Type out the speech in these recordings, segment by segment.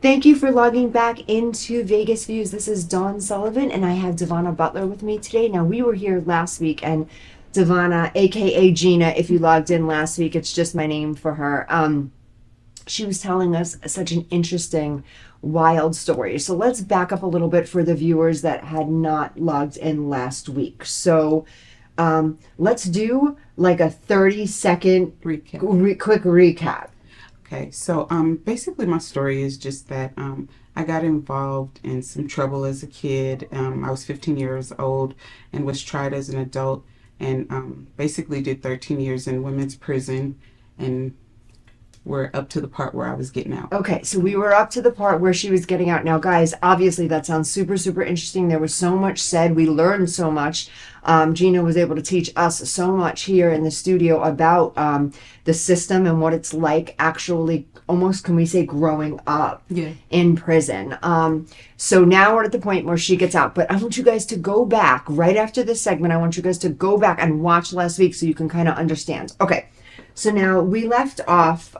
Thank you for logging back into Vegas Views. This is Dawn Sullivan, and I have Devonna Butler with me today. Now, we were here last week, and Devonna, aka Gina, if you logged in last week, it's just my name for her. She was telling us such an interesting, wild story. So let's back up a little bit for the viewers that had not logged in last week. So let's do like a 30-second quick recap. Okay, so basically my story is just that I got involved in some trouble as a kid. I was 15 years old and was tried as an adult, and basically did 13 years in women's prison, and we're up to the part where I was getting out. Okay, so we were up to the part where she was getting out. Now, guys, obviously that sounds super, super interesting. There was so much said. We learned so much. Gina was able to teach us so much here in the studio about the system and what it's like actually, almost, can we say, growing up in prison. So now we're at the point where she gets out. But I want you guys to go back right after this segment. I want you guys to go back and watch last week so you can kind of understand. Okay. So now we left off,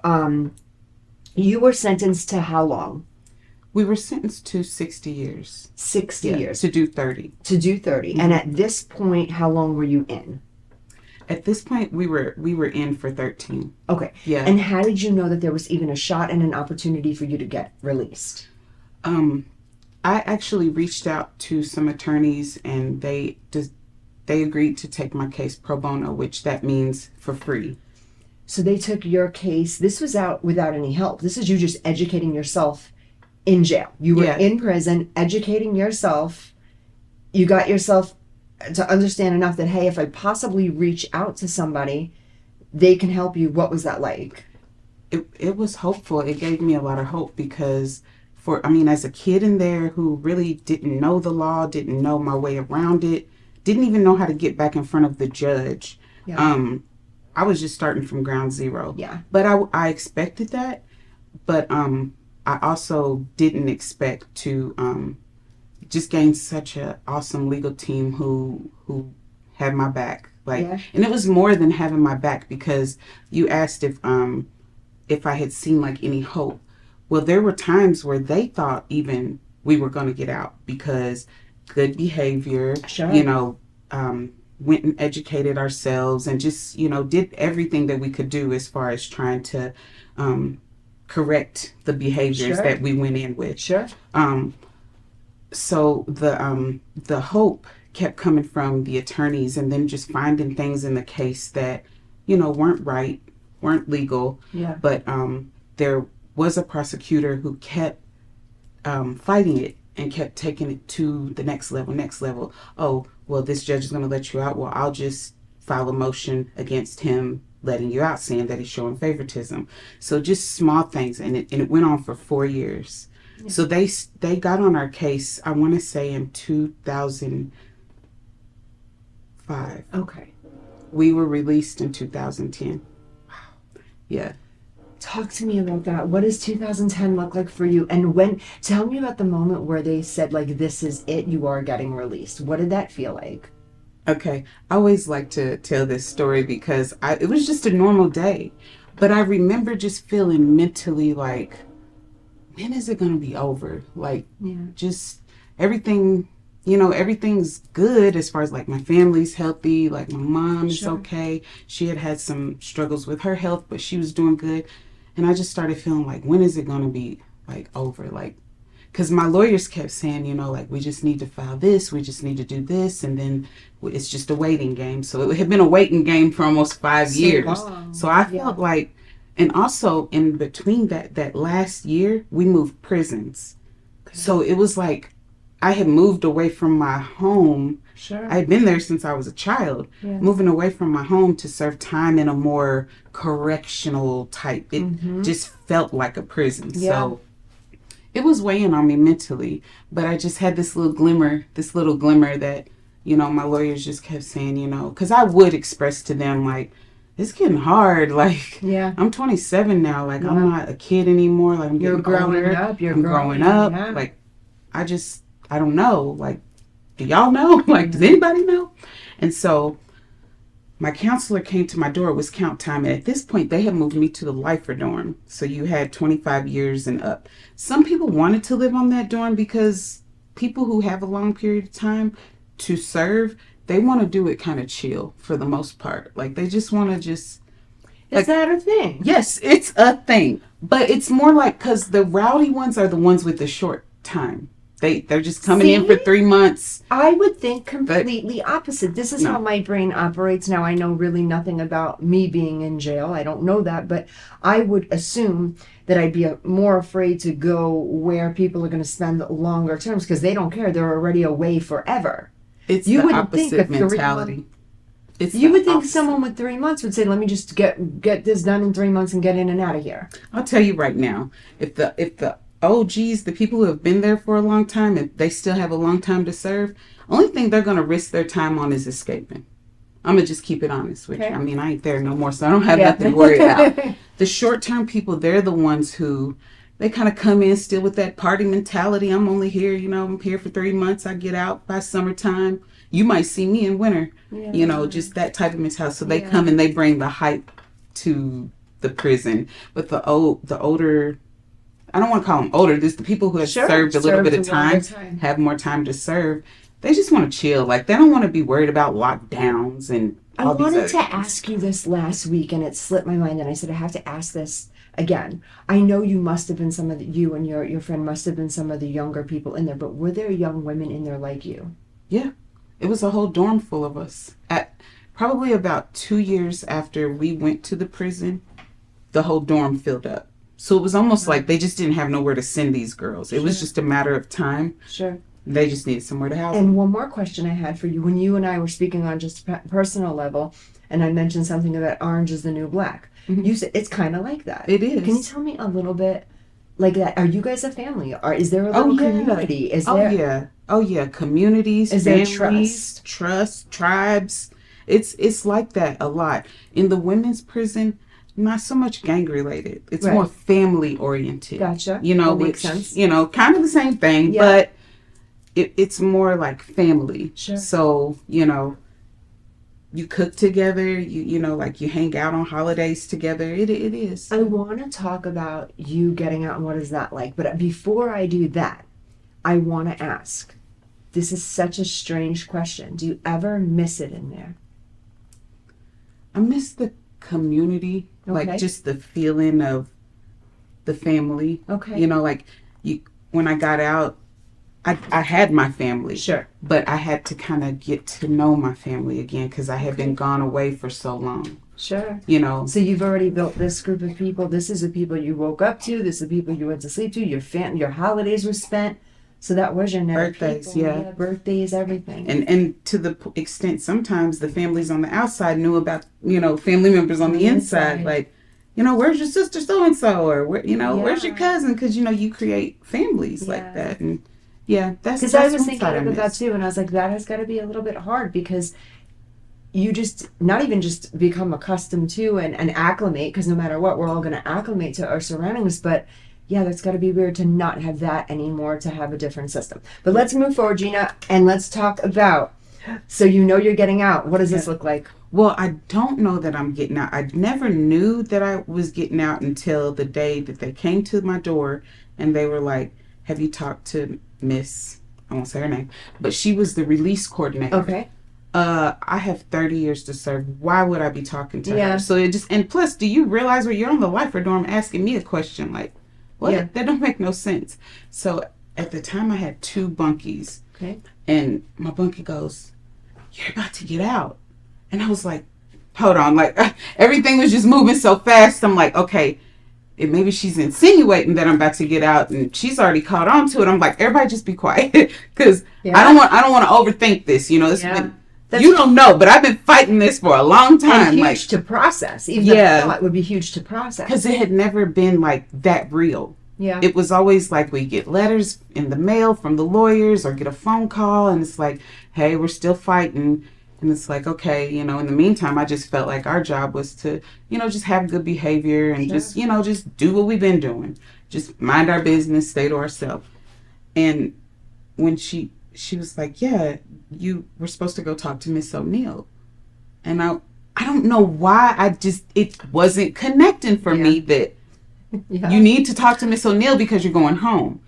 you were sentenced to how long? We were sentenced to 60 years. 60 years. To do 30. To do 30. Mm-hmm. And at this point, how long were you in? At this point, we were in for 13. Okay. Yeah. And how did you know that there was even a shot and an opportunity for you to get released? I actually reached out to some attorneys, and they agreed to take my case pro bono, which that means for free. So they took your case. This was out without any help. This is you just educating yourself in jail. You were in prison, educating yourself. You got yourself to understand enough that, hey, if I possibly reach out to somebody, they can help you. What was that like? It was hopeful. It gave me a lot of hope because as a kid in there who really didn't know the law, didn't know my way around it, didn't even know how to get back in front of the judge. Yeah. I was just starting from ground zero. Yeah. But I expected that. But I also didn't expect to just gain such an awesome legal team who had my back. And it was more than having my back, because you asked if I had seen like any hope. Well, there were times where they thought even we were going to get out because good behavior, went and educated ourselves and just, did everything that we could do as far as trying to correct the behaviors that we went in with. So the hope kept coming from the attorneys, and then just finding things in the case that, weren't right, weren't legal. Yeah. But there was a prosecutor who kept fighting it and kept taking it to the next level. Oh, well, this judge is going to let you out. Well, I'll just file a motion against him letting you out, saying that he's showing favoritism. So just small things. And it went on for 4 years. Yeah. So they got on our case, I want to say in 2005. Okay. We were released in 2010. Wow. Yeah. Talk to me about that. What does 2010 look like for you? And tell me about the moment where they said, like, this is it, you are getting released. What did that feel like? Okay. I always like to tell this story because it was just a normal day. But I remember just feeling mentally like, when is it going to be over? Like, just everything, everything's good as far as like my family's healthy. Like my mom is okay. She had some struggles with her health, but she was doing good. And I just started feeling like, when is it going to be like over? Like, because my lawyers kept saying, like, we just need to file this, we just need to do this, and then it's just a waiting game. So it had been a waiting game for almost 5 years. So I felt like, and also in between that last year, we moved prisons. Okay. So it was like I had moved away from my home. I had been there since I was a child, moving away from my home to serve time in a more correctional type. It just felt like a prison. Yeah. So it was weighing on me mentally, but I just had this little glimmer that, my lawyers just kept saying, because I would express to them, like, it's getting hard. Like, I'm 27 now. Like, I'm not a kid anymore. Like, I'm getting older. I'm growing up. Yeah. Like, I don't know. Like, do y'all know? Like, does anybody know? And so my counselor came to my door. It was count time. And at this point, they had moved me to the lifer dorm. So you had 25 years and up. Some people wanted to live on that dorm because people who have a long period of time to serve, they want to do it kind of chill for the most part. Like they just want to just... Is that a thing? Yes, it's a thing. But it's more like, because the rowdy ones are the ones with the short time. They're just coming in for 3 months. I would think completely opposite. This is how my brain operates. Now, I know really nothing about me being in jail. I don't know that, but I would assume that I'd be more afraid to go where people are going to spend longer terms because they don't care. They're already away forever. It's You the wouldn't think opposite a 3 mentality. It's You the would think opposite. someone with 3 months would say, "Let me just get this done in 3 months and get in and out of here." I'll tell you right now, if the OGs, the people who have been there for a long time, if they still have a long time to serve, only thing they're going to risk their time on is escaping. I'm going to just keep it honest with you. I mean, I ain't there no more, so I don't have nothing to worry about. The short-term people, they're the ones who, they kind of come in still with that party mentality. I'm only here, I'm here for 3 months. I get out by summertime. You might see me in winter, just that type of mentality. So they come and they bring the hype to the prison. But the older, I don't want to call them older. Just the people who have served a little bit of time, have more time to serve. They just want to chill. Like they don't want to be worried about lockdowns and all these other I wanted to ask you this last week, and it slipped my mind. And I said I have to ask this again. I know you must have been you and your friend must have been some of the younger people in there. But were there young women in there like you? Yeah, it was a whole dorm full of us. At probably about 2 years after we went to the prison, the whole dorm filled up. So it was almost like they just didn't have nowhere to send these girls. It was just a matter of time. Sure. They just needed somewhere to house them. And one more question I had for you. When you and I were speaking on just a personal level, and I mentioned something about Orange is the New Black, you said it's kind of like that. It is. Can you tell me a little bit like that? Are you guys a family? Is there a little community? Oh yeah. Communities, is families, there trust, tribes. It's like that a lot. In the women's prison, not so much gang related. It's more family oriented. Gotcha. That makes sense. Kind of the same thing, but it's more like family. Sure. So, you cook together, like you hang out on holidays together. It is. I want to talk about you getting out and what is that like. But before I do that, I want to ask, this is such a strange question. Do you ever miss it in there? I miss the community, like just the feeling of the family. Okay. When I got out, I had my family. Sure. But I had to kind of get to know my family again because I had been gone away for so long. Sure. So you've already built this group of people. This is the people you woke up to. This is the people you went to sleep to. Your holidays were spent. So that was your birthdays, people. Birthdays, everything. And to the extent sometimes the families on the outside knew about, family members on the inside. Like, where's your sister so-and-so? Or, where's your cousin? Because, you create families like that. And that's because I was thinking about that too. And I was like, that has got to be a little bit hard because you just not even just become accustomed to and acclimate, because no matter what, we're all going to acclimate to our surroundings. But that's got to be weird to not have that anymore, to have a different system. But let's move forward, Gina, and let's talk about, so you're getting out. What does this look like? Well, I don't know that I'm getting out. I never knew that I was getting out until the day that they came to my door and they were like, have you talked to Miss, I won't say her name, but she was the release coordinator. Okay. I have 30 years to serve. Why would I be talking to her? So and plus, do you realize where you're on the lifer dorm asking me a question like, what? Yeah. That don't make no sense. So at the time I had 2 bunkies. Okay. And my bunkie goes, you're about to get out. And I was like, hold on. Like everything was just moving so fast. I'm like, okay, maybe she's insinuating that I'm about to get out and she's already caught on to it. I'm like, everybody just be quiet. Cause I don't want to overthink this. You don't know, but I've been fighting this for a long time. And huge to process. Even the thought would be huge to process. Because it had never been like that real. Yeah. It was always like we get letters in the mail from the lawyers or get a phone call and it's like, hey, we're still fighting. And it's like, okay, in the meantime, I just felt like our job was to, just have good behavior and just do what we've been doing. Just mind our business, stay to ourselves. And when she was like, yeah, you were supposed to go talk to Miss O'Neill. And I don't know why. It wasn't connecting for me that Yeah. you need to talk to Miss O'Neill because you're going home.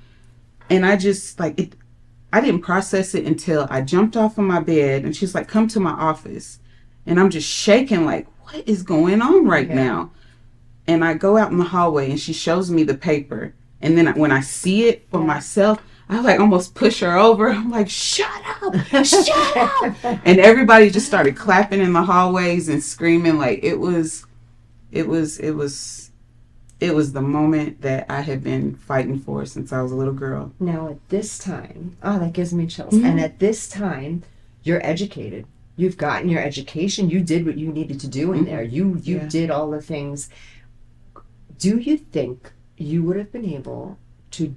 And I just like it. I didn't process it until I jumped off of my bed and she's like, come to my office. And I'm just shaking like, what is going on right now? And I go out in the hallway and she shows me the paper. And then when I see it for myself, I like almost push her over. I'm like, shut up, shut up. And everybody just started clapping in the hallways and screaming. Like it was the moment that I had been fighting for since I was a little girl. Now at this time, that gives me chills. And at this time, you're educated. You've gotten your education. You did what you needed to do in there. You did all the things. Do you think you would have been able to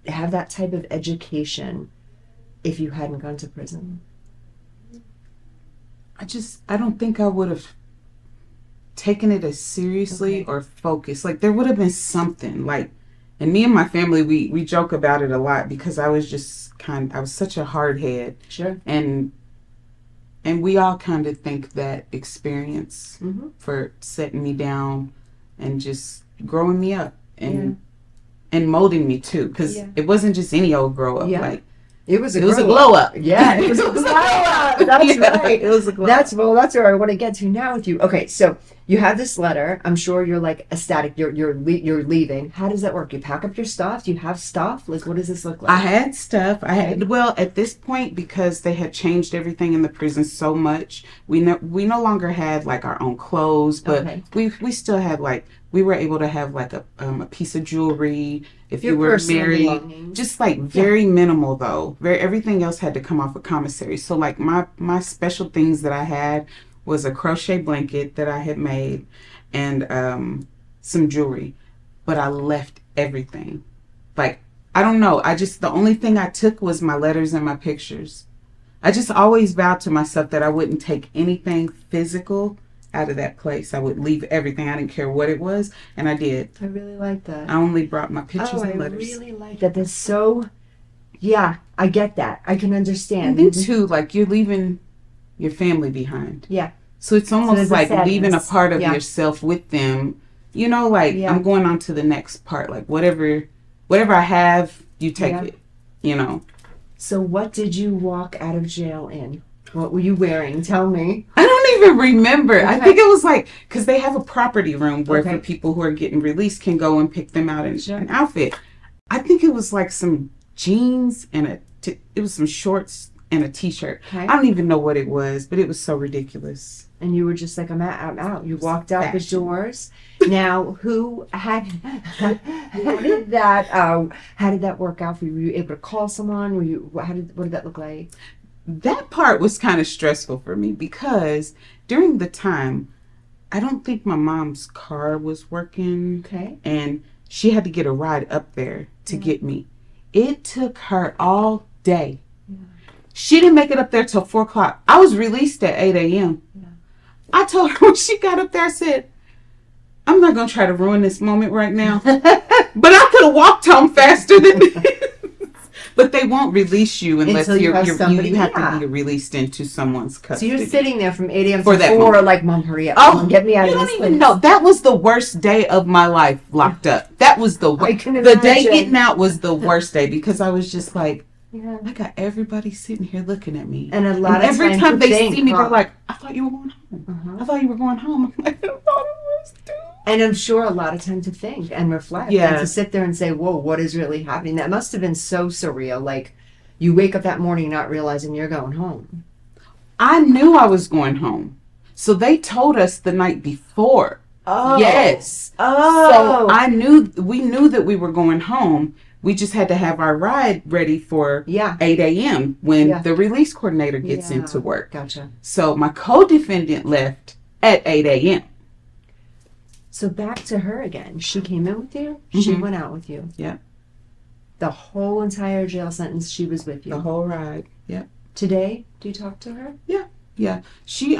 have that type of education if you hadn't gone to prison? I don't think I would have taken it as seriously or focused. Like there would have been something like, and me and my family, we joke about it a lot because I was just I was such a hard head. Sure. And we all kind of think that experience for setting me down and just growing me up and molding me too. Because it wasn't just any old grow up. Like it was a glow up. Yeah, it was a glow up. That's right. It was a glow up. That's where I want to get to now with you. Okay, so you have this letter. I'm sure you're like ecstatic. You're leaving. How does that work? You pack up your stuff. Do you have stuff? Like, what does this look like? I had stuff. Well, at this point, because they had changed everything in the prison so much, we no longer had like our own clothes, but we still had like, we were able to have like a piece of jewelry if you were married, belongings. Just like very minimal though. Everything else had to come off a commissary. So like my special things that I had was a crochet blanket that I had made and some jewelry, but I left everything. Like, I don't know. The only thing I took was my letters and my pictures. I just always vowed to myself that I wouldn't take anything physical out of that place. I would leave everything. I didn't care what it was. And I did. I really like that. I only brought my pictures and letters. I really like that. That's so, I get that. I can understand. And then too, like you're leaving your family behind. Yeah. So it's almost like leaving a part of yourself with them. You know, like I'm going on to the next part. Like whatever I have, you take it. You know. So what did you walk out of jail in? What were you wearing? Tell me. I don't even remember. Okay. I think it was like, because they have a property room where for people who are getting released can go and pick them out in an outfit. I think it was like some jeans and it was some shorts and a t-shirt. Okay. I don't even know what it was, but it was so ridiculous. And you were just like, I'm out. You walked out the doors. Now, how did that work out for you? Were you able to call someone? What did that look like? That part was kind of stressful for me because during the time, I don't think my mom's car was working. Okay. And she had to get a ride up there to get me. It took her all day. Yeah. She didn't make it up there till 4 o'clock. I was released at 8 a.m. Yeah. I told her when she got up there, I said, I'm not going to try to ruin this moment right now. But I could have walked home faster than this. But they won't release you unless you have to be released into someone's custody. So you're sitting there from 8 a.m. to 4, like, Mom, hurry up. Mom, get me out of this place. You don't even know. That was the worst day of my life locked up. That was the worst. The day getting out was the worst day because I was just like, I got everybody sitting here looking at me. And every time they see me, they're like, I thought you were going home. I thought you were going home. I'm like, I thought it was too. And I'm sure a lot of time to think and reflect and to sit there and say, whoa, what is really happening? That must have been so surreal. Like, you wake up that morning not realizing you're going home. I knew I was going home. So they told us the night before. Oh. Yes. Oh. So we knew that we were going home. We just had to have our ride ready for 8 a.m. when the release coordinator gets into work. Gotcha. So my co-defendant left at 8 a.m. So back to her again. She came in with you. Mm-hmm. She went out with you. Yeah. The whole entire jail sentence, she was with you. The whole ride. Yeah. Today, do you talk to her? Yeah. Yeah. She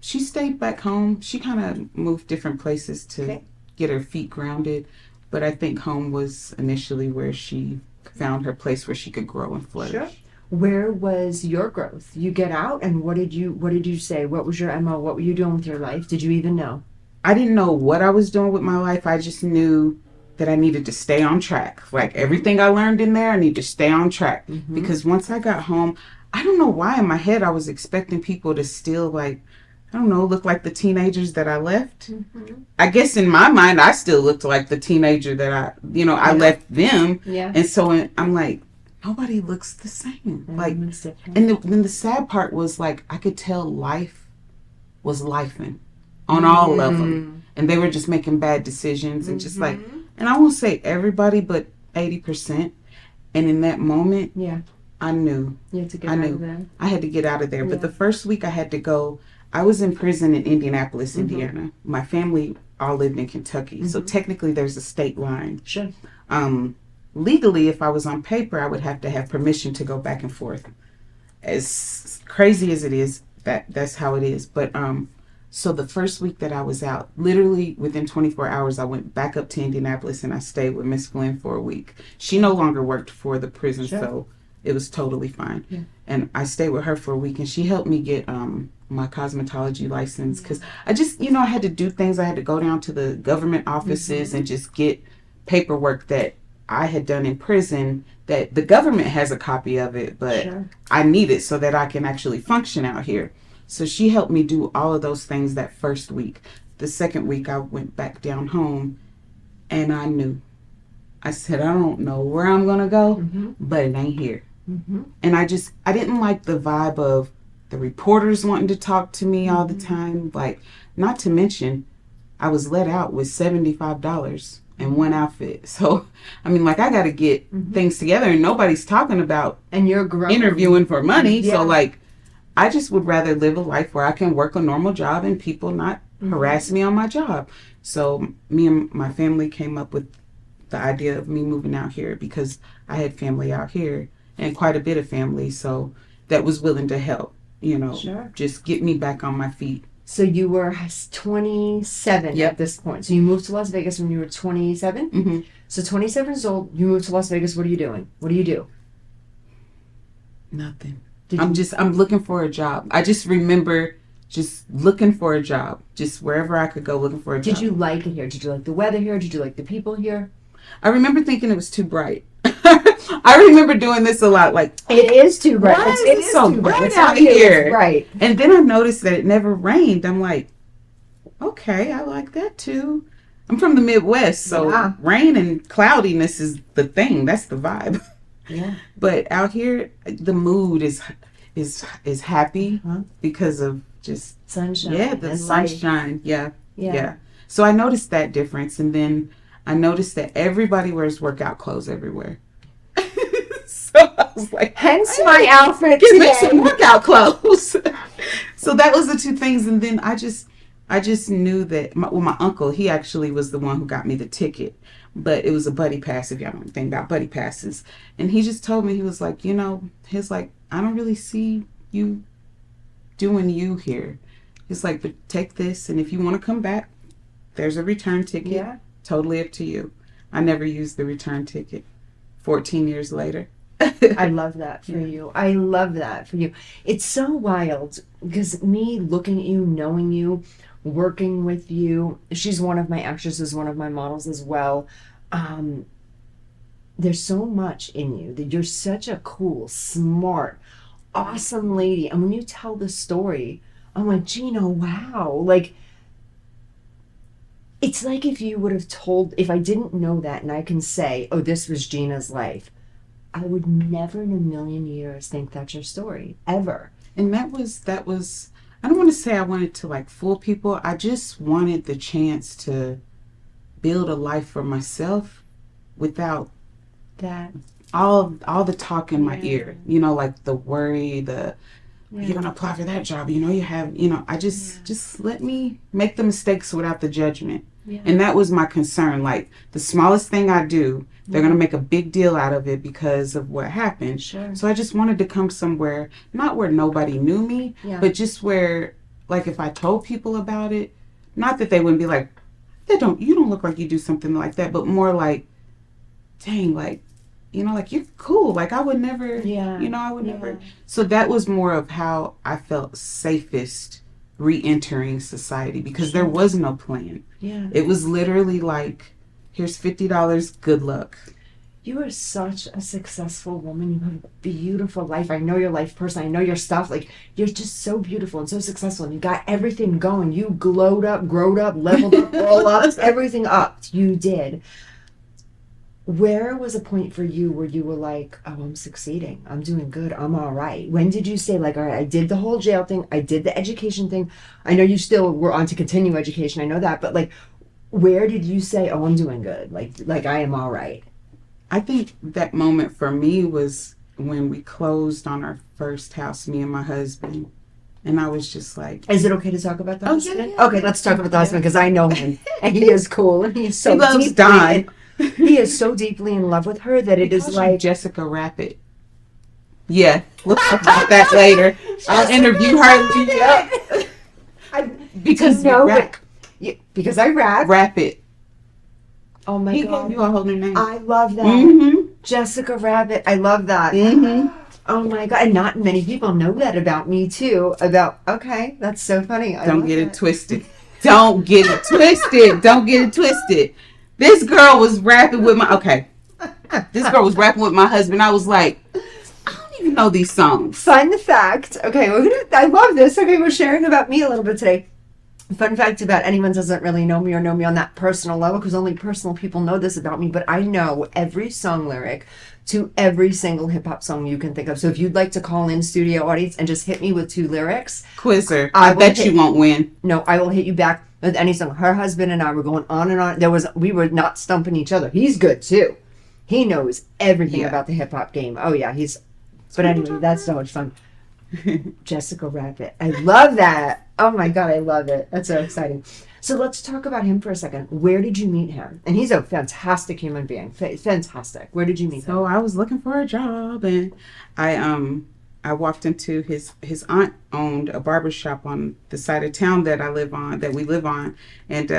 stayed back home. She kind of moved different places to get her feet grounded. But I think home was initially where she found her place where she could grow and flourish. Sure. Where was your growth? You get out, and what did you say? What was your MO? What were you doing with your life? Did you even know? I didn't know what I was doing with my life. I just knew that I needed to stay on track. Like everything I learned in there, I need to stay on track. Because once I got home, I don't know why in my head I was expecting people to still like, I don't know, look like the teenagers that I left. I guess in my mind, I still looked like the teenager that I left them. Yeah. And so I'm like, nobody looks the same. Like, It's different. and then the sad part was like, I could tell life was lifing on all levels. And they were just making bad decisions and just like, and I won't say everybody, but 80%. And in that moment, Yeah. I knew You had to get I out knew of there. I had to get out of there. But Yeah. the first week I had to go, I was in prison in Indianapolis, Indiana. My family all lived in Kentucky. So technically there's a state line. Sure. Legally, if I was on paper, I would have to have permission to go back and forth. As crazy as it is, that's how it is. But so the first week that I was out, literally within 24 hours, I went back up to Indianapolis and I stayed with Miss Flynn for a week. She no longer worked for the prison, Sure. so it was totally fine. Yeah. And I stayed with her for a week, and she helped me get my cosmetology license because I just, I had to do things. I had to go down to the government offices and just get paperwork that I had done in prison that the government has a copy of it, but Sure. I need it so that I can actually function out here. So she helped me do all of those things that first week. The second week, I went back down home and I knew. I said, I don't know where I'm going to go, but it ain't here. And I didn't like the vibe of the reporters wanting to talk to me all the time. Like, not to mention, I was let out with $75 and one outfit. So, I mean, like, I got to get things together, and nobody's talking about And you're grown. interviewing for money. Yeah. So, like, I just would rather live a life where I can work a normal job and people not harass me on my job. So, me and my family came up with the idea of me moving out here because I had family out here and quite a bit of family. So, that was willing to help, Sure. just get me back on my feet. So you were 27 Yep. at this point. So you moved to Las Vegas when you were 27? Mm-hmm. So 27 years old, you moved to Las Vegas. What are you doing? What do you do? Nothing. Did I'm looking for a job. I just remember just looking for a job, just wherever I could go looking for a job. Did you like it here? Did you like the weather here? Did you like the people here? I remember thinking it was too bright. I remember doing this a lot, like, It is too bright. Why is It it so too bright It's out not you, it's here? bright. and then I noticed that it never rained. I'm like, okay, I like that too. I'm from the Midwest, so Yeah. rain and cloudiness is the thing. That's the vibe. Yeah. But out here, the mood is happy Huh? because of just Sunshine. the and light. sunshine. Yeah. Yeah. So I noticed that difference, and then I noticed that everybody wears workout clothes everywhere. So I was like, Hence my outfit give me today. some workout clothes. So that was the two things, and then I just knew that my uncle, he actually was the one who got me the ticket, but it was a buddy pass. If y'all don't think about buddy passes, and he just told me, he was like, he's like, I don't really see you doing you here. He's like, but take this, and if you want to come back, there's a return ticket. Yeah. Totally up to you. I never used the return ticket. 14 years later. I love that for you. I love that for you. It's so wild because me looking at you, knowing you, working with you, she's one of my actresses, one of my models as well. There's so much in you that you're such a cool, smart, awesome lady. And when you tell the story, I'm like, Gina, wow. Like, it's like if you would have told, if I didn't know that and I can say, oh, this was Gina's life, I would never in a million years think that's your story, ever. And that was I don't want to say I wanted to like fool people. I just wanted the chance to build a life for myself without That, all the talk in my Yeah. ear. Like the worry, you're gonna apply for that job, you have, I just let me make the mistakes without the judgment. Yeah. And that was my concern. Like the smallest thing I do, they're gonna make a big deal out of it because of what happened. Sure. So I just wanted to come somewhere, not where nobody knew me, Yeah. but just where, like, if I told people about it, not that they wouldn't be like, you don't look like you do something like that, but more like, dang, like, like, you're cool. Like, I would never, Yeah. I would Yeah. never. So that was more of how I felt safest re-entering society, because there was no plan. Yeah. It was literally like, here's $50, good luck. You are such a successful woman. You have a beautiful life. I know your life person. I know your stuff. Like, you're just so beautiful and so successful. And you got everything going. You glowed up, growed up, leveled up, all up, everything up. You did. Where was a point for you where you were like, oh, I'm succeeding. I'm doing good. I'm all right. When did you say, like, all right, I did the whole jail thing. I did the education thing. I know you still were on to continue education. I know that. But, like, where did you say, oh, I'm doing good? Like I am all right. I think that moment for me was when we closed on our first house, me and my husband. And I was just like... Is it okay to talk about the Oh, husband? yeah. Okay, let's talk about the husband, because I know him. And he is cool. And he is so He loves deeply... Dawn. He is so deeply in love with her that it is like... Jessica Rabbit. Yeah, we'll talk about that later. I'll interview her. Yep. Because no, rap. because I rap. Rabbit. Oh my He God. gave you a whole new name. I love that. Mm-hmm. Jessica Rabbit. I love that. Mm-hmm. Oh my God. And not many people know that about me too. Okay, that's so funny. Don't get it twisted. Don't get it twisted. Don't get it twisted. This girl was rapping with my... Okay. This girl was rapping with my husband. I was like, I don't even know these songs. Fun fact. Okay, I love this. Okay, we're sharing about me a little bit today. Fun fact about anyone doesn't really know me or know me on that personal level, because only personal people know this about me, but I know every song lyric to every single hip hop song you can think of. So if you'd like to call in, studio audience, and just hit me with 2 lyrics. Quizzer. I I bet you won't win. No, I will hit you back with any song. Her husband and I were going on and on. We were not stumping each other. He's good too. He knows everything about the hip hop game. Oh yeah, but anyway, that's so much fun. Jessica Rabbit. I love that. Oh my God, I love it. That's so exciting. So let's talk about him for a second. Where did you meet him? And he's a fantastic human being. Fantastic. Where did you meet him? So I was looking for a job, and I walked into his aunt owned a barbershop on the side of town that we live on, and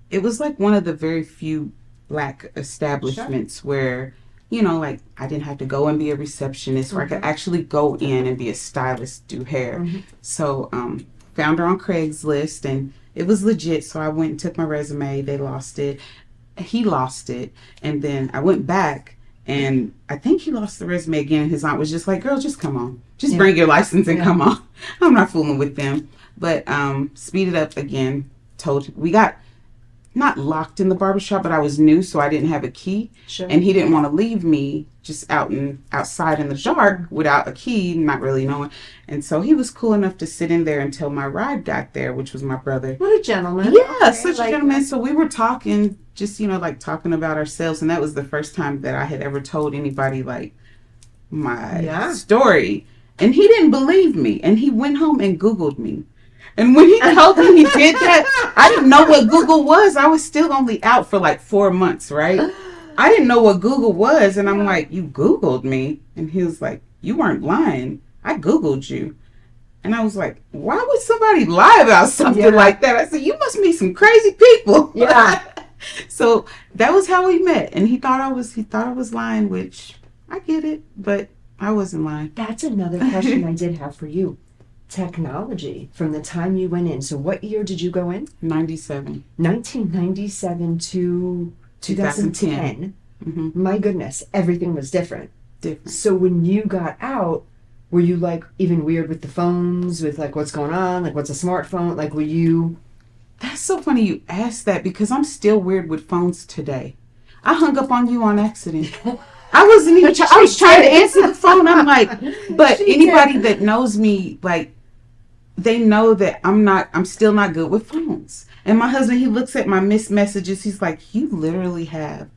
it was like one of the very few Black establishments where, like, I didn't have to go and be a receptionist, where I could actually go in and be a stylist, do hair. So found her on Craigslist, and it was legit. So I went and took my resume. They lost it. He lost it. And then I went back, and I think he lost the resume again. And his aunt was just like, girl, just come on. Just bring your license and come on. I'm not fooling with them. But speed it up again. We got not locked in the barbershop, but I was new, so I didn't have a key. Sure. And he didn't want to leave me just outside in the dark without a key, not really knowing. And so he was cool enough to sit in there until my ride got there, which was my brother. What a gentleman. Yeah, such a gentleman. So we were talking, just, like talking about ourselves. And that was the first time that I had ever told anybody, like, my story. And he didn't believe me. And he went home and Googled me. And when he told me he did that, I didn't know what Google was. I was still only out for like 4 months, right? I didn't know what Google was. And I'm like, you Googled me? And he was like, you weren't lying. I Googled you. And I was like, why would somebody lie about something like that? I said, you must meet some crazy people. Yeah. So that was how we met. And he thought I was lying, which I get it, but I wasn't lying. That's another question I did have for you. Technology from the time you went in. So what year did you go in? 97. 1997 to 2010. Mm-hmm. My goodness, everything was different. Different. So when you got out, were you like even weird with the phones, with like what's going on, like what's a smartphone? Like were you... That's so funny you asked that, because I'm still weird with phones today. I hung up on you on accident. I wasn't even I was trying to answer the phone. I'm like, but anybody that knows me, like, they know that I'm still not good with phones. And my husband, he looks at my missed messages. He's like, you literally have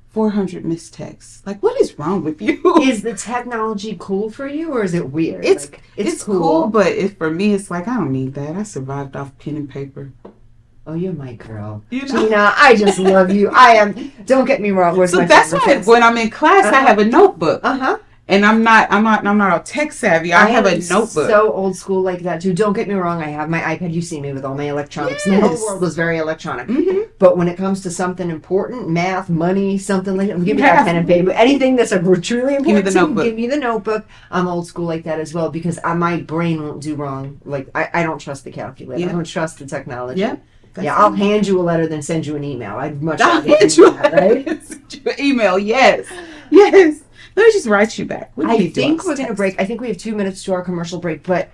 400 missed texts. Like, what is wrong with you? Is the technology cool for you, or is it weird? It's cool, but for me, it's like, I don't need that. I survived off pen and paper. Oh, you're my girl. You know? Gina, I just love you. I am. Don't get me wrong. So that's why when I'm in class, I have a notebook. Uh-huh. And I'm not all tech savvy. I have a am notebook. So old school like that too. Don't get me wrong. I have my iPad. You see me with all my electronics. My whole Yes. world was very electronic. Mhm. But when it comes to something important, math, money, something like that, give me Math. that pen and paper. Anything that's truly important, Give me the to notebook. give me the notebook. I'm old school like that as well because my brain won't do wrong. Like I don't trust the calculator. Yeah. I don't trust the technology. Yeah. Yeah, I'll hand you a letter than send you an email. I'd much I'll rather hand do you that, right? an email. Yes. Yes. Let me just write you back. We I need to think do we're all going to text. break. I think we have 2 minutes to our commercial break, but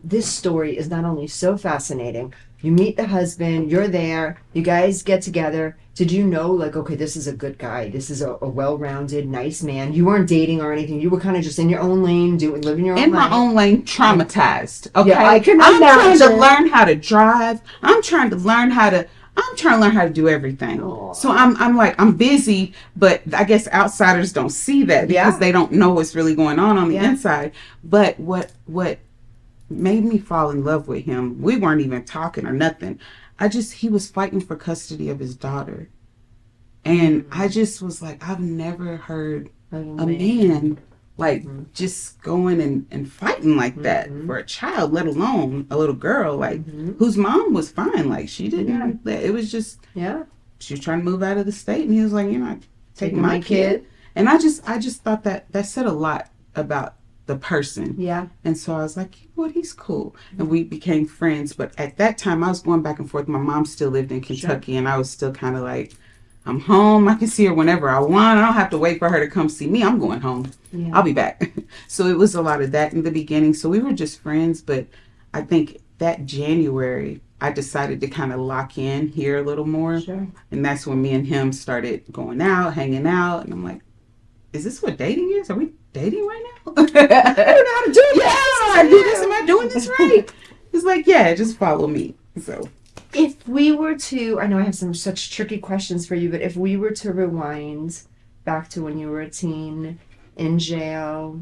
this story is not only so fascinating. You meet the husband, you're there, you guys get together. Did you know, like, okay, this is a good guy. This is a well-rounded, nice man. You weren't dating or anything. You were kind of just in your own lane, living your own In life. my own lane, traumatized. Okay, Yeah, I can I'm trying to imagine. learn how to drive. I'm trying to learn how to do everything. Aw. So I'm busy, but I guess outsiders don't see that because Yeah. they don't know what's really going on the Yeah. inside. But what made me fall in love with him, we weren't even talking or nothing. He was fighting for custody of his daughter. And I just was like, I've never heard a man like just going and fighting like that for a child, let alone a little girl like whose mom was fine. Like she didn't. It was just Yeah. she was trying to move out of the state, and he was like, "You're not taking my my kid." kid. And I just thought that said a lot about the person. Yeah. And so I was like, you know what, he's cool. And we became friends. But at that time, I was going back and forth. My mom still lived in Kentucky, and I was still kind of like, I'm home. I can see her whenever I want. I don't have to wait for her to come see me. I'm going home. Yeah. I'll be back. So it was a lot of that in the beginning. So we were just friends. But I think that January, I decided to kind of lock in here a little more. Sure. And that's when me and him started going out, hanging out. And I'm like, is this what dating is? Are we dating right now? I don't know how to do this. I do this. Am I doing this right? It's like, yeah, just follow me. So If we were to, I know I have some such tricky questions for you, but if we were to rewind back to when you were a teen, in jail,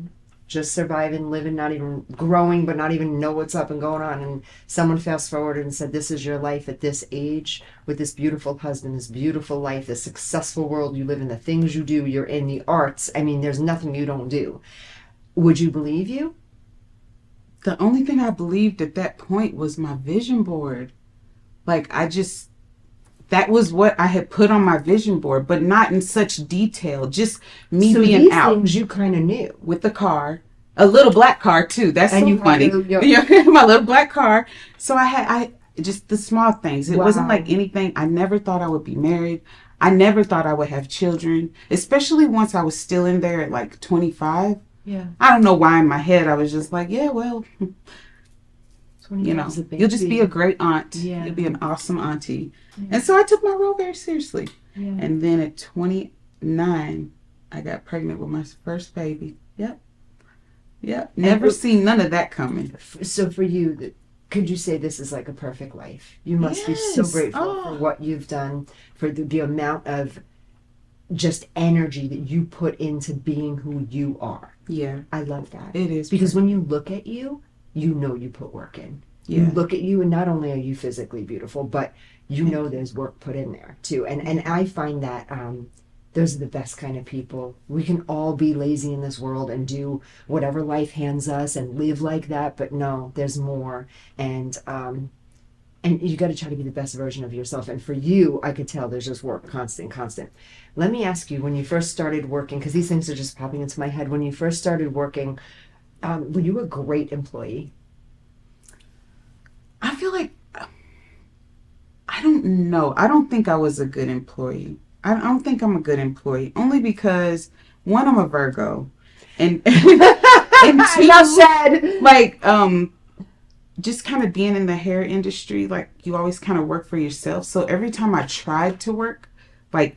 just surviving, living, not even growing, but not even know what's up and going on, and someone fast forwarded and said, this is your life at this age, with this beautiful husband, this beautiful life, this successful world you live in, the things you do, you're in the arts, I mean, there's nothing you don't do. Would you believe you? the only thing I believed at that point was my vision board. Like that was what I had put on my vision board, but not in such detail. Just me So being these out things you kind of knew. with the car, a little black car too. That's And so you had funny. your- My little black car. So I just the small things. It wasn't Wow. like anything. I never thought I would be married. I never thought I would have children, especially once I was still in there at like 25. Yeah. I don't know why in my head I was just like, yeah, well, you know, you'll just be a great aunt. Yeah. You'll be an awesome auntie. And so I took my role very seriously. Yeah. And then at 29, I got pregnant with my first baby. Yep. Never seen none of that coming. So for you, could you say this is like a perfect life? You must be so Yes. grateful for what you've done, for the amount of just energy that you put into being who you are. Yeah, I love that. it is. Because when you look at you, you know you put work in. Yeah. You look at you, and not only are you physically beautiful, but you know there's work put in there too. And I find that those are the best kind of people. We can all be lazy in this world and do whatever life hands us and live like that, but no, there's more. And you got to try to be the best version of yourself. And for you, I could tell there's just work, constant. Let me ask you, when you first started working, because these things are just popping into my head, when you first started working, were you a great employee? I feel like, I don't know. I don't think I was a good employee. I don't think I'm a good employee. Only because, one, I'm a Virgo. And, and two, said. like, just kind of being in the hair industry, like, you always kind of work for yourself. So every time I tried to work, like,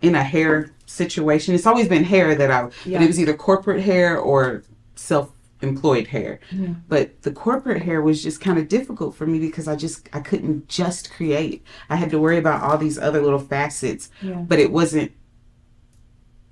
in a hair situation, it's always been hair but it was either corporate hair or self-employed hair. Yeah. But the corporate hair was just kind of difficult for me because I couldn't just create. I had to worry about all these other little facets, Yeah. but it wasn't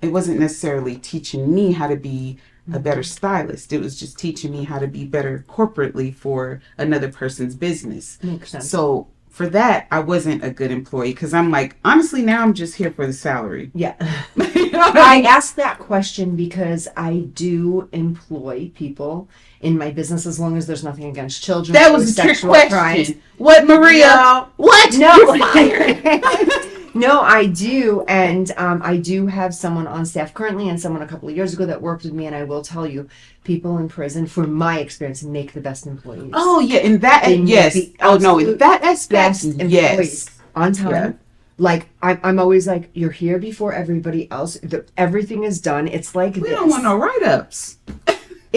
necessarily teaching me how to be a better stylist. It was just teaching me how to be better corporately for another person's business. Makes sense. So for that, I wasn't a good employee because I'm like, honestly, now I'm just here for the salary. Yeah. You know what I mean? ask that question because I do employ people in my business as long as there's nothing against children. That or was a trick sexual question. crimes. What, Maria? No. What? No. You're fired. No, I do. And I do have someone on staff currently and someone a couple of years ago that worked with me. And I will tell you, people in prison, from my experience, make the best employees. Oh, yeah. In that, They make yes. the Oh, no. In absolute that aspect, best employees yes. on time. Yeah. Like, I'm always like, you're here before everybody else. Everything is done. It's like We this. don't want no write-ups.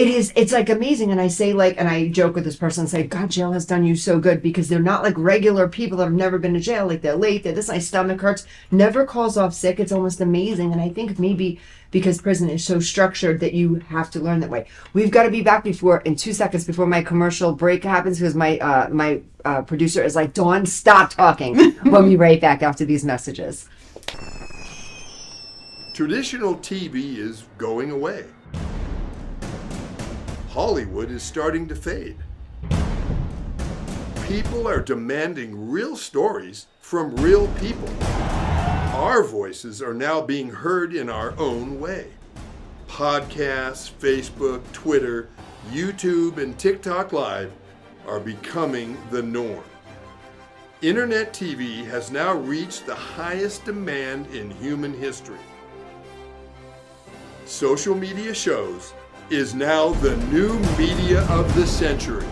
It's like amazing. And I say, like, and I joke with this person and say, God, jail has done you so good, because they're not like regular people that have never been to jail. Like, they're late, they're this, my stomach hurts, never calls off sick. It's almost amazing. And I think maybe because prison is so structured that you have to learn that way. We've got to be back in 2 seconds before my commercial break happens, because my producer is like, Dawn, stop talking. We'll be right back after these messages. Traditional TV is going away. Hollywood is starting to fade. People are demanding real stories from real people. Our voices are now being heard in our own way. Podcasts, Facebook, Twitter, YouTube, and TikTok Live are becoming the norm. Internet TV has now reached the highest demand in human history. Social media shows is now the new media of the century.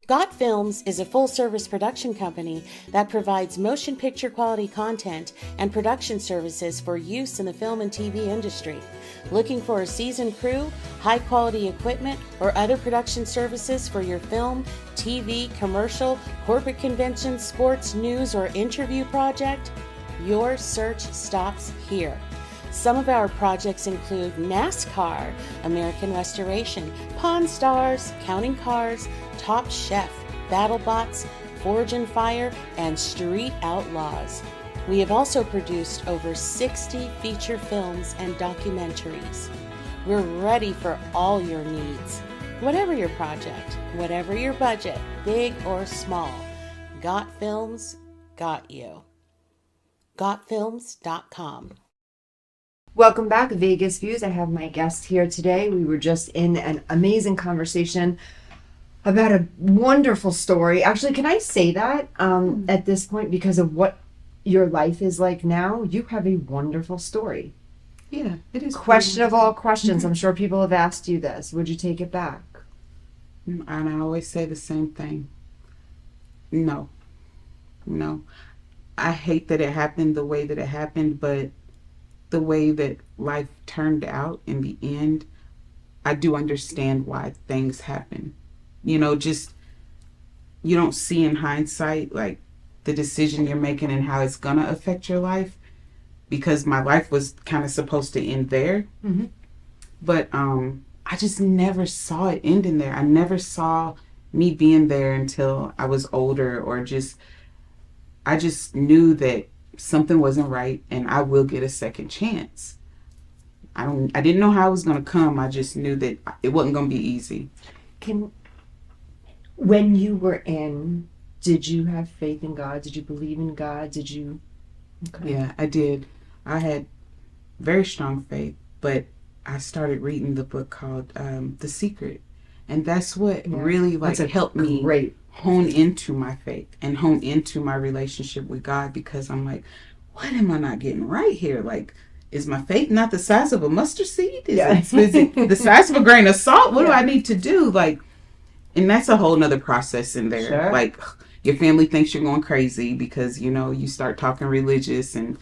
Got Films is a full-service production company that provides motion picture quality content and production services for use in the film and TV industry. Looking for a seasoned crew, high-quality equipment, or other production services for your film, TV, commercial, corporate convention, sports, news, or interview project? Your search stops here. Some of our projects include NASCAR, American Restoration, Pawn Stars, Counting Cars, Top Chef, BattleBots, Forge and Fire, and Street Outlaws. We have also produced over 60 feature films and documentaries. We're ready for all your needs. Whatever your project, whatever your budget, big or small, Got Films got you. GotFilms.com. Welcome back, Vegas Views. I have my guest here today. We were just in an amazing conversation about a wonderful story. Actually, can I say that at this point, because of what your life is like now? You have a wonderful story. Yeah, it is. Question of all questions. I'm sure people have asked you this. Would you take it back? And I always say the same thing. No. I hate that it happened the way that it happened, but the way that life turned out in the end, I do understand why things happen. You know, just, you don't see in hindsight, like, the decision you're making and how it's gonna affect your life, because my life was kind of supposed to end there. Mm-hmm. But I just never saw it ending there. I never saw me being there until I was older, or I just knew that something wasn't right and I will get a second chance. I didn't know how it was going to come. I just knew that it wasn't going to be easy. When you were in, did you have faith in God? Did you believe in God? Did you? Okay. Yeah, I did. I had very strong faith, but I started reading the book called The Secret. And that's what really helped me hone into my faith and hone into my relationship with God, because I'm like, what am I not getting right here? Like, is my faith not the size of a mustard seed? Is it the size of a grain of salt? What do I need to do? Like, and that's a whole nother process in there. Sure. Like, your family thinks you're going crazy because, you know, you start talking religious and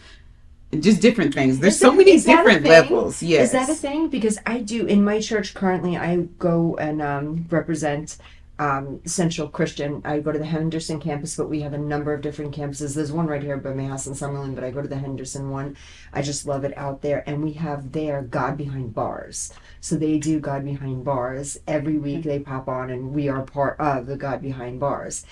just different things. There's so many different levels. Yes. Is that a thing? Because I do, in my church currently, I go and represent Central Christian. I go to the Henderson campus, but we have a number of different campuses. There's one right here by my house in Summerlin, but I go to the Henderson one. I just love it out there. And we have there God Behind Bars. So they do God Behind Bars. Every week they pop on, and we are part of the God Behind Bars.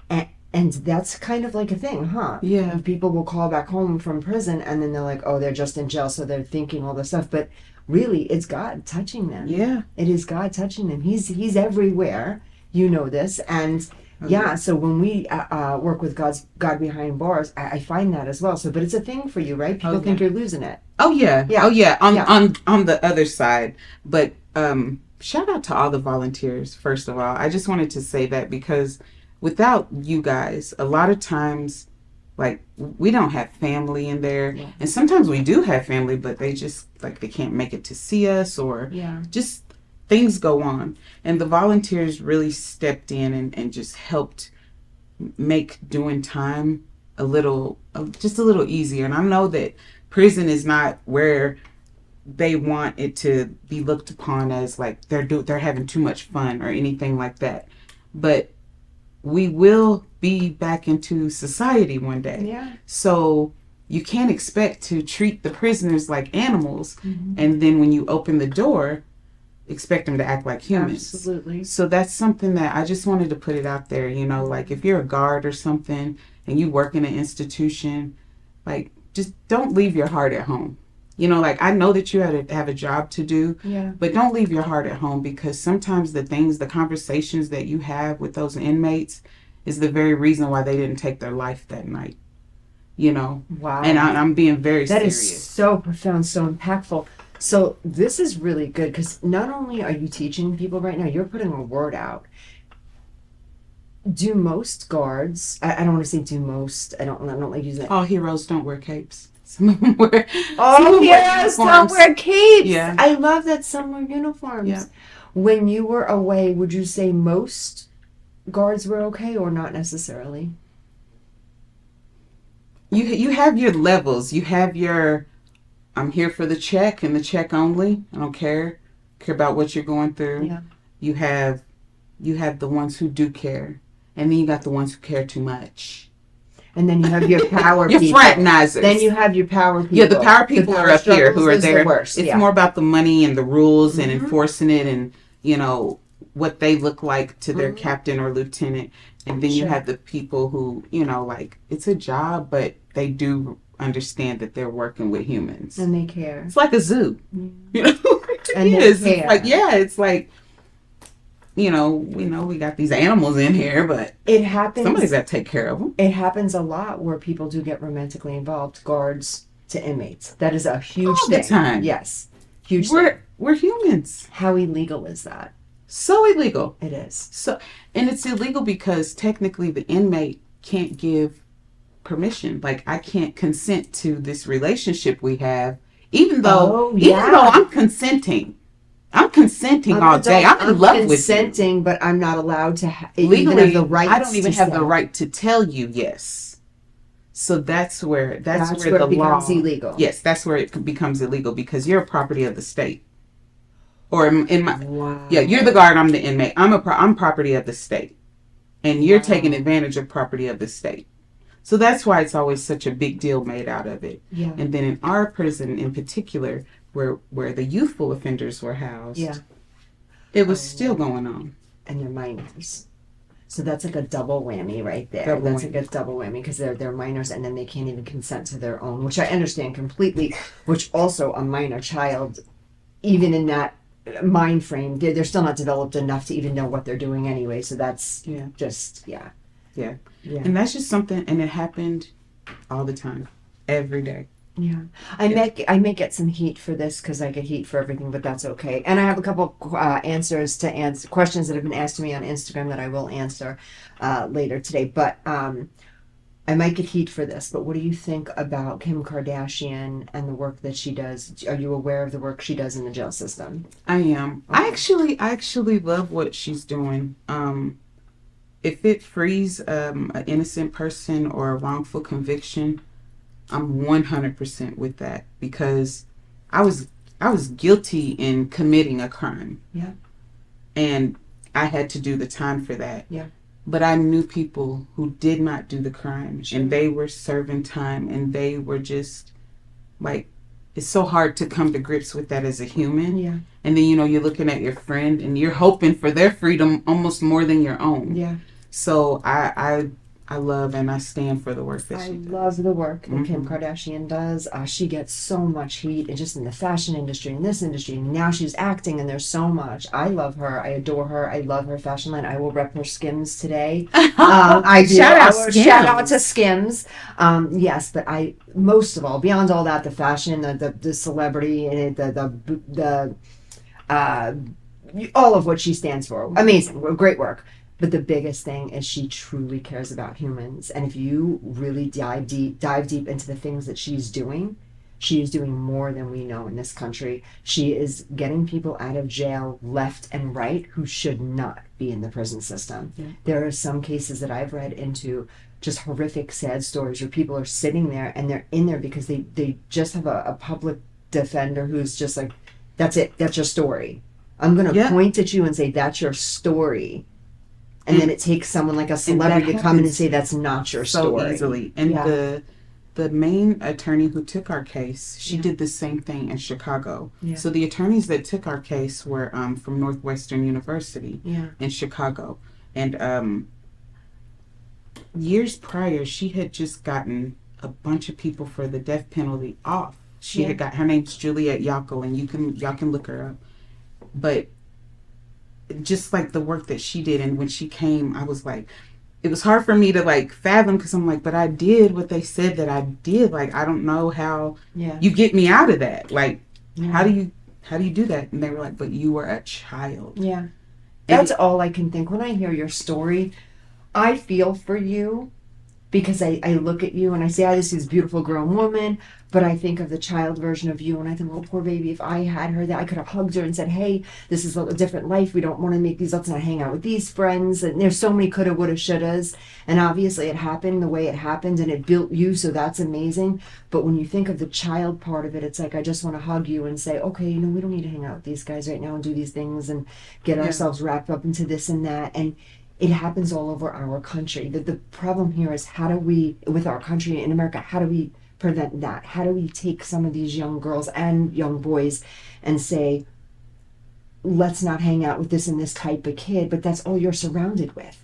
And And that's kind of like a thing, huh? Yeah. People will call back home from prison and then they're like, oh, they're just in jail, so they're thinking all this stuff. But really, it's God touching them. Yeah. It is God touching them. He's everywhere. You know this. And yeah, so when we work with God behind bars, I find that as well. So, but it's a thing for you, right? People think you're losing it. Oh yeah. Yeah. Oh yeah. Yeah. On the other side. But shout out to all the volunteers, first of all. I just wanted to say that because without you guys, a lot of times, like, we don't have family in there. Yeah. And sometimes we do have family, but they just, like, they can't make it to see us, or Yeah. just things go on. And the volunteers really stepped in and just helped make doing time just a little easier. And I know that prison is not where they want it to be looked upon as like they're having too much fun or anything like that. But we will be back into society one day. Yeah. So you can't expect to treat the prisoners like animals, Mm-hmm. and then when you open the door, expect them to act like humans. Absolutely. So that's something that I just wanted to put it out there, like if you're a guard or something and you work in an institution, like, just don't leave your heart at home. Like, I know that you have a job to do, Yeah. but don't leave your heart at home, because sometimes the conversations that you have with those inmates is the very reason why they didn't take their life that night. Wow. And I'm being very That serious. is so profound, so impactful. So this is really good because not only are you teaching people right now, you're putting a word out. Do most guards? I don't want to say do most. I don't like using that. All heroes don't wear capes. Some of them wear. some Oh of them wear yes, don't uniforms. wear capes. Yeah. I love that some wear uniforms. Yeah. When you were away, would you say most guards were okay or not necessarily? You have your levels. You have your, I'm here for the check and the check only. I don't care about what you're going through. Yeah. You have the ones who do care, and then you got the ones who care too much. And then you have your power Your people. fraternizers. Then you have your power people. Yeah, the power people power are up here struggles who are is the there. worst, It's yeah. more about the money and the rules and Mhm. enforcing it, and what they look like to their captain or lieutenant. And then you Sure. have the people who, like, it's a job, but they do understand that they're working with humans. And they care. It's like a zoo. Mm. It And they is. care. It's like, yeah, it's like, we got these animals in here, but It happens. somebody's got to take care of them. It happens a lot where people do get romantically involved, guards to inmates. That is a huge All the thing. time. Yes. Huge thing. We're humans. How illegal is that? So illegal. It is. So, and it's illegal because technically the inmate can't give permission. Like, I can't consent to this relationship we have, even though I'm consenting. I'm consenting all day. I'm in love with you. consenting, but I'm not allowed to Legally, have the right. I don't even have the right to tell you yes. So that's where where the it becomes law, illegal. Yes, that's where it becomes illegal, because you're a property of the state. Or in my Wow. yeah, you're the guard. I'm the inmate. I'm property of the state, and you're taking advantage of property of the state. So that's why it's always such a big deal made out of it. Yeah. And then in our prison in particular, where the youthful offenders were housed, Yeah. it was still going on. And they're minors. So that's like a double whammy right there. Double That's whammy. like a double whammy because they're minors and then they can't even consent to their own, which I understand completely. Which also a minor child, even in that mind frame, they're still not developed enough to even know what they're doing anyway. So that's just Yeah. Yeah. And that's just something, and it happened all the time, every day. Yeah, I may get some heat for this because I get heat for everything, but that's okay. And I have a couple answers to answer questions that have been asked to me on Instagram that I will answer later today. But I might get heat for this. But what do you think about Kim Kardashian and the work that she does? Are you aware of the work she does in the jail system? I am. I actually love what she's doing. If it frees an innocent person or a wrongful conviction, I'm 100% with that, because I was guilty in committing a crime. Yeah. And I had to do the time for that. Yeah. But I knew people who did not do the crime, and they were serving time, and they were just like, it's so hard to come to grips with that as a human. Yeah. And then, you're looking at your friend and you're hoping for their freedom almost more than your own. Yeah. So I I love and I stand for the work that I she does. love the work that Kim Mhm. Kardashian does. She gets so much heat, and just in the fashion industry, in this industry. And now she's acting, and there's so much. I love her. I adore her. I love her fashion line. I will rep her Skims today. I do. Shout out I will shout out to Skims. Skims. Yes, but I most of all, beyond all that, the fashion, the celebrity, and the all of what she stands for. Amazing, great work. But the biggest thing is she truly cares about humans. And if you really dive deep into the things that she's doing, she is doing more than we know in this country. She is getting people out of jail left and right who should not be in the prison system. Yeah. There are some cases that I've read into, just horrific, sad stories where people are sitting there and they're in there because they just have a public defender who's just like, that's it, that's your story. I'm going to Yeah. point at you and say, that's your story. And then it takes someone like a celebrity to come in and happens say, that's not your so story. easily. And Yeah. the main attorney who took our case, she Yeah. did the same thing in Chicago. Yeah. So the attorneys that took our case were from Northwestern University Yeah. in Chicago. And years prior, she had just gotten a bunch of people for the death penalty off. She Yeah. had got, her name's Juliet Yockel, and y'all can look her up. But just like the work that she did, and when she came, I was like, it was hard for me to like fathom, because I'm like, but I did what they said that I did. Like, I don't know how Yeah. you get me out of that. Like, Yeah. how do you do that? And they were like, but you were a child. Yeah. That's all I can think. When I hear your story, I feel for you because I look at you and I say, oh, this is a beautiful grown woman. But I think of the child version of you and I think, oh, poor baby, if I had her, that I could have hugged her and said, hey, this is a different life. We don't want to make these, let's not hang out with these friends. And there's so many coulda, woulda, shouldas. And obviously it happened the way it happened and it built you. So that's amazing. But when you think of the child part of it, it's like, I just want to hug you and say, okay, we don't need to hang out with these guys right now and do these things and get Yeah. ourselves wrapped up into this and that. And it happens all over our country. The problem here is, how do we, with our country in America, how do we prevent that? How do we take some of these young girls and young boys and say, let's not hang out with this and this type of kid? But that's all you're surrounded with.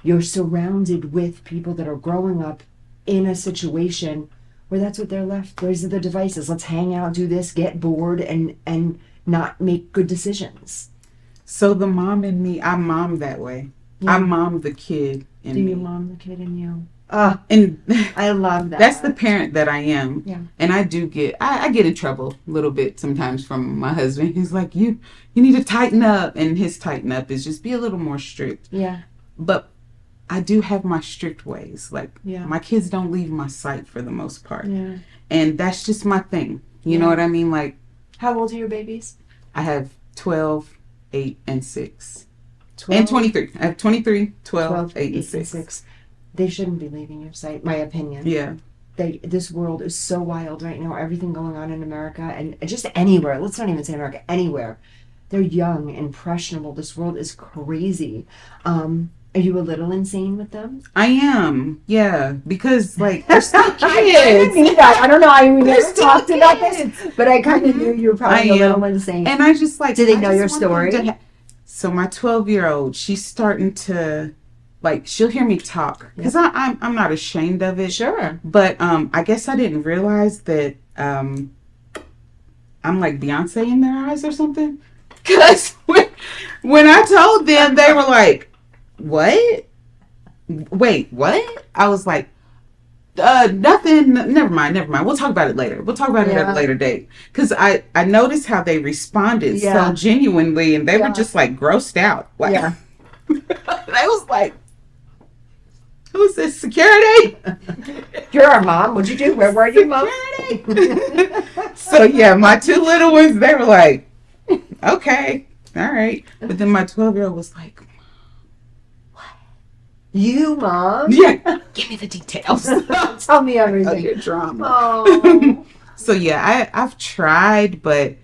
You're surrounded with people that are growing up in a situation where that's what they're left. Those are the devices. Let's hang out, do this, get bored, and not make good decisions. So the mom in me, I mom that way. Yeah. I mom the kid in Do me. you mom the kid in you? Ah, And I love that. that's the parent that I am. Yeah. And I do get, I get in trouble a little bit sometimes from my husband. He's like, you need to tighten up. And his tighten up is just be a little more strict. Yeah. But I do have my strict ways. Like, Yeah. my kids don't leave my sight for the most part. Yeah. And that's just my thing. You know Yeah. what I mean? Like, How old are your babies? I have 12, 8, and 6. 12, And 23. I have 23, 12, 8, and 6. They shouldn't be leaving your sight, my opinion. Yeah. This world is so wild right now. Everything going on in America and just anywhere. Let's not even say America, anywhere. They're young, impressionable. This world is crazy. Are you a little insane with them? I am. Yeah. Because, like, they're still kids. I don't know. I never They're still talked about kids. this, but I kind of knew you were probably I a little am. insane. And I just, like, Do they I know just your want them story? to so my 12-year-old, she's starting to, like, she'll hear me talk. Because I'm not ashamed of it. Sure. But I guess I didn't realize that I'm like Beyonce in their eyes or something. Because when I told them, they were like, what? Wait, what? I was like, nothing. Never mind. We'll talk about it later. We'll talk about it at Yeah. a later date. Because I noticed how they responded Yeah. so genuinely, and they Yeah. were just like grossed out. Like, Yeah. they was like, who's this, security? You're our mom. What'd you do? Where were you, mom? So yeah, my two little ones, they were like, okay, all right. But then my 12-year-old was like, You, mom? yeah, give me the details. Tell me Oh, everything. your drama. Oh. So yeah, I've tried, but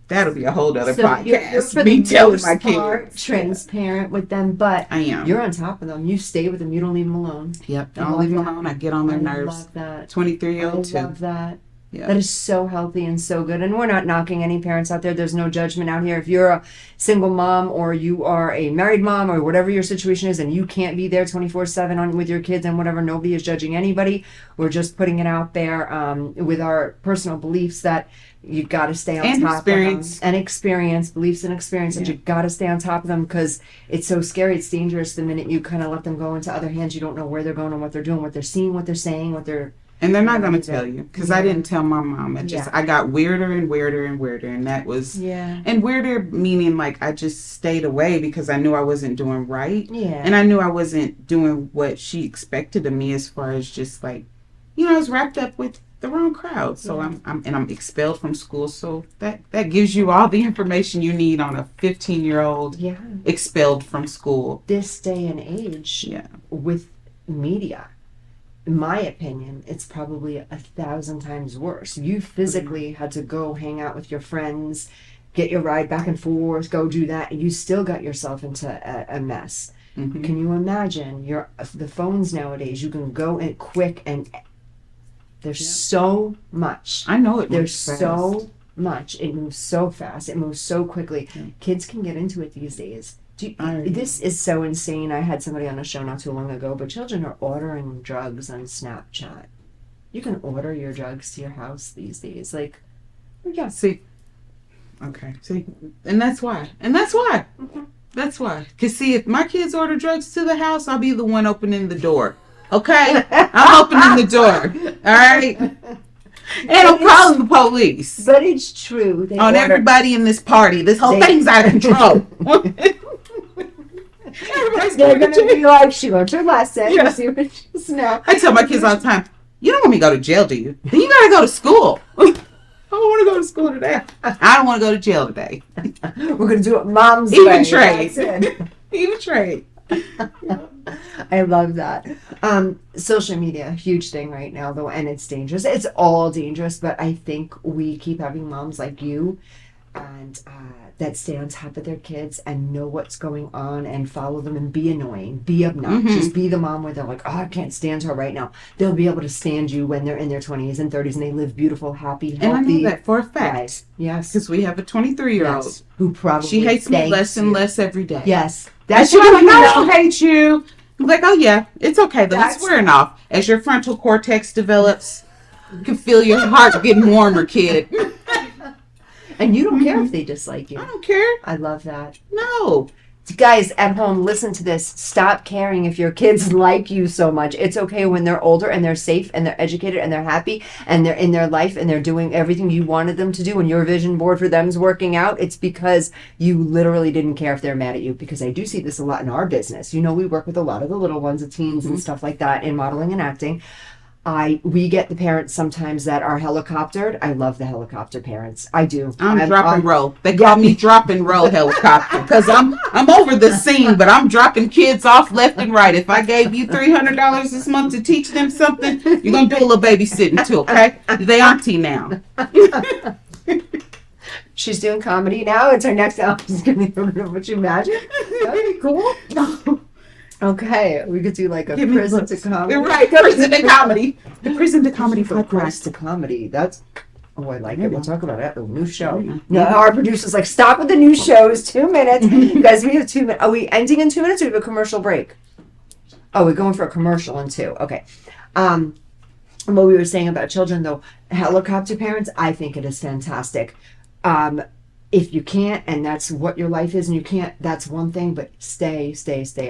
that'll be a whole other So podcast. you're for Me the telling most my part kids. transparent with them, but I am. you're on top of them. You stay with them. You don't leave them alone. Yep. I Don't love leave them that. alone. I get on their I nerves. love that. 23-year-old I too. love that. Yeah. That is so healthy and so good. And we're not knocking any parents out there. There's no judgment out here. If you're a single mom or you are a married mom or whatever your situation is and you can't be there 24/7 on with your kids and whatever, nobody is judging anybody. We're just putting it out there with our personal beliefs that you got to stay on And top experience. of them. And experience, beliefs and experience that you got to stay on top of them because it's so scary. It's dangerous the minute you kind of let them go into other hands. You don't know where they're going and what they're doing, what they're seeing, what they're saying, what they're... And they're not going to tell you because I didn't tell my mom. Yeah. I got weirder and weirder and weirder. And that was, Yeah. and weirder meaning like I just stayed away because I knew I wasn't doing right. Yeah. And I knew I wasn't doing what she expected of me as far as just like, you know, I was wrapped up with the wrong crowd. So I'm expelled from school. So that gives you all the information you need on a 15-year-old Yeah. expelled from school. This day and age Yeah. with media, in my opinion, it's probably 1,000 times worse. You physically had to go hang out with your friends, get your ride back and forth, go do that, and you still got yourself into a mess. Mhm. Can you imagine the phones nowadays? You can go in quick and there's so much. I know it. There's moves so fast. much. It moves so fast. It moves so quickly. Yeah. Kids can get into it these days. I agree. This is so insane. I had somebody on a show not too long ago, but children are ordering drugs on Snapchat. You can order your drugs to your house these days. Like, yeah. See, okay. See, and that's why. That's why. Cause see, if my kids order drugs to the house, I'll be the one opening the door. Okay, I'm opening the door. All right, and I'm calling the police But it's true. They on order- everybody in this party. This whole thing's out of control. Everybody's They're going going to to be like, she learned her lesson. Yeah. See what she's now. I tell my kids all the time, you don't want me to go to jail, do you? Then you gotta go to school. I don't want to go to school today. I don't want to go to jail today. We're going to do it mom's Even way. trade. That's it. Even trade. I love that. Social media, huge thing right now, though, and it's dangerous. It's all dangerous, but I think we keep having moms like you and that stay on top of their kids and know what's going on and follow them and be annoying, be obnoxious, be the mom where they're like, oh, I can't stand her right now. They'll be able to stand you when they're in their 20s and 30s and they live beautiful, happy, healthy And I know that for a fact. lives. Yes. Because we have a 23-year-old. Yes. Who probably She hates me thanks less and you. less every day. Yes. And That's she's like, what I don't hate you. I'm like, oh yeah, it's okay. Though. It's That's- wearing off. As your frontal cortex develops, you can feel your heart getting warmer, kid. And you don't care if they dislike you. I don't care. I love that. No. Guys at home, listen to this. Stop caring if your kids like you so much. It's okay when they're older and they're safe and they're educated and they're happy and they're in their life and they're doing everything you wanted them to do and your vision board for them is working out. It's because you literally didn't care if they're mad at you, because I do see this a lot in our business. You know, we work with a lot of the little ones, the teens and stuff like that in modeling and acting. We get the parents sometimes that are helicoptered. I love the helicopter parents. I do. I'm drop and roll. They call me drop and roll helicopter because I'm over the scene, but I'm dropping kids off left and right. If I gave you $300 this month to teach them something, you're gonna do a little babysitting too, okay? They auntie now. She's doing comedy now. It's her next album. She's gonna would you imagine? That'd be cool. Okay, we could do like a Give me prison to looks. comedy. You're right, prison to comedy. The prison to comedy For press podcast. to comedy. That's I like it. We'll talk about it. The new show. Yeah. No, our producer's like, stop with the new shows. 2 minutes, guys. We have 2 minutes. Are we ending in 2 minutes? Or do we have a commercial break? Oh, we're going for a commercial in 2. Okay. And what we were saying about children, though, helicopter parents, I think it is fantastic. If you can't, and that's what your life is, and you can't, that's one thing, but stay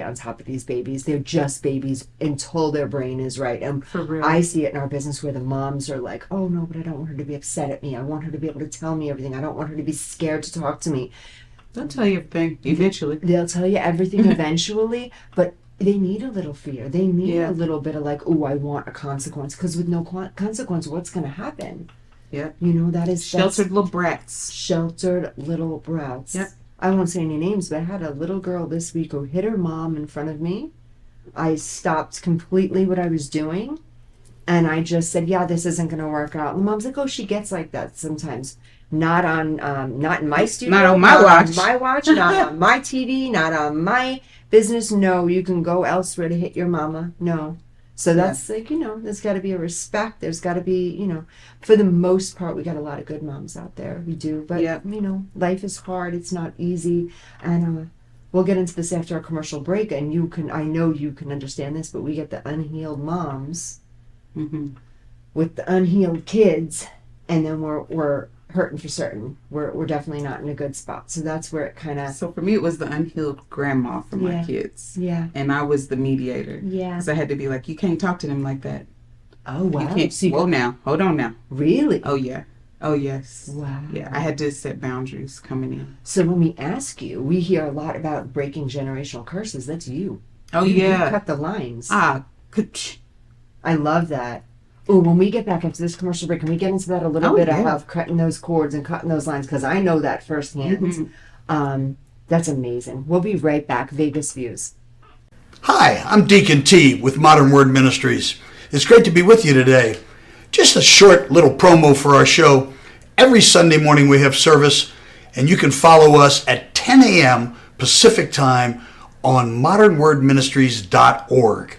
on top of these babies. They're just babies until their brain is right. And For real. I see it in our business where the moms are like, oh no, but I don't want her to be upset at me. I want her to be able to tell me everything. I don't want her to be scared to talk to me. They'll tell you everything eventually. They'll tell you everything eventually, but they need a little fear. They need Yeah. a little bit of like, oh, I want a consequence. Because with no consequence, what's going to happen? Yep. You know, that's Sheltered little brats. sheltered little brats. Yep. I won't say any names, but I had a little girl this week who hit her mom in front of me. I stopped completely what I was doing, and I just said, yeah, this isn't going to work out. And the mom's like, oh, she gets like that sometimes. Not on, not in my studio. Not on my watch. On my watch, not on my TV, not on my business. No, you can go elsewhere to hit your mama. No. So that's like, there's got to be a respect. There's got to be, for the most part, we got a lot of good moms out there. We do. But, life is hard. It's not easy. And we'll get into this after our commercial break. And I know you can understand this, but we get the unhealed moms with the unhealed kids. And then we're hurting for certain. We're definitely not in a good spot. So that's where it kind of... So for me, it was the unhealed grandma for my kids. Yeah. And I was the mediator. Yeah. Because I had to be like, you can't talk to them like that. Oh, wow. You can't. So now. Hold on now. Really? Oh, yeah. Oh, yes. Wow. Yeah, I had to set boundaries coming in. So when we ask you, we hear a lot about breaking generational curses. That's you. Oh, You yeah. cut the lines. I love that. Oh, when we get back after this commercial break, can we get into that a little bit of cutting those cords and cutting those lines? Because I know that firsthand. That's amazing. We'll be right back. Vegas Views. Hi, I'm Deacon T with Modern Word Ministries. It's great to be with you today. Just a short little promo for our show. Every Sunday morning we have service, and you can follow us at 10 a.m. Pacific Time on modernwordministries.org.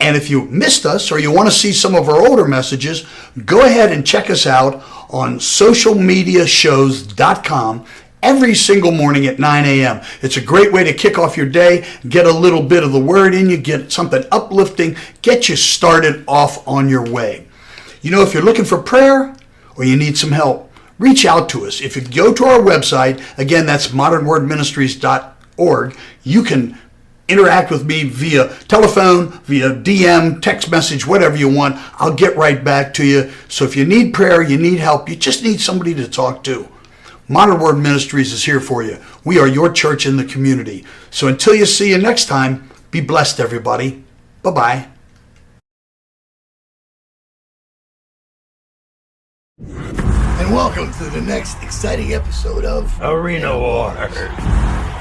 And if you missed us or you want to see some of our older messages, go ahead and check us out on socialmediashows.com every single morning at 9 a.m. It's a great way to kick off your day, get a little bit of the word in you, get something uplifting, get you started off on your way. If you're looking for prayer or you need some help, reach out to us. If you go to our website, again, that's modernwordministries.org, you can interact with me via telephone, via DM, text message, whatever you want. I'll get right back to you. So if you need prayer, you need help, you just need somebody to talk to, Modern Word Ministries is here for you. We are your church in the community. So until you see you next time, be blessed, everybody. Bye-bye. And welcome to the next exciting episode of Arena Wars.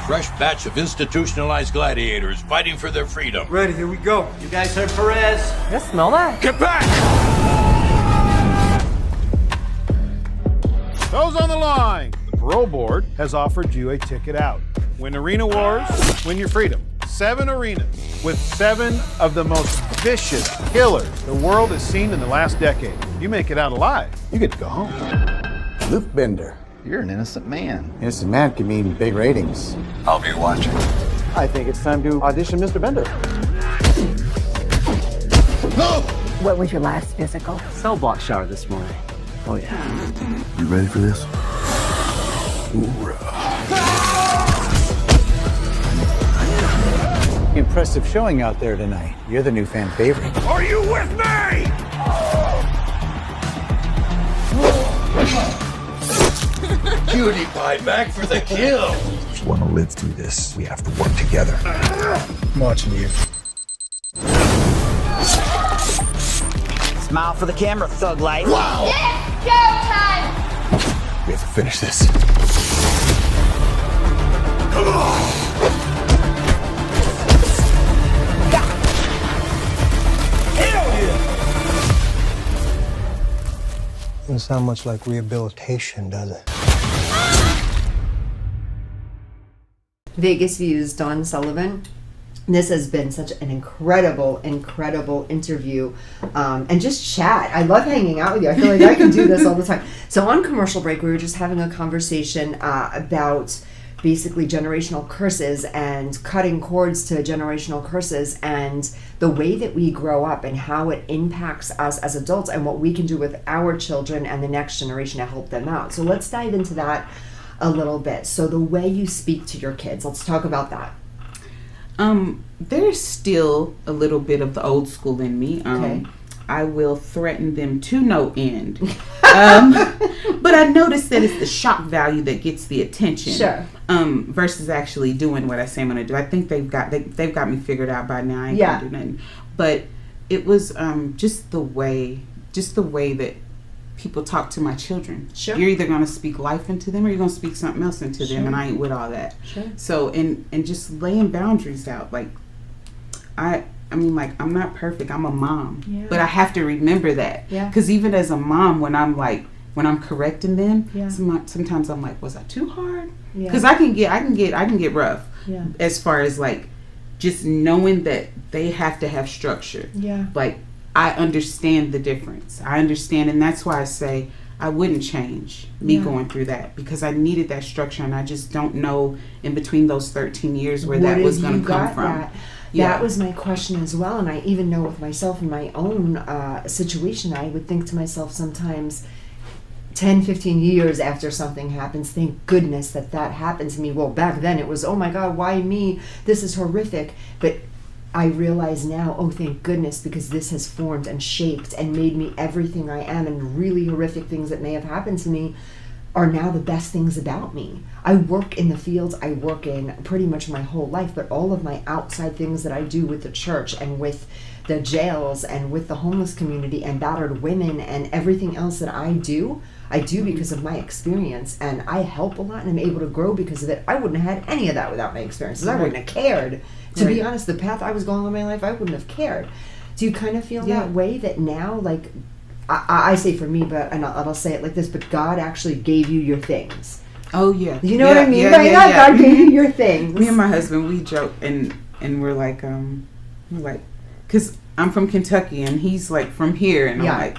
Fresh batch of institutionalized gladiators fighting for their freedom. Ready, here we go. You guys heard Perez? Yes, smell that. Get back! Those on the line. The parole board has offered you a ticket out. Win Arena Wars, win your freedom. 7 arenas with 7 of the most vicious killers the world has seen in the last decade. You make it out alive, you get to go home. Luke Bender. You're an innocent man. Innocent man can mean big ratings. I'll be watching. I think it's time to audition Mr. Bender. No! What was your last physical? Cell block shower this morning. Oh yeah. You ready for this? Impressive showing out there tonight. You're the new fan favorite. Are you with me? Cutie pie back for the kill. If you want to live through this, we have to work together. I'm watching you. Smile for the camera, thug life. Wow! It's showtime! We have to finish this. Come on! Doesn't sound much like rehabilitation, does it? Vegas Views, Dawn Sullivan. This has been such an incredible interview, and just chat. I love hanging out with you. I feel like I can do this all the time. So on commercial break, we were just having a conversation about basically generational curses and cutting cords to generational curses and the way that we grow up and how it impacts us as adults and what we can do with our children and the next generation to help them out. So let's dive into that a little bit. So the way you speak to your kids, let's talk about that. There's still a little bit of the old school in me. Okay. I will threaten them to no end. But I noticed that it's the shock value that gets the attention. Sure. Versus actually doing what I say I'm going to do. I think they've got me figured out by now. I ain't gonna do nothing. But it was just the way that people talk to my children. Sure. You're either going to speak life into them or you're going to speak something else into them, and I ain't with all that. Sure. So and just laying boundaries out. Like I mean, like, I'm not perfect. I'm a mom. Yeah. But I have to remember that. Yeah. Because even as a mom, when I'm correcting them, Yeah. sometimes I'm like, was I too hard? Yeah. Because I can get rough. Yeah. As far as like just knowing that they have to have structure. Yeah. Like, I understand the difference. I understand, and that's why I say I wouldn't change me going through that, because I needed that structure, and I just don't know in between those 13 years where that was going to come from. That was my question as well, and I even know with myself in my own situation, I would think to myself sometimes, 10, 15 years after something happens, thank goodness that happened to me. Well, back then it was, oh my God, why me? This is horrific. But I realize now, oh, thank goodness, because this has formed and shaped and made me everything I am, and really horrific things that may have happened to me are now the best things about me. I work in the fields I work in pretty much my whole life, but all of my outside things that I do with the church and with the jails and with the homeless community and battered women and everything else that I do because of my experience, and I help a lot and I'm able to grow because of it. I wouldn't have had any of that without my experiences. I wouldn't have cared. To be honest, the path I was going in my life, I wouldn't have cared. Do you kind of feel that way, that now, like, I say for me, but and I'll say it like this, but God actually gave you your things. Oh, yeah. You know what I mean by that? God gave you your things. Me and my husband, we joke, and we're like, because I'm from Kentucky, and he's, like, from here, and I'm like,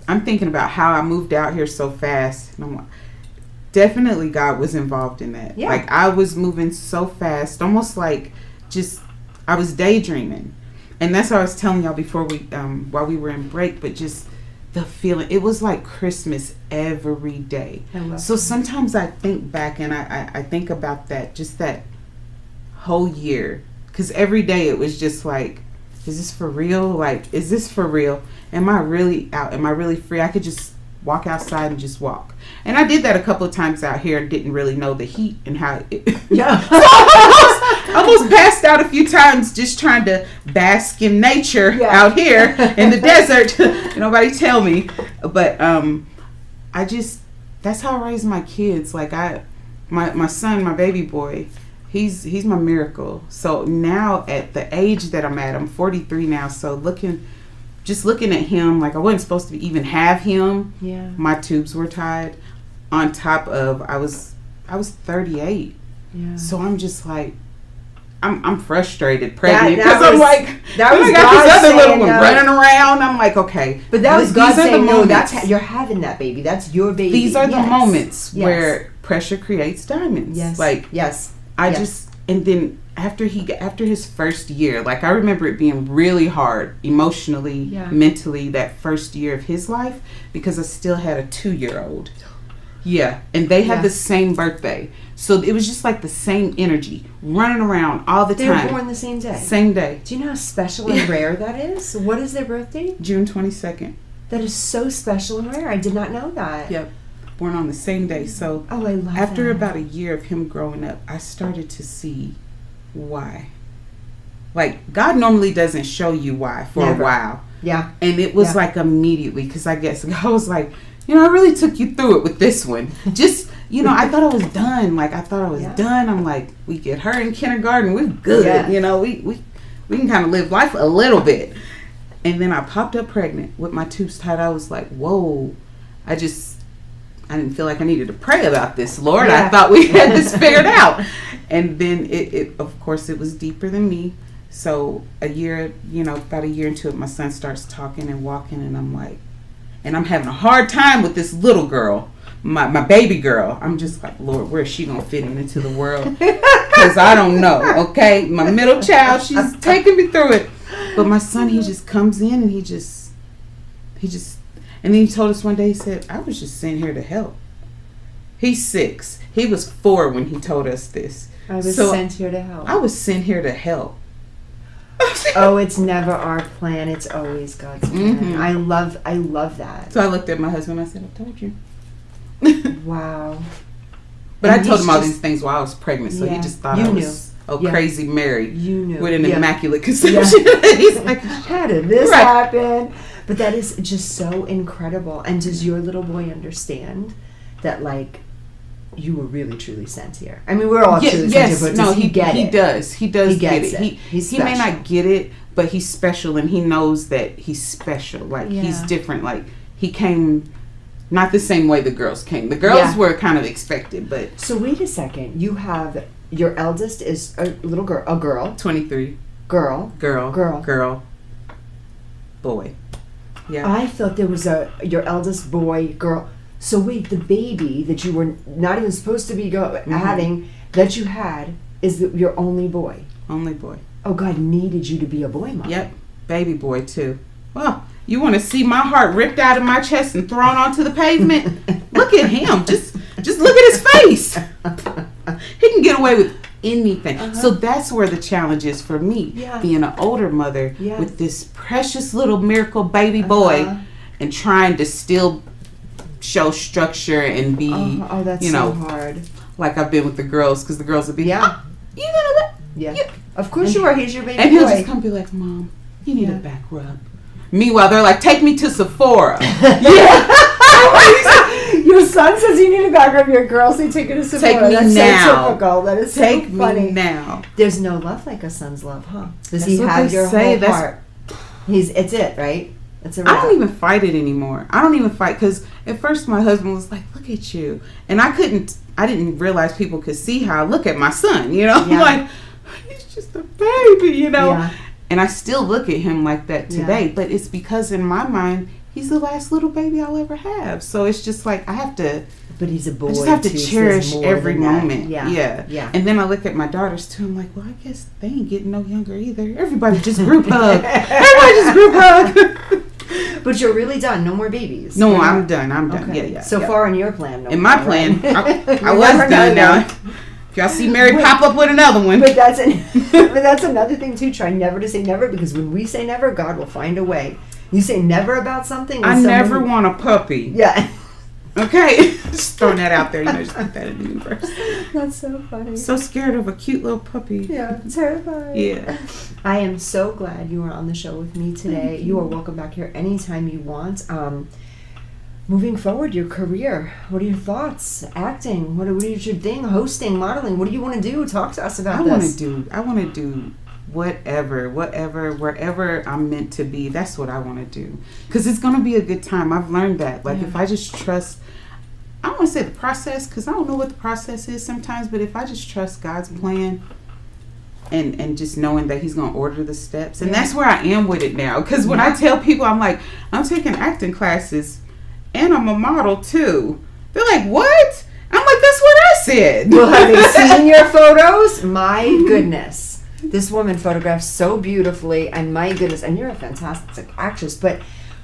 I'm thinking about how I moved out here so fast, and I'm like, definitely God was involved in that. Yeah. Like, I was moving so fast, almost like just, I was daydreaming. And that's what I was telling y'all before we, while we were in break, but just the feeling, it was like Christmas every day. So sometimes I think back and I think about that, just that whole year. Because every day it was just like, is this for real? Like, is this for real? Am I really out? Am I really free? I could just walk outside and just walk. And I did that a couple of times out here and didn't really know the heat and how it... Yeah. I almost passed out a few times just trying to bask in nature out here in the desert. Nobody tell me. But I just... That's how I raise my kids. Like, my son, my baby boy, he's my miracle. So now at the age that I'm at, I'm 43 now, so looking at him, like, I wasn't supposed to even have him. Yeah. My tubes were tied. On top of, I was 38. Yeah. So I'm just like, I'm frustrated, pregnant, because I'm like, that was I got God this other saying, little one running around. I'm like, okay, but that was God saying, no, moments. you're having that baby. That's your baby. These are the moments where pressure creates diamonds. Yes. Like, and then after his first year, like, I remember it being really hard emotionally, mentally, that first year of his life, because I still had a 2-year-old. Yeah, and they had the same birthday. So it was just like the same energy, running around all the time. They were born the same day. Same day. Do you know how special and rare that is? What is their birthday? June 22nd. That is so special and rare. I did not know that. Yep. Born on the same day. So I love after that. about a year of him growing up, I started to see why. Like, God normally doesn't show you why for a while. Yeah. And it was like immediately, because I guess God was like, you know, I really took you through it with this one. Just, you know, I thought I was done. Like, I thought I was done. I'm like, we get her in kindergarten, we're good. Yeah. You know, we can kind of live life a little bit. And then I popped up pregnant with my tubes tied. I was like, whoa. I didn't feel like I needed to pray about this, Lord. I thought we had this figured out. And then it of course, it was deeper than me. So about a year into it, my son starts talking and walking, and I'm like, and I'm having a hard time with this little girl, my baby girl. I'm just like, Lord, where is she going to fit into the world? Because I don't know, okay? My middle child, she's taking me through it. But my son, he just comes in and he just, and then he told us one day, he said, I was just sent here to help. He's 6. He was 4 when he told us this. I was sent here to help. I was sent here to help. Oh, it's never our plan. It's always God's plan. Mm-hmm. I love that. So I looked at my husband. I said, I told you. Wow. But I told him all these things while I was pregnant, so he just thought I was crazy Mary with an immaculate conception. He's like, how did this happen? But that is just so incredible. And does your little boy understand that, like, you were really truly sent here? I mean, we're all truly sent here, but does he get it? He does. He does get it. He may not get it, but he's special, and he knows that he's special. Like, he's different. Like, he came not the same way the girls came. The girls were kind of expected, but... So wait a second. You have your eldest is a little girl, 23. girl. Boy. Yeah. I thought there was your eldest boy, girl. So wait, the baby that you were not even supposed to be having, that you had, is your only boy. Only boy. Oh, God needed you to be a boy, Mom. Yep. Baby boy, too. Well, you want to see my heart ripped out of my chest and thrown onto the pavement? Look at him. Just look at his face. He can get away with anything. So that's where the challenge is for me. Being an older mother with this precious little miracle baby boy and trying to still show structure and be, that's so hard. Like I've been with the girls, because the girls would be, you gonna let? Of course you are. He's your baby boy. And he'll just come be like, Mom, you need a back rub. Meanwhile, they're like, take me to Sephora. Your son says you need a back rub. Your girl say take it to Sephora. Take me That's now. so typical. That is take so funny. me now. There's no love like a son's love, huh? Does he what have they your say. whole heart? It's it, right? It's a wrap. I don't even fight it anymore. I don't even fight, because at first my husband was like, look at you. And I didn't realize people could see how I look at my son, you know? Like, he's just a baby, you know? Yeah. And I still look at him like that today, but it's because in my mind, he's the last little baby I'll ever have. So it's just like, I have to... But he's a boy. I just have to too, cherish every moment. Yeah. And then I look at my daughters too. I'm like, well, I guess they ain't getting no younger either. Everybody just group hug. Everybody just group hug. But you're really done. No more babies. No, I'm done. I'm done. Okay. Yeah. So far in your plan. No in my more, plan, right? I was done now. If y'all see Mary pop up with another one. But that's another thing too. Try never to say never, because when we say never, God will find a way. You say never about something. I never want a puppy. Yeah. Okay. Just throwing that out there. Just put that in the universe. That's so funny. So scared of a cute little puppy. Yeah, terrifying. Yeah. I am so glad you were on the show with me today. You are welcome back here anytime you want. Moving forward, your career. What are your thoughts? Acting. What is your thing? Hosting, modeling. What do you want to do? Talk to us about this. I want to do whatever, wherever I'm meant to be. That's what I want to do, because it's going to be a good time. I've learned that. Like, if I just trust, I don't want to say the process, because I don't know what the process is sometimes, but if I just trust God's plan and just knowing that he's going to order the steps, and that's where I am with it now. Because when I tell people, I'm like, I'm taking acting classes and I'm a model too, they're like, what? I'm like, that's what I said. Well, have they seen your photos? My goodness. This woman photographs so beautifully, and my goodness, and you're a fantastic actress, but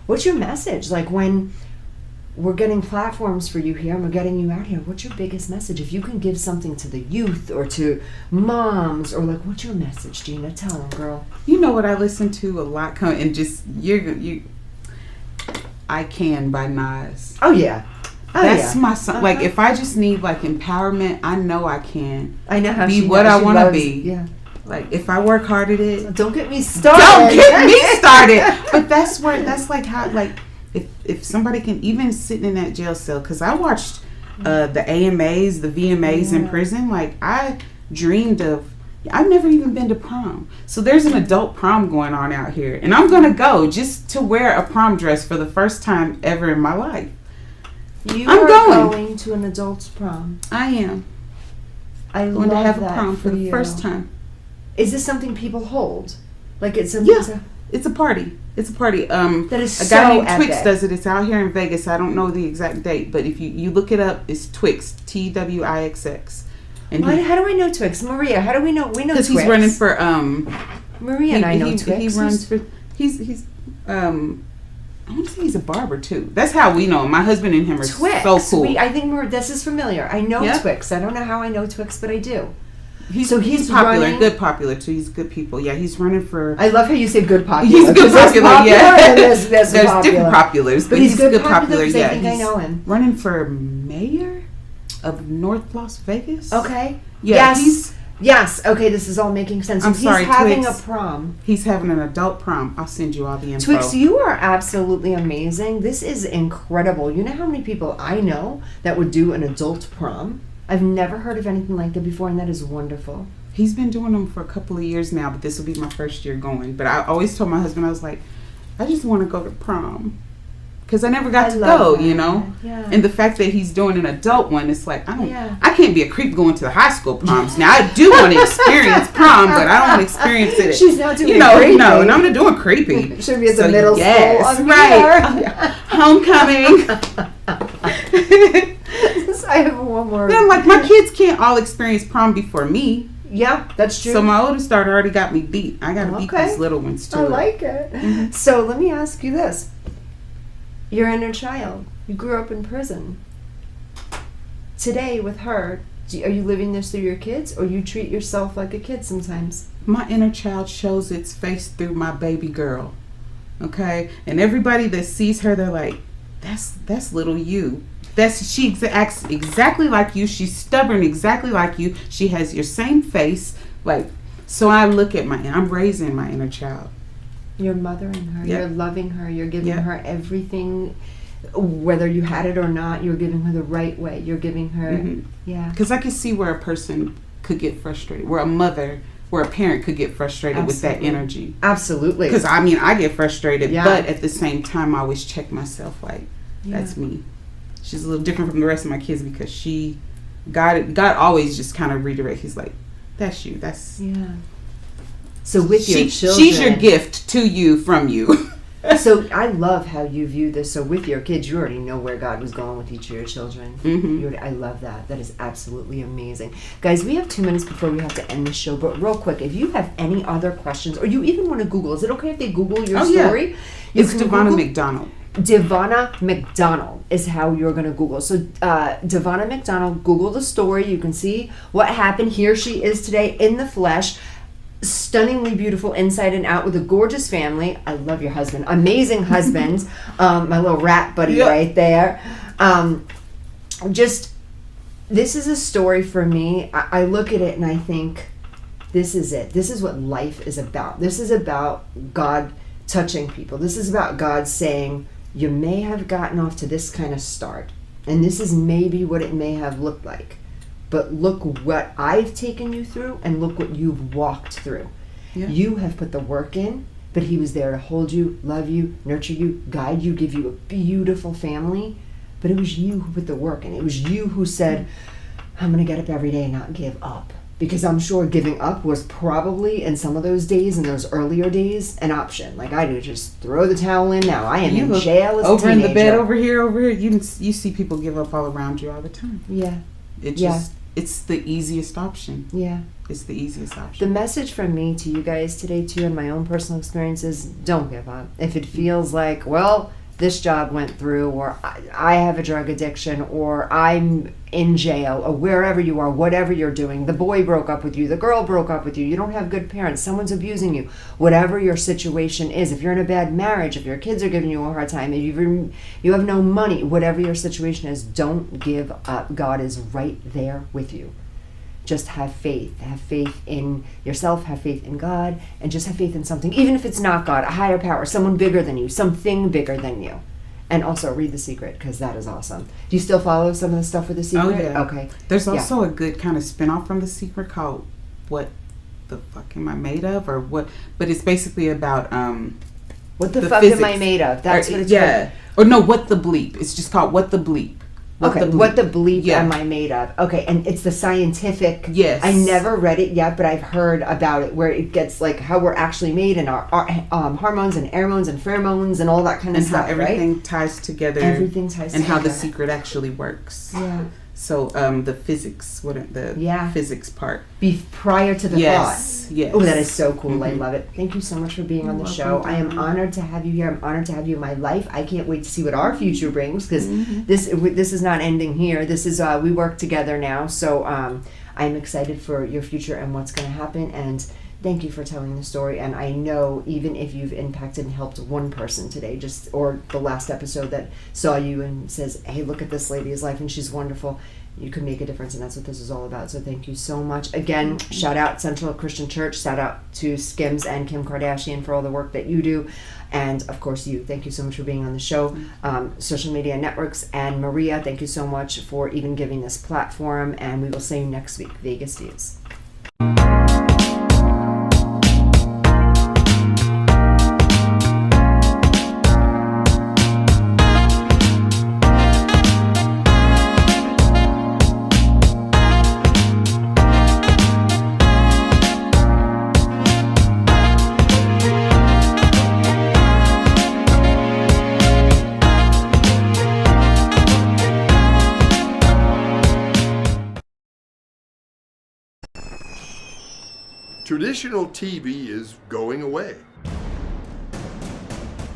what's your message? Like, when we're getting platforms for you here and we're getting you out here, what's your biggest message? If you can give something to the youth or to moms, or like, what's your message, Gina? Tell them, girl. You know what I listen to a lot, and just, I Can by Nas. Oh, yeah. That's my song. Like, if I just need like empowerment, I know I can. I know how be what I want to be. Yeah. Like, if I work hard at it. Don't get me started. Don't get me started. But that's like how, like, if somebody can, even sitting in that jail cell, because I watched the AMAs, the VMAs in prison. Like, I dreamed of, I've never even been to prom. So there's an adult prom going on out here. And I'm going to go just to wear a prom dress for the first time ever in my life. I'm going to an adult's prom. I am. I'm going to have a prom for the first time. Is this something people hold? Like, it's a it's a party. It's a party. That is a guy so named Twix epic. does it. It's out here in Vegas. I don't know the exact date, but if you look it up, it's Twix, TWIXX. And how do I know Twix? Maria, how do we know? We know Twix. Because he's running for Maria and I know Twix. He runs for he's I want to say he's a barber too. That's how we know him. My husband and him are Twix. so cool. I think this is familiar. I know Twix. I don't know how I know Twix, but I do. He's popular, running, good popular too. He's good people. Yeah, he's running for. I love how you say good popular. He's good popular. Yeah, there's different populars, but he's good popular. Yeah, I think I know him. Running for mayor of North Las Vegas. Okay. Yeah, Yes. Okay, this is all making sense. I'm sorry, he's having Twix, a prom. He's having an adult prom. I'll send you all the info. Twix, you are absolutely amazing. This is incredible. You know how many people I know that would do an adult prom? I've never heard of anything like that before, and that is wonderful. He's been doing them for a couple of years now, but this will be my first year going. But I always told my husband, I was like, I just want to go to prom. because I never got I to love go, that. you know. Yeah. And the fact that he's doing an adult one, it's like Yeah. I can't be a creep going to the high school proms. Now I do want to experience prom, but I don't want to experience it. She's not doing creepy. creepy. No, and I'm not doing creepy. Should be at the middle yes, school. right? Oh, yeah. Homecoming. I have one more. Then I'm like, my kids can't all experience prom before me. Yeah, that's true. So my oldest daughter already got me beat. I got to beat Okay. these little ones too. I like it. So let me ask you this. Your inner child. You grew up in prison. Today with her, are you living this through your kids, or you treat yourself like a kid sometimes? My inner child shows its face through my baby girl. Okay? And everybody that sees her, they're like, that's little you. She acts exactly like you. She's stubborn exactly like you. She has your same face. Like, so I look at I'm raising my inner child. You're mothering her. Yep. You're loving her. You're giving Yep. her everything, whether you had it or not. You're giving her the right way. You're giving her, yeah. Because I can see where a person could get frustrated, where a parent could get frustrated with that energy. Absolutely. Because I get frustrated, Yeah. but at the same time, I always check myself. Like, that's me. She's a little different from the rest of my kids because God always just kind of redirects. He's like, that's you. That's So with your children, she's your gift to you from you. So I love how you view this. So with your kids, you already know where God was going with each of your children. I love that. That is absolutely amazing. Guys, we have 2 minutes before we have to end the show. But real quick, if you have any other questions, or you even want to Google, is it okay if they Google your story? You It's can Devonna Google- McDonald. Devonna McDonald is how you're going to Google. So Devonna McDonald, Google the story. You can see what happened. Here she is today in the flesh. Stunningly beautiful inside and out with a gorgeous family. I love your husband. Amazing husband. My little rat buddy right there. This is a story for me. I look at it and I think, this is it. This is what life is about. This is about God touching people. This is about God saying, you may have gotten off to this kind of start, and this is maybe what it may have looked like. But look what I've taken you through, and look what you've walked through. Yeah. You have put the work in, but he was there to hold you, love you, nurture you, guide you, give you a beautiful family. But it was you who put the work in. It was you who said, I'm going to get up every day and not give up. Because I'm sure giving up was probably, in some of those days, in those earlier days, an option. Like, I do, just throw the towel in now. I am in jail as a over teenager. in the bed, over here. You see people give up all around you all the time. Yeah. It's the easiest option. Yeah. It's the easiest option. The message from me to you guys today, too, and my own personal experience is, don't give up. If it feels like, well, this job went through, or I have a drug addiction, or I'm in jail, or wherever you are, whatever you're doing, the boy broke up with you, the girl broke up with you, you don't have good parents, someone's abusing you, whatever your situation is, if you're in a bad marriage, if your kids are giving you a hard time, if you have no money, whatever your situation is, don't give up. God is right there with you. Just have faith in yourself, have faith in God, and just have faith in something, even if it's not God, a higher power, someone bigger than you, something bigger than you. And also read The Secret, because that is awesome. Do you still follow some of the stuff with The Secret? Oh, yeah. Okay. There's also a good kind of spinoff from The Secret called What the Fuck Am I Made Of? Or what? But it's basically about What the fuck am I made of? That's what it's called. Or no, What the Bleep. It's just called What the Bleep. What the bleep am I made of? Okay, and it's the scientific. Yes. I never read it yet, but I've heard about it, where it gets like how we're actually made, and our hormones and airmones and pheromones and all that kind of stuff, how everything right? ties together. Everything ties and together. how The Secret actually works. Yeah. So the physics, physics part. Prior to the yes, thought. Yes. Oh, that is so cool. I love it. Thank you so much for being on the show. I am honored to have you here. I'm honored to have you in my life. I can't wait to see what our future brings, because this is not ending here. This is we work together now. So I'm excited for your future and what's going to happen. And thank you for telling the story. And I know even if you've impacted and helped one person today, or the last episode that saw you and says, hey, look at this lady's life and she's wonderful, you can make a difference, and that's what this is all about. So thank you so much. Again, shout out Central Christian Church, shout out to Skims and Kim Kardashian for all the work that you do, and of course you. Thank you so much for being on the show. Social media networks, and Maria, thank you so much for even giving this platform, and we will see you next week. Vegas Views. Traditional TV is going away.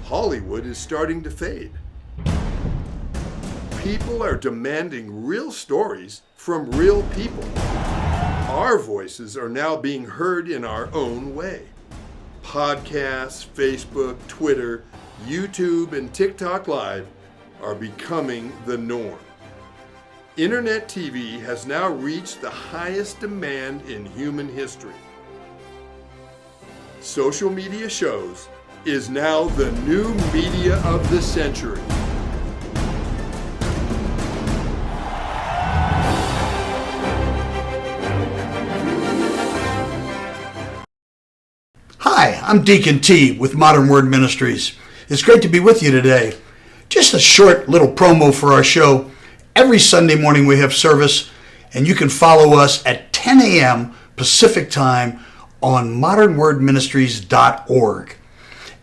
Hollywood is starting to fade. People are demanding real stories from real people. Our voices are now being heard in our own way. Podcasts, Facebook, Twitter, YouTube, and TikTok Live are becoming the norm. Internet TV has now reached the highest demand in human history. Social media shows is now the new media of the century. Hi, I'm Deacon T with Modern Word Ministries. It's great to be with you today. Just a short little promo for our show. Every Sunday morning we have service, and you can follow us at 10 a.m. Pacific Time on modernwordministries.org.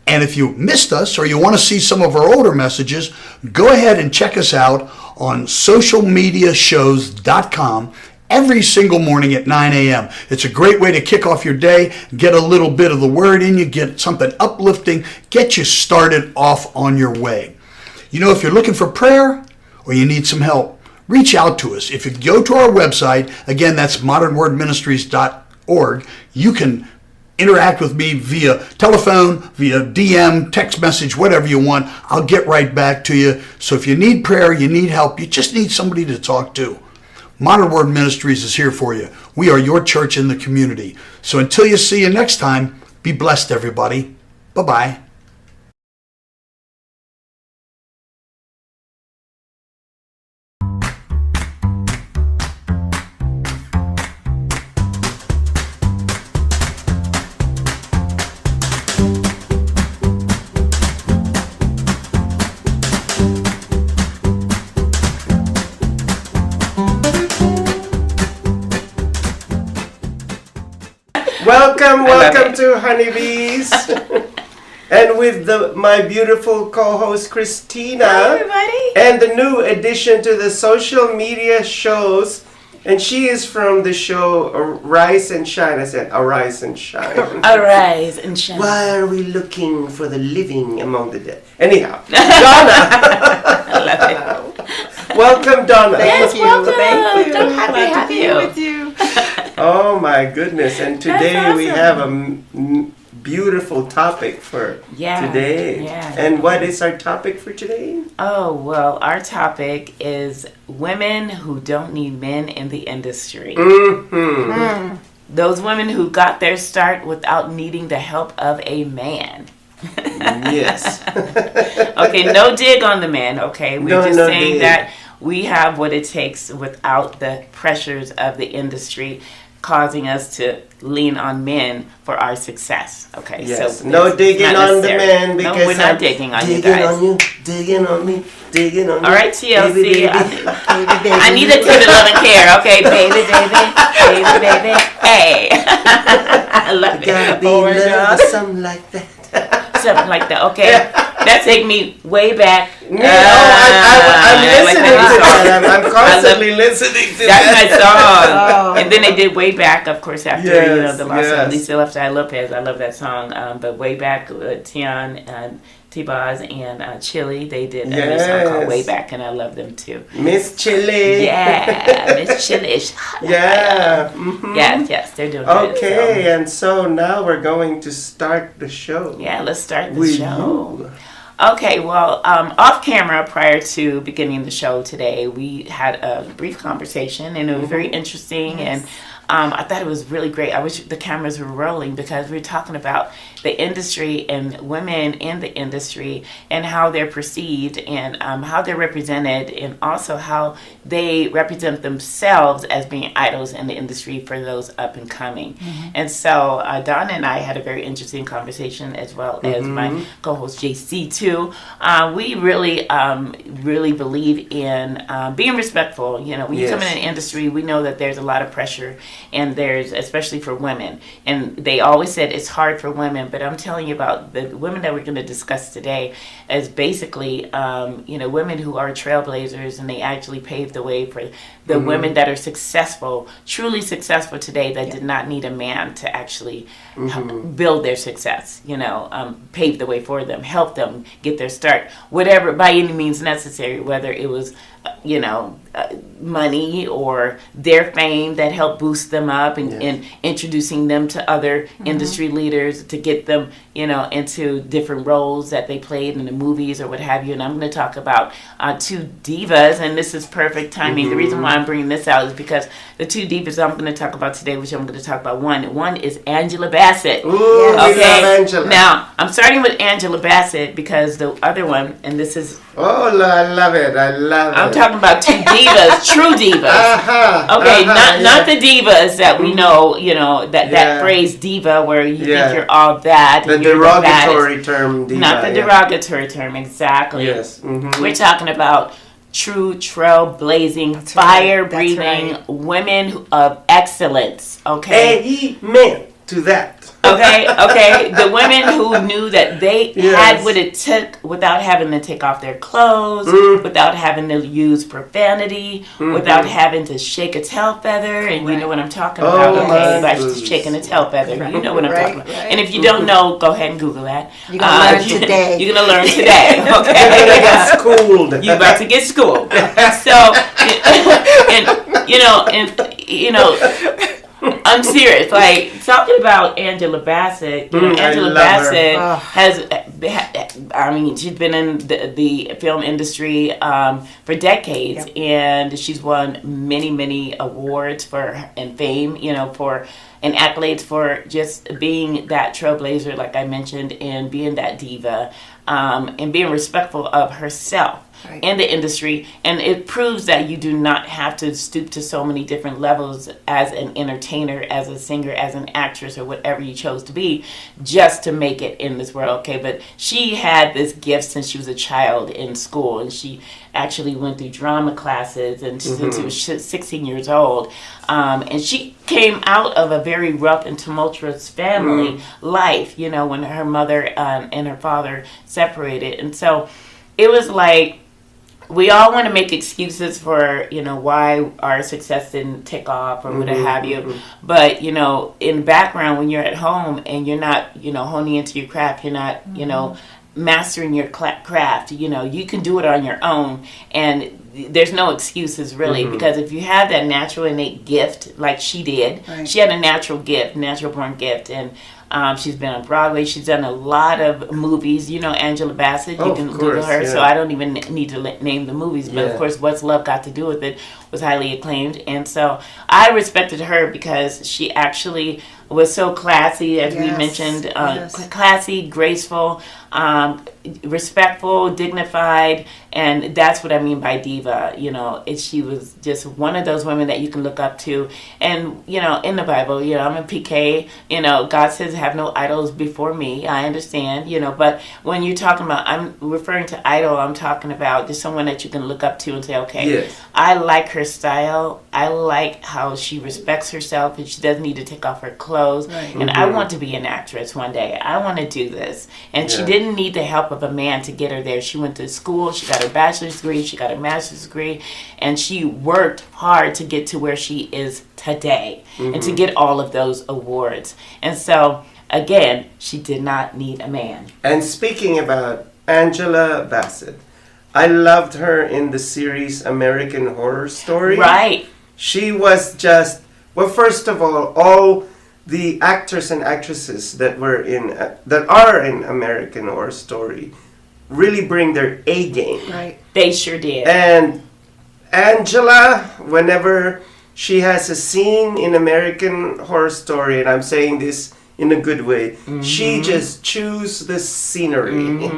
And if you missed us or you want to see some of our older messages, go ahead and check us out on socialmediashows.com every single morning at 9 a.m. It's a great way to kick off your day, get a little bit of the word in you, get something uplifting, get you started off on your way. You know, if you're looking for prayer or you need some help, reach out to us. If you go to our website, again, that's modernwordministries.org, you can interact with me via telephone, via DM, text message, whatever you want. I'll get right back to you. So if you need prayer, you need help, you just need somebody to talk to, Modern Word Ministries is here for you. We are your church in the community. So until you see you next time, be blessed, everybody. Bye-bye. Welcome to Honeybees. And with my beautiful co-host Christina. Hi, everybody. And the new addition to the social media shows. And she is from the show Arise and Shine. I said Arise and Shine. Arise and Shine. Why are we looking for the living among the dead? Anyhow, Donna. I love it. Welcome, Donna. Yes, welcome. Thank you. So happy to be with you. Oh my goodness. And today That's we awesome. have a beautiful topic for today. Yeah. And what is our topic for today? Oh, well, our topic is women who don't need men in the industry. Mm-hmm. Those women who got their start without needing the help of a man. Yes. Okay, no dig on the men, okay? We're just saying dig. that we have what it takes without the pressures of the industry causing us to lean on men for our success. Okay, Yes. so No digging not on the necessary. man because no, we're not digging on you digging guys. on you, digging on me, digging on All right, TLC. Baby, I baby. need a tender love and care. Okay, baby, baby. Hey, I love Gotta it. be Oh my love God. or something like that. Something like that. Okay, that take me way back. I'm listening to that. I'm constantly listening to That's my that. song. And then they did Way Back, of course, after the loss of Lisa Left-Eye Lopez. I love that song. But Way Back, Tian and T-Boz and Chili, they did a new song called Way Back, and I love them too. Miss Chili. Yeah, Miss Chili. Yeah. Mm-hmm. Yes, they're doing good. Okay, and so now we're going to start the show. Yeah, let's start the with show. you. Okay, well, off camera prior to beginning the show today, we had a brief conversation, and it was very interesting, and I thought it was really great. I wish the cameras were rolling because we were talking about the industry and women in the industry and how they're perceived and how they're represented, and also how they represent themselves as being idols in the industry for those up and coming. And so Donna and I had a very interesting conversation, as well as my co-host JC too. We really believe in being respectful. You know, when you come in an industry, we know that there's a lot of pressure, and there's, especially for women, and they always said it's hard for women, women, but I'm telling you about the women that we're going to discuss today as basically, women who are trailblazers, and they actually paved the way for the women that are successful, truly successful today, that did not need a man to actually build their success, pave the way for them, help them get their start, whatever, by any means necessary, whether it was money or their fame that helped boost them up and introducing them to other industry leaders to get them, into different roles that they played in the movies or what have you. And I'm going to talk about two divas, and this is perfect timing. The reason why I'm bringing this out is because the two divas I'm going to talk about today, which I'm going to talk about one is Angela Bassett. Ooh, we love Angela. Now, I'm starting with Angela Bassett because the other one, and this is... Oh, I love it. I'm talking about two divas, true divas. Okay, not the divas that we know, that phrase diva where you think you're all that. The derogatory term diva. Not the derogatory term, exactly. Yes. We're talking about true trailblazing, fire-breathing women of excellence, okay? Amen to that. Okay. The women who knew that they had what it took without having to take off their clothes, without having to use profanity, without having to shake a tail feather, and you know what I'm talking about, okay? By shaking a tail feather, you know what I'm talking about. And if you don't know, go ahead and Google that. You're gonna learn today. You're gonna learn today, okay? You're gonna get schooled. You're about to get schooled. So, I'm serious. Like, talking about Angela Bassett, Angela Bassett she's been in the film industry for decades, and she's won many, many awards and fame, and accolades for just being that trailblazer, like I mentioned, and being that diva, and being respectful of herself. In the industry, and it proves that you do not have to stoop to so many different levels as an entertainer, as a singer, as an actress, or whatever you chose to be, just to make it in this world, okay? But she had this gift since she was a child in school, and she actually went through drama classes and since she was 16 years old, and she came out of a very rough and tumultuous family life, when her mother and her father separated, and so it was like, we all want to make excuses for, why our success didn't take off or what have you. But, in the background, when you're at home and you're not, honing into your craft, you're not, mastering your craft, you can do it on your own. And there's no excuses, really, because if you have that natural innate gift, like she did, she had a natural born gift. And she's been on Broadway. She's done a lot of movies. Angela Bassett. You can Google her, so I don't even need to name the movies. But of course, What's Love Got to Do with It was highly acclaimed. And so I respected her because she actually was so classy, as we mentioned, classy, graceful, respectful, dignified, and that's what I mean by diva. She was just one of those women that you can look up to. And in the Bible, I'm a PK. God says, "Have no idols before me." I understand, but when you're talking about, I'm referring to idol. I'm talking about just someone that you can look up to and say, "Okay, I like her style. I like how she respects herself, and she doesn't need to take off her clothes." And I want to be an actress one day. I want to do this. And she didn't need the help of a man to get her there. She went to school. She got her bachelor's degree. She got her master's degree. And she worked hard to get to where she is today and to get all of those awards. And so, again, she did not need a man. And speaking about Angela Bassett, I loved her in the series American Horror Story. Right. She was just, well, first of all the actors and actresses that are in American Horror Story really bring their A game. Right. They sure did. And Angela, whenever she has a scene in American Horror Story, and I'm saying this in a good way, she just chews the scenery.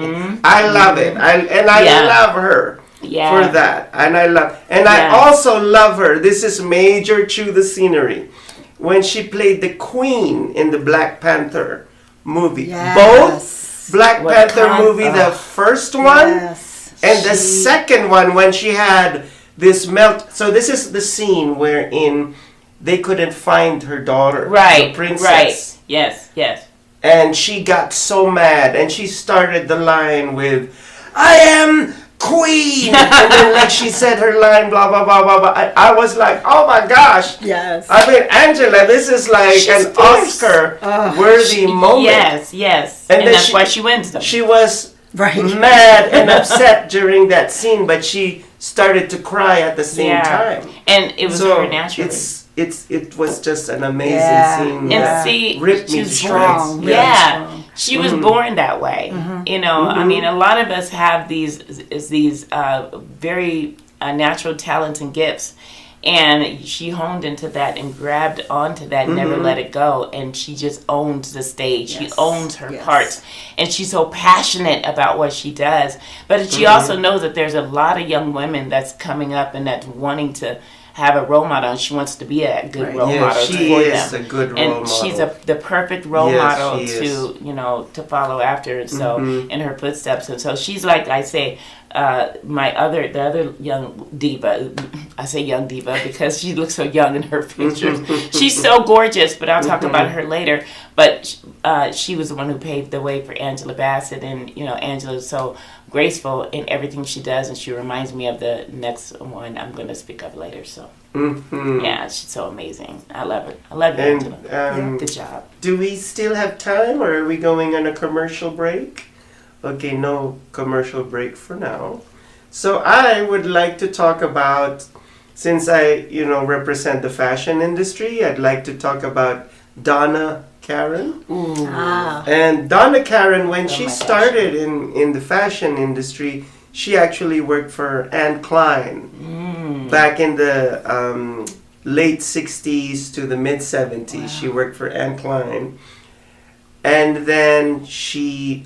I love it. I love her for that. And I also love her. This is major chew the scenery. When she played the Queen in the Black Panther movie. Both Black Panther movie, the first one and the second one, when she had this melt. So this is the scene wherein they couldn't find her daughter, the princess. Right. Yes. And she got so mad, and she started the line with, "I am queen," and then like she said her line, blah blah blah blah blah. I was like, oh my gosh. Yes. I mean, Angela, this is like She's an fierce. Oscar-worthy moment. Yes. And And then that's why she wins them. She was Right. mad and upset during that scene, but she started to cry at the same time. And it was So her naturally. it was just an amazing Yeah. scene. And that see, ripped me she's to strong. shreds. Yeah, she was born that way. You know, I Mhm. mean, a lot of us have these very natural talents and gifts, and she honed into that and grabbed onto that, never let it go, and she just owns the stage. She owns her parts, and she's so passionate about what she does. But she also knows that there's a lot of young women that's coming up and that's wanting to have a role model, and she wants to be a good role model she for is them. a good role and model. she's the perfect role Yes, model she to is. to follow after, and so in her footsteps. And so she's like, I say, the other young diva. I say young diva because she looks so young in her pictures. She's so gorgeous, but I'll talk about her later. But she was the one who paved the way for Angela Bassett, and Angela's so graceful in everything she does, and she reminds me of the next one I'm going to speak of later. So yeah, she's so amazing. I love her. I love you, Angela. Good job. Do we still have time, or are we going on a commercial break? Okay, no commercial break for now. So I would like to talk about, since I, represent the fashion industry, I'd like to talk about Donna Karan. And Donna Karan, when she started in the fashion industry, she actually worked for Anne Klein back in the late 60s to the mid 70s. She worked for Anne Klein. And then she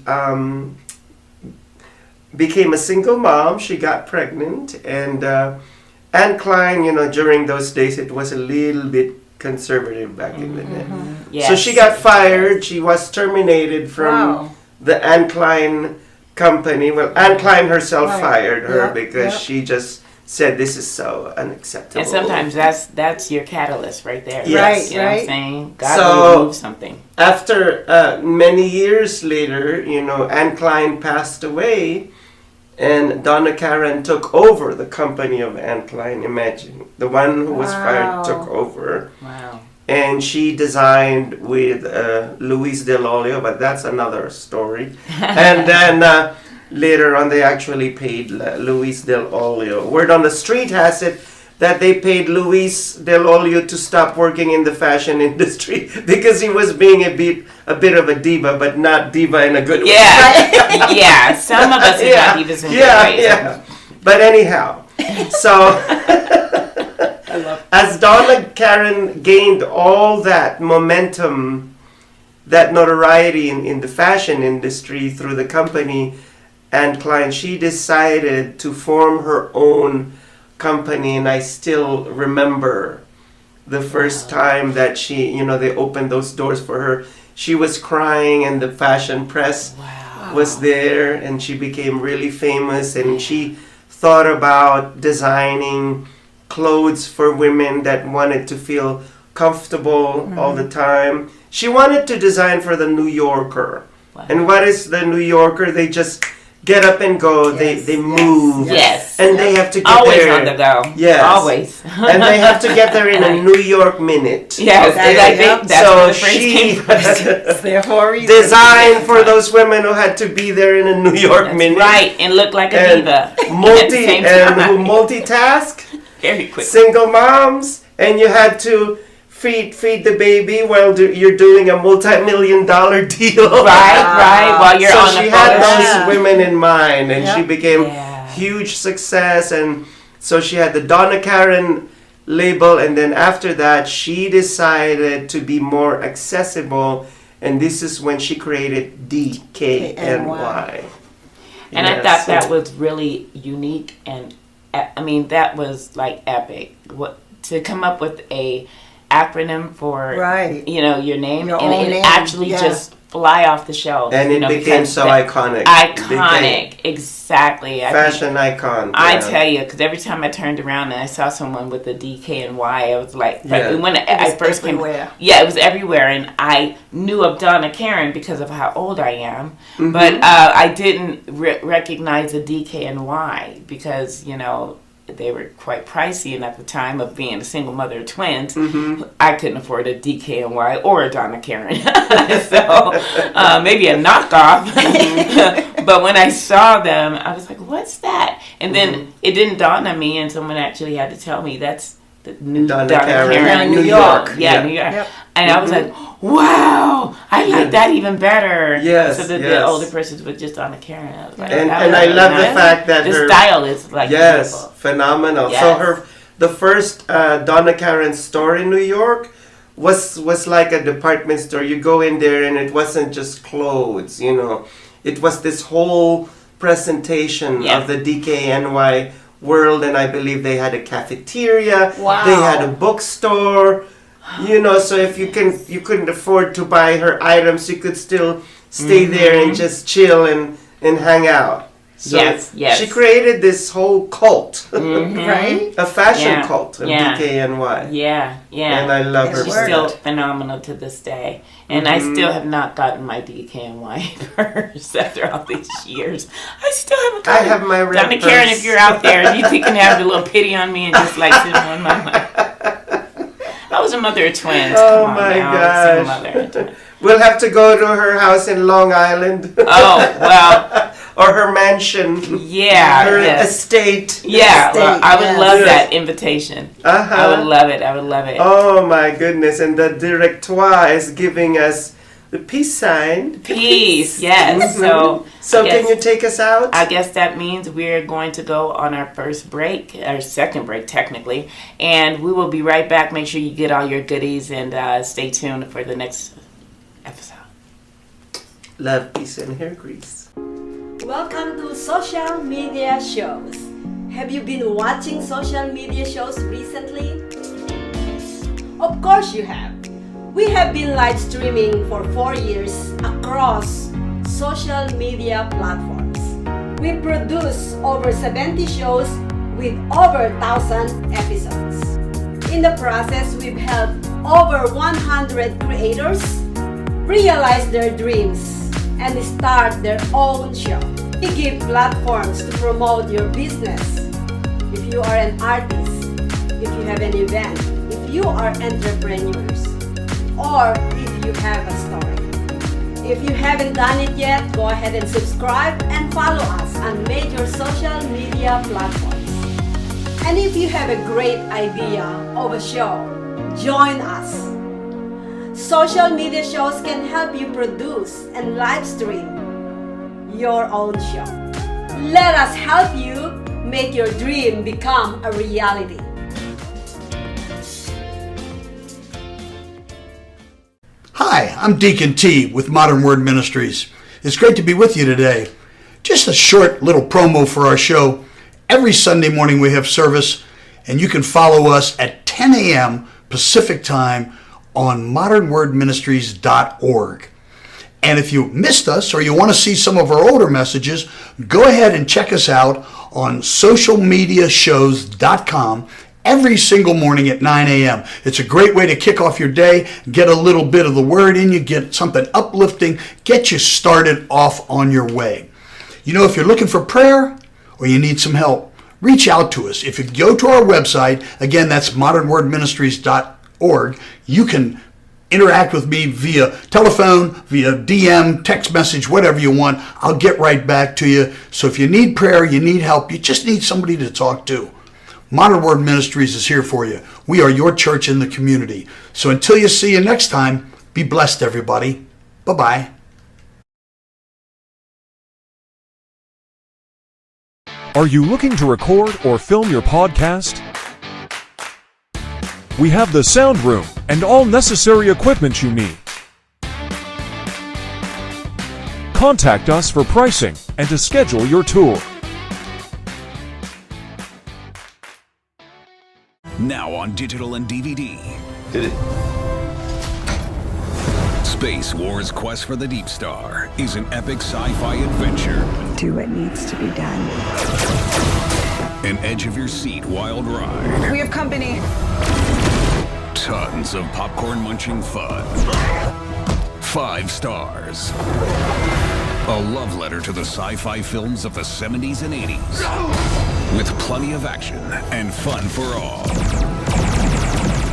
became a single mom. She got pregnant, and Anne Klein, during those days, it was a little bit conservative back in the day. Yes. So she got fired. She was terminated from the Anne Klein company. Well, Anne Klein herself fired her because she just said, this is so unacceptable. And sometimes that's your catalyst right there. Yes. You know what I'm saying? God will remove something. After many years later, Anne Klein passed away, and Donna Karan took over the company of Anne Klein. Imagine, the one who was fired took over. Wow. And she designed with Luis Del Olio, but that's another story. And then later on, they actually paid Luis Del Olio. Word on the street has it that they paid Luis Del Olio to stop working in the fashion industry because he was being a bit of a diva, but not diva in a good way. Yeah, some of us are not divas in good ways. Yeah. But anyhow, so as Donna Karan gained all that momentum, that notoriety in the fashion industry through the company Anne Klein, she decided to form her own company. And I still remember the first time that she, they opened those doors for her. She was crying, and the fashion press was there, and she became really famous, and she thought about designing clothes for women that wanted to feel comfortable all the time. She wanted to design for the New Yorker. And what is the New Yorker? They just get up and go. They move. Yes. And they have to get always there. on the go. Yes. Always. And they have to get there in a New York minute. Yes. Okay? I think that's so where the phrase came from. Therefore, designed for those women who had to be there in a New York minute. Right, and look like a diva. Who multitask. Very quick. Single moms, and you had to feed the baby while you're doing a multi-million-dollar deal. Right. While you're so on the she had those women in mind, and she became huge success. And so she had the Donna Karan label, and then after that, she decided to be more accessible, and this is when she created DKNY. And I thought that was really unique, and I mean that was like epic. To come up with a acronym for your name, your and own it name. actually just fly off the shelf. And it became because so that- iconic. Iconic, exactly. Fashion icon. I yeah. tell you, because every time I turned around and I saw someone with the DKNY, I was like, Yeah. when I first came, yeah, it was everywhere, and I knew of Donna Karen because of how old I am, Mm-hmm. but I didn't recognize the DKNY because they were quite pricey, and at the time of being a single mother of twins, I couldn't afford a DKNY or a Donna Karen. So maybe a knockoff. But when I saw them, I was like, what's that? And then it didn't dawn on me, and someone actually had to tell me that's the new Donna Donna Karen, in New York. Yeah, New York. And I was like, wow, I like that even better. Yes, So the yes. older persons were just Donna Karen. I was like, And that was I love the nice. fact that the her style is like beautiful. phenomenal. Yes. So the first Donna Karen store in New York was like a department store. You go in there and it wasn't just clothes, It was this whole presentation of the DKNY world, and I believe they had a cafeteria. Wow. They had a bookstore. So if you couldn't afford to buy her items, you could still stay there and just chill and hang out. So Yes. she created this whole cult, Right? a fashion Yeah. cult of Yeah. DKNY. Yeah. And I love her She's for still that. phenomenal to this day. And I still have not gotten my DKNY purse after all these years. I still haven't I gotten have my red Donna Karen, purse. if you're out there, you can have a little pity on me and just like sit on my mind. I was a mother of twins. Oh Come on my now. I was a single gosh. mother of twins. We'll have to go to her house in Long Island. Oh, well. Or her mansion. Yeah. Her yes. estate. Yeah, well, I would love Yes. that invitation. Uh-huh. I would love it. I would love it. Oh my goodness. And the directoire is giving us the peace sign. Peace, yes. So I can guess- you take us out? I guess that means we're going to go on our first break, our second break technically, and we will be right back. Make sure you get all your goodies and stay tuned for the next episode. Love, peace, and hair grease. Welcome to Social Media Shows. Have you been watching social media shows recently? Of course you have. We have been live streaming for 4 years across social media platforms. We produce over 70 shows with over 1,000 episodes. In the process, we've helped over 100 creators realize their dreams and start their own show. We give platforms to promote your business. If you are an artist, if you have an event, if you are entrepreneurs, or if you have a story. If you haven't done it yet, go ahead and subscribe and follow us on major social media platforms. And if you have a great idea of a show, join us. Social media shows can help you produce and live stream your own show. Let us help you make your dream become a reality. Hi, I'm Deacon T with Modern Word Ministries. It's great to be with you today. Just a short little promo for our show. Every Sunday morning we have service, and you can follow us at 10 a.m. Pacific Time on modernwordministries.org. And if you missed us or you want to see some of our older messages, go ahead and check us out on socialmediashows.com every single morning at 9 a.m. It's a great way to kick off your day, get a little bit of the word in you, get something uplifting, get you started off on your way. If you're looking for prayer or you need some help, reach out to us. If you go to our website, again, that's modernwordministries.org, you can interact with me via telephone, via DM, text message, whatever you want. I'll get right back to you. So if you need prayer, you need help, you just need somebody to talk to, Modern Word Ministries is here for you. We are your church in the community. So until you see you next time, be blessed, everybody. Bye-bye. Are you looking to record or film your podcast? We have the sound room and all necessary equipment you need. Contact us for pricing and to schedule your tour. Now on digital and DVD. Space Wars: Quest for the Deep Star is an epic sci-fi adventure. Do what needs to be done. An edge-of-your-seat wild ride. We have company. Tons of popcorn-munching fun. 5 stars. A love letter to the sci-fi films of the 70s and 80s. With plenty of action and fun for all.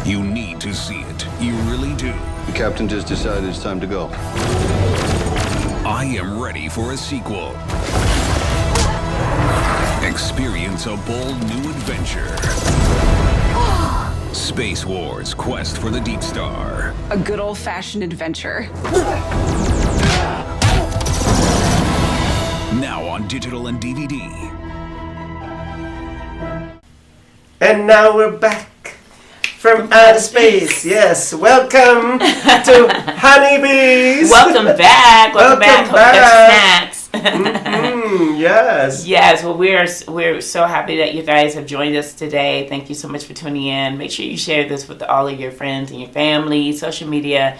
You need to see it. You really do. The captain just decided it's time to go. I am ready for a sequel. Experience a bold new adventure. Space Wars: Quest for the Deep Star. A good old-fashioned adventure. Now on digital and DVD. And now we're back from outer space. Yes, welcome to Honeybees. Welcome back. Welcome back. Hope you got snacks. Yes. Yes. Well, we're so happy that you guys have joined us today. Thank you so much for tuning in. Make sure you share this with all of your friends and your family, social media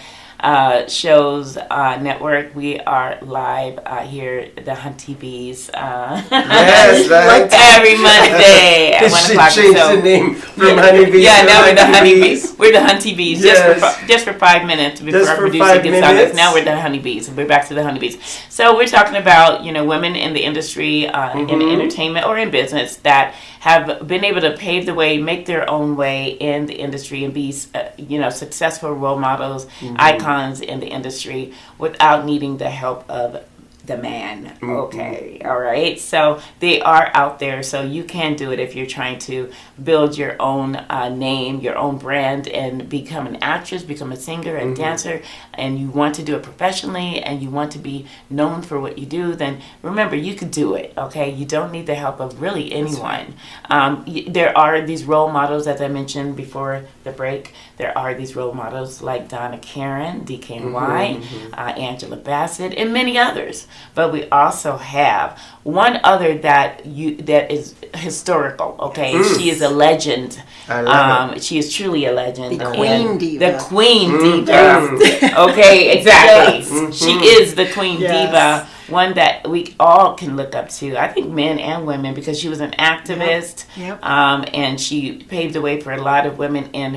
shows, network. We are live here at the Hunty Bees. Yes, right. Every Monday at 1 o'clock. Change the name from Honeybees. Yeah, to now we're the Honeybees. Honeybees. We're the Hunty Bees. Yes. Just for 5 minutes before Just our for producer 5 gets on us. minutes. Now we're the Honeybees. We're back to the Honeybees. So we're talking about women in the industry, in entertainment or in business that have been able to pave the way, make their own way in the industry, and be successful role models, icons in the industry without needing the help of the man. Okay, all right. So they are out there, so you can do it if you're trying to build your own name, your own brand, and become an actress, become a singer, a dancer, and you want to do it professionally, and you want to be known for what you do. Then remember, you could do it. Okay, you don't need the help of really anyone. There are these role models, as I mentioned before the break. There are these role models like Donna Karan, DKNY, Angela Bassett, and many others. But we also have one other that is historical. Okay, she is a legend. I love she is truly a legend. The Queen Diva. The Queen Diva. Okay, exactly. She is the Queen Diva. One that we all can look up to. I think men and women, because she was an activist. Yep. And she paved the way for a lot of women and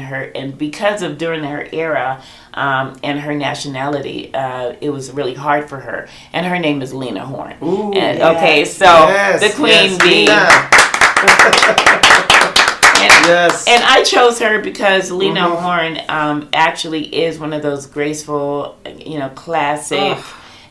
because of during her era and her nationality, it was really hard for her. And her name is Lena Horne. Ooh, and, yes. Okay, so the Queen Bee. And I chose her because Lena Horne actually is one of those graceful, classic,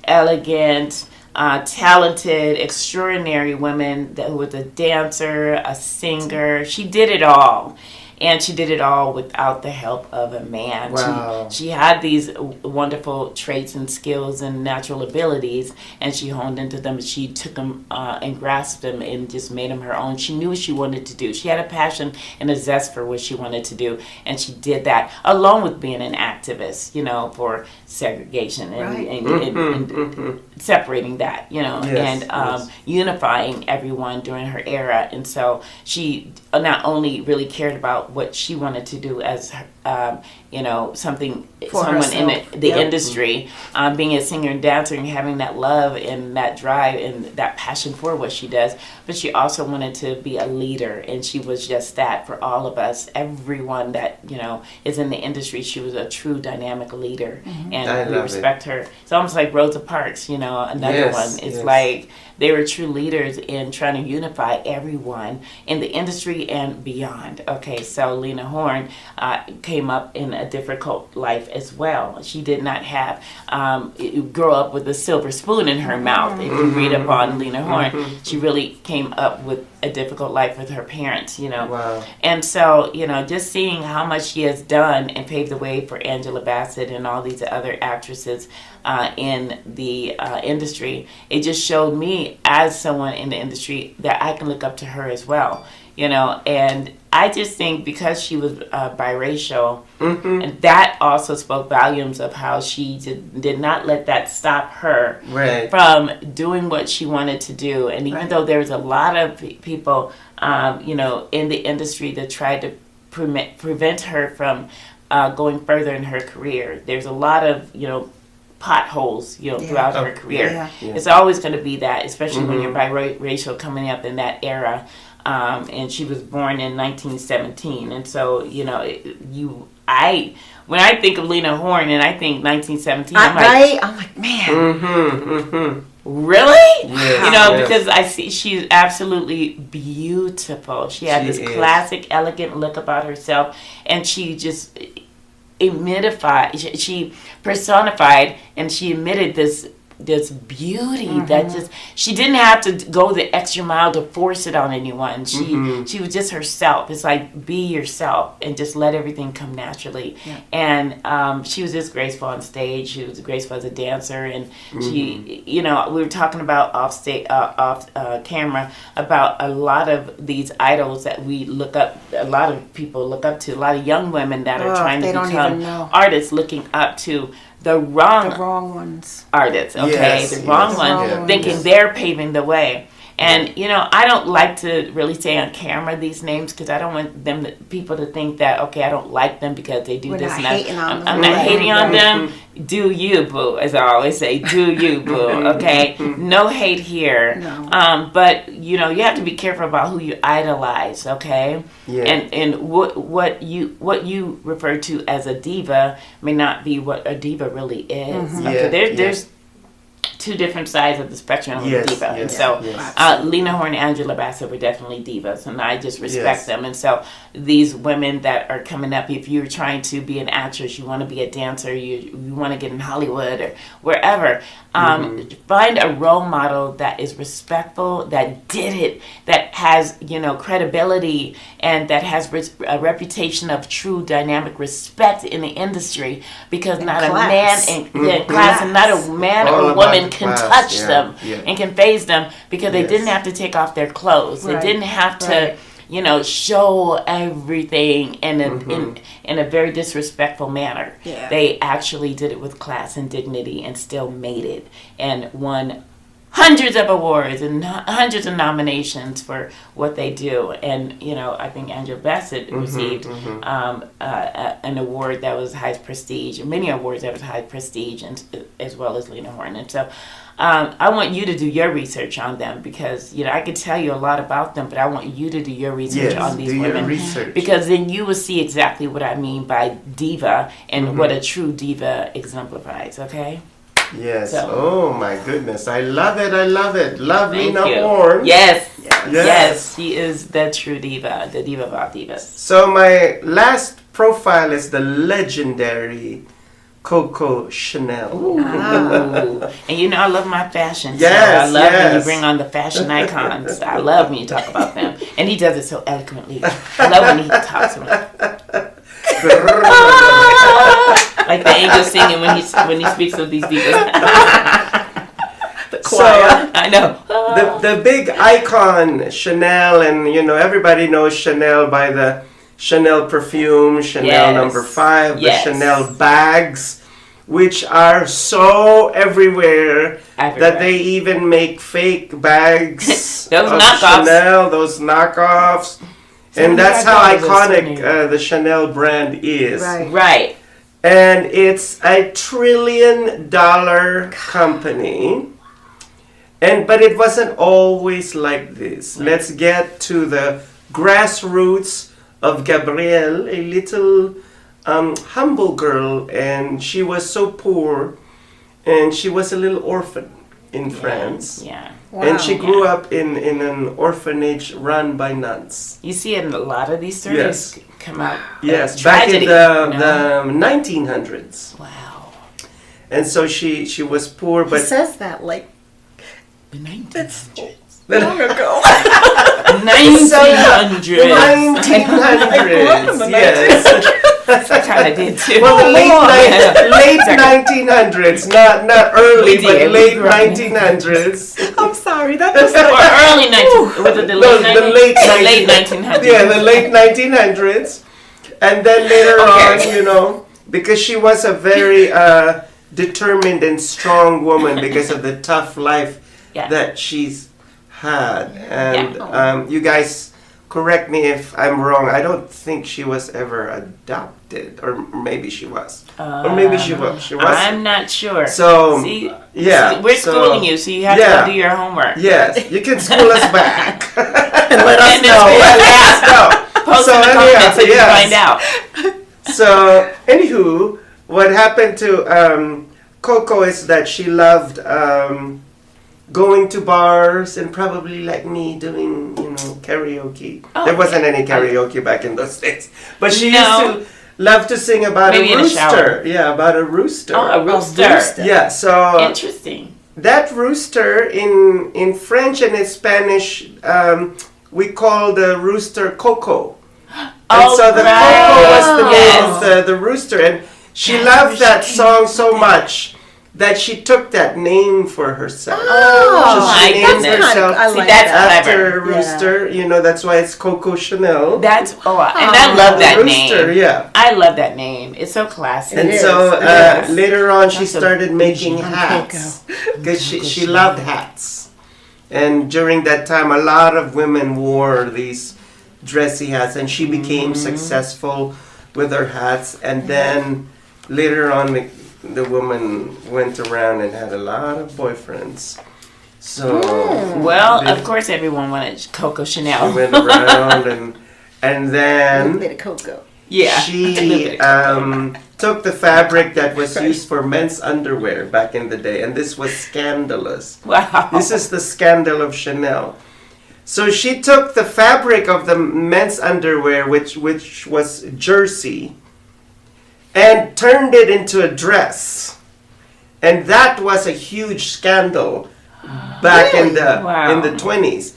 elegant, talented, extraordinary women who was a dancer, a singer. She did it all. And she did it all without the help of a man. Wow. She had these wonderful traits and skills and natural abilities, and she honed into them. She took them and grasped them and just made them her own. She knew what she wanted to do. She had a passion and a zest for what she wanted to do, and she did that along with being an activist, for segregation and separating that, and unifying everyone during her era. And so she not only really cared about what she wanted to do as someone in the industry, being a singer and dancer and having that love and that drive and that passion for what she does, but she also wanted to be a leader, and she was just that for all of us. Everyone that is in the industry, she was a true dynamic leader, and we respect her. It's almost like Rosa Parks, another one. It's like they were true leaders in trying to unify everyone in the industry and beyond. Okay, so Lena Horne came up in a difficult life as well. She did not have grow up with a silver spoon in her mouth. If you read up on Lena Horne, she really came up with a difficult life with her parents, Wow. And so, just seeing how much she has done and paved the way for Angela Bassett and all these other actresses in the industry, it just showed me as someone in the industry that I can look up to her as well, and I just think because she was biracial, and that also spoke volumes of how she did not let that stop her from doing what she wanted to do. And even though there's a lot of people, in the industry that tried to prevent her from going further in her career, there's a lot of, potholes, you know, throughout her career. Yeah. It's always going to be that, especially when you're biracial coming up in that era. And she was born in 1917, and so you know, when I think of Lena Horne and I think 1917, I'm like, man, really? Yes, you know, yes. because I see she's absolutely beautiful. She had this classic, elegant look about herself, and she just she personified, and she emitted this beauty that just, she didn't have to go the extra mile to force it on anyone. She was just herself. It's like, be yourself and just let everything come naturally. And she was just graceful on stage. She was graceful as a dancer, and she, you know, we were talking about off camera about a lot of these idols that we look up, a lot of people look up to, a lot of young women that are trying to become artists, looking up to the wrong ones. Artists, okay? The wrong ones, thinking they're paving the way. And, you know, I don't like to really say on camera these names because I don't want people to think that, okay, I don't like them because they do this and that. I'm not hating on them. Do you, boo, as I always say. Do you, boo, okay? No hate here. No. But, you know, you have to be careful about who you idolize, okay? Yeah. And what you refer to as a diva may not be what a diva really is. Okay? There's two different sides of the spectrum of a diva. And so Lena Horne and Angela Bassett were definitely divas, and I just respect them. And so these women that are coming up, if you're trying to be an actress, you want to be a dancer, you want to get in Hollywood or wherever, find a role model that is respectful, that did it, that has, you know, credibility, and that has a reputation of true dynamic respect in the industry, because not a man and not a man or a woman can touch them and can phase them, because they didn't have to take off their clothes. They didn't have to, you know, show everything in a very disrespectful manner. They actually did it with class and dignity and still made it and won hundreds of awards and hundreds of nominations for what they do. And, you know, I think Angela Bassett received an award that was high prestige, many awards that was high prestige, and as well as Lena Horne. And so I want you to do your research on them, because, you know, I could tell you a lot about them, but I want you to do your research on these women, because then you will see exactly what I mean by diva and what a true diva exemplifies, okay? Yes. So. Oh my goodness. I love it. I love it. Love Thank Lena you. Horne. Yes. She is the true diva, the diva of all divas. So my last profile is the legendary Coco Chanel. Ooh. And you know I love my fashion. Yes, so I love when you bring on the fashion icons. I love when you talk about them. And he does it so eloquently. I love when he talks about like the angel singing when he speaks of these divas. The choir. So, I know. The big icon Chanel, and you know everybody knows Chanel by the Chanel perfume, Chanel number 5, the Chanel bags, which are so everywhere that they even make fake bags those of knockoffs. Chanel, those knockoffs. And that's how iconic the Chanel brand is. Right. And it's a $1 trillion company. But it wasn't always like this. Let's get to the grassroots of Gabrielle, a little humble girl, and she was so poor, and she was a little orphan in France. And she grew up in an orphanage run by nuns. You see in a lot of these stories come out. Yes, tragedy, back in the 1900s. Wow. And so she was poor, but He says that like the 1900s. long ago. 1900s. 1900s. Yes. I kind of did too. Well, late 1900s, not early, but late 1900s. I'm sorry, that was or early 1900s. Was it the late 1900s? Yeah, the late 1900s. And then later on, you know, because she was a very determined and strong woman because of the tough life that she's had. And you guys correct me if I'm wrong. I don't think she was ever adopted, or maybe she was, or maybe she was. She was. I'm not sure. So see, yeah, we're schooling you, so you have to go do your homework. Yes, you can school us back and let us know. Let us know. Post in the comments so you can find out. So, anywho, what happened to Coco is that she loved going to bars and probably like me doing, karaoke. Oh, there wasn't any karaoke back in those days, but she used to love to sing about Maybe a in the shower. rooster. Yeah, about a rooster. Oh, a rooster. Yeah, so interesting. That rooster in French and in Spanish, we call the rooster Coco. And so the Coco was the name of the rooster, and she loved that song so much that she took that name for herself. Oh, she named that's herself that's after clever. Rooster. That's why it's Coco Chanel. That's and I love that Rooster, name. Yeah, I love that name. It's so classic. and so later on, she started making hats because she loved hats, and during that time, a lot of women wore these dressy hats, and she became successful with her hats, and then later on the woman went around and had a lot of boyfriends. So of course everyone wanted Coco Chanel. She went around and then a little bit of Coco. Yeah. She took the fabric that was used for men's underwear back in the day, and this was scandalous. Wow. This is the scandal of Chanel. So she took the fabric of the men's underwear, which was jersey, and turned it into a dress. And that was a huge scandal back in the 20s.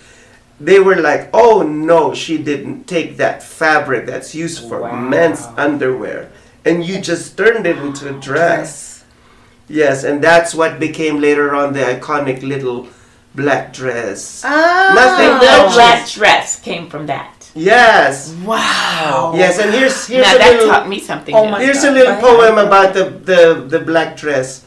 They were like, oh no, she didn't take that fabric that's used for men's underwear, and you just turned it into a dress. Yes, and that's what became later on the iconic little black dress. Nothing. The little black dress came from that. Yes. Wow. Yes, and here's now a that little, taught me something. Here's a little poem about the black dress.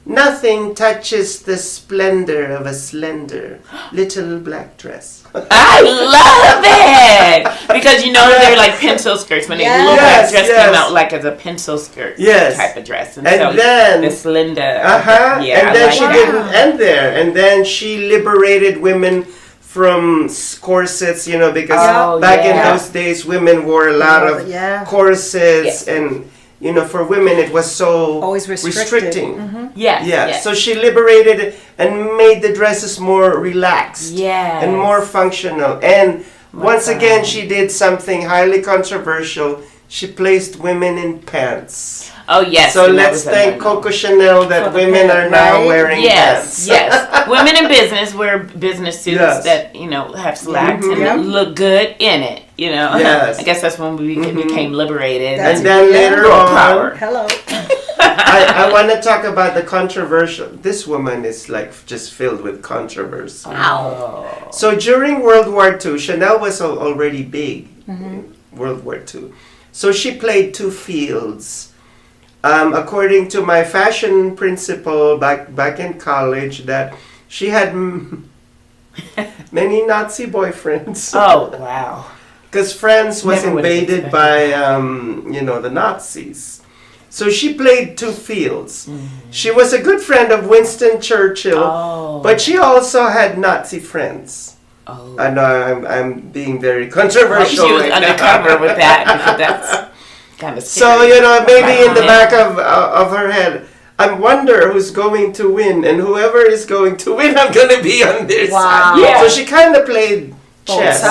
Nothing touches the splendor of a slender little black dress. I love it because they're like pencil skirts when the little black dress came out like as a pencil skirt type of dress, and so then this Linda, and then she didn't end there, and then she liberated women from corsets, because back in those days women wore a lot of corsets and. For women, it was so always restricting. Mm-hmm. Yes. So she liberated it and made the dresses more relaxed and more functional. And once again, she did something highly controversial. She placed women in pants. Oh, yes. So let's thank Coco Chanel that women are now wearing pants. Yes. Women in business wear business suits that, have slacks and look good in it, Yes. I guess that's when we became liberated. And then later on, hello. I want to talk about the controversial. This woman is just filled with controversy. Wow. So during World War II, Chanel was already big in World War II. So she played two fields. According to my fashion principal back in college, that she had many Nazi boyfriends. Oh, wow. Because France was invaded by, the Nazis. So she played two fields. She was a good friend of Winston Churchill, but she also had Nazi friends. Oh. I know I'm being very controversial. She was undercover with that, because that's kind of scary. So, maybe in the back of her head, I wonder who's going to win, and whoever is going to win, I'm going to be on their side. Yeah. So she kind of played chess.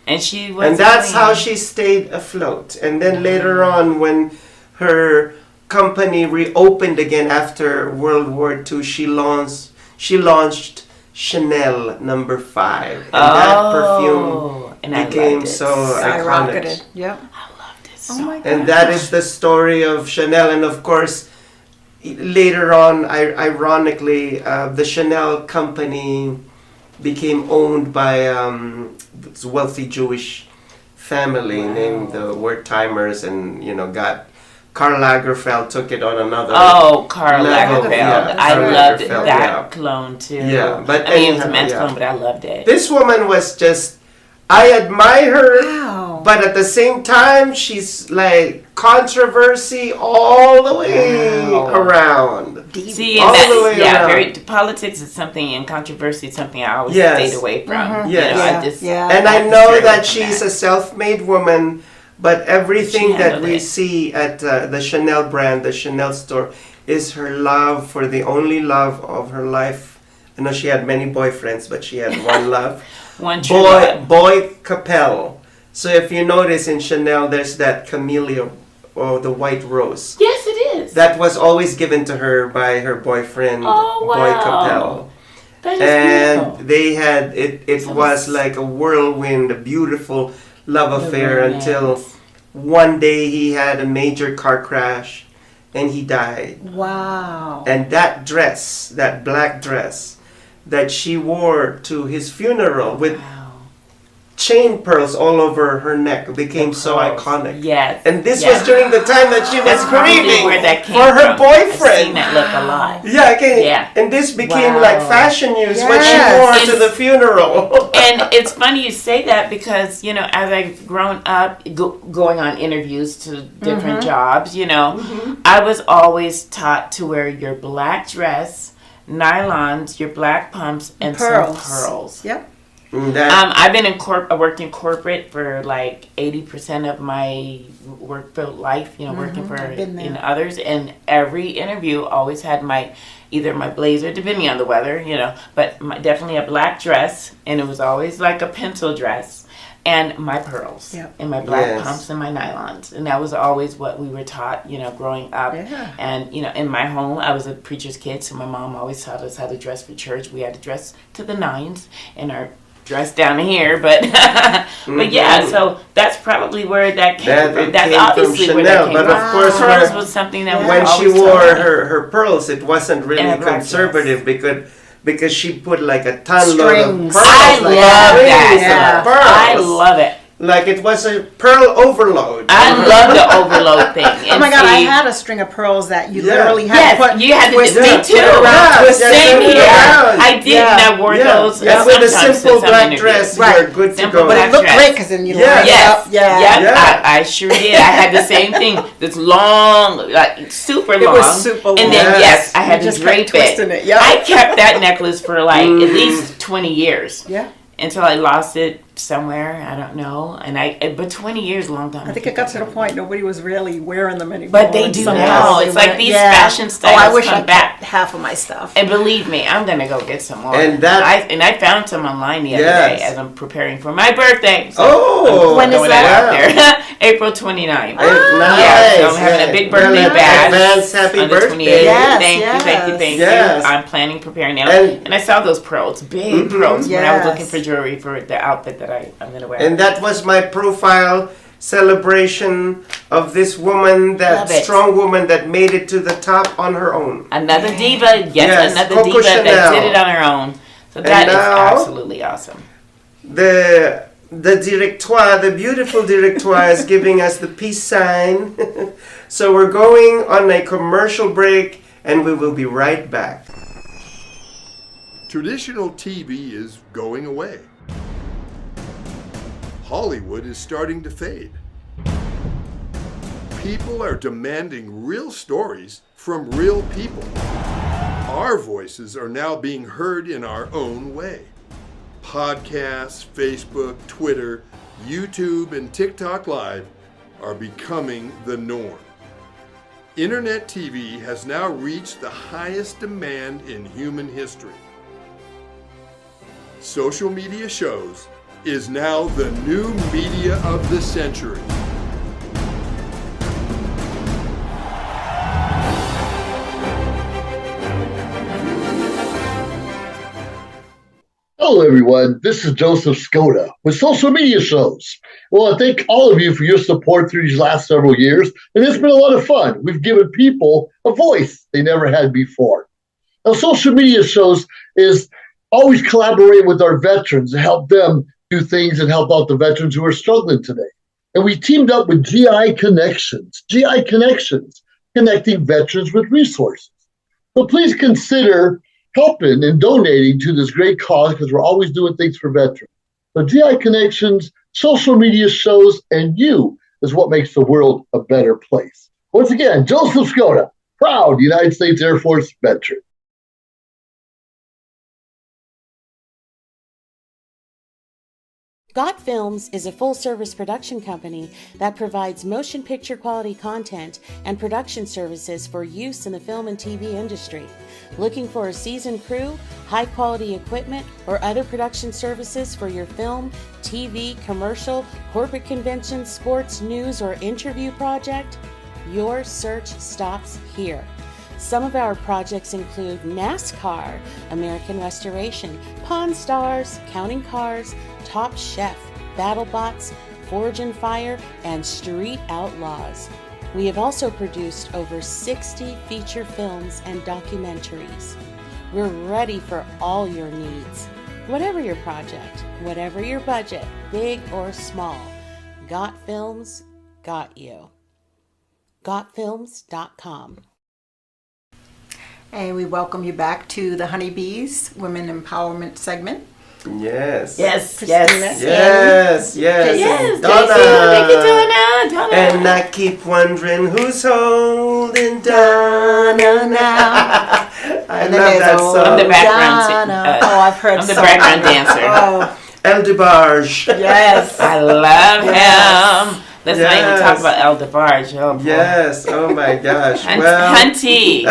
And she was. And that's how she stayed afloat. And then later on, when her company reopened again after World War II, she launched Chanel No. 5. And that perfume became so iconic. Yep. Oh my God. And that is the story of Chanel. And of course, later on, ironically, the Chanel company became owned by a wealthy Jewish family named the Wertheimers, and got Karl Lagerfeld took it on another. Oh, Karl level. Lagerfeld! Yeah, I Karl loved Lagerfeld, that cologne too. Yeah, but I mean, it was a men's cologne, but I loved it. This woman was just I admire her, but at the same time, she's like controversy all the way around. See, all and the way yeah, around. politics is something, and controversy is something I always Yes. stayed away from. Yes. You know, And I know that she's a self-made woman, but everything She that handled we it. see at the Chanel brand, the Chanel store, is her love for the only love of her life. I know she had many boyfriends, but she had one love. One true love. Boy Capel. So if you notice in Chanel, there's that camellia or the white rose. Yes, it is. That was always given to her by her boyfriend, Oh, wow. Boy Capel. That is And beautiful. they had it was like a whirlwind, a beautiful love affair until one day he had a major car crash and he died. Wow. And that dress, that black dress that she wore to his funeral with chain pearls all over her neck became so iconic. Yes. And this yes. was during the time that she was That's probably grieving where that came for her from. I've boyfriend. seen that look a lot. Yeah, okay. Yeah. And this became Wow. like fashion news when she Yes. wore to It's- the funeral. And it's funny you say that because, you know, as I've grown up going on interviews to different Mhm. jobs, you know, I was always taught to wear your black dress, nylons, your black pumps, and Pearls. some pearls. Yep. I've been I worked in corporate for like 80% of my work field life, you know, working for I've been there. in others, and every interview always had either my blazer, depending on the weather, you know, but definitely a black dress, and it was always like a pencil dress, and my pearls, Yep. and my black Yes. pumps and my nylons, and that was always what we were taught, you know, growing up. Yeah. And you know, in my home, I was a preacher's kid, so my mom always taught us how to dress for church. We had to dress to the nines, and our dress down here, but but yeah, so that's probably where that came That from. it That's came from obviously where Chanel, that came but from. of course pearls when- was something that when we she always wore taught. her pearls, it wasn't really And a black conservative because she put like a ton load of Strings. pearls. I like love strings that. of pearls. I love it. Like it was a pearl overload. I love the overload thing. Oh And my God, I see- had a string of pearls that you Yeah. literally had Yes, to put. you had to twist me it, too. turn it around, twist it, Same turn it here. around. I did, Yeah. and I wore those. Yeah, with a sometimes simple in some black interviews. dress, Right. you're good to Simple go. But it black looked dress. great because then you Yes. line it Yes. up. Yeah. Yep, I sure did. I had the same thing. This long, like super long. It was super long. And then Yes. I had You to just kept drape twisting it. it, yep. I kept that necklace for like at least 20 years. Yeah. Until I lost it somewhere. I don't know. But 20 years, a long time. I think it got to the point nobody was really wearing them anymore. But they do Somehow now. they It's like went- these yeah. fashion styles Oh, I wish come I back. kept half of my stuff. And believe me, I'm gonna go get some more. And that- I found some online the other Yes. day as I'm preparing for my birthday. So Oh, I'm when is throwing that? out there. April 29th. Nice. Yeah, so I'm having a big birthday Well, bash. advance happy on the birthday. 28th. Yes, Thank you. Yes. I'm planning, preparing now. And- And I saw those pearls, big pearls, when I was Yes. looking for jewelry for the outfit that I'm gonna wear. And that was my profile celebration of this woman, that Love it. strong woman that made it to the top on her own. Another diva, Yes, another Coco diva that Chanel. did it on her own. So that is now- absolutely awesome. The directoire, the beautiful directoire is giving us the peace sign. So we're going on a commercial break and we will be right back. Traditional TV is going away. Hollywood is starting to fade. People are demanding real stories from real people. Our voices are now being heard in our own way. Podcasts, Facebook, Twitter, YouTube, and TikTok Live are becoming the norm. Internet TV has now reached the highest demand in human history. Social media shows is now the new media of the century. Hello, everyone. This is Joseph Skoda with Social Media Shows. Well, I thank all of you for your support through these last several years, and it's been a lot of fun. We've given people a voice they never had before. Now, Social Media Shows is always collaborating with our veterans to help them do things and help out the veterans who are struggling today. And we teamed up with GI Connections, connecting veterans with resources. So please consider helping and donating to this great cause because we're always doing things for veterans. The GI Connections, social media shows, and you is what makes the world a better place. Once again, Joseph Skoda, proud United States Air Force veteran. Got Films is a full-service production company that provides motion picture quality content and production services for use in the film and TV industry. Looking for a seasoned crew, high-quality equipment, or other production services for your film, TV, commercial, corporate convention, sports, news, or interview project? Your search stops here. Some of our projects include NASCAR, American Restoration, Pawn Stars, Counting Cars, Top Chef, BattleBots, Forge and Fire, and Street Outlaws. We have also produced over 60 feature films and documentaries. We're ready for all your needs. Whatever your project, whatever your budget, big or small, Got Films got you. GotFilms.com. And we welcome you back to the Honeybees Women Empowerment segment. Yes. Christina. Yes. And Donna. And I keep wondering who's holding Donna now. I love that song. I'm the background. I've heard. I'm the background dancer. El DeBarge. Yes. I love him. Let's not even talk about El DeBarge. Oh, boy. Yes. Oh my gosh. Hunty.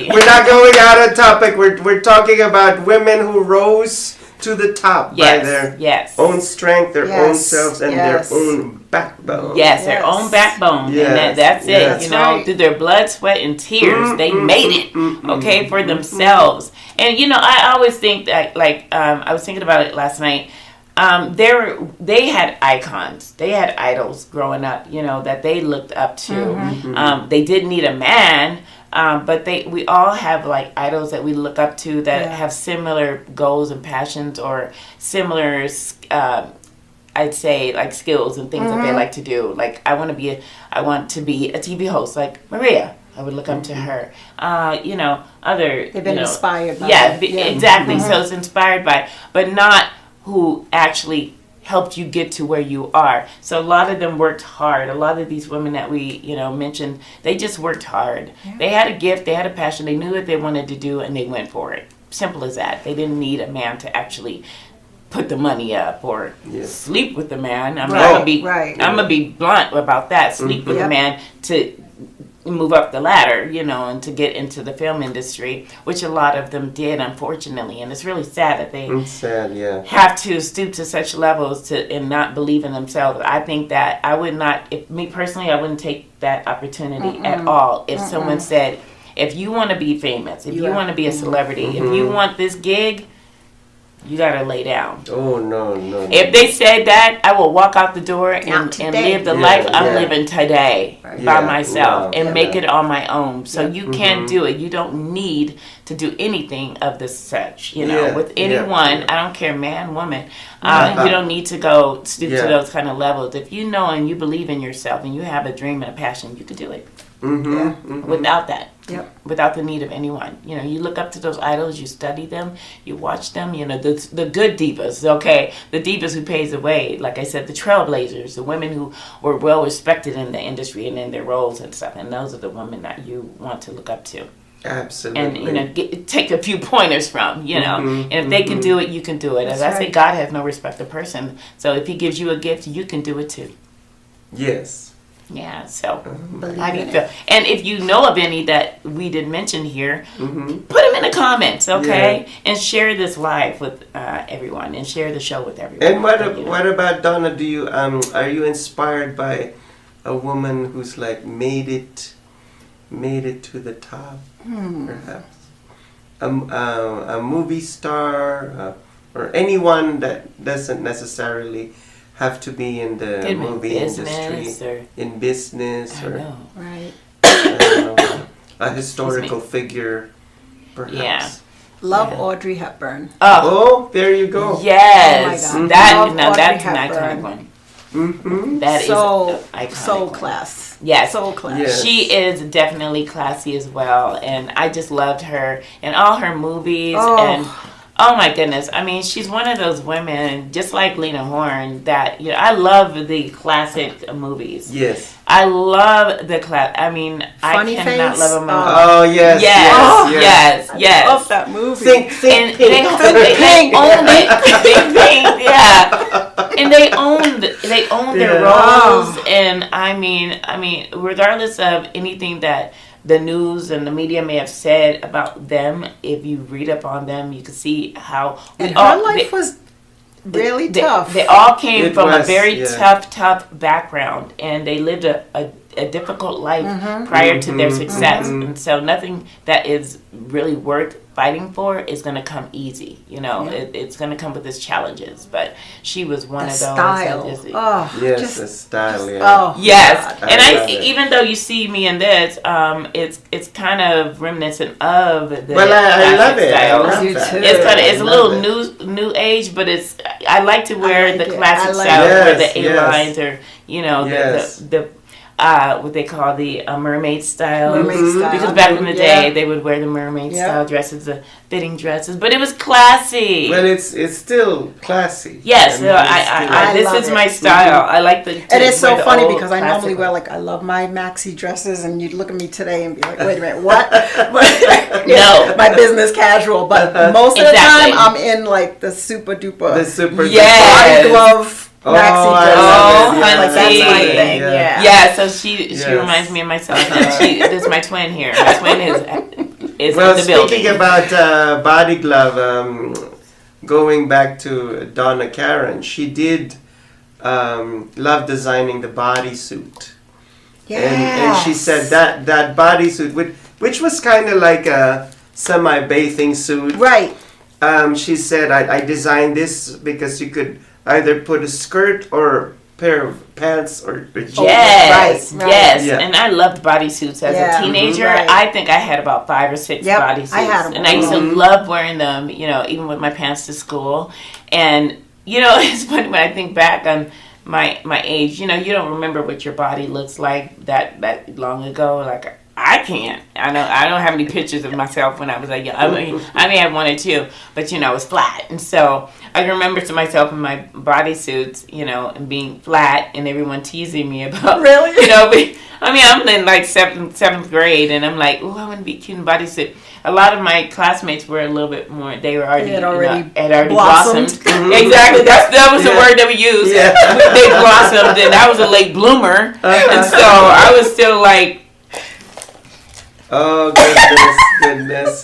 We're not going out of topic. We're talking about women who rose to the top by their own strength, their own selves, and their own backbone. Yes, their own backbone. Yes. And that's it. You know, through their blood, sweat, and tears, they made it. Okay, for themselves. And you know, I always think that, I was thinking about it last night. They had icons. They had idols growing up, you know, that they looked up to. They didn't need a man, but we all have like idols that we look up to that have similar goals and passions or similar, I'd say, like skills and things that they like to do. Like I want to be a TV host, like Maria. I would look up to her. You know, other. They've been inspired by. Exactly. So it's inspired by, but not who actually helped you get to where you are. So a lot of them worked hard. A lot of these women that we, you know, mentioned, they just worked hard. Yeah. They had a gift, they had a passion, they knew what they wanted to do, and they went for it. Simple as that. They didn't need a man to actually put the money up or sleep with the man. I'm gonna be blunt about that. Sleep with the man to move up the ladder, you know, and to get into the film industry, which a lot of them did, unfortunately. And it's really sad that they have to stoop to such levels and not believe in themselves. I think that I would not, me personally, I wouldn't take that opportunity at all. If someone said, if you want to be famous, if you want to be a celebrity, if you want this gig, you gotta lay down. Oh no. If they said that, I will walk out the door and live the life I'm living today by myself and make it on my own. So you can do it. You don't need to do anything of this such. You know, with anyone, I don't care, man, woman. You don't need to go stoop to those kind of levels. If you know and you believe in yourself and you have a dream and a passion, you could do it. Without that. Without the need of anyone. You know, you look up to those idols, you study them, you watch them, you know, the good divas, okay? The divas who pays the way, like I said, the trailblazers, the women who were well respected in the industry and in their roles and stuff. And those are the women that you want to look up to. Absolutely. And, you know, take a few pointers from, you know. And if they can do it, you can do it. As I say, God has no respect of person. So if he gives you a gift, you can do it too. Yes. Yeah, so how do you feel? And if you know of any that we didn't mention here, put them in the comments, okay? And share this live with everyone, and share the show with everyone. And what about Donna? Do you are you inspired by a woman who's like made it to the top, perhaps? A movie star or anyone that doesn't necessarily have to be in the movie industry, in business, or a historical figure, perhaps. Yeah. Love Audrey Hepburn. Oh, there you go. Yes, oh my God. That's an iconic one. That is iconic. So class. Yes. So class. Yes. She is definitely classy as well, and I just loved her in all her movies and Oh my goodness! I mean, she's one of those women, just like Lena Horne. That I love the classic movies. Yes. I love the class. I mean, Funny I cannot Face? love a movie. Oh yes, yes. I love that movie. Think And Pink. they owned it. Think Pink, yeah. And they owned their roles. And I mean, regardless of anything that the news and the media may have said about them, if you read up on them, you can see how And her life was really tough. They all came It from a was, very yeah. tough background, and they lived a difficult life prior to their success. And so nothing that is really worth fighting for is going to come easy. It's going to come with its challenges. But she was one of those. Style. Yes, the style. Yeah. Oh, yes, God. and I love it. even though you see me in this, it's kind of reminiscent of the. Well, I love classic it. I styles. love You that. too. It's a I little love it. new age, but I like to wear like the it. classic I like style it. where the Yes, A yes. lines or Yes. the what they call the mermaid style. Mermaid style. Because back in the day, Yeah. they would wear the mermaid Yeah. style dresses, the fitting dresses, but it was classy. Well, it's still classy. Yes, mean, so it's still- I this love is it. my style. I like the. It is so wear the funny old because I classic normally wear ones. I love my maxi dresses, and you'd look at me today and be like, wait a minute, what? No. My business casual, but most of the Exactly. time I'm in like the super duper The super. Yes. body glove maxi I dresses. love it. Oh, Like that's my honey. thing. Yeah. Yeah. Yeah, so she Yes. reminds me of myself. This is my twin here. My twin is Well, in the building. speaking about body glove, going back to Donna Karen, she did love designing the bodysuit. And she said that bodysuit, which was kind of like a semi-bathing suit. Right. She said, I designed this because you could either put a skirt or pair of pants or jeans. Yes, Right, yes, Yeah. and I loved bodysuits as Yeah. a teenager. Right. I think I had about 5 or 6 Yep, bodysuits, I had 'em and I used to all. love wearing them. Even with my pants to school. And it's funny when I think back on my age. You don't remember what your body looks like that long ago. Like I can't. I don't have any pictures of myself when I was young. I may have 1 or 2, but it was flat, and so I can remember to myself in my bodysuits, and being flat, and everyone teasing me about. Really? I'm in like seventh grade, and I'm like, oh, I want to be cute in a bodysuit. A lot of my classmates were a little bit more. They were already had already blossomed. Exactly. That was the word that we used. Yeah. They blossomed, and I was a late bloomer, and so I was still like. Oh, goodness.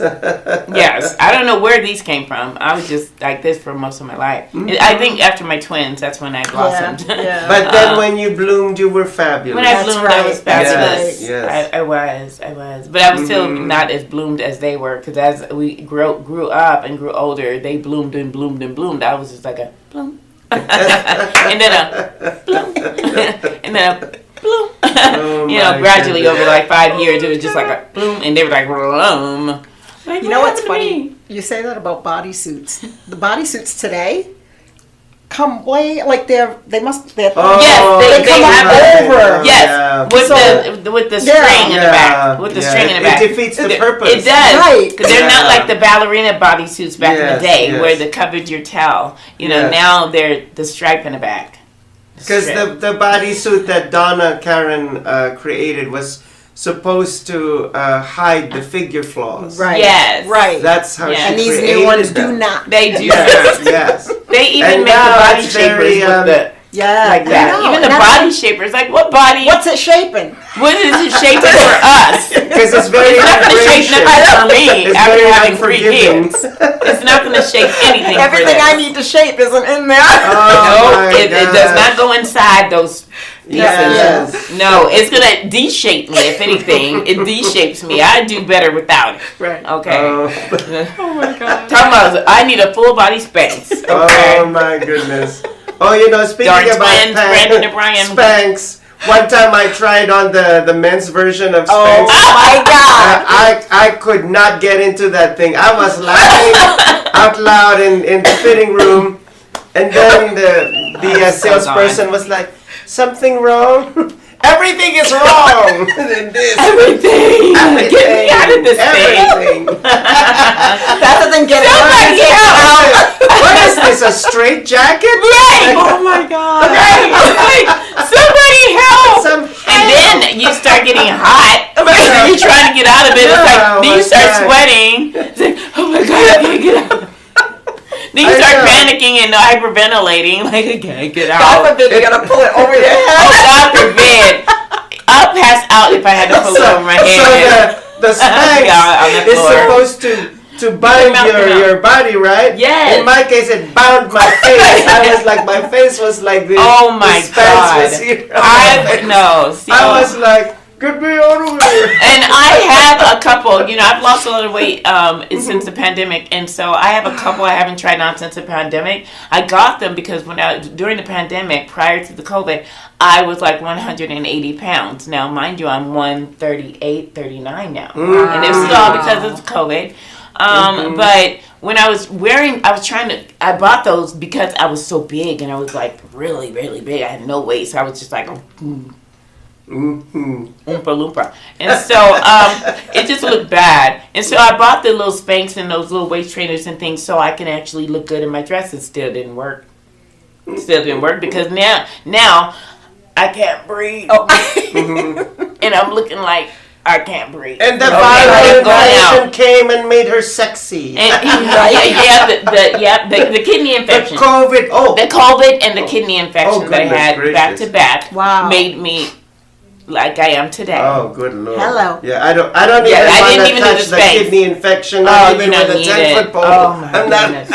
Yes, I don't know where these came from. I was just like this for most of my life. I think after my twins, that's when I blossomed. Yeah. But then when you bloomed, you were fabulous. When I bloomed, I was fabulous. Yes. I was. But I was still not as bloomed as they were, because as we grew up and grew older, they bloomed and bloomed and bloomed. I was just like a bloom. And then a bloom. And then a bloom. Gradually over like 5 years, it was just like a bloom, and they were like bloom. Like, You know what's happened to funny? me? You say that about bodysuits. The bodysuits today come way like they're Oh, they they come have over. Yes, with the string in the back. With the string in the back. It defeats the purpose. It does. Right. Because they're not like the ballerina bodysuits back in the day Yes. where they covered your towel. Yes. Now they're the stripe in the back. Because the bodysuit that Donna Karen created was supposed to hide the figure flaws. Right. Yes. Right. That's how she And these created new ones them. do not. They do. Yes. They even And make the now body it's shapers very, with the Yeah. like that. I know. Even the And body shapers, like what body? What's it shaping? What is it shaping for us? Because it's very It's not going to shape ungracious. nothing for me It's after very having 3 unforgiving. kids. It's not going to shape anything. Everything for I this. need to shape isn't in there. Oh No, my it does gosh. not go inside those pieces. Yes. No, it's going to de-shape me, if anything. It de-shapes me. I do better without it. Right. Okay. Oh my God. Talking about, I need a full body Spanx. Okay. Oh my goodness. Oh, speaking Darn about twins, Brandon and Brian. Spanx. One time I tried on the men's version of Spanx. Oh my God. I could not get into that thing. I was laughing out loud in the fitting room, and then the salesperson was like, "Something wrong?" Everything is wrong in this. Everything. Get me out of this Everything. Rather than getting Somebody help! What is this? A straight jacket? Right. Oh my God. Right. Like, somebody help! And then you start getting hot. You're trying to get out of it. It's like, then you start sweating. It's like, oh my God, I can't get out. Then you start panicking and hyperventilating. Like, I can't get out. God forbid you're gonna pull it over your head. Oh, God forbid. I'll pass out if I had to pull it over my head. So the Spanx is supposed to bind your body, right? Yes. In my case, it bound my face. I was like, my face was like this. Oh my the Spanx God. Was here. I was like, get me out of here. And I have a couple, I've lost a lot of weight since the pandemic. And so I have a couple I haven't tried on since the pandemic. I got them because during the pandemic, prior to the COVID, I was like 180 pounds. Now, mind you, I'm 138, 39 now. And it was all because of COVID. But when I was I bought those because I was so big and I was like really, really big. I had no weight. So I was just like, Oompa Loompa. And so it just looked bad. And so I bought the little Spanx and those little waist trainers and things so I can actually look good in my dress. It still didn't work. Because now I can't breathe. And I'm looking like I can't breathe. And the viral infection came and made her sexy. And, the kidney infection. The COVID. The COVID and the kidney infection that I had gracious. back to back made me like I am today. Oh, good Lord. Hello. Yeah, I don't even touch the kidney infection. Not even with a 10-foot pole. Oh my goodness.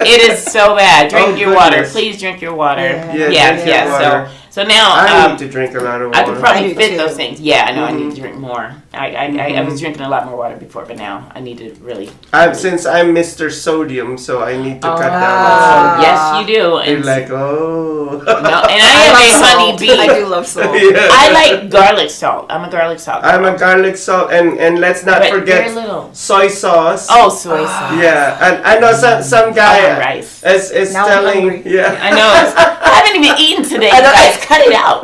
It is so bad. Drink your water. Please drink your water. Yes. Water. So now I need to drink a lot of water. I could probably fit those things. Yeah, I know. I need to drink more. I was drinking a lot more water before, but now I need to really. Since I'm Mr. Sodium, so I need to cut down on sodium. Yes, you do. And you're like, oh. No, and I have a honey bee. I do love salt. Yeah. I like garlic salt. I'm a garlic salt. I'm a garlic salt, and let's not forget soy sauce. Oh, soy sauce. Yeah, and I know some guy rice. is now telling. Yeah, I know. I haven't even eaten today, guys. Cut it out.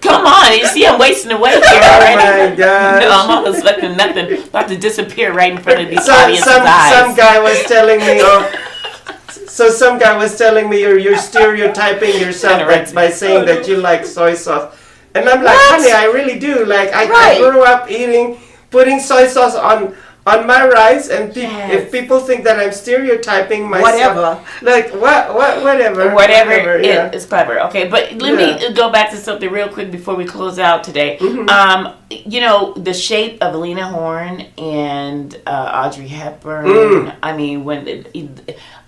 Come on, you see I'm wasting away here already. Oh my gosh. No, I'm almost looking nothing. About to disappear right in front of these audience's eyes. Some guy was telling me, some guy was telling me you're stereotyping yourself by saying that you like soy sauce. And I'm like, honey, I really do. Like, I grew up putting soy sauce on my rice, and if people think that I'm stereotyping myself, whatever, it's clever. Okay, but let me go back to something real quick before we close out today. The shape of Lena Horne and Audrey Hepburn. I mean, when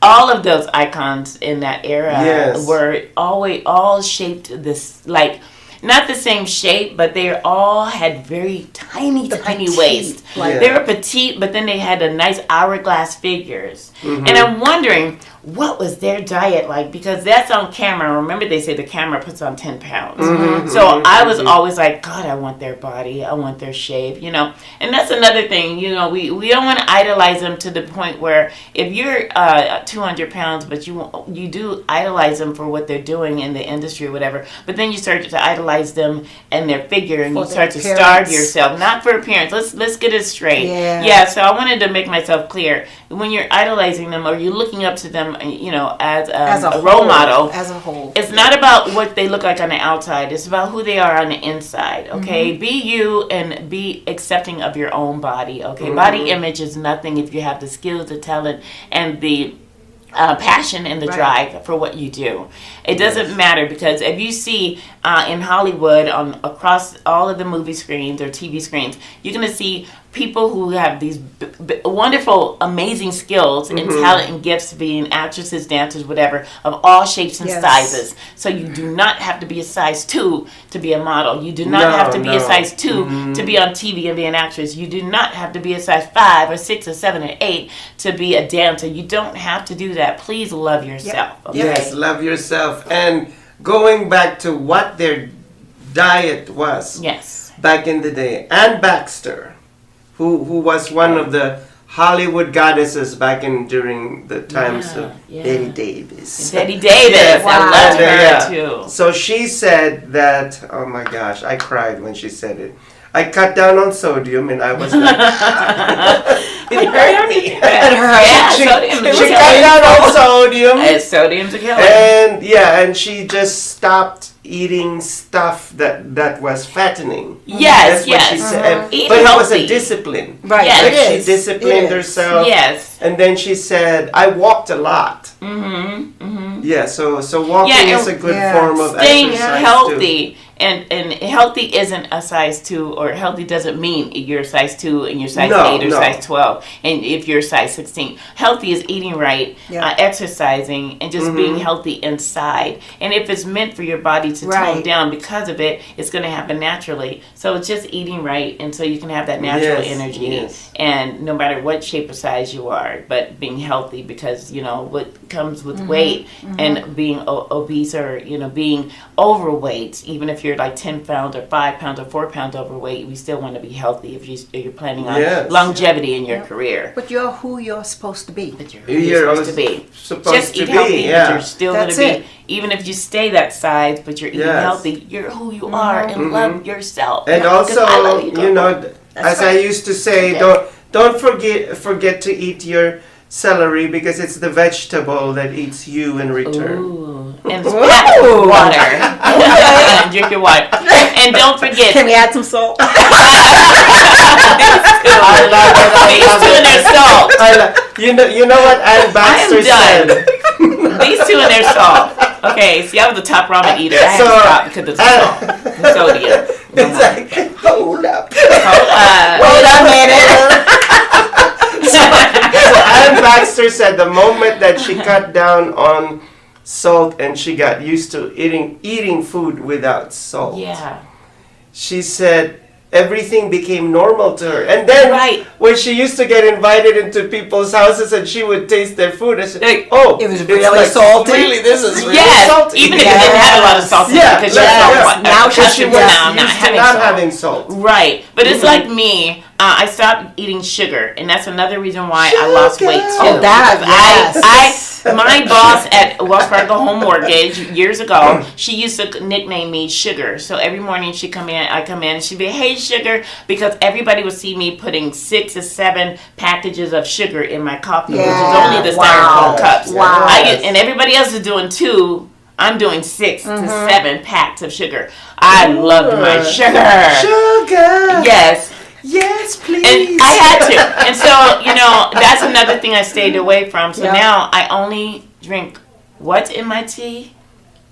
all of those icons in that era were all shaped this like. Not the same shape, but they all had very tiny waists. They were petite, but then they had a nice hourglass figures. And I'm wondering, what was their diet like? Because that's on camera. Remember, they say the camera puts on 10 pounds. So I was always like, God, I want their body. I want their shape, And that's another thing, we don't want to idolize them to the point where if you're 200 pounds, but you do idolize them for what they're doing in the industry or whatever, but then you start to idolize them and their figure, and you start to starve yourself. Not for appearance. Let's get it straight. So I wanted to make myself clear. When you're idolizing them or you're looking up to them, as a role model, as a whole, it's not about what they look like on the outside. It's about who they are on the inside. Okay, be you and be accepting of your own body. Okay, body image is nothing if you have the skills, the talent, and the passion and the drive for what you do. It doesn't matter, because if you see in Hollywood across all of the movie screens or TV screens, you're going to see people who have these wonderful, amazing skills and talent and gifts, being actresses, dancers, whatever, of all shapes and sizes. So you do not have to be a size 2 to be a model. You do not have to be a size 2 to be on TV and be an actress. You do not have to be a size 5 or 6 or 7 or 8 to be a dancer. You don't have to do that. Please love yourself. Okay? Yes, love yourself. And going back to what their diet was back in the day, Ann Baxter, who was one of the Hollywood goddesses back in during the times of yeah. Betty Davis. Betty Davis, I loved her too. So she said that, oh my gosh, I cried when she said it. I cut down on sodium and I was like, it hurt me. She cut down on sodium. And sodium's a killer. And she just stopped eating stuff that was fattening. Yes, That's what she said. But it was a discipline. Right. Yes, Like she disciplined herself. Yes. And then she said, I walked a lot. Yeah, so walking is a good form of staying exercise healthy. too. And healthy isn't a size 2, or healthy doesn't mean you're a size 2 and you're size 8 or size 12, and if you're size 16. Healthy is eating right, exercising, and just being healthy inside. And if it's meant for your body to tone down because of it, it's going to happen naturally. So it's just eating right, and so you can have that natural energy, and no matter what shape or size you are, but being healthy, because, you know, what comes with weight and being obese, or, you know, being overweight, even if you're like 10 pounds or 5 pounds or 4 pounds overweight, we still want to be healthy if you're planning on longevity in your career. But you're who you're supposed to be. But you're who you're supposed to be. Just eat healthy, but you're still going to be, even if you stay that size, but you're eating healthy, you're who you are, and love yourself. And also, you know, as I used to say, don't forget to eat your celery, because it's the vegetable that eats you in return. Ooh. And water. Drink your water. And don't forget. Can we add some salt? These two and their salt. You know what Ann Baxter said? These two and their salt. Okay, see, I was a top ramen eater. I had to stop because of the salt. The sodium. It's like, hold up. Wait a minute. So Ann Baxter said the moment that she cut down on salt and she got used to eating food without salt, she said everything became normal to her. And then when she used to get invited into people's houses and she would taste their food, and she'd like, oh, it was really salty. Really, this is really salty. Even if it didn't have a lot of salt, because now she was not having salt. Right, but it's like me. I stopped eating sugar, and that's another reason why I lost weight too. My boss at Wells Fargo Home Mortgage years ago, she used to nickname me Sugar. So every morning I come in, and she'd be, hey, Sugar, because everybody would see me putting 6 to 7 packages of sugar in my coffee, which is only the styrofoam cups. Wow. And everybody else is doing 2. I'm doing 6 to 7 packs of sugar. I loved my sugar. Sugar. Yes. Yes, please. And I had to. And so, you know, that's another thing I stayed away from. So now I only drink what's in my tea?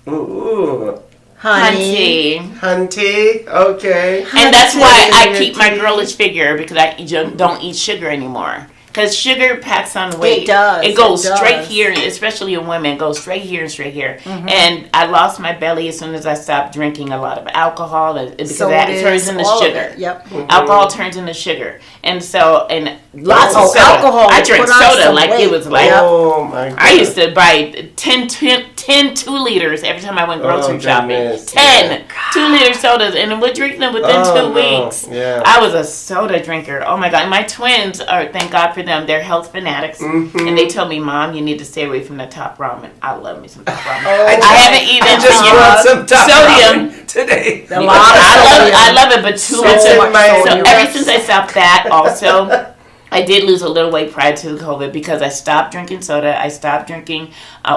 Ooh. Honey. Hunty. Okay. And that's why I keep my girlish figure, because I don't eat sugar anymore. Because sugar packs on weight. It does. It goes straight here, especially in women. It goes straight here and straight here. And I lost my belly as soon as I stopped drinking a lot of alcohol, because that turns into sugar. Yep. Alcohol turns into sugar. And so, and lots of soda. Alcohol. I drink soda like it was like, oh my God. I used to buy 10 2 liters every time I went grocery shopping. 10 2-liter sodas, and would drink them within 2 weeks. Yeah. I was a soda drinker. Oh my God. My twins are, thank God for them, they're health fanatics. And they tell me, Mom, you need to stay away from the top ramen. I love me some top ramen. I haven't eaten just brought some top sodium today. I love it, but too much. So ever since I stopped that, also, I did lose a little weight prior to the COVID, because I stopped drinking soda. I stopped drinking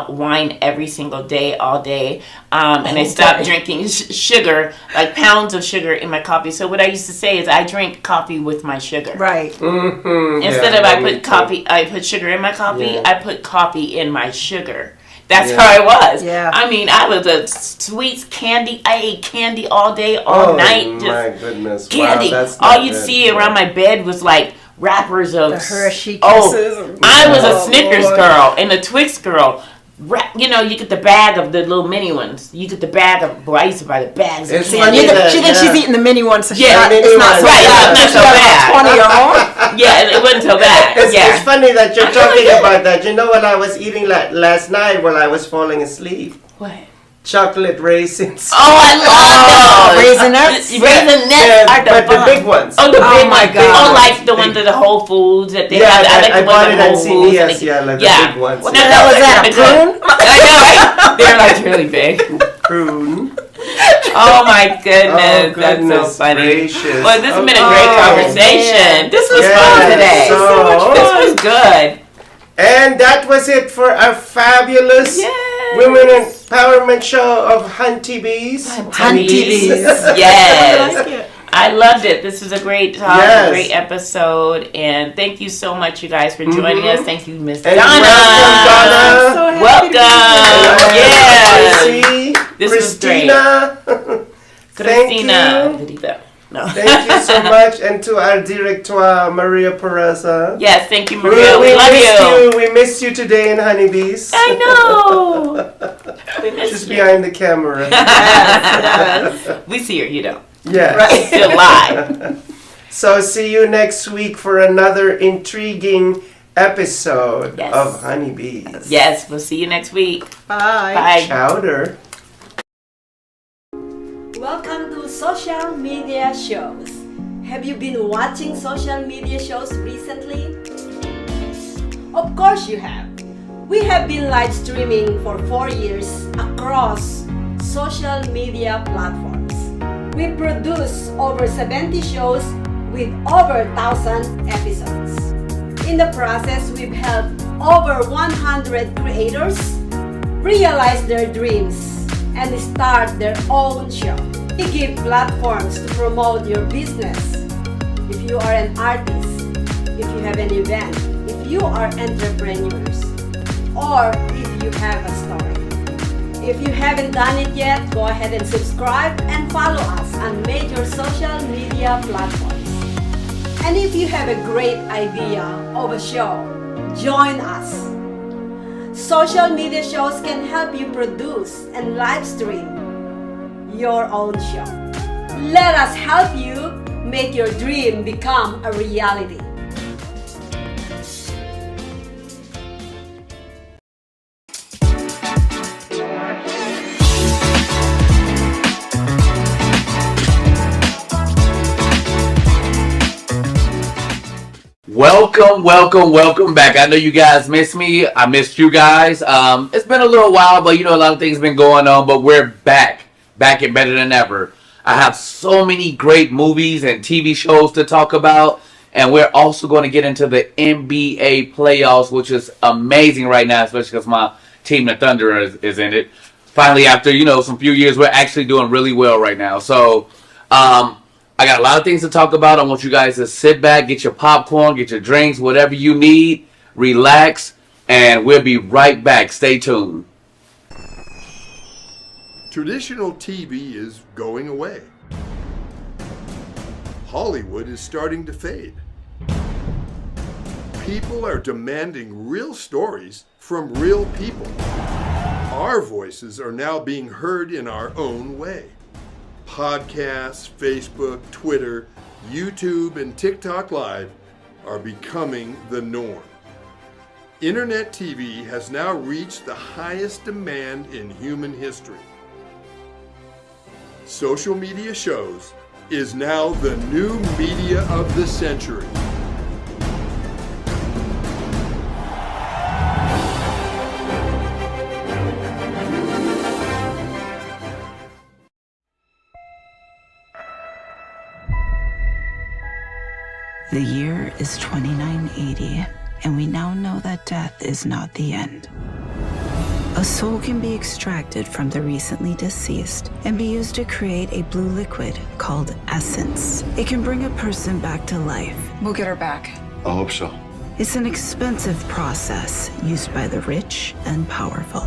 wine every single day, all day. And I stopped drinking sugar, like pounds of sugar in my coffee. So what I used to say is I drink coffee with my sugar. Right. Instead of I put sugar in my coffee, I put coffee in my sugar. That's how I was. Yeah. I mean, I was a sweets candy. I ate candy all day, all night. Just my goodness. candy. Wow, all you'd see around my bed was like wrappers of the Hershey Kisses. I was a Snickers girl and a Twix girl. You know, you get the bag of the little mini ones. You get the bag of. Boy, I used to buy the bags. It's of funny candy. She thinks she's eating the mini ones, so it's not so bad. 20 or more. Yeah, it wasn't so bad. It's funny that you're talking about that. You know what I was eating last night while I was falling asleep? What? chocolate raisins. Oh, I love those. Raisinets? Raisinets are the but bomb. the big ones. Oh, the big my ones. God. Oh, like the ones at the Whole Foods that they have. I like I the bought ones it at at Whole Foods. CVS, like the big ones. What the hell is that, a prune? I know, right? They're like really big. Prune. Oh my goodness, Oh, that's so goodness funny. gracious. Well, this has been a great conversation. Man. This was Yes, fun today. so- This was good. And that was it for our fabulous Women Empowerment Show of Hunty Bees. Honeybees. Yes. I loved it. This was a great talk, Yes. a great episode, and thank you so much, you guys, for joining us. Thank you, Miss And Donna. welcome, Donna. Yes. Tracy, This Christina. was great. Christina. Vidiva. No. Thank you so much, and to our director Maria Pereza. Yes, thank you, Maria. We love missed you. We missed you today in Honeybees. I know. We missed Just you. behind the camera. Yes. We see her. You don't. Yes. Right. Still live. So see you next week for another intriguing episode Yes. of Honeybees. Yes, we'll see you next week. Bye. Bye. Chowder. Welcome to Social Media Shows. Have you been watching social media shows recently? Of course you have. We have been live streaming for 4 years across social media platforms. We produce over 70 shows with over 1,000 episodes. In the process, we've helped over 100 creators realize their dreams and start their own show. We give platforms to promote your business. If you are an artist, if you have an event, if you are entrepreneurs, or if you have a story. If you haven't done it yet, go ahead and subscribe and follow us on major social media platforms. And if you have a great idea of a show, join us. Social media shows can help you produce and live stream your own show. Let us help you make your dream become a reality. Welcome back. I know you guys missed me. I missed you guys. It's been a little while, but you know, a lot of things been going on, but we're back and better than ever. I have so many great movies and TV shows to talk about, and we're also going to get into the NBA playoffs, which is amazing right now, especially because my team, the Thunder, is in it. Finally, after, you know, some few years, we're actually doing really well right now. So, I got a lot of things to talk about. I want you guys to sit back, get your popcorn, get your drinks, whatever you need, relax, and we'll be right back. Stay tuned. Traditional TV is going away. Hollywood is starting to fade. People are demanding real stories from real people. Our voices are now being heard in our own way. Podcasts, Facebook, Twitter, YouTube, and TikTok Live are becoming the norm. Internet TV has now reached the highest demand in human history. Social media shows is now the new media of the century. The year is 2980, and we now know that death is not the end. A soul can be extracted from the recently deceased and be used to create a blue liquid called essence. It can bring a person back to life. We'll get her back. I hope so. It's an expensive process used by the rich and powerful.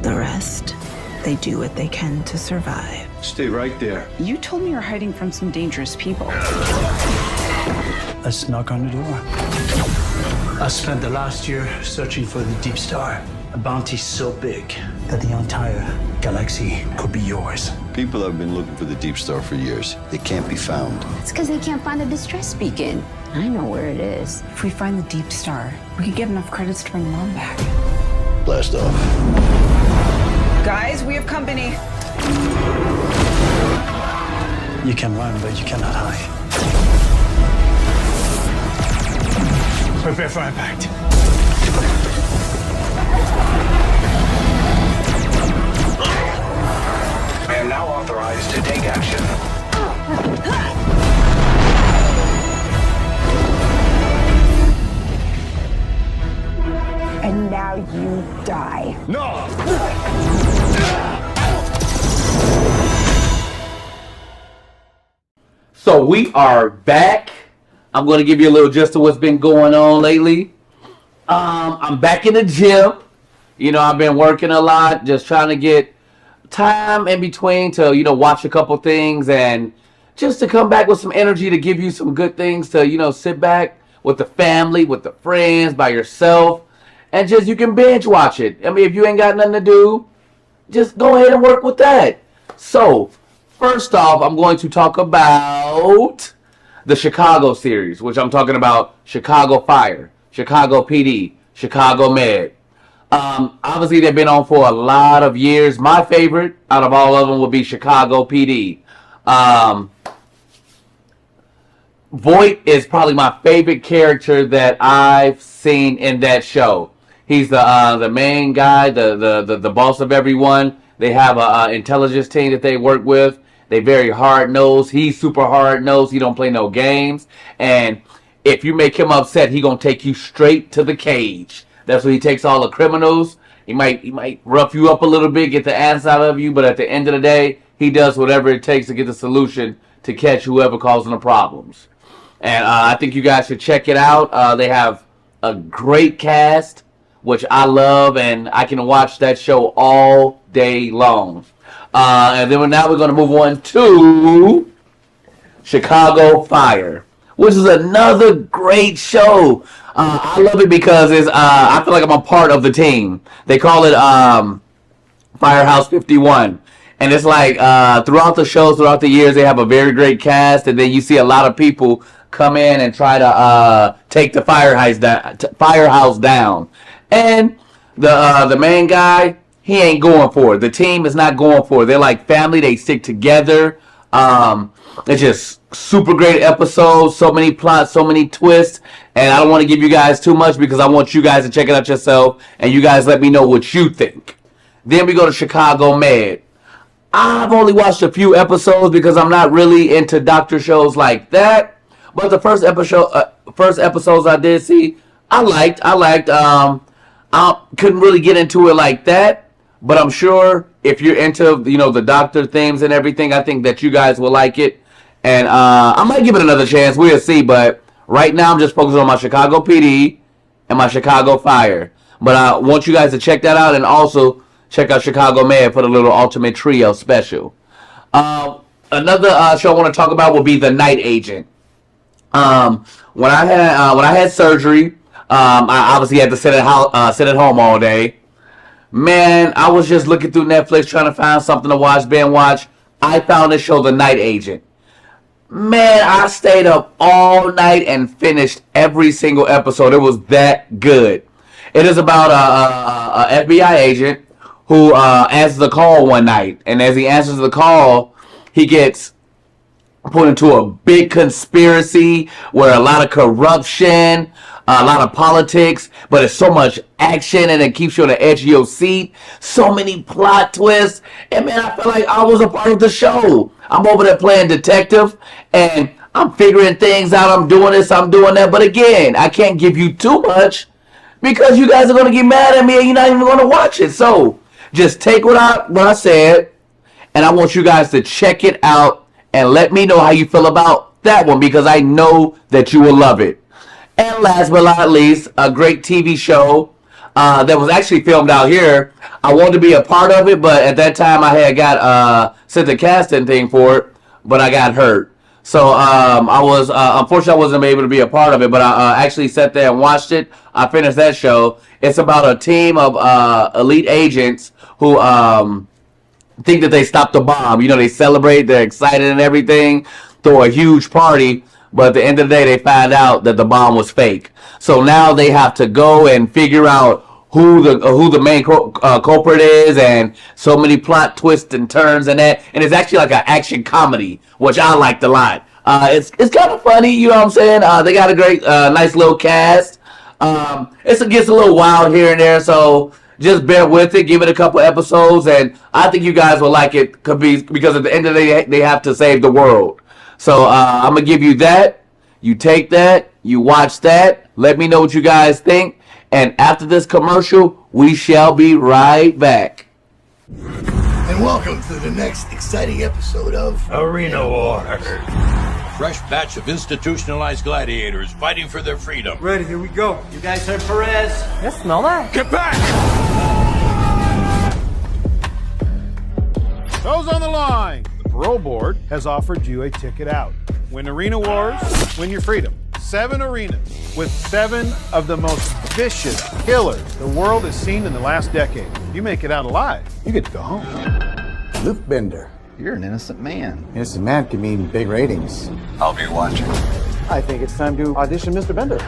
The rest, they do what they can to survive. Stay right there. You told me you're hiding from some dangerous people. Let's knock on the door. I spent the last year searching for the Deep Star. A bounty so big that the entire galaxy could be yours. People have been looking for the Deep Star for years. They can't be found. It's because they can't find the distress beacon. I know where it is. If we find the Deep Star, we could get enough credits to bring Mom back. Blast off. Guys, we have company. You can run, but you cannot hide. Prepare for impact. I am now authorized to take action. And now you die. No! So we are back. I'm going to give you a little gist of what's been going on lately. I'm back in the gym. You know, I've been working a lot, just trying to get time in between to, you know, watch a couple things and just to come back with some energy to give you some good things to, you know, sit back with the family, with the friends, by yourself, and just you can binge watch it. I mean, if you ain't got nothing to do, just go ahead and work with that. So, first off, I'm going to talk about the Chicago series, which I'm talking about Chicago Fire, Chicago PD, Chicago Med. Obviously, they've been on for a lot of years. My favorite out of all of them would be Chicago PD. Voight is probably my favorite character that I've seen in that show. He's the main guy, the boss of everyone. They have an intelligence team that they work with. They very hard-nosed. He's super hard-nosed. He don't play no games. And if you make him upset, he gonna take you straight to the cage. That's where he takes all the criminals. He might rough you up a little bit, get the ass out of you, but at the end of the day, he does whatever it takes to get the solution to catch whoever causing the problems. And I think you guys should check it out. They have a great cast, which I love, and I can watch that show all day long. And then now we're going to move on to Chicago Fire, which is another great show. I love it because I feel like I'm a part of the team. They call it Firehouse 51. And it's like throughout the shows, throughout the years, they have a very great cast. And then you see a lot of people come in and try to take the firehouse down. And the main guy, he ain't going for it. The team is not going for it. They're like family. They stick together. It's just super great episodes. So many plots, so many twists. And I don't want to give you guys too much because I want you guys to check it out yourself. And you guys let me know what you think. Then we go to Chicago Med. I've only watched a few episodes because I'm not really into doctor shows like that. But the first episodes I did see, I liked. I couldn't really get into it like that, but I'm sure if you're into, you know, the doctor themes and everything, I think that you guys will like it. And I might give it another chance. We'll see. But right now, I'm just focusing on my Chicago PD and my Chicago Fire. But I want you guys to check that out and also check out Chicago Med for the little Ultimate Trio special. Another show I want to talk about will be The Night Agent. When I had surgery, I obviously had to sit at home all day. Man, I was just looking through Netflix trying to find something to watch. I found this show, The Night Agent. Man, I stayed up all night and finished every single episode. It was that good. It is about a FBI agent who answers the call one night, and as he answers the call, he gets put into a big conspiracy where a lot of corruption, a lot of politics, but it's so much action and it keeps you on the edge of your seat. So many plot twists. And man, I feel like I was a part of the show. I'm over there playing detective and I'm figuring things out. I'm doing this, I'm doing that. But again, I can't give you too much because you guys are going to get mad at me and you're not even going to watch it. So just take what I said and I want you guys to check it out and let me know how you feel about that one because I know that you will love it. And last but not least, a great TV show that was actually filmed out here. I wanted to be a part of it, but at that time I had got sent the casting thing for it, but I got hurt. So I was unfortunately I wasn't able to be a part of it, but I actually sat there and watched it. I finished that show. It's about a team of elite agents who think that they stopped the bomb. You know, they celebrate, they're excited and everything, throw a huge party. But at the end of the day, they find out that the bomb was fake. So now they have to go and figure out who the main culprit is, and so many plot twists and turns and that. And it's actually like an action comedy, which I liked a lot. It's kind of funny, you know what I'm saying? They got a great, nice little cast. It gets a little wild here and there, so just bear with it. Give it a couple episodes, and I think you guys will like it. Because at the end of the day, they have to save the world. So I'm gonna give you that. You take that. You watch that. Let me know what you guys think. And after this commercial, we shall be right back. And welcome to the next exciting episode of Arena Wars. Fresh batch of institutionalized gladiators fighting for their freedom. Ready, here we go. You guys heard Perez? Yes, smell that. Get back! Those on the line. The parole board has offered you a ticket out. Win Arena Wars, win your freedom. 7 arenas with 7 of the most vicious killers the world has seen in the last decade. You make it out alive, you get to go home. Luke Bender. You're an innocent man. Innocent man can mean big ratings. I'll be watching. I think it's time to audition Mr. Bender.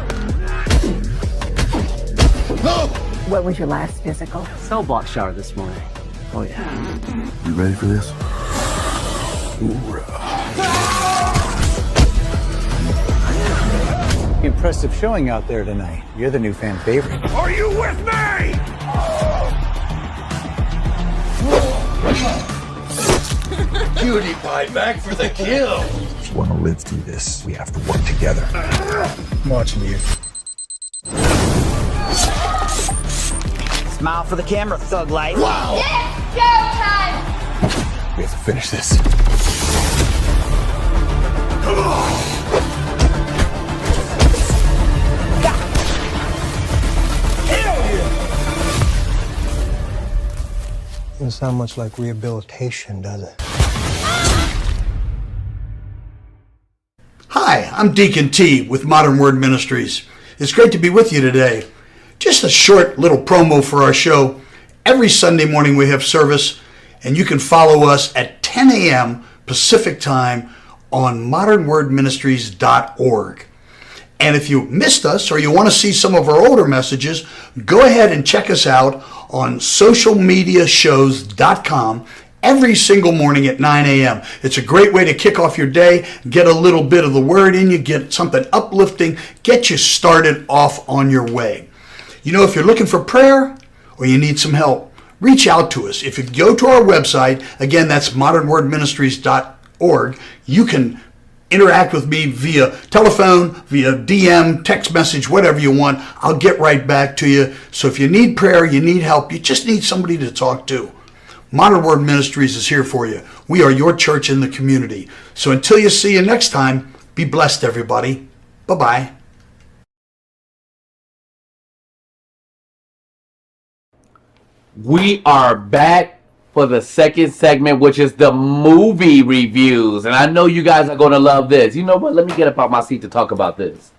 No! What was your last physical? Cell block shower this morning. Oh yeah. You ready for this? Impressive showing out there tonight. You're the new fan favorite. Are you with me? Cutie pie back for the kill. If you want to live through this, we have to work together. I'm watching you. Smile for the camera, thug life. Wow! It's showtime! We have to finish this. Come on! Doesn't sound much like rehabilitation, does it? Hi, I'm Deacon T with Modern Word Ministries. It's great to be with you today. Just a short little promo for our show. Every Sunday morning we have service, and you can follow us at 10 a.m. Pacific time on modernwordministries.org. And if you missed us or you want to see some of our older messages, go ahead and check us out on socialmediashows.com every single morning at 9 a.m. It's a great way to kick off your day, get a little bit of the word in you, get something uplifting, get you started off on your way. You know, if you're looking for prayer or you need some help, reach out to us. If you go to our website, again, that's modernwordministries.org, you can interact with me via telephone, via DM, text message, whatever you want. I'll get right back to you. So if you need prayer, you need help, you just need somebody to talk to, Modern Word Ministries is here for you. We are your church in the community. So until you see you next time, be blessed, everybody. Bye-bye. We are back for the second segment, which is the movie reviews. And I know you guys are going to love this. You know what? Let me get up out my seat to talk about this.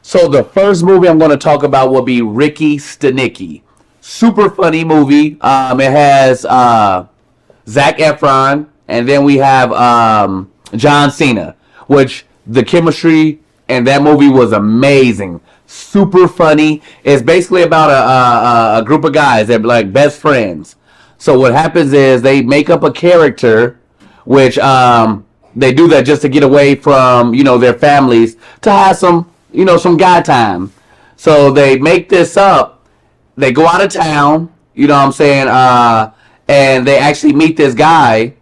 So the first movie I'm going to talk about will be Ricky Stenicki. Super funny movie. It has Zac Efron, and then we have John Cena, which the chemistry in that movie was amazing. Super funny. It's basically about a group of guys that are like best friends. So what happens is they make up a character, which they do that just to get away from, you know, their families, to have some, you know, some guy time. So they make this up. They go out of town, you know what I'm saying, and they actually meet this guy,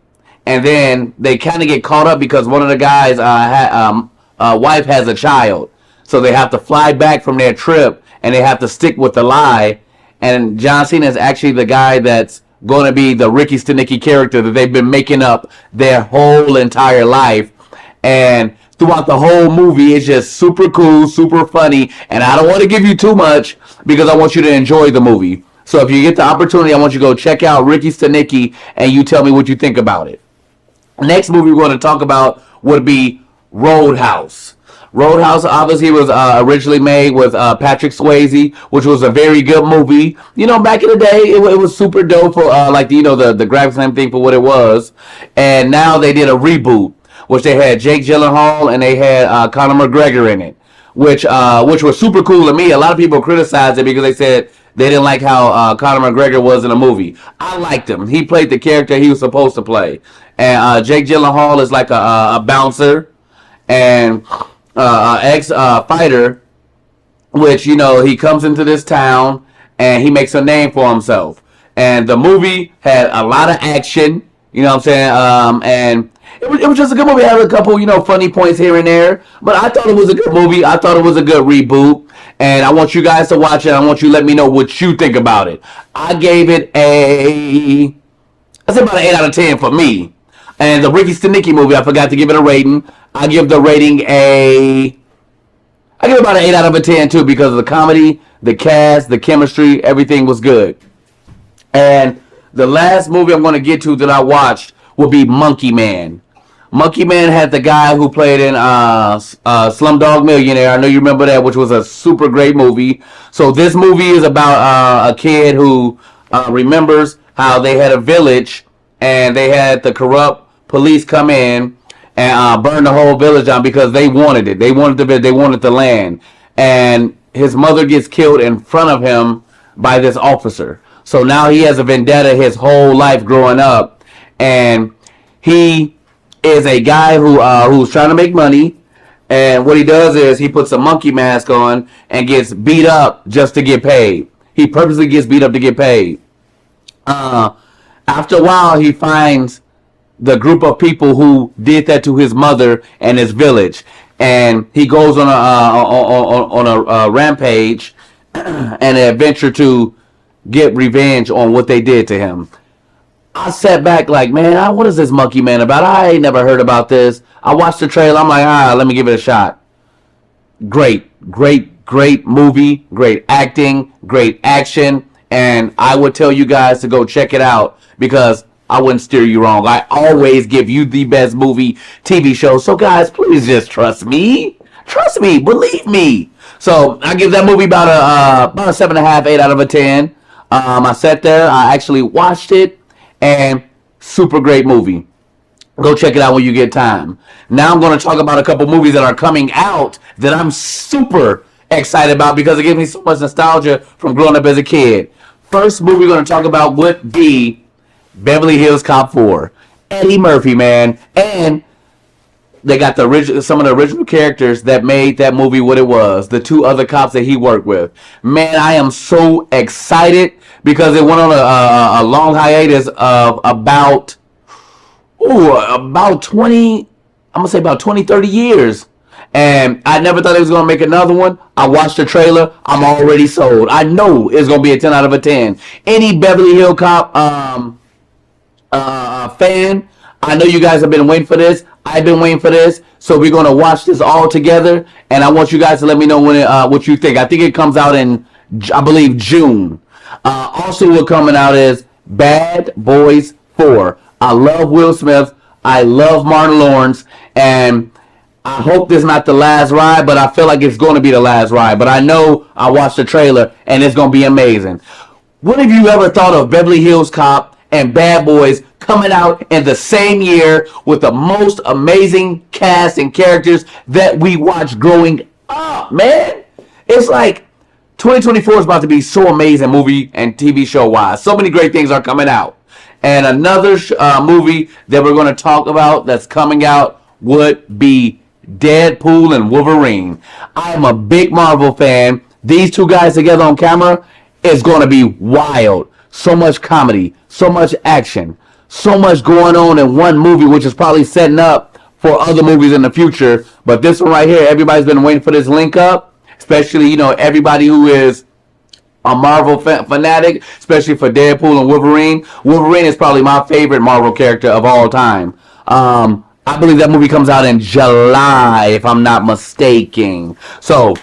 and then they kind of get caught up because one of the guys' wife has a child. So they have to fly back from their trip, and they have to stick with the lie. And John Cena is actually the guy that's going to be the Ricky Stenicki character that they've been making up their whole entire life. And throughout the whole movie, it's just super cool, super funny. And I don't want to give you too much because I want you to enjoy the movie. So if you get the opportunity, I want you to go check out Ricky Stenicki and you tell me what you think about it. Next movie we're going to talk about would be Roadhouse. Roadhouse obviously was originally made with Patrick Swayze, which was a very good movie. You know, back in the day, it was super dope for like, you know, the graphics and everything for what it was. And now they did a reboot, which they had Jake Gyllenhaal and they had Conor McGregor in it, which was super cool to me. A lot of people criticized it because they said they didn't like how Conor McGregor was in the movie. I liked him. He played the character he was supposed to play. And Jake Gyllenhaal is like a bouncer and ex-fighter, which, you know, he comes into this town and he makes a name for himself. And the movie had a lot of action, you know what I'm saying? And it was just a good movie. It had a couple, you know, funny points here and there. But I thought it was a good movie. I thought it was a good reboot. And I want you guys to watch it. I want you to let me know what you think about it. I gave it that's about an 8 out of 10 for me. And the Ricky Stenicki movie, I forgot to give it a rating. I give the rating I give it about an 8 out of 10 too, because of the comedy, the cast, the chemistry, everything was good. And the last movie I'm going to get to that I watched will be Monkey Man. Monkey Man had the guy who played in Slumdog Millionaire. I know you remember that, which was a super great movie. So this movie is about a kid who remembers how they had a village and they had the corrupt police come in and burn the whole village down because they wanted it. They wanted the land. And his mother gets killed in front of him by this officer. So now he has a vendetta his whole life growing up. And he is a guy who's trying to make money. And what he does is he puts a monkey mask on and gets beat up just to get paid. He purposely gets beat up to get paid. After a while, he finds the group of people who did that to his mother and his village. And he goes on a rampage and an adventure to get revenge on what they did to him. I sat back like, man, what is this Monkey Man about? I ain't never heard about this. I watched the trailer. I'm like, let me give it a shot. Great movie, great acting, great action. And I would tell you guys to go check it out because I wouldn't steer you wrong. I always give you the best movie, TV show. So guys, please just trust me. Trust me. Believe me. So I give that movie about a 7.5, 8 out of 10. I sat there. I actually watched it. And super great movie. Go check it out when you get time. Now I'm going to talk about a couple movies that are coming out that I'm super excited about because it gives me so much nostalgia from growing up as a kid. First movie we're going to talk about would be Beverly Hills Cop 4. Eddie Murphy, man. And they got some of the original characters that made that movie what it was. The 2 other cops that he worked with. Man, I am so excited because it went on a long hiatus of about 20, 30 years. And I never thought it was going to make another one. I watched the trailer. I'm already sold. I know it's going to be a 10 out of 10. Any Beverly Hills Cop fan, I know you guys have been waiting for this. I've been waiting for this. So we're going to watch this all together. And I want you guys to let me know what you think. I think it comes out in, I believe, June. Also what's coming out is Bad Boys 4. I love Will Smith. I love Martin Lawrence. And I hope this is not the last ride, but I feel like it's going to be the last ride. But I know I watched the trailer, and it's going to be amazing. What have you ever thought of Beverly Hills Cop and Bad Boys coming out in the same year with the most amazing cast and characters that we watched growing up, man? It's like 2024 is about to be so amazing movie and TV show wise. So many great things are coming out. And another movie that we're going to talk about that's coming out would be Deadpool and Wolverine. I am a big Marvel fan. These 2 guys together on camera is going to be wild. So much comedy, so much action, so much going on in one movie, which is probably setting up for other movies in the future. But this one right here, everybody's been waiting for this link up, especially, everybody who is a Marvel fanatic, especially for Deadpool and Wolverine. Wolverine is probably my favorite Marvel character of all time. I believe that movie comes out in July, if I'm not mistaken. So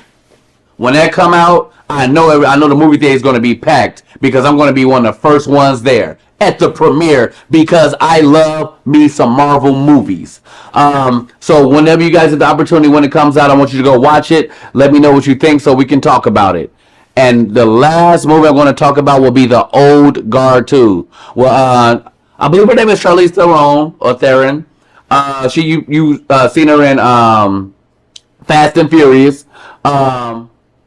when that come out, I know the movie theater is going to be packed because I'm going to be one of the first ones there at the premiere because I love me some Marvel movies. So whenever you guys have the opportunity when it comes out, I want you to go watch it. Let me know what you think so we can talk about it. And the last movie I'm going to talk about will be The Old Guard 2. Well, I believe her name is Charlize Theron. You seen her in Fast and Furious.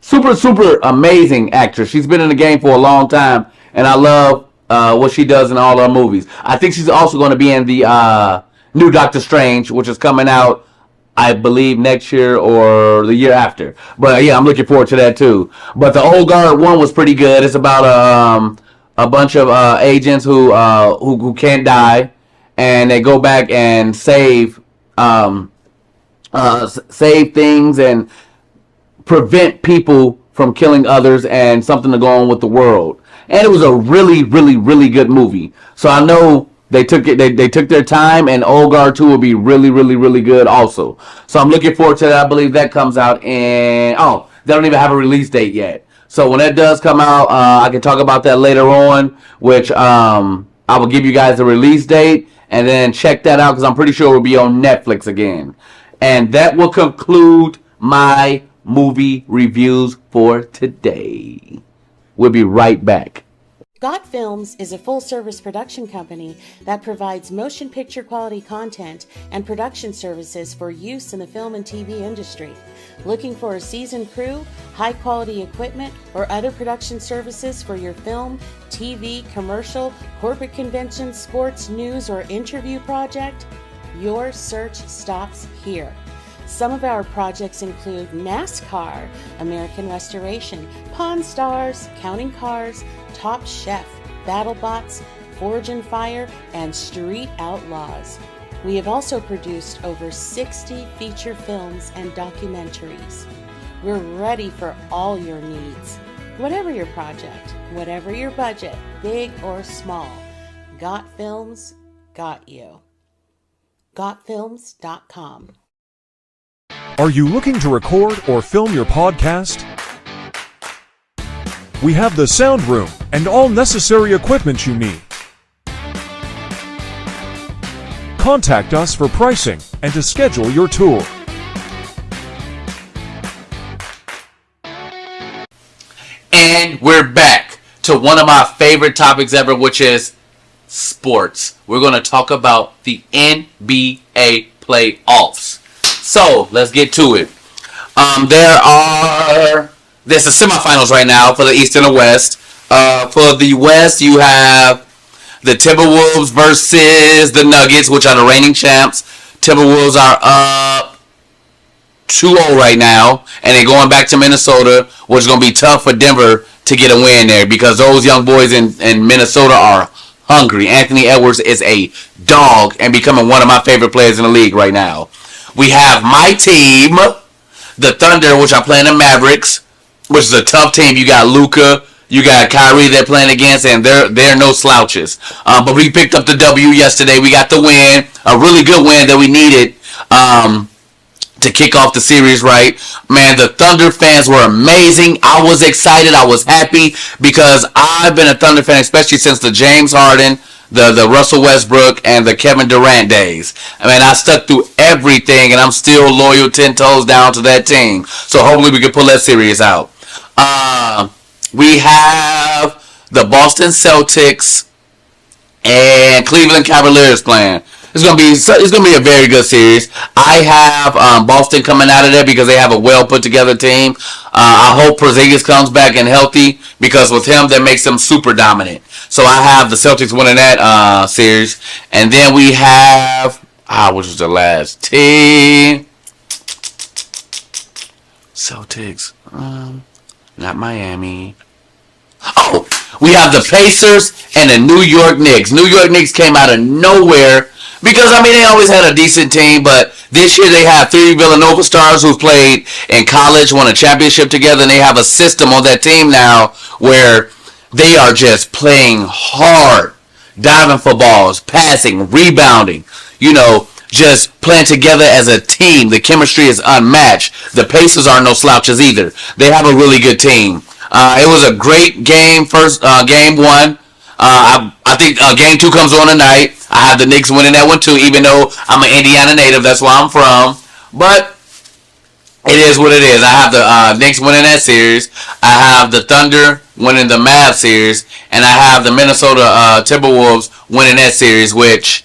super amazing actress. She's been in the game for a long time, and I love what she does in all her movies. I think she's also going to be in the new Doctor Strange, which is coming out, I believe, next year or the year after. But yeah, I'm looking forward to that too. But the Old Guard one was pretty good. It's about a bunch of agents who can't die, and they go back and save things and prevent people from killing others and something to go on with the world. And it was a really good movie. So I know they took their time, and Old Guard 2 will be really good also. So I'm looking forward to that. I believe that comes out in, they don't even have a release date yet. So when that does come out, I can talk about that later on, which I will give you guys the release date, and then check that out because I'm pretty sure it will be on Netflix again. And that will conclude my movie reviews for today. We'll be right back. Got Films is a full-service production company that provides motion picture quality content and production services for use in the film and TV industry. Looking for a seasoned crew, high-quality equipment, or other production services for your film, TV, commercial, corporate convention, sports, news, or interview project? Your search stops here. Some of our projects include NASCAR, American Restoration, Pawn Stars, Counting Cars, Top Chef, BattleBots, Forge and Fire, and Street Outlaws. We have also produced over 60 feature films and documentaries. We're ready for all your needs. Whatever your project, whatever your budget, big or small, Got Films got you. GotFilms.com. Are you looking to record or film your podcast? We have the sound room and all necessary equipment you need. Contact us for pricing and to schedule your tour. And we're back to one of my favorite topics ever, which is sports. We're going to talk about the NBA playoffs. So, let's get to it. There's the semifinals right now for the East and the West. For the West, you have the Timberwolves versus the Nuggets, which are the reigning champs. Timberwolves are up 2-0 right now, and they're going back to Minnesota, which is going to be tough for Denver to get a win there because those young boys in Minnesota are hungry. Anthony Edwards is a dog and becoming one of my favorite players in the league right now. We have my team, the Thunder, which I'm playing the Mavericks, which is a tough team. You got Luka, you got Kyrie they're playing against, and they're no slouches. But we picked up the W yesterday. We got the win, a really good win that we needed to kick off the series right. Man, the Thunder fans were amazing. I was excited. I was happy because I've been a Thunder fan, especially since the James Harden, the Russell Westbrook, and the Kevin Durant days. I mean, I stuck through everything, and I'm still loyal 10 toes down to that team. So hopefully we can pull that series out. We have the Boston Celtics and Cleveland Cavaliers playing. It's gonna be a very good series. I have Boston coming out of there because they have a well put together team. I hope Porzingis comes back and healthy because with him that makes them super dominant. So I have the Celtics winning that series, and then we have which was the last team? Celtics, not Miami. Oh, we have the Pacers and the New York Knicks. New York Knicks came out of nowhere. Because, I mean, they always had a decent team, but this year they have 3 Villanova stars who played in college, won a championship together, and they have a system on that team now where they are just playing hard, diving for balls, passing, rebounding, just playing together as a team. The chemistry is unmatched. The Pacers aren't no slouches either. They have a really good team. It was a great game, game 1. I think game 2 comes on tonight. I have the Knicks winning that one too, even though I'm an Indiana native. That's where I'm from. But it is what it is. I have the Knicks winning that series. I have the Thunder winning the Mavs series. And I have the Minnesota Timberwolves winning that series, which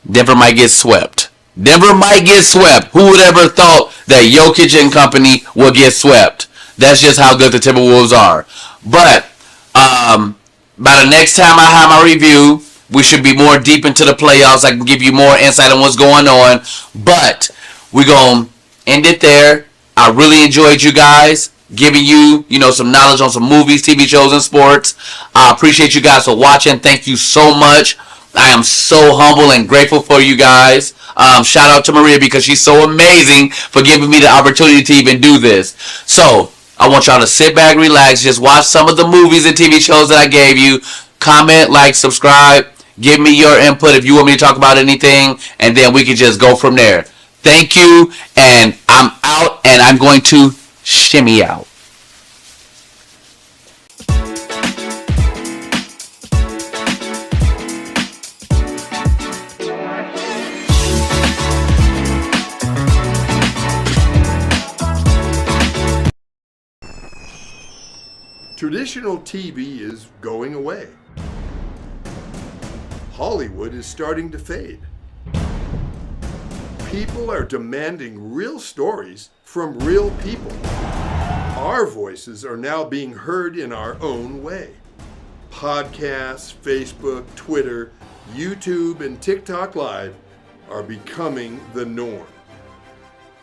Denver might get swept. Denver might get swept. Who would ever thought that Jokic and company would get swept? That's just how good the Timberwolves are. But by the next time I have my review, we should be more deep into the playoffs. I can give you more insight on what's going on. But we're going to end it there. I really enjoyed you guys giving you, some knowledge on some movies, TV shows, and sports. I appreciate you guys for watching. Thank you so much. I am so humble and grateful for you guys. Shout out to Maria because she's so amazing for giving me the opportunity to even do this. So I want y'all to sit back, relax, just watch some of the movies and TV shows that I gave you. Comment, like, subscribe. Give me your input if you want me to talk about anything, and then we can just go from there. Thank you, and I'm out, and I'm going to shimmy out. Traditional TV is going away. Hollywood is starting to fade. People are demanding real stories from real people. Our voices are now being heard in our own way. Podcasts, Facebook, Twitter, YouTube, and TikTok Live are becoming the norm.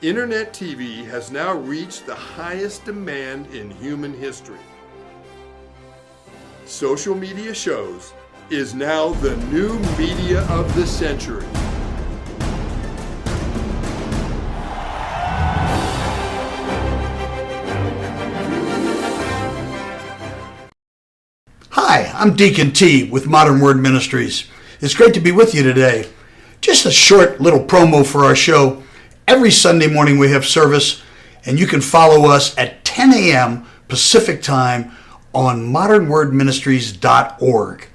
Internet TV has now reached the highest demand in human history. Social media shows is now the new media of the century. Hi, I'm Deacon T with Modern Word Ministries. It's great to be with you today. Just a short little promo for our show. Every Sunday morning we have service, and you can follow us at 10 a.m. Pacific Time on modernwordministries.org.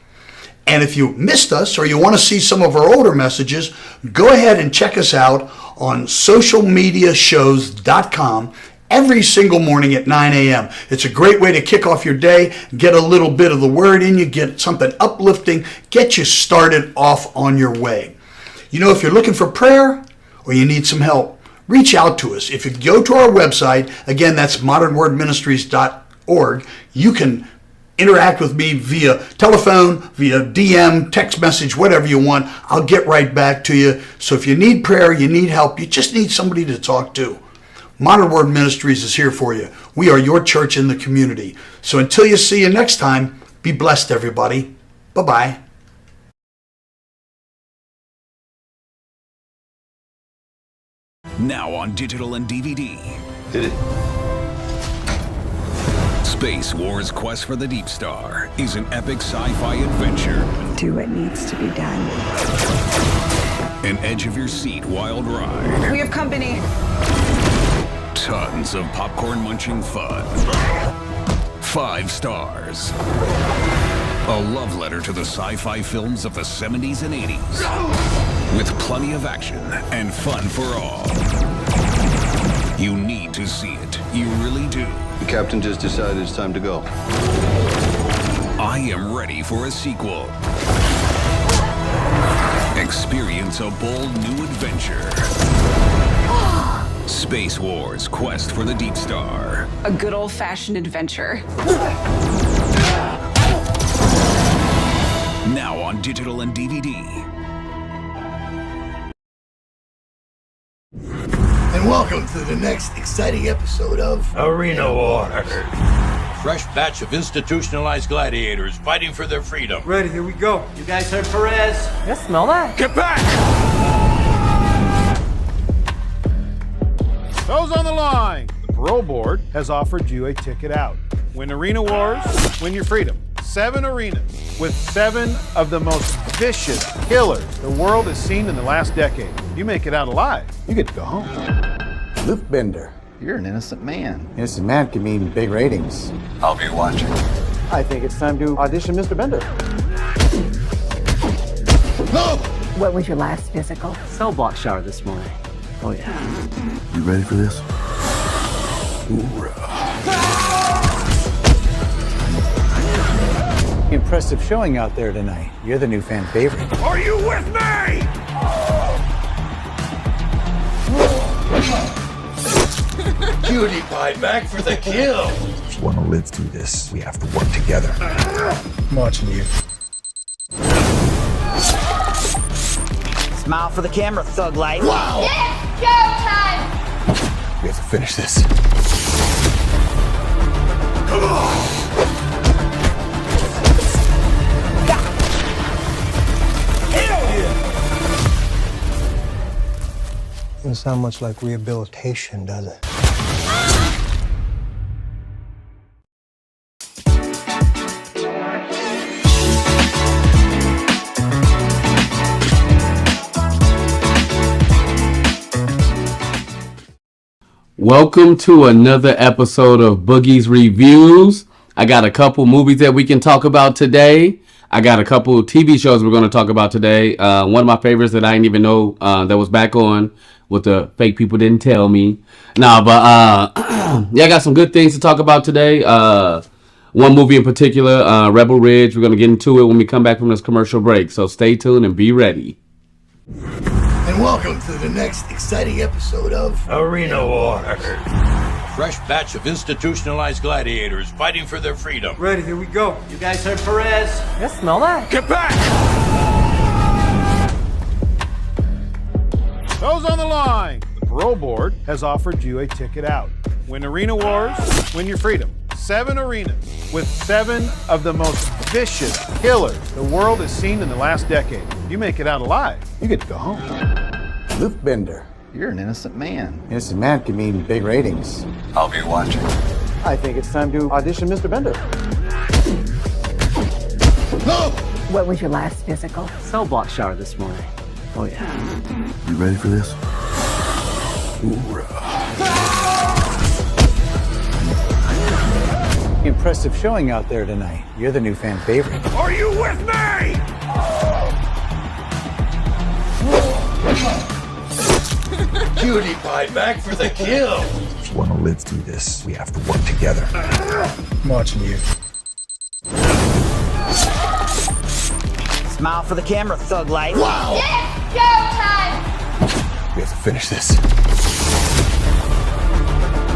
And if you missed us or you want to see some of our older messages, go ahead and check us out on socialmediashows.com every single morning at 9 a.m. It's a great way to kick off your day, get a little bit of the word in you, get something uplifting, get you started off on your way. If you're looking for prayer or you need some help, reach out to us. If you go to our website, again, that's modernwordministries.org, you can interact with me via telephone, via DM, text message, whatever you want. I'll get right back to you. So if you need prayer, you need help, you just need somebody to talk to, Modern Word Ministries is here for you. We are your church in the community. So until you see you next time, be blessed, everybody. Bye-bye. Now on digital and DVD. Did it? Space Wars: Quest for the Deep Star is an epic sci-fi adventure. Do what needs to be done. An edge-of-your-seat wild ride. We have company. Tons of popcorn-munching fun. 5 stars. A love letter to the sci-fi films of the 70s and 80s. With plenty of action and fun for all. You need to see it. You really do. The captain just decided it's time to go. I am ready for a sequel. Experience a bold new adventure. Space Wars: Quest for the Deep Star. A good old-fashioned adventure. Now on digital and DVD. And welcome to the next exciting episode of Arena Wars. Fresh batch of institutionalized gladiators fighting for their freedom. Ready, here we go. You guys heard Perez? Yeah, smell that. Get back! Those on the line. The parole board has offered you a ticket out. Win Arena Wars, win your freedom. 7 arenas with 7 of the most vicious killers the world has seen in the last decade. You make it out alive, you get to go home. Luke Bender. You're an innocent man. Innocent man can mean big ratings. I'll be watching. I think it's time to audition Mr. Bender. No! What was your last physical? Cell block shower this morning. Oh yeah. You ready for this? Impressive showing out there tonight. You're the new fan favorite. Are you with me? Cutie pie back for the kill. If you want to live through this, we have to work together. I'm watching you. Smile for the camera, thug life. Wow! It's showtime! We have to finish this. Come on! Doesn't sound much like rehabilitation, does it? Welcome to another episode of Boogie's Reviews. I got a couple movies that we can talk about today. I got a couple TV shows we're going to talk about today. One of my favorites that I didn't even know that was back on, what the fake people didn't tell me. Yeah, I got some good things to talk about today. One movie in particular, Rebel Ridge. We're going to get into it when we come back from this commercial break. So stay tuned and be ready. And welcome to the next exciting episode of Arena Wars. Fresh batch of institutionalized gladiators fighting for their freedom. Ready, here we go. You guys heard Perez? Yes, smell that. Get back! Those on the line. The parole board has offered you a ticket out. Win Arena Wars, win your freedom. 7 arenas with 7 of the most vicious killers the world has seen in the last decade. You make it out alive, you get to go home. Luke Bender, you're an innocent man. Innocent man can mean big ratings. I'll be watching. I think it's time to audition Mr. Bender. No! What was your last physical? Cell block shower this morning. Oh yeah. You ready for this? Impressive showing out there tonight. You're the new fan favorite. Are you with me? Cutie pie back for the kill. If you want to live through this, we have to work together. I'm watching you. Smile for the camera, thug life. Wow! It's showtime! We have to finish this.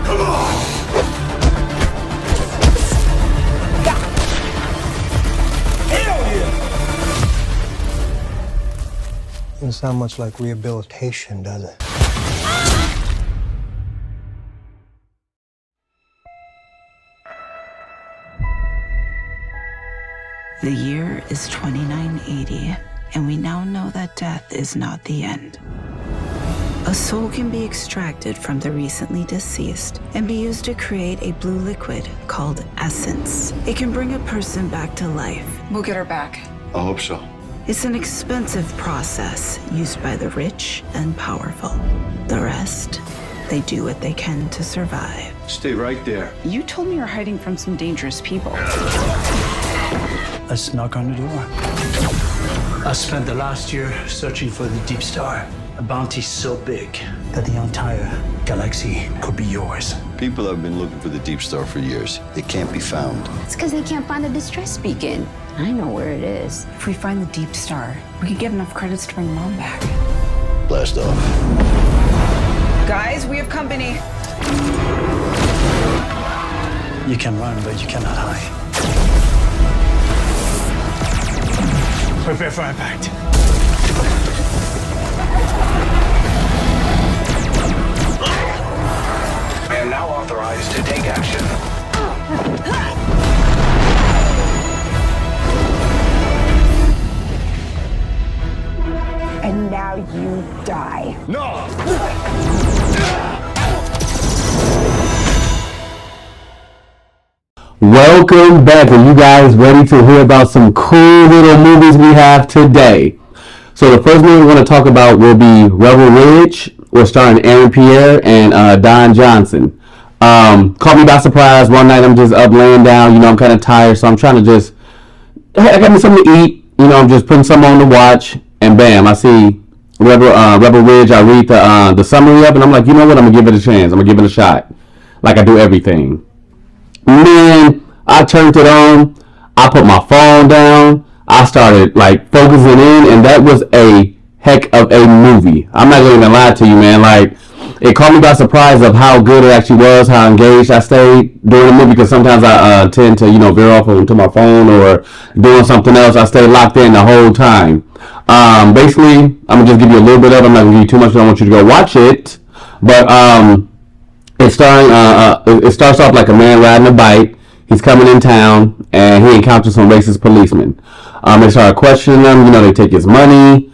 Come on! Doesn't sound much like rehabilitation, does it? The year is 2980, and we now know that death is not the end. A soul can be extracted from the recently deceased and be used to create a blue liquid called essence. It can bring a person back to life. We'll get her back. I hope so. It's an expensive process used by the rich and powerful. The rest, they do what they can to survive. Stay right there. You told me you're hiding from some dangerous people. Let's knock on the door. I spent the last year searching for the Deep Star, a bounty so big that the entire galaxy could be yours. People have been looking for the Deep Star for years. It can't be found. It's because they can't find the distress beacon. I know where it is. If we find the Deep Star, we could get enough credits to bring Mom back. Blast off. Guys, we have company. You can run, but you cannot hide. Prepare for impact. I am now authorized to take action. And now you die. No! Welcome back. Are you guys ready to hear about some cool little movies we have today? So the first movie we're going to talk about will be Rebel Ridge, or starring Aaron Pierre and Don Johnson. Caught me by surprise. One night I'm just up laying down. You know, I'm kind of tired, so I'm trying to just, I got me something to eat. You know, I'm just putting something on to watch, and bam, I see Rebel Ridge. I read the summary up, and I'm like, you know what? I'm gonna give it a chance. I'm gonna give it a shot, like I do everything. Man, I turned it on. I put my phone down. I started like focusing in, and that was a heck of a movie. I'm not gonna even lie to you, man. Like, it caught me by surprise of how good it actually was, how engaged I stayed during the movie, because sometimes I tend to, veer off onto my phone or doing something else. I stayed locked in the whole time. Basically, I'm going to just give you a little bit of it. I'm not going to give you too much. I don't want you to go watch it. But it starts off like a man riding a bike. He's coming in town, and he encounters some racist policemen. They start questioning him. They take his money.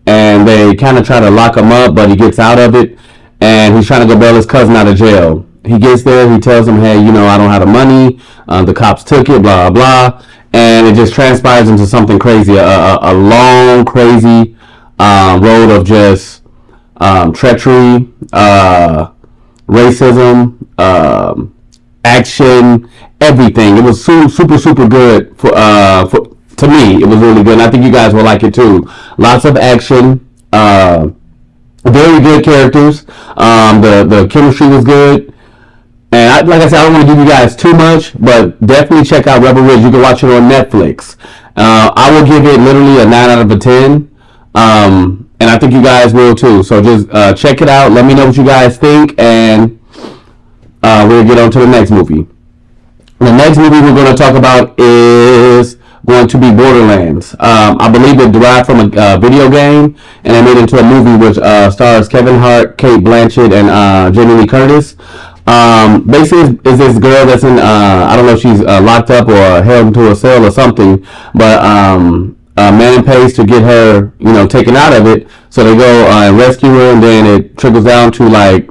And they kind of try to lock him up, but he gets out of it, and he's trying to go bail his cousin out of jail. He gets there, he tells them, hey, I don't have the money, the cops took it, blah, blah, and it just transpires into something crazy, a long, crazy road of just treachery, racism, action, everything. It was super, super good for to me. It was really good, and I think you guys will like it too. Lots of action, very good characters. The chemistry was good, and like I said, I don't want to give you guys too much, but definitely check out Rebel Ridge. You can watch it on Netflix. I will give it literally a 9 out of 10, and I think you guys will too. So just check it out. Let me know what you guys think, and we'll get on to the next movie. The next movie we're going to talk about is going to be Borderlands. I believe it derived from a video game, and they made it into a movie which stars Kevin Hart, Cate Blanchett, and Jamie Lee Curtis. Basically, is this girl that's in, I don't know if she's locked up or held into a cell or something, but Manning pays to get her, taken out of it. So they go and rescue her, and then it trickles down to like,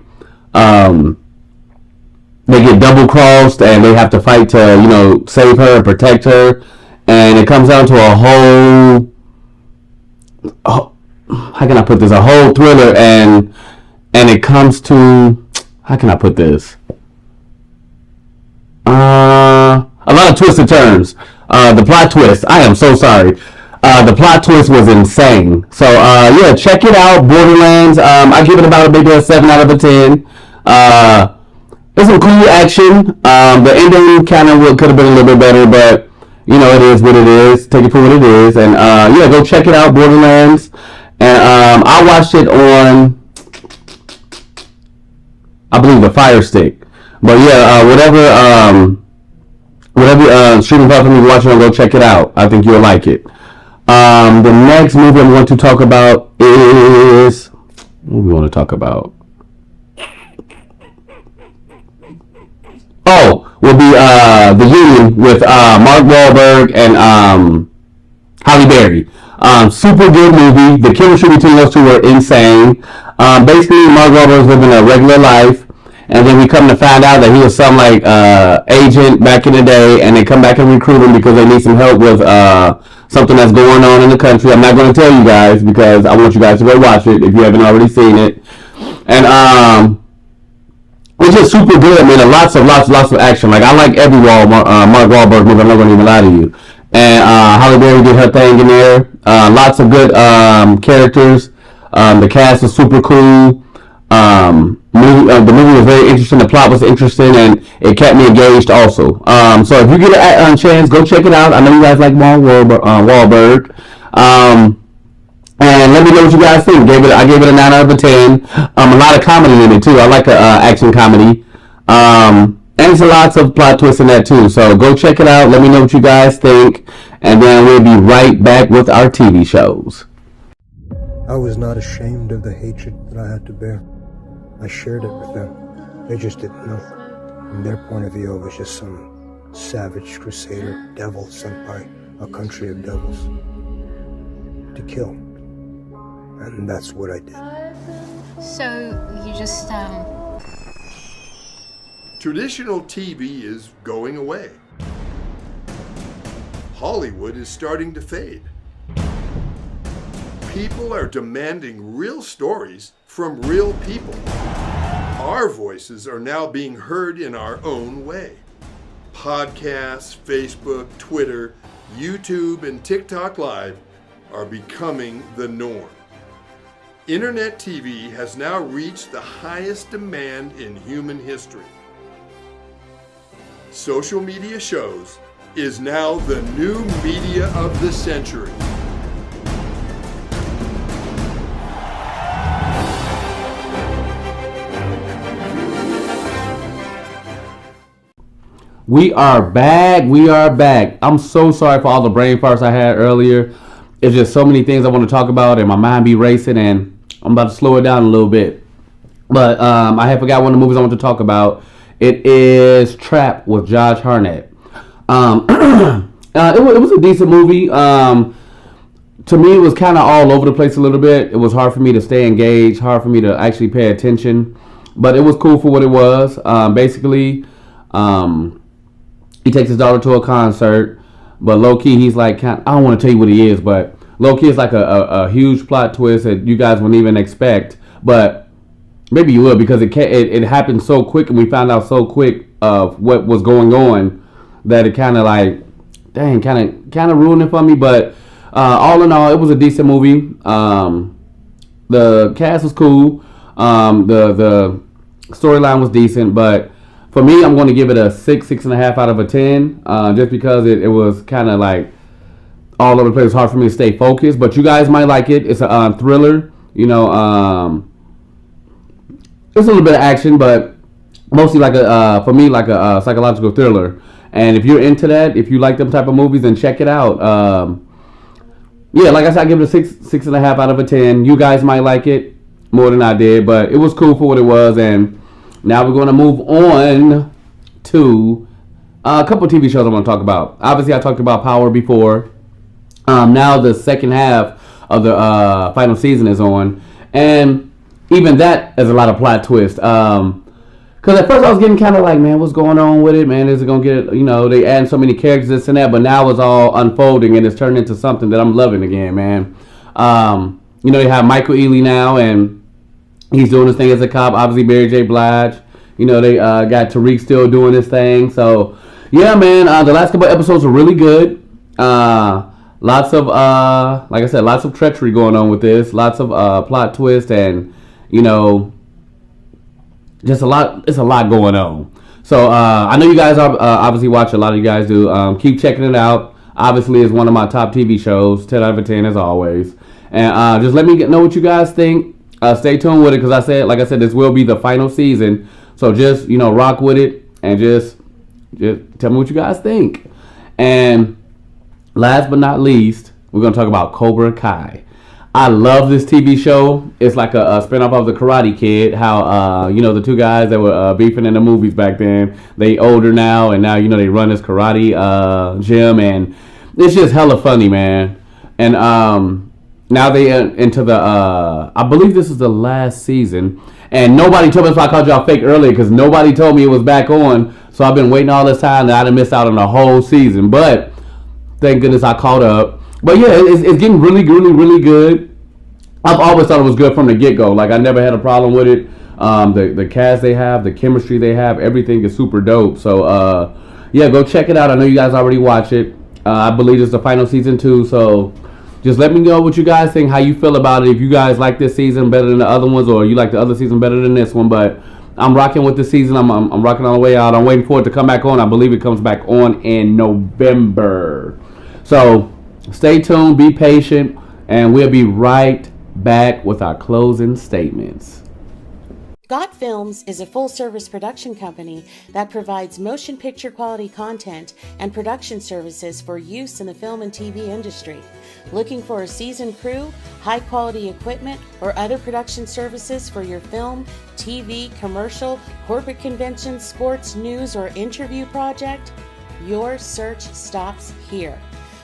they get double crossed, and they have to fight to, save her and protect her. And it comes down to a whole, how can I put this? A whole thriller, and it comes to, how can I put this? A lot of twists and turns. The plot twist, I am so sorry. The plot twist was insane. So yeah, check it out, Borderlands. I give it about maybe a 7 out of 10. It's some cool action. The ending kind of could have been a little bit better, but it is what it is. Take it for what it is. And yeah, go check it out, Borderlands. And I watched it on, I believe, the Fire Stick. But yeah, whatever streaming platform you're watching on, go check it out. I think you'll like it. The next movie I'm going to talk about is, what do we want to talk about? Will be The Union with Mark Wahlberg and Halle Berry. Super good movie. The chemistry between those two were insane. Basically, Mark Wahlberg's living a regular life, and then we come to find out that he was some like agent back in the day, and they come back and recruit him because they need some help with something that's going on in the country. I'm not going to tell you guys because I want you guys to go watch it if you haven't already seen it. And it's just super good. I mean, lots of action. Like, I like every Mark Wahlberg movie. I'm not going to even lie to you. And Halle Berry did her thing in there. Lots of good characters. The cast was super cool. The movie was very interesting. The plot was interesting, and it kept me engaged also. So if you get a chance, go check it out. I know you guys like Mark Wahlberg. And let me know what you guys think. I gave it a 9 out of 10. A lot of comedy in it too. I like action comedy. And there's lots of plot twists in that too. So go check it out. Let me know what you guys think. And then we'll be right back with our TV shows. I was not ashamed of the hatred that I had to bear. I shared it with them. They just didn't know. From their point of view, I was just some savage crusader, devil sent by a country of devils to kill. And that's what I did. So, you just, Traditional TV is going away. Hollywood is starting to fade. People are demanding real stories from real people. Our voices are now being heard in our own way. Podcasts, Facebook, Twitter, YouTube, and TikTok Live are becoming the norm. Internet TV has now reached the highest demand in human history. Social media shows is now the new media of the century. We are back. We are back. I'm so sorry for all the brain farts I had earlier. It's just so many things I want to talk about, and my mind be racing, and I'm about to slow it down a little bit. But I had forgot one of the movies I want to talk about. It is Trap with Josh Hartnett. It was a decent movie. To me, it was kind of all over the place a little bit. It was hard for me to stay engaged, hard for me to actually pay attention. But it was cool for what it was. Basically, he takes his daughter to a concert, but low-key, he's like, I don't want to tell you what he is, but low-key, it's like a huge plot twist that you guys wouldn't even expect. But maybe you will, because it happened so quick, and we found out so quick of what was going on that it kind of like, dang, kind of ruined it for me. But all in all, it was a decent movie. The cast was cool. The storyline was decent, but for me, I'm going to give it a 6.5 out of a 10, just because it was kind of like all over the place. It's hard for me to stay focused, but you guys might like it. It's a thriller, you know. It's a little bit of action, but mostly like for me, like a psychological thriller. And if you're into that, if you like them type of movies, then check it out. Yeah, like I said, I give it a 6.5 out of a 10. You guys might like it more than I did, but it was cool for what it was. And now we're going to move on to a couple of TV shows I want to talk about. Obviously, I talked about Power before. Now the second half of the final season is on. And even that is a lot of plot twist. Because at first I was getting kind of like, man, what's going on with it, man? Is it going to get, you know, they add so many characters, this and that. But now it's all unfolding and it's turned into something that I'm loving again, man. You know, you have Michael Ealy now, and he's doing his thing as a cop. Obviously, Mary J. Blige. You know, they got Tariq still doing his thing. So, yeah, man, the last couple episodes were really good. Lots of, like I said, lots of treachery going on with this. Lots of plot twist and, you know, just a lot. It's a lot going on. So, I know you guys are obviously watch. A lot of you guys do. Keep checking it out. Obviously, it's one of my top TV shows. 10 out of 10 as always. And just let me know what you guys think. Stay tuned with it, because like I said, this will be the final season. So just, you know, rock with it and just tell me what you guys think. And last but not least, we're going to talk about Cobra Kai. I love this TV show. It's like a spinoff of The Karate Kid. How, you know, the two guys that were beefing in the movies back then, they older now, and now, you know, they run this karate gym, and it's just hella funny, man. And now they into the, I believe this is the last season. And nobody told me, that's why I called y'all fake earlier, because nobody told me it was back on. So I've been waiting all this time that I done missed out on the whole season. But thank goodness I caught up. But yeah, it's getting really, really, really good. I've always thought it was good from the get-go. Like, I never had a problem with it. The cast they have, the chemistry they have, everything is super dope. So, yeah, go check it out. I know you guys already watch it. I believe it's the final season too. So just let me know what you guys think, how you feel about it. If you guys like this season better than the other ones, or you like the other season better than this one. But I'm rocking with this season. I'm rocking all the way out. I'm waiting for it to come back on. I believe it comes back on in November. So stay tuned, be patient, and we'll be right back with our closing statements. Got Films is a full-service production company that provides motion picture quality content and production services for use in the film and TV industry. Looking for a seasoned crew, high-quality equipment, or other production services for your film, TV, commercial, corporate convention, sports, news, or interview project? Your search stops here.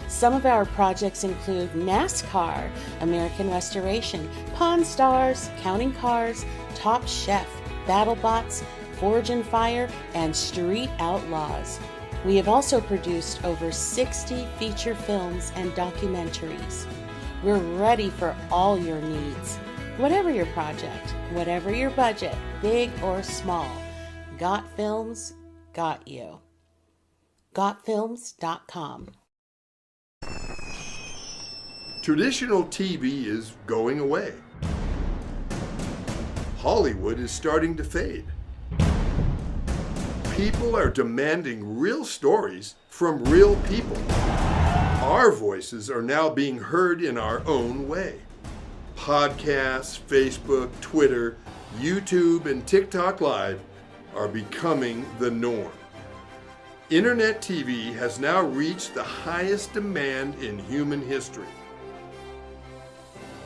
Some of our projects include NASCAR, American Restoration, Pawn Stars, Counting Cars, Top Chef, BattleBots, Forge and Fire, and Street Outlaws. We have also produced over 60 feature films and documentaries. We're ready for all your needs. Whatever your project, whatever your budget, big or small, Got Films got you. GotFilms.com. Traditional TV is going away. Hollywood is starting to fade. People are demanding real stories from real people. Our voices are now being heard in our own way. Podcasts, Facebook, Twitter, YouTube, and TikTok Live are becoming the norm. Internet TV has now reached the highest demand in human history.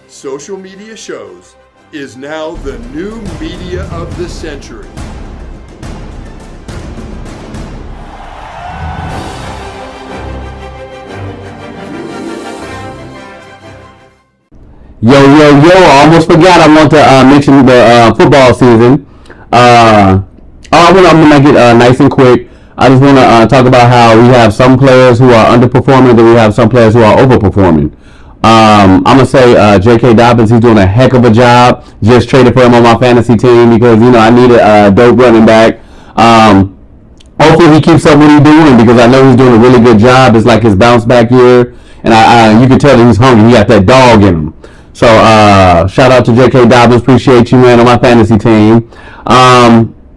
Social media shows is now the new media of the century. Yo, I almost forgot I want to mention the football season. I'm going to make it nice and quick. I just want to talk about how we have some players who are underperforming, and we have some players who are overperforming. I'm going to say J.K. Dobbins, he's doing a heck of a job. Just traded for him on my fantasy team because, I needed a dope running back. Hopefully he keeps up what he's doing because I know he's doing a really good job. It's like his bounce back year. And you can tell that he's hungry. He got that dog in him. So shout out to J.K. Dobbins. Appreciate you, man, on my fantasy team.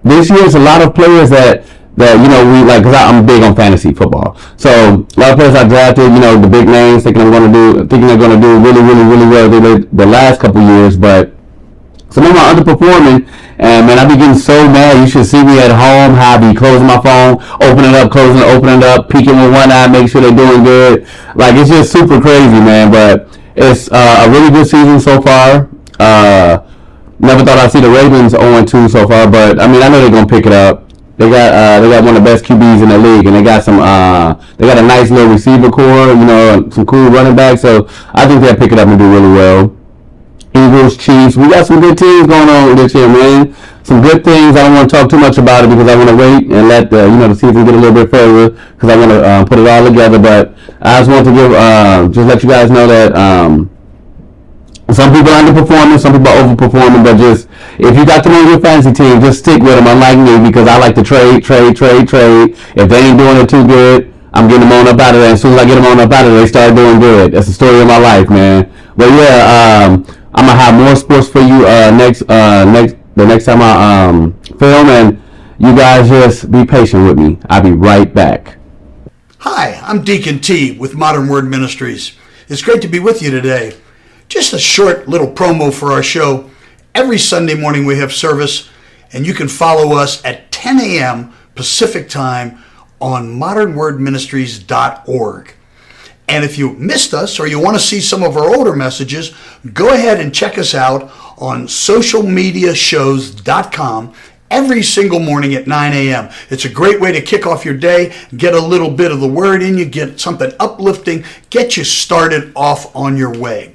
This year's a lot of players that we like, because I'm big on fantasy football. So a lot of players I drafted, the big names, thinking they're going to do really, really, really well the last couple years. But some of them are underperforming. And man, I be getting so mad. You should see me at home, how I be closing my phone, opening it up, peeking with one eye, make sure they're doing good. Like, it's just super crazy, man. But it's a really good season so far. Never thought I'd see the Ravens 0-2 so far, but I know they're gonna pick it up. They got one of the best QBs in the league, and they got a nice little receiver core, some cool running backs. So I think they'll pick it up and do really well. Eagles, Chiefs, we got some good teams going on this year, man. Some good things. I don't want to talk too much about it because I want to wait and let the season get a little bit further because I want to put it all together. But I just want to just let you guys know that some people are underperforming, some people are overperforming. But just if you got them on your fantasy team, just stick with them. Unlike me, because I like to trade. If they ain't doing it too good, I'm getting them on up out of there. As soon as I get them on up out of there, they start doing good. That's the story of my life, man. But yeah, I'm gonna have more sports for you the next time I film, and you guys just be patient with me. I'll be right back. Hi, I'm Deacon T with Modern Word Ministries. It's great to be with you today. Just a short little promo for our show. Every Sunday morning we have service, and you can follow us at 10 a.m. Pacific time on modernwordministries.org. And if you missed us or you want to see some of our older messages, go ahead and check us out on socialmediashows.com every single morning at 9 a.m. It's a great way to kick off your day, get a little bit of the word in you, get something uplifting, get you started off on your way.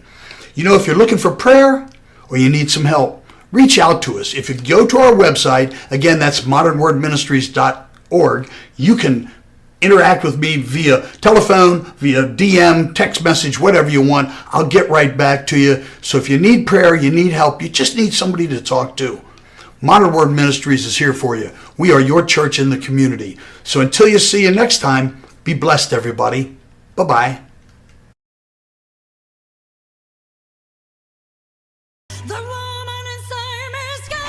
If you're looking for prayer or you need some help, reach out to us. If you go to our website, again, that's modernwordministries.org, you can interact with me via telephone, via DM, text message, whatever you want. I'll get right back to you. So if you need prayer, you need help, you just need somebody to talk to, Modern Word Ministries is here for you. We are your church in the community. So until you see you next time, be blessed, everybody. Bye-bye.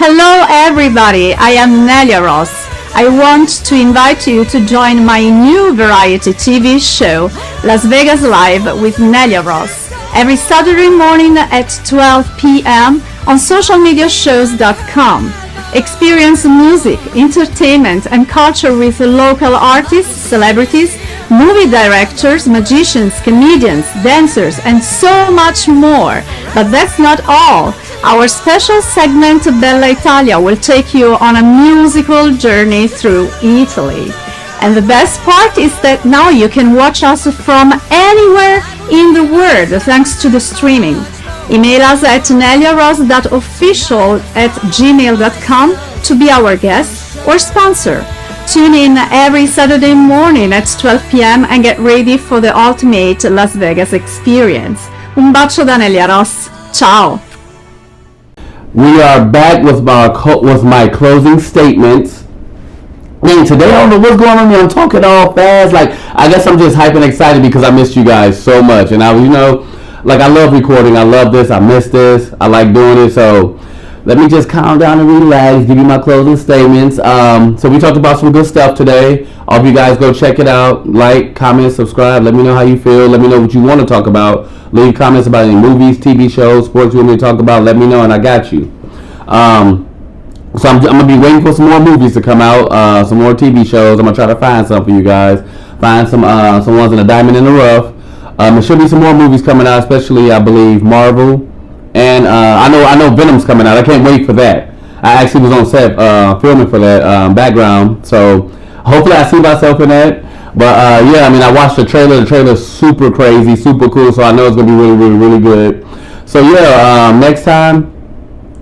Hello everybody, I am Nelia Ross. I want to invite you to join my new variety TV show, Las Vegas Live with Nelia Ross, every Saturday morning at 12 p.m. on socialmediashows.com. Experience music, entertainment, and culture with local artists, celebrities, movie directors, magicians, comedians, dancers, and so much more. But that's not all. Our special segment Bella Italia will take you on a musical journey through Italy. And the best part is that now you can watch us from anywhere in the world thanks to the streaming. Email us at neliaross.official@gmail.com to be our guest or sponsor. Tune in every Saturday morning at 12 p.m. and get ready for the ultimate Las Vegas experience. Un bacio da Nelia Ross. Ciao! We are back with my closing statements. Man, today I don't know what's going on here. I'm talking all fast. Like, I guess I'm just hype and excited because I missed you guys so much. And I love recording. I love this. I miss this. I like doing it. So let me just calm down and relax, give you my closing statements. So we talked about some good stuff today. I hope you guys go check it out. Like, comment, subscribe. Let me know how you feel. Let me know what you want to talk about. Leave comments about any movies, TV shows, sports you want me to talk about. Let me know, and I got you. So I'm gonna be waiting for some more movies to come out, some more TV shows. I'm gonna try to find some for you guys. Find some ones in the diamond in the rough. There should be some more movies coming out, especially I believe Marvel, and I know Venom's coming out. I can't wait for that. I actually was on set filming for that background, so hopefully I see myself in that. But yeah, I mean, I watched the trailer. The trailer's super crazy, super cool. So I know it's gonna be really, really, really good. So yeah, next time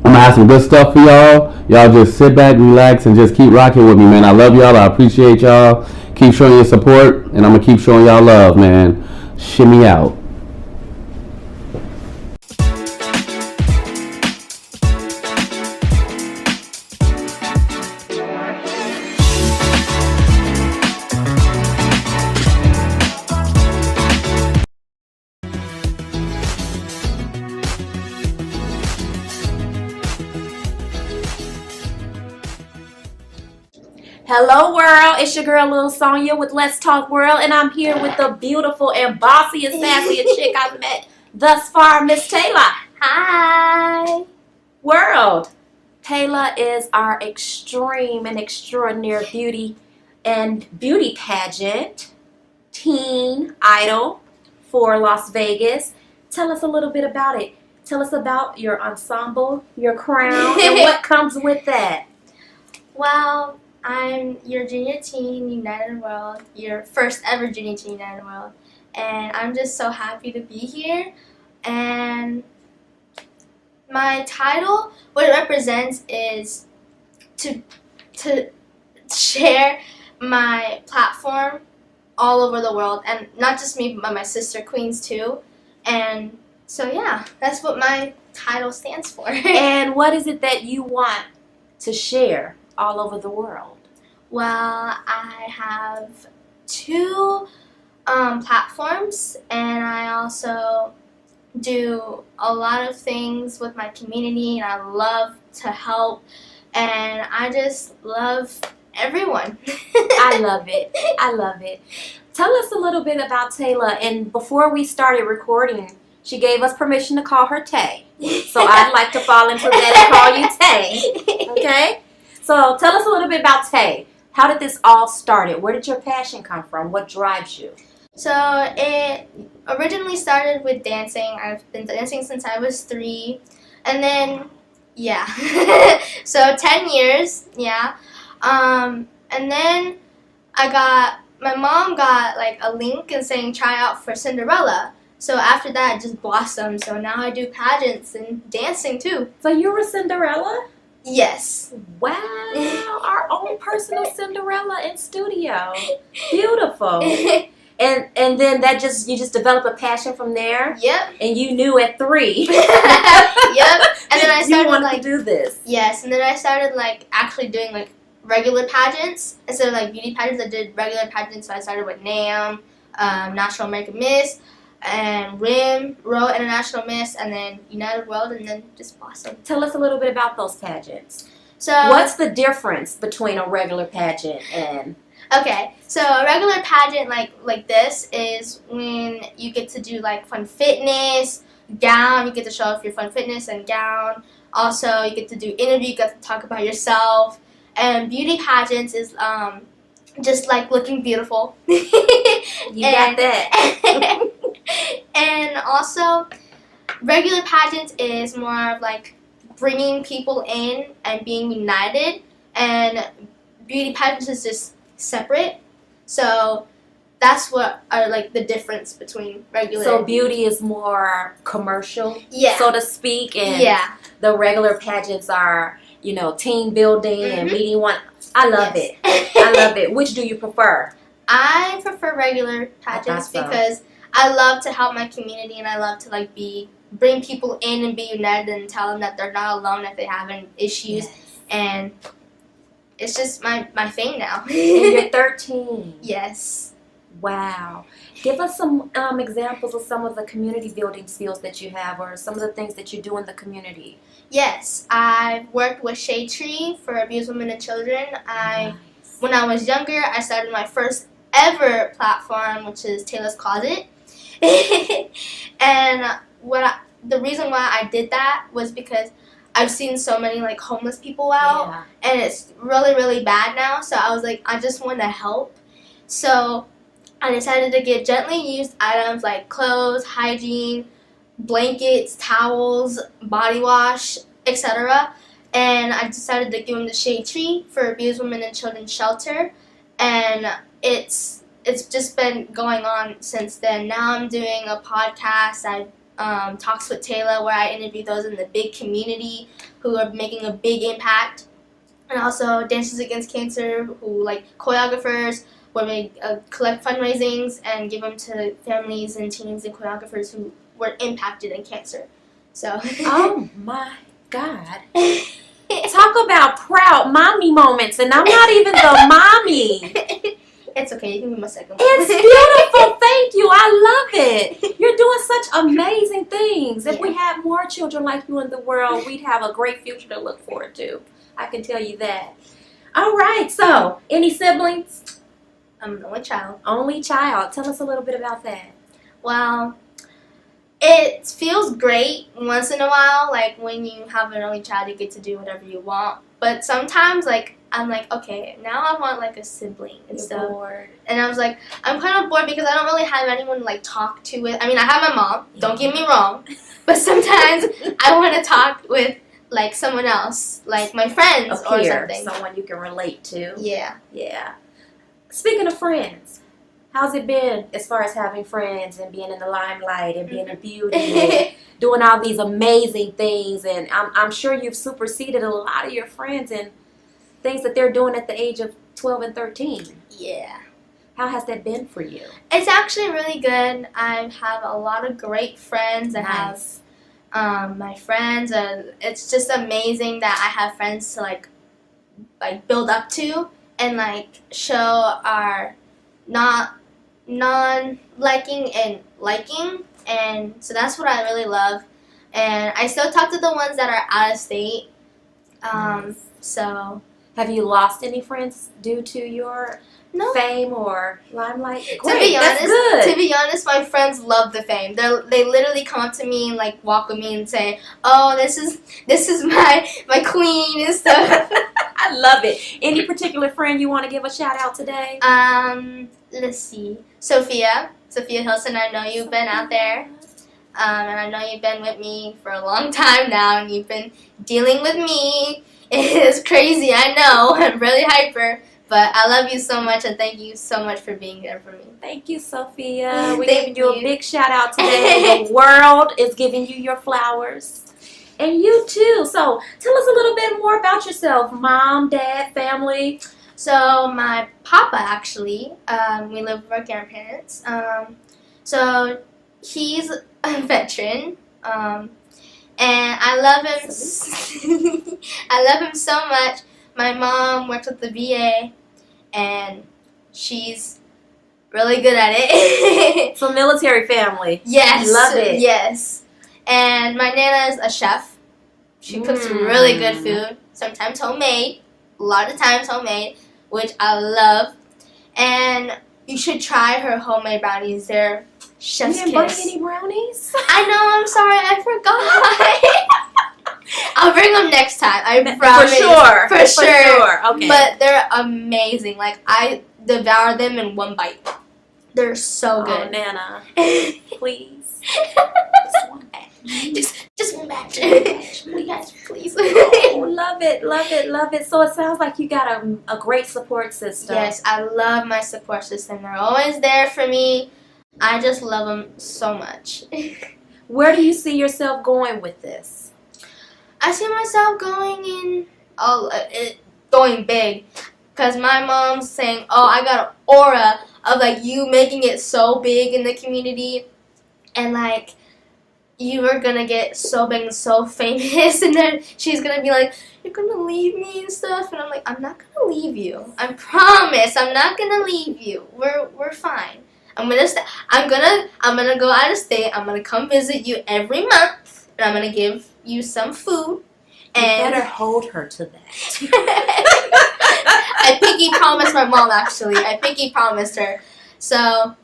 I'm gonna have some good stuff for y'all. Y'all just sit back, relax, and just keep rocking with me, man. I love y'all. I appreciate y'all. Keep showing your support, and I'm gonna keep showing y'all love, man. Shimmy out. Hello world, it's your girl Lil Sonya with Let's Talk World, and I'm here with the beautiful and bossy and sassy chick I've met thus far, Miss Taylor. Hi. World. Taylor is our extreme and extraordinary beauty pageant teen idol for Las Vegas. Tell us a little bit about it. Tell us about your ensemble, your crown, and what comes with that. Well, I'm your junior teen United World, your first ever junior teen United World, and I'm just so happy to be here. And my title, what it represents is to share my platform all over the world, and not just me, but my sister queens too. And so yeah, that's what my title stands for. And what is it that you want to share all over the world? Well, I have 2 platforms, and I also do a lot of things with my community, and I love to help, and I just love everyone. I love it. I love it. Tell us a little bit about Taylor. And before we started recording, she gave us permission to call her Tay. So I'd like to fall into that and call you Tay. Okay? So tell us a little bit about Tay. How did this all started? Where did your passion come from? What drives you? So it originally started with dancing. I've been dancing since I was 3. And then, yeah. So 10 years, yeah. And then my mom got like a link and saying try out for Cinderella. So after that, it just blossomed. So now I do pageants and dancing too. So you were Cinderella? Yes. Wow, our own personal Cinderella in studio. Beautiful. And then that you just develop a passion from there. Yep. And you knew at 3. Yep. And then I started you wanted to do this. Yes, and then I started like actually doing like regular pageants instead of like beauty pageants. I did regular pageants. So I started with NAM, National American Miss, and RIM, Royal International Miss, and then United World, and then just blossomed. Tell us a little bit about those pageants. So what's the difference between a regular pageant and... Okay, so a regular pageant like this is when you get to do like fun fitness, gown, you get to show off your fun fitness and gown. Also, you get to do interview, you get to talk about yourself. And beauty pageants is just like looking beautiful. You got that. And also, regular pageants is more of like bringing people in and being united, and beauty pageants is just separate. So that's what are like the difference between regular. So beauty is more commercial, yeah, so to speak, and yeah, the regular pageants are, you know, team building and meeting one. I love it. I love it. Which do you prefer? I prefer regular pageants because I love to help my community, and I love to like bring people in and be united and tell them that they're not alone if they have any issues. Yes. And it's just my thing now. And you're 13. Yes. Wow. Give us some examples of some of the community building skills that you have, or some of the things that you do in the community. Yes, I've worked with Shade Tree for Abused Women and Children. When I was younger, I started my first ever platform, which is Taylor's Closet. And the reason why I did that was because I've seen so many like homeless people out, and it's really, really bad now. So I was like, I just want to help. So I decided to get gently used items like clothes, hygiene, blankets, towels, body wash, etc. And I decided to give them the Shade Tree for Abused Women and Children's Shelter. And it's just been going on since then. Now I'm doing a podcast. I Talks with Taylor, where I interview those in the big community who are making a big impact. And also Dancers Against Cancer, who like choreographers, where we collect fundraisings and give them to families and teens and choreographers who were impacted in cancer. So. Oh my God. Talk about proud mommy moments, and I'm not even the mommy. It's okay, you can be my second one. It's beautiful, thank you, I love it. You're doing such amazing things. If we had more children like you in the world, we'd have a great future to look forward to. I can tell you that. All right, so, any siblings? I'm an only child. Only child. Tell us a little bit about that. Well, it feels great once in a while. Like when you have an only child, you get to do whatever you want. But sometimes, like, I'm like, okay, now I want like a sibling and stuff. Bored. And I was like, I'm kind of bored because I don't really have anyone to like talk to with. I mean, I have my mom. Don't get me wrong. But sometimes I want to talk with like someone else, like my friends or something. Someone you can relate to. Yeah. Yeah. Speaking of friends, how's it been as far as having friends and being in the limelight and being a beauty and doing all these amazing things? And I'm sure you've superseded a lot of your friends and things that they're doing at the age of 12 and 13. Yeah. How has that been for you? It's actually really good. I have a lot of great friends. I have my friends, and it's just amazing that I have friends to like build up to and like show our non-liking and liking, and so that's what I really love. And I still talk to the ones that are out of state. So have you lost any friends due to your fame or limelight? Great, to be honest, my friends love the fame. They literally come up to me and like walk with me and say, "Oh, this is my queen" and stuff. I love it. Any particular friend you want to give a shout out today? Let's see. Sophia Hilson, I know you've been out there. And I know you've been with me for a long time now, and you've been dealing with me. It is crazy, I know. I'm really hyper. But I love you so much, and thank you so much for being there for me. Thank you, Sophia. We're giving you a big shout out today. The world is giving you your flowers. And you too. So tell us a little bit more about yourself. Mom, dad, family. So my papa, actually, we live with our grandparents. So he's a veteran. And I love him. I love him so much. My mom works with the VA, and she's really good at it. So military family. Yes. Love it. Yes. And my Nana is a chef. She cooks really good food. Sometimes homemade. A lot of times homemade, which I love. And you should try her homemade brownies. They're chef's kiss. You didn't bring any brownies? I know. I'm sorry. I forgot. I'll bring them next time. I promise. For sure. Okay. But they're amazing. Like, I devour them in one bite. They're so good. Oh, Nana. Please. Just one batch. Please. Oh, love it, love it, love it. So it sounds like you got a great support system. Yes, I love my support system. They're always there for me. I just love them so much. Where do you see yourself going with this? I see myself going big. Because my mom's saying, oh, I got an aura of like you making it so big in the community. And like, you are gonna get so big and so famous, and then she's gonna be like, you're gonna leave me and stuff, and I'm like, I'm not gonna leave you. I promise, I'm not gonna leave you. We're fine. I'm gonna go out of state. I'm gonna come visit you every month, and I'm gonna give you some food. And you better hold her to that. I pinky promised my mom, actually. I pinky promised her. So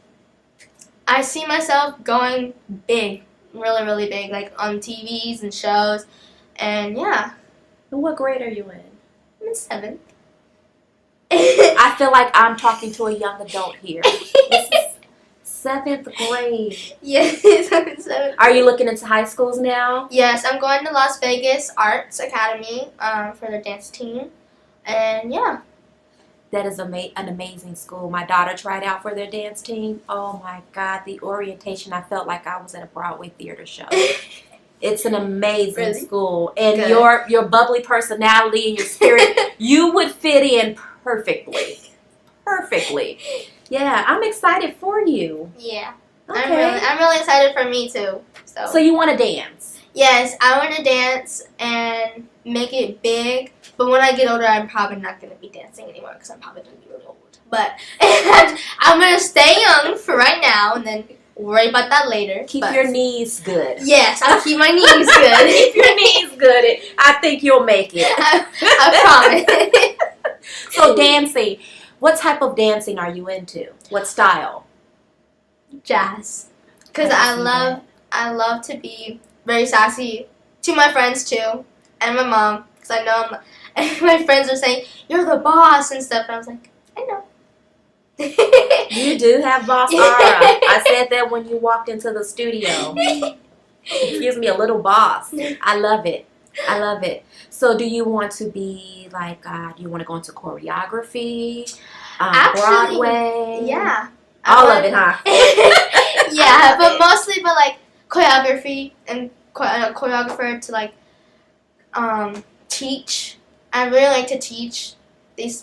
I see myself going big. Really, really big, like on TVs and shows. And yeah. And what grade are you in? I'm in 7th. I feel like I'm talking to a young adult here. This is 7th grade. Yes, I'm in 7th. Are you looking into high schools now? Yes, I'm going to Las Vegas Arts Academy for the dance team. And yeah. That is an amazing school. My daughter tried out for their dance team. Oh my God, the orientation, I felt like I was at a Broadway theater show. It's an amazing school. And Good. your bubbly personality and your spirit, you would fit in perfectly. Perfectly. Yeah, I'm excited for you. Yeah. Okay. I'm really excited for me too. So you want to dance? Yes, I want to dance and make it big. But when I get older, I'm probably not going to be dancing anymore because I'm probably going to be really old. But I'm going to stay young for right now and then worry about that later. Keep your knees good. Yes, I'll keep my knees good. Keep your knees good. I think you'll make it. I promise. So dancing. What type of dancing are you into? What style? Jazz. Because I love to be very sassy to my friends too and my mom. Because I know my friends are saying, you're the boss and stuff. And I was like, I know. You do have boss aura. I said that when you walked into the studio. It gives me a little boss. I love it. I love it. So do you want to be like, do you want to go into choreography? Actually, Broadway? Yeah. All of it, huh? Yeah, but mostly like choreography and choreographer to like teach. I really like to teach.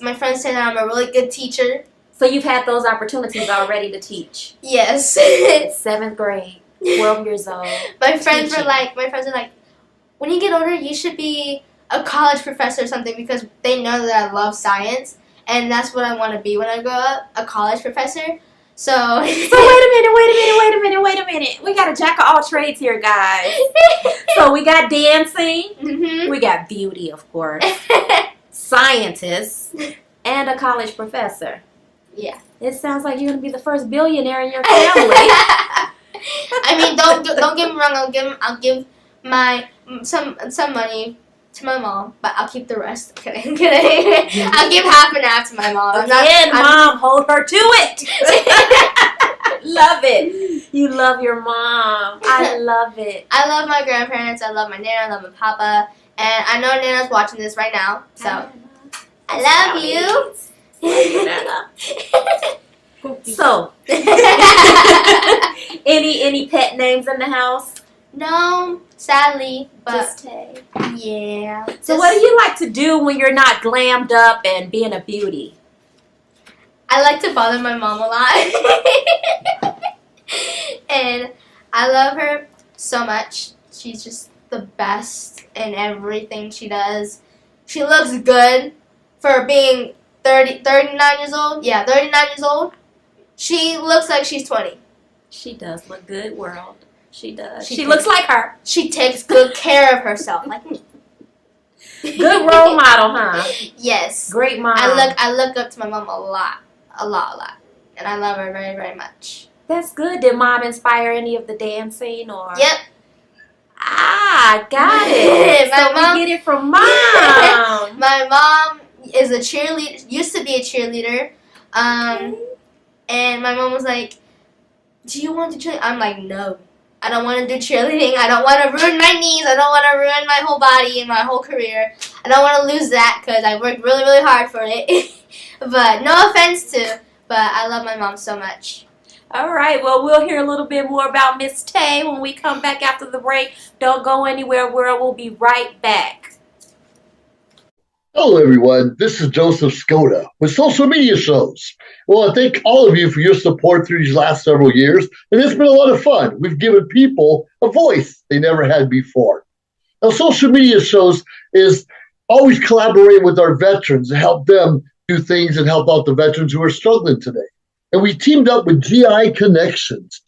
My friends say that I'm a really good teacher. So you've had those opportunities already to teach? Yes. It's 7th grade, 12 years old. My friends are like, when you get older, you should be a college professor or something because they know that I love science. And that's what I want to be when I grow up, a college professor. So wait a minute. We got a jack of all trades here, guys. So we got dancing. Mm-hmm. We got beauty, of course. Scientists. And a college professor. Yeah. It sounds like you're going to be the first billionaire in your family. I mean, don't get me wrong. I'll give my some money to my mom, but I'll keep the rest. Okay, I'll give half and half to my mom. Mom, hold her to it. Love it. You love your mom. I love it. I love my grandparents. I love my Nana. I love my Papa. And I know Nana's watching this right now, so I love you. So, any pet names in the house? No, sadly, but just Tay. Yeah. So what do you like to do when you're not glammed up and being a beauty? I like to bother my mom a lot. And I love her so much. She's just the best in everything she does. She looks good for being 39 years old. Yeah, 39 years old. She looks like she's 20. She does look good, world. She does. She looks like her. She takes good care of herself, like me. Good role model, huh? Yes. Great mom. I look up to my mom a lot, and I love her very, very much. That's good. Did mom inspire any of the dancing or? Yep. Got it. We get it from mom. My mom is a cheerleader. Used to be a cheerleader. And my mom was like, "Do you want to cheerlead?" I'm like, "No. I don't want to do cheerleading. I don't want to ruin my knees. I don't want to ruin my whole body and my whole career. I don't want to lose that because I worked really, really hard for it." But no offense to, but I love my mom so much. All right. Well, we'll hear a little bit more about Miss Tay when we come back after the break. Don't go anywhere. We'll be right back. Hello, everyone. This is Joseph Skoda with Social Media Shows. Well, I thank all of you for your support through these last several years, and it's been a lot of fun. We've given people a voice they never had before. Now, Social Media Shows is always collaborating with our veterans to help them do things and help out the veterans who are struggling today. And we teamed up with GI Connections,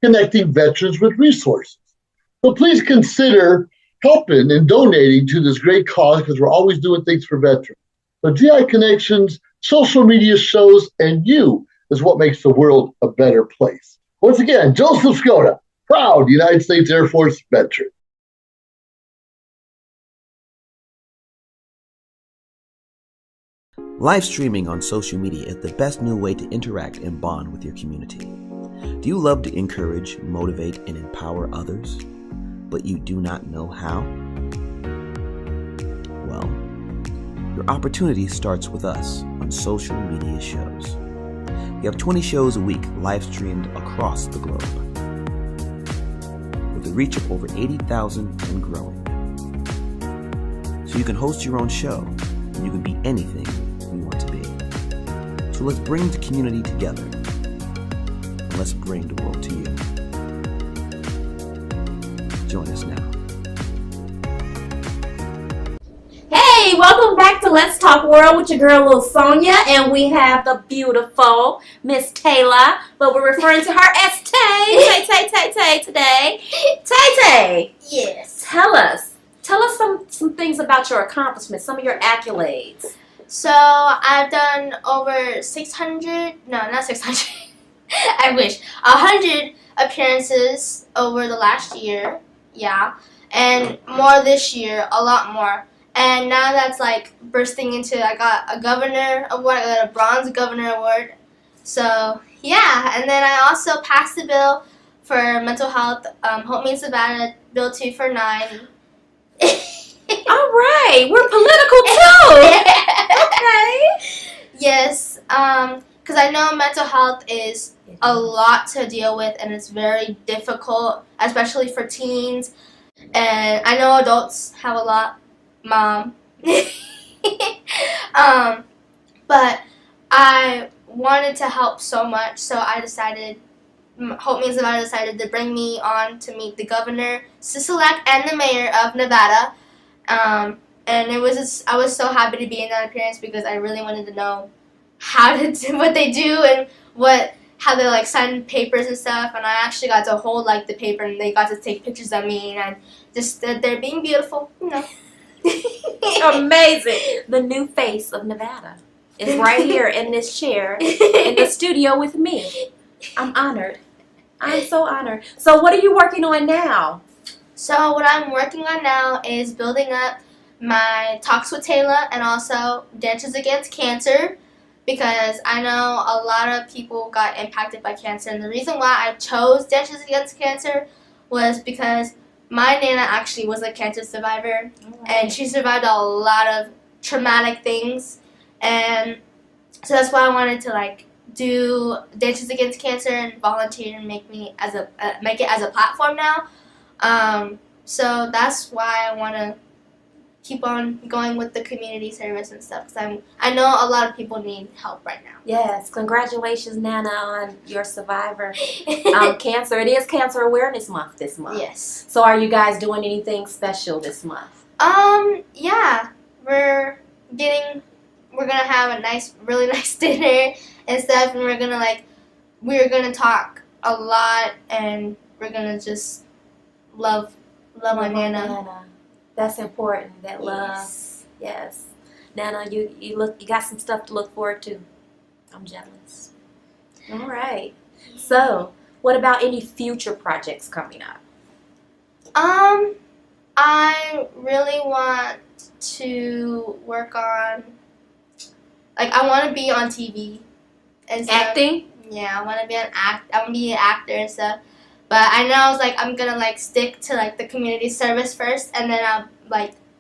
connecting veterans with resources. So please consider helping and donating to this great cause because we're always doing things for veterans. So GI Connections, Social Media Shows, and you is what makes the world a better place. Once again, Joseph Skoda, proud United States Air Force veteran. Live streaming on social media is the best new way to interact and bond with your community. Do you love to encourage, motivate, and empower others, but you do not know how? Well, your opportunity starts with us on social media shows. We have 20 shows a week live streamed across the globe, with a reach of over 80,000 and growing. So you can host your own show, and you can be anything you want to be. So let's bring the community together, and let's bring the world to you. Join us now. Hey, welcome back to Let's Talk World with your girl, Lil Sonia, and we have the beautiful Miss Taylor, but we're referring to her as Tay today. Tay. Yes. Tell us some things about your accomplishments, some of your accolades. So I've done over 600, no, not 600, I wish, 100 appearances over the last year, yeah, and more this year, a lot more. And now that's like bursting into, I got a governor award, I got a bronze governor award. So yeah, and then I also passed the bill for mental health, Hope Means Nevada, Bill 249. All right, we're political too. Okay. Yes, because I know mental health is a lot to deal with and it's very difficult, especially for teens. And I know adults have a lot. Mom. But I wanted to help so much, so I decided, Hope Means Nevada decided to bring me on to meet the governor, Sisolak, and the mayor of Nevada. And it was just, I was so happy to be in that appearance because I really wanted to know how to do what they do and how they like sign papers and stuff. And I actually got to hold like the paper and they got to take pictures of me and I just stood there being beautiful, you know. Amazing. The new face of Nevada is right here in this chair in the studio with me. I'm honored. I'm so honored. So what are you working on now? So what I'm working on now is building up my Talks with Taylor and also Dances Against Cancer, because I know a lot of people got impacted by cancer, and the reason why I chose Dances Against Cancer was because my Nana actually was a cancer survivor, and she survived a lot of traumatic things, and so that's why I wanted to like do Dances Against Cancer and volunteer and make it as a platform now. So that's why I want to keep on going with the community service and stuff, because I know a lot of people need help right now. Yes, congratulations, Nana, on your survivor cancer. It is Cancer Awareness Month this month. Yes. So are you guys doing anything special this month? Yeah, we're gonna have a really nice dinner and stuff, and we're gonna talk a lot, and we're gonna just love my Nana. That's important. That love. Yes. Nana, you got some stuff to look forward to. I'm jealous. All right. So, what about any future projects coming up? I really want to work on, I want to be on TV and stuff. Acting? Yeah, I want to be I want to be an actor and stuff. But I know I was I'm gonna stick to the community service first, and then I'll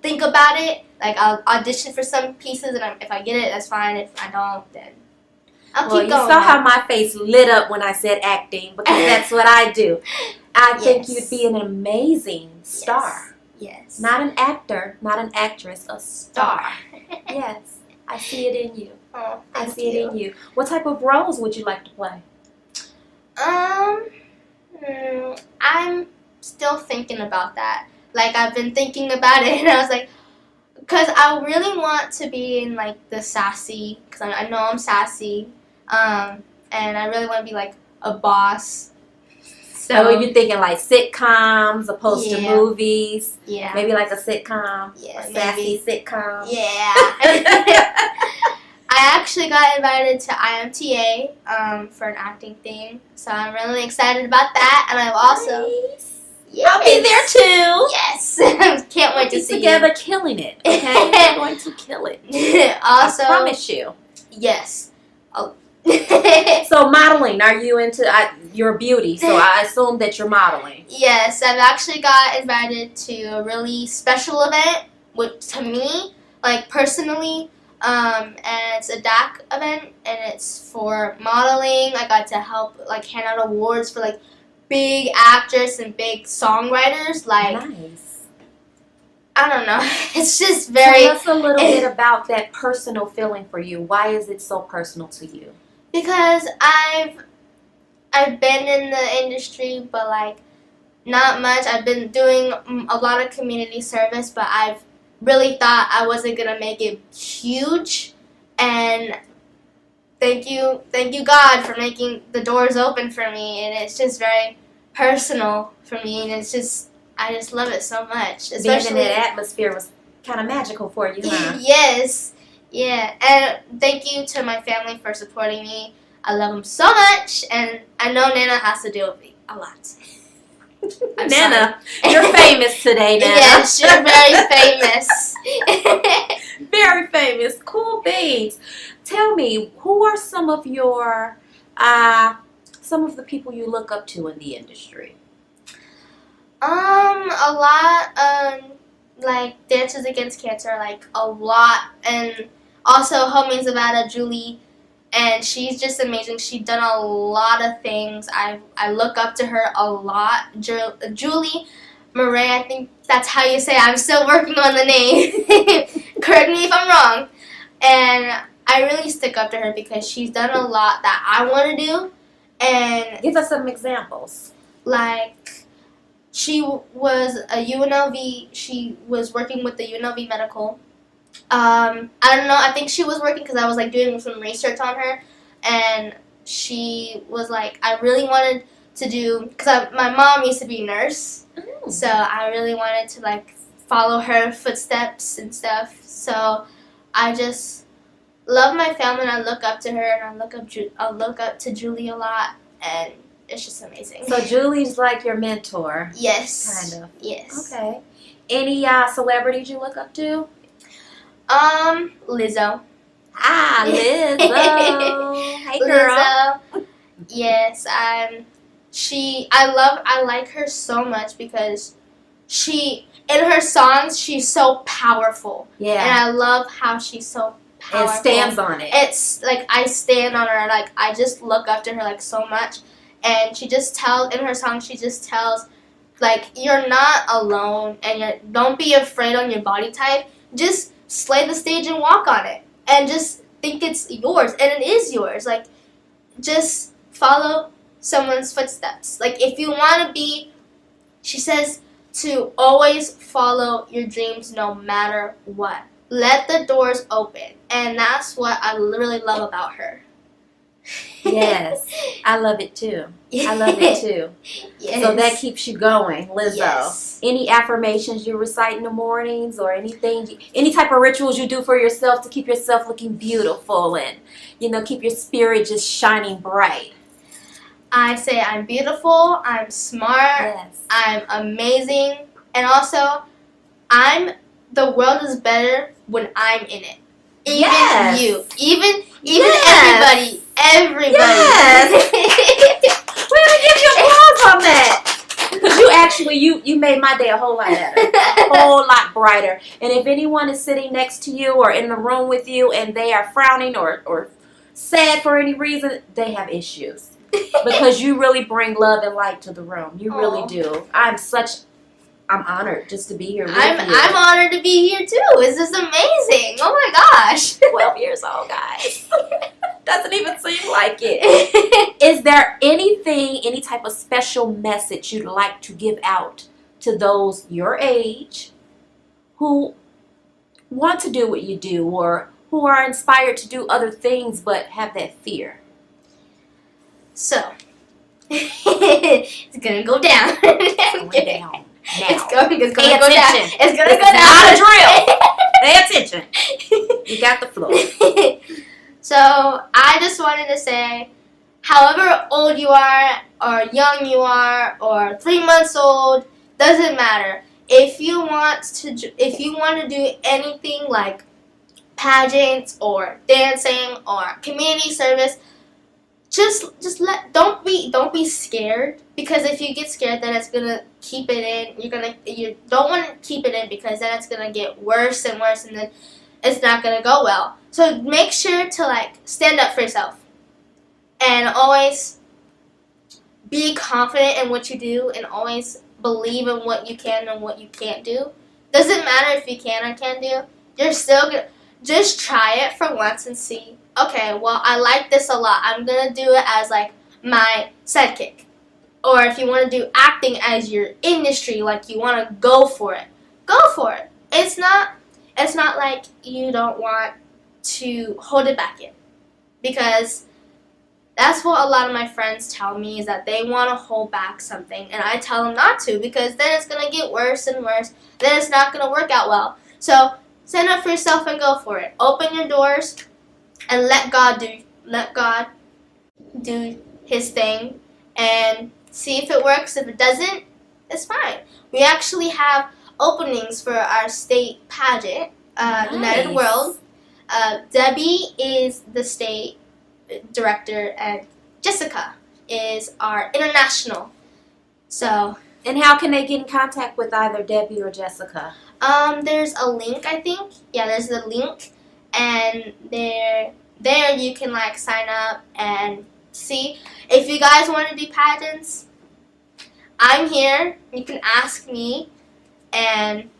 think about it. I'll audition for some pieces, and if I get it, that's fine. If I don't, then I'll keep going. You saw how my face lit up when I said acting, because that's what I do. I think you'd be an amazing star. Yes. Not an actor, not an actress, a star. Yes, I see it in you. Oh, I see it in you. What type of roles would you like to play? I'm still thinking about that. I've been thinking about it, and I was because I really want to be in the sassy, because I know I'm sassy, and I really want to be a boss. So you're thinking sitcoms opposed to movies? Yeah. Maybe a sitcom? Yeah, a sassy sitcom? Yeah. I actually got invited to IMTA for an acting thing, so I'm really excited about that. And I've also, I'll be there too. Yes, can't wait to see together you. killing it. Okay, we're going to kill it. Also, I promise you. Yes. Oh. So modeling, are you into your beauty? So I assume that you're modeling. Yes, I've actually got invited to a really special event, which to me, like personally, and it's a DAC event, and it's for modeling. I got to help like hand out awards for like big actors and big songwriters. Like, nice. I don't know, it's just very. Tell us a little bit about that personal feeling for you. Why is it so personal to you? Because I've been in the industry, but like not much. I've been doing a lot of community service, but I've really thought I wasn't gonna make it huge. And thank you God for making the doors open for me. And it's just very personal for me, and it's just I just love it so much. Especially being in that atmosphere was kind of magical for you, huh? Yes. Yeah, and thank you to my family for supporting me. I love them so much, and I know Nana has to deal with me a lot. Nana, you're famous today, Nana. Yes, you're very famous. Very famous. Cool beans. Tell me, who are some of your, some of the people you look up to in the industry? A lot, like Dancers Against Cancer, like a lot, and also Homie Zavada, Julie, and she's just amazing. She's done a lot of things. I look up to her a lot. Julie Murray, I think that's how you say it. I'm still working on the name. Correct me if I'm wrong. And I really stick up to her because she's done a lot that I want to do. And give us some examples. Like, she was a UNLV. She was working with the UNLV Medical. I don't know. I think she was working because I was like doing some research on her, and she was like, I really wanted to do because my mom used to be a nurse, so I really wanted to like follow her footsteps and stuff. So I just love my family, and I look up to her, and I look up to Julie a lot, and it's just amazing. So Julie's like your mentor. Yes. Kind of. Yes. Okay. Any celebrities you look up to? Lizzo. Ah, Lizzo. Hey, girl. Lizzo. Yes, I like her so much because in her songs, she's so powerful. Yeah. And I love how she's so powerful. And stands on it. It's like I stand on her. Like I just look up to her like so much. And she just tells, in her song, she just tells, like, you're not alone, and don't be afraid on your body type. Just slay the stage and walk on it. And just think it's yours. And it is yours. Like, just follow someone's footsteps. Like, if you want to be, she says, to always follow your dreams no matter what. Let the doors open. And that's what I really love about her. Yes, I love it too. I love it too. Yes. So that keeps you going, Lizzo. Yes. Any affirmations you recite in the mornings or anything, any type of rituals you do for yourself to keep yourself looking beautiful and, keep your spirit just shining bright? I say I'm beautiful, I'm smart, yes. I'm amazing, and also the world is better when I'm in it. Even yes. you. Even yes. Everybody. Yes. We're going to give you applause on that. Because you made my day a whole lot better. A whole lot brighter. And if anyone is sitting next to you or in the room with you and they are frowning or sad for any reason, they have issues. Because you really bring love and light to the room. You really do. I'm honored just to be here with you. I'm honored to be here too. This is amazing. Oh my gosh. 12 years old, guys. Doesn't even seem like it. Is there any type of special message you'd like to give out to those your age who want to do what you do or who are inspired to do other things but have that fear? So, it's going to go down. It's going down. Now. It's going to go Pay down. attention. It's going to go It's down. not a drill. Pay attention. You got the floor. So, I just wanted to say, however old you are, or young you are, or 3 months old, doesn't matter. if you want to do anything like pageants or dancing or community service, don't be scared, because if you get scared, then it's gonna keep it in. You don't want to keep it in, because then it's gonna get worse and worse, and then it's not gonna go well. So make sure to like stand up for yourself and always be confident in what you do, and always believe in what you can and what you can't do. Doesn't matter if you can or can't do. You're still gonna just try it for once and see. Okay, well, I like this a lot. I'm gonna do it as like my sidekick. Or if you want to do acting as your industry, like you want to go for it, go for it. It's not like you don't want to hold it back in, because that's what a lot of my friends tell me, is that they want to hold back something, and I tell them not to, because then it's gonna get worse and worse. Then it's not gonna work out well. So stand up for yourself and go for it. Open your doors and let God do His thing, and see if it works. If it doesn't, it's fine. We actually have openings for our state pageant, Nice. United World. Debbie is the state director, and Jessica is our international. So, and how can they get in contact with either Debbie or Jessica? There's a link, I think. Yeah, there's the link, and there you can like sign up and see if you guys want to do pageants. I'm here. You can ask me and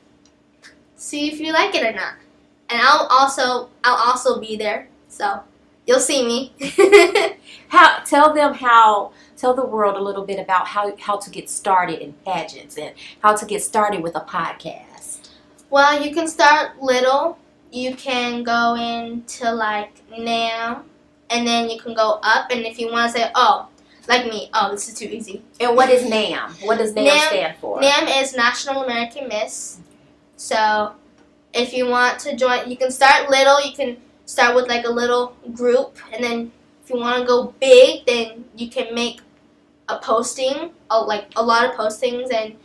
see if you like it or not. And I'll also be there, so you'll see me. Tell the world a little bit about how to get started in pageants and how to get started with a podcast. Well, you can start little. You can go into like NAM, and then you can go up. And if you want to say, oh, like me, oh, this is too easy. And what is NAM? What does NAM stand for? NAM is National American Miss. So if you want to join, you can start little. You can start with like a little group, and then if you want to go big, then you can make a posting, like a lot of postings, and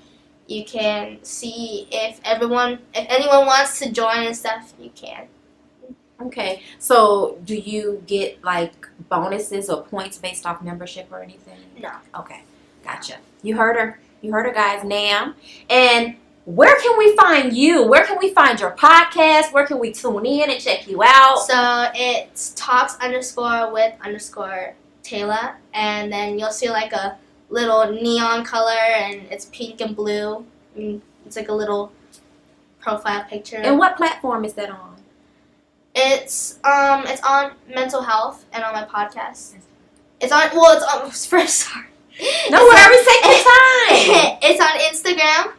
you can see if anyone wants to join and stuff, you can. Okay, so do you get like bonuses or points based off membership or anything? No. Okay, gotcha. You heard her. You heard her, guys. NAM. And where can we find you? Where can we find your podcast? Where can we tune in and check you out? So it's talks_with_Taylor, and then you'll see like a little neon color, and it's pink and blue. It's like a little profile picture. And what platform is that on? It's on mental health and on my podcast. It's on first. Sorry. No worries, take your time. It's on Instagram.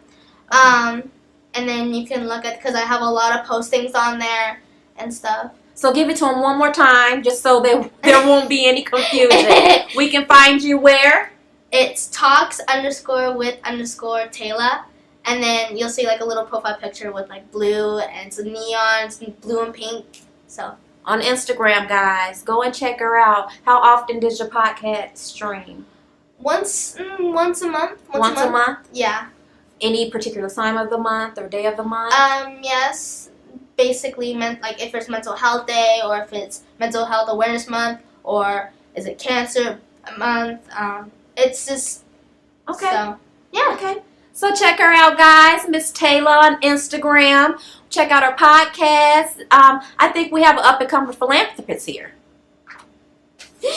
And then you can look at, because I have a lot of postings on there and stuff. So give it to them one more time, just so there won't be any confusion. We can find you where? It's talks_with_Taylor, and then you'll see like a little profile picture with like blue and some neons, blue and pink. So on Instagram, guys, go and check her out. How often does your podcast stream? Once a month. Once a month? Yeah. Any particular time of the month or day of the month? Yes. Basically, like if it's Mental Health Day, or if it's Mental Health Awareness Month, or is it Cancer Month? It's just okay. So, yeah. Okay. So check her out, guys. Miss Taylor on Instagram. Check out her podcast. I think we have an up-and-coming philanthropist here.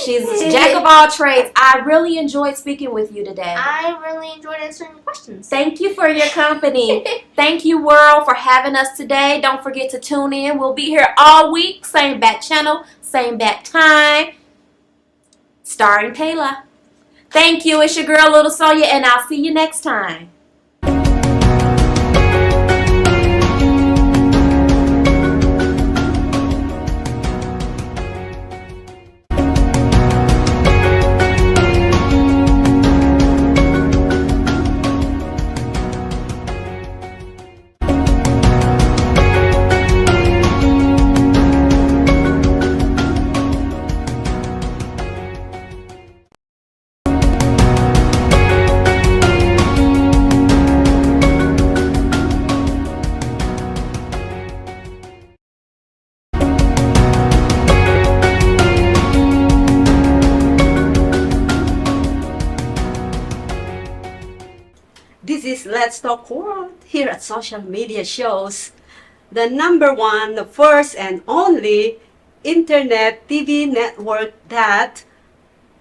She's jack of all trades. I really enjoyed speaking with you today. I really enjoyed answering your questions. Thank you for your company. Thank you, world, for having us today. Don't forget to tune in. We'll be here all week. Same bat channel, same bat time. Starring Taylor. Thank you. It's your girl, Little Sonya, and I'll see you next time. Let's Talk World here at Social Media Shows, the #1, the first and only internet TV network that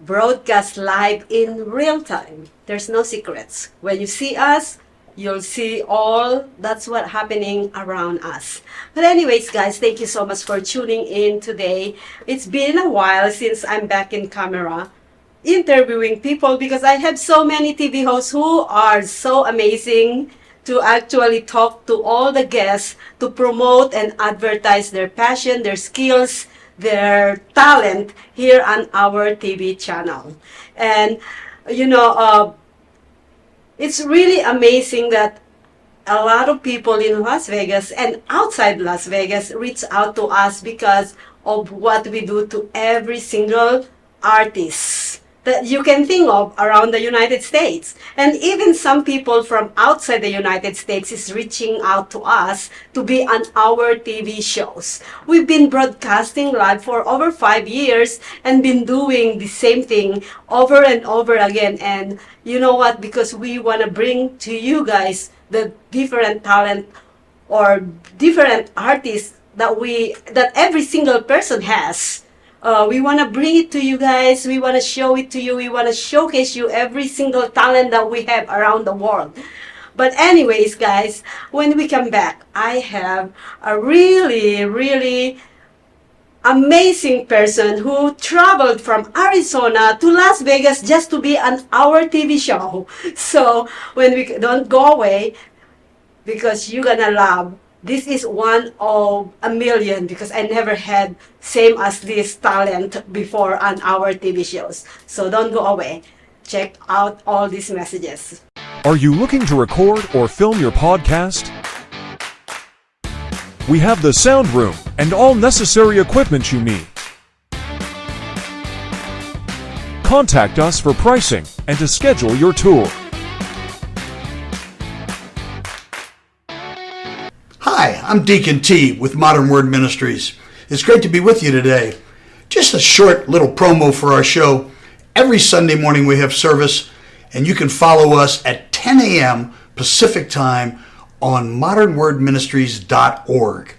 broadcasts live in real time. There's no secrets. When you see us, you'll see all that's what happening around us. But anyways, guys, thank you so much for tuning in today. It's been a while since I'm back in camera interviewing people because I have so many TV hosts who are so amazing to actually talk to all the guests to promote and advertise their passion, their skills, their talent here on our TV channel. And you know, it's really amazing that a lot of people in Las Vegas and outside Las Vegas reach out to us because of what we do to every single artist that you can think of around the United States. And even some people from outside the United States is reaching out to us to be on our TV shows. We've been broadcasting live for over 5 years and been doing the same thing over and over again. And you know what? Because we want to bring to you guys the different talent or different artists that every single person has. We want to bring it to you guys. We want to show it to you. We want to showcase you every single talent that we have around the world. But anyways, guys, when we come back, I have a really, really amazing person who traveled from Arizona to Las Vegas just to be on our TV show. So when we don't go away, because you're gonna love. This is one of a million because I never had same as this talent before on our TV shows. So don't go away. Check out all these messages. Are you looking to record or film your podcast? We have the sound room and all necessary equipment you need. Contact us for pricing and to schedule your tour. Hi, I'm Deacon T with Modern Word Ministries. It's great to be with you today. Just a short little promo for our show. Every Sunday morning we have service, and you can follow us at 10 a.m. Pacific Time on modernwordministries.org.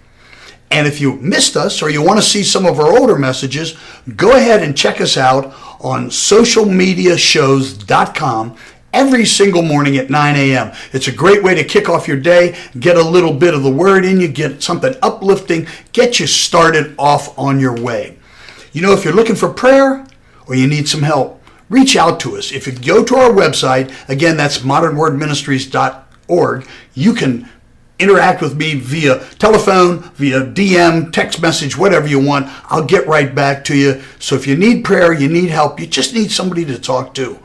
And if you missed us or you want to see some of our older messages, go ahead and check us out on socialmediashows.com every single morning at 9 a.m. It's a great way to kick off your day, get a little bit of the word in you, get something uplifting, get you started off on your way. You know, if you're looking for prayer or you need some help, reach out to us. If you go to our website, again, that's modernwordministries.org, you can interact with me via telephone, via DM, text message, whatever you want. I'll get right back to you. So if you need prayer, you need help, you just need somebody to talk to,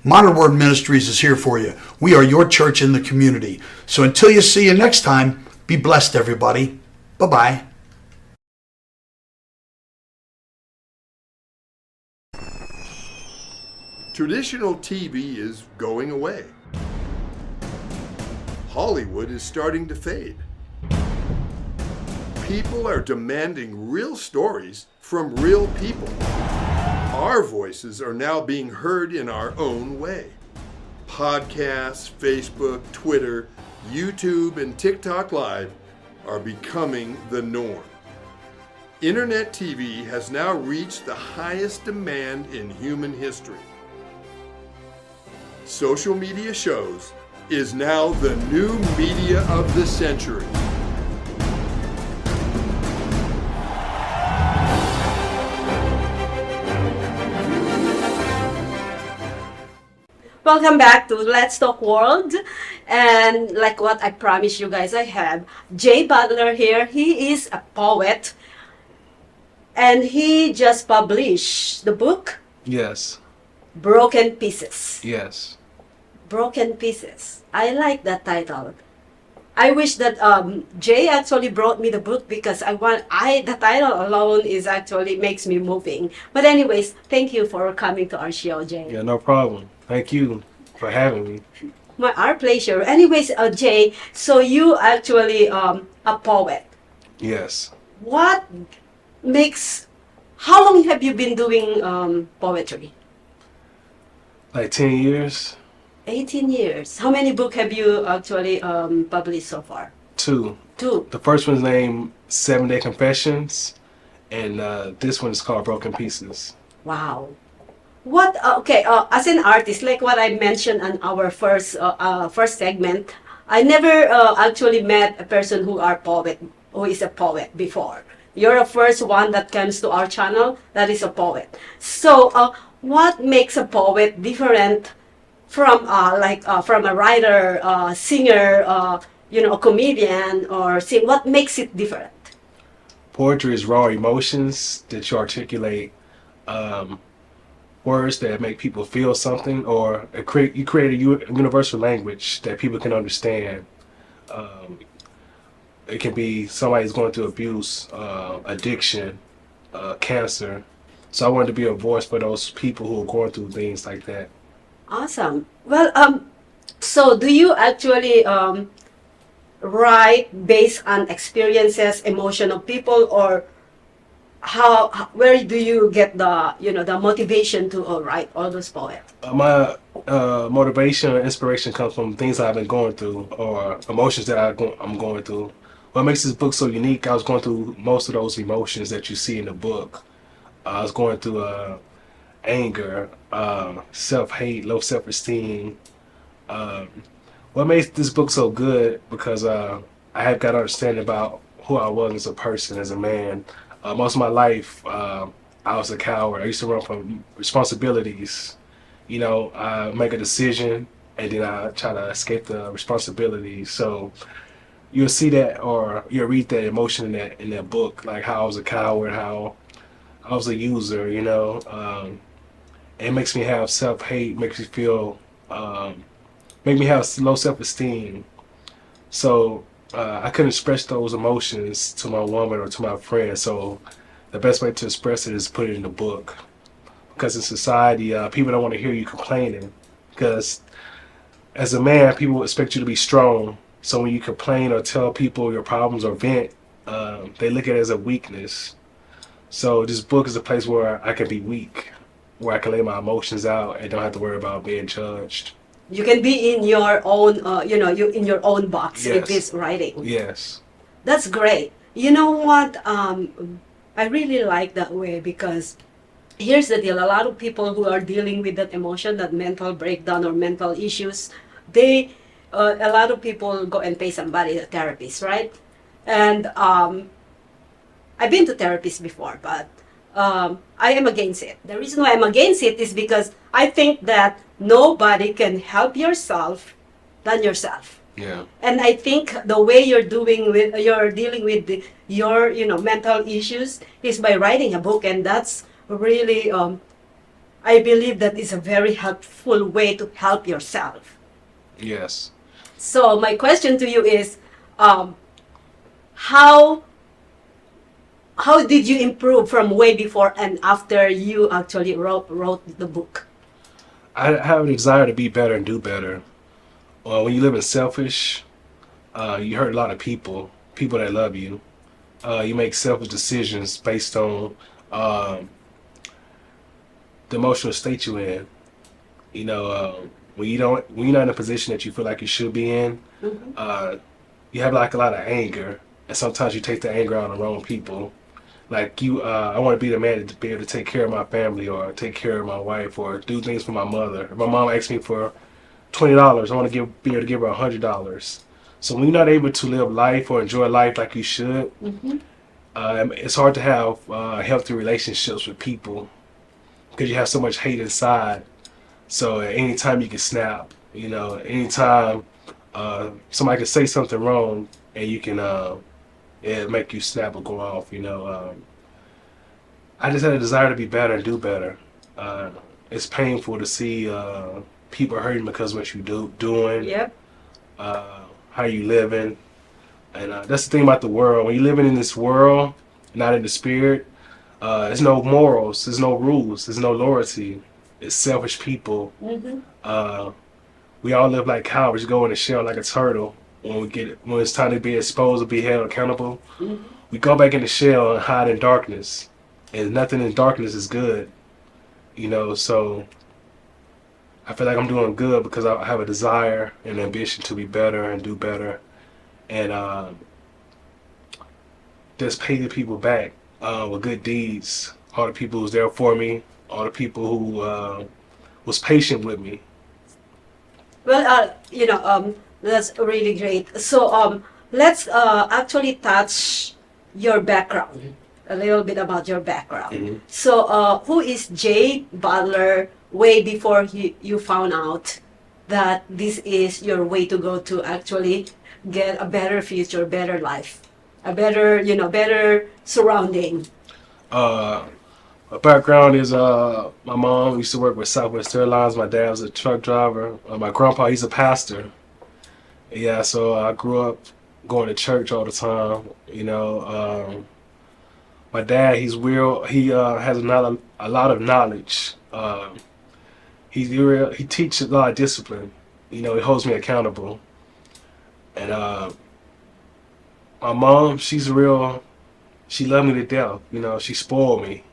Modern Word Ministries is here for you. We are your church in the community. So until you see you next time, be blessed, everybody. Bye-bye. Traditional TV is going away. Hollywood is starting to fade. People are demanding real stories from real people. Our voices are now being heard in our own way. Podcasts, Facebook, Twitter, YouTube, and TikTok Live are becoming the norm. Internet TV has now reached the highest demand in human history. Social media shows is now the new media of the century. Welcome back to Let's Talk World. And like what I promised you guys, I have Jay Butler here. He is a poet. And he just published the book, Yes. Broken Pieces. Yes. Broken Pieces. I like that title. I wish that Jay actually brought me the book because the title alone is actually makes me moving. But anyways, thank you for coming to our show, Jay. Yeah, no problem. Thank you for having me. Our pleasure. Anyways, Jay, so you actually a poet. Yes. How long have you been doing poetry? Like 10 years. 18 years. How many books have you actually published so far? 2. 2. The first one's named 7 Day Confessions, and this one is called Broken Pieces. Wow. What? Okay. As an artist, like what I mentioned on our first segment, I never actually met a person who is a poet before. You're the first one that comes to our channel that is a poet. So, what makes a poet different from from a writer, singer, a comedian, or sing? What makes it different? Poetry is raw emotions that you articulate, words that make people feel something, or you create a universal language that people can understand. It can be somebody's going through abuse, addiction, cancer. So I wanted to be a voice for those people who are going through things like that. Awesome. Well, so do you actually write based on experiences, emotion of people, or where do you get the motivation to write all those poems? My motivation or inspiration comes from things I've been going through, or emotions that I'm going through. What makes this book so unique, I was going through most of those emotions that you see in the book. I was going through anger, self-hate, low self-esteem. What makes this book so good, because I have got understanding about who I was as a person, as a man. Most of my life, I was a coward. I used to run from responsibilities. I make a decision and then I try to escape the responsibility. So you'll see that, or you'll read that emotion in that book, like how I was a coward, how I was a user. It makes me have self-hate, makes me feel, make me have low self-esteem. So I couldn't express those emotions to my woman or to my friend. So the best way to express it is put it in the book. Because in society, people don't want to hear you complaining. Because as a man, people expect you to be strong. So when you complain or tell people your problems or vent, they look at it as a weakness. So this book is a place where I can be weak, where I can lay my emotions out and don't have to worry about being judged. You can be in your own, in your own box with this writing. Yes. That's great. You know what? I really like that way, because here's the deal. A lot of people who are dealing with that emotion, that mental breakdown or mental issues, a lot of people go and pay somebody, a therapist, right? And I've been to therapists before, but I am against it. The reason why I'm against it is because I think that nobody can help yourself than yourself. Yeah. And I think the way you're dealing with your mental issues is by writing a book, and that's really I believe that is a very helpful way to help yourself. Yes. So my question to you is, how did you improve from way before and after you actually wrote the book? I have a desire to be better and do better. When you live in selfish, you hurt a lot of people that love you. You make selfish decisions based on the emotional state you're in. When you're not in a position that you feel like you should be in, you have like a lot of anger, and sometimes you take the anger out on the wrong people. Like I want to be the man to be able to take care of my family, or take care of my wife, or do things for my mother. If my mom asks me for $20, I want to be able to give her $100. So when you're not able to live life or enjoy life like you should, it's hard to have healthy relationships with people, because you have so much hate inside. So at any time you can snap, anytime somebody can say something wrong, and you can it'll make you snap or go off. I just had a desire to be better and do better. It's painful to see people hurting because of what you doing. Yep. How you living, and that's the thing about the world. When you're living in this world, not in the spirit, there's no morals, there's no rules, there's no loyalty. It's selfish people. We all live like cowards, go in a shell like a turtle. When it's time to be exposed or be held accountable, we go back in the shell and hide in darkness. And nothing in darkness is good. So I feel like I'm doing good because I have a desire and ambition to be better and do better, and just pay the people back with good deeds. All the people who's there for me, all the people who was patient with me. Well, that's really great. So let's actually touch your background, a little bit about your background. Mm-hmm. So who is Jay Butler way before you found out that this is your way to go to actually get a better future, better life, a better, better surrounding? My background is my mom used to work with Southwest Airlines. My dad was a truck driver. My grandpa, he's a pastor. Yeah, so I grew up going to church all the time. My dad, he's real. He has a lot of knowledge. He teaches a lot of discipline. He holds me accountable. And my mom, she's real. She loved me to death. She spoiled me.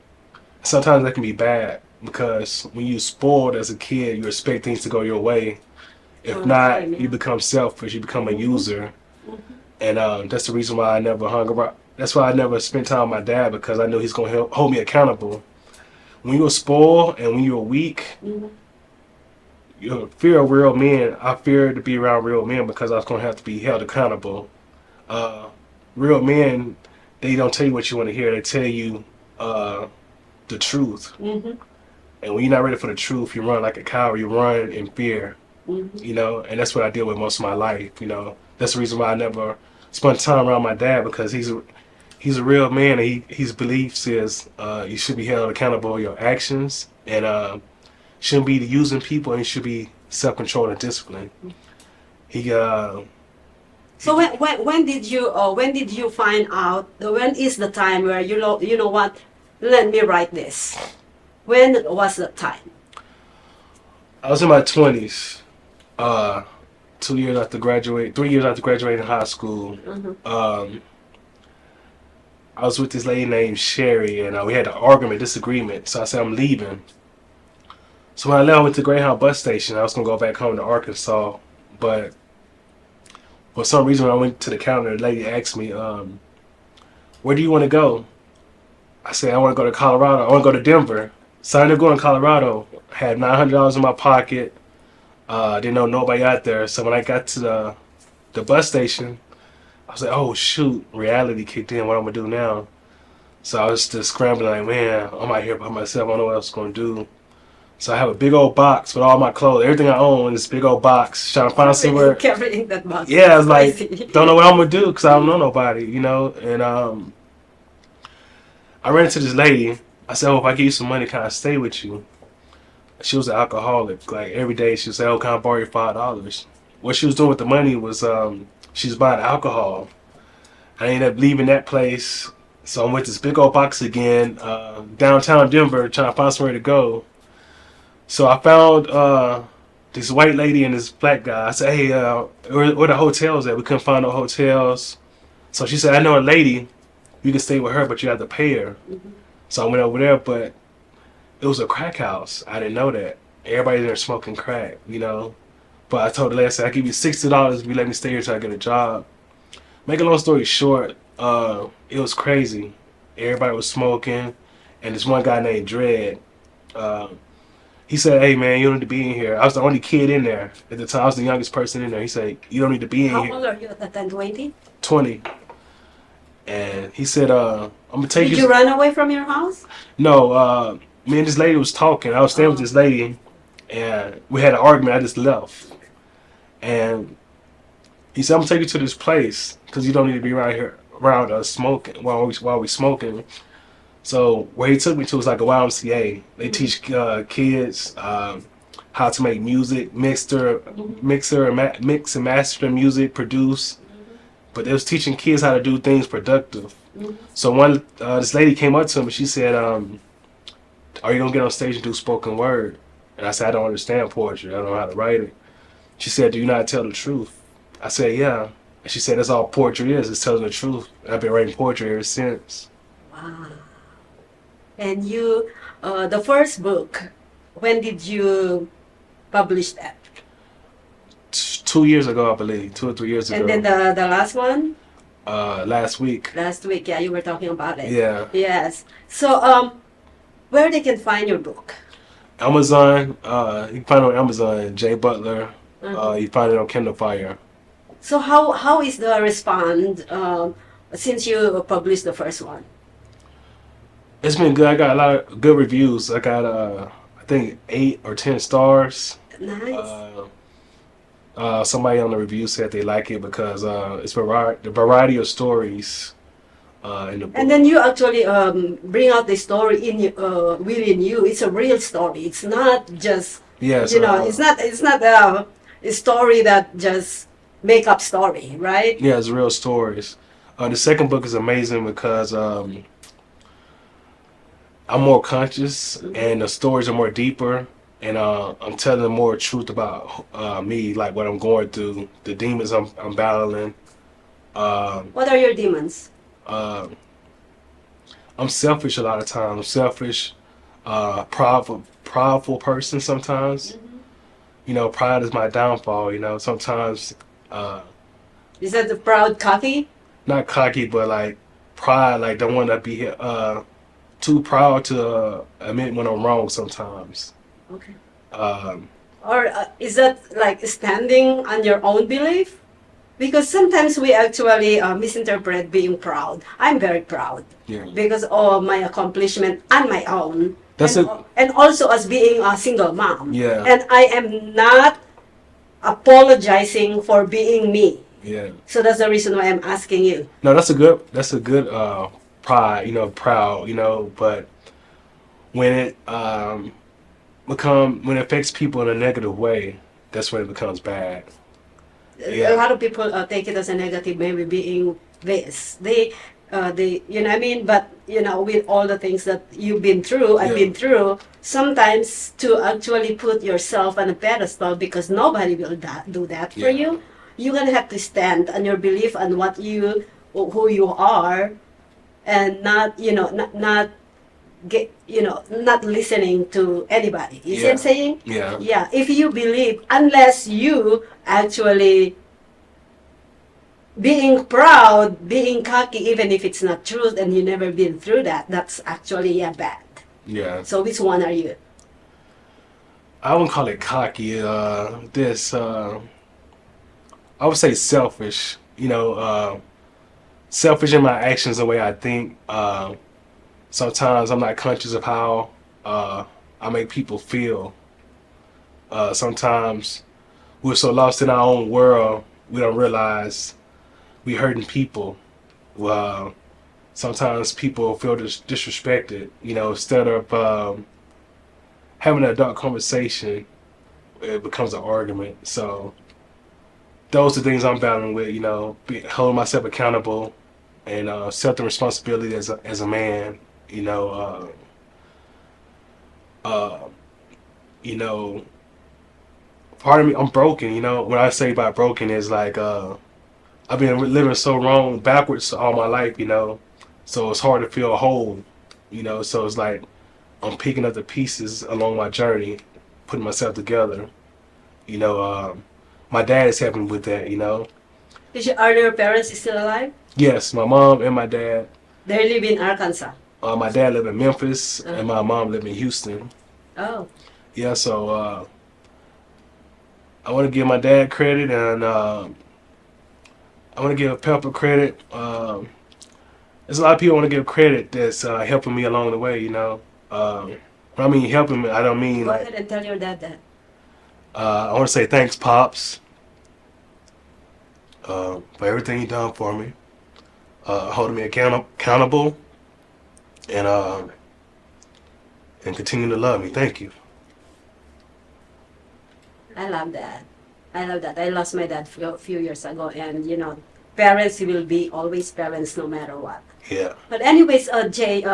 Sometimes that can be bad because when you're spoiled as a kid, you expect things to go your way. If not, you become selfish. You become a user. And that's the reason why I never hung around. That's why I never spent time with my dad, because I knew he's going to hold me accountable. When you're spoiled and when you're weak, you fear of real men. I fear to be around real men because I was going to have to be held accountable. Real men, they don't tell you what you want to hear. They tell you the truth. And when you're not ready for the truth, you run like a coward. You run in fear. And that's what I deal with most of my life. That's the reason why I never spent time around my dad, because he's a real man, and his beliefs is you should be held accountable for your actions, and shouldn't be using people, and should be self-controlled and disciplined. So when did you find out? When is the time where you know what? Let me write this. When was the time? I was in my 20s. 3 years after graduating high school. I was with this lady named Sherry, and we had an disagreement. So I said, I'm leaving. So when I left, I went to Greyhound bus station. I was going to go back home to Arkansas. But for some reason, when I went to the counter, the lady asked me, where do you want to go? I said, I want to go to Colorado. I want to go to Denver. So I ended up going to Colorado. I had $900 in my pocket. Didn't know nobody out there. So when I got to the bus station, I was like, oh shoot, reality kicked in. What I'm going to do now? So I was just scrambling like, man, I'm out here by myself. I don't know what else I'm going to do. So I have a big old box with all my clothes, everything I own in this big old box, trying to find somewhere. Carrying that box. Yeah, I was like, don't know what I'm going to do because I don't know nobody, And I ran into this lady. I said, oh, if I give you some money, can I stay with you? She was an alcoholic. Like every day she would say, oh, can I borrow you $5? What she was doing with the money was she was buying alcohol. I ended up leaving that place. So I'm with this big old box again, downtown Denver, trying to find somewhere to go. So I found this white lady and this black guy. I said, hey, where the hotels at? We couldn't find no hotels. So she said, I know a lady. You can stay with her, but you have to pay her. So I went over there, but it was a crack house. I didn't know that. Everybody there smoking crack, But I told the lady, I said, I'll give you $60 if you let me stay here till I get a job. Make a long story short, it was crazy. Everybody was smoking, and this one guy named Dredd, he said, hey man, you don't need to be in here. I was the only kid in there. At the time, I was the youngest person in there. He said, you don't need to be in here. How old are you at that time, 20? 20. And he said, I'm going to take you. Did you run away from your house? No, me and this lady was talking. I was staying with this lady, and we had an argument. I just left. And he said, I'm going to take you to this place because you don't need to be around us smoking while we smoking. So where he took me to was like a YMCA. They teach kids how to make music, mix and master music, produce. But they was teaching kids how to do things productive. So this lady came up to him and she said, are you going to get on stage and do spoken word? And I said, I don't understand poetry. I don't know how to write it. She said, do you not tell the truth? I said, yeah. And she said, that's all poetry is. It's telling the truth. And I've been writing poetry ever since. Wow. And you, the first book, when did you published that? 2 years ago, I believe, 2 or 3 years ago. And then the last one? Last week. Last week, yeah, you were talking about it. Yeah. Yes. So, where they can find your book? Amazon. You can find it on Amazon. Jay Butler. Mhm. You find it on Kindle Fire. So how is the response since you published the first one? It's been good. I got a lot of good reviews. I got I think 8 or 10 stars. Nice. Somebody on the review said they like it because it's the variety of stories in the book. And then you actually bring out the story within you. It's a real story. It's not just Yes, it's not a story that just make up story, right? Yeah, it's real stories. The second book is amazing because I'm more conscious and the stories are more deeper, and I'm telling more truth about me, like what I'm going through, the demons I'm battling. What are your demons? I'm selfish a lot of times. I'm selfish, prideful person sometimes. You know, pride is my downfall. You know, sometimes. Is that the proud cocky? Not cocky, but like pride. Like don't want to be too proud to admit when I'm wrong sometimes. Okay. Or is that like standing on your own belief? Because sometimes we actually misinterpret being proud. I'm very proud yeah. because of my accomplishment on my own. That's and also as being a single mom. Yeah. And I am not apologizing for being me. Yeah. So that's the reason why I'm asking you. No, that's a good pride, you know, proud, you know, but when it when it affects people in a negative way, that's when it becomes bad. A lot of people take it as a negative, maybe being this. They you know what I mean? But, you know, with all the things that you've been through, I've been through, sometimes to actually put yourself on a pedestal because nobody will do that for you, you're going to have to stand on your belief on what who you are and not, you know, not get, you know, not listening to anybody. You see what I'm saying? Yeah. Yeah. If you believe, unless you actually being proud, being cocky, even if it's not truth and you never been through that, that's actually bad. Yeah. So which one are you? I wouldn't call it cocky. I would say selfish. You know, selfish in my actions, the way I think. Sometimes I'm not conscious of how I make people feel. Sometimes we're so lost in our own world, we don't realize we hurting people. Sometimes people feel disrespected. You know, instead of having an adult conversation, it becomes an argument. So those are things I'm battling with. You know, holding myself accountable and accepting responsibility as a man. You know, part of me, I'm broken. You know, what I say by broken is like I've been living so wrong backwards all my life. You know, so it's hard to feel whole. You know, so it's like I'm picking up the pieces along my journey, putting myself together. You know, my dad is helping with that. You know. Are your parents still alive? Yes, my mom and my dad. They live in Arkansas. My dad lived in Memphis and my mom lived in Houston. Oh. Yeah, so I want to give my dad credit and I want to give Pepper credit. There's a lot of people I want to give credit that's helping me along the way, you know. When I mean helping me, I don't mean Go like... ahead and tell your dad that. I want to say thanks, Pops, for everything you done for me, holding me accountable, and continue to love me. Thank you. I love that. I love that. I lost my dad a few years ago, and you know, parents will be always parents no matter what. Yeah. But anyways, Jay,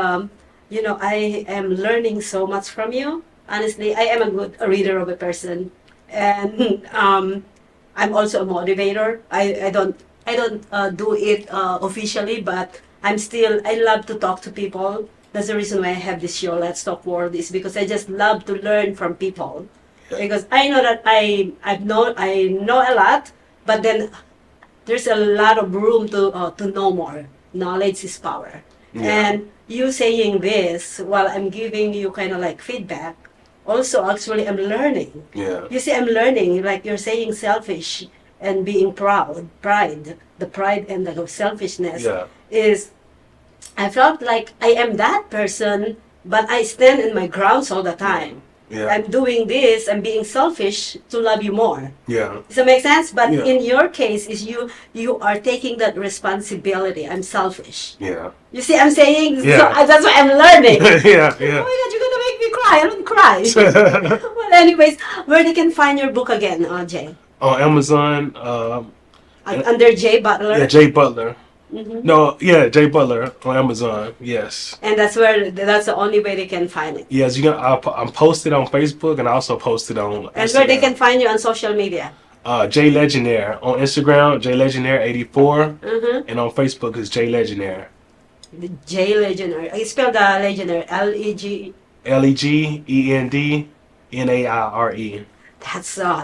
you know, I am learning so much from you. Honestly, I am a good reader of a person, and I'm also a motivator. I don't do it officially, but I love to talk to people. That's the reason why I have this show, Let's Talk World, is because I just love to learn from people. because I know that I know a lot, but then there's a lot of room to know more. Knowledge is power. Yeah. And you saying this while I'm giving you kind of like feedback, also actually I'm learning. Yeah. You see, I'm learning, like you're saying selfish and being pride, the pride and the selfishness is, I felt like I am that person, but I stand in my grounds all the time. Yeah. I'm doing this, I'm being selfish to love you more. Yeah. Does that make sense? But Yeah. in your case, is you are taking that responsibility. I'm selfish. Yeah. You see, I'm saying, Yeah. so that's what I'm learning. Yeah, Oh yeah. my God, you're gonna make me cry. I don't cry. Well, anyways, where they can find your book again, Jay? On Amazon. Under Jay Butler. Yeah, Jay Butler. Mhm. No, yeah, Jay Butler on Amazon. Yes. And that's the only way they can find it. Yes, I'm posted on Facebook and I also posted on And Instagram. where they can find you on social media. Jay Legendary on Instagram, Jay Legendary 84, Mhm. and on Facebook is Jay Legendary. The J Legendary. I spelled the Legendary. Legendare.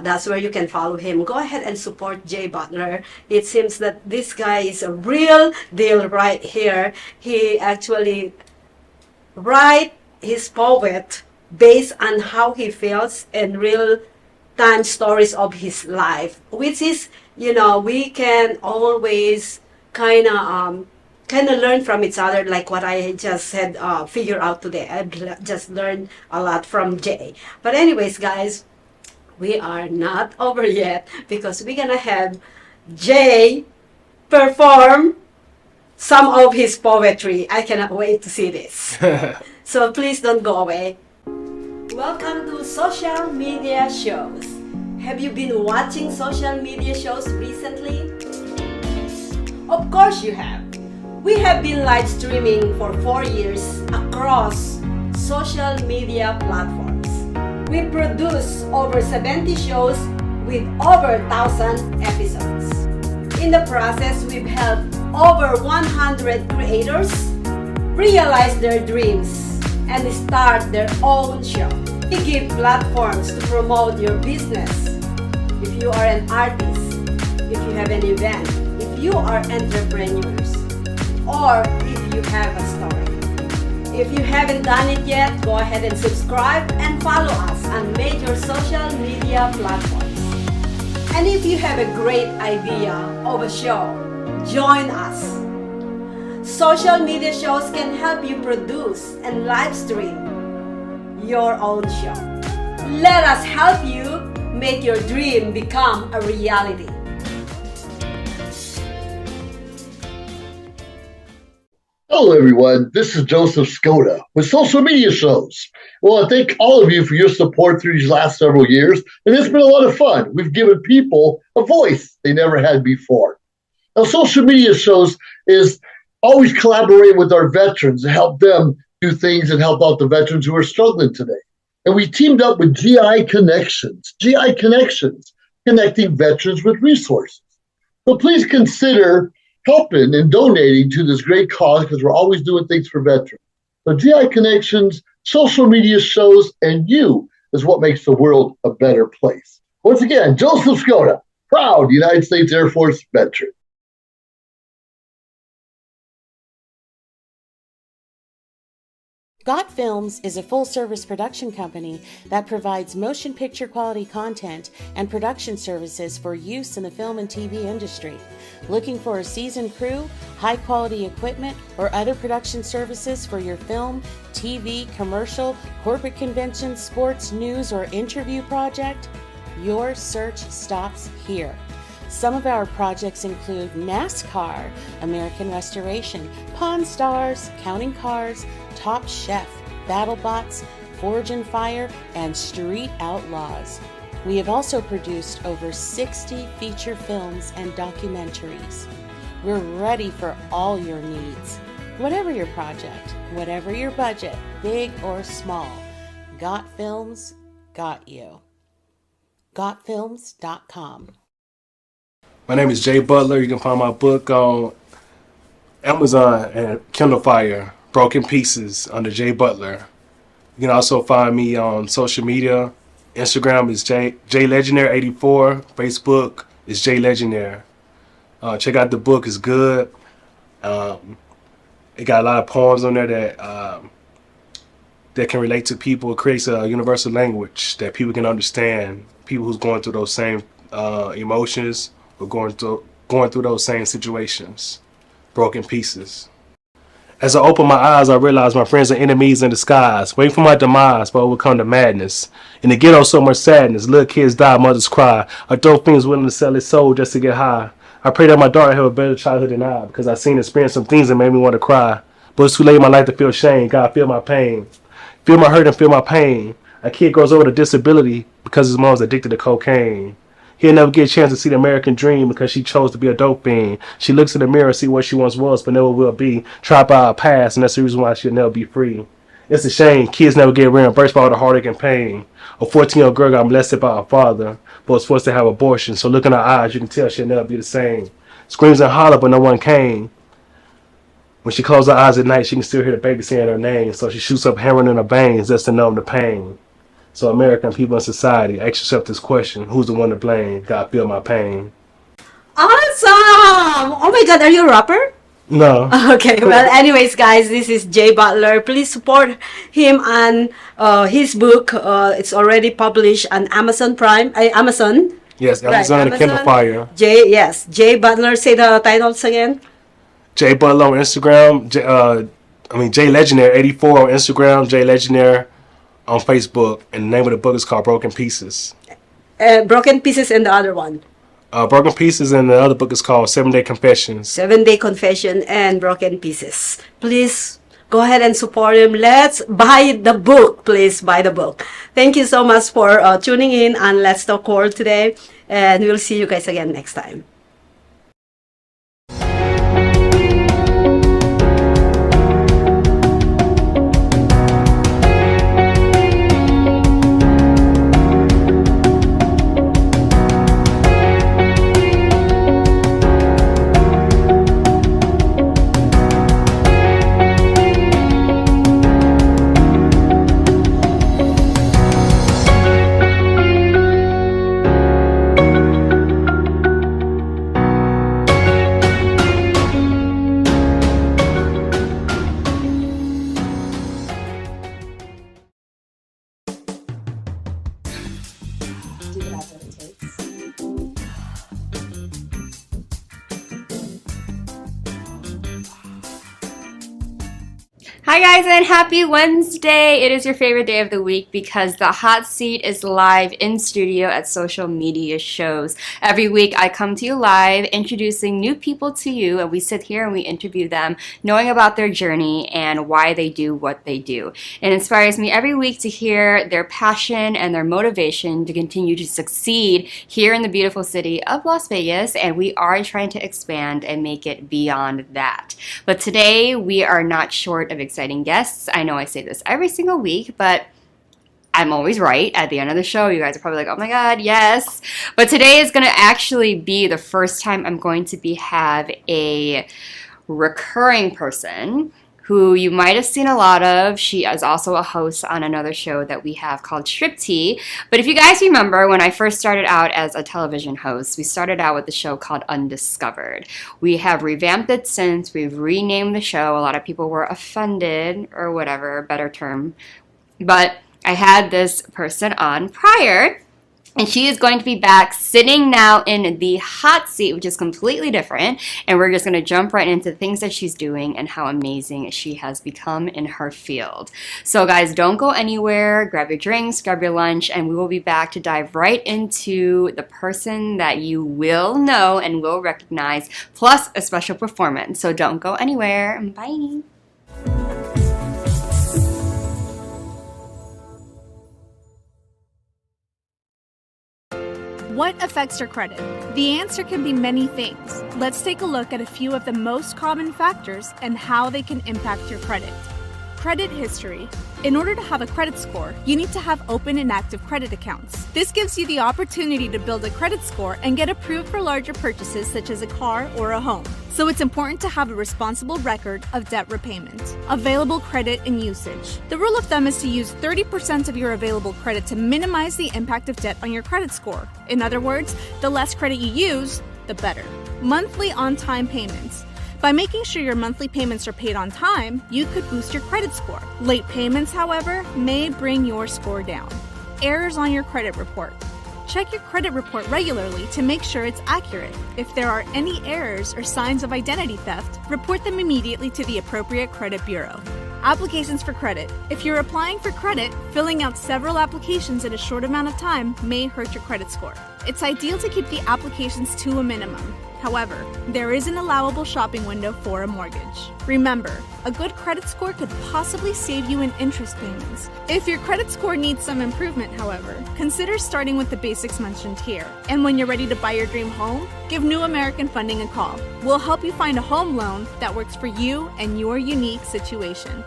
That's where you can follow him. Go ahead and support Jay Butler. It seems that this guy is a real deal right here. He actually write his poet based on how he feels and real time stories of his life, which is, we can always kind of learn from each other, like what I just said, figure out today. I just learned a lot from Jay. But anyways, guys, we are not over yet because we're gonna have Jay perform some of his poetry. I cannot wait to see this. So please don't go away. Welcome to Social Media Shows. Have you been watching social media shows recently? Of course you have. We have been live streaming for 4 years across social media platforms. We produce over 70 shows with over 1,000 episodes. In the process, we've helped over 100 creators realize their dreams and start their own show. We give platforms to promote your business. If you are an artist, if you have an event, if you are entrepreneurs, or if you have a story. If you haven't done it yet, go ahead and subscribe and follow us on major social media platforms. And if you have a great idea of a show, join us. Social media shows can help you produce and live stream your own show. Let us help you make your dream become a reality. Hello, everyone. This is Joseph Skoda with Social Media Shows. Well, I thank all of you for your support through these last several years, and it's been a lot of fun. We've given people a voice they never had before. Now, Social Media Shows is always collaborating with our veterans to help them do things and help out the veterans who are struggling today. And we teamed up with GI Connections, connecting veterans with resources. So please consider helping and donating to this great cause because we're always doing things for veterans. So GI Connections, Social Media Shows, and you is what makes the world a better place. Once again, Joseph Skoda, proud United States Air Force veteran. Got Films is a full-service production company that provides motion picture quality content and production services for use in the film and TV industry. Looking for a seasoned crew, high-quality equipment, or other production services for your film, TV, commercial, corporate convention, sports, news, or interview project? Your search stops here. Some of our projects include NASCAR, American Restoration, Pawn Stars, Counting Cars, Top Chef, BattleBots, Forge and Fire, and Street Outlaws. We have also produced over 60 feature films and documentaries. We're ready for all your needs. Whatever your project, whatever your budget, big or small, Got Films got you. GotFilms.com. My name is Jay Butler. You can find my book on Amazon and Kindle Fire, Broken Pieces, under Jay Butler. You can also find me on social media, Instagram is JLegendary84. Facebook is JLegendary. Check out the book; it's good. It got a lot of poems on there that can relate to people. It creates a universal language that people can understand. People who's going through those same emotions or going through those same situations. Broken Pieces. As I open my eyes, I realize my friends are enemies in disguise, waiting for my demise, but overcome the madness. In the ghetto, so much sadness. Little kids die, mothers cry. A dope fiend's willing to sell his soul just to get high. I pray that my daughter have a better childhood than I, because I've seen experience some things that made me want to cry. But it's too late in my life to feel shame. God, feel my pain. Feel my hurt and feel my pain. A kid grows over with a disability because his mom's addicted to cocaine. He'll never get a chance to see the American dream because she chose to be a dope fiend. She looks in the mirror and see what she once was but never will be. Trapped by her past, and that's the reason why she'll never be free. It's a shame. Kids never get reimbursed for all the heartache and pain. A 14-year-old girl got molested by her father, but was forced to have abortion. So look in her eyes, you can tell she'll never be the same. Screams and holler, but no one came. When she closed her eyes at night, she can still hear the baby saying her name. So she shoots up heroin in her veins just to numb the pain. So American people in society, ask yourself this question: who's the one to blame? God, feel my pain. Awesome! Oh my God, are you a rapper? No. Okay, well, anyways, guys, this is Jay Butler. Please support him on his book. It's already published on Amazon Prime. Amazon. Yes, Amazon and Kindle Fire. Jay Butler. Say the titles again. Jay Butler on Instagram. Jay Legendary 84 on Instagram. Jay Legendary on Facebook, and the name of the book is called Broken Pieces. Broken Pieces, and the other one. Broken Pieces, and the other book is called 7-Day Confessions. 7-Day Confession and Broken Pieces. Please go ahead and support him. Let's buy the book. Please buy the book. Thank you so much for tuning in on Let's Talk World today, and we'll see you guys again next time. Hi guys, and happy Wednesday! It is your favorite day of the week because the hot seat is live in studio at Social Media Shows. Every week I come to you live introducing new people to you, and we sit here and we interview them, knowing about their journey and why they do what they do. It inspires me every week to hear their passion and their motivation to continue to succeed here in the beautiful city of Las Vegas, and we are trying to expand and make it beyond that. But today we are not short of exciting guests. I know I say this every single week, but I'm always right. At the end of the show, you guys are probably like, oh my God, yes. But today is going to actually be the first time I'm going to have a recurring person who you might have seen a lot of. She is also a host on another show that we have called Striptee. But if you guys remember, when I first started out as a television host, we started out with a show called Undiscovered. We have revamped it since. We've renamed the show. A lot of people were offended, or whatever, better term. But I had this person on prior, and she is going to be back sitting now in the hot seat, which is completely different. And we're just going to jump right into the things that she's doing and how amazing she has become in her field. So guys, don't go anywhere. Grab your drinks, grab your lunch, and we will be back to dive right into the person that you will know and will recognize, plus a special performance. So don't go anywhere. Bye. What affects your credit? The answer can be many things. Let's take a look at a few of the most common factors and how they can impact your credit. Credit history. In order to have a credit score, you need to have open and active credit accounts. This gives you the opportunity to build a credit score and get approved for larger purchases such as a car or a home. So it's important to have a responsible record of debt repayment, available credit, and usage. The rule of thumb is to use 30% of your available credit to minimize the impact of debt on your credit score. In other words, the less credit you use, the better. Monthly on-time payments. By making sure your monthly payments are paid on time, you could boost your credit score. Late payments, however, may bring your score down. Errors on your credit report. Check your credit report regularly to make sure it's accurate. If there are any errors or signs of identity theft, report them immediately to the appropriate credit bureau. Applications for credit. If you're applying for credit, filling out several applications in a short amount of time may hurt your credit score. It's ideal to keep the applications to a minimum. However, there is an allowable shopping window for a mortgage. Remember, a good credit score could possibly save you in interest payments. If your credit score needs some improvement, however, consider starting with the basics mentioned here. And when you're ready to buy your dream home, give New American Funding a call. We'll help you find a home loan that works for you and your unique situation.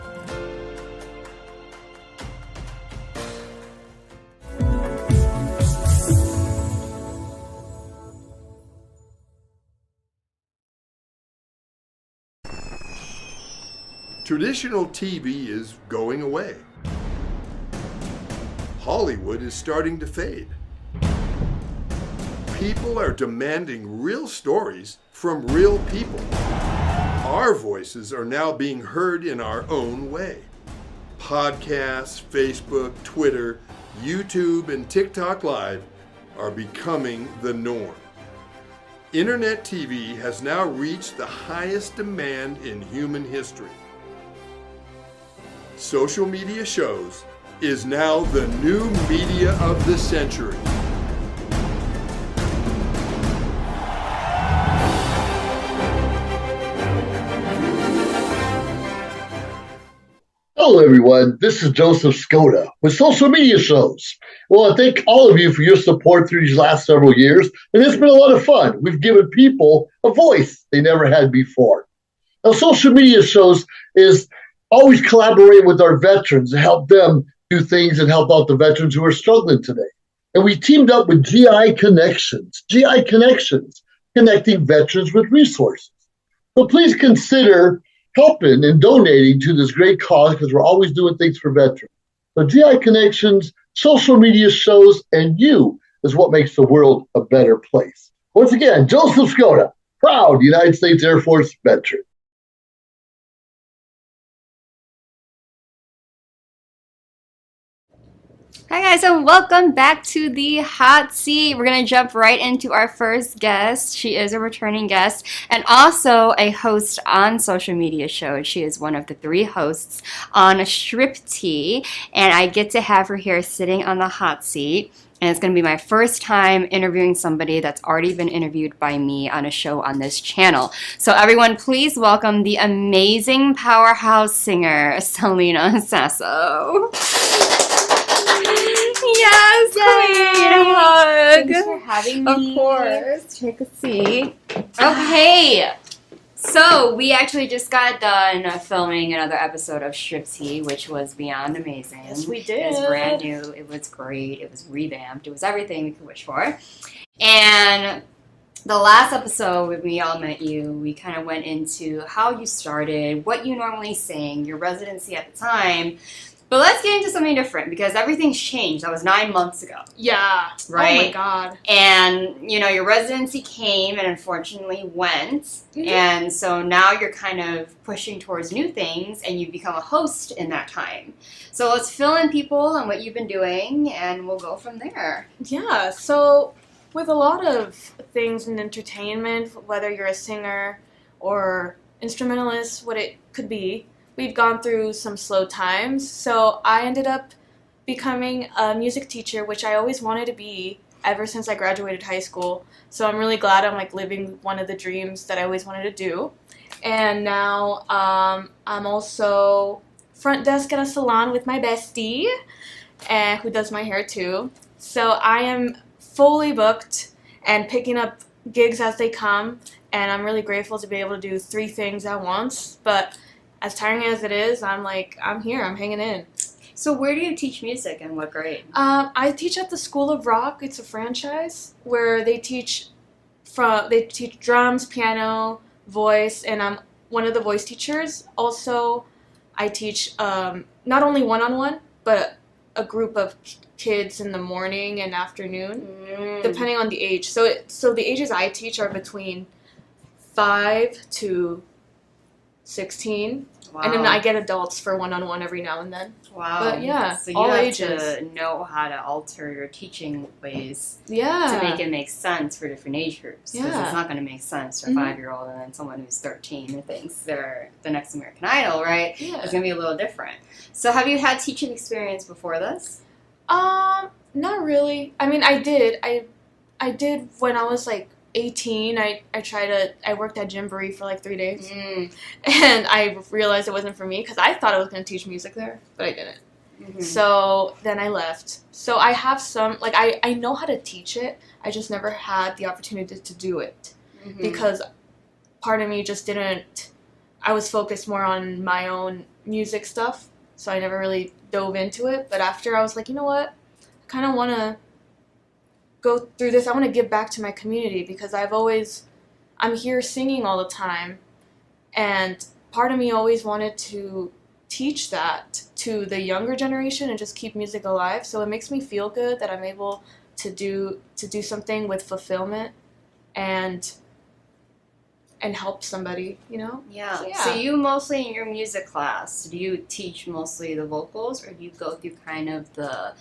Traditional TV is going away. Hollywood is starting to fade. People are demanding real stories from real people. Our voices are now being heard in our own way. Podcasts, Facebook, Twitter, YouTube, and TikTok Live are becoming the norm. Internet TV has now reached the highest demand in human history. Social media shows is now the new media of the century. Hello, everyone. This is Joseph Skoda with Social Media Shows. Well, I thank all of you for your support through these last several years, and it's been a lot of fun. We've given people a voice they never had before. Now, Social Media Shows is always collaborating with our veterans to help them do things and help out the veterans who are struggling today. And we teamed up with GI Connections, connecting veterans with resources. So please consider helping and donating to this great cause because we're always doing things for veterans. So GI Connections, Social Media Shows, and you is what makes the world a better place. Once again, Joseph Skoda, proud United States Air Force veteran. Hi guys, and welcome back to the hot seat. We're gonna jump right into our first guest. She is a returning guest and also a host on Social Media Shows. She is one of the 3 hosts on Shripti, and I get to have her here sitting on the hot seat. And it's going to be my first time interviewing somebody that's already been interviewed by me on a show on this channel. So everyone, please welcome the amazing powerhouse singer, Selena Sasso. Yes, queen hug. Thanks for having me. Of course. Take a seat. Okay. So we actually just got done filming another episode of Shripti, which was beyond amazing. Yes, we did. It was brand new. It was great. It was revamped. It was everything we could wish for. And the last episode when we all met you, we kind of went into how you started, what you normally sing, your residency at the time. But let's get into something different because everything's changed. That was 9 months ago. Yeah. Right? Oh my God. And, you know, your residency came and unfortunately went. Mm-hmm. And so now you're kind of pushing towards new things and you've become a host in that time. So let's fill in people on what you've been doing and we'll go from there. Yeah. So with a lot of things in entertainment, whether you're a singer or instrumentalist, what it could be, we've gone through some slow times, so I ended up becoming a music teacher, which I always wanted to be ever since I graduated high school. So I'm really glad I'm like living one of the dreams that I always wanted to do. And now I'm also front desk at a salon with my bestie, who does my hair too. So I am fully booked and picking up gigs as they come, and I'm really grateful to be able to do 3 things at once. But as tiring as it is, I'm here, I'm hanging in. So where do you teach music and what grade? I teach at the School of Rock. It's a franchise where they teach drums, piano, voice, and I'm one of the voice teachers. Also, I teach not only one-on-one, but a group of kids in the morning and afternoon, depending on the age. So the ages I teach are between 5 to 16. Wow. And then I get adults for one-on-one every now and then. Wow. But yeah, so you all have ages. to know how to alter your teaching ways Yeah. to make it make sense for different age groups. Because Yeah. it's not going to make sense for a Mhm. 5-year-old and then someone who's 13 who thinks they're the next American Idol, right? Yeah. It's going to be a little different. So have you had teaching experience before this? Not really. I mean, I did. I did when I was like 18. I worked at Gymboree for like 3 days. And I realized it wasn't for me because I thought I was going to teach music there, but I didn't. So then I left. So I have some, like, I know how to teach it. I just never had the opportunity to do it because part of me just didn't, I was focused more on my own music stuff. So I never really dove into it. But after I was like, you know what? I kind of want to go through this. I want to give back to my community because I'm here singing all the time. And part of me always wanted to teach that to the younger generation and just keep music alive. So it makes me feel good that I'm able to do something with fulfillment and help somebody, you know? Yeah. So, So you mostly in your music class, do you teach mostly the vocals or do you go through kind of the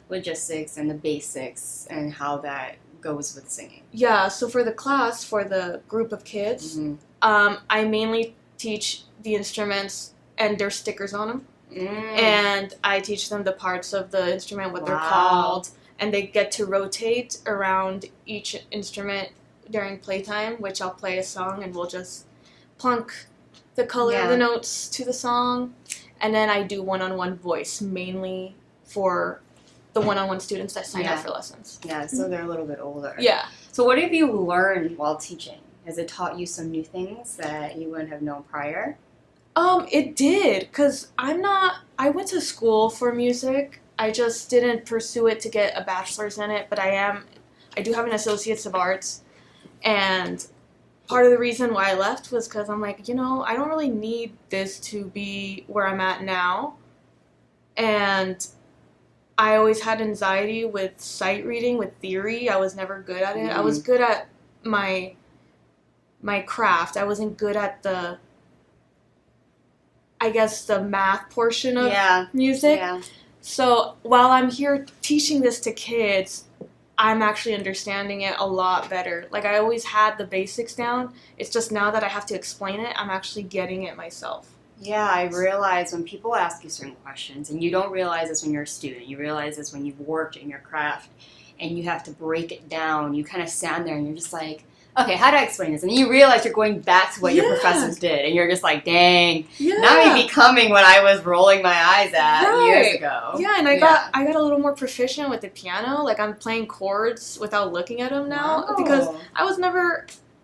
logistics and the basics and how that goes with singing? Yeah, so for the class, for the group of kids, I mainly teach the instruments and their stickers on them. And I teach them the parts of the instrument, what they're called, and they get to rotate around each instrument during playtime, which I'll play a song and we'll just plunk the color of the notes to the song. And then I do one-on-one voice, mainly for the one-on-one students that sign up for lessons. Yeah, so they're a little bit older. Yeah. So what have you learned while teaching? Has it taught you some new things that you wouldn't have known prior? It did, because I went to school for music. I just didn't pursue it to get a bachelor's in it, but I do have an Associates of Arts. And part of the reason why I left was because I'm like, I don't really need this to be where I'm at now. And I always had anxiety with sight reading, with theory. I was never good at it. I was good at my craft. I wasn't good at the math portion of music. Yeah. So while I'm here teaching this to kids, I'm actually understanding it a lot better. Like, I always had the basics down. It's just now that I have to explain it, I'm actually getting it myself. Yeah, I realize when people ask you certain questions, and you don't realize this when you're a student, you realize this when you've worked in your craft, and you have to break it down. You kind of stand there and you're just like, okay, how do I explain this? And then you realize you're going back to what your professors did, and you're just like, dang, now I'm becoming what I was rolling my eyes at years ago. Yeah, and I got a little more proficient with the piano. Like, I'm playing chords without looking at them now because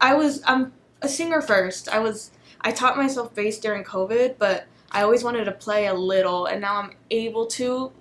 I'm a singer first. I taught myself bass during COVID, but I always wanted to play a little, and now I'm able to.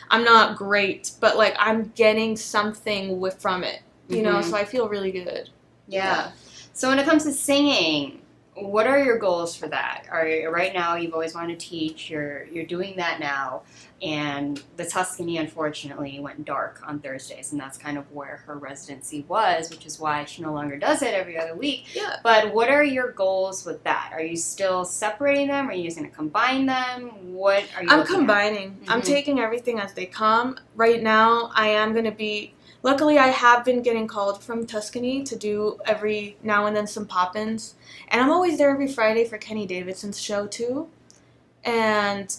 I'm not great, but like I'm getting something from it, you know, so I feel really good. Yeah. So when it comes to singing, what are your goals for that? Right now you've always wanted to teach, you're doing that now, and the Tuscany unfortunately went dark on Thursdays, and that's kind of where her residency was, which is why she no longer does it every other week. Yeah. But what are your goals with that? Are you still separating them? Are you just going to combine them? What are you I'm looking combining. at? I'm taking everything as they come. Right now I am going to be, luckily I have been getting called from Tuscany to do every now and then some pop-ins. And I'm always there every Friday for Kenny Davidson's show too. And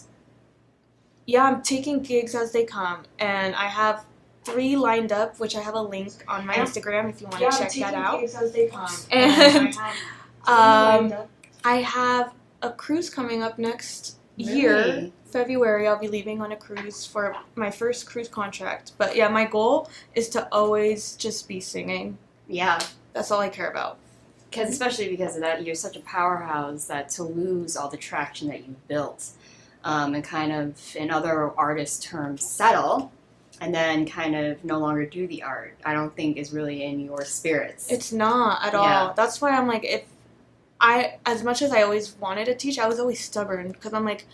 yeah, I'm taking gigs as they come. And I have 3 lined up, which I have a link on my Instagram if you want to check that out. gigs as they come. And lined up. I have a cruise coming up next year. Really? February, I'll be leaving on a cruise for my first cruise contract. But yeah, my goal is to always just be singing. Yeah. That's all I care about. Especially because of that, you're such a powerhouse that to lose all the traction that you've built and kind of, in other artist terms, settle and then kind of no longer do the art, I don't think is really in your spirits. It's not at all. That's why I'm like, if as much as I always wanted to teach, I was always stubborn because I'm like,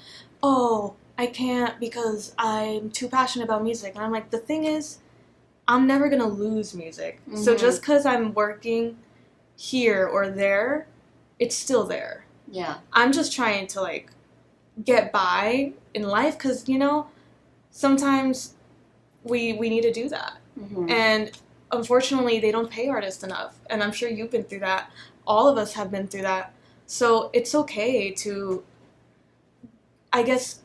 oh, I can't because I'm too passionate about music. And I'm like, the thing is, I'm never going to lose music. So just because I'm working here or there, it's still there. Yeah. I'm just trying to, like, get by in life because, you know, sometimes we need to do that. And unfortunately, they don't pay artists enough. And I'm sure you've been through that. All of us have been through that. So it's okay to, I guess,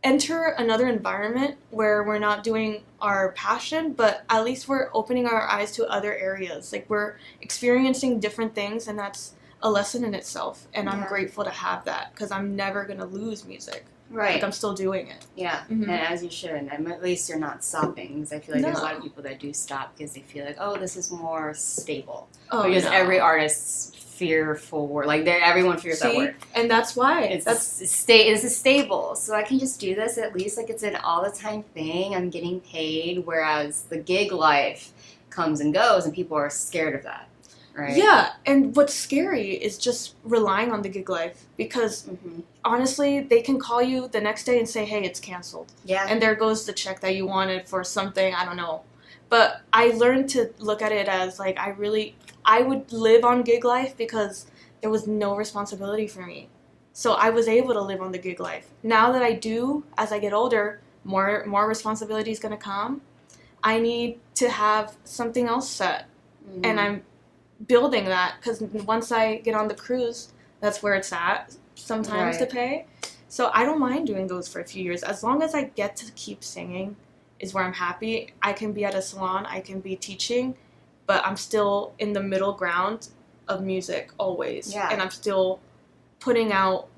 enter another environment where we're not doing our passion, but at least we're opening our eyes to other areas. Like, we're experiencing different things, and that's a lesson in itself. And I'm grateful to have that because I'm never going to lose music. Right. Like, I'm still doing it. Yeah, and as you should. And at least you're not stopping, because I feel like there's a lot of people that do stop because they feel like, oh, this is more stable. Oh, because no. every artist's fearful word. Like, everyone fears that word. And that's why. This is stable. So I can just do this at least like it's an all-the-time thing. I'm getting paid, whereas the gig life comes and goes, and people are scared of that. Right? Yeah, and what's scary is just relying on the gig life because honestly, they can call you the next day and say, hey, it's canceled. Yeah. And there goes the check that you wanted for something, I don't know. But I learned to look at it as like I would live on gig life because there was no responsibility for me. So I was able to live on the gig life. Now that I do, as I get older, more responsibility is going to come. I need to have something else set. And I'm building that because once I get on the cruise, that's where it's at sometimes to pay. So I don't mind doing those for a few years. As long as I get to keep singing is where I'm happy. I can be at a salon, I can be teaching, but I'm still in the middle ground of music always. Yeah. And I'm still putting out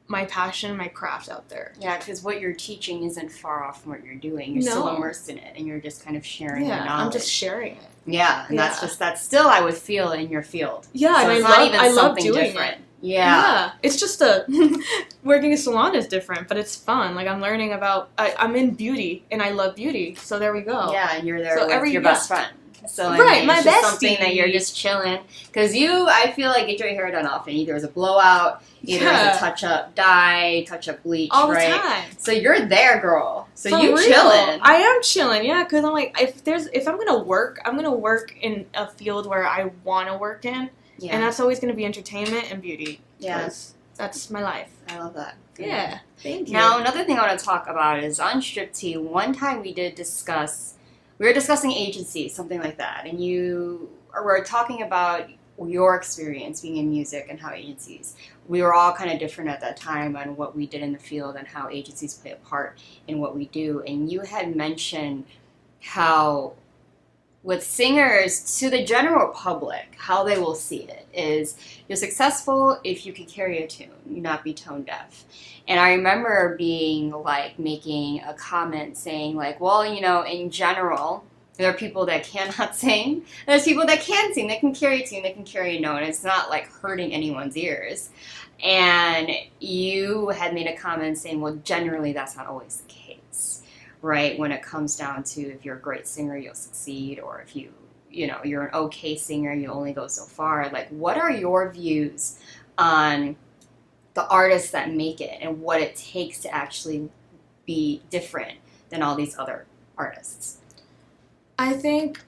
my passion, my craft out there. Yeah, because what you're teaching isn't far off from what you're doing. You're still immersed in it, and you're just kind of sharing your knowledge. I'm just sharing it. Yeah, and that's still, I would feel, in your field. Yeah, so and it's I love something doing different. it. Yeah. It's just working a salon is different, but it's fun. Like, I'm learning about, I'm in beauty, and I love beauty, so there we go. Yeah, and you're there with your best friend. So my it's just bestie. something that you're just chilling. Because I feel like, get your hair done often. Either as a blowout, either as a touch-up dye, touch-up bleach, all the right? time. So you're there, girl. So For you real. chilling. I am chilling, yeah, because I'm like, if I'm gonna work, I'm gonna work in a field where I want to work in, and that's always gonna be entertainment and beauty. Yeah. That's my life. I love that. Yeah, thank you. Now, another thing I want to talk about is on Strip Tea, one time we were discussing agencies, something like that, and you were talking about your experience being in music and how agencies, we were all kind of different at that time on what we did in the field and how agencies play a part in what we do. And you had mentioned how with singers, to the general public, how they will see it is you're successful if you can carry a tune, you not be tone deaf. And I remember making a comment saying like, well, in general, there are people that cannot sing. There's people that can sing, they can carry a tune, they can carry a note, and it's not like hurting anyone's ears. And you had made a comment saying, well, generally that's not always the case, right? When it comes down to if you're a great singer, you'll succeed, or if you're an okay singer, you only go so far. Like, what are your views on the artists that make it and what it takes to actually be different than all these other artists? I think,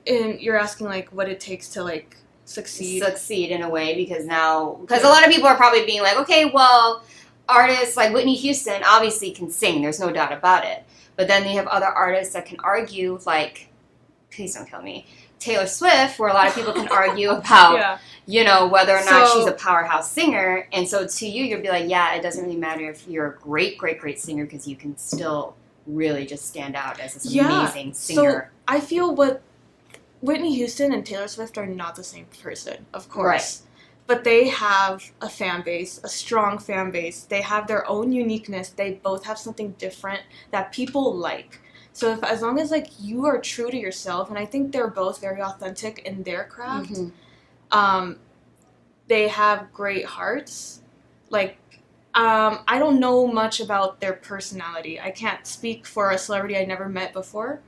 you're asking, what it takes to, succeed in a way, because a lot of people are probably being like, okay, well, artists like Whitney Houston obviously can sing, there's no doubt about it. But then you have other artists that can argue, please don't kill me, Taylor Swift, where a lot of people can argue about, whether or not she's a powerhouse singer. And so to you, you'll be like, yeah, it doesn't really matter if you're a great, great, great singer, because you can still really just stand out as this amazing singer. So I feel what Whitney Houston and Taylor Swift are not the same person, of course. Right. But they have a fan base, a strong fan base. They have their own uniqueness. They both have something different that people like. So as long as you are true to yourself, and I think they're both very authentic in their craft, they have great hearts. I don't know much about their personality. I can't speak for a celebrity I never met before,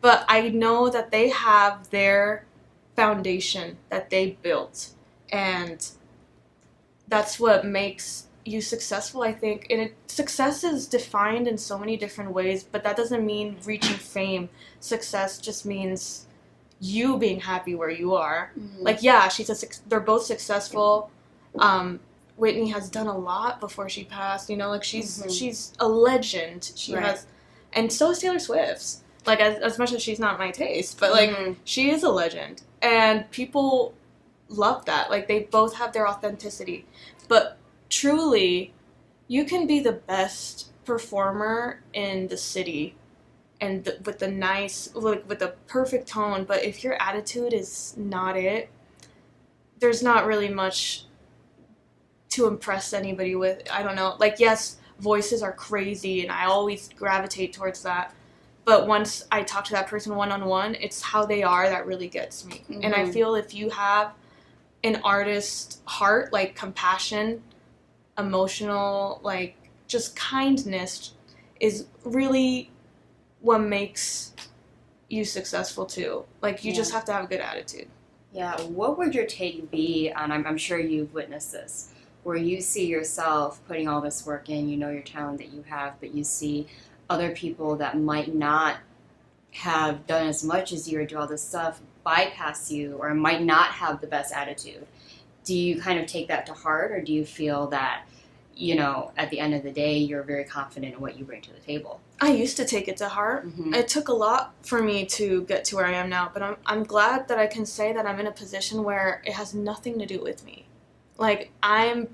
but I know that they have their foundation that they built, and that's what makes you successful, I think. And success is defined in so many different ways, but that doesn't mean reaching fame. Success just means you being happy where you are. Like, yeah, they're both successful. Whitney has done a lot before she passed, you know, like she's a legend. She has, and so is Taylor Swift. Like, as much as she's not my taste, but like she is a legend, and people love that. Like, they both have their authenticity. But truly, you can be the best performer in the city and with the perfect tone, but if your attitude is not it, there's not really much to impress anybody with. I don't know. Like, yes, voices are crazy, and I always gravitate towards that. But once I talk to that person one-on-one, it's how they are that really gets me. And I feel if you have an artist heart, like compassion, emotional, like just kindness is really what makes you successful too. Like, you just have to have a good attitude. Yeah, what would your take be on, I'm sure you've witnessed this, where you see yourself putting all this work in, you know your talent that you have, but you see other people that might not have done as much as you or do all this stuff bypass you or might not have the best attitude. Do you kind of take that to heart, or do you feel that, you know, at the end of the day, you're very confident in what you bring to the table? I used to take it to heart. It took a lot for me to get to where I am now, but I'm glad that I can say that I'm in a position where it has nothing to do with me. Like, I'm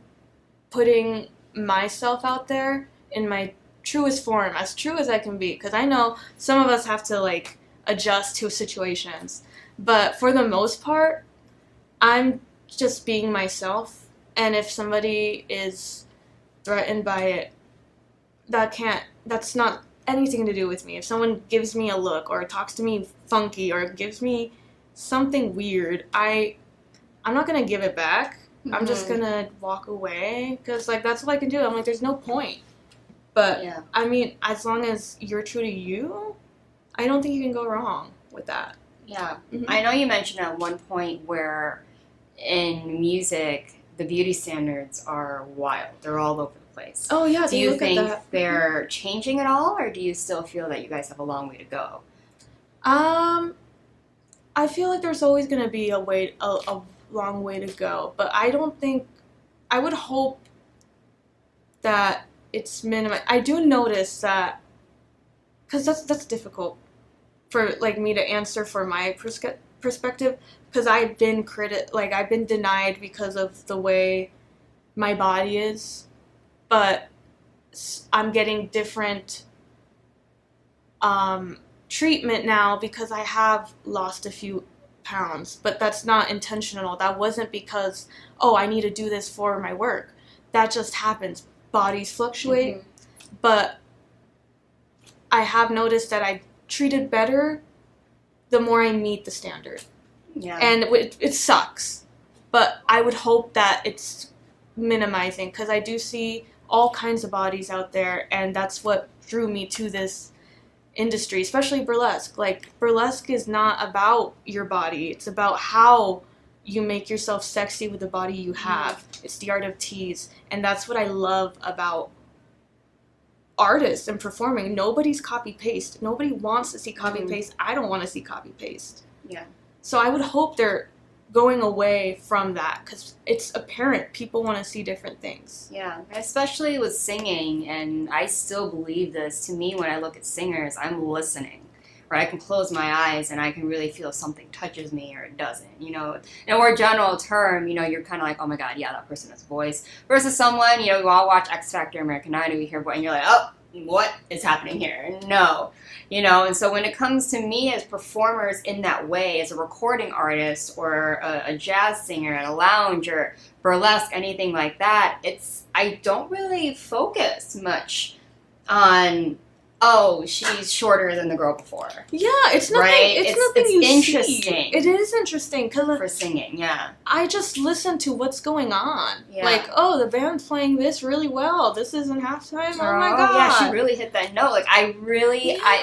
putting myself out there in my truest form, as true as I can be, because I know some of us have to, like, adjust to situations. But for the most part, I'm just being myself, and if somebody is threatened by it, that's not anything to do with me. If someone gives me a look or talks to me funky or gives me something weird, I'm not gonna give it back. I'm just gonna walk away, because, like, that's what I can do. I'm like, there's no point. But I mean, as long as you're true to you, I don't think you can go wrong with that. Yeah. I know you mentioned at one point where in music, the beauty standards are wild. They're all over the place. Oh, yeah. Do you think they're changing at all, or do you still feel that you guys have a long way to go? I feel like there's always going to be a long way to go, but I don't think, I would hope that it's minimized. I do notice that, because that's difficult for, like, me to answer for my perspective, because I've been denied because of the way my body is, but I'm getting different treatment now because I have lost a few pounds, but that's not intentional. That wasn't because, oh, I need to do this for my work. That just happens. Bodies fluctuate, but I have noticed that I treated better the more I meet the standard. Yeah. And it sucks, but I would hope that it's minimizing, because I do see all kinds of bodies out there, and that's what drew me to this industry, especially burlesque. Like, burlesque is not about your body. It's about how you make yourself sexy with the body you have. It's the art of tease, and that's what I love about artists and performing. Nobody's copy-paste. Nobody wants to see copy-paste. I don't want to see copy-paste. Yeah. So I would hope they're going away from that, because it's apparent people want to see different things. Yeah, especially with singing, and I still believe this. To me, when I look at singers, I'm listening. Right? I can close my eyes and I can really feel if something touches me or it doesn't. You know, in a more general term, you know, you're kind of like, oh my God, yeah, that person has voice. Versus someone, you know, you all watch X Factor, American Idol, you hear voice, and you're like, oh, what is happening here? No. You know, and so when it comes to me as performers in that way, as a recording artist or a jazz singer at a lounge or burlesque, anything like that, I don't really focus much on, oh, she's shorter than the girl before. Yeah, it's nothing. Right? It's nothing you interesting. See. It is interesting for singing. Yeah, I just listen to what's going on. Yeah. Like, oh, the band's playing this really well. This isn't halftime. Oh my God! Yeah, she really hit that note. Like,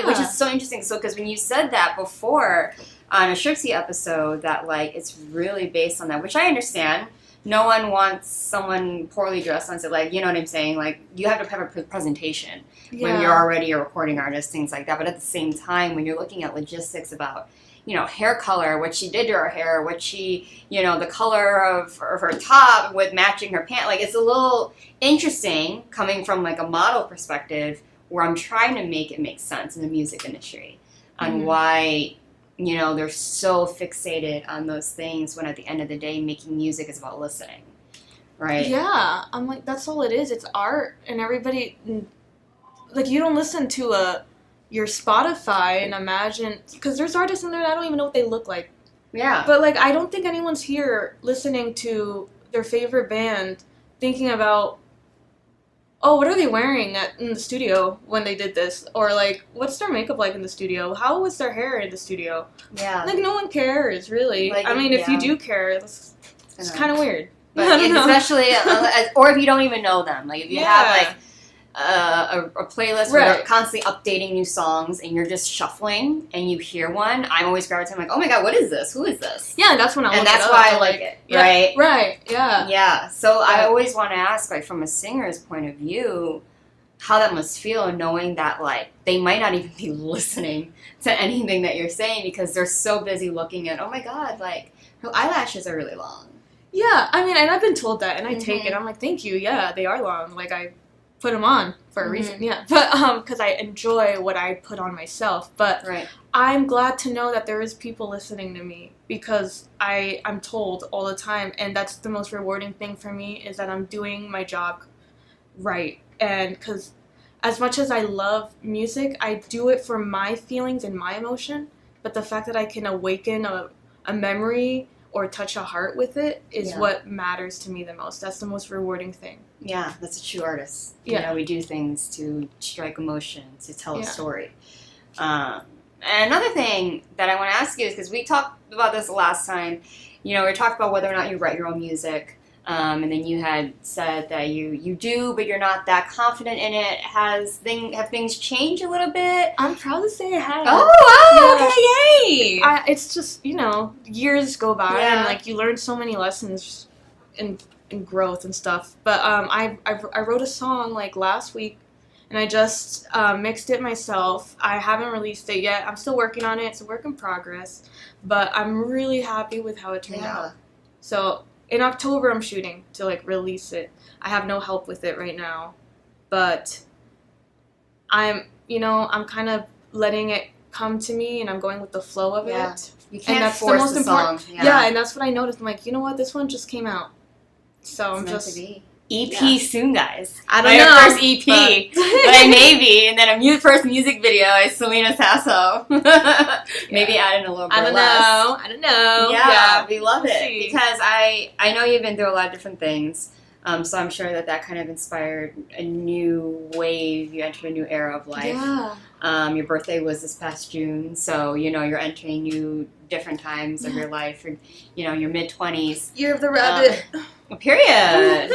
which is so interesting. So, because when you said that before on a Shirksy episode, that like it's really based on that, which I understand. no one wants someone poorly dressed on set. Like, you know what I'm saying? Like, you have to have a presentation when you're already a recording artist, things like that. But at the same time, when you're looking at logistics about, you know, hair color, what she did to her hair, what she, you know, the color of her top with matching her pant, like, it's a little interesting coming from, like, a model perspective where I'm trying to make it make sense in the music industry on why, you know, they're so fixated on those things when at the end of the day, making music is about listening, right? Yeah, I'm like, that's all it is. It's art, and everybody, like, you don't listen to your Spotify and imagine, because there's artists in there that I don't even know what they look like. Yeah. But, like, I don't think anyone's here listening to their favorite band thinking about, oh, what are they wearing in the studio when they did this? Or, like, what's their makeup like in the studio? How was their hair in the studio? Yeah. Like, no one cares, really. Like, I mean, if you do care, it's kind of weird. But I don't know. especially, or if you don't even know them. Like, if you have, like, a playlist where they're constantly updating new songs and you're just shuffling and you hear one, I'm always gravitating like, oh my god, what is this? Who is this? Yeah, that's when I and that's why I like it, right? Right, yeah. Yeah, so I always want to ask, like, from a singer's point of view, how that must feel knowing that, like, they might not even be listening to anything that you're saying because they're so busy looking at, oh my god, like, her eyelashes are really long. Yeah, I mean, and I've been told that, and I take it. I'm like, thank you, yeah, they are long. Like, I put them on for a reason, yeah. But because I enjoy what I put on myself. But I'm glad to know that there is people listening to me because I'm told all the time, and that's the most rewarding thing for me is that I'm doing my job right. And because as much as I love music, I do it for my feelings and my emotion. But the fact that I can awaken a memory or touch a heart with it is what matters to me the most. That's the most rewarding thing. Yeah, that's a true artist. Yeah. You know, we do things to strike emotion, to tell a story. And another thing that I want to ask you is, because we talked about this last time, you know, we talked about whether or not you write your own music. And then you had said that you do, but you're not that confident in it. Have things changed a little bit? I'm proud to say it has. Oh, wow, okay, yay! It's just, you know, years go by and, like, you learn so many lessons in growth and stuff. But I wrote a song, like, last week, and I just mixed it myself. I haven't released it yet. I'm still working on it. It's a work in progress. But I'm really happy with how it turned out. So in October, I'm shooting to, like, release it. I have no help with it right now, but I'm kind of letting it come to me, and I'm going with the flow of it. You can't and that's force the most the important. song. Yeah, and that's what I noticed. I'm like, you know what? This one just came out, so I'm meant just to be. EP soon, guys. I don't my know. First EP, but maybe, and then a first music video is Selena Sasso. Maybe add in a little bit less. I don't know. Yeah, we love We'll it see. because I know you've been through a lot of different things. So I'm sure that kind of inspired a new wave. You entered a new era of life. Yeah. Your birthday was this past June, so you know you're entering new different times of your life. Or, you know, your mid-20s. Year of the rabbit. Period.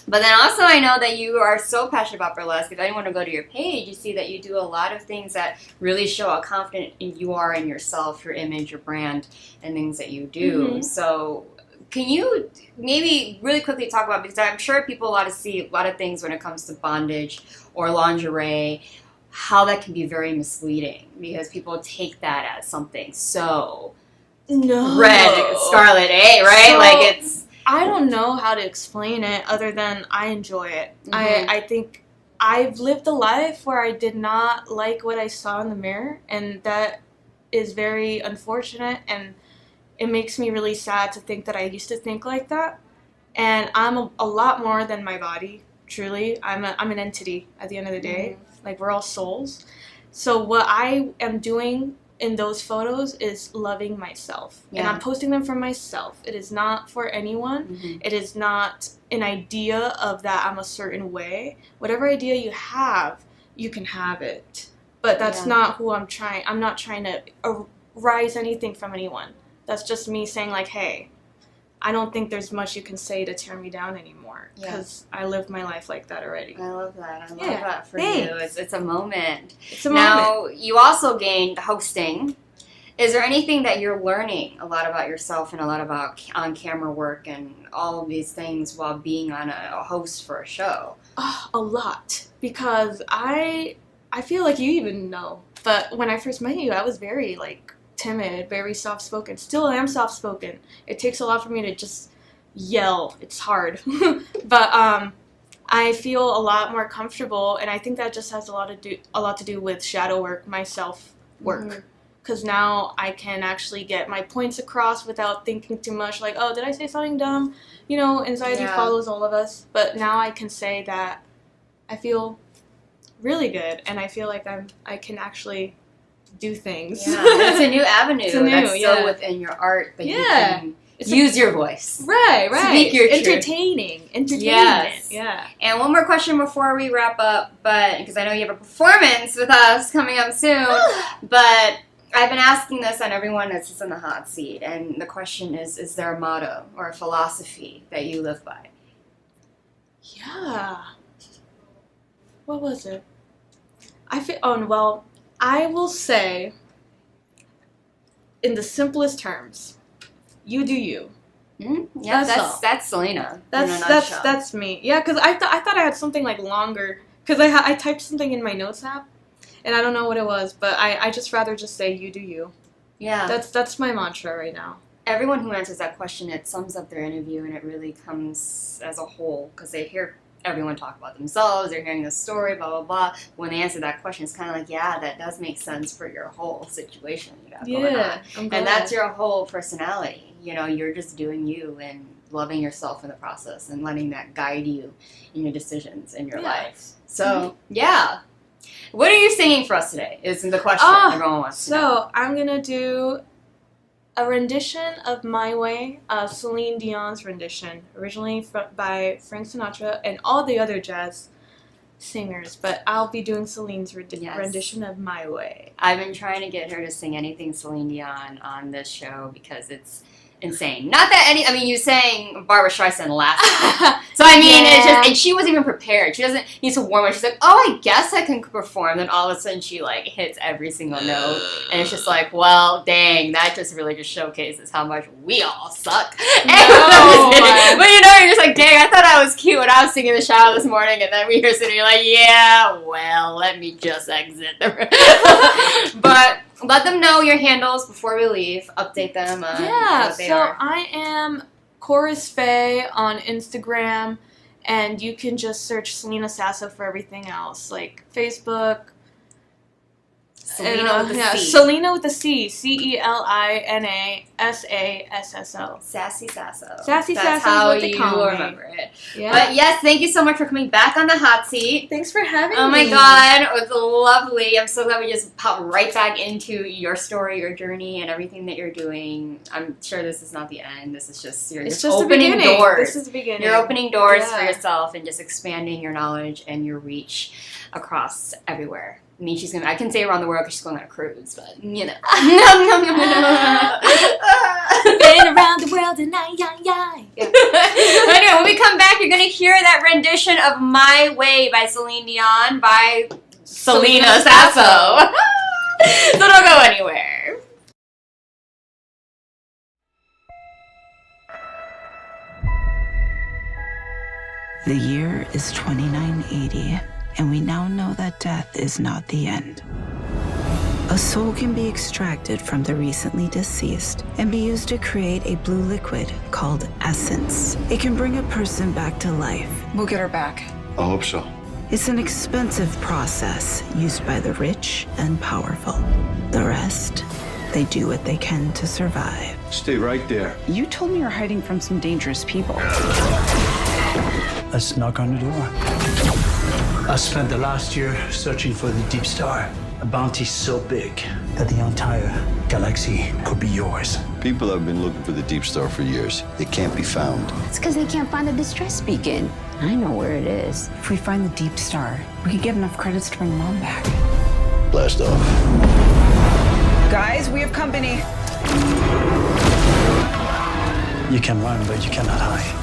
But then also I know that you are so passionate about burlesque. If anyone will go to your page, you see that you do a lot of things that really show how confident you are in yourself, your image, your brand, and things that you do. So can you maybe really quickly talk about, because I'm sure people see a lot of things when it comes to bondage or lingerie, how that can be very misleading because people take that as something so red, scarlet, right? So, like it's... I don't know how to explain it other than I enjoy it. I think I've lived a life where I did not like what I saw in the mirror, and that is very unfortunate, and it makes me really sad to think that I used to think like that. And I'm a lot more than my body, truly. I'm an entity at the end of the day. Like, we're all souls. So what I am doing in those photos is loving myself. And I'm posting them for myself. It is not for anyone. It is not an idea of that I'm a certain way. Whatever idea you have, you can have it. But that's not who I'm trying. I'm not trying to rise anything from anyone. That's just me saying, like, hey, I don't think there's much you can say to tear me down anymore because I lived my life like that already. I love that. I love that for you. It's a moment. It's a now, moment. you also gained hosting. Is there anything that you're learning a lot about yourself and a lot about on-camera work and all of these things while being on a host for a show? A lot, because I feel like you even know, but when I first met you, I was very like timid, very soft-spoken. Still am soft-spoken. It takes a lot for me to just yell. It's hard, but I feel a lot more comfortable, and I think that just has a lot to do with shadow work, my self work. Because now I can actually get my points across without thinking too much, like, oh, did I say something dumb? You know, anxiety follows all of us. But now I can say that I feel really good, and I feel like I can actually do things. Yeah, it's a new avenue. It's new, that's so within your art that you can use your voice. Right. Speak your truth. Entertainment. Yes. Yeah. And one more question before we wrap up, but because I know you have a performance with us coming up soon, but I've been asking this on everyone that sits in the hot seat, and the question is there a motto or a philosophy that you live by? Yeah. What was it? I will say, in the simplest terms, you do you. Yeah, that's Selena. That's me. Yeah, because I thought I had something like longer, because I typed something in my notes app, and I don't know what it was, but I just rather just say you do you. Yeah. That's my mantra right now. Everyone who answers that question, it sums up their interview, and it really comes as a whole, because they hear everyone talk about themselves, they're hearing the story, blah, blah, blah. When they answer that question, it's kind of like, yeah, that does make sense for your whole situation you got going on. And that's your whole personality. You know, you're just doing you and loving yourself in the process and letting that guide you in your decisions in your life. So, yeah. What are you singing for us today is the question everyone wants to know. So, I'm going to do a rendition of My Way, Celine Dion's rendition, originally by Frank Sinatra and all the other jazz singers, but I'll be doing Celine's rendition of My Way. I've been trying to get her to sing anything Celine Dion on this show because it's insane. Not that you sang Barbra Streisand last time. So it's just, and she wasn't even prepared. She doesn't need to warm up. She's like, oh, I guess I can perform. Then all of a sudden she like hits every single note. And it's just like, well, dang, that just really just showcases how much we all suck. But you're just like, dang, I thought I was cute when I was singing the shower this morning, and then we hear sitting like, yeah, well, let me just exit the room. But let them know your handles before we leave. Update them on what they are. I am Chorus Faye on Instagram, and you can just search Selena Sasso for everything else, like Facebook. Selena with a C. Selena with a C. CELINA SASSO. Sassy Sasso. Sassy Sasso. That's how is what they call you me. remember it. Yeah. But yes, thank you so much for coming back on the hot seat. Thanks for having me. Oh my god, it was lovely. I'm so glad we just popped right back into your story, your journey, and everything that you're doing. I'm sure this is not the end. This is just you're just opening doors. This is the beginning. You're opening doors for yourself and just expanding your knowledge and your reach across everywhere. I mean, I can say around the world because she's going on a cruise, but, you know. Been around the world and Anyway, when we come back, you're going to hear that rendition of My Way by Celine Dion by Selena Sasso. So don't go anywhere. The year is 2980. And we now know that death is not the end. A soul can be extracted from the recently deceased and be used to create a blue liquid called essence. It can bring a person back to life. We'll get her back. I hope so. It's an expensive process used by the rich and powerful. The rest, they do what they can to survive. Stay right there. You told me you're hiding from some dangerous people. Let's knock on the door. I spent the last year searching for the Deep Star, a bounty so big that the entire galaxy could be yours. People have been looking for the Deep Star for years. It can't be found. It's because they can't find the distress beacon. I know where it is. If we find the Deep Star, we could get enough credits to bring Mom back. Blast off. Guys, we have company. You can run, but you cannot hide.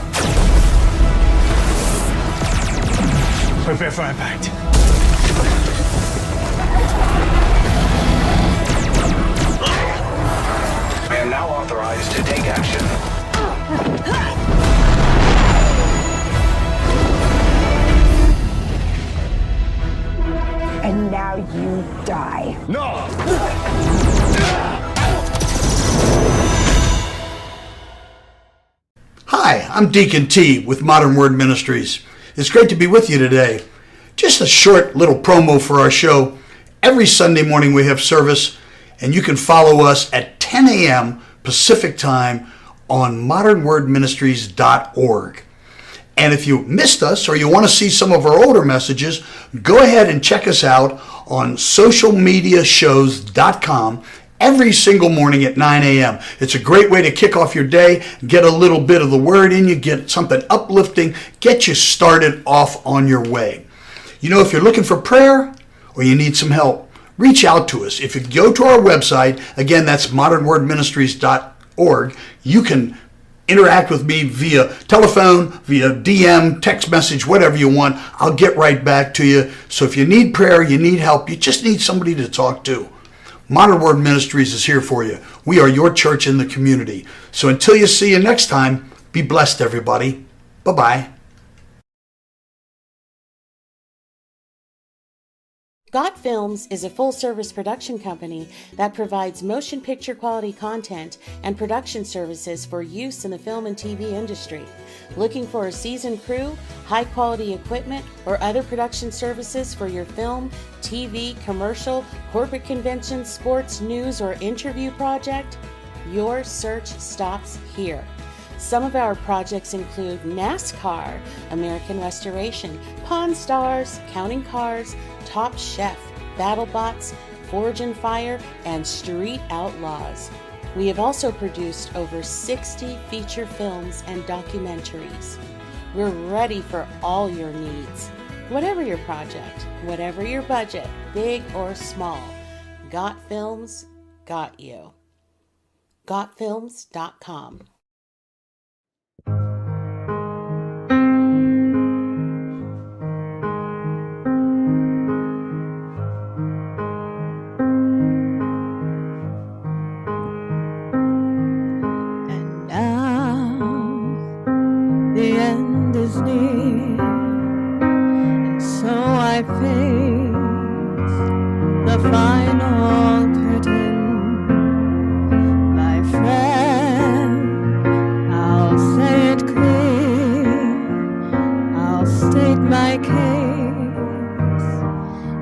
Prepare for impact. am now authorized to take action. And now you die. No! Hi, I'm Deacon T with Modern Word Ministries. It's great to be with you today. Just a short little promo for our show. Every Sunday morning we have service, and you can follow us at 10 a.m. Pacific Time on modernwordministries.org. And if you missed us or you want to see some of our older messages, go ahead and check us out on socialmediashows.com every single morning at 9 a.m. It's a great way to kick off your day, get a little bit of the word in you, get something uplifting, get you started off on your way. You know, if you're looking for prayer or you need some help, reach out to us. If you go to our website, again, that's modernwordministries.org, you can interact with me via telephone, via DM, text message, whatever you want. I'll get right back to you. So if you need prayer, you need help, you just need somebody to talk to, Modern Word Ministries is here for you. We are your church in the community. So until you see you next time, be blessed, everybody. Bye-bye. Got Films is a full-service production company that provides motion picture quality content and production services for use in the film and TV industry. Looking for a seasoned crew, high-quality equipment, or other production services for your film, TV, commercial, corporate convention, sports, news, or interview project? Your search stops here. Some of our projects include NASCAR, American Restoration, Pawn Stars, Counting Cars, Top Chef, BattleBots, Forge and Fire, and Street Outlaws. We have also produced over 60 feature films and documentaries. We're ready for all your needs. Whatever your project, whatever your budget, big or small, Got Films got you. GotFilms.com. The end is near, and so I face the final curtain. My friend, I'll say it clear, I'll state my case,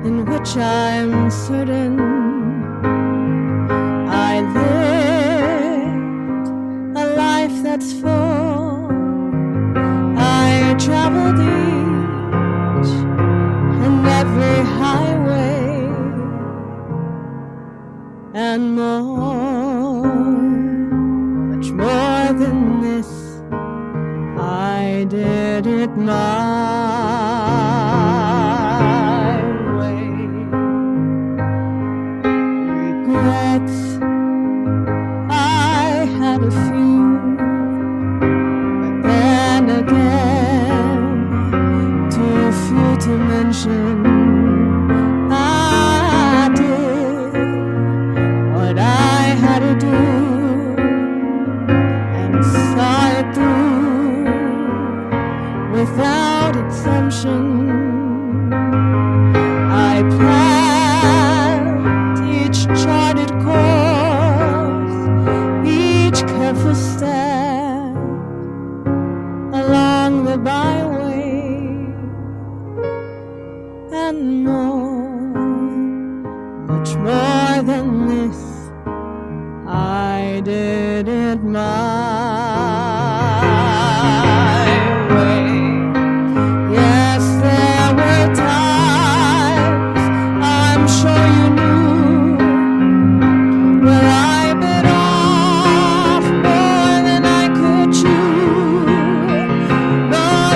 in which I'm certain I lived a life that's full. I traveled each and every highway and more, much more than this. I did it my way. Regrets, I had a few. Again, too few to mention. I did what I had to do and saw it through without exemption. I planned each charted course, each careful step along the byway, and more, much more than this. I did it my way. Yes, there were times, I'm sure you knew, where I bit off more than I could chew. All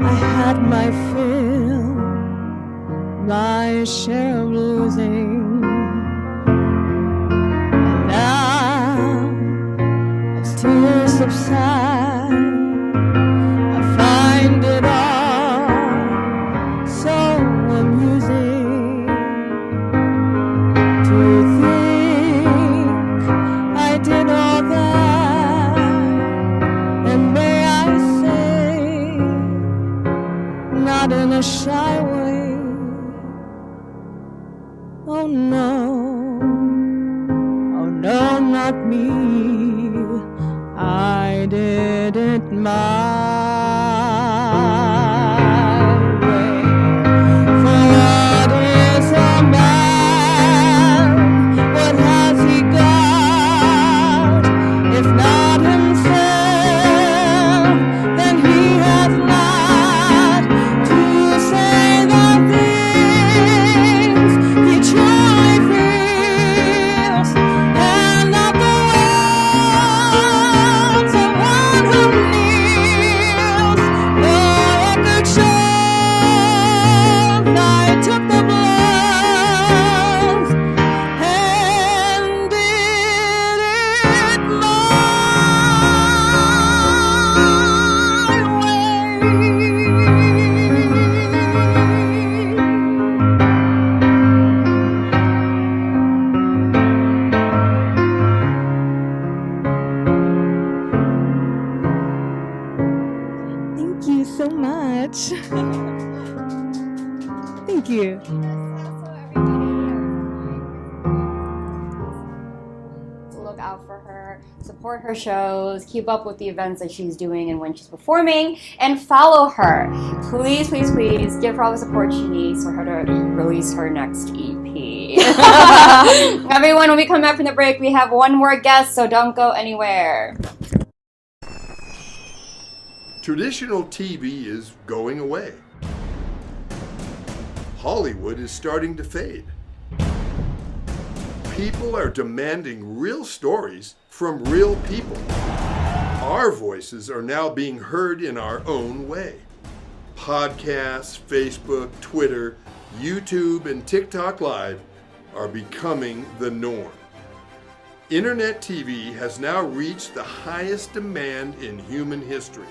I had my fill, my share of losing. And now, as tears subside, I find it all so amusing to think I did all that. And may I say, not in a shy way, oh no, oh no, not me, I did it my way. For what is a man? What has he got? If not himself, then he has not to say the things he truly feels, and not the words of one who kneels. The record shows I took the blows and did it my Thank you so much. Thank you. To look out for her, support her shows, keep up with the events that she's doing and when she's performing, and follow her. Please, please, please give her all the support she needs for her to release her next EP. Everyone, when we come back from the break, we have one more guest, so don't go anywhere. Traditional TV is going away. Hollywood is starting to fade. People are demanding real stories from real people. Our voices are now being heard in our own way. Podcasts, Facebook, Twitter, YouTube, and TikTok Live are becoming the norm. Internet TV has now reached the highest demand in human history.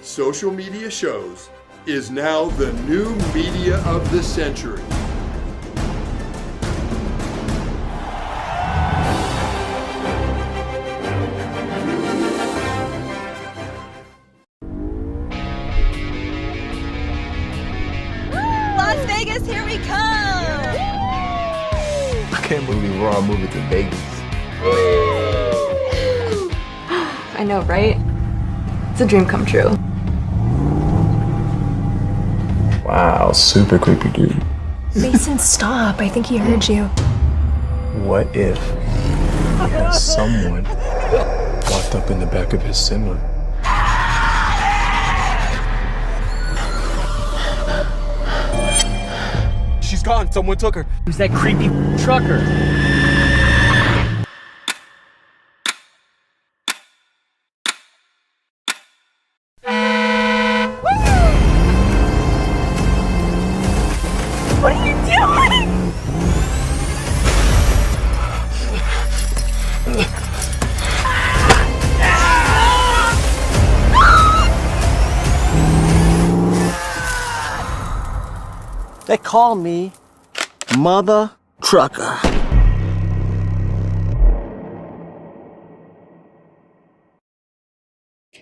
Social media shows is now the new media of the century. Las Vegas, here we come! I can't believe we're all moving to Vegas. I know, right? It's a dream come true. Wow, super creepy dude. Mason, stop. I think he heard you. What if someone walked up in the back of his Semi? She's gone. Someone took her. Who's that creepy trucker? What are you doing? They call me Mother Trucker.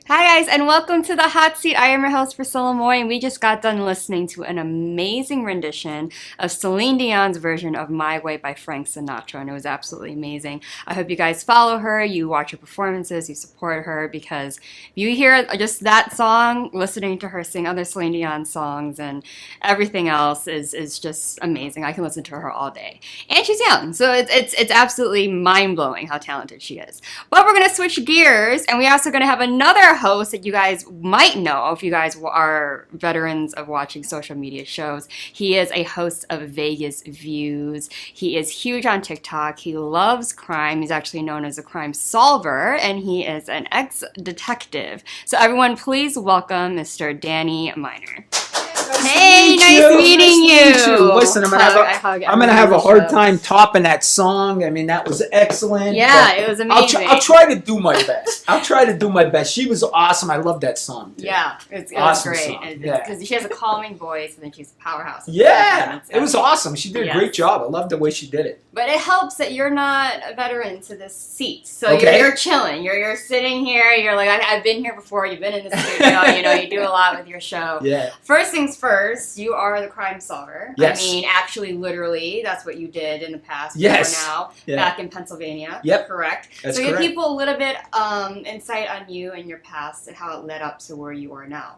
Hi guys, and welcome to the Hot Seat. I am your host, Priscilla Moy, and we just got done listening to an amazing rendition of Celine Dion's version of My Way by Frank Sinatra, and it was absolutely amazing. I hope you guys follow her, you watch her performances, you support her, because if you hear just that song, listening to her sing other Celine Dion songs and everything else is just amazing. I can listen to her all day. And she's young, so it's absolutely mind-blowing how talented she is. But we're going to switch gears, and we're also going to have another host that you guys might know if you guys are veterans of watching social media shows. He is a host of Vegas Views. He is huge on TikTok. He loves crime. He's actually known as a crime solver, and he is an ex-detective. So everyone, please welcome Mr. Danny Miner. Hey, nice meeting you. Listen, I'm gonna have a hard time topping that song. I mean, that was excellent. Yeah, it was amazing. I'll try to do my best. She was awesome. I love that song. Too. Yeah, it awesome was great. Song. Because she has a calming voice, and then she's a powerhouse. Yeah, it was awesome. She did a great job. I loved the way she did it. But it helps that you're not a veteran to this seat, so Okay. you're chilling. You're sitting here. You're like, I've been here before. You've been in the studio. You do a lot with your show. Yeah. First things first, you are the crime solver. Yes. I mean, actually, literally, that's what you did in the past. Yes. For now, Yeah. back in Pennsylvania. Yep. Correct. That's so give correct. people a little bit insight on you and your past and how it led up to where you are now.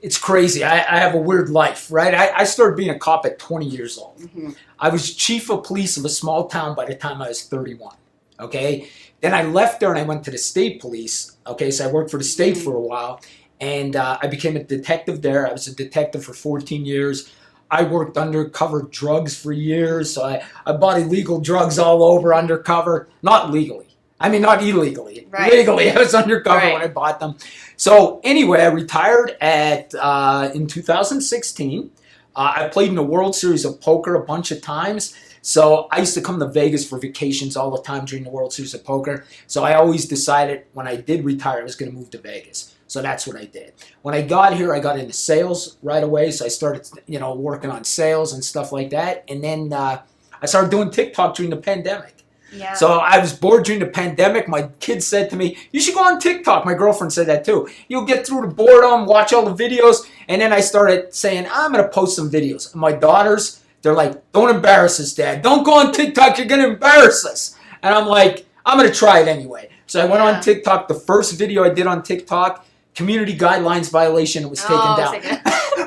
It's crazy. I have a weird life, right? I started being a cop at 20 years old. Mm-hmm. I was chief of police of a small town by the time I was 31. Okay? Then I left there and I went to the state police. Okay? So I worked for the state for a while. And I became a detective there. I was a detective for 14 years. I worked undercover drugs for years. So I bought illegal drugs all over undercover. Not legally. I mean, not illegally. Right. Legally, I was undercover Right. when I bought them. So anyway, I retired in 2016. I played in the World Series of Poker a bunch of times. So I used to come to Vegas for vacations all the time during the World Series of Poker. So I always decided when I did retire, I was going to move to Vegas. So that's what I did. When I got here, I got into sales right away. So I started, working on sales and stuff like that. And then I started doing TikTok during the pandemic. Yeah. So I was bored during the pandemic. My kids said to me, you should go on TikTok. My girlfriend said that too. You'll get through the boredom, watch all the videos. And then I started saying, I'm going to post some videos. And my daughters, they're like, don't embarrass us, Dad. Don't go on TikTok. You're going to embarrass us. And I'm like, I'm going to try it anyway. So I went on TikTok. The first video I did on TikTok, community guidelines violation, was taken down.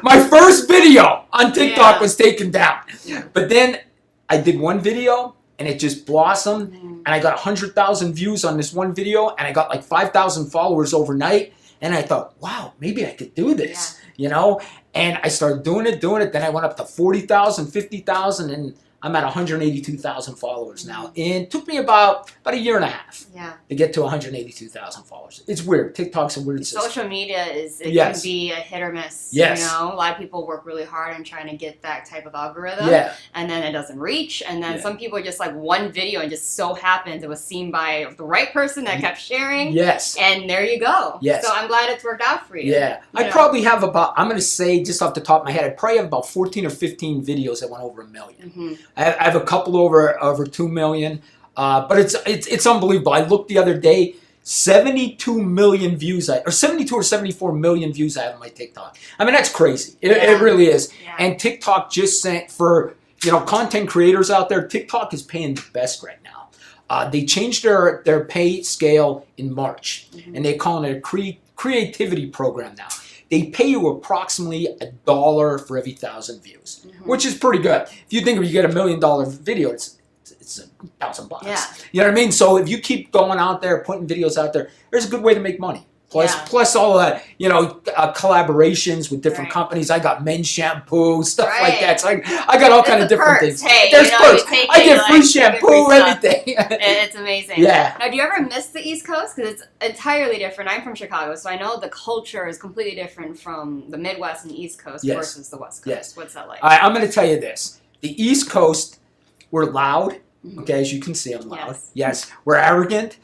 My first video on TikTok was taken down. But then I did one video. And it just blossomed, and I got 100,000 views on this one video, and I got like 5,000 followers overnight, and I thought, wow, maybe I could do this, And I started doing it, then I went up to 40,000, 50,000, and I'm at 182,000 followers now. And it took me about a year and a half to get to 182,000 followers. It's weird. TikTok's a weird system. Social media can be a hit or miss. Yes. A lot of people work really hard on trying to get that type of algorithm. Yeah. And then it doesn't reach. And then some people are just like one video and just so happens it was seen by the right person that kept sharing. Yes. And there you go. Yes. So I'm glad it's worked out for you. Yeah. I probably have I'm going to say just off the top of my head, I probably have about 14 or 15 videos that went over 1 million. Mm-hmm. I have a couple over 2 million, but it's unbelievable. I looked the other day, 72 million views, or 72 or 74 million views I have on my TikTok. I mean, that's crazy. It really is. Yeah. And TikTok just sent for content creators out there. TikTok is paying the best right now. They changed their pay scale in March, and they're calling it a creativity program now. They pay you approximately $1 for every 1,000 views, which is pretty good. If you think you get $1 million video, it's $1,000. Yeah. You know what I mean? So if you keep going out there, putting videos out there, there's a good way to make money. Plus all that, collaborations with different companies. I got men's shampoo, stuff like that. So I got all kind of different things. Hey, there's perks. I get free shampoo, everything. It's amazing. Yeah. Now, do you ever miss the East Coast? Because it's entirely different. I'm from Chicago, so I know the culture is completely different from the Midwest and East Coast versus the West Coast. Yes. What's that like? I'm going to tell you this. The East Coast, we're loud. Okay, as you can see, I'm loud. Yes, we're arrogant.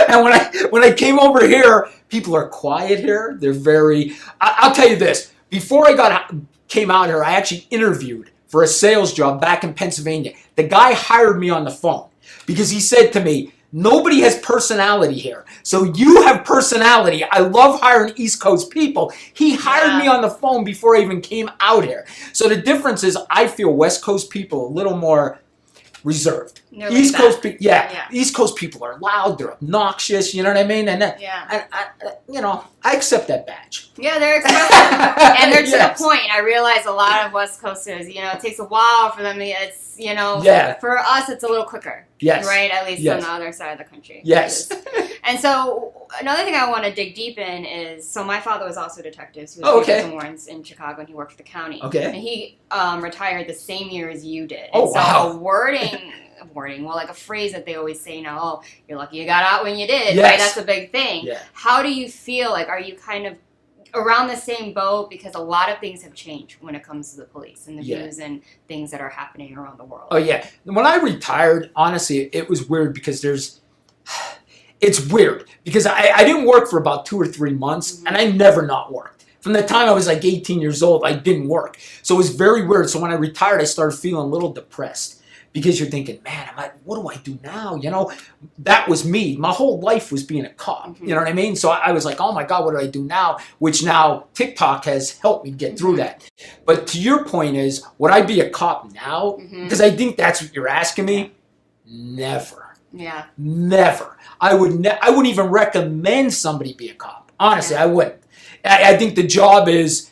And when I came over here, people are quiet here. They're very. I'll tell you this. Before I came out here, I actually interviewed for a sales job back in Pennsylvania. The guy hired me on the phone because he said to me, "Nobody has personality here. So you have personality. I love hiring East Coast people." He hired me on the phone before I even came out here. So the difference is I feel West Coast people a little more reserved. East Coast people, East Coast people are loud. They're obnoxious. You know what I mean? And I accept that badge. Yeah, they're expressive, and they're to the point. I realize a lot of West Coasters. It takes a while for them. For us, it's a little quicker. Yes. Right. At least Yes. on the other side of the country. Yes. And so another thing I want to dig deep in is, so my father was also a detective. He was Jason Warrens in Chicago, and he worked for the county. Okay. And he retired the same year as you did. Oh, and so wow. well, like a phrase that they always say now, oh, you're lucky you got out when you did, Yes. right? That's a big thing. Yeah. How do you feel? Like, are you kind of around the same boat? Because a lot of things have changed when it comes to the police and the views and things that are happening around the world. Oh, yeah. When I retired, honestly, it was weird because it's weird because I didn't work for about 2 or 3 months, and I never not worked. From the time I was like 18 years old, I didn't work. So it was very weird. So when I retired, I started feeling a little depressed because you're thinking, man, what do I do now? You know, that was me. My whole life was being a cop. You know what I mean? So I was like, oh my God, what do I do now? Which now TikTok has helped me get through that. But to your point is, would I be a cop now? Because I think that's what you're asking me. Never. Yeah. Never. I wouldn't even recommend somebody be a cop. Honestly, I wouldn't. I think the job is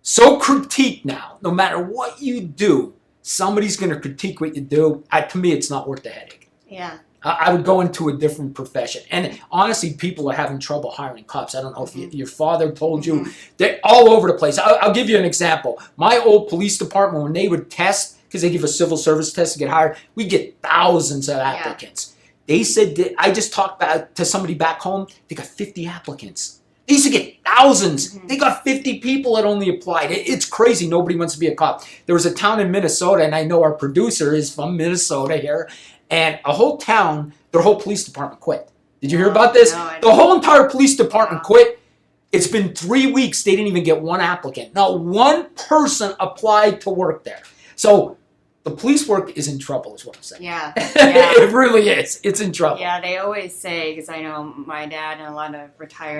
so critiqued now. No matter what you do, somebody's going to critique what you do. To me, it's not worth the headache. Yeah. I would go into a different profession. And honestly, people are having trouble hiring cops. I don't know if your father told you. They're all over the place. I'll give you an example. My old police department, when they would test, because they give a civil service test to get hired, we get thousands of applicants. They said, that I just talked to somebody back home, they got 50 applicants. They used to get thousands. They got 50 people that only applied. It's crazy. Nobody wants to be a cop. There was a town in Minnesota, and I know our producer is from Minnesota here, and a whole town, their whole police department quit. Did you hear about this? No, the whole entire police department quit. It's been 3 weeks. They didn't even get one applicant. Not one person applied to work there. So the police work is in trouble, is what I'm saying. Yeah. It really is. It's in trouble. Yeah, they always say, because I know my dad and a lot of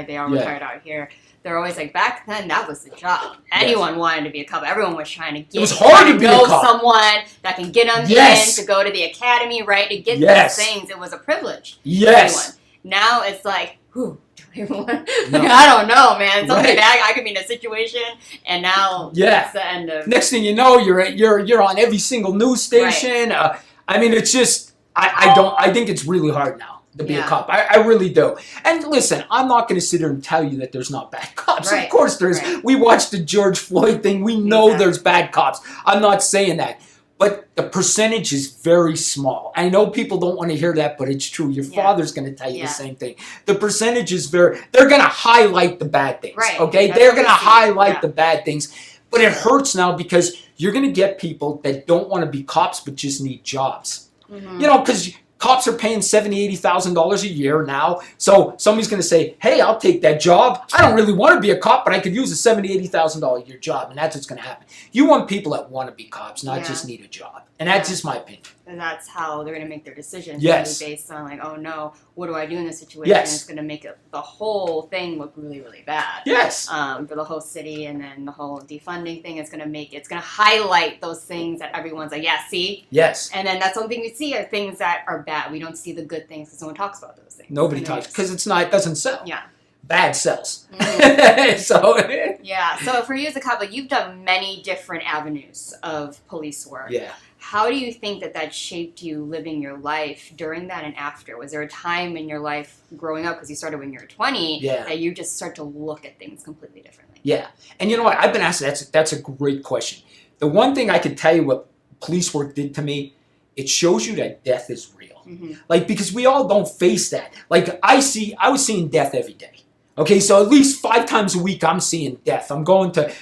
they all retired out here. They're always like, back then, that was the job. Anyone wanted to be a cop. Everyone was trying to get. It was hard to be a know cop. someone that can get them in, to go to the academy, right? To get those things. It was a privilege. Yes. Now it's like, whew. I don't know, man. Something bad. I could be in a situation, and now it's the end of. Next thing you know, you're on every single news station. Right. I mean, it's just I think it's really hard now to be a cop. I really do. And listen, I'm not going to sit here and tell you that there's not bad cops. Right. Of course there is. Right. We watched the George Floyd thing. We know there's bad cops. I'm not saying that. But the percentage is very small. I know people don't want to hear that, but it's true. Your father's going to tell you the same thing. The percentage is they're going to highlight the bad things. Right. Okay? They're going to highlight the bad things. But it hurts now because you're going to get people that don't want to be cops but just need jobs. Mm-hmm. You know, because cops are paying $70,000, $80,000 a year now. So somebody's going to say, hey, I'll take that job. I don't really want to be a cop, but I could use a $70,000, $80,000 a year job. And that's what's going to happen. You want people that want to be cops, not just need a job. And that's just my opinion. And that's how they're going to make their decisions. Yes. Based on like, oh no, what do I do in this situation? Yes. It's going to make the whole thing look really, really bad. Yes. For the whole city, and then the whole defunding thing is going to highlight those things that everyone's like, yeah, see? Yes. And then that's something we see are things that are bad. We don't see the good things because no one talks about those things. Nobody talks because it doesn't sell. Yeah. Bad sells. Mm-hmm. So yeah. So for you as a cop, like, you've done many different avenues of police work. Yeah. How do you think that shaped you living your life during that and after? Was there a time in your life growing up, because you started when you were 20, that you just start to look at things completely differently? Yeah. And you know what? I've been asked that's a great question. The one thing I could tell you what police work did to me, it shows you that death is real. Mm-hmm. Like, because we all don't face that. Like, I was seeing death every day. Okay, so at least 5 times a week I'm seeing death.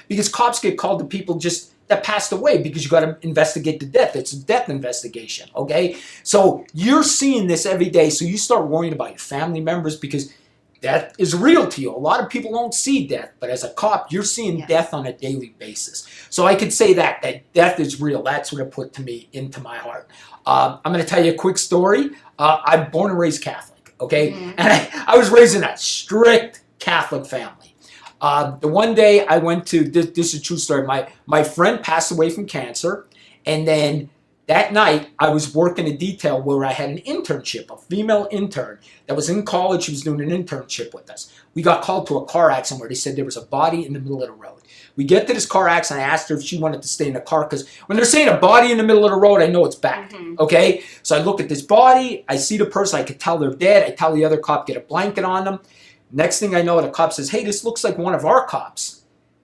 Because cops get called to people just that passed away because you got to investigate the death. It's a death investigation, okay? So you're seeing this every day, so you start worrying about your family members because death is real to you. A lot of people don't see death, but as a cop, you're seeing death on a daily basis. So I could say that death is real. That's what it put into my heart. I'm going to tell you a quick story. I'm born and raised Catholic, okay? Mm-hmm. And I was raised in a strict Catholic family. The one day I went to, this is a true story, my friend passed away from cancer, and then That night, I was working a detail where I had an internship, a female intern that was in college. She was doing an internship with us. We got called to a car accident where they said there was a body in the middle of the road. We get to this car accident. I asked her if she wanted to stay in the car because when they're saying a body in the middle of the road, I know it's bad. Okay? So I look at this body. I see the person. I could tell they're dead. I tell the other cop, get a blanket on them. Next thing I know, the cop says, hey, this looks like one of our cops.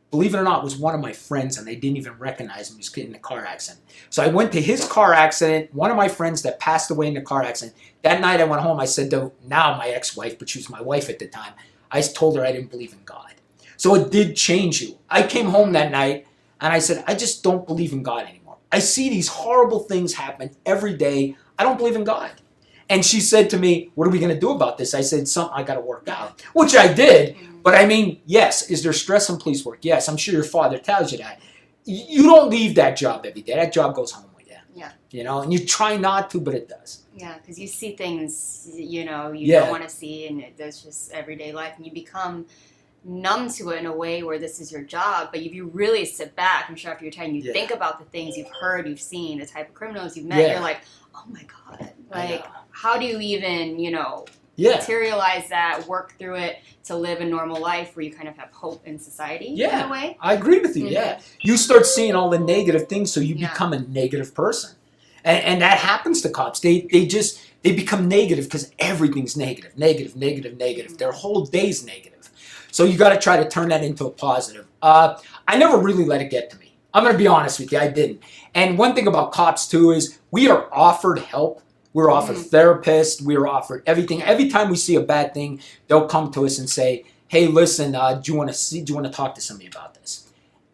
Believe it or not, it was one of my friends, and they didn't even recognize him. He was in the car accident. So I went to his car accident, one of my friends that passed away in the car accident. That night I went home. I said to now my ex-wife, but she was my wife at the time, I told her I didn't believe in God. So it did change you. I came home that night, and I said, I just don't believe in God anymore. I see these horrible things happen every day. I don't believe in God. And she said to me, what are we going to do about this? I said, something I got to work out, which I did. But I mean, yes, is there stress in police work? Yes, I'm sure your father tells you that. You don't leave that job every day. That job goes home with you. Yeah. You know, and you try not to, but it does. Yeah, because you see things, you know, you Yeah. don't want to see, and that's just everyday life, and you become numb to it in a way where this is your job. But if you really sit back, I'm sure after your time, you Yeah. think about the things you've heard, you've seen, the type of criminals you've met, Yeah. you're like, oh my God, I like, know. how do you even, you know, Yeah. materialize that, work through it to live a normal life where you kind of have hope in society in Yeah, a way? I agree with you. Yeah, you start seeing all the negative things, so you Yeah. become a negative person, and that happens to cops. They become negative because everything's negative. Their whole day's negative. So you got to try to turn that into a positive. I never really let it get to me. I'm going to be honest with you, I didn't. And one thing about cops too is we are offered help. We're offered therapists. We're offered everything. Every time we see a bad thing, they'll come to us and say, hey, listen, do you want to talk to somebody about this?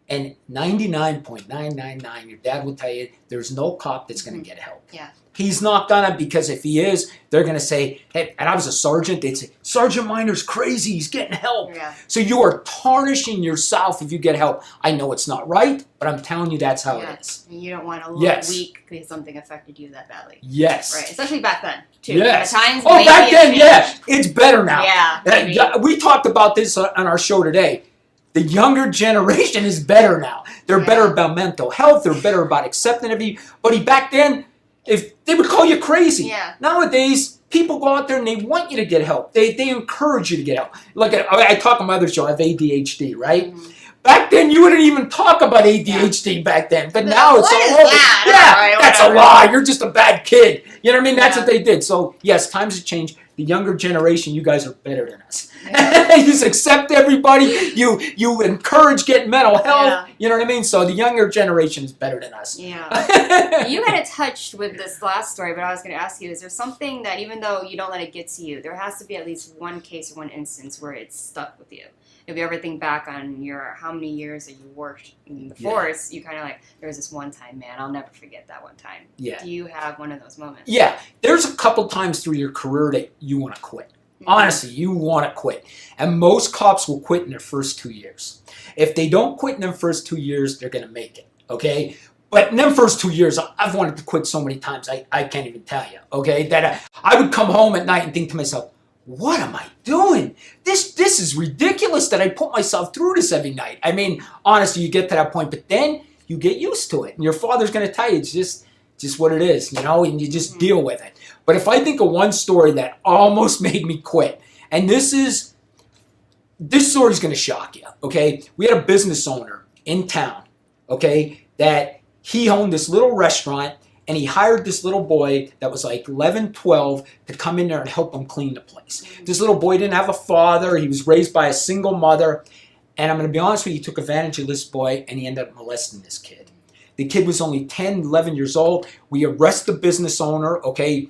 And 99.999, your dad will tell you, there's no cop that's going to get help. Yeah. He's not gonna, because if he is, they're gonna say, hey, and I was a sergeant, they'd say, Sergeant Minor's crazy, he's getting help. Yeah. So you are tarnishing yourself if you get help. I know it's not right, but I'm telling you that's how it is. And you don't want to look Yes. weak because something affected you that badly. Yes. Right, especially back then, too. Yes. The times Oh, maybe back have then, yeah, changed. it's better now. Yeah, maybe. We talked about this on our show today. The younger generation is better now. They're better about mental health. They're better about accepting everybody. Back then, if they would call you crazy. Yeah. Nowadays, people go out there and they want you to get help. They encourage you to get help. Look, I talk on my other show, I have ADHD, right? Back then, you wouldn't even talk about ADHD back then. But now it's all over. Yeah, that's a lie. You're just a bad kid. You know what I mean? That's what they did. So, yes, times have changed. The younger generation, you guys are better than us. You just accept everybody. You encourage getting mental health. Yeah. You know what I mean? So the younger generation is better than us. Yeah. You had it touched with this last story, but I was going to ask you, is there something that even though you don't let it get to you, there has to be at least one case or one instance where it's stuck with you? If you ever think back on your how many years that you worked in the force, you kind of like, there was this one time, man, I'll never forget that one time. Yeah. Do you have one of those moments? Yeah, there's a couple times through your career that you want to quit. Honestly, you want to quit. And most cops will quit in their first 2 years. If they don't quit in their first 2 years, they're going to make it, okay? But in them first 2 years, I've wanted to quit so many times, I can't even tell you, okay? That I would come home at night and think to myself, what am I doing? This is ridiculous that I put myself through this every night. I mean, honestly, you get to that point, but then you get used to it. And your father's going to tell you it's just what it is, you know, and you just deal with it. But if I think of one story that almost made me quit, and this story's going to shock you, okay? We had a business owner in town, okay, that he owned this little restaurant, and he hired this little boy that was like 11, 12 to come in there and help him clean the place. This little boy didn't have a father. He was raised by a single mother. And I'm going to be honest with you, he took advantage of this boy, and he ended up molesting this kid. The kid was only 10, 11 years old. We arrest the business owner, okay,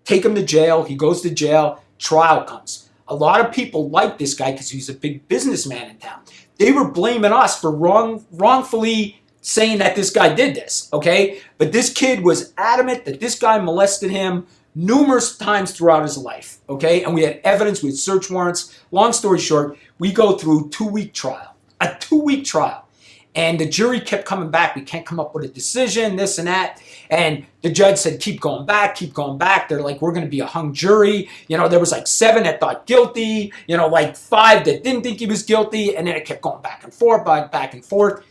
take him to jail. He goes to jail. Trial comes. A lot of people like this guy because he's a big businessman in town. They were blaming us for wrongfully saying that this guy did this, okay? But this kid was adamant that this guy molested him numerous times throughout his life, okay? And we had evidence, we had search warrants. Long story short, we go through a 2-week trial. And the jury kept coming back. We can't come up with a decision, this and that. And the judge said, keep going back. They're like, we're going to be a hung jury. You know, there was like 7 that thought guilty, you know, like 5 that didn't think he was guilty. And then it kept going back and forth.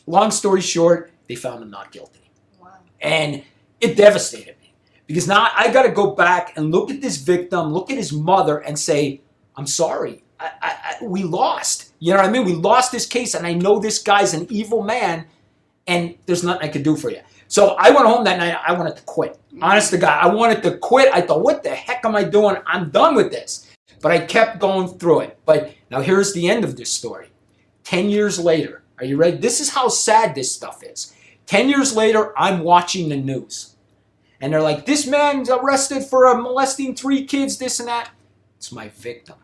Long story short, they found him not guilty. Wow. And it devastated me. Because now I got to go back and look at this victim, look at his mother, and say, I'm sorry. We lost. You know what I mean? We lost this case, and I know this guy's an evil man, and there's nothing I could do for you. So I went home that night. I wanted to quit. Honest to God, I wanted to quit. I thought, what the heck am I doing? I'm done with this. But I kept going through it. But now here's the end of this story. 10 years later, are you ready? This is how sad this stuff is. 10 years later, I'm watching the news. And they're like, this man's arrested for molesting 3 kids, this and that. It's my victim.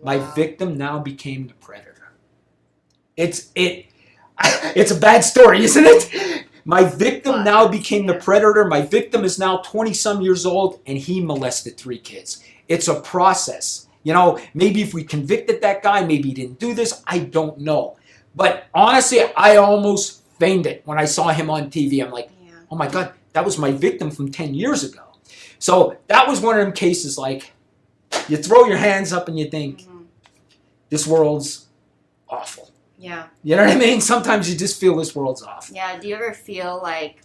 My victim now became the predator. It's a bad story, isn't it? My victim now became the predator. My victim is now 20-some years old, and he molested 3 kids. It's a process. You know, maybe if we convicted that guy, maybe he didn't do this. I don't know. But honestly, I almost fainted when I saw him on TV. I'm like, oh my God, that was my victim from 10 years ago. So that was one of them cases like, you throw your hands up and you think, this world's awful. Yeah. You know what I mean? Sometimes you just feel this world's awful. Yeah. Do you ever feel like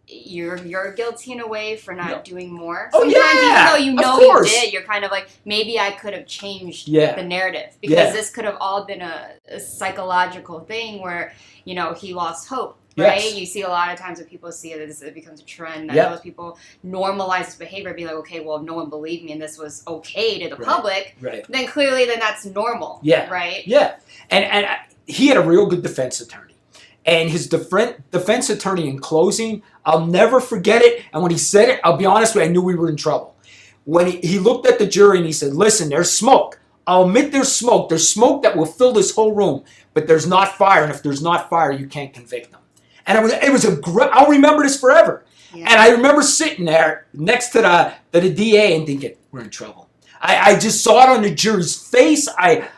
you're guilty in a way for not doing more? Oh, Sometimes, yeah, even though of you course. did, you're kind of like, maybe I could have changed Yeah. the narrative. Because Yeah. this could have all been a psychological thing where, you know, he lost hope. Yes. Right? You see a lot of times when people see it, it becomes a trend that Yep. those people normalize this behavior, be like, okay, well, if no one believed me and this was okay to the Right. public, Right. then clearly that's normal. Yeah. Right? Yeah. And he had a real good defense attorney. And his defense attorney in closing, I'll never forget it. And when he said it, I'll be honest with you, I knew we were in trouble. When he looked at the jury and he said, listen, there's smoke. I'll admit there's smoke. There's smoke that will fill this whole room. But there's not fire. And if there's not fire, you can't convict them. And I'll remember this forever. Yeah. And I remember sitting there next to the DA and thinking, we're in trouble. I just saw it on the jury's face. I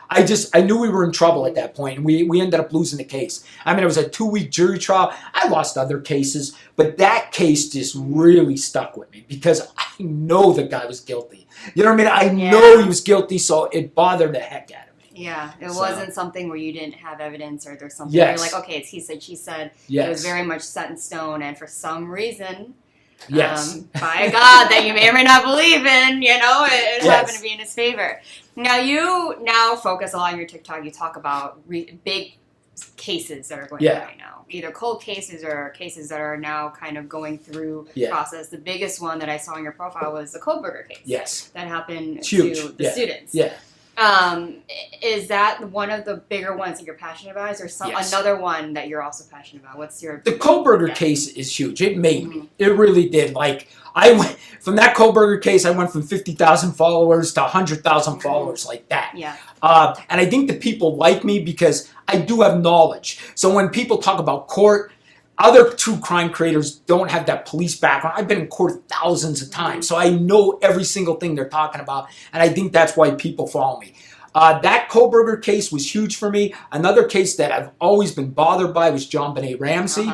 knew we were in trouble at that point, and we ended up losing the case. I mean, it was a 2-week jury trial. I lost other cases, but that case just really stuck with me because I know the guy was guilty. You know what I mean? I know he was guilty, so it bothered the heck out of me. Yeah, it wasn't something where you didn't have evidence or there's something Yes. where you're like, okay, it's he said, she said. Yes. It was very much set in stone, and for some reason, Yes. by God that you may or may not believe in, you know, it Yes. happened to be in his favor. Now, you focus a lot on your TikTok. You talk about big cases that are going on right now. Either cold cases or cases that are now kind of going through the process. The biggest one that I saw in your profile was the Kohlberger case. Yes. That happened It's to huge. the students. Yeah. Is that one of the bigger ones that you're passionate about? Is there another one that you're also passionate about? What's your... The Kohlberger case is huge. It made me. It really did. Like, I went from that Kohlberger case, I went from 50,000 followers to 100,000 followers like that. Yeah. And I think the people like me because I do have knowledge. So when people talk about court, other true crime creators don't have that police background. I've been in court thousands of times, so I know every single thing they're talking about, and I think that's why people follow me. That Kohlberger case was huge for me. Another case that I've always been bothered by was JonBenet Ramsey.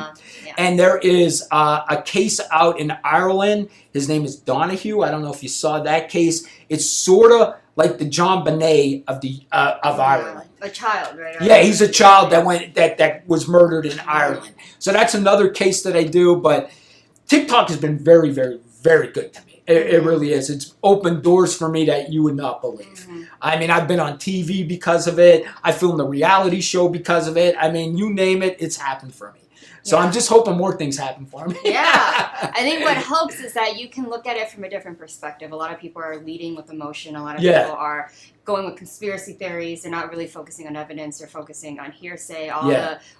And there is a case out in Ireland. His name is Donahue. I don't know if you saw that case. It's sort of like the JonBenet of Ireland. A child, right? Yeah, he's a child that was murdered in Ireland. So that's another case that I do. But TikTok has been very, very, very good to me. It really is. It's opened doors for me that you would not believe. I mean, I've been on TV because of it. I filmed a reality show because of it. I mean, you name it, it's happened for me. So I'm just hoping more things happen for me. Yeah. I think what helps is that you can look at it from a different perspective. A lot of people are leading with emotion. A lot of people are going with conspiracy theories. They're not really focusing on evidence. They're focusing on hearsay,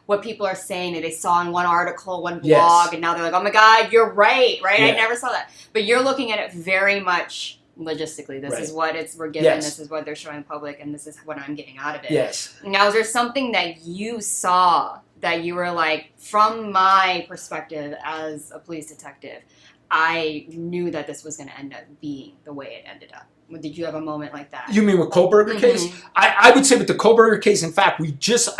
what people are saying that they saw in one article, one blog, and now they're like, oh my God, you're right? I never saw that. But you're looking at it very much logistically. This is what we're given, this is what they're showing public, and this is what I'm getting out of it. Yes. Now, is there something that you saw that you were like, from my perspective as a police detective, I knew that this was going to end up being the way it ended up? Did you have a moment like that? You mean with Kohlberger case? I would say with the Kohlberger case, in fact, I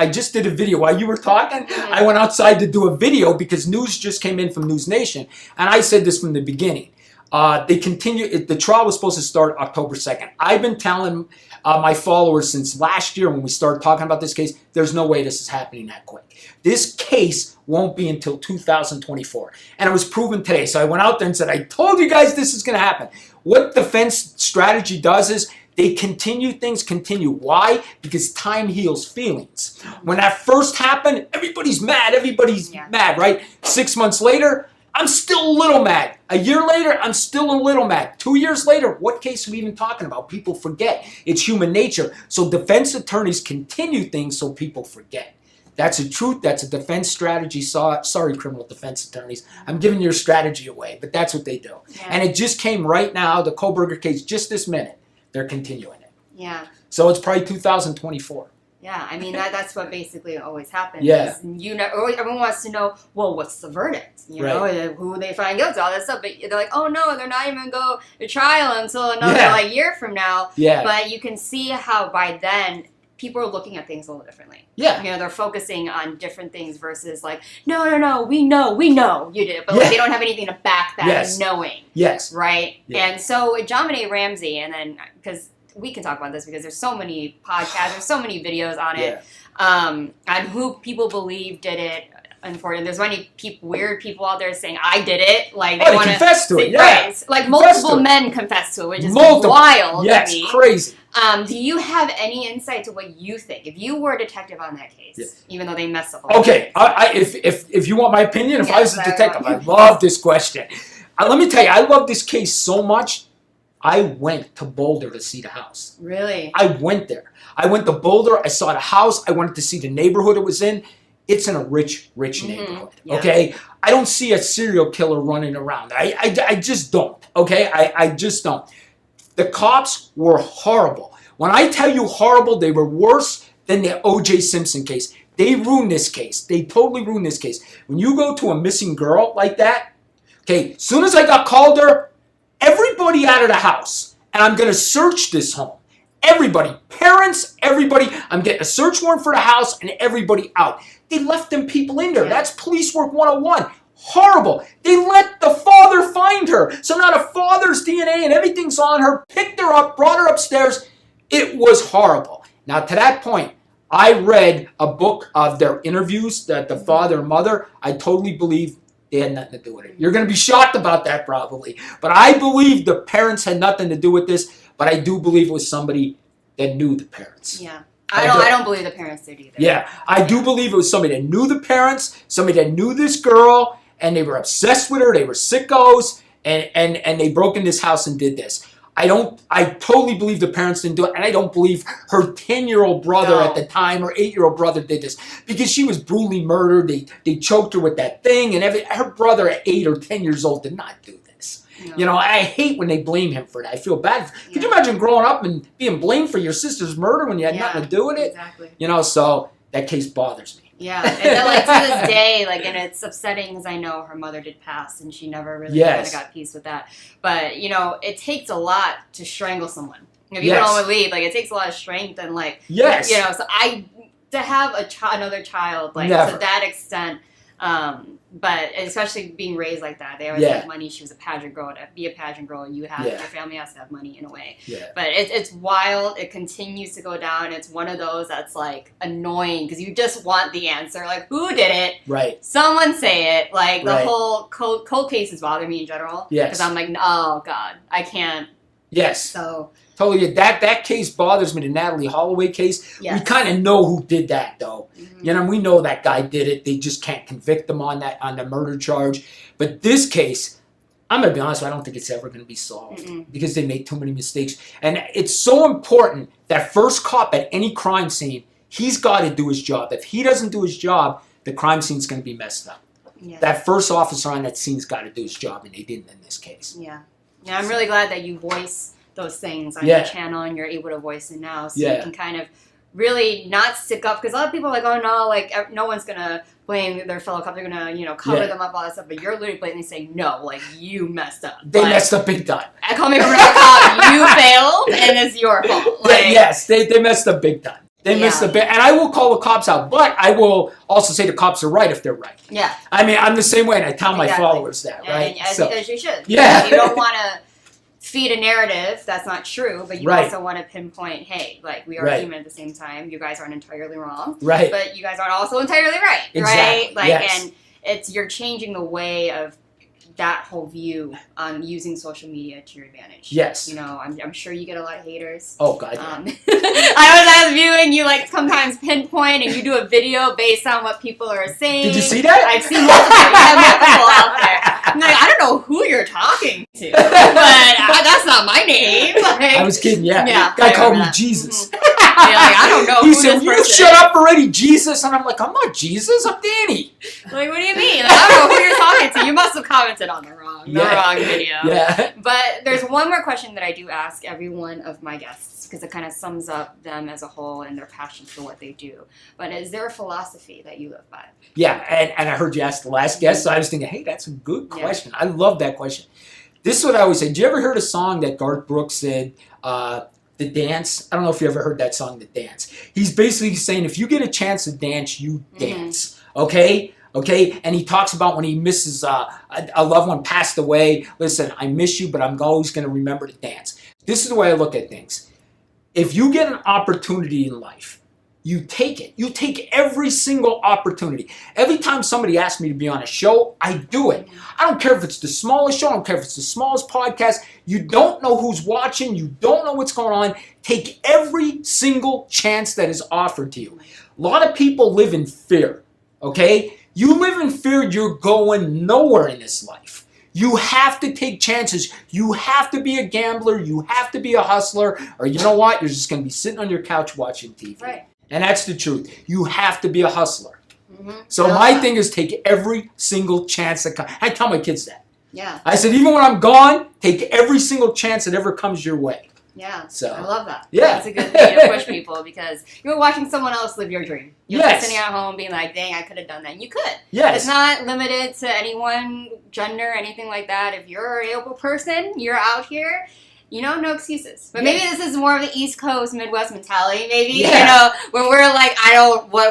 just did a video while you were talking. I went outside to do a video because news just came in from News Nation. And I said this from the beginning. They continue. The trial was supposed to start October 2nd. I've been telling my followers since last year when we started talking about this case, there's no way this is happening that quick. This case won't be until 2024. And it was proven today. So I went out there and said, I told you guys this is going to happen. What defense strategy does is they continue things, continue. Why? Because time heals feelings. When that first happened, everybody's mad. Everybody's mad, right? 6 months later, I'm still a little mad. A year later, I'm still a little mad. 2 years later, what case are we even talking about? People forget. It's human nature. So defense attorneys continue things so people forget. That's the truth. That's a defense strategy. Sorry, criminal defense attorneys. I'm giving your strategy away, but that's what they do. Yeah. And it just came right now, the Kohberger case, just this minute. They're continuing it. Yeah. So it's probably 2024. Yeah, I mean that's what basically always happens. Yeah. Everyone wants to know, well, what's the verdict? You know, who they find guilty, all that stuff. But they're like, oh no, they're not even go to trial until another year from now. Yeah. But you can see how by then people are looking at things a little differently. Yeah. You know, they're focusing on different things versus like, no, we know you did it, but like they don't have anything to back that knowing. Yes. Right. Yeah. And so JonBenet Ramsey, and then because we can talk about this because there's so many podcasts, there's so many videos on it, on who people believe did it. Unfortunately, there's many weird people out there saying I did it. Like they confess to it. Yeah. Right. Like multiple men confess to it, which is wild. Yes, to me. Crazy. Do you have any insight to what you think? If you were a detective on that case, even though they messed up. Okay, if you want my opinion, if I was a detective, I love this question. Let me tell you, I love this case so much. I went to Boulder to see the house. Really? I went there. I went to Boulder. I saw the house. I wanted to see the neighborhood it was in. It's in a rich neighborhood. Okay? I don't see a serial killer running around. I just don't. Okay? I just don't. The cops were horrible. When I tell you horrible, they were worse than the O.J. Simpson case. They ruined this case. They totally ruined this case. When you go to a missing girl like that, okay, as soon as I got called her, everybody out of the house, and I'm going to search this home. Everybody, parents, everybody, I'm getting a search warrant for the house and everybody out. They left them people in there. That's police work 101. Horrible. They let the father find her. So now the father's DNA and everything's on her, picked her up, brought her upstairs. It was horrible. Now to that point, I read a book of their interviews, that the father and mother. I totally believe they had nothing to do with it. You're going to be shocked about that probably. But I believe the parents had nothing to do with this. But I do believe it was somebody that knew the parents. Yeah. I don't believe the parents did either. Yeah. I do believe it was somebody that knew the parents, somebody that knew this girl, and they were obsessed with her. They were sickos, and they broke in this house and did this. I totally believe the parents didn't do it, and I don't believe her 10-year-old brother at the time or 8-year-old brother did this, because she was brutally murdered. They choked her with that thing, and her brother at 8 or 10 years old did not do this. No. You know, I hate when they blame him for that. I feel bad. Could you imagine growing up and being blamed for your sister's murder when you had nothing to do with it? Exactly. You know, so that case bothers me. Yeah, and then, like, to this day, like, and it's upsetting because I know her mother did pass, and she never really kind of got peace with that. But, you know, it takes a lot to strangle someone. If you don't believe, like, it takes a lot of strength and, like, you know, so to have another child, like, to that extent, but especially being raised like that, they always have money. She was a pageant girl. To be a pageant girl, your family has to have money in a way. Yeah. But it's wild. It continues to go down. It's one of those that's like annoying because you just want the answer. Like, who did it? Right. Someone say it. Like the whole cold cases bother me in general. Yes. Because I'm like, oh God, I can't. Yes. So. Totally. That case bothers me, the Natalie Holloway case. Yes. We kind of know who did that, though. Mm-hmm. You know, we know that guy did it. They just can't convict him on the murder charge. But this case, I'm going to be honest, I don't think it's ever going to be solved because they made too many mistakes. And it's so important that first cop at any crime scene, he's got to do his job. If he doesn't do his job, the crime scene's going to be messed up. Yeah. That first officer on that scene's got to do his job, and they didn't in this case. Yeah. Yeah, I'm really glad that you voice those things on your channel and you're able to voice it now, so you can kind of really not stick up, because a lot of people are like, oh no, like no one's gonna blame their fellow cop, they're gonna, you know, cover them up, all that stuff, but you're literally blatantly saying, no, like, you messed up. They messed up big time. I call me from another cop, you failed and it's your fault. Like, yes, they messed up big time. They missed the bit. And I will call the cops out, but I will also say the cops are right if they're right. Yeah. I mean, I'm the same way, and I tell my Exactly. followers that, right? And as you should. Yeah. You don't want to feed a narrative that's not true, but you Right. also want to pinpoint, hey, like, we are Right. human at the same time. You guys aren't entirely wrong. Right. But you guys aren't also entirely right. Exactly. Right? Like, Yes. and you're changing the way of that whole view on using social media to your advantage. Yes. You know, I'm sure you get a lot of haters. Oh, God. I was viewing you, like, sometimes pinpoint and you do a video based on what people are saying. Did you see that? I've seen multiple. You have multiple out there. I'm like, I don't know who you're talking to, but that's not my name. Like, I was kidding, yeah. Yeah, Guy I called me remember that. Jesus. Yeah, like, I don't know He who said, this "Will you person shut is." up already, Jesus?" And I'm like, "I'm not Jesus, I'm Danny." Like, what do you mean? Like, I don't know who you're talking to. You must have commented on the wrong video. Yeah. But there's one more question that I do ask every one of my guests because it kind of sums up them as a whole and their passion for what they do. But is there a philosophy that you live by? Yeah, and I heard you ask the last guest, so I was thinking, hey, that's a good question. I love that question. This is what I always say. Did you ever hear a song that Garth Brooks said, The Dance? I don't know if you ever heard that song, The Dance. He's basically saying, if you get a chance to dance, you dance. Okay? Okay? And he talks about when he misses a loved one passed away. Listen, I miss you, but I'm always going to remember to dance. This is the way I look at things. If you get an opportunity in life, you take it. You take every single opportunity. Every time somebody asks me to be on a show, I do it. I don't care if it's the smallest show. I don't care if it's the smallest podcast. You don't know who's watching. You don't know what's going on. Take every single chance that is offered to you. A lot of people live in fear, okay? You live in fear, you're going nowhere in this life. You have to take chances. You have to be a gambler. You have to be a hustler. Or you know what? You're just going to be sitting on your couch watching TV. Right. And that's the truth. You have to be a hustler. Mm-hmm. So my thing is take every single chance that comes. I tell my kids that. Yeah. I said, even when I'm gone, take every single chance that ever comes your way. Yeah. So I love that. Yeah. That's a good thing to push people because you're watching someone else live your dream. You're Yes. sitting at home being like, dang, I could have done that. And you could. Yes. It's not limited to any one gender, anything like that. If you're a able person, you're out here. You know, no excuses. But maybe this is more of the East Coast, Midwest mentality. Maybe, you know, when we're like,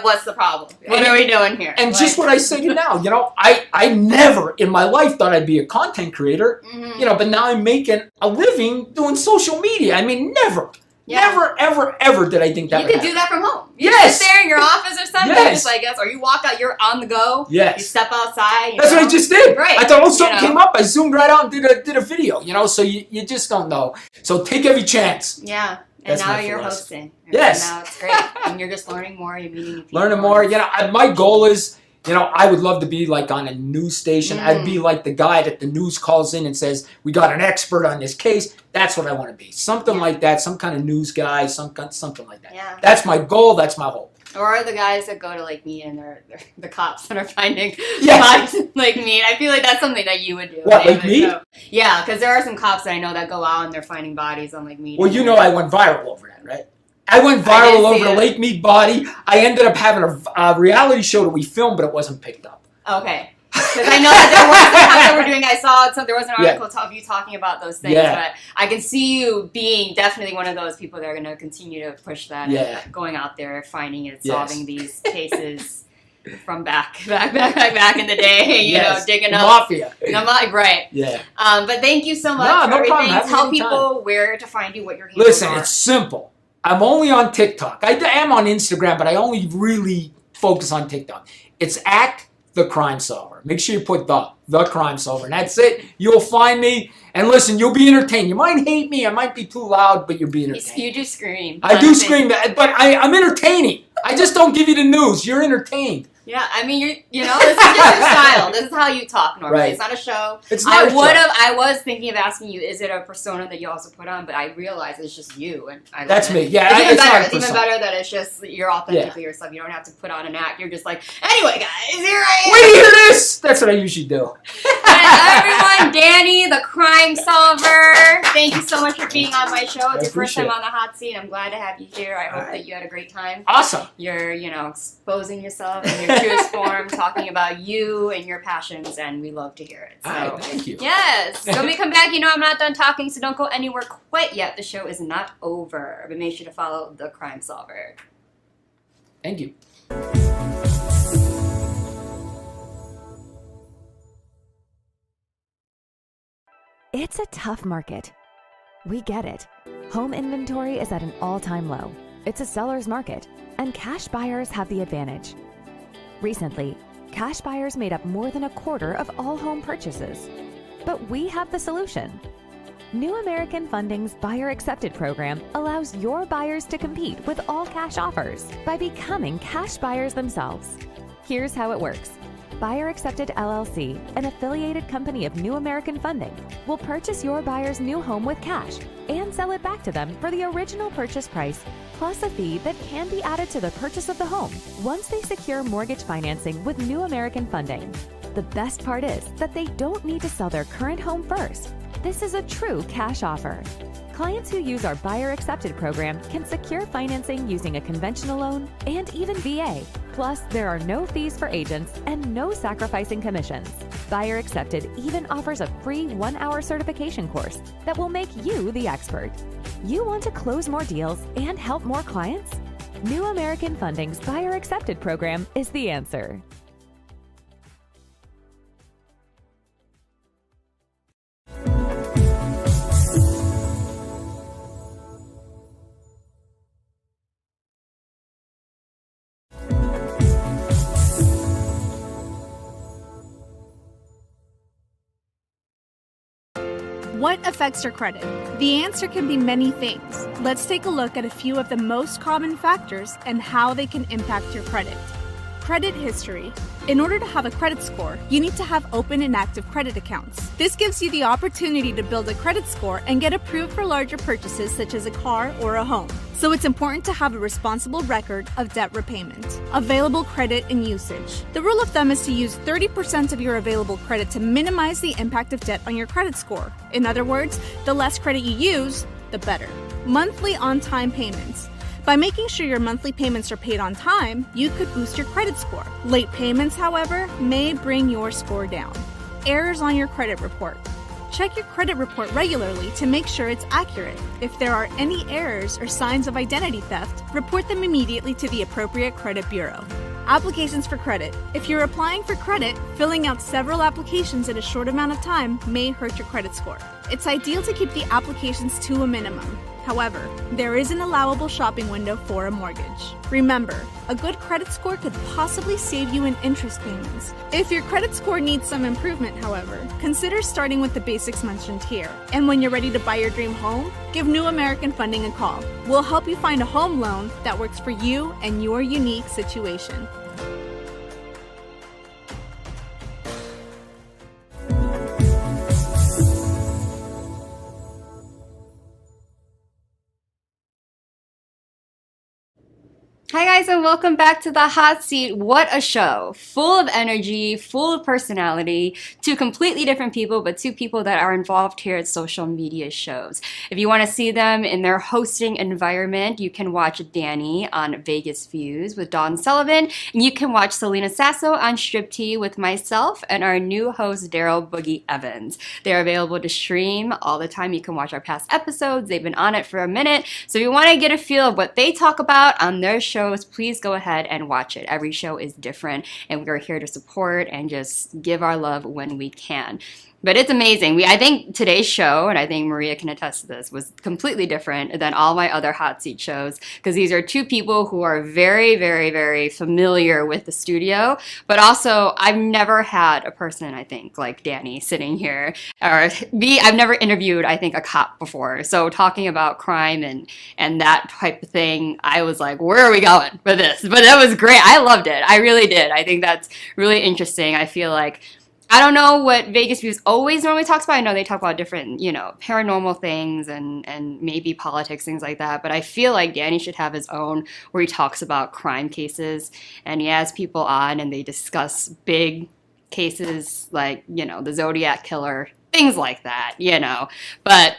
what's the problem? What are we doing here? And Like, just what I say to you now, you know, I never in my life thought I'd be a content creator, Mm-hmm. you know, but now I'm making a living doing social media. I mean, never, ever, ever did I think that you would could do happen. that from home. You Yes. sit there in your office or something, Yes. just like us, or you walk out, you're on the go. Yes. You step outside. That's what I just did. Right. I thought, oh, something You know? came up. I zoomed right out and did a video, you know, so you just don't know. So take every chance. Yeah. And That's now my you're philosophy. hosting. Yes. And now it's great. And you're just learning more. You're meeting new people. Learning more. You know, my goal is, you know, I would love to be like on a news station. I'd be like the guy that the news calls in and says, we got an expert on this case. That's what I want to be. Something like that. Some kind of news guy. Something like that. Yeah. That's my goal. That's my hope. Or the guys that go to like meet and they're the cops that are finding Yes. bodies like meat. I feel like that's something that you would do. What, like David. meat? So, yeah, because there are some cops that I know that go out and they're finding bodies on like meat. Well, you know I went viral over that, right? I went I didn't viral see over the it. Lake Mead body. I ended up having a reality show that we filmed, but it wasn't picked up. Okay. Because I know that there was the cops that were doing. I saw there was an Yeah. article of you talking about those things, Yeah. but I can see you being definitely one of those people that are going to continue to push that. Yeah. And going out there, finding it, Yes. solving these cases from back in the day. You know, Yes. digging The up mafia. Right. Yeah. But thank you so much No, for no everything. problem. Have a Tell good people where to find you, what your handles Listen, are. it's simple. I'm only on TikTok. I am on Instagram, but I only really focus on TikTok. It's at The Crime Solver. Make sure you put the Crime Solver. And that's it. You'll find me. And listen, you'll be entertained. You might hate me. I might be too loud, but you'll be entertained. You do scream. I do scream, but I'm entertaining. I just don't give you the news. You're entertained. Yeah, I mean, you know, this is just your style. This is how you talk normally. Right. It's not a show. It's not a show. I was thinking of asking you, is it a persona that you also put on? But I realized it's just you, and I love That's it. me. Yeah, it's even it's not better. a It's even persona. better that it's just you're authentically yourself. You don't have to put on an act. You're just like, anyway, guys, here I am. Wait to hear this. That's what I usually do. Everyone, Danny, the crime solver. Thank you so much for being on my show. It's your first appreciate time it. on the hot seat. I'm glad to have you here. I hope that you had a great time. Awesome. You're, exposing yourself in your truest form, talking about you and your passions, and we love to hear it. So, All right, thank you. Yes. So when we come back, I'm not done talking, so don't go anywhere quite yet. The show is not over. But make sure to follow The Crime Solver. Thank you. It's a tough market. We get it. Home inventory is at an all-time low. It's a seller's market, and cash buyers have the advantage. Recently, cash buyers made up more than a quarter of all home purchases. But we have the solution. New American Funding's Buyer Accepted program allows your buyers to compete with all cash offers by becoming cash buyers themselves. Here's how it works. Buyer Accepted LLC, an affiliated company of New American Funding, will purchase your buyer's new home with cash and sell it back to them for the original purchase price, plus a fee that can be added to the purchase of the home once they secure mortgage financing with New American Funding. The best part is that they don't need to sell their current home first. This is a true cash offer. Clients who use our Buyer Accepted program can secure financing using a conventional loan and even VA. Plus, there are no fees for agents and no sacrificing commissions. Buyer Accepted even offers a free 1-hour certification course that will make you the expert. You want to close more deals and help more clients? New American Funding's Buyer Accepted program is the answer. What affects your credit? The answer can be many things. Let's take a look at a few of the most common factors and how they can impact your credit. Credit history. In order to have a credit score, you need to have open and active credit accounts. This gives you the opportunity to build a credit score and get approved for larger purchases such as a car or a home. So it's important to have a responsible record of debt repayment. Available credit and usage. The rule of thumb is to use 30% of your available credit to minimize the impact of debt on your credit score. In other words, the less credit you use, the better. Monthly on-time payments. By making sure your monthly payments are paid on time, you could boost your credit score. Late payments, however, may bring your score down. Errors on your credit report. Check your credit report regularly to make sure it's accurate. If there are any errors or signs of identity theft, report them immediately to the appropriate credit bureau. Applications for credit. If you're applying for credit, filling out several applications in a short amount of time may hurt your credit score. It's ideal to keep the applications to a minimum. However, there is an allowable shopping window for a mortgage. Remember, a good credit score could possibly save you in interest payments. If your credit score needs some improvement, however, consider starting with the basics mentioned here. And when you're ready to buy your dream home, give New American Funding a call. We'll help you find a home loan that works for you and your unique situation. Hi guys, and welcome back to the Hot Seat. What a show. Full of energy, full of personality, two completely different people, but two people that are involved here at Social Media Shows. If you want to see them in their hosting environment, you can watch Danny on Vegas Views with Dawn Sullivan, and you can watch Selena Sasso on Strip Tea with myself and our new host, Daryl Boogie Evans. They're available to stream all the time. You can watch our past episodes. They've been on it for a minute. So if you want to get a feel of what they talk about on their shows, please go ahead and watch it. Every show is different, and we are here to support and just give our love when we can. But it's amazing. I think today's show, and I think Maria can attest to this, was completely different than all my other Hot Seat shows, because these are two people who are very, very, very familiar with the studio, but also I've never had a person, I think, like Danny sitting here, or I've never interviewed, I think, a cop before. So talking about crime and that type of thing, I was like, where are we going with this? But that was great. I loved it. I really did. I think that's really interesting. I feel like I don't know what Vegas Views always normally talks about. I know they talk about different, paranormal things and maybe politics, things like that. But I feel like Danny should have his own where he talks about crime cases and he has people on and they discuss big cases like, the Zodiac Killer, things like that, But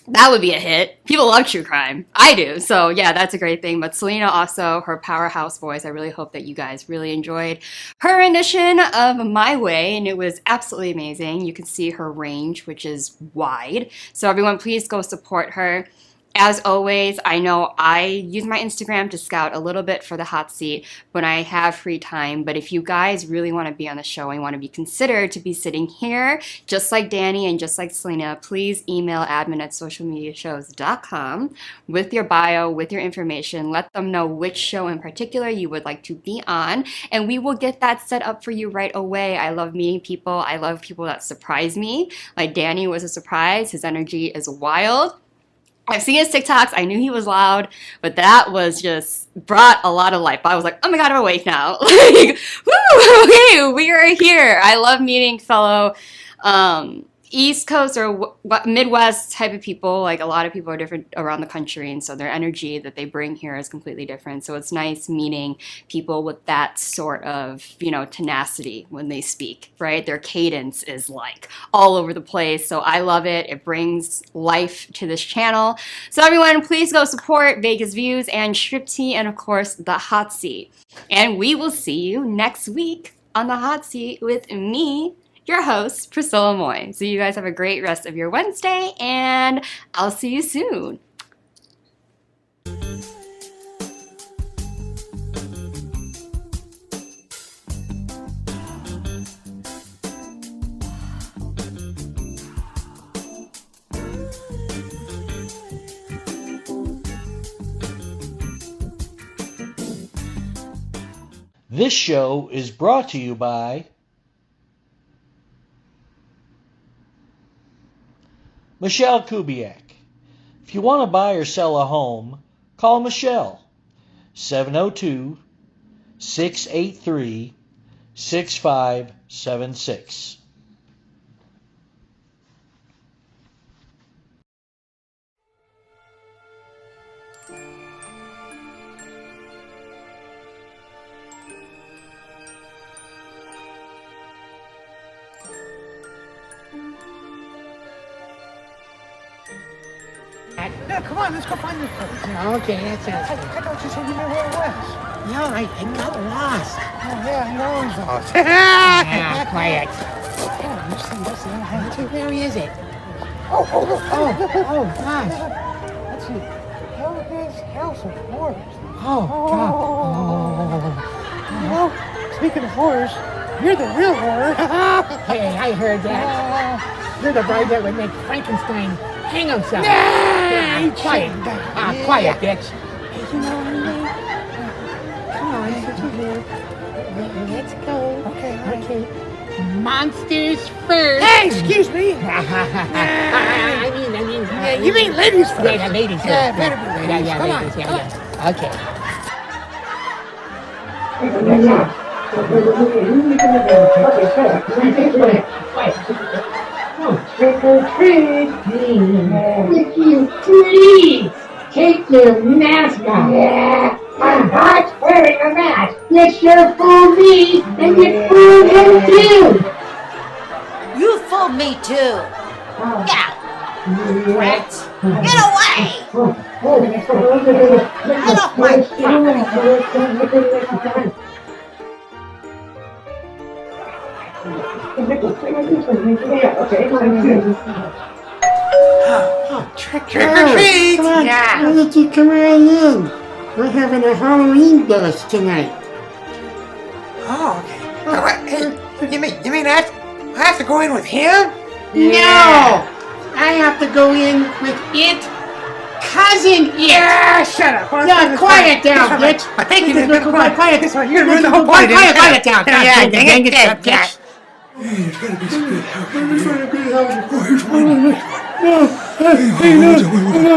that would be a hit. People love true crime. I do. So yeah, that's a great thing. But Selena also, her powerhouse voice, I really hope that you guys really enjoyed her rendition of My Way, and it was absolutely amazing. You can see her range, which is wide. So everyone, please go support her. As always, I know I use my Instagram to scout a little bit for the hot seat when I have free time, but if you guys really want to be on the show and want to be considered to be sitting here, just like Danny and just like Selena, please email admin@socialmediashows.com with your bio, with your information. Let them know which show in particular you would like to be on, and we will get that set up for you right away. I love meeting people. I love people that surprise me. Like Danny was a surprise. His energy is wild. I've seen his TikToks. I knew he was loud, but that was just brought a lot of life. I was like, oh my God, I'm awake now. Like, woo, okay, we are here. I love meeting fellow East Coast or Midwest type of people. Like a lot of people are different around the country, and so their energy that they bring here is completely different. So it's nice meeting people with that sort of, tenacity when they speak, right? Their cadence is like all over the place. So I love it. It brings life to this channel. So everyone, please go support Vegas Views and Striptee and of course the Hot Seat. And we will see you next week on the Hot Seat with me, your host, Priscilla Moy. So you guys have a great rest of your Wednesday, and I'll see you soon. This show is brought to you by Michelle Kubiak. If you want to buy or sell a home, call Michelle, 702-683-6576. No, come on, let's go find this place. Okay, that sounds good. I thought you said you knew where it was. No, I got lost. Oh, yeah, I'm always lost. Quiet. Yeah, listen, where is it? Oh, gosh. Let's see. Helga's House of Horrors. Oh, God. Speaking of horrors, you're the real horror. Hey, I heard that. You're the bride that would make Frankenstein hang himself. Quiet. Quiet, bitch. Hey, you know anything? Come on, let's go. Okay. Monsters first. Hey, excuse me. I mean. You mean ladies first? Yeah, ladies first. Yeah, better be ladies. Come on. Yeah. Okay. Trick or treat, if you please take your mask off. Yeah, I'm not wearing a mask. You sure fool me, and you fool him too. You fooled me too. Yeah. Rats, get away! Get off my property! Trick or treat! Come on, yeah. Why don't you come right in? We're having a Halloween dance tonight. Oh, okay. You mean I have to go in with him? No! I have to go in with it. Cousin it! Yeah, shut up. Yeah, quiet down, bitch. I think you did quiet this one. You're gonna ruin the whole party. Quiet down. Yeah, dang it, bitch. It's gotta be some good house. Let me find a good house. No,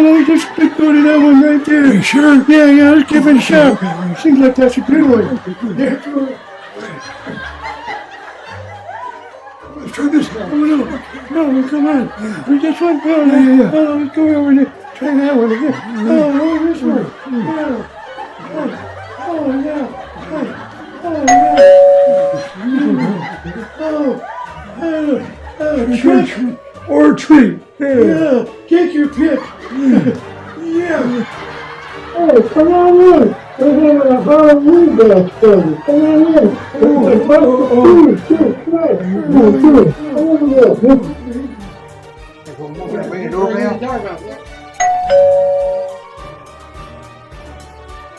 let me just go to that one right there. Are you sure? Yeah, let's give it a shot. Seems like that's a good one. Yeah, let's try this one. No, come on. We just went down. Yeah. Oh, let's go over there. Try that one again. Oh, this one. Trick or treat. Yeah, take your pick. Yeah. Hey, come on in. We're having a Halloween dance party. Come on in. Come on.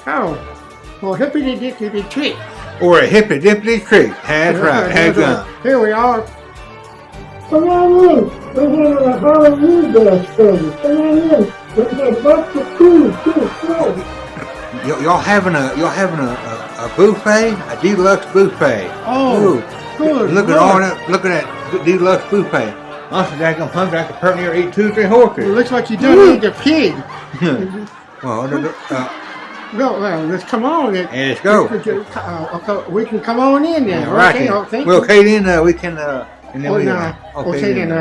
Well, hippity-dippity trick. Or a hippity-dippity creek. That's right. Handgun. Here we are. Come on in. We're having a Halloween bash party. Come on in. We got lots of food too. Y'all having a buffet? A deluxe buffet. Oh, good. Look at all that. Look at that deluxe buffet. I'm daggum hungry. I could probably near eat 2 or 3 horses. It looks like you done ate a pig. Well, Well, let's come on. Let's go. We can come on in then. All right. Okay, Then. thank Well, you. okay then. We can. And then Okay then.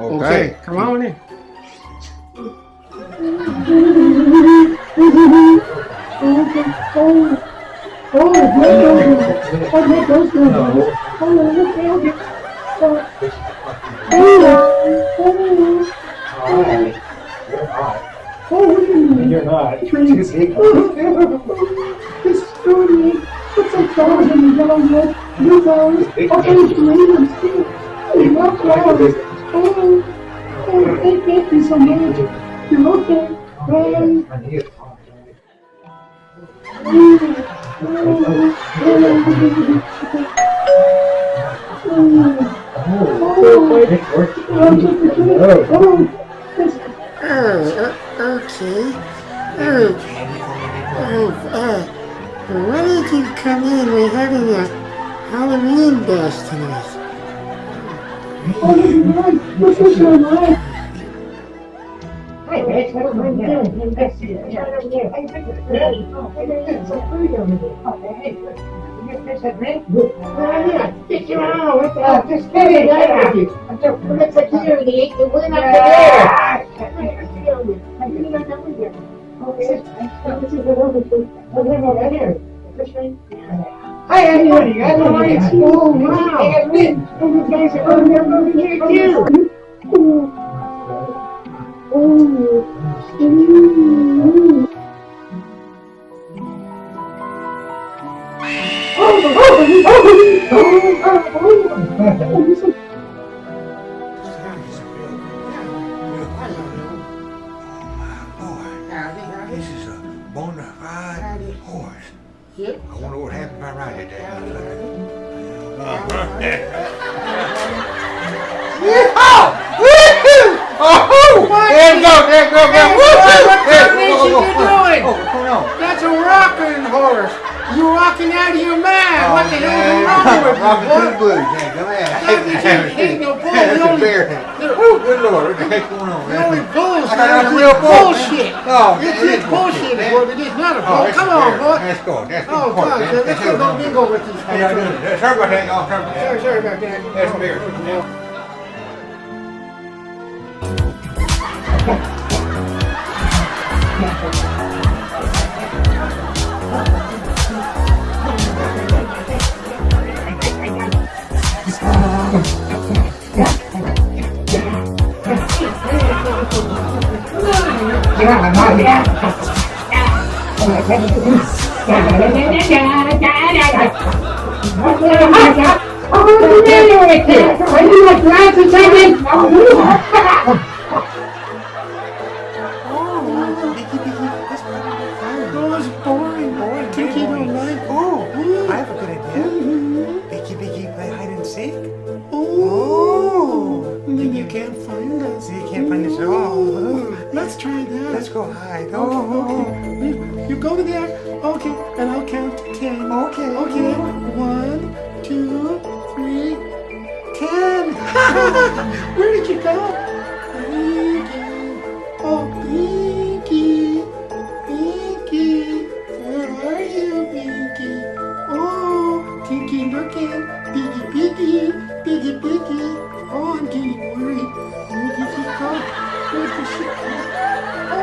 Okay, come on in. You're not. This story, it's a thousand dollars. You guys, okay, thank you so much. You're okay. Why did you come in? We're having a Halloween bash tonight. Oh, this is your life. Hi, Mitch. What are you doing? Get you out. What the hell? Just kidding. Looks like you already ate the win up there. Hi, everybody. How are you? Oh, wow. You guys are over here, too. This is a bona fide horse. Yep. I wonder what happened if I ride it there. There you go. That's a rocking horse. You're rocking out of your mind. What the hell is wrong with you? Rocking to the blues. Ain't no bull. That's a bear. Good Lord, what the heck's going on? The only bulls I thought that was a real bull. bullshit. Oh, It's bullshit, boy, but it's not a bull. Come on, boy. Let's go. That's Oh, God, let's go bingo with these How y'all doing? Sorry about that, y'all. Sorry about that. That's a bear. I have a good idea. Biggie, play hide and seek. Oh, then you can't find us. You can't find us at all. Let's try that. Let's go hide. Okay. You go there. Okay, and I'll count to 10. Okay. 1, 2, 3, 10. Where did you go? Pinky. Oh, Pinky. Pinky. Where are you, Pinky? Oh, Pinky looking. Piggy. Oh, I'm getting worried. Where did she go? Where did she go? Oh,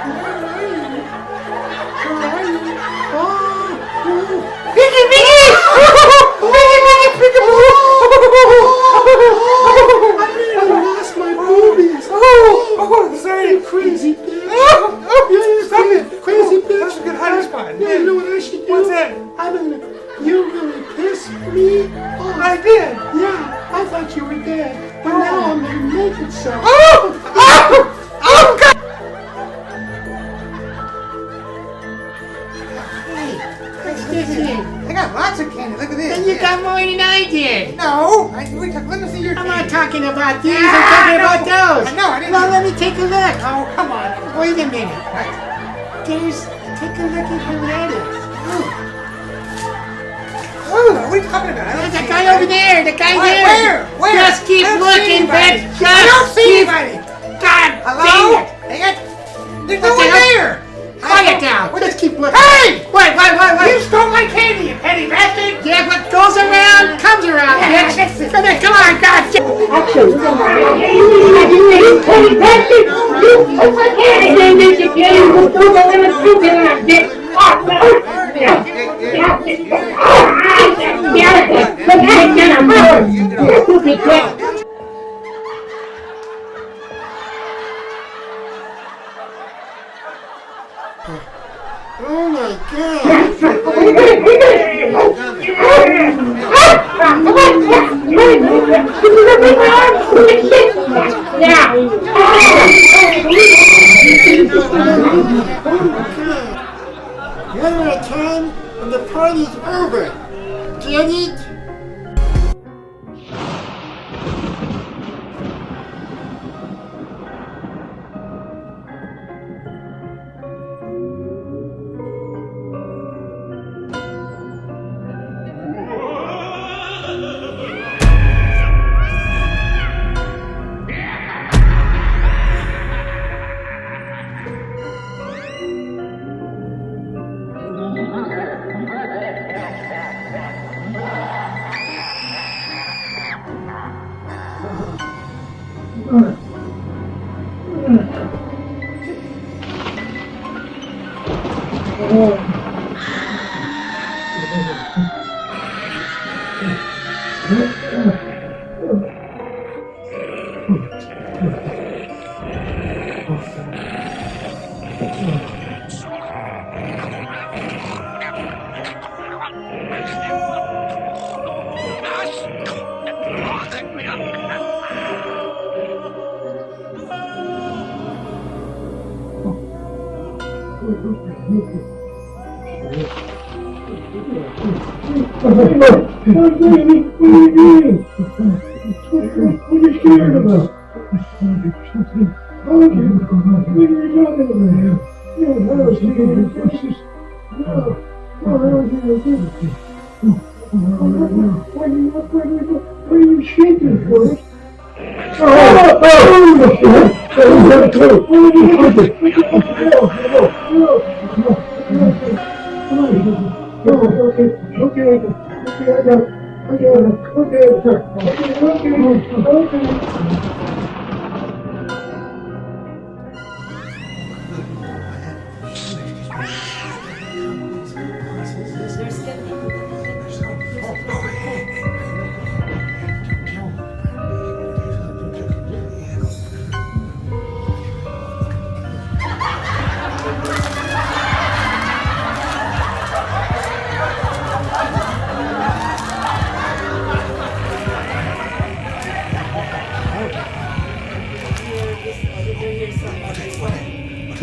where are you? Oh, Piggy! I nearly lost my boobies. Sorry. You crazy bitch. Stop it. Crazy bitch. That's a good hiding spot. You know what I should do? What's that? You're gonna piss me off. I did. Yeah, I thought you were dead, but now I'm gonna make it so. Oh, God. got lots of candy. Look at this. And you got more than I did. No. Let me see your I'm candy. not talking about these. I'm talking about those. No, I didn't. Well, let me take a look. Oh, come on. Wait a minute. Take a look at who that is. Who are we talking about? There's a guy over there. The guy Where? there. Where? Just keep I don't see looking, anybody. bitch. I don't see keep... anybody. God Hello? dang it. Dang it. There's What no one the hell? there. Quiet down. We'll just keep looking. Hey! Wait. You stole my candy, you petty bastard. Yeah, what goes around comes around, bitch. Come on, God. Oh my One at a time, and the party's over. Get it?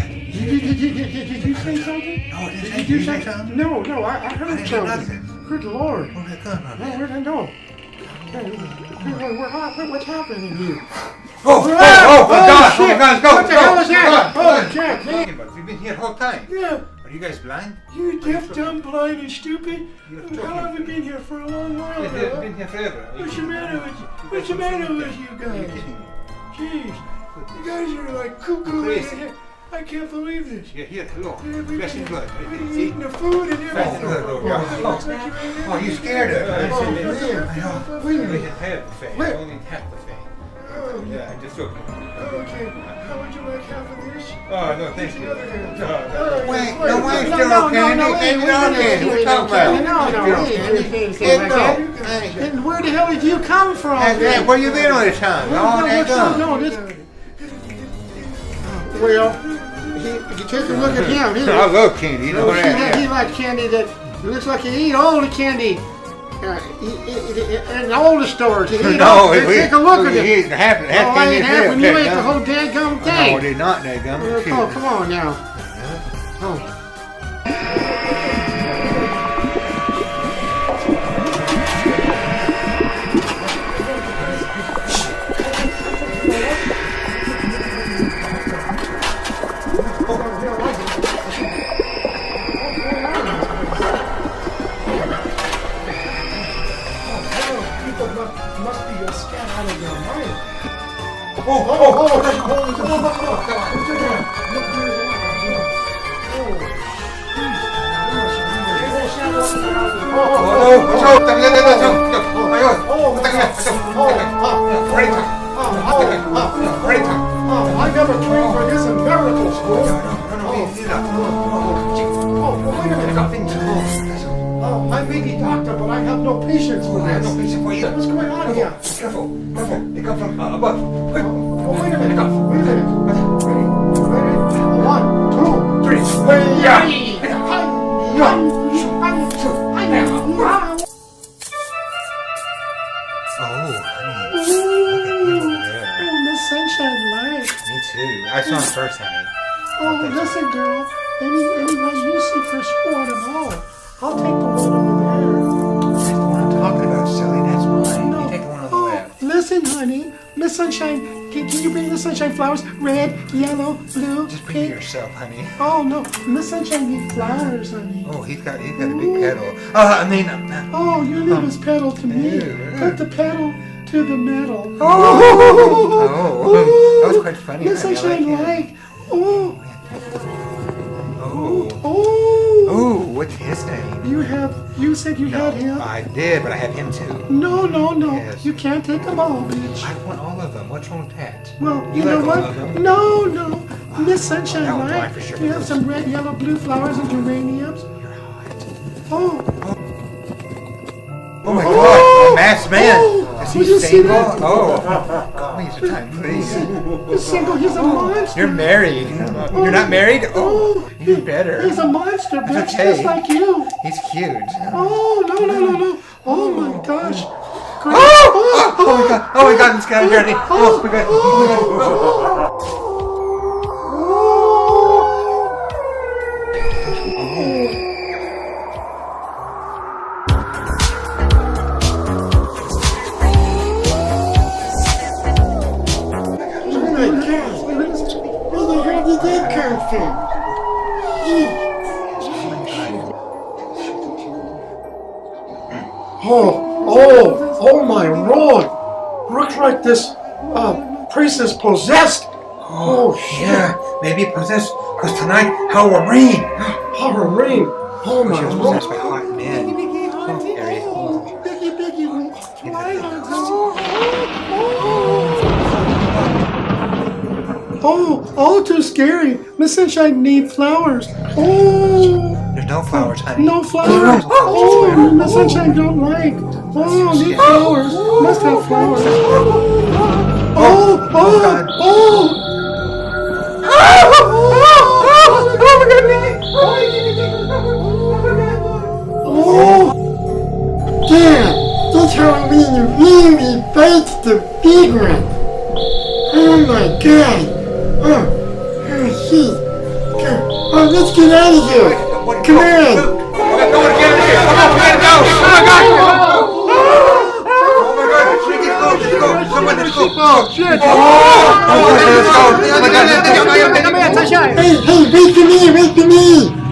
Did you say something? No, Did you say something? No, I heard something. Good Lord. Where'd that come from? No, where'd I know? What's happening here? Oh, my God! Shit. Oh, my God, go! What the hell is that? Go, Oh, go. Jack, man. You've been here the whole time. Yeah. Are you guys blind? You're deaf, dumb, blind, and stupid. How long have we been here for a long while You've now? been here forever. What's the matter with you? What's the matter with you guys? Jeez, you guys are like cuckoo. Crazy. I can't believe this. You're here alone. We've Flesh and blood. been eating the food and Flesh and everything. blood, yeah. Oh, you scared her. Oh, man. Wait a Only minute. half the thing. Wait. Only half the thing. Oh, Yeah, I just joking. okay. How would you like half of this? Oh, no, thank you. Wait, no, wait, still no candy. Ain't no candy. What you talking about? And where the hell did you come from? Where you been all this time? Well, if you take a look at him, I love candy. You know that. he likes candy that looks like he eat all the candy in all the stores. He eat all, take a look at it. He half I ain't candy. half, you ate the whole dadgum thing. No, did not, dadgum. Oh, come on now. Oh. out of your mind. I never trained for this in medical school. Wait a minute. I may be doctor, but I have no patience for this. I have no patience for you. What's going on here? Careful. They come from above. Wait a minute. Ready? 1, 2, 3. Oh, Miss Sunshine Light. Me too. I saw him first, honey. Oh, listen, girl. Anyone you see first, you want them all. I'll take the one over there. That's the one I'm talking about, silly. That's mine. You take the one on the left. Listen, honey. Miss Sunshine, can you bring Miss Sunshine flowers? Red, yellow, blue, Just bring pink. it yourself, honey. Oh, no. Miss Sunshine needs flowers, honey. Oh, he's got a big petal. Oh, you leave his petal to me. Put the petal to the metal. Oh, that was quite funny. Miss honey. Sunshine I like like. it. Oh. Oh, what's his name? You said you had him? I did, but I have him too. No. Yes. You can't take them all, bitch. I want all of them. What's wrong with that? Well, You you know like what? all of them? No. Miss Sunshine that one's mine Light. for sure. We have some red, yellow, blue flowers and geraniums. You're hot. Oh. Oh my God! A masked man. Oh, Is will he you see single? that? Oh, call me sometime, please. He's single. He's a monster. You're married. You're not married? Oh, even better. He's a monster, bitch, That's okay. just like you. He's cute. Oh, no. Oh, my gosh. Great. Oh my God! This guy's ready. Oh my God! Oh my God! Oh my Lord! Looks like this priest is possessed. Oh shit! Yeah, maybe possessed. Cause tonight, Halloween. Halloween. Oh my She was Lord! possessed by hot men. Oh, all too scary. Miss Sunshine need flowers. Oh, There's no flowers, honey. no flowers. Oh, Miss Sunshine don't like. Oh, need flowers. Must have flowers. Oh my God. Dad, this Halloween really bites the big one. Oh my God. Oh, shit. Oh, let's get out of here. Come on. Hey, wait for me.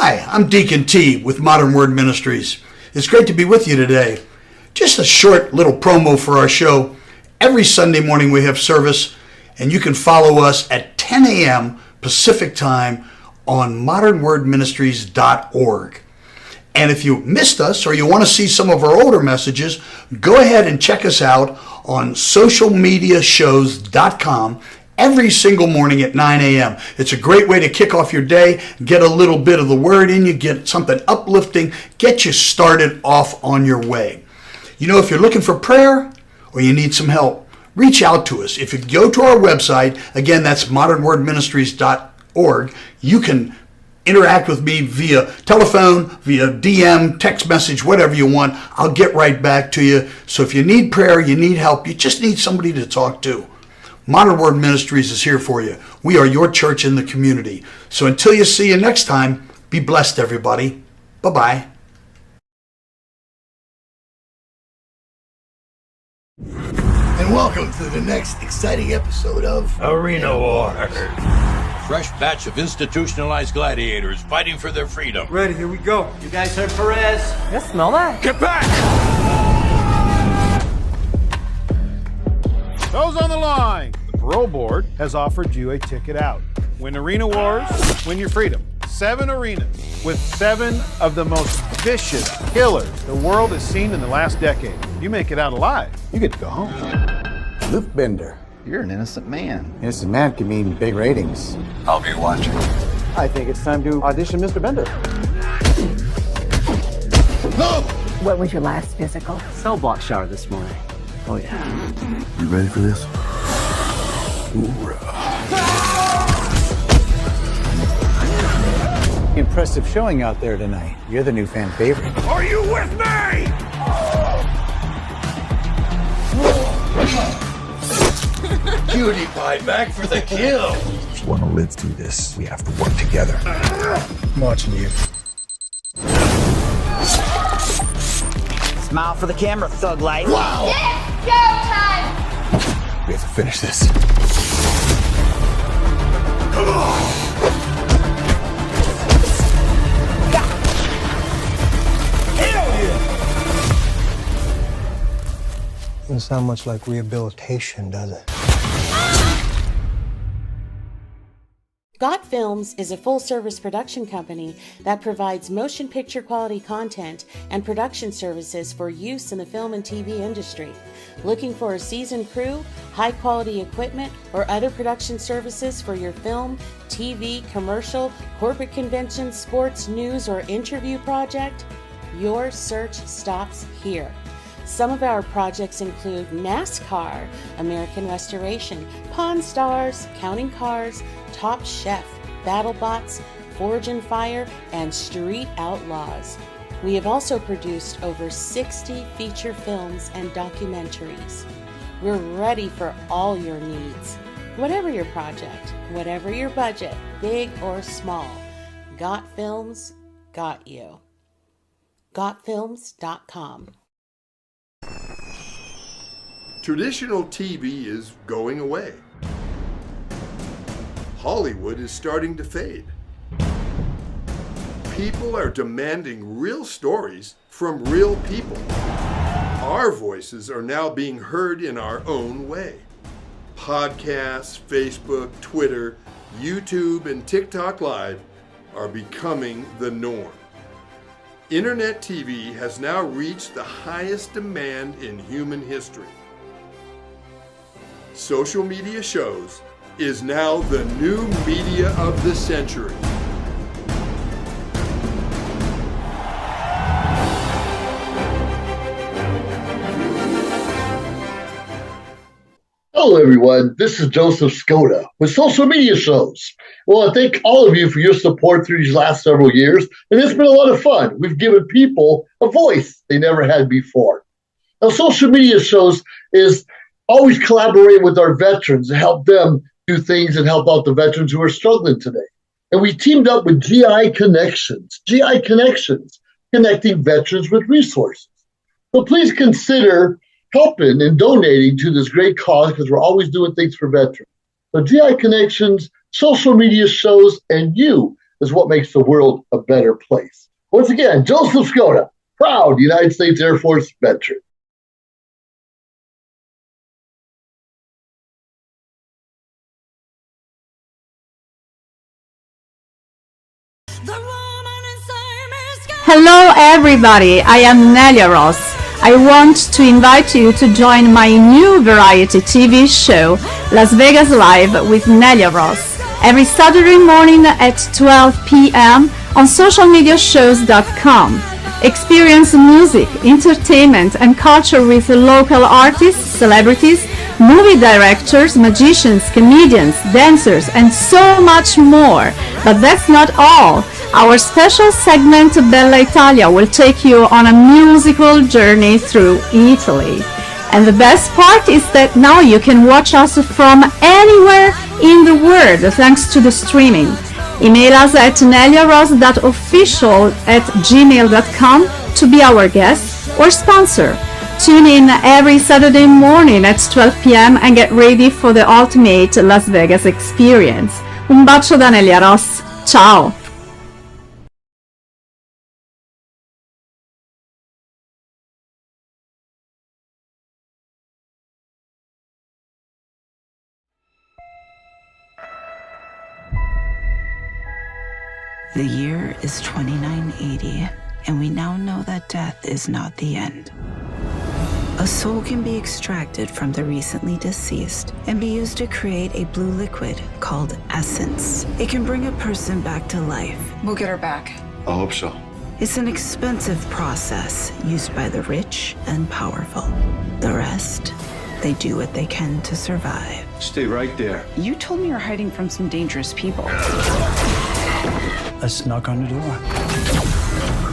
Hi, I'm Deacon T with Modern Word Ministries. It's great to be with you today. Just a short little promo for our show. Every Sunday morning we have service, and you can follow us at 10 a.m. Pacific Time on modernwordministries.org. And if you missed us or you want to see some of our older messages, go ahead and check us out on socialmediashows.com every single morning at 9 a.m. It's a great way to kick off your day, get a little bit of the word in you, get something uplifting, get you started off on your way. You know, if you're looking for prayer or you need some help, reach out to us. If you go to our website, again, that's modernwordministries.org, you can interact with me via telephone, via DM, text message, whatever you want. I'll get right back to you. So if you need prayer, you need help, you just need somebody to talk to, Modern Word Ministries is here for you. We are your church in the community. So until you see you next time, be blessed, everybody. Bye-bye. And welcome to the next exciting episode of Arena War. Fresh batch of institutionalized gladiators fighting for their freedom. Ready, here we go. You guys heard Perez? You smell that? Get back! Those on the line. The parole board has offered you a ticket out. Win Arena Wars, win your freedom. 7 arenas with 7 of the most vicious killers the world has seen in the last decade. You make it out alive, you get to go home. Luke Bender, you're an innocent man. Innocent man can mean big ratings. I'll be watching. I think it's time to audition Mr. Bender. No! What was your last physical? Cell block shower this morning. Oh yeah. You ready for this? Impressive showing out there tonight. You're the new fan favorite. Are you with me? Cutie pie back for the kill. If you want to live through this, we have to work together. I'm watching you. Smile for the camera, thug life. Wow! It's showtime! We have to finish this. Come on! Hell yeah! Doesn't sound much like rehabilitation, does it? Got Films is a full-service production company that provides motion picture quality content and production services for use in the film and TV industry. Looking for a seasoned crew, high-quality equipment, or other production services for your film, TV, commercial, corporate convention, sports, news, or interview project? Your search stops here. Some of our projects include NASCAR, American Restoration, Pawn Stars, Counting Cars, Top Chef, BattleBots, Forge and Fire, and Street Outlaws. We have also produced over 60 feature films and documentaries. We're ready for all your needs. Whatever your project, whatever your budget, big or small, Got Films got you. GotFilms.com. Traditional TV is going away. Hollywood is starting to fade. People are demanding real stories from real people. Our voices are now being heard in our own way. Podcasts, Facebook, Twitter, YouTube, and TikTok Live are becoming the norm. Internet TV has now reached the highest demand in human history. Social media shows is now the new media of the century. Hello, everyone. This is Joseph Skoda with Social Media Shows. Well, I thank all of you for your support through these last several years, and it's been a lot of fun. We've given people a voice they never had before. Now, Social Media Shows is always collaborating with our veterans to help them do things and help out the veterans who are struggling today. And we teamed up with GI Connections. GI Connections, connecting veterans with resources. So please consider helping and donating to this great cause, because we're always doing things for veterans. So GI Connections, Social Media Shows, and you is what makes the world a better place. Once again, Joseph Skoda, proud United States Air Force veteran. Hello everybody, I am Nelia Ross. I want to invite you to join my new variety TV show, Las Vegas Live with Nelia Ross, every Saturday morning at 12 p.m. on socialmediashows.com. Experience music, entertainment, and culture with local artists, celebrities, movie directors, magicians, comedians, dancers, and so much more. But that's not all. Our special segment, Bella Italia, will take you on a musical journey through Italy. And the best part is that now you can watch us from anywhere in the world thanks to the streaming. Email us at neliaross.official@gmail.com to be our guest or sponsor. Tune in every Saturday morning at 12 p.m. and get ready for the ultimate Las Vegas experience. Un bacio da Nelia Ross. Ciao! The year is 2980, and we now know that death is not the end. A soul can be extracted from the recently deceased and be used to create a blue liquid called essence. It can bring a person back to life. We'll get her back. I hope so. It's an expensive process used by the rich and powerful. The rest, they do what they can to survive. Stay right there. You told me you're hiding from some dangerous people. Let's knock on the door.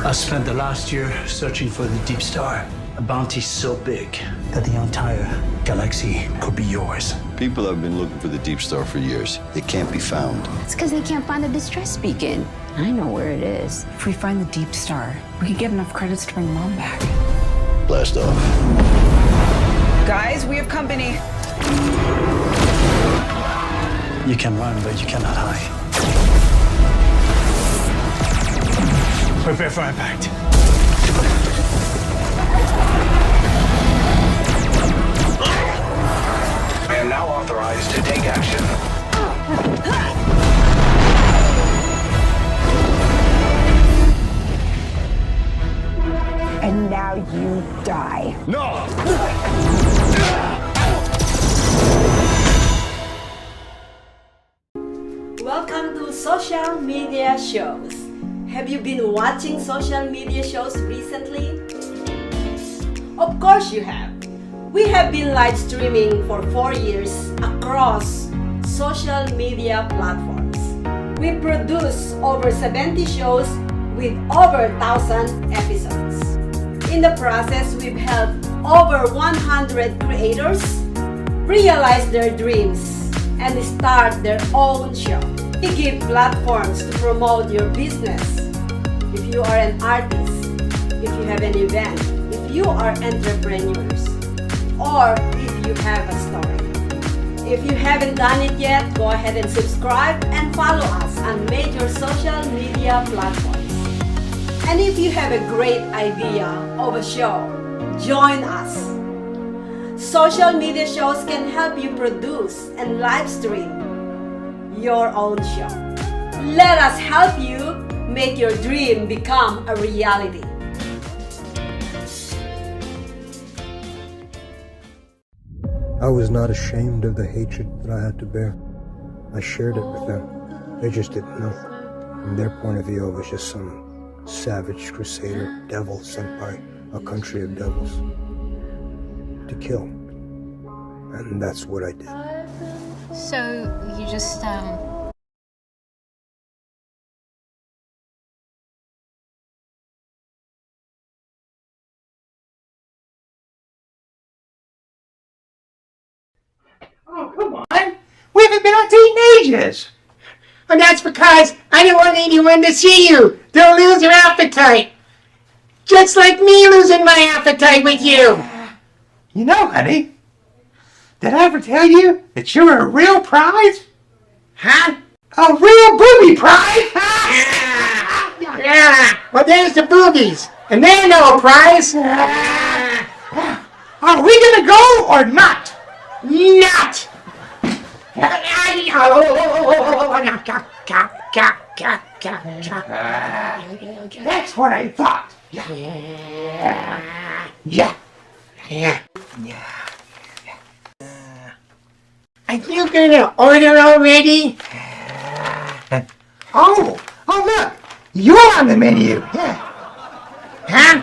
I spent the last year searching for the Deep Star. A bounty so big that the entire galaxy could be yours. People have been looking for the Deep Star for years. It can't be found. It's because they can't find the distress beacon. I know where it is. If we find the Deep Star, we could get enough credits to bring Mom back. Blast off. Guys, we have company. You can run, but you cannot hide. Prepare for impact. I am now authorized to take action. And now you die. No! Welcome to Social Media Shows. Have you been watching social media shows recently? Of course you have. We have been live streaming for 4 years across social media platforms. We produce over 70 shows with over 1,000 episodes. In the process, we've helped over 100 creators realize their dreams and start their own show. We give platforms to promote your business. If you are an artist, if you have an event, if you are entrepreneurs, or if you have a story. If you haven't done it yet, go ahead and subscribe and follow us on major social media platforms. And if you have a great idea of a show, join us. Social media shows can help you produce and live stream your own show. Let us help you make your dream become a reality. I was not ashamed of the hatred that I had to bear. I shared it with them. They just didn't know. From their point of view, I was just some savage crusader, devil sent by a country of devils to kill. And that's what I did. So you just, Oh, come on. We haven't been on date in ages. And that's because I don't want anyone to see you. They'll lose their appetite. Just like me losing my appetite with you. You know, honey, did I ever tell you that you're a real prize? Huh? A real booby prize? Yeah. Well, there's the boobies. And they're no prize. Are we gonna go or not? Not! That's what I thought. Yeah. Are you gonna order already? Oh, look, you're on the menu. Yeah. Huh?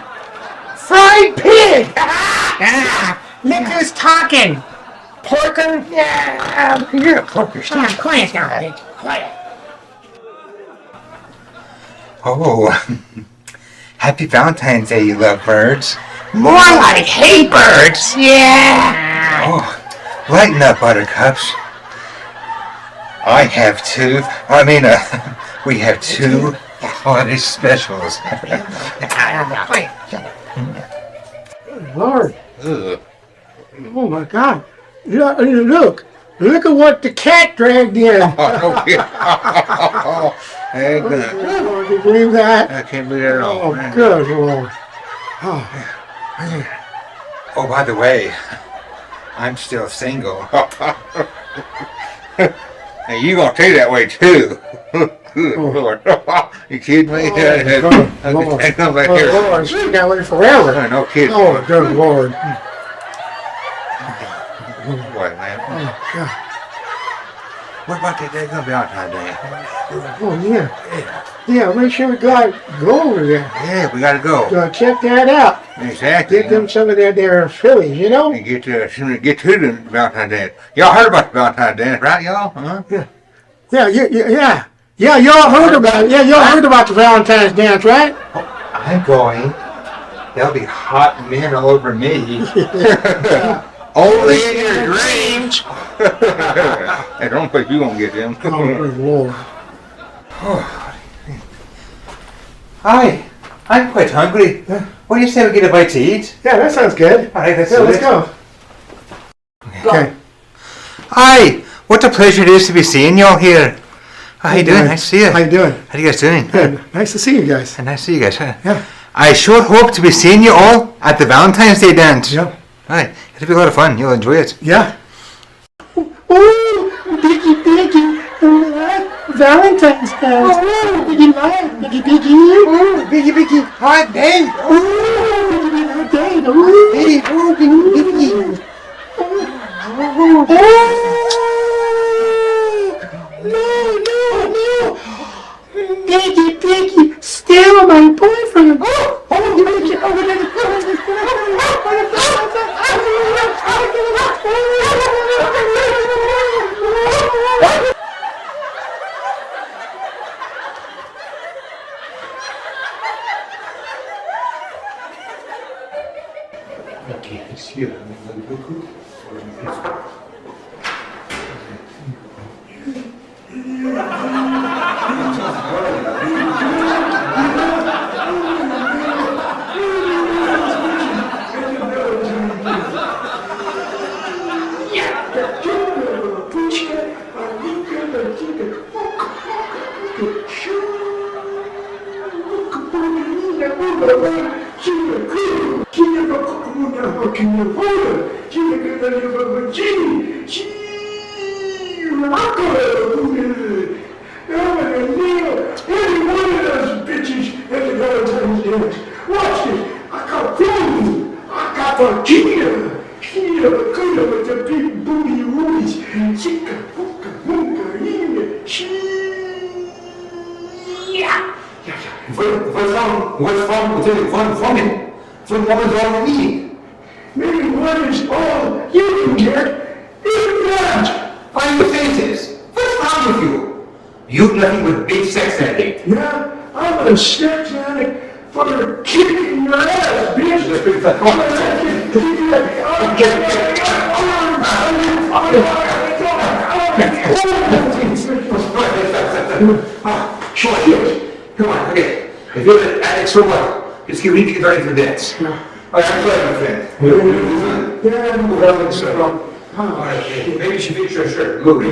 Fried pig. Look who's talking. Porker. Yeah, you're a porker. Stand quiet now. Quiet. Oh, happy Valentine's Day, you lovebirds. More like hey birds. Yeah. Oh, lighten up, buttercups. I have two. We have two holiday specials. Lord. Oh my God. Look at what the cat dragged in. Can you believe that? I can't believe it at all. Oh, good Lord. Oh, by the way, I'm still single. Hey, you gonna take that way too? Good Lord. You kidding me? Lord, she's got away forever. No kidding. Oh, good Lord. What, man? Oh, God. What about that day on Valentine's Day? Oh, yeah. Yeah, make sure we go over there. Yeah, we gotta go. Check that out. Exactly. Get them some of their Phillies, you know? And get to the Valentine's Day. Y'all heard about the Valentine's Day, right, y'all? Huh? Yeah. Yeah, y'all heard about it. Yeah, y'all heard about the Valentine's dance, right? Oh, I'm going. There'll be hot men all over me. Only in your dreams. I don't think you won't get them. Oh, good Lord. Hi, I'm quite hungry. What do you say we get a bite to eat? Yeah, that sounds good. All right, let's go. Okay. Hi, what a pleasure it is to be seeing y'all here. How you doing? Nice to see you. How you doing? How you guys doing? Good. Nice to see you guys. Nice to see you guys. Huh? Yeah. I sure hope to be seeing you all at the Valentine's Day dance. Yep. All right, it'll be a lot of fun. You'll enjoy it. Yeah. Oh, Biggie. Valentine's Day. Oh, Biggie. Oh, Biggie. Hot day. Oh, hot day. Oh, Biggie. No. Biggie. Still my boyfriend. What's wrong with it? One woman's all you need. Maybe one is all you can get. Even that. On your faces. What's wrong with you? You're nothing but a big sex addict. Yeah, I'm a sex addict for kicking your ass, bitch. Short. Come on, okay. If you're an addict for what? Just we need to get ready for dance. All right, I'm glad, my friend. Yeah, maybe you should fix your shirt. Move it.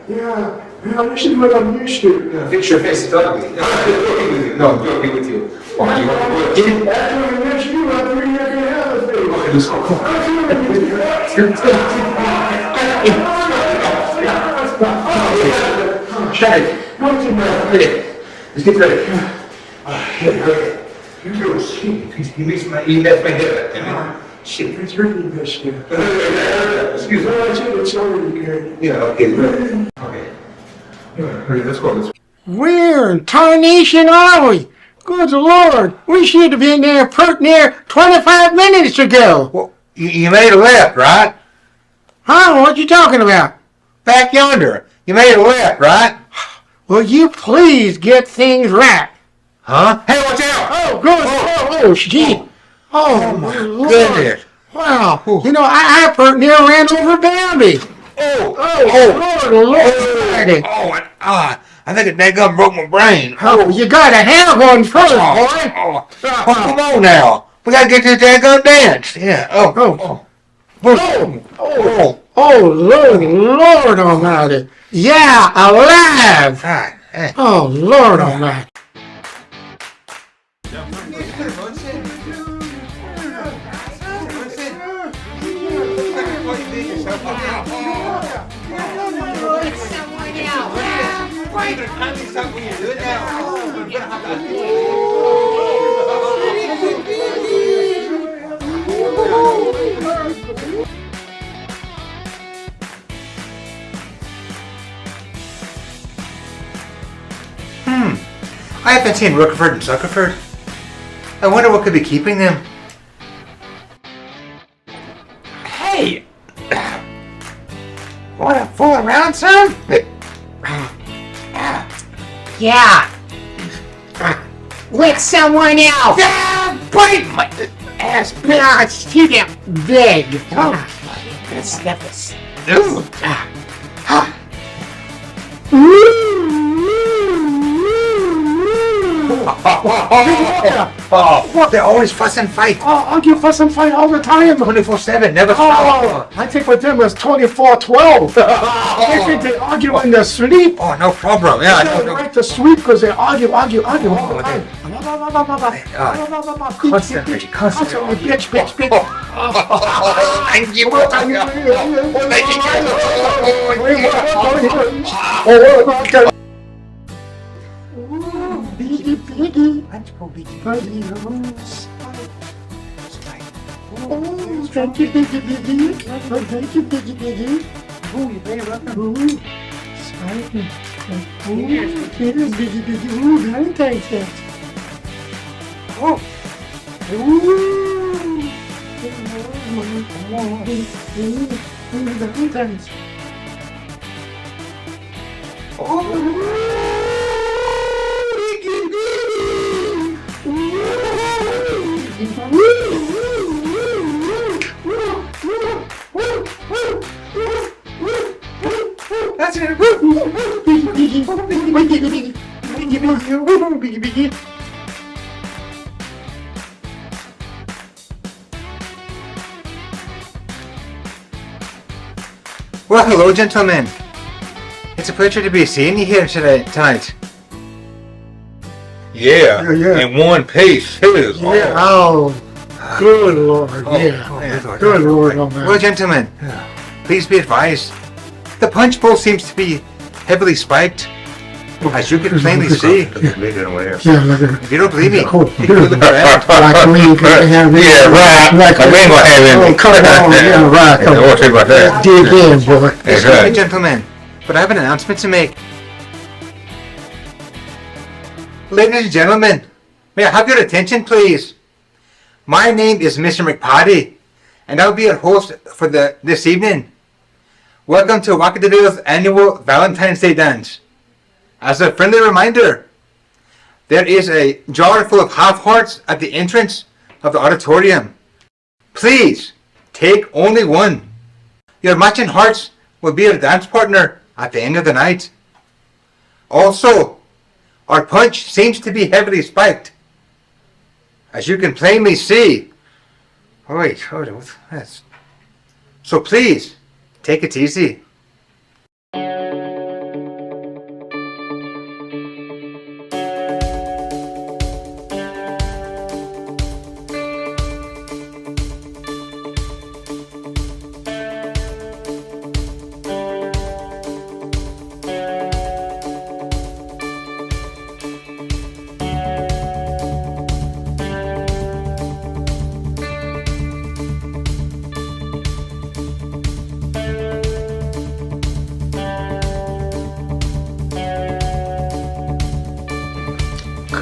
Yeah. Well, this is what I'm used to. Fix your face, it's ugly. No, I'm joking with you. No, I'm joking with you. After I met you, I think you're going to have a face. Okay, let's go. Come on. Shut it. Okay, let's get ready. Oh, shit. He makes my head. Shit. It's hurting this shit. Excuse me. It's already good. Yeah, okay. Okay. Okay, let's go. Where in tarnation are we? Good Lord, we should have been there pert near 25 minutes ago. Well, you made a left, right? Huh? What you talking about? Back yonder. You made a left, right? Will you please get things right? Huh? Hey, watch out! Oh, good. Oh, shit. Oh, my goodness. Wow. You know, I pert near ran over Bambi. I think it daggum broke my brain. Oh, you gotta have one first, boy. Come on now. We gotta get this daggum dance. Yeah. Lord Almighty. Yeah, alive. Oh, Lord Almighty. I haven't seen Rutherford and Zuckerford. I wonder what could be keeping them. Hey! Wanna fool around some? Yeah. With someone else. Bite my ass. It's too damn big. Let's snap this. They always fuss and fight. Argue, fuss, and fight all the time. 24/7, never stop. I think with them it's 24/12. I think they argue in their sleep. Oh, no problem. Yeah, They go right to sleep because they argue all the time. Constantly. Bitch. Thank you. That's it. Well, hello, gentlemen. It's a pleasure to be seeing you here tonight. Yeah, in one piece, too. Yeah. Oh, good Lord. Good Lord. Well, gentlemen, please be advised. The punch bowl seems to be heavily spiked, as you can plainly see. If you don't believe me, you can look around. Yeah, right. We ain't gonna have any. Come on, yeah, right. Don't worry about that. Dig in, boy. Excuse me, gentlemen, but I have an announcement to make. Ladies and gentlemen, may I have your attention, please? My name is Mr. McPotty, and I'll be your host for this evening. Welcome to Wakadadale's annual Valentine's Day dance. As a friendly reminder, there is a jar full of half hearts at the entrance of the auditorium. Please take only one. Your matching hearts will be your dance partner at the end of the night. Also, our punch seems to be heavily spiked, as you can plainly see. Oh wait, hold on, what's this? So please, take it easy.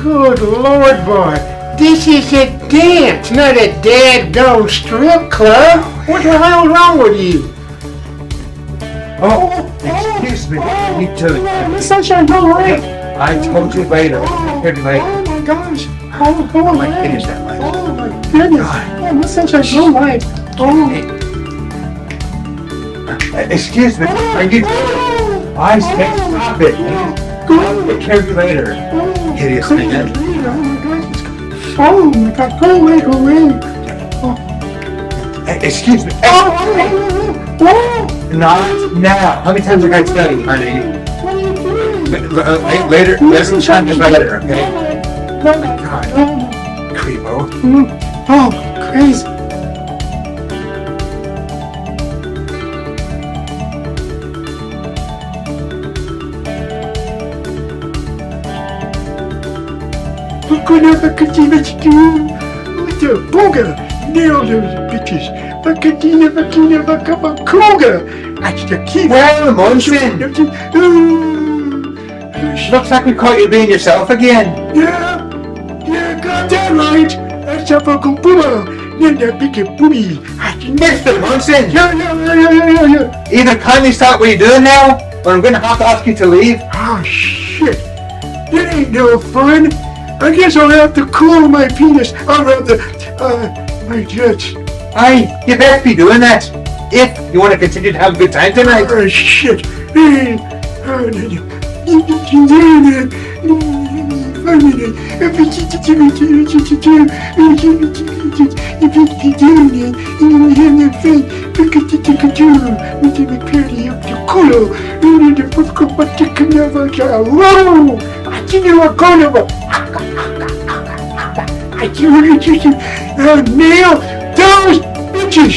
Good Lord, boy. This is a dance, not a dadgone strip club. What the hell is wrong with you? Oh, excuse me. You too. Miss Sunshine, go away. I told you later. Here later. Oh my gosh. Oh, go away. I finished that later. Oh my goodness. Oh, Miss Sunshine, go away. Oh. Excuse me. Are you? I said stop it. I'll take care of you later. Hideous man. Oh my God, go away, go away. Oh. Excuse me. Not now. How many times have I tell you, honey? Later time is later, okay? Oh my God. Creepo. Oh, crazy. With the booger, nail those bitches. Vakadina, Vakabakuga. That's the key. Well, Munchkin. Looks like we caught you being yourself again. Yeah, got that right. That's a fucking boomer. Then that big boomy. Mr. Munson. Yeah. Either kindly stop what you're doing now, or I'm gonna have to ask you to leave. Oh, shit. That ain't no fun. I guess I'll have to cool my penis around my judge. Aye, you better be doing that. If you want to continue to have a good time tonight. Oh, shit. Nail those bitches!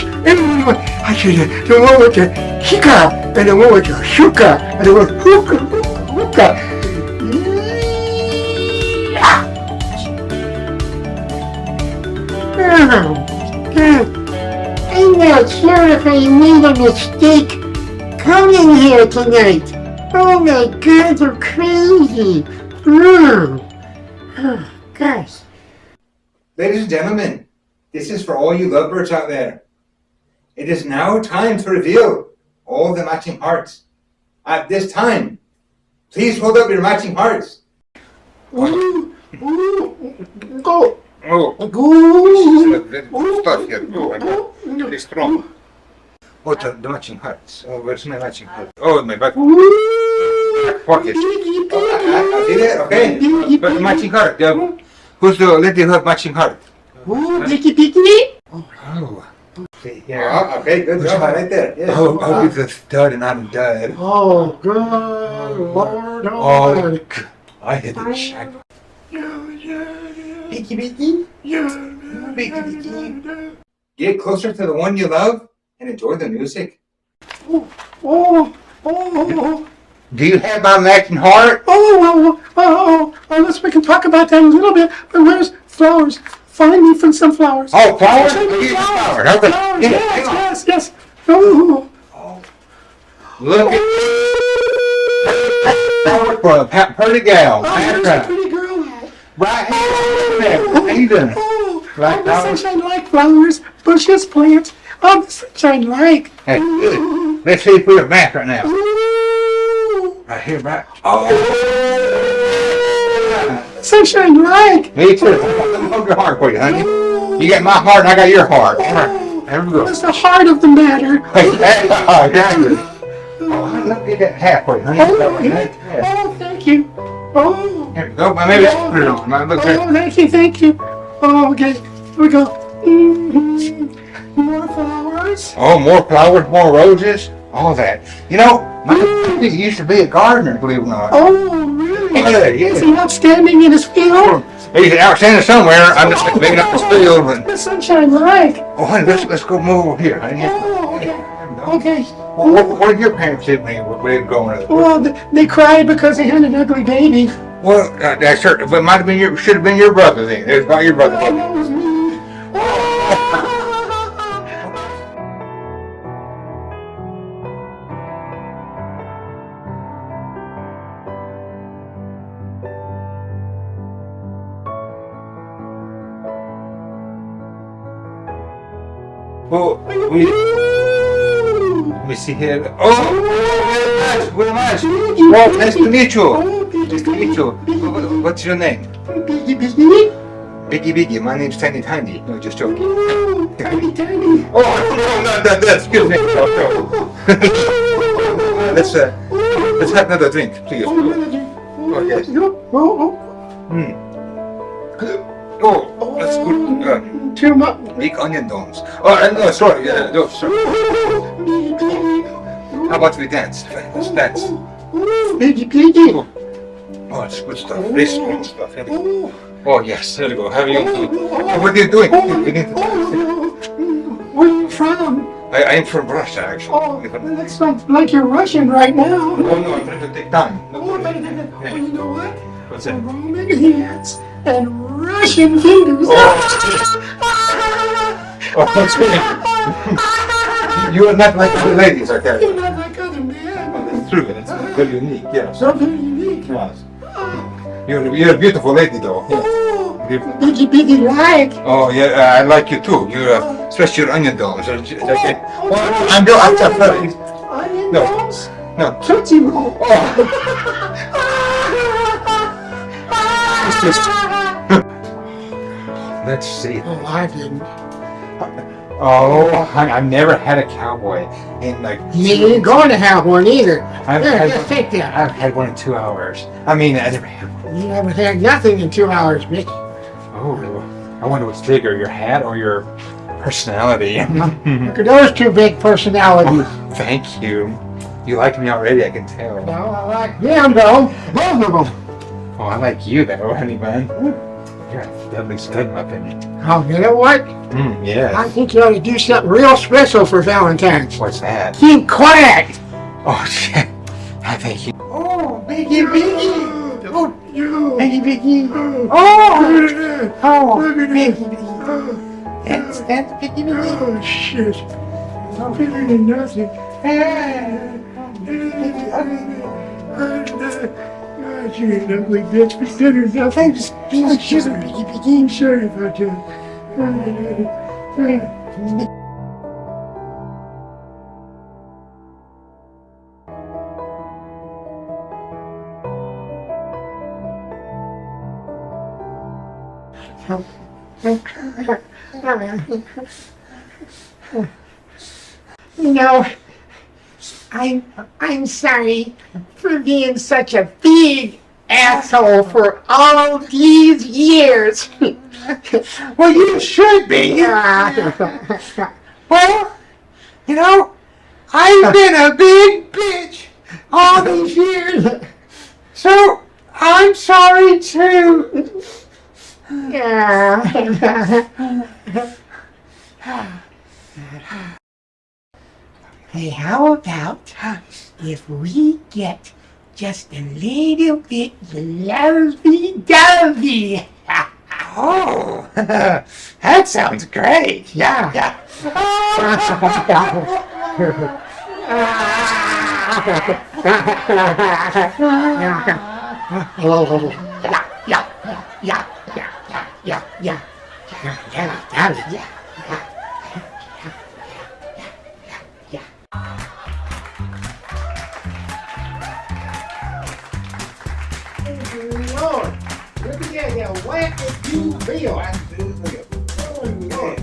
I should have the one with the hika and the one with the shuka and the one hookah. Oh, God. I'm not sure if I made a mistake coming here tonight. Oh my God, you're crazy. Oh, gosh. Ladies and gentlemen, this is for all you lovebirds out there. It is now time to reveal all the matching hearts. At this time, please hold up your matching hearts. Go. Oh, stuff here. Very strong. Oh, the matching hearts. Oh, where's my matching heart? Oh, my back pocket. I did it, okay. But the matching heart. Who's the lady who have matching heart? Oh, Picky? Oh. Yeah, okay, good job right there. Yeah. I'll be the stud and I'm dead. Oh, good Lord. Oh, I hit the shack. Picky. Get closer to the one you love and enjoy the music. Oh. Do you have my matching heart? We can talk about that in a little bit. But where's flowers? Find me some flowers. Oh, flowers? Flowers. Yes. Oh. Look at flower for a pretty gal. There's a pretty girl. Right here. How you doing? Like the sunshine like flowers, bushes, plants. Oh, the sunshine like. Hey, good. Let's see if we're back right now. Right here, back. Oh. Sunshine like. Me too. I'm hold your heart for you, honey. You got my heart and I got your heart. All right. There we go. That's the heart of the matter. Exactly. Oh, let me get half for you, honey. Oh, thank you. Oh. Here we go. Maybe it's put it on. Look there. Oh, thank you. Oh, okay. Here we go. More flowers. Oh, more flowers, more roses. All that. You know, my daddy used to be a gardener, believe it or not. Oh, really? Yeah. Is he outstanding in his field? He's outstanding somewhere. I'm just making up his field. The sunshine like. Oh, honey, let's go move over here, honey. Oh, okay. Well, what did your parents do when they were going? Well, they cried because they had an ugly baby. Well, that's certain, but it might have been should have been your brother then. It was not your brother. Oh, that was me. Oh, let me see here. Oh, very much. Oh, nice to meet you. Nice to meet you. What's your name? Biggie. My name's Tiny. No, just joking. Tiny. Oh, no, excuse me. Let's have another drink, please. Oh, yes. Oh, that's good. Too much. Big onion domes. Oh, no, sorry. No, sorry. How about we dance? Let's dance. Biggie. Oh, it's good stuff. Very strong stuff. Oh, yes. There we go. Have you? What are you doing? You need to dance. Where are you from? I'm from Russia, actually. Oh, looks like you're Russian right now. Oh, no, I'm trying to take time. Well, you know what? What's that? Roman hands and Russian fingers. Oh, that's good. You are not like other ladies, I tell You're you. not like other men. Oh, that's true. It's very unique, yes. So very unique. Yes. You're a beautiful lady, though. Yes. Biggie like. Oh, yeah, I like you too. You especially your onion domes. Okay. I'm sorry. Onion No. domes? No. Tootsie Roll. Let's see. Oh, I didn't. Oh, I've never had a cowboy in like. You ain't going to have one either. I've Take that. I've had one in 2 hours. I mean, I never had one. You haven't had nothing in 2 hours, Mickey. Oh, I wonder what's bigger, your hat or your personality? Look at those two big personalities. Oh, thank you. You like me already, I can tell. No, I like them though. Both of them. Oh, I like you though, honey bun. You're a deadly stud muffin. Oh, you know what? Yeah. I think you ought to do something real special for Valentine's. What's that? Keep quiet. Oh, shit. Thank you. Oh, Biggie. Oh, you. Biggie. Oh, Biggie. That's Biggie. Oh, shit. I'm bigger than nothing. God, you ain't ugly bitch. Be better than nothing. She's a Biggie. Sorry about that. You know, I'm sorry for being such a big asshole for all these years. Well, you should be. Well, you know, I've been a big bitch all these years, so I'm sorry too. Yeah. Hey, how about if we get just a little bit lovey-dovey? Oh, that sounds great. Yeah. Lord, look at that whack that you feel. Oh, Lord.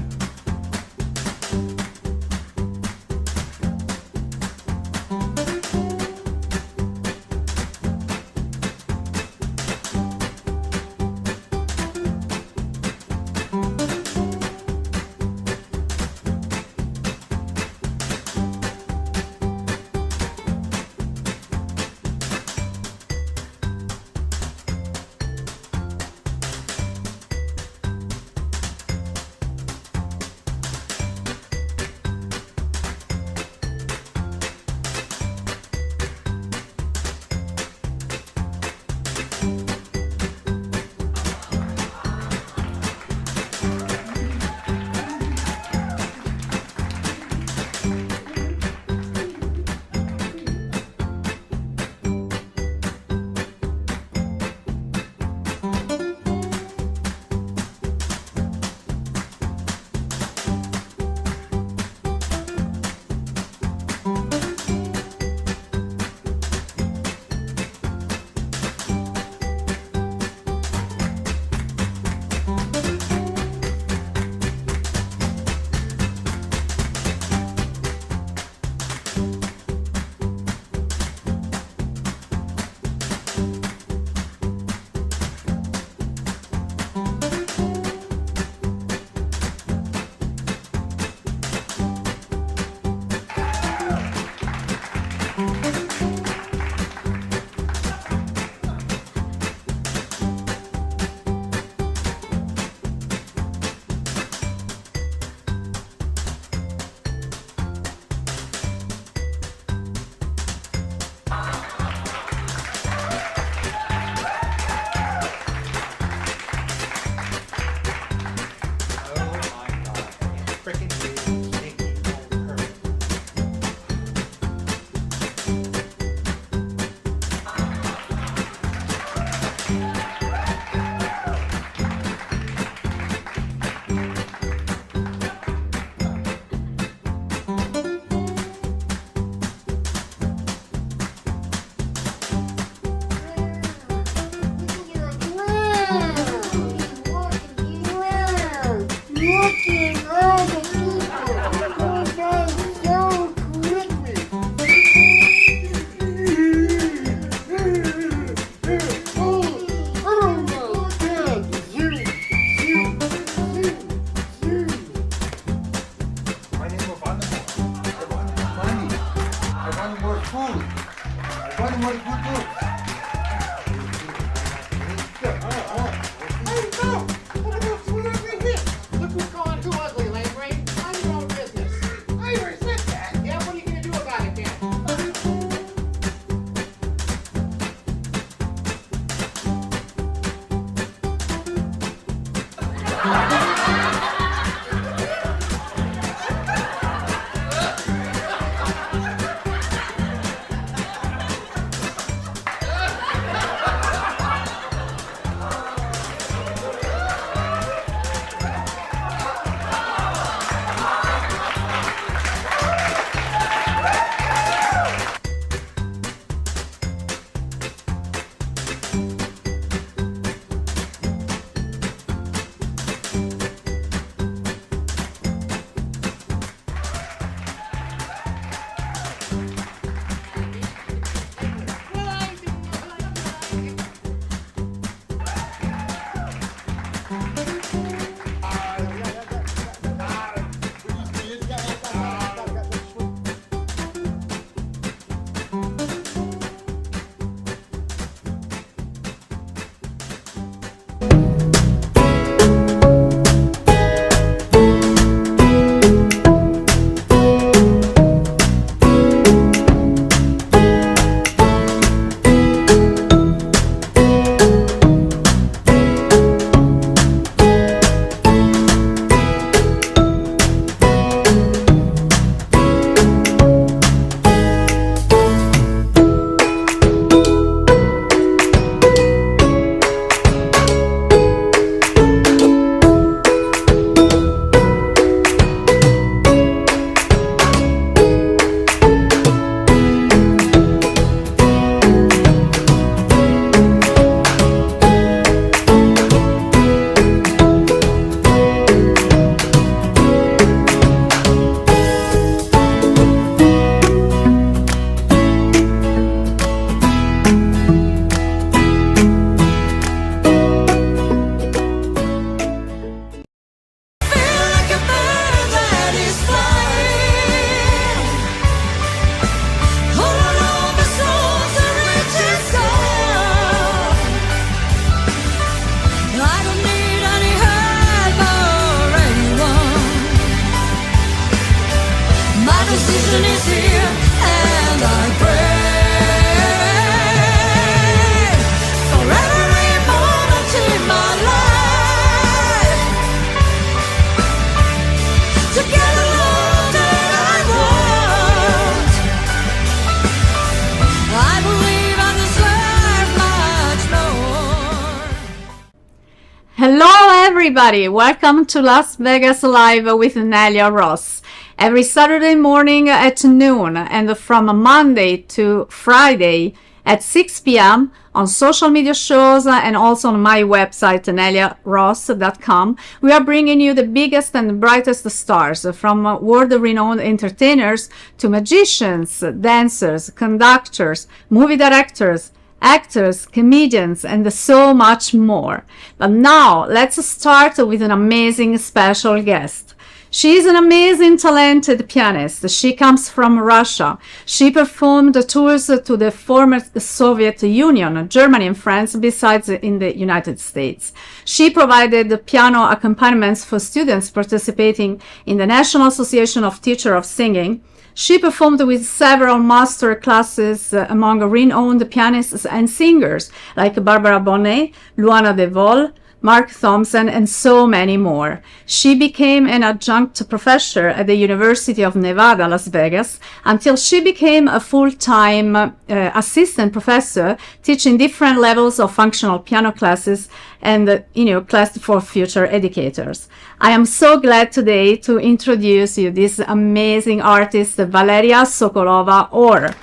Hello everybody, welcome to Las Vegas Live with Nelia Ross. Every Saturday morning at noon and from Monday to Friday at 6 p.m. on social media shows and also on my website neliaross.com, we are bringing you the biggest and brightest stars, from world-renowned entertainers to magicians, dancers, conductors, movie directors, actors, comedians, and so much more. But now, let's start with an amazing special guest. She is an amazing, talented pianist. She comes from Russia. She performed tours to the former Soviet Union, Germany, and France, besides in the United States. She provided piano accompaniments for students participating in the National Association of Teachers of Singing. She performed with several master classes among renowned pianists and singers like Barbara Bonet, Luana De Vol, Mark Thompson, and so many more. She became an adjunct professor at the University of Nevada, Las Vegas, until she became a full-time assistant professor, teaching different levels of functional piano classes and, class for future educators. I am so glad today to introduce you this amazing artist, Valeria Sokolova-Orr.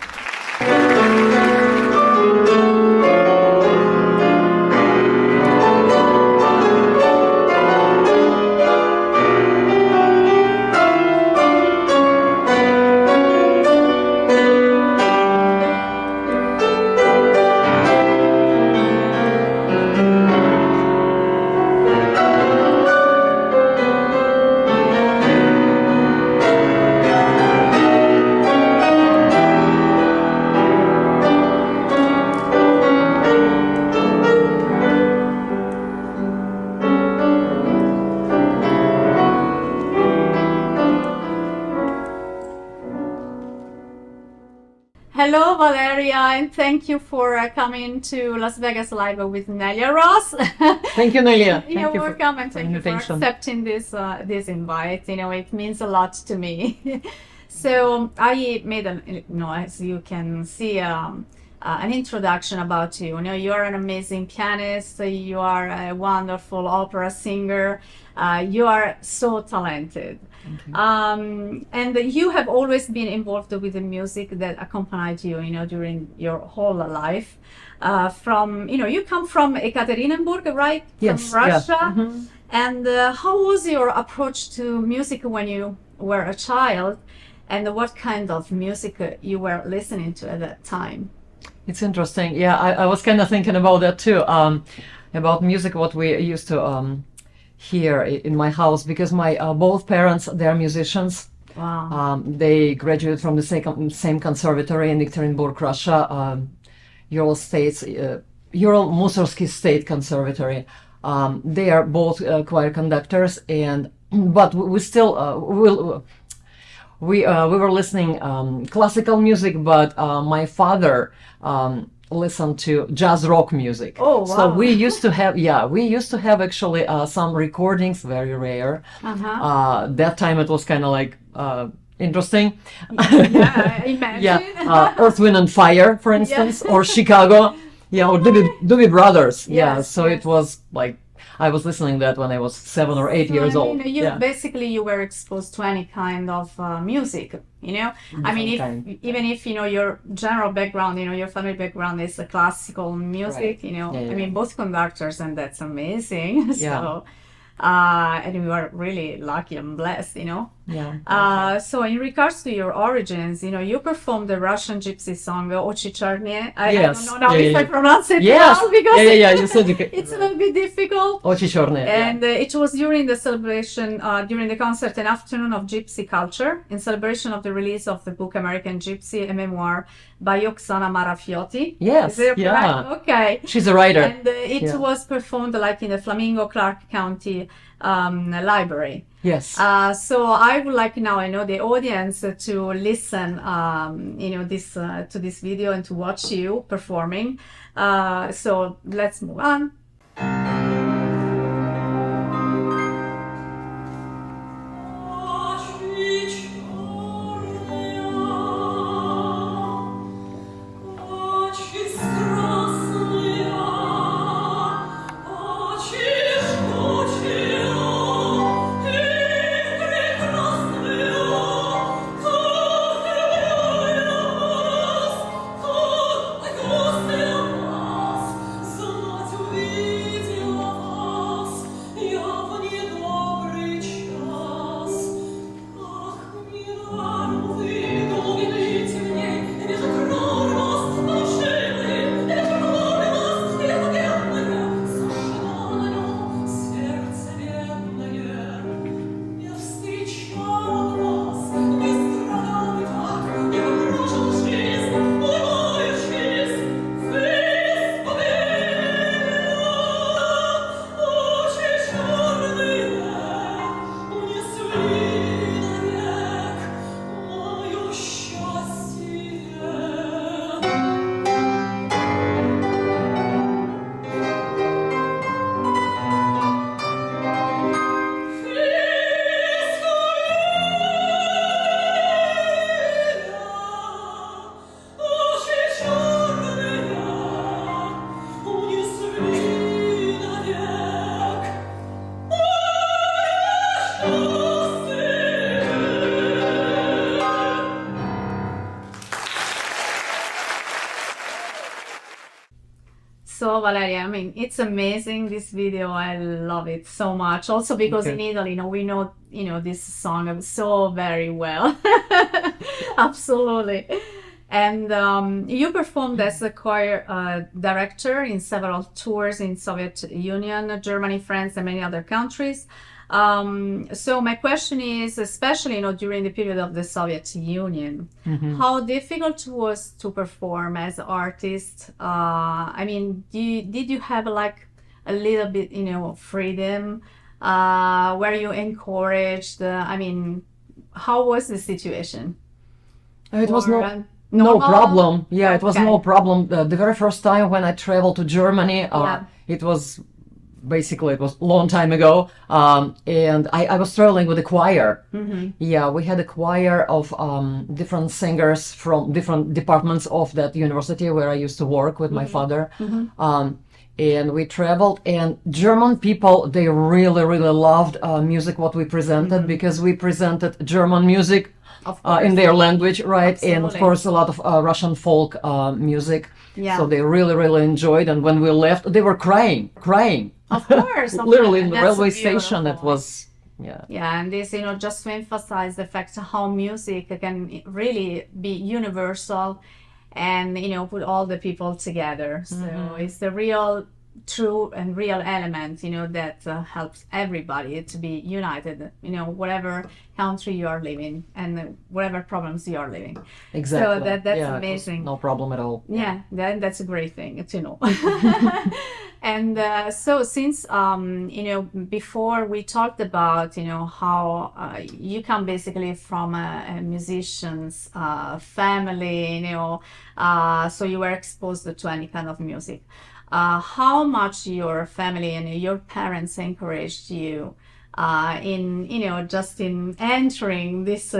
Hello, Valeria, and thank you for coming to Las Vegas Live with Nelia Ross. Thank you, Nelia. You're welcome, and thank you for accepting this invite. It means a lot to me. So I made as you can see, an introduction about you. You are an amazing pianist. You are a wonderful opera singer. You are so talented. And you have always been involved with the music that accompanied you, during your whole life. You come from Ekaterinburg, right? Yes. From Russia. Yeah. Mm-hmm. And how was your approach to music when you were a child? And what kind of music you were listening to at that time? It's interesting. Yeah, I was kind of thinking about that too, about music, what we used to hear in my house, because my both parents, they're musicians. Wow. They graduated from the same conservatory in Ekaterinburg, Russia, Ural Mussorgsky State Conservatory. They are both choir conductors, but we still we were listening classical music, but my father listened to jazz rock music. Oh, wow. So we used to have actually some recordings, very rare. That time it was kind of like interesting. Yeah, I imagine. Yeah, Earth, Wind and Fire, for instance, or Chicago. Yeah, or Doobie Brothers. Yeah, so it was like, I was listening to that when I was 7 or 8 years old. Basically you were exposed to any kind of music, even if your general background, your family background is a classical music, right. Both conductors, and that's amazing. So and we are really lucky and blessed, So in regards to your origins, you performed the Russian gypsy song Ochi Charnie. I don't know now if I pronounce it well, because it's a little bit difficult. Ochi Charnie. And it was during the celebration, during the concert, An Afternoon of Gypsy Culture, in celebration of the release of the book American Gypsy, a memoir by Oksana Marafiotti. Yes, Is it correct? Okay. She's a writer. And it was performed in the Flamingo Clark County library. Yes. So I would like now, the audience to listen, to this video and to watch you performing. So let's move on. So Valeria, it's amazing, this video. I love it so much. Also because in Italy, we know, this song so very well. Absolutely. And you performed as a choir director in several tours in Soviet Union, Germany, France, and many other countries. So my question is, especially during the period of the Soviet Union, how difficult was to perform as an artist? Did you have a little bit freedom? Were you encouraged? How was the situation? It was No normal? problem. Yeah, it was Okay. no problem. The very first time when I traveled to Germany, it was basically, it was a long time ago, and I was traveling with a choir. Yeah, we had a choir of different singers from different departments of that university where I used to work with my father. And we traveled, and German people, they really, really loved music, what we presented, because we presented German music in their language, right? And of Absolutely. course, a lot of Russian folk music. Yeah. So they really, really enjoyed. And when we left, they were crying. Of course. Literally in the That's railway beautiful. station, it was, yeah. Yeah, and this, just to emphasize the fact how music can really be universal and, put all the people together. So it's the real, true and real element, that helps everybody to be united, whatever country you are living and whatever problems you are living. Exactly. So that's Yeah, it was amazing. no problem at all. Yeah, that's a great thing to know. And so since, before we talked about, how you come basically from a musician's family, so you were exposed to any kind of music. How much your family and your parents encouraged you in, just in entering this,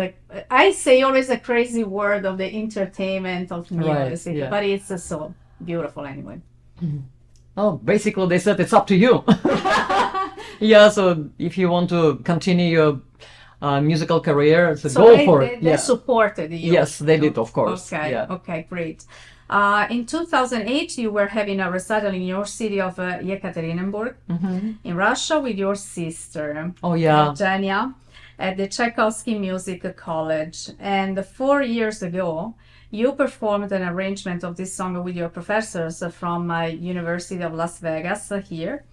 I say always a crazy word of the entertainment of music, Right, yeah. but it's so beautiful anyway. Oh, basically they said it's up to you. Yeah, so if you want to continue your musical career, so go for it. They supported you. Yes, they did, of course. Okay, Yeah. okay, great. In 2008, you were having a recital in your city of Yekaterinburg in Russia with your sister, Oh, yeah. Evgenia, at the Tchaikovsky Music College. And 4 years ago, you performed an arrangement of this song with your professors from University of Las Vegas here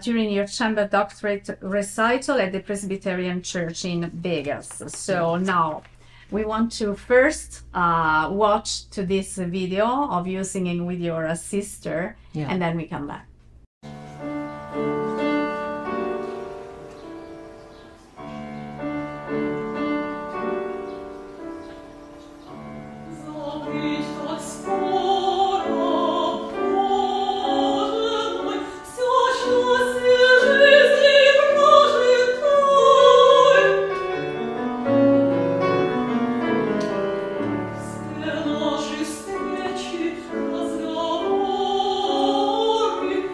during your chamber doctorate recital at the Presbyterian Church in Vegas. So now we want to first watch to this video of you singing with your sister, Yeah. and then we come back. Разговоры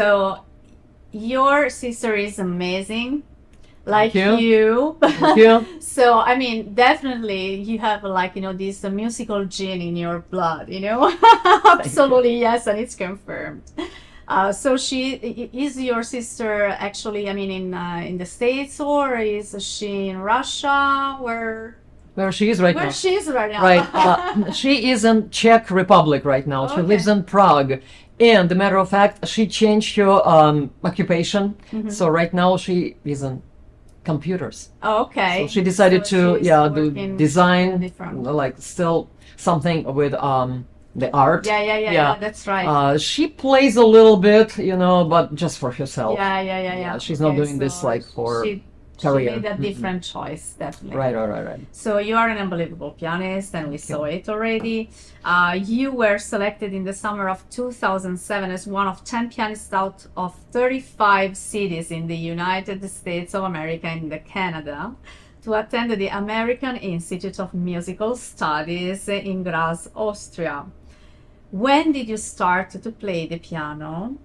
So your sister is amazing, like Thank you. Thank you. So I mean, definitely you have like this musical gene in your blood. Absolutely yes, and it's confirmed. So is your sister actually? I mean, in the States, or is she in Russia? Where she is right now. Where she is right now. Right. She is in Czech Republic right now. She lives in Prague. And, as a matter of fact, she changed her occupation. So right now she is in computers. Oh, okay. So she decided to do design, different. like still something with the art. Yeah, that's right. She plays a little bit, but just for herself. Yeah. She's not doing this like for career. She made a different choice, definitely. Right. So you are an unbelievable pianist, and we saw it already. You were selected in the summer of 2007 as one of 10 pianists out of 35 cities in the United States of America and Canada to attend the American Institute of Musical Studies in Graz, Austria. When did you start to play the piano?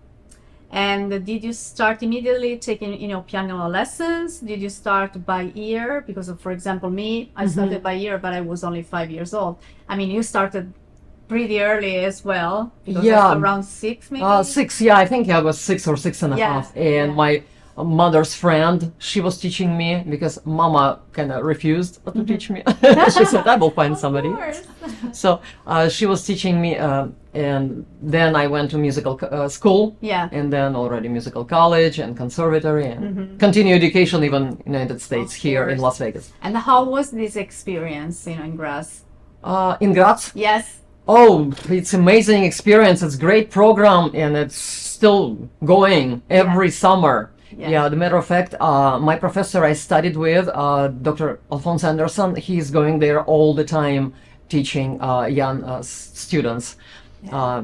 And did you start immediately taking, piano lessons? Did you start by ear? Because for example, me, I started by ear, but I was only 5 years old. I mean, you started pretty early as well. Around 6 maybe? 6, yeah, I think I was 6 or 6 and a half. And my mother's friend, she was teaching me because Mama kind of refused to teach me. She said, I will find somebody. So she was teaching me, and then I went to musical school, and then already musical college and conservatory and continue education even in the United States here in Las Vegas. And how was this experience, in Graz? In Graz? Yes. Oh, it's amazing experience. It's great program, and it's still going every summer. Yeah, as a matter of fact, my professor I studied with, Dr. Alphonse Anderson, he's going there all the time teaching young students,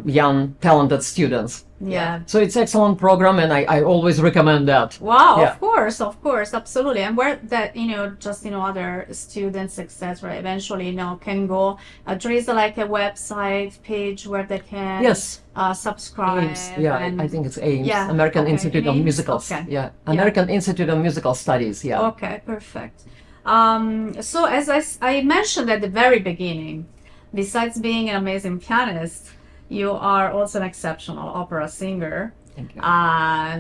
young talented students. Yeah. So it's excellent program, and I always recommend that. Wow, of course, absolutely. And where that, just, other students, etc., eventually, can go. There is like a website page where they can subscribe. AIMS, I think it's AIMS, American Institute of Musical American Institute of Musical Studies, Okay, perfect. So as I mentioned at the very beginning, besides being an amazing pianist, you are also an exceptional opera singer. Thank you.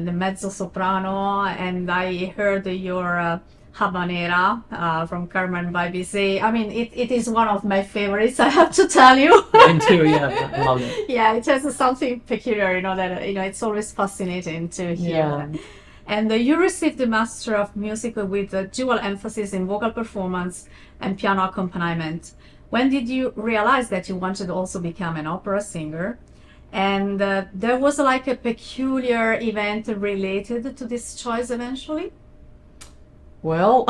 The mezzo soprano, and I heard your Habanera from Carmen by Bizet. I mean, it is one of my favorites, I have to tell you. Mine too, I love it. Yeah, it has something peculiar, that it's always fascinating to hear. And you received the Master of Music with a dual emphasis in vocal performance and piano accompaniment. When did you realize that you wanted to also become an opera singer? And there was like a peculiar event related to this choice eventually? Well,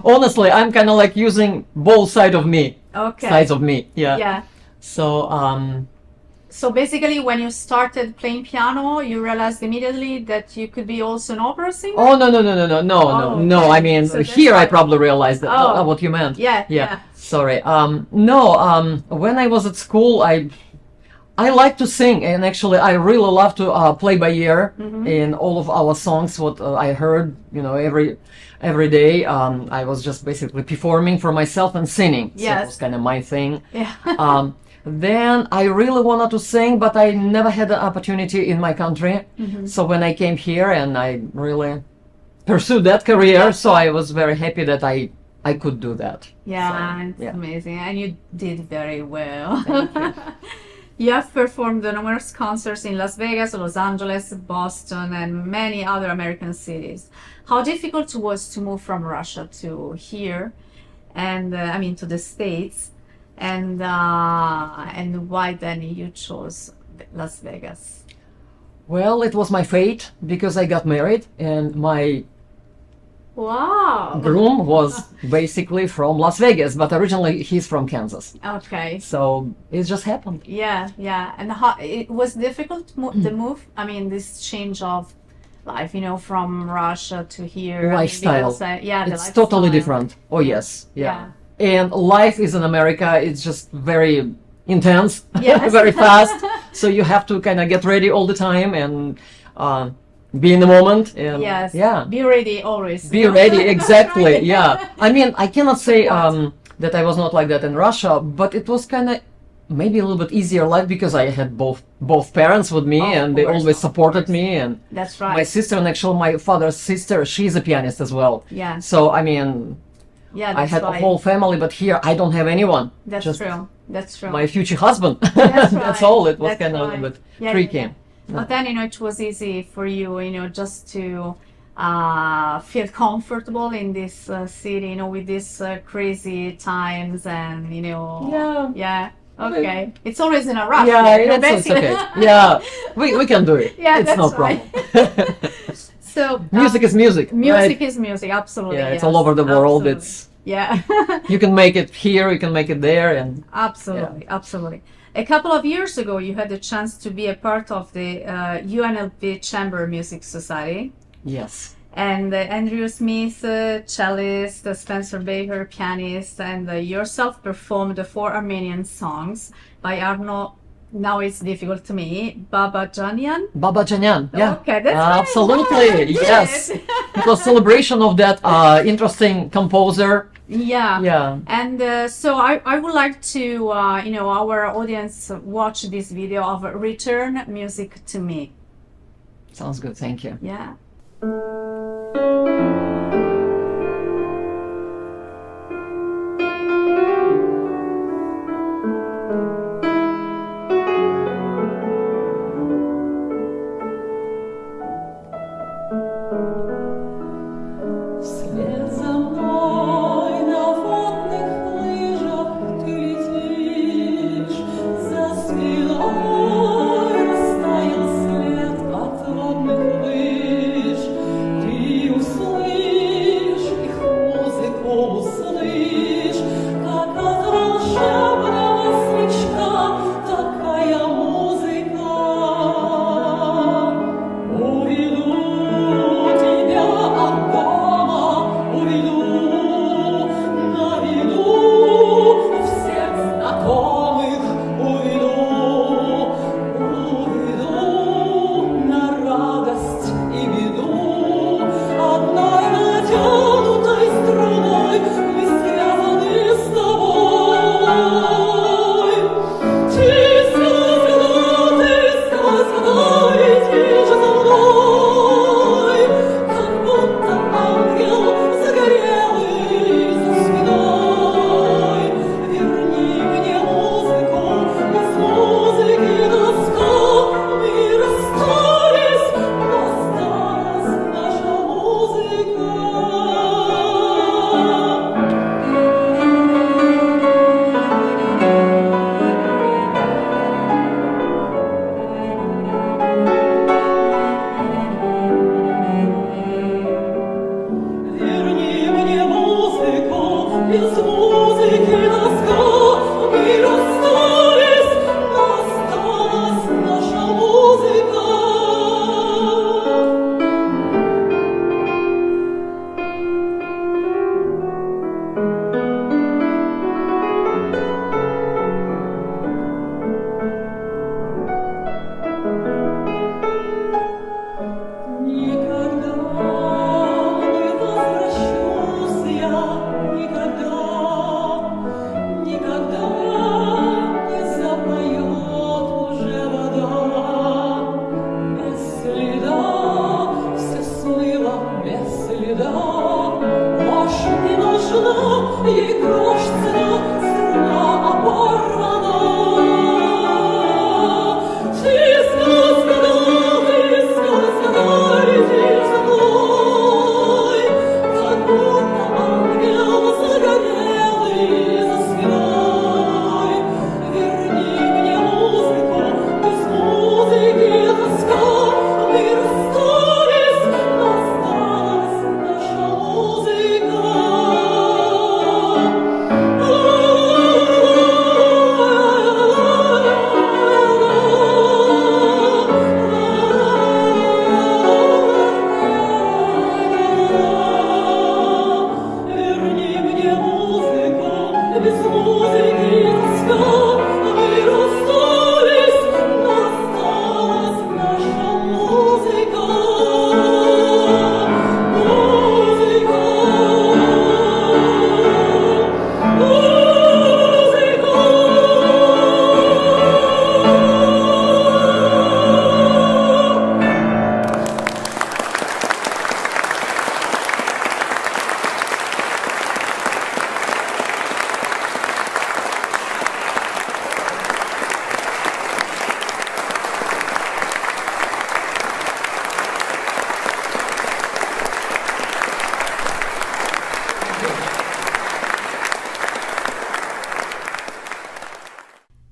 honestly, I'm kind of like using both sides of me. Sides of me, Yeah. So basically, when you started playing piano, you realized immediately that you could be also an opera singer? Oh, no. I mean, so here I probably realized that, what you meant. Yeah. Sorry. When I was at school, I like to sing, and actually I really love to play by ear in all of our songs, what I heard, every day. I was just basically performing for myself and singing. So it was kind of my thing. Yeah. Then I really wanted to sing, but I never had the opportunity in my country. So when I came here, and I really pursued that career, so I was very happy that I could do that. Yeah, it's amazing, and you did very well. Thank you. You have performed numerous concerts in Las Vegas, Los Angeles, Boston, and many other American cities. How difficult it was to move from Russia to here, and to the States? And why then you chose Las Vegas? Well, it was my fate, because I got married, and my groom was basically from Las Vegas, but originally he's from Kansas. Okay. So it just happened. Yeah. And how it was difficult the move? I mean, this change of life, from Russia to here. Lifestyle. It's totally different. Oh yes. Yeah. And life is in America, it's just very intense, very fast. So you have to kind of get ready all the time and be in the moment. And, yes. Yeah. Be ready always. Be ready, exactly. Yeah. I mean, I cannot say that I was not like that in Russia, but it was kind of maybe a little bit easier life because I had both parents with me, and they always supported me. And that's right. My sister, and actually my father's sister, she's a pianist as well. Yeah. So I mean, yeah, I had a whole family, but here I don't have anyone. That's just true. That's true. My future husband. That's, right. That's all. It was That's kind of right. a little bit Yeah, tricky. yeah. But then, it was easy for you, just to feel comfortable in this city, with these crazy times and, yeah. Okay. It's always in a rush. Yeah, it's okay. Yeah, we can do it. Yeah, it's that's no problem. right. So music is music. Music right? is music, absolutely. Yeah, it's yes, all over the world. absolutely. It's yeah. You can make it here, you can make it there, and absolutely, absolutely. A couple of years ago, you had the chance to be a part of the UNLV Chamber Music Society. Yes. And Andrew Smith, cellist, Spencer Baker, pianist, and yourself performed the 4 Armenian songs by Arno. Now it's difficult to me. Babajanyan. Babajanyan, yeah. Okay, that's right. Absolutely, Wow, yes. It was celebration of that interesting composer. Yeah. Yeah. And so I would like to, our audience watch this video of Return Music to Me. Sounds good, thank you. Yeah.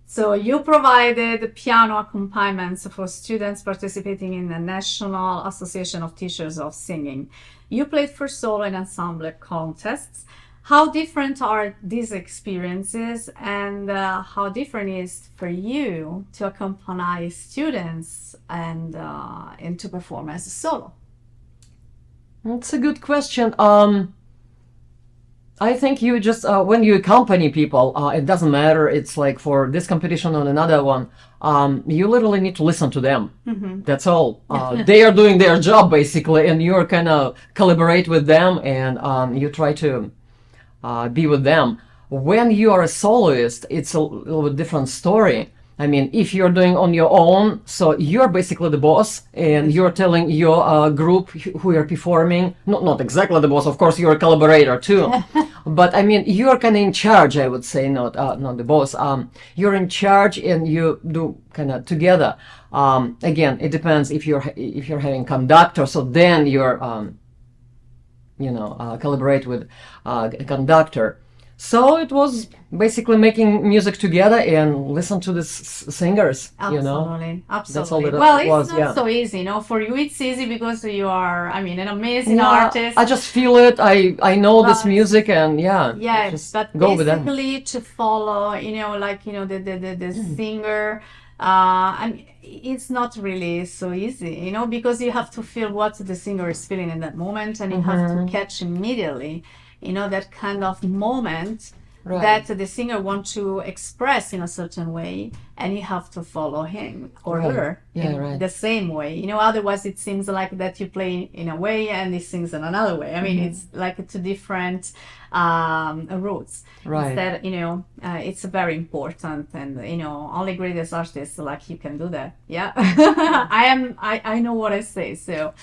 So you provided piano accompaniments for students participating in the National Association of Teachers of Singing. You played for solo and ensemble contests. How different are these experiences, and how different is for you to accompany students and to perform as a solo? That's a good question. I think you just, when you accompany people, it doesn't matter, it's like for this competition or another one, you literally need to listen to them. Mm-hmm. That's all. They are doing their job basically, and you're kind of collaborate with them, and you try to be with them. When you are a soloist, it's a little bit different story. I mean, if you're doing on your own, so you're basically the boss, and you're telling your group who you're performing, not exactly the boss, of course, you're a collaborator too, but I mean, you're kind of in charge, I would say, not the boss. You're in charge, and you do kind of together. Again, it depends if you're having conductor, so then you're, collaborate with a conductor. So it was basically making music together and listen to the singers. Absolutely, absolutely. That's all it well, was. It's not so easy, For you, it's easy because you are, an amazing artist. I just feel it. I know this music, and just but go with basically to follow, the singer. And it's not really so easy, because you have to feel what the singer is feeling in that moment, and you have to catch immediately. That kind of moment that the singer wants to express in a certain way, and you have to follow him or her in the same way. Otherwise it seems like that you play in a way and he sings in another way. I mean, it's like two different routes. Right. Instead, it's very important, and only greatest artists like you can do that. Yeah. I know what I say. So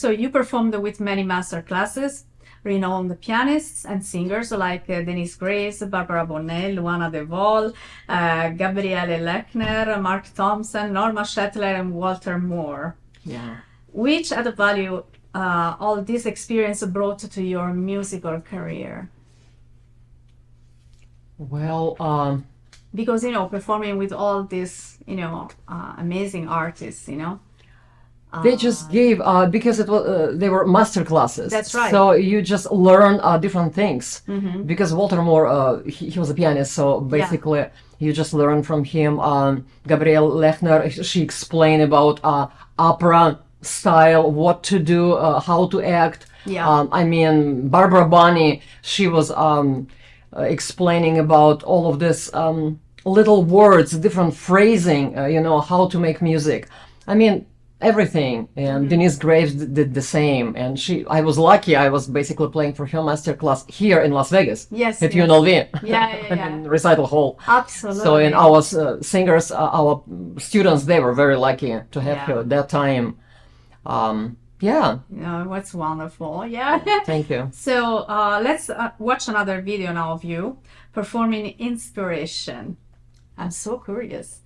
you performed with many master classes, renowned pianists and singers like Denise Grace, Barbara Bonnell, Luana De Vol, Gabriele Lechner, Mark Thompson, Norma Shetler, and Walter Moore. Yeah. Which added value all this experience brought to your musical career? Well, because performing with all these amazing artists, they just gave because it was they were master classes. That's right. So you just learn different things. Mm-hmm. Because Walter Moore, he was a pianist, so basically you just learn from him. Gabrielle Lechner, she explained about opera style, what to do, how to act. Yeah. Barbara Bonney, she was explaining about all of this little words, different phrasing, how to make music. Everything. And Denise Graves did the same. And I was lucky. I was basically playing for her masterclass here in Las Vegas. Yes. At UNLV. Yeah. In recital hall. Absolutely. So in our singers, our students, they were very lucky to have her at that time. What's wonderful. Yeah. Thank you. So let's watch another video now of you performing Inspiration. I'm so curious.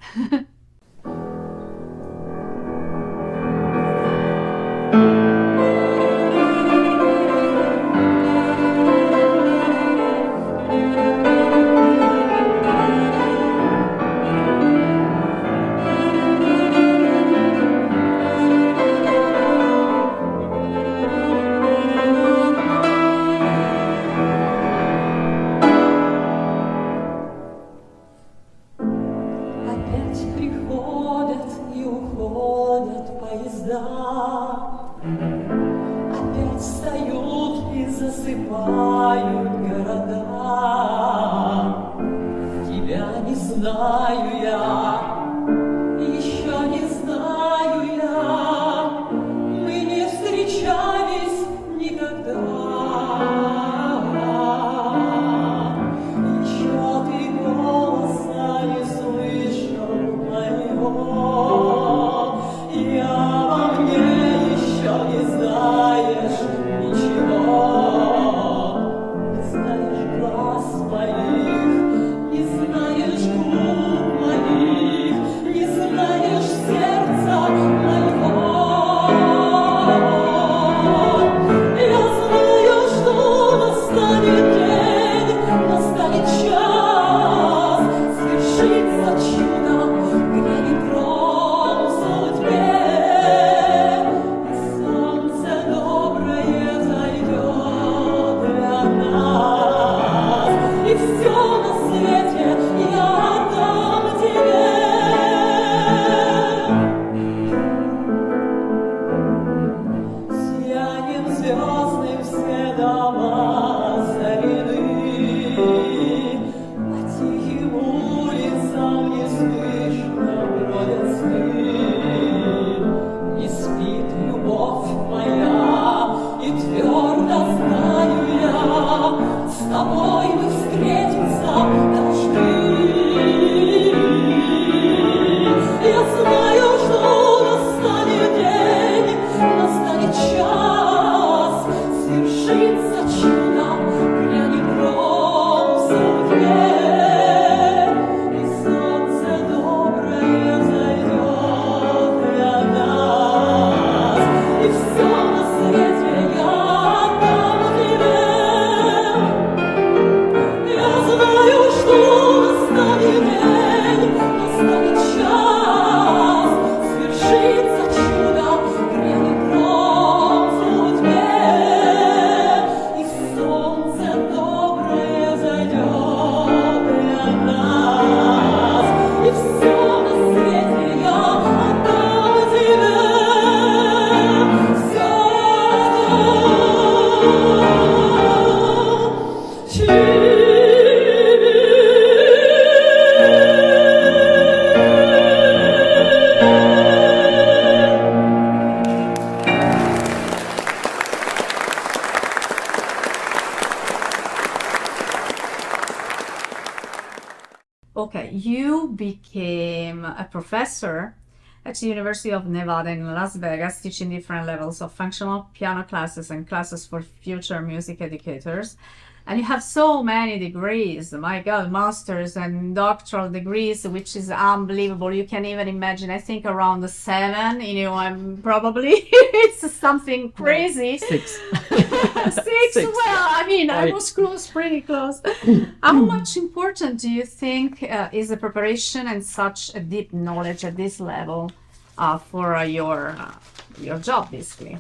Знаешь, губ моих Okay, you became a professor at the University of Nevada in Las Vegas, teaching different levels of functional piano classes and classes for future music educators. And you have so many degrees, my God, masters and doctoral degrees, which is unbelievable. You can't even imagine. I think around 7, I'm probably, it's something crazy. 6. 6, well, I mean, I was close, pretty close. How much important do you think is the preparation and such a deep knowledge at this level for your job, basically?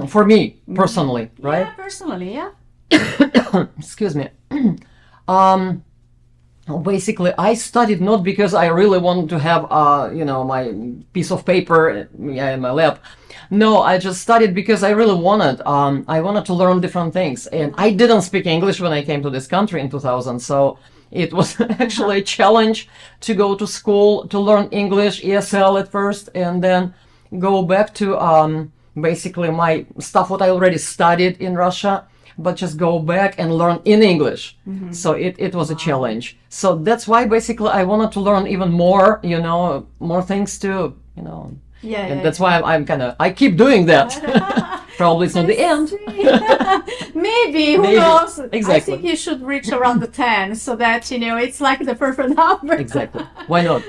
For me, personally, right? Yeah, personally, yeah. Excuse me. Basically, I studied not because I really wanted to have, my piece of paper in my lab. No, I just studied because I really wanted. I wanted to learn different things, and I didn't speak English when I came to this country in 2000. So it was actually a challenge to go to school to learn English, ESL at first, and then go back to basically my stuff what I already studied in Russia, but just go back and learn in English. Mm-hmm. So it was a challenge. So that's why basically I wanted to learn even more, more things too, Yeah, and that's why I keep doing that. Probably it's not the end. Maybe, who knows? Exactly. I think you should reach around the 10 so that, it's like the perfect number. Exactly. Why not?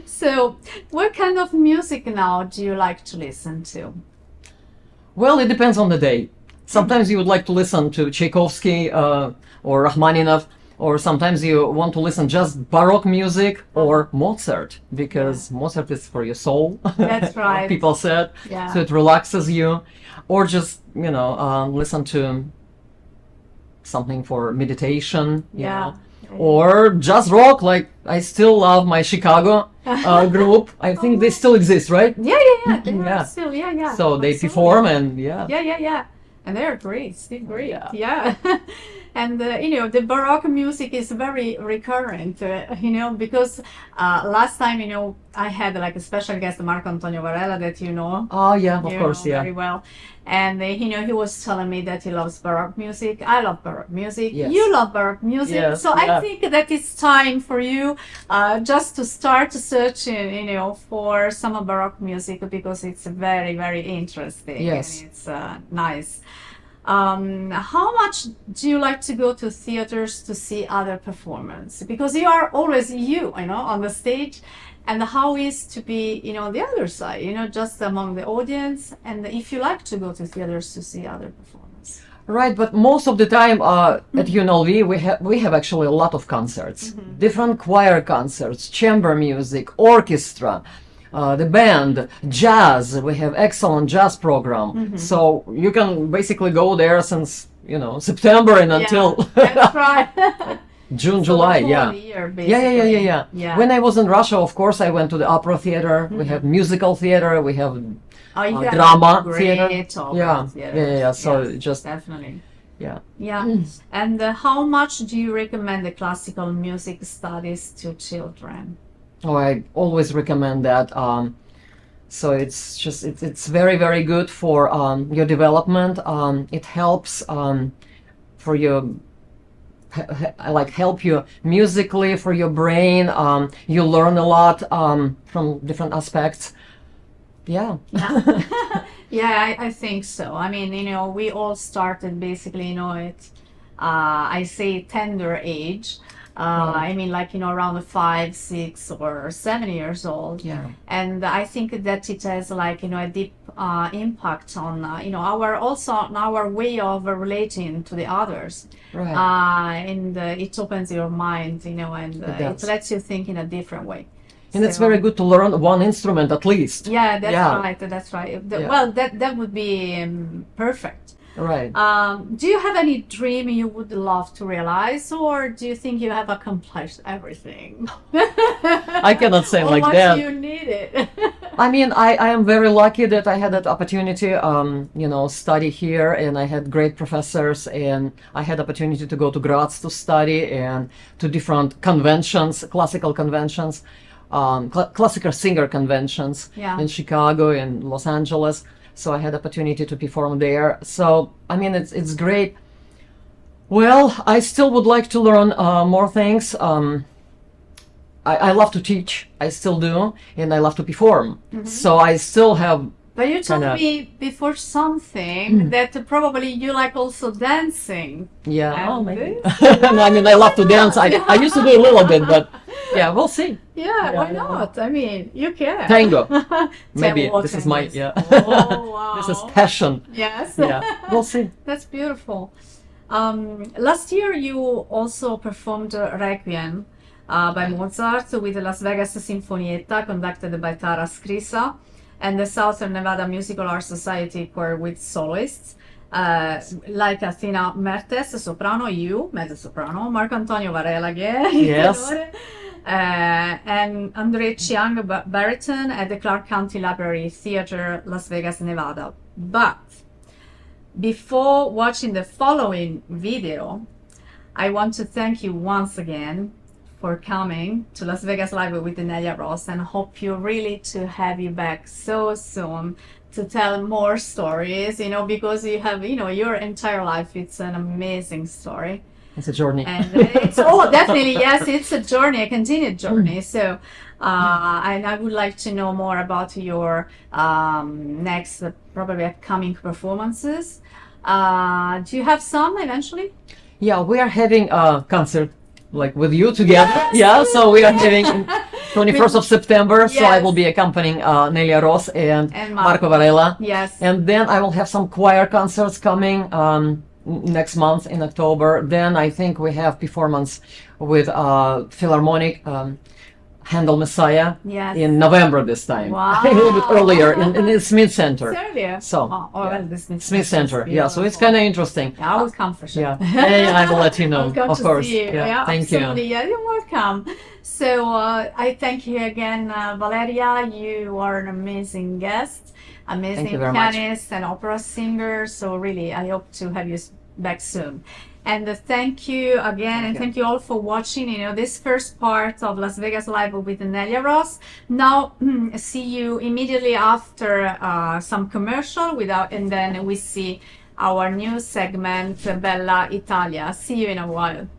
So, what kind of music now do you like to listen to? Well, it depends on the day. Sometimes you would like to listen to Tchaikovsky or Rachmaninoff, or sometimes you want to listen just Baroque music or Mozart, because Mozart is for your soul. That's right. People said. Yeah. So it relaxes you. Or just, listen to something for meditation, you know. Or just rock, like I still love my Chicago group. I think they still exist, right? Yeah. They still, yeah. So they perform and Yeah. And they're great, still great. Yeah. And the Baroque music is very recurrent, because last time, I had like a special guest, Marco Antonio Varela, that you know. Oh yeah, of course, yeah. Very well. And he was telling me that he loves Baroque music. I love Baroque music. Yes. You love Baroque music. Yes, so I think that it's time for you just to start searching, for some Baroque music, because it's very, very interesting. Yes. And it's nice. How much do you like to go to theaters to see other performers? Because you are always on the stage. And how is to be, on the other side, just among the audience, and if you like to go to theaters to see other performers. Right, but most of the time at UNLV we have actually a lot of concerts, different choir concerts, chamber music, orchestra, the band, jazz. We have excellent jazz program, so you can basically go there since September and until that's right. June, so July, yeah. Yeah. When I was in Russia, of course, I went to the opera theater. We have musical theater. We have drama theater. Yeah. So yes, just definitely. Yeah. And how much do you recommend the classical music studies to children? Oh, I always recommend that. So it's very, very good for your development. It helps for your help you musically, for your brain. You learn a lot from different aspects. Yeah. Yeah, I think so. I mean, we all started basically, at, I say tender age. I mean, like, around 5, 6, or 7 years old. Yeah. And I think that it has like, a deep impact on, on our way of relating to the others. Right. And it opens your mind, and it lets you think in a different way. And it's very good to learn one instrument at least. Yeah, that's right. Well, that would be perfect. Right. Do you have any dream you would love to realize, or do you think you have accomplished everything? I cannot say like that. What you needed. I mean, I am very lucky that I had that opportunity, study here, and I had great professors, and I had opportunity to go to Graz to study and to different conventions, classical conventions, classical singer conventions in Chicago and Los Angeles. So I had opportunity to perform there. So, I mean, it's great. Well, I still would like to learn more things. I love to teach. I still do. And I love to perform. So I still have... But you told me before something that probably you like also dancing. Yeah, maybe. No, I mean, I love to dance. I used to do a little bit, but yeah, we'll see. Yeah, why not? I mean, you can. Tango. Maybe this is my, Oh, wow. This is passion. Yes. Yeah, we'll see. That's beautiful. Last year you also performed Requiem by Mozart with the Las Vegas Sinfonietta conducted by Taras Krisa and the Southern Nevada Musical Arts Society choir with soloists like Athena Mertes, soprano, you, mezzo-soprano, Marco Antonio Varela again, yes, and Andre Chiang, baritone at the Clark County Library Theater, Las Vegas, Nevada. But before watching the following video, I want to thank you once again for coming to Las Vegas Live with Nelia Ross, and hope you really to have you back so soon to tell more stories, because you have, your entire life, it's an amazing story. It's a journey. And it's, definitely, yes, it's a journey, a continued journey. So, and I would like to know more about your next, probably upcoming performances. Do you have some eventually? Yeah, we are having a concert like with you together. Yes. Yeah, so we are having 21st of September, so I will be accompanying Nelia Ross and Marco Varela. Yes. And then I will have some choir concerts coming next month in October. Then I think we have performance with Philharmonic, Handel Messiah in November this time. Wow. A little bit earlier in the Smith Center. Earlier. So, the Smith Center. Yeah, so it's kind of interesting. Yeah, I will come for sure. Yeah, and I will let you know, of course. See you. Yeah, thank you. Yeah, you're welcome. So I thank you again, Valeria. You are an amazing guest, amazing pianist and opera singer. So really, I hope to have you back soon. And thank you again, and thank you all for watching, this first part of Las Vegas Live with Nelia Ross. Now, see you immediately after some commercial, and then we see our new segment, Bella Italia. See you in a while.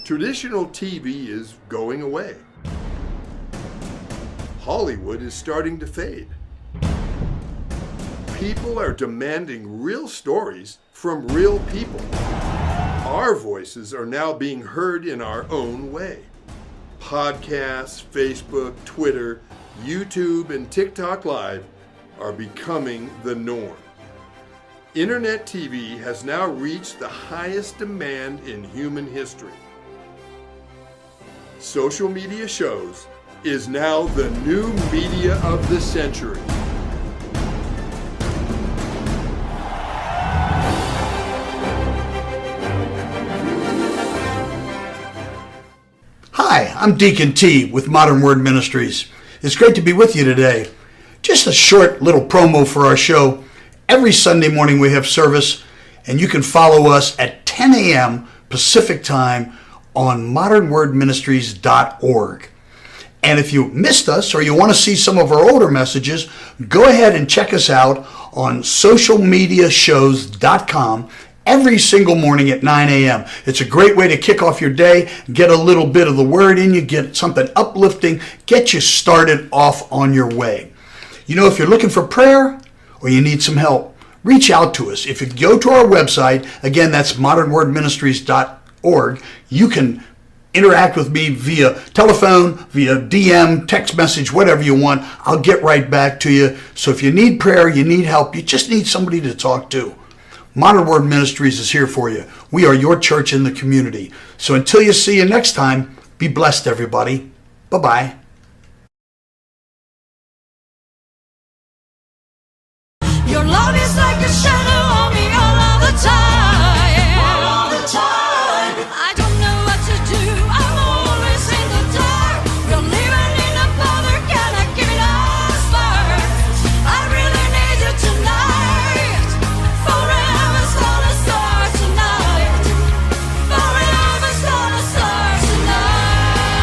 Traditional TV is going away. Hollywood is starting to fade. People are demanding real stories from real people. Our voices are now being heard in our own way. Podcasts, Facebook, Twitter, YouTube, and TikTok Live are becoming the norm. Internet TV has now reached the highest demand in human history. Social media shows is now the new media of the century. Hi, I'm Deacon T with Modern Word Ministries. It's great to be with you today. Just a short little promo for our show. Every Sunday morning we have service, and you can follow us at 10 a.m. Pacific Time on modernwordministries.org. And if you missed us or you want to see some of our older messages, go ahead and check us out on socialmediashows.com every single morning at 9 a.m. It's a great way to kick off your day, get a little bit of the word in you, get something uplifting, get you started off on your way. You know, if you're looking for prayer or you need some help, reach out to us. If you go to our website, again, that's modernwordministries.org, you can interact with me via telephone, via DM, text message, whatever you want. I'll get right back to you. So if you need prayer, you need help, you just need somebody to talk to, Modern Word Ministries is here for you. We are your church in the community. So until you see you next time, be blessed, everybody. Bye-bye. Your love is like a shadow on me all of the time. All the time. I don't know what to do. I'm always in the dark. You're living in a bother. Can I give it a spark? I really need you tonight. Forever's gonna start tonight. Forever's gonna start tonight.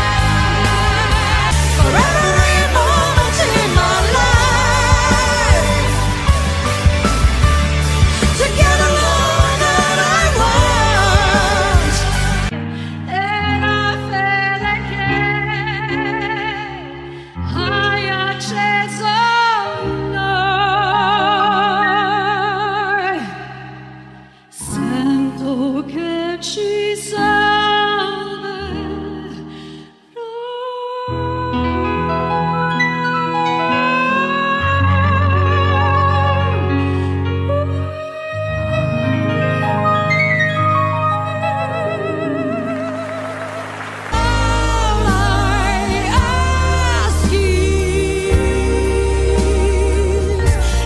For every moment in my life. To get along that I want. Era fede che hai acceso noi. Sento che ci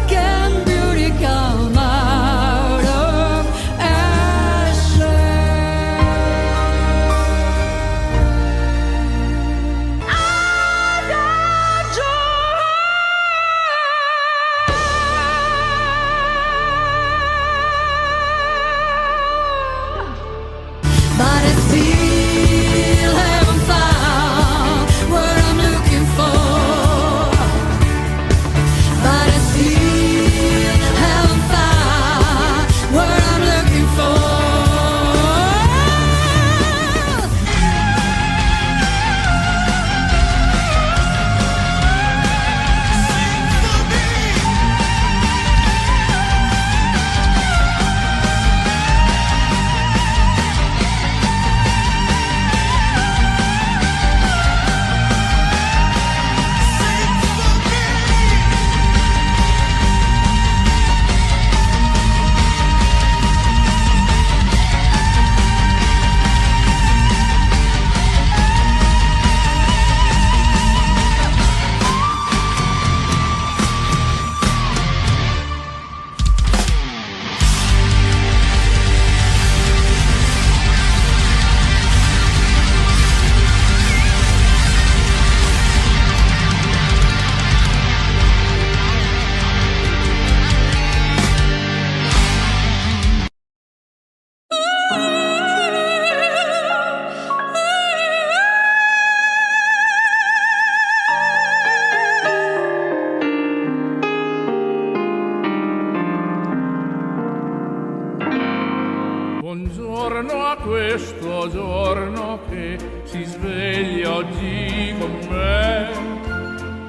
can beauty come out of ashes? questo giorno che si sveglia oggi con me.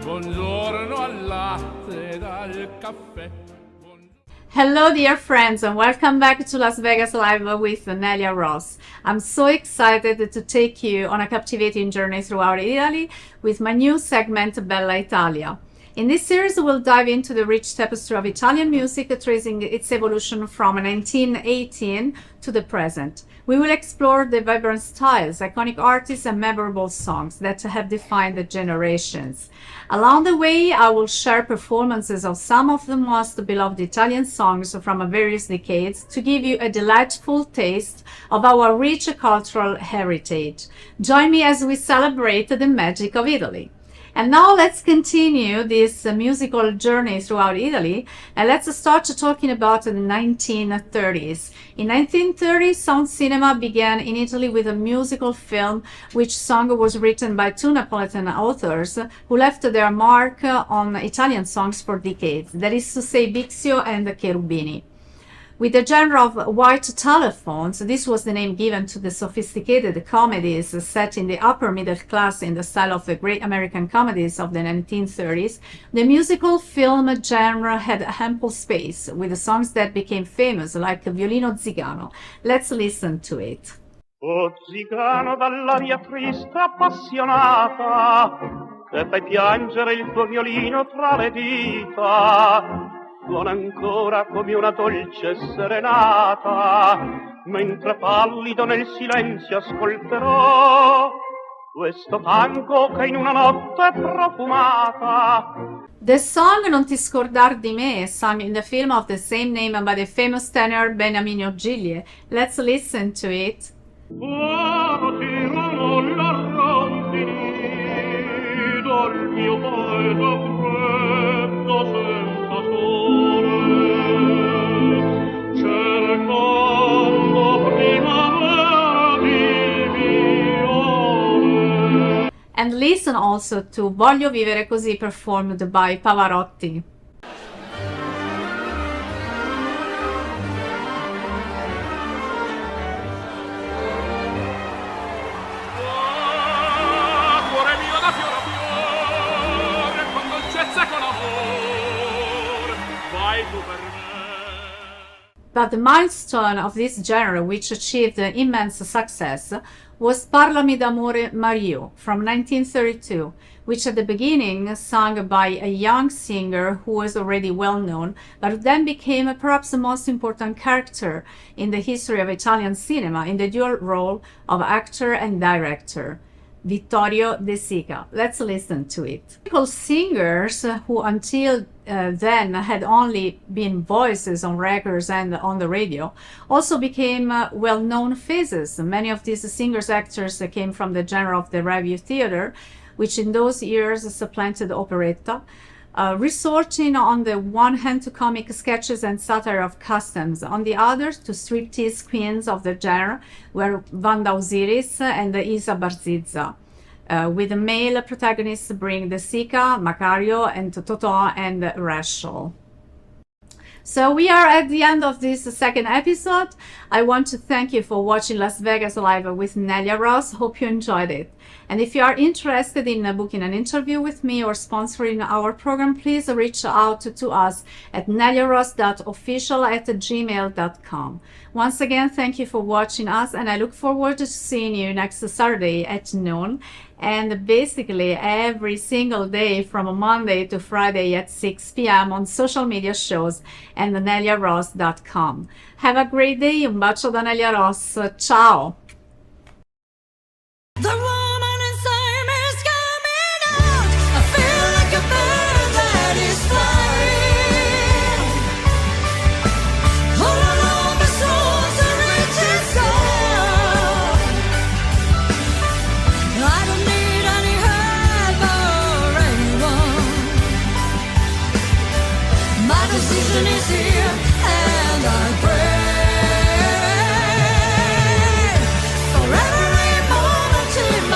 Buongiorno al latte e al caffè. Hello, dear friends, and welcome back to Las Vegas Live with Nelia Ross. I'm so excited to take you on a captivating journey throughout Italy with my new segment, Bella Italia. In this series, we'll dive into the rich tapestry of Italian music, tracing its evolution from 1918 to the present. We will explore the vibrant styles, iconic artists, and memorable songs that have defined the generations. Along the way, I will share performances of some of the most beloved Italian songs from various decades to give you a delightful taste of our rich cultural heritage. Join me as we celebrate the magic of Italy. And now let's continue this musical journey throughout Italy, and let's start talking about the 1930s. In 1930, sound cinema began in Italy with a musical film, which song was written by two Neapolitan authors who left their mark on Italian songs for decades, that is to say Bixio and Cherubini. With the genre of white telephones, this was the name given to the sophisticated comedies set in the upper middle class in the style of the great American comedies of the 1930s, the musical film genre had ample space, with the songs that became famous, like Violino Zigano. Let's listen to it. O zigano dall'aria triste appassionata, che fai piangere il tuo violino tra le dita, suona ancora come una dolce serenata, mentre pallido nel silenzio ascolterò questo tango che in una notte profumata. The song Non ti scordar di me, sung in the film of the same name by the famous tenor Beniamino Gigli. Let's listen to it. Tirano la rondini dal mio paese freddo senza sole, cercando primavera di viole. And listen also to Voglio vivere così, performed by Pavarotti. But the milestone of this genre, which achieved immense success, was Parlami d'amore Mario from 1932, which at the beginning sung by a young singer who was already well known, but then became perhaps the most important character in the history of Italian cinema in the dual role of actor and director. Vittorio De Sica. Let's listen to it. Typical singers who until then had only been voices on records and on the radio also became well-known faces. Many of these singers actors came from the genre of the revue theater, which in those years supplanted operetta, resorting on the one hand to comic sketches and satire of customs, on the other to striptease queens of the genre were Wanda Osiris and Isa Barzizza. With the male protagonists bring De Sica, Macario, and Totò and Rachel. So we are at the end of this second episode. I want to thank you for watching Las Vegas Live with Nelia Ross. Hope you enjoyed it. And if you are interested in booking an interview with me or sponsoring our program, please reach out to us at neliaross.official@gmail.com. Once again, thank you for watching us, and I look forward to seeing you next Saturday at noon, and basically every single day from Monday to Friday at 6 p.m. on social media shows and neliaross.com. Have a great day. Un bacio da Nelia Ross. Ciao. The woman inside me is coming out. I feel like a bird that is flying. All along the soul's a reaching soul. I don't need any help or anyone. My decision is here, and I pray for every moment.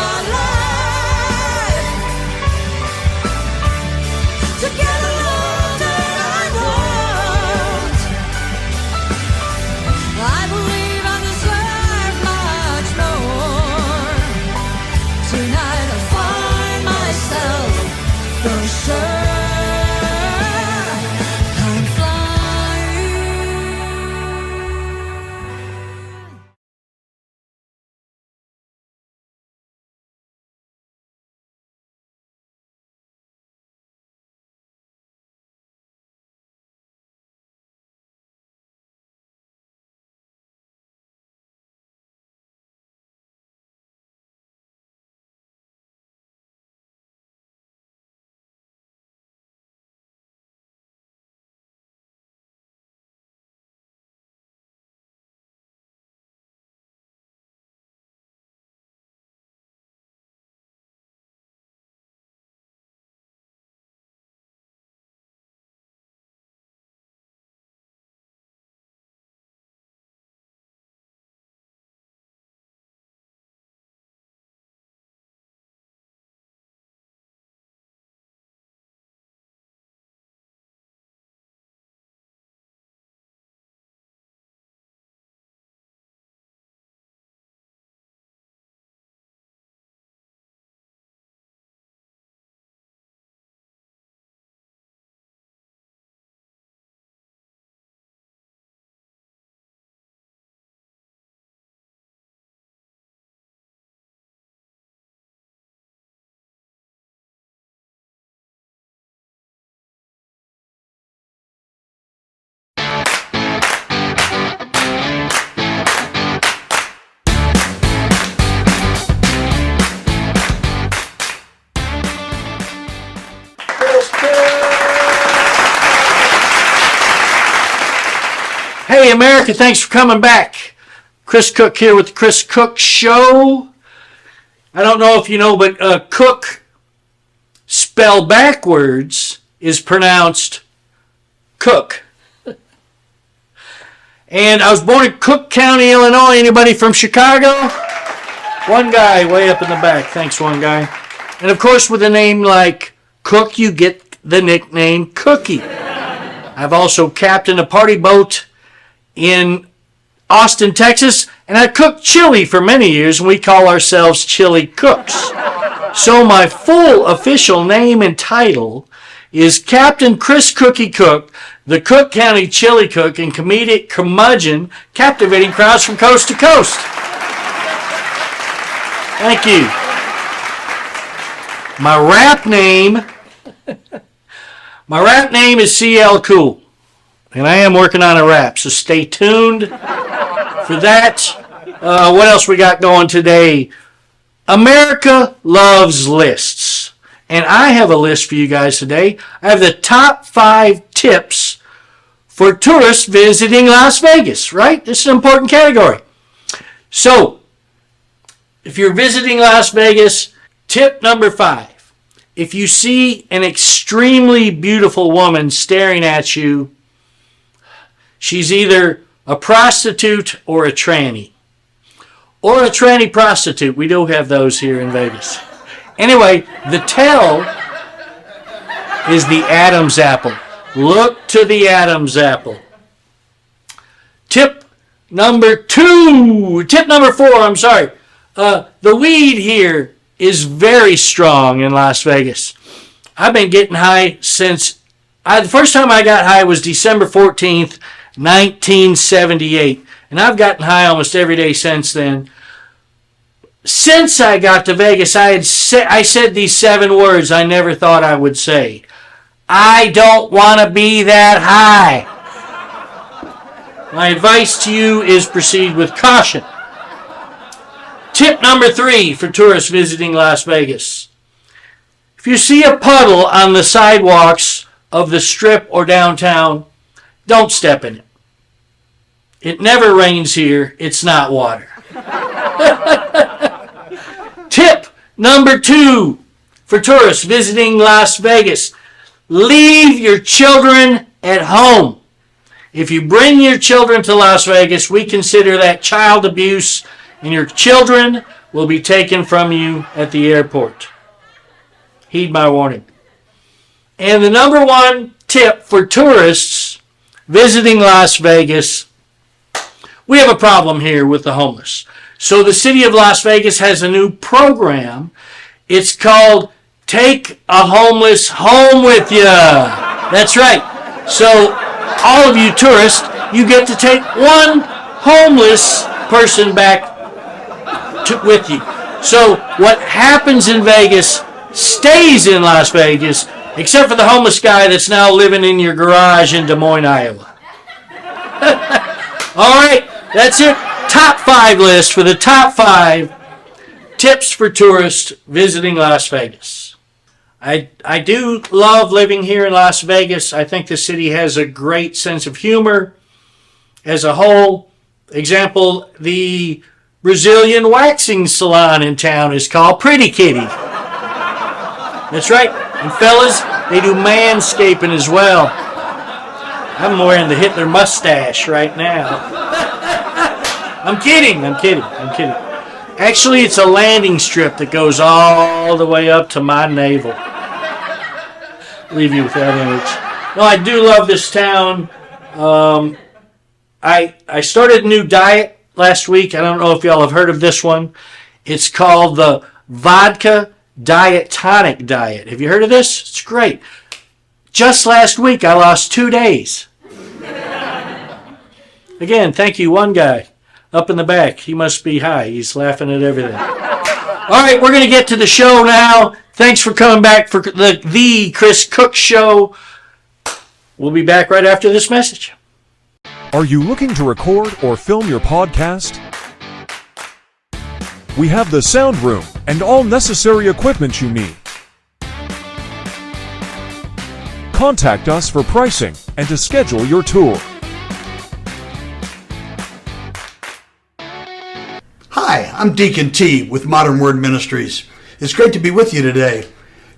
Hey, America, thanks for coming back. Chris Cook here with the Chris Cook Show. I don't know if you know, but Cook, spelled backwards, is pronounced Cook. And I was born in Cook County, Illinois. Anybody from Chicago? One guy way up in the back. Thanks, one guy. And of course, with a name like Cook, you get the nickname Cookie. I've also captained a party boat in Austin, Texas, and I cooked chili for many years, and we call ourselves Chili Cooks. So my full official name and title is Captain Chris Cookie Cook, the Cook County Chili Cook and comedic curmudgeon, captivating crowds from coast to coast. Thank you. My rap name is CL Cool, and I am working on a rap, so stay tuned for that. What else we got going today? America loves lists, and I have a list for you guys today. I have the top 5 tips for tourists visiting Las Vegas, right? This is an important category. So, if you're visiting Las Vegas, tip number 5. If you see an extremely beautiful woman staring at you, she's either a prostitute or a tranny. Or a tranny prostitute. We do have those here in Vegas. Anyway, the tell is the Adam's apple. Look to the Adam's apple. Tip number 4, I'm sorry. The weed here is very strong in Las Vegas. I've been getting high since, the first time I got high was December 14th, 1978. And I've gotten high almost every day since then. Since I got to Vegas, I said these 7 words I never thought I would say. I don't want to be that high. My advice to you is proceed with caution. Tip number 3 for tourists visiting Las Vegas. If you see a puddle on the sidewalks of the Strip or downtown, don't step in it. It never rains here. It's not water. Tip number 2 for tourists visiting Las Vegas. Leave your children at home. If you bring your children to Las Vegas, we consider that child abuse, and your children will be taken from you at the airport. Heed my warning. And the number 1 tip for tourists visiting Las Vegas, we have a problem here with the homeless. So the city of Las Vegas has a new program. It's called Take a Homeless Home With Ya. That's right. So all of you tourists, you get to take one homeless person back with you. So what happens in Vegas stays in Las Vegas, except for the homeless guy that's now living in your garage in Des Moines, Iowa. All right, that's it. Top 5 list for the top 5 tips for tourists visiting Las Vegas. I do love living here in Las Vegas. I think the city has a great sense of humor as a whole. Example, the Brazilian waxing salon in town is called Pretty Kitty. That's right. And fellas, they do manscaping as well. I'm wearing the Hitler mustache right now. I'm kidding. Actually, it's a landing strip that goes all the way up to my navel. Leave you with that image. No, I do love this town. I started a new diet last week. I don't know if y'all have heard of this one. It's called the Vodka Diet Tonic Diet. Have you heard of this? It's great. Just last week, I lost 2 days. Again, thank you, one guy up in the back. He must be high. He's laughing at everything. All right, we're going to get to the show now. Thanks for coming back for the Chris Cook Show. We'll be back right after this message. Are you looking to record or film your podcast? We have the sound room and all necessary equipment you need. Contact us for pricing and to schedule your tour. Hi, I'm Deacon T with Modern Word Ministries. It's great to be with you today.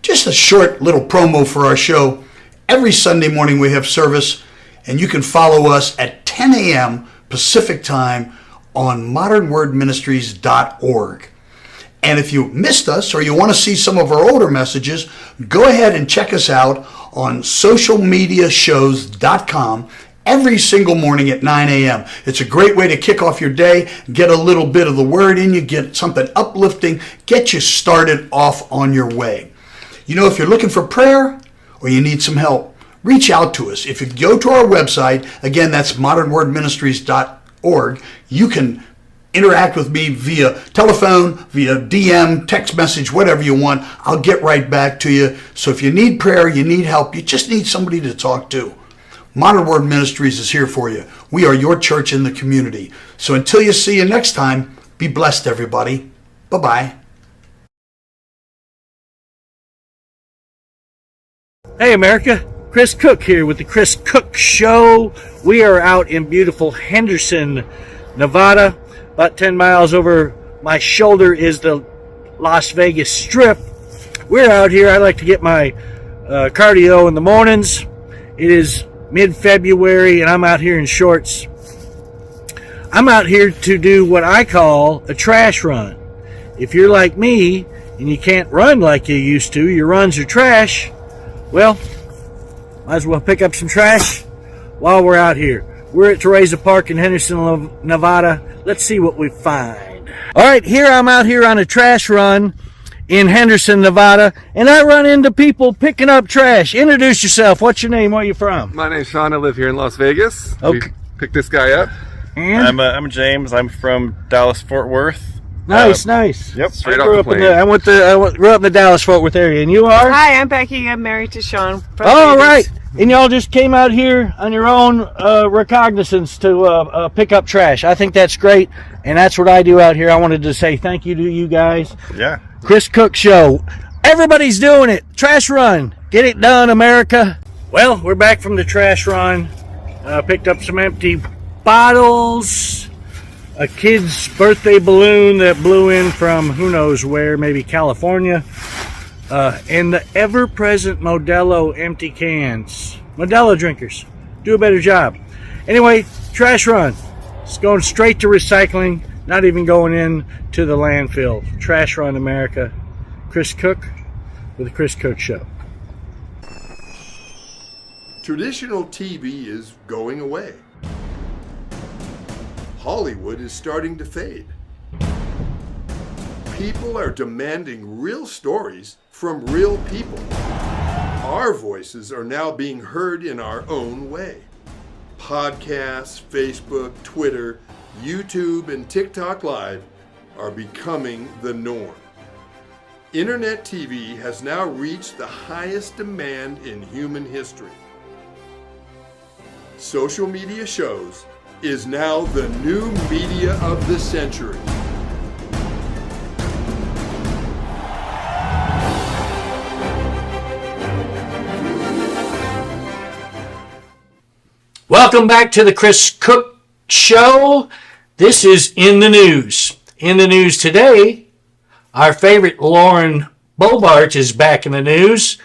Just a short little promo for our show. Every Sunday morning we have service, and you can follow us at 10 a.m. Pacific Time on modernwordministries.org. And if you missed us or you want to see some of our older messages, go ahead and check us out on socialmediashows.com every single morning at 9 a.m. It's a great way to kick off your day, get a little bit of the word in you, get something uplifting, get you started off on your way. You know, if you're looking for prayer or you need some help, reach out to us. If you go to our website, again, that's modernwordministries.org, you can interact with me via telephone, via DM, text message, whatever you want. I'll get right back to you. So if you need prayer, you need help, you just need somebody to talk to. Modern Word Ministries is here for you. We are your church in the community. So until you see you next time, be blessed, everybody. Bye-bye. Hey, America. Chris Cook here with the Chris Cook Show. We are out in beautiful Henderson, Nevada. About 10 miles over my shoulder is the Las Vegas Strip. We're out here. I like to get my cardio in the mornings. It is mid-February, and I'm out here in shorts. I'm out here to do what I call a trash run. If you're like me and you can't run like you used to, your runs are trash, well, might as well pick up some trash while we're out here. We're at Teresa Park in Henderson, Nevada. Let's see what we find. All right, here I'm out here on a trash run in Henderson, Nevada, and I run into people picking up trash. Introduce yourself. What's your name? Where are you from? My name's Sean. I live here in Las Vegas. Okay. We picked this guy up. And? I'm James. I'm from Dallas, Fort Worth. Nice, nice. Yep, straight I off grew the up in plane. I grew up in the Dallas-Fort Worth area, and you are? Hi, I'm Becky. I'm married to Sean. From All Vegas. right. And y'all just came out here on your own recognizance to pick up trash. I think that's great, and that's what I do out here. I wanted to say thank you to you guys. Yeah. Chris Cook Show. Everybody's doing it. Trash run. Get it done, America. Well, we're back from the trash run. Picked up some empty bottles, a kid's birthday balloon that blew in from who knows where, maybe California, and the ever-present Modelo empty cans. Modelo drinkers, do a better job. Anyway, trash run. It's going straight to recycling, not even going in to the landfill. Trash run, America. Chris Cook with the Chris Cook Show. Traditional TV is going away. Hollywood is starting to fade. People are demanding real stories from real people. Our voices are now being heard in our own way. Podcasts, Facebook, Twitter, YouTube, and TikTok Live are becoming the norm. Internet TV has now reached the highest demand in human history. Social media shows is now the new media of the century. Welcome back to the Chris Cook Show. This is In the News. In the news today, our favorite Lauren Boebert is back in the news.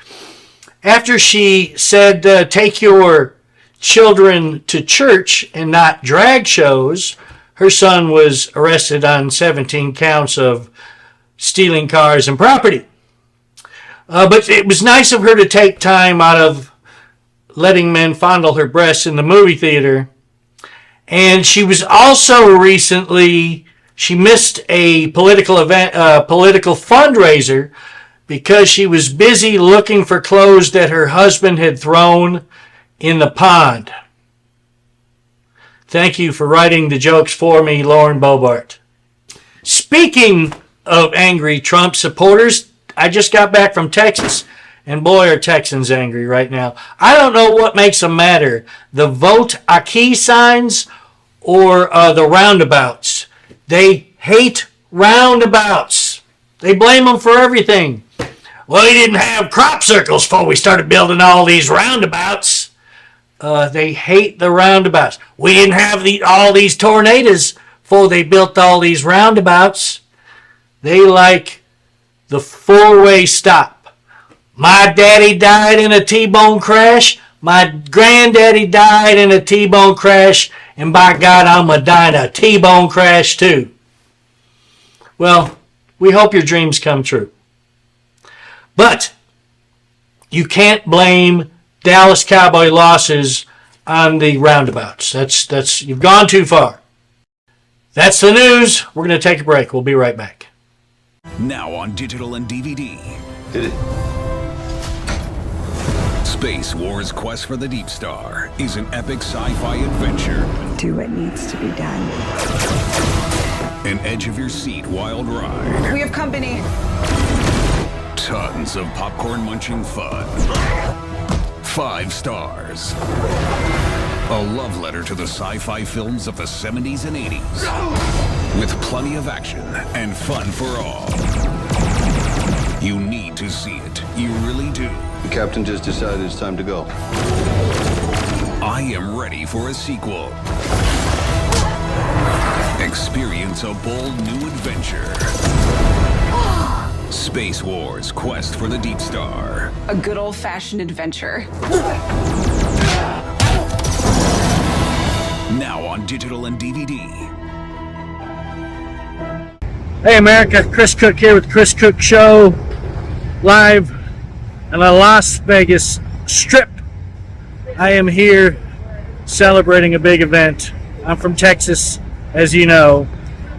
After she said, take your children to church and not drag shows, her son was arrested on 17 counts of stealing cars and property. But it was nice of her to take time out of letting men fondle her breasts in the movie theater. And she was also recently, she missed a political event, political fundraiser, because she was busy looking for clothes that her husband had thrown in the pond. Thank you for writing the jokes for me, Lauren Boebert. Speaking of angry Trump supporters, I just got back from Texas, and boy, are Texans angry right now. I don't know what makes them madder, the vote Aquí signs or the roundabouts. They hate roundabouts. They blame them for everything. Well, we didn't have crop circles before we started building all these roundabouts. They hate the roundabouts. We didn't have all these tornadoes before they built all these roundabouts. They like the four-way stop. My daddy died in a T-bone crash. My granddaddy died in a T-bone crash. And by God, I'm going to die in a T-bone crash too. Well, we hope your dreams come true. But you can't blame Dallas Cowboy losses on the roundabouts. That's you've gone too far. That's the news. We're going to take a break. We'll be right back. Now on digital and DVD. Hit it. Space Wars: Quest for the Deep Star is an epic sci-fi adventure. Do what needs to be done. An edge-of-your-seat wild ride. We have company. Tons of popcorn-munching fun. 5 stars. A love letter to the sci-fi films of the 70s and 80s. With plenty of action and fun for all. You need to see it. You really do. The captain just decided it's time to go. I am ready for a sequel. Experience a bold new adventure. Space Wars: Quest for the Deep Star. A good old-fashioned adventure. Now on digital and DVD. Hey America, Chris Cook here with Chris Cook Show, live on the Las Vegas Strip. I am here celebrating a big event. I'm from Texas, as you know,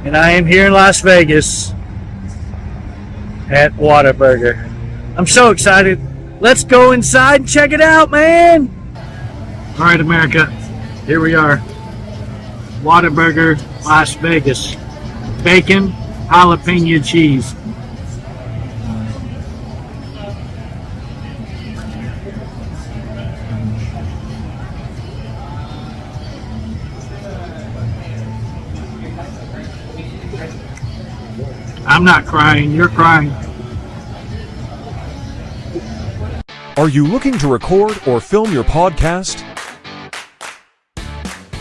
and I am here in Las Vegas at Whataburger. I'm so excited. Let's go inside and check it out, man. All right, America, here we are. Whataburger, Las Vegas. Bacon, jalapeno cheese. I'm not crying, you're crying. Are you looking to record or film your podcast?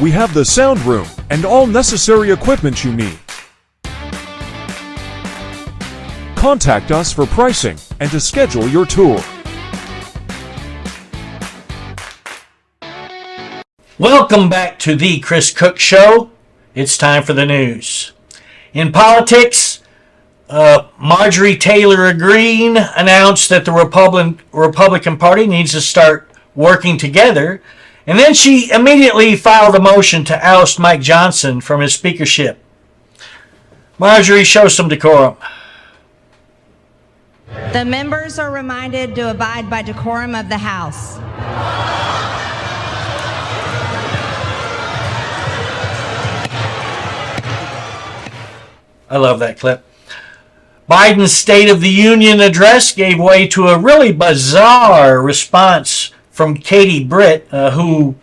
We have the sound room and all necessary equipment you need. Contact us for pricing and to schedule your tour. Welcome back to the Chris Cook Show. It's time for the news. In politics, Marjorie Taylor Greene announced that the Republican Party needs to start working together, and then she immediately filed a motion to oust Mike Johnson from his speakership. Marjorie, show some decorum. The members are reminded to abide by decorum of the House. I love that clip. Biden's State of the Union address gave way to a really bizarre response from Katie Britt, who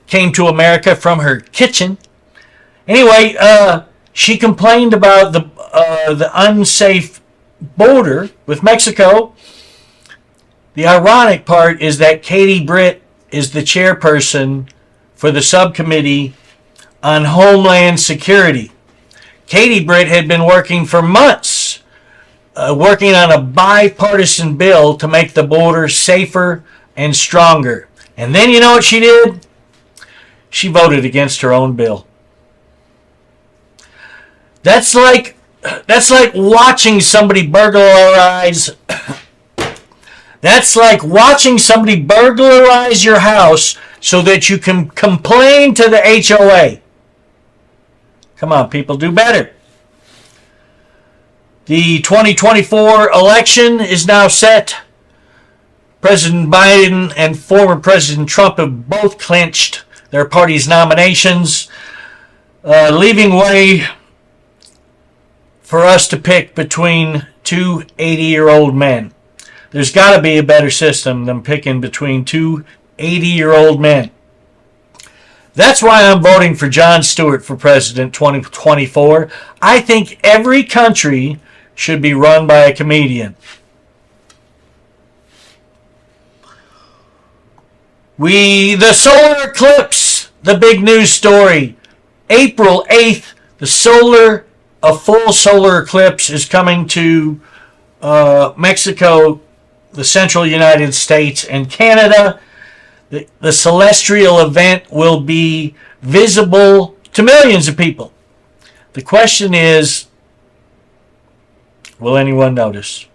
came to America from her kitchen. Anyway, she complained about the unsafe border with Mexico. The ironic part is that Katie Britt is the chairperson for the subcommittee on Homeland Security. Katie Britt had been working for months, working on a bipartisan bill to make the border safer and stronger. And then you know what she did? She voted against her own bill. That's like watching somebody burglarize. That's like watching somebody burglarize your house so that you can complain to the HOA. Come on, people, do better. The 2024 election is now set. President Biden and former President Trump have both clinched their party's nominations, leaving way for us to pick between two 80-year-old men. There's got to be a better system than picking between two 80-year-old men. That's why I'm voting for Jon Stewart for President 2024. I think every country should be run by a comedian. The solar eclipse, the big news story. April 8th A full solar eclipse is coming to Mexico, the central United States, and Canada. The celestial event will be visible to millions of people. The question is, will anyone notice?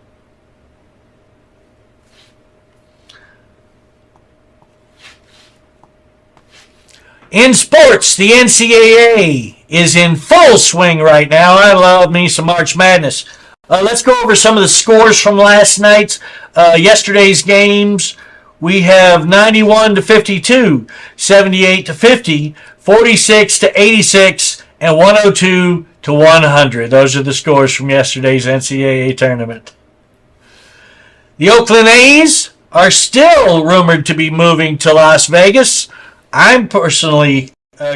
In sports, the NCAA is in full swing right now. I love me some March Madness. Let's go over some of the scores from last night's, yesterday's games. We have 91 to 52, 78 to 50, 46 to 86, and 102 to 100. Those are the scores from yesterday's NCAA tournament. The Oakland A's are still rumored to be moving to Las Vegas. I'm personally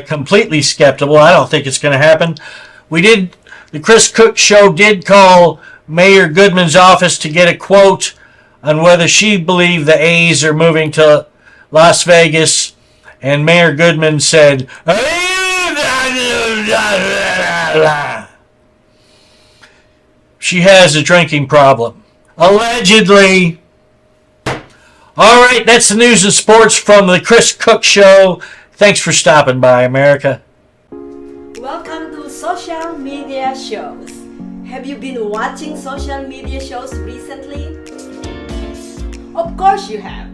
completely skeptical. I don't think it's going to happen. The Chris Cook Show did call Mayor Goodman's office to get a quote on whether she believed the A's are moving to Las Vegas, and Mayor Goodman said, she has a drinking problem. Allegedly. All right, that's the news and sports from the Chris Cook Show. Thanks for stopping by, America. Welcome to Social Media Shows. Have you been watching social media shows recently? Of course you have.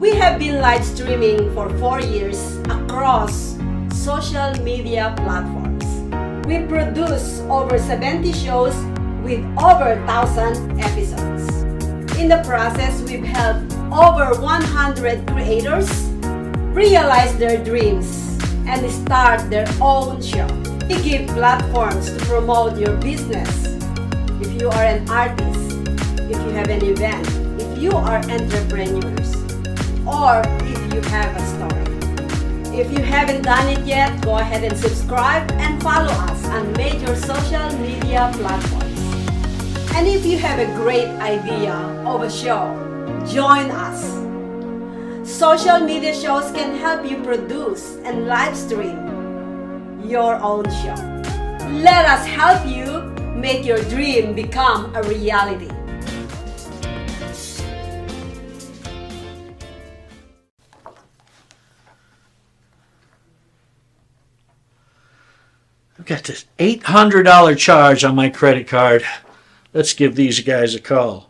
We have been live streaming for 4 years across social media platforms. We produce over 70 shows with over 1,000 episodes. In the process, we've helped over 100 creators realize their dreams and start their own show. We give platforms to promote your business. If you are an artist, if you have an event, if you are entrepreneurs, or if you have a story. If you haven't done it yet, go ahead and subscribe and follow us on major social media platforms. And if you have a great idea of a show, join us. Social media shows can help you produce and live stream your own show. Let us help you make your dream become a reality. I've got this $800 charge on my credit card. Let's give these guys a call.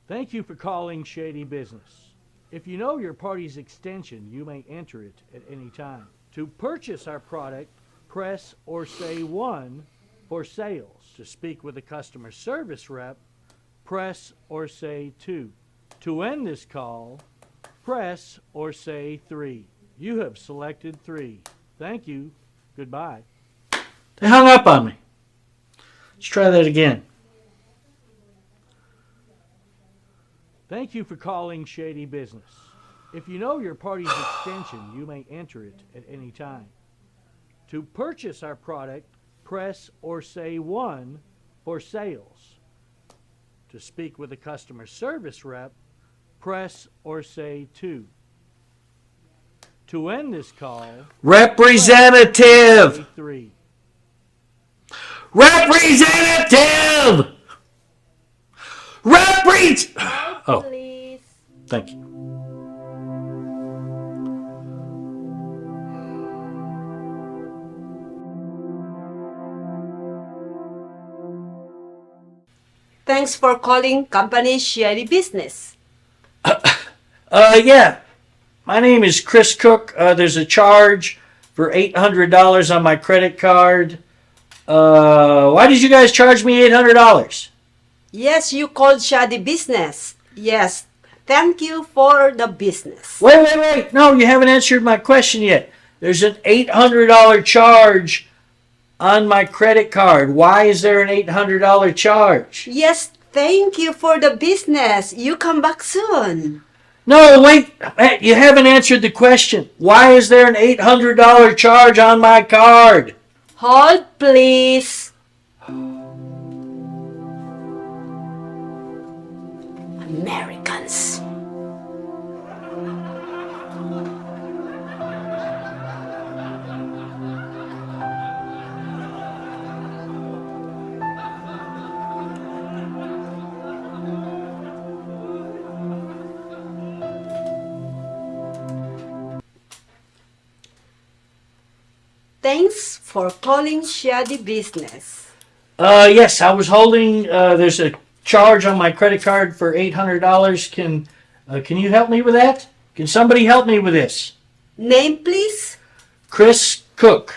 Thank you for calling Shady Business. If you know your party's extension, you may enter it at any time. To purchase our product, press or say 1 for sales. To speak with a customer service rep, press or say 2. To end this call, press or say 3. You have selected 3. Thank you. Goodbye. They hung up on me. Let's try that again. Thank you for calling Shady Business. If you know your party's extension, you may enter it at any time. To purchase our product, press or say 1 for sales. To speak with a customer service rep, press or say 2. To end this call, Representative! 3. Representative! Oh, thank you. Thanks for calling Company Shady Business. Yeah. My name is Chris Cook. There's a charge for $800 on my credit card. Why did you guys charge me $800? Yes, you called Shady Business. Yes, thank you for the business. Wait. No, you haven't answered my question yet. There's an $800 charge on my credit card. Why is there an $800 charge? Yes, thank you for the business. You come back soon. No, wait. You haven't answered the question. Why is there an $800 charge on my card? Hold, please. Americans. Thanks for calling Shady Business. Yes, I was holding. There's a charge on my credit card for $800. Can you help me with that? Can somebody help me with this? Name, please? Chris Cook.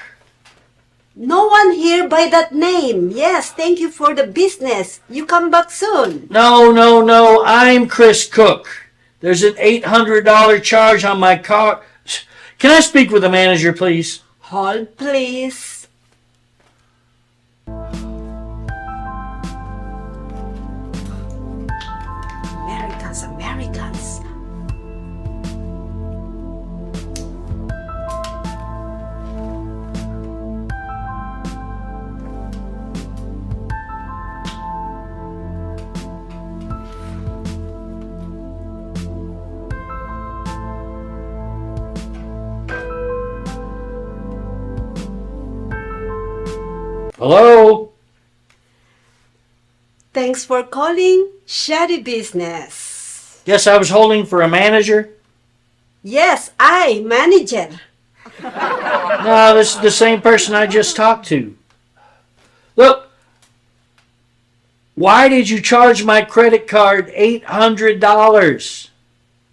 No one here by that name. Yes, thank you for the business. You come back soon. No. I'm Chris Cook. There's an $800 charge on my card. Can I speak with the manager, please? Hold, please. Americans. Hello? Thanks for calling Shady Business. Yes, I was holding for a manager. Yes, I, manager. No, this is the same person I just talked to. Look, why did you charge my credit card $800?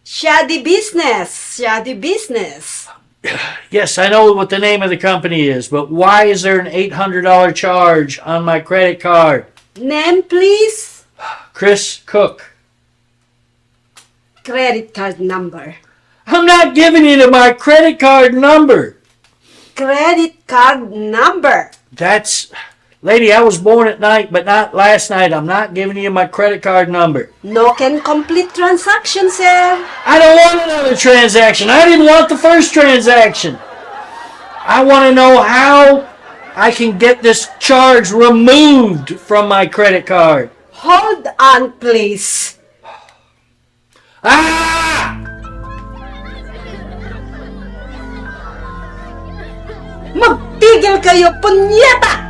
Shady Business. Shady Business. Yes, I know what the name of the company is, but why is there an $800 charge on my credit card? Name, please? Chris Cook. Credit card number. I'm not giving you my credit card number. Credit card number. Lady, I was born at night, but not last night. I'm not giving you my credit card number. No can complete transaction, sir. I don't want another transaction. I didn't want the first transaction. I want to know how I can get this charge removed from my credit card. Hold on, please. Ah! Magtigil kayo, punyeta!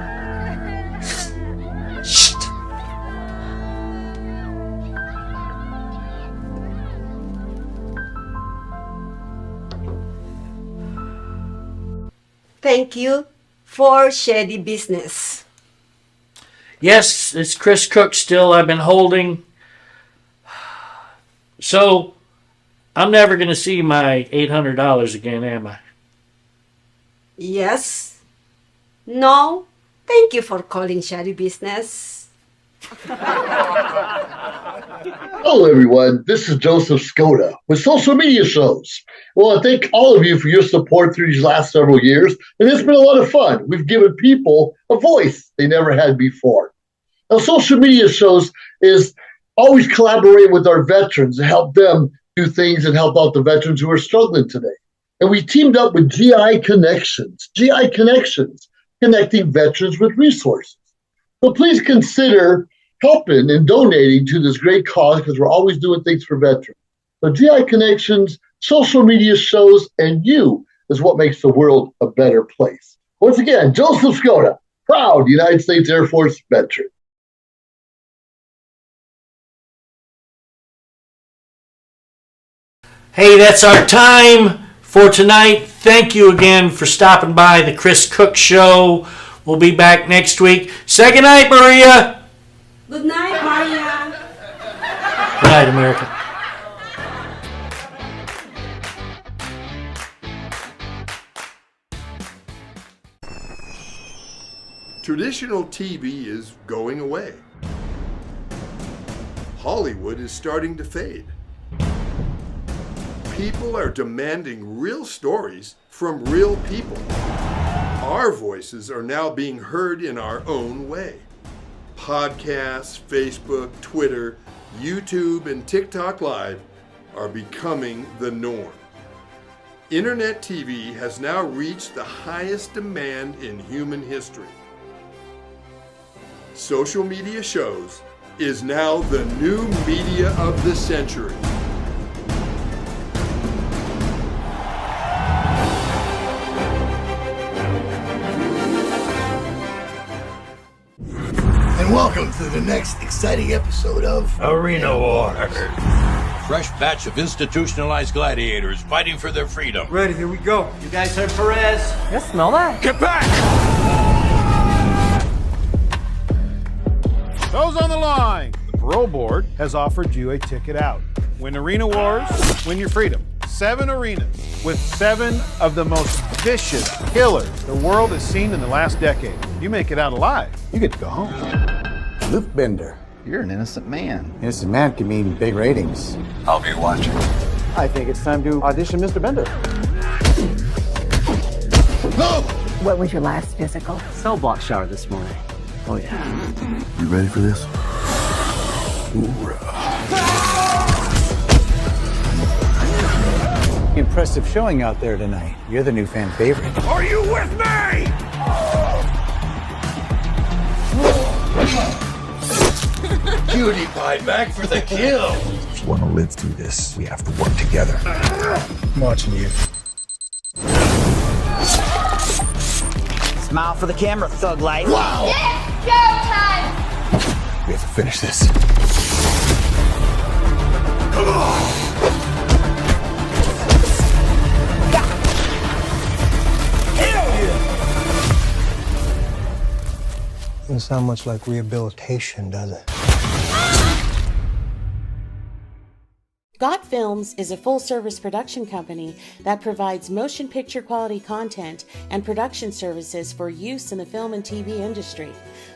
Shh! Thank you for Shady Business. Yes, it's Chris Cook still. I've been holding. So, I'm never going to see my $800 again, am I? Yes. No. Thank you for calling Shady Business. Hello, everyone. This is Joseph Skoda with Social Media Shows. Well, I thank all of you for your support through these last several years, and it's been a lot of fun. We've given people a voice they never had before. Now, Social Media Shows is always collaborating with our veterans to help them do things and help out the veterans who are struggling today. And we teamed up with GI Connections. GI Connections, connecting veterans with resources. So please consider helping and donating to this great cause because we're always doing things for veterans. So GI Connections, Social Media Shows, and you is what makes the world a better place. Once again, Joseph Skoda, proud United States Air Force veteran. Hey, that's our time for tonight. Thank you again for stopping by the Chris Cook Show. We'll be back next week. Say goodnight, Maria. Good night, Maria. Good night, America. Traditional TV is going away. Hollywood is starting to fade. People are demanding real stories from real people. Our voices are now being heard in our own way. Podcasts, Facebook, Twitter, YouTube, and TikTok Live are becoming the norm. Internet TV has now reached the highest demand in human history. Social Media Shows is now the new media of the century. And welcome to the next exciting episode of Arena War. fresh batch of institutionalized gladiators fighting for their freedom. Ready, here we go. You guys heard Perez? You smell that? Get back! Those on the line, the parole board has offered you a ticket out. Win Arena Wars, win your freedom. 7 arenas with 7 of the most vicious killers the world has seen in the last decade. You make it out alive, you get to go home. Luke Bender, you're an innocent man. Innocent man can mean big ratings. I'll be watching. I think it's time to audition Mr. Bender. No! What was your last physical? Cell block shower this morning. Oh yeah. You ready for this? Impressive showing out there tonight. You're the new fan favorite. Are you with me? Cutie pie back for the kill. If you want to live through this, we have to work together. I'm watching you. Smile for the camera, thug life. Wow! It's showtime! We have to finish this. Come on! Doesn't sound much like rehabilitation, does it? Got Films is a full-service production company that provides motion picture quality content and production services for use in the film and TV industry.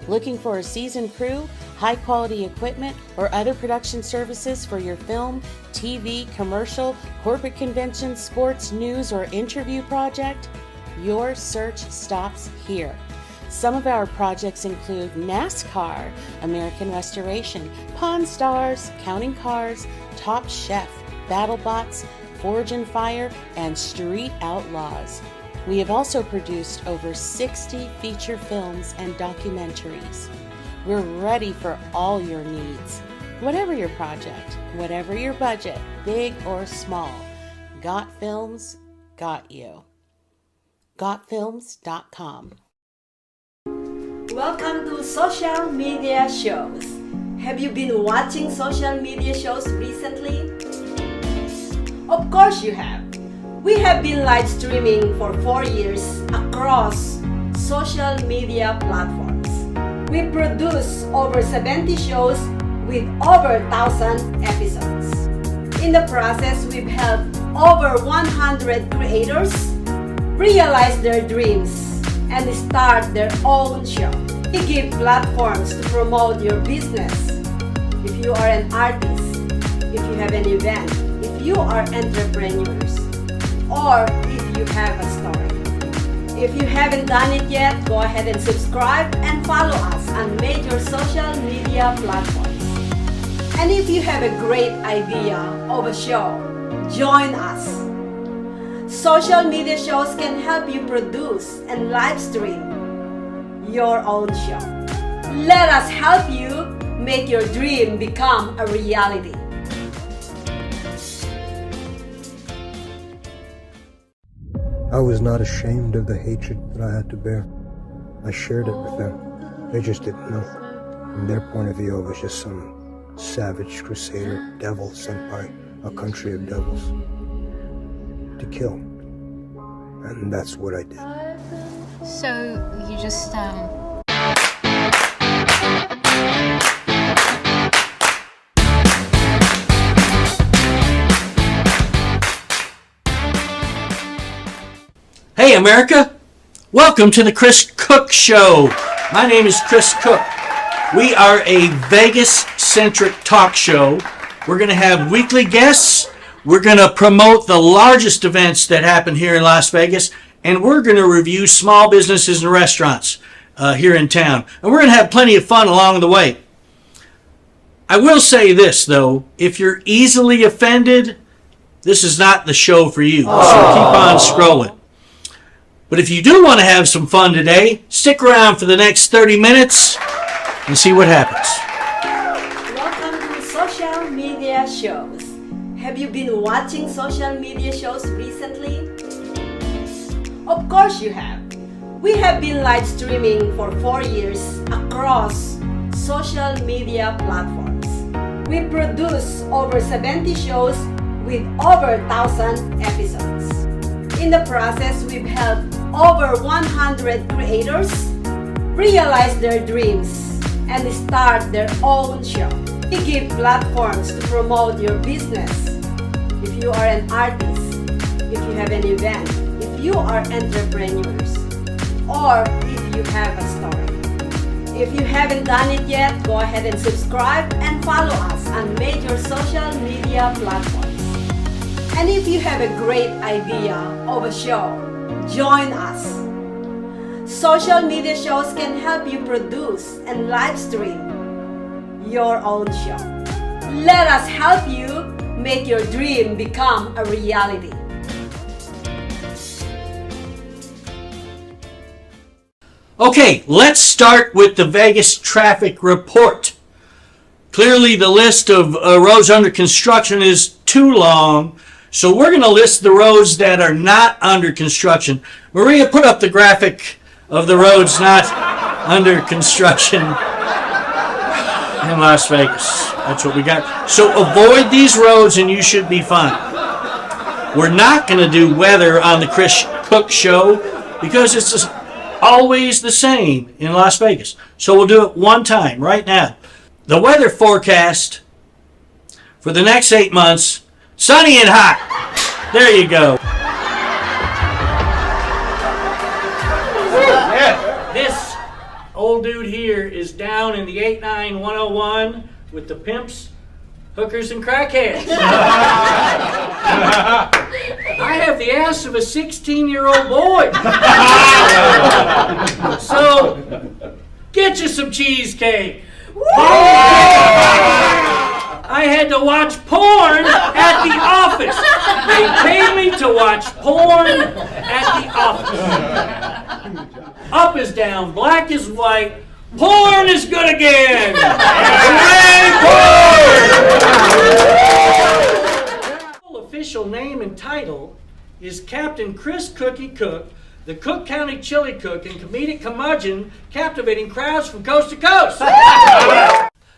Looking for a seasoned crew, high-quality equipment, or other production services for your film, TV, commercial, corporate convention, sports, news, or interview project? Your search stops here. Some of our projects include NASCAR, American Restoration, Pawn Stars, Counting Cars, Top Chef, BattleBots, Forge and Fire, and Street Outlaws. We have also produced over 60 feature films and documentaries. We're ready for all your needs. Whatever your project, whatever your budget, big or small, Got Films got you. GotFilms.com. Welcome to Social Media Shows. Have you been watching social media shows recently? Of course you have. We have been live streaming for 4 years across social media platforms. We produce over 70 shows with over 1,000 episodes. In the process, we've helped over 100 creators realize their dreams and start their own show. We give platforms to promote your business. If you are an artist, if you have an event, if you are entrepreneurs, or if you have a story. If you haven't done it yet, go ahead and subscribe and follow us on major social media platforms. And if you have a great idea of a show, join us. Social media shows can help you produce and live stream your own show. Let us help you make your dream become a reality. I was not ashamed of the hatred that I had to bear. I shared it with them. They just didn't know. From their point of view, I was just some savage crusader devil sent by a country of devils to kill. And that's what I did. So you just Hey America, welcome to the Chris Cook Show. My name is Chris Cook. We are a Vegas-centric talk show. We're going to have weekly guests. We're going to promote the largest events that happen here in Las Vegas, and we're going to review small businesses and restaurants here in town. And we're going to have plenty of fun along the way. I will say this, though. If you're easily offended, this is not the show for you. So keep on scrolling. But if you do want to have some fun today, stick around for the next 30 minutes and see what happens. Welcome to Social Media Shows. Have you been watching social media shows recently? Of course you have. We have been live streaming for 4 years across social media platforms. We produce over 70 shows with over 1,000 episodes. In the process, we've helped over 100 creators realize their dreams and start their own show. We give platforms to promote your business. If you are an artist, if you have an event, if you are entrepreneurs, or if you have a story. If you haven't done it yet, go ahead and subscribe and follow us on major social media platforms. And if you have a great idea of a show, join us. Social media shows can help you produce and live stream your own show. Let us help you make your dream become a reality. Okay, let's start with the Vegas traffic report. Clearly the list of roads under construction is too long, so we're going to list the roads that are not under construction. Maria, put up the graphic of the roads not under construction in Las Vegas. That's what we got. So avoid these roads and you should be fine. We're not going to do weather on the Chris Cook Show because it's always the same in Las Vegas. So we'll do it one time right now. The weather forecast for the next 8 months, sunny and hot. There you go. This old dude here is down in the 89101 with the pimps, hookers, and crackheads. I have the ass of a 16-year-old boy. So, get you some cheesecake. I had to watch porn at the office. They paid me to watch porn at the office. Up is down, black is white, porn is good again. Hooray, porn! Official name and title is Captain Chris Cookie Cook, the Cook County Chili Cook and comedic curmudgeon, captivating crowds from coast to coast.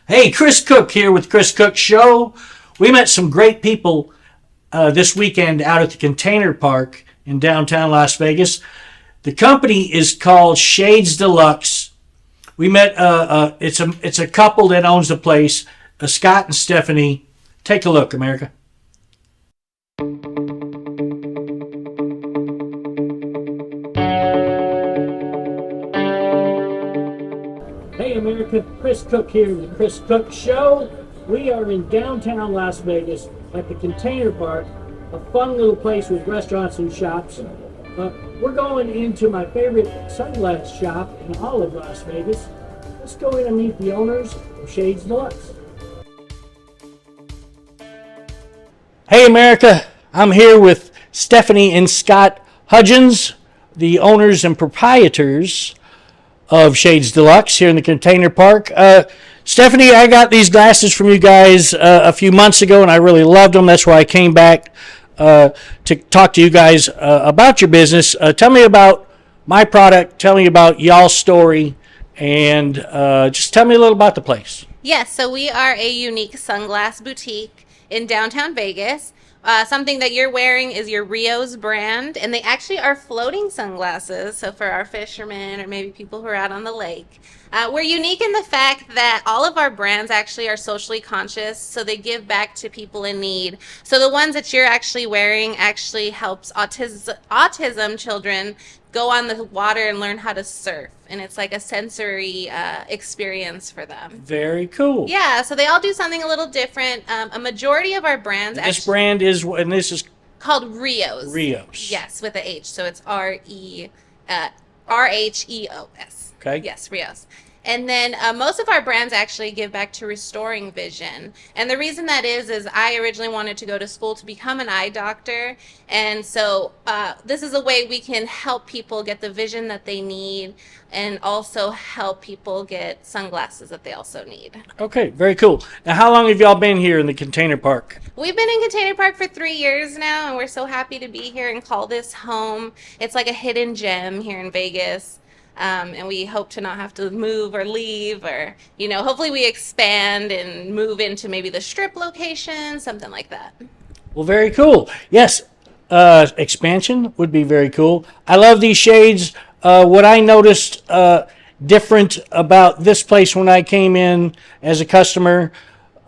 Hey, Chris Cook here with Chris Cook Show. We met some great people this weekend out at the Container Park in downtown Las Vegas. The company is called Shades Deluxe. We met, it's a couple that owns the place, Scott and Stephanie. Take a look, America. Hey America, Chris Cook here with the Chris Cook Show. We are in downtown Las Vegas at the Container Park, a fun little place with restaurants and shops. We're going into my favorite sunglass shop in all of Las Vegas. Let's go in and meet the owners of Shades Deluxe. Hey America, I'm here with Stephanie and Scott Hudgens, the owners and proprietors of Shades Deluxe here in the Container Park. Stephanie, I got these glasses from you guys a few months ago and I really loved them. That's why I came back to talk to you guys about your business. Tell me about my product, tell me about y'all's story, and just tell me a little about the place. Yes, so we are a unique sunglass boutique in downtown Vegas. Something that you're wearing is your Rios brand, and they actually are floating sunglasses, so for our fishermen or maybe people who are out on the lake. We're unique in the fact that all of our brands actually are socially conscious, so they give back to people in need. So the ones that you're actually wearing actually helps autism children go on the water and learn how to surf, and it's like a sensory experience for them. Very cool. Yeah, so they all do something a little different. A majority of our brands This brand is, and this is called Rios. Rios. Yes, with a H, so it's RHEOS. Okay. Yes, Rios. And then most of our brands actually give back to restoring vision. And the reason that is I originally wanted to go to school to become an eye doctor. And so this is a way we can help people get the vision that they need and also help people get sunglasses that they also need. Okay, very cool. Now, how long have y'all been here in the Container Park? We've been in Container Park for 3 years now, and we're so happy to be here and call this home. It's like a hidden gem here in Vegas. And we hope to not have to move or leave, or, you know, hopefully we expand and move into maybe the strip location, something like that. Well, very cool. Yes, expansion would be very cool. I love these shades. What I noticed different about this place when I came in as a customer,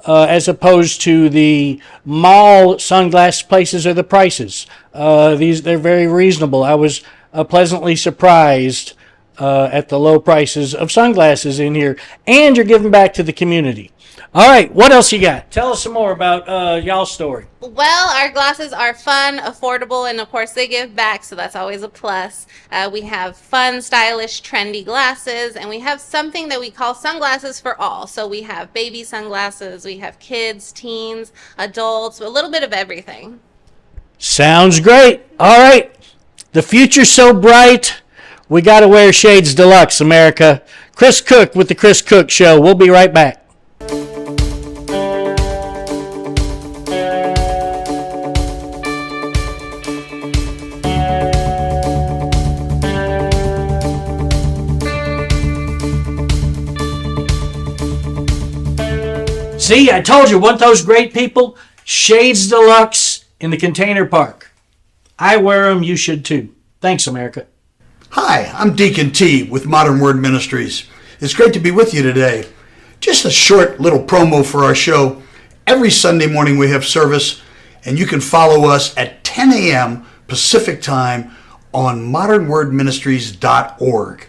as opposed to the mall sunglass places, are the prices. They're very reasonable. I was pleasantly surprised at the low prices of sunglasses in here, and you're giving back to the community. All right, what else you got? Tell us some more about y'all's story. Well, our glasses are fun, affordable, and of course they give back, so that's always a plus. We have fun, stylish, trendy glasses, and we have something that we call sunglasses for all. So we have baby sunglasses, we have kids, teens, adults, a little bit of everything. Sounds great. All right, the future's so bright, we got to wear shades deluxe, America. Chris Cook with the Chris Cook Show. We'll be right back. See, I told you, want those great people? Shades Deluxe in the Container Park. I wear them, you should too. Thanks, America. Hi, I'm Deacon T with Modern Word Ministries. It's great to be with you today. Just a short little promo for our show. Every Sunday morning we have service, and you can follow us at 10 a.m. Pacific Time on modernwordministries.org.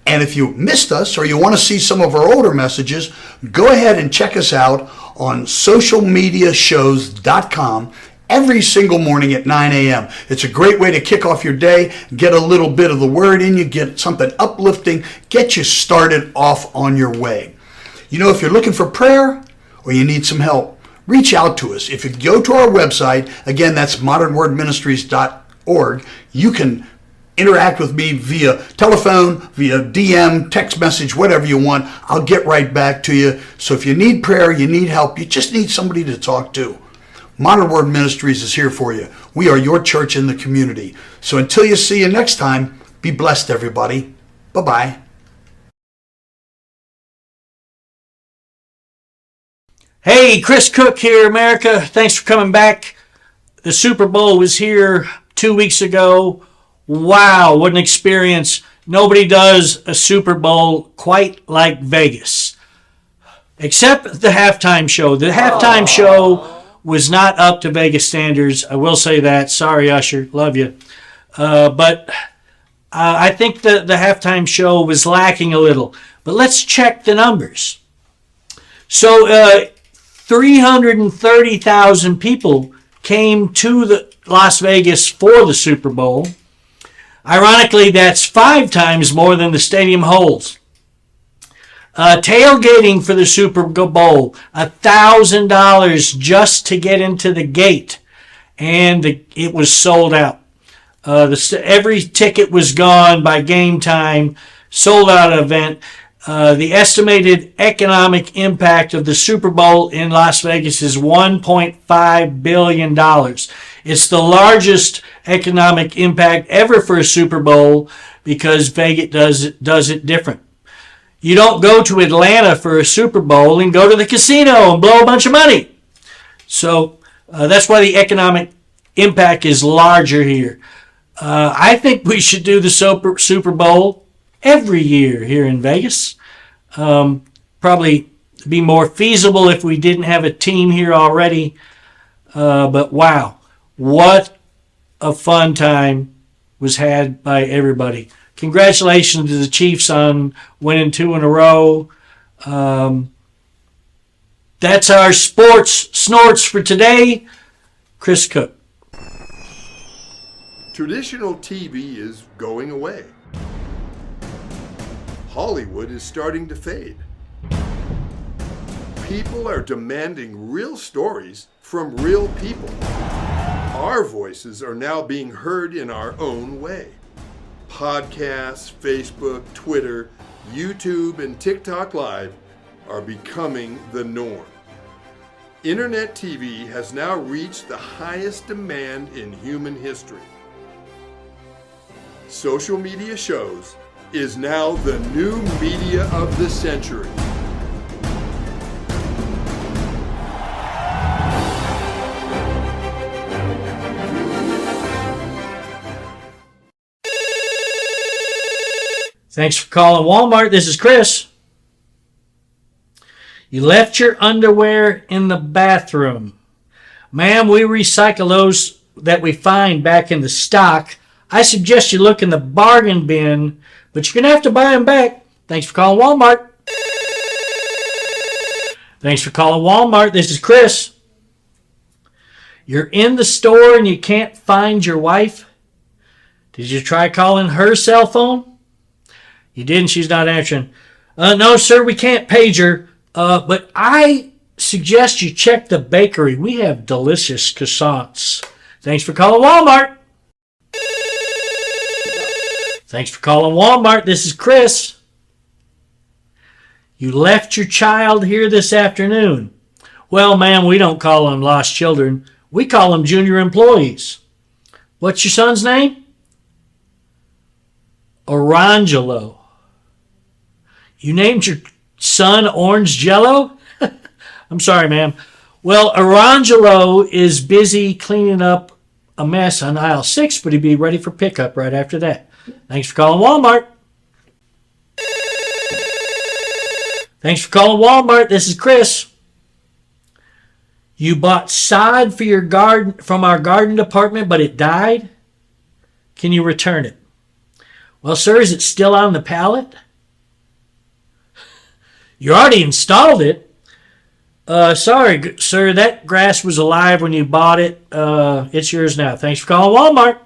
And if you missed us or you want to see some of our older messages, go ahead and check us out on socialmediashows.com every single morning at 9 a.m. It's a great way to kick off your day, get a little bit of the word in you, get something uplifting, get you started off on your way. You know, if you're looking for prayer or you need some help, reach out to us. If you go to our website, again, that's modernwordministries.org, you can interact with me via telephone, via DM, text message, whatever you want. I'll get right back to you. So if you need prayer, you need help, you just need somebody to talk to, Modern Word Ministries is here for you. We are your church in the community. So until you see you next time, be blessed, everybody. Bye-bye. Hey, Chris Cook here, America. Thanks for coming back. The Super Bowl was here 2 weeks ago. Wow, what an experience. Nobody does a Super Bowl quite like Vegas. Except the halftime show. The halftime show was not up to Vegas standards. I will say that. Sorry, Usher. Love you. But I think the halftime show was lacking a little. But let's check the numbers. So 330,000 people came to the Las Vegas for the Super Bowl. Ironically, that's 5 times more than the stadium holds. Tailgating for the Super Bowl, $1,000 just to get into the gate, and it was sold out. Every ticket was gone by game time, sold out event. The estimated economic impact of the Super Bowl in Las Vegas is $1.5 billion. It's the largest economic impact ever for a Super Bowl because Vegas does it different. You don't go to Atlanta for a Super Bowl and go to the casino and blow a bunch of money. So that's why the economic impact is larger here. I think we should do the Super Bowl every year here in Vegas. Probably be more feasible if we didn't have a team here already. But wow, what a fun time was had by everybody. Congratulations to the Chiefs on winning 2 in a row. That's our sports snorts for today. Chris Cook. Traditional TV is going away. Hollywood is starting to fade. People are demanding real stories from real people. Our voices are now being heard in our own way. Podcasts, Facebook, Twitter, YouTube, and TikTok Live are becoming the norm. Internet TV has now reached the highest demand in human history. Social media shows, is now the new media of the century. Thanks for calling Walmart. This is Chris. You left your underwear in the bathroom. Ma'am, we recycle those that we find back in the stock. I suggest you look in the bargain bin, but you're going to have to buy them back. Thanks for calling Walmart. Thanks for calling Walmart. This is Chris. You're in the store and you can't find your wife. Did you try calling her cell phone? You didn't. She's not answering. No, sir, we can't page her. But I suggest you check the bakery. We have delicious croissants. Thanks for calling Walmart. Thanks for calling Walmart. This is Chris. You left your child here this afternoon. Well, ma'am, we don't call them lost children. We call them junior employees. What's your son's name? Orangelo. You named your son Orange Jello? I'm sorry, ma'am. Well, Orangelo is busy cleaning up a mess on aisle 6, but he'll be ready for pickup right after that. Thanks for calling Walmart. Thanks for calling Walmart. This is Chris. You bought sod for your garden from our garden department, but it died? Can you return it? Well, sir, is it still on the pallet? You already installed it. Sorry, sir, that grass was alive when you bought it. It's yours now. Thanks for calling Walmart.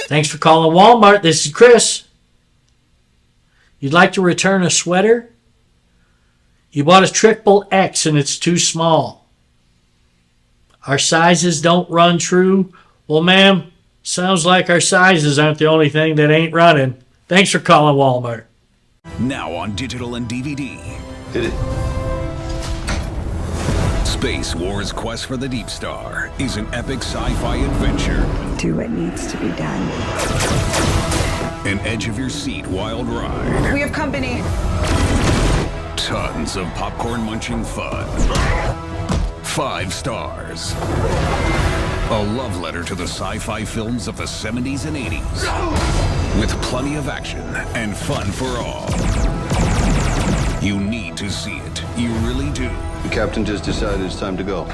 Thanks for calling Walmart. This is Chris. You'd like to return a sweater? You bought a XXX and it's too small. Our sizes don't run true. Well, ma'am, sounds like our sizes aren't the only thing that ain't running. Thanks for calling Walmart. Now on digital and DVD. Hit it. Space Wars Quest for the Deep Star is an epic sci-fi adventure. Do what needs to be done. An edge-of-your-seat wild ride. We have company. Tons of popcorn-munching fun. 5 stars. A love letter to the sci-fi films of the 70s and 80s. With plenty of action and fun for all. You need to see it. You really do. The captain just decided it's time to go.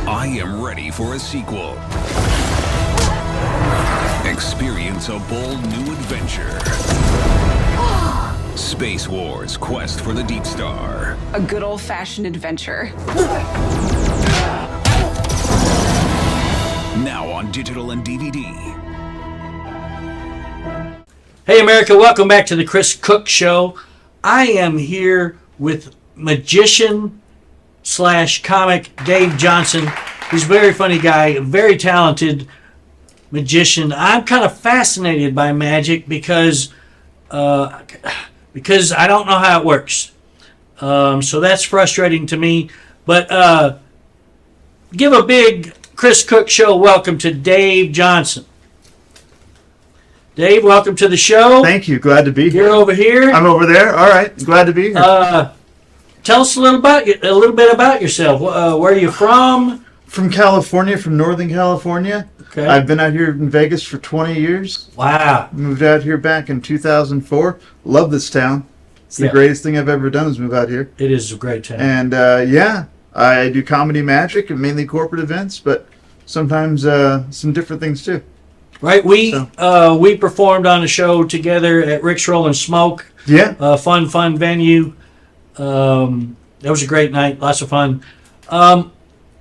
I am ready for a sequel. Experience a bold new adventure. Space Wars Quest for the Deep Star. A good old-fashioned adventure. Now on digital and DVD. Hey America, welcome back to the Chris Cook Show. I am here with magician / comic Dave Johnson. He's a very funny guy, a very talented magician. I'm kind of fascinated by magic because I don't know how it works. So that's frustrating to me. But give a big Chris Cook Show welcome to Dave Johnson. Dave, welcome to the show. Thank you. Glad to be here. You're over here. I'm over there. All right. Glad to be here. Tell us a little bit about yourself. Where are you from? From California, from Northern California. Okay. I've been out here in Vegas for 20 years. Wow. Moved out here back in 2004. Love this town. It's the greatest thing I've ever done is move out here. It is a great town. And yeah, I do comedy magic and mainly corporate events, but sometimes some different things too. Right, we performed on a show together at Rick's Rollin' Smoke. Yeah. Fun venue. That was a great night, lots of fun. Well,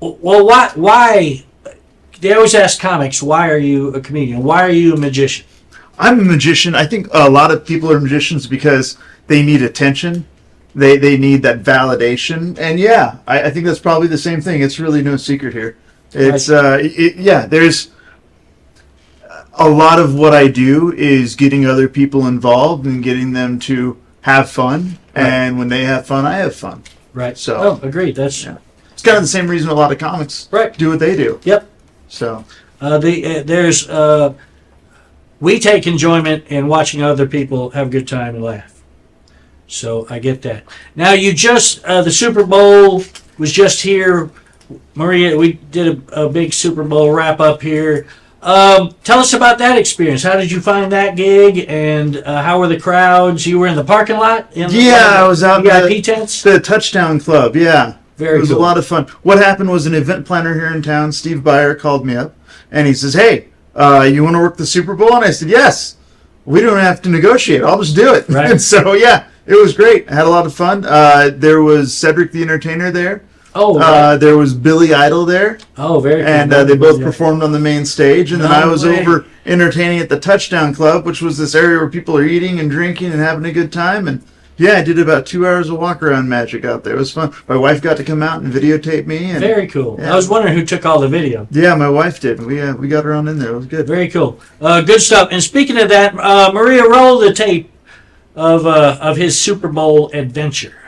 why? They always ask comics, why are you a comedian? Why are you a magician? I'm a magician. I think a lot of people are magicians because they need attention. They need that validation. And yeah, I think that's probably the same thing. It's really no secret here. It's there's a lot of what I do is getting other people involved and getting them to have fun. Right. And when they have fun, I have fun. Right. So agreed. That's it's kind of the same reason a lot of comics do what they do. Yep. So We take enjoyment in watching other people have a good time and laugh. So I get that. Now the Super Bowl was just here. Maria, we did a big Super Bowl wrap up here. Tell us about that experience. How did you find that gig, and how were the crowds? You were in the parking lot? I was out in the tents? The Touchdown Club, yeah. Very It was cool. a lot of fun. What happened was an event planner here in town, Steve Byer, called me up, and he says, hey, you want to work the Super Bowl? And I said, yes. We don't have to negotiate. I'll just do it. Right. And so, yeah, it was great. I had a lot of fun. There was Cedric the Entertainer there. Oh, right. There was Billy Idol there. Oh, very cool. And they both performed on the main stage. And then I was way. over entertaining at the Touchdown Club, which was this area where people are eating and drinking and having a good time. And yeah, I did about 2 hours of walk-around magic out there. It was fun. My wife got to come out and videotape me. And, Very cool. Yeah. I was wondering who took all the video. Yeah, my wife did. We got her on in there. It was good. Very cool. Good stuff. And speaking of that, Maria, roll the tape of his Super Bowl adventure.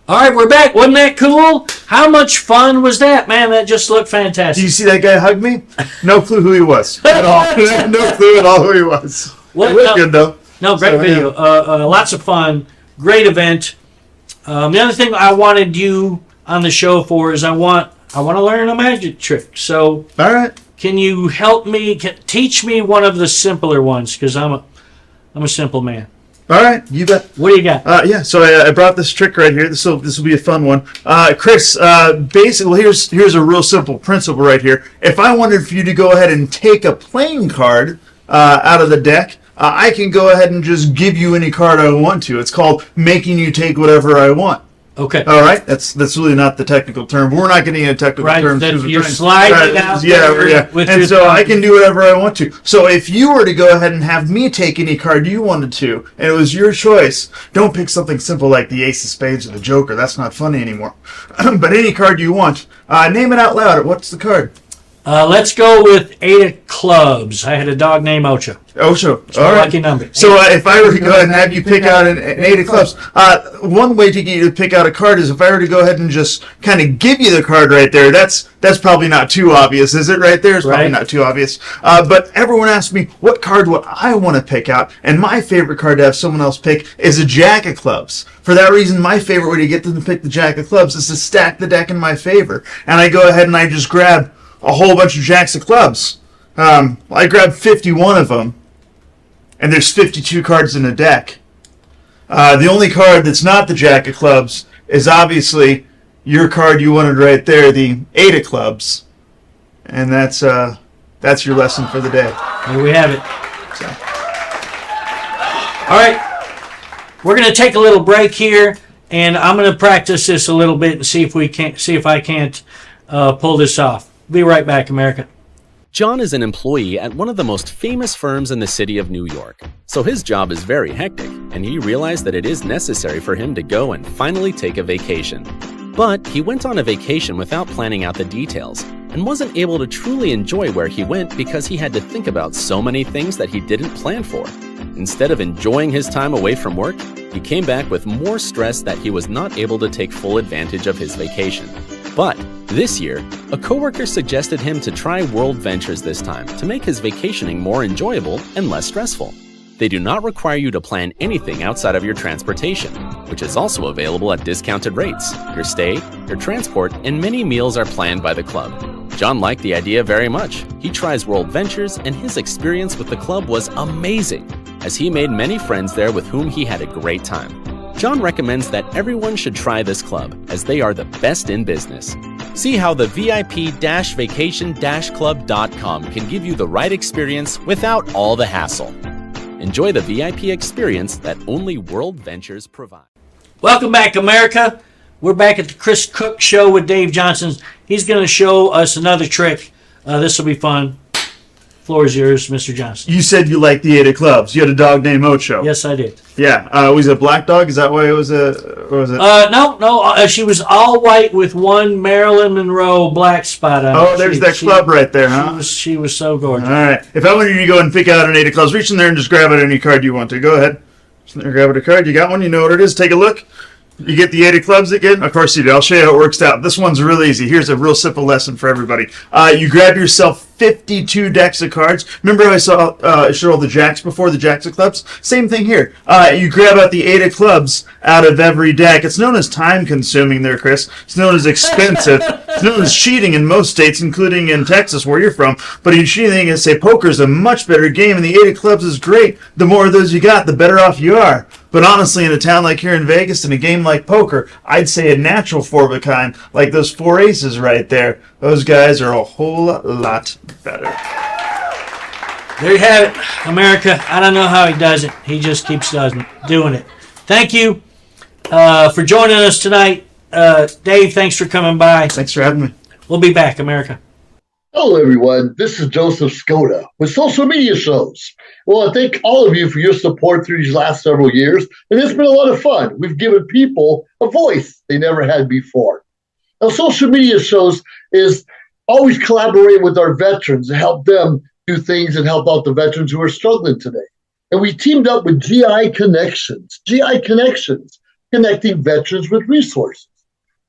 All right, we're back. Wasn't that cool? How much fun was that, man? That just looked fantastic. Do you see that guy hug me? No clue who he was at all. No clue at all who he was. It was good though. No, great video. Lots of fun. Great event. The other thing I wanted you on the show for is I want to learn a magic trick. So, all right, can you help me? Teach me one of the simpler ones because I'm a simple man. All right, you bet. What do you got? Yeah, so I brought this trick right here. This will be a fun one. Chris, basically, here's a real simple principle right here. If I wanted for you to go ahead and take a playing card out of the deck, I can go ahead and just give you any card I want to. It's called making you take whatever I want. Okay. All right. That's really not the technical term. We're not getting into technical terms. That you're sliding out there with and your so thumb. I can do whatever I want to. So if you were to go ahead and have me take any card you wanted to, and it was your choice, don't pick something simple like the Ace of Spades or the Joker. That's not funny anymore. But any card you want, name it out loud. What's the card? Let's go with 8 of clubs. I had a dog named Ocho. Ocho. It's my lucky number. So if I were to go ahead and have you pick out an 8 of clubs, one way to get you to pick out a card is if I were to go ahead and just kind of give you the card right there. That's probably not too obvious, is it? Right there, it's probably not too obvious. But everyone asks me what card would I want to pick out, and my favorite card to have someone else pick is a Jack of clubs. For that reason, my favorite way to get them to pick the Jack of clubs is to stack the deck in my favor, and I go ahead and I just grab a whole bunch of Jacks of clubs. I grabbed 51 of them, and there's 52 cards in a deck. The only card that's not the Jack of clubs is obviously your card you wanted right there, the 8 of clubs, and that's your lesson for the day. There we have it. All right, we're going to take a little break here, and I'm going to practice this a little bit and see if I can't pull this off. Be right back, America. John is an employee at one of the most famous firms in the city of New York. So his job is very hectic, and he realized that it is necessary for him to go and finally take a vacation. But he went on a vacation without planning out the details, and wasn't able to truly enjoy where he went because he had to think about so many things that he didn't plan for. Instead of enjoying his time away from work, he came back with more stress that he was not able to take full advantage of his vacation. But this year, a coworker suggested him to try World Ventures this time to make his vacationing more enjoyable and less stressful. They do not require you to plan anything outside of your transportation, which is also available at discounted rates. Your stay, your transport, and many meals are planned by the club. John liked the idea very much. He tries World Ventures, and his experience with the club was amazing, as he made many friends there with whom he had a great time. John recommends that everyone should try this club, as they are the best in business. See how the VIP-vacation-club.com can give you the right experience without all the hassle. Enjoy the VIP experience that only World Ventures provide. Welcome back, America. We're back at the Chris Cook Show with Dave Johnson. He's going to show us another trick. This will be fun. Floor is yours, Mr. Johnson. You said you liked the 8 of clubs. You had a dog named Ocho. Yes, I did. Yeah. Was it a black dog? Is that why it was a... Or was it? No. She was all white with one Marilyn Monroe black spot on Oh, it. there's that club right there, huh? She was so gorgeous. All right. If I wanted you to go and pick out an 8 of clubs, reach in there and just grab out any card you want to. Go ahead. Just in there, grab out a card. You got one? You know what it is? Take a look. You get the 8 of clubs again? Of course you do. I'll show you how it works out. This one's really easy. Here's a real simple lesson for everybody. You grab yourself 52 decks of cards. Remember how I showed all the jacks before, the jacks of clubs? Same thing here. You grab out the 8 of clubs out of every deck. It's known as time-consuming there, Chris. It's known as expensive. It's known as cheating in most states, including in Texas, where you're from. But in cheating, say poker is a much better game, and the 8 of clubs is great. The more of those you got, the better off you are. But honestly, in a town like here in Vegas, in a game like poker, I'd say a natural 4 of a kind, like those 4 aces right there. Those guys are a whole lot better. There you have it, America. I don't know how he does it. He just keeps doing it. Thank you for joining us tonight. Dave, thanks for coming by. Thanks for having me. We'll be back, America. Hello, everyone. This is Joseph Skoda with Social Media Shows. Well, I thank all of you for your support through these last several years, and it's been a lot of fun. We've given people a voice they never had before. Now, Social Media Shows is always collaborating with our veterans to help them do things and help out the veterans who are struggling today. And we teamed up with GI Connections. GI Connections, connecting veterans with resources.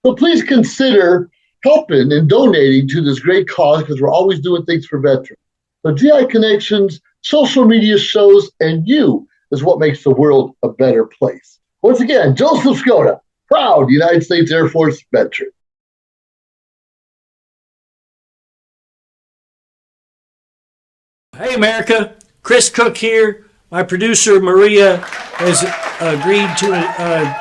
So please consider helping and donating to this great cause, because we're always doing things for veterans. So GI Connections, Social Media Shows, and you is what makes the world a better place. Once again, Joseph Skoda, proud United States Air Force veteran. Hey, America. Chris Cook here. My producer, Maria, has agreed to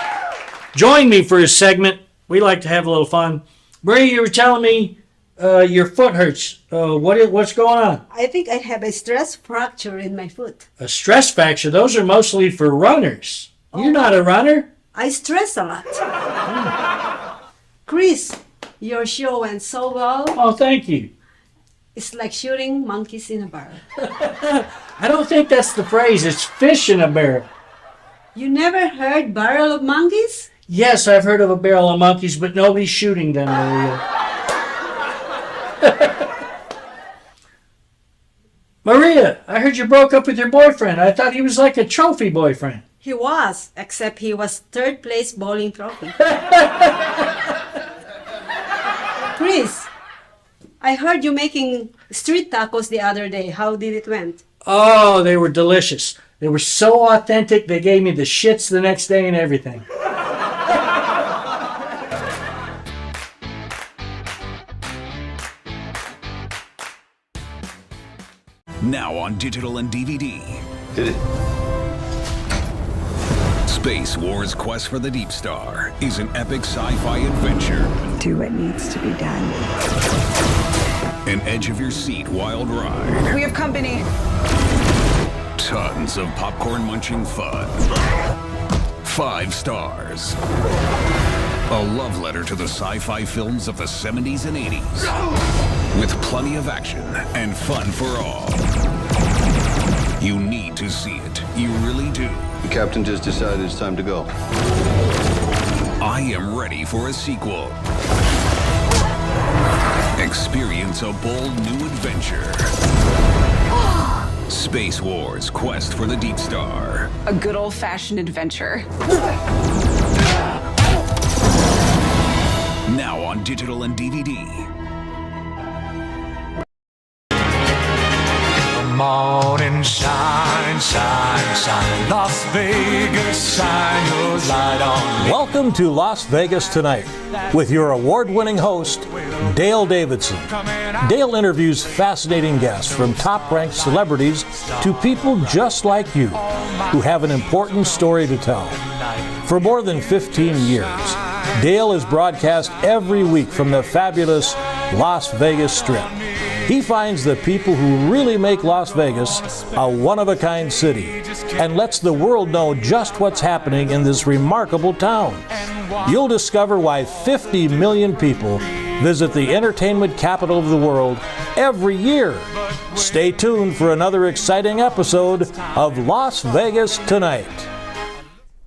join me for his segment. We like to have a little fun. Maria, you were telling me your foot hurts. What's going on? I think I have a stress fracture in my foot. A stress fracture? Those are mostly for runners. You're not a runner. I stress a lot. Chris, your show went so well. Oh, thank you. It's like shooting monkeys in a barrel. I don't think that's the phrase. It's fish in a barrel. You never heard barrel of monkeys? Yes, I've heard of a barrel of monkeys, but nobody's shooting them, Maria. Maria, I heard you broke up with your boyfriend. I thought he was like a trophy boyfriend. He was, except he was third place bowling trophy. Chris, I heard you making street tacos the other day. How did it went? Oh, they were delicious. They were so authentic, they gave me the shits the next day and everything. Now on digital and DVD. Hit it. Space Wars Quest for the Deep Star is an epic sci-fi adventure. Do what needs to be done. An edge-of-your-seat wild ride. We have company. Tons of popcorn-munching fun. 5 stars. A love letter to the sci-fi films of the 70s and 80s. With plenty of action and fun for all. You need to see it. You really do. The captain just decided it's time to go. I am ready for a sequel. Experience a bold new adventure. Space Wars Quest for the Deep Star. A good old-fashioned adventure. Now on digital and DVD. Morning shine, shine, shine. Las Vegas, shine your light on me. Welcome to Las Vegas Tonight with your award-winning host, Dale Davidson. Dale interviews fascinating guests, from top-ranked celebrities to people just like you who have an important story to tell. For more than 15 years, Dale has broadcast every week from the fabulous Las Vegas Strip. He finds the people who really make Las Vegas a one-of-a-kind city and lets the world know just what's happening in this remarkable town. You'll discover why 50 million people visit the entertainment capital of the world every year. Stay tuned for another exciting episode of Las Vegas Tonight.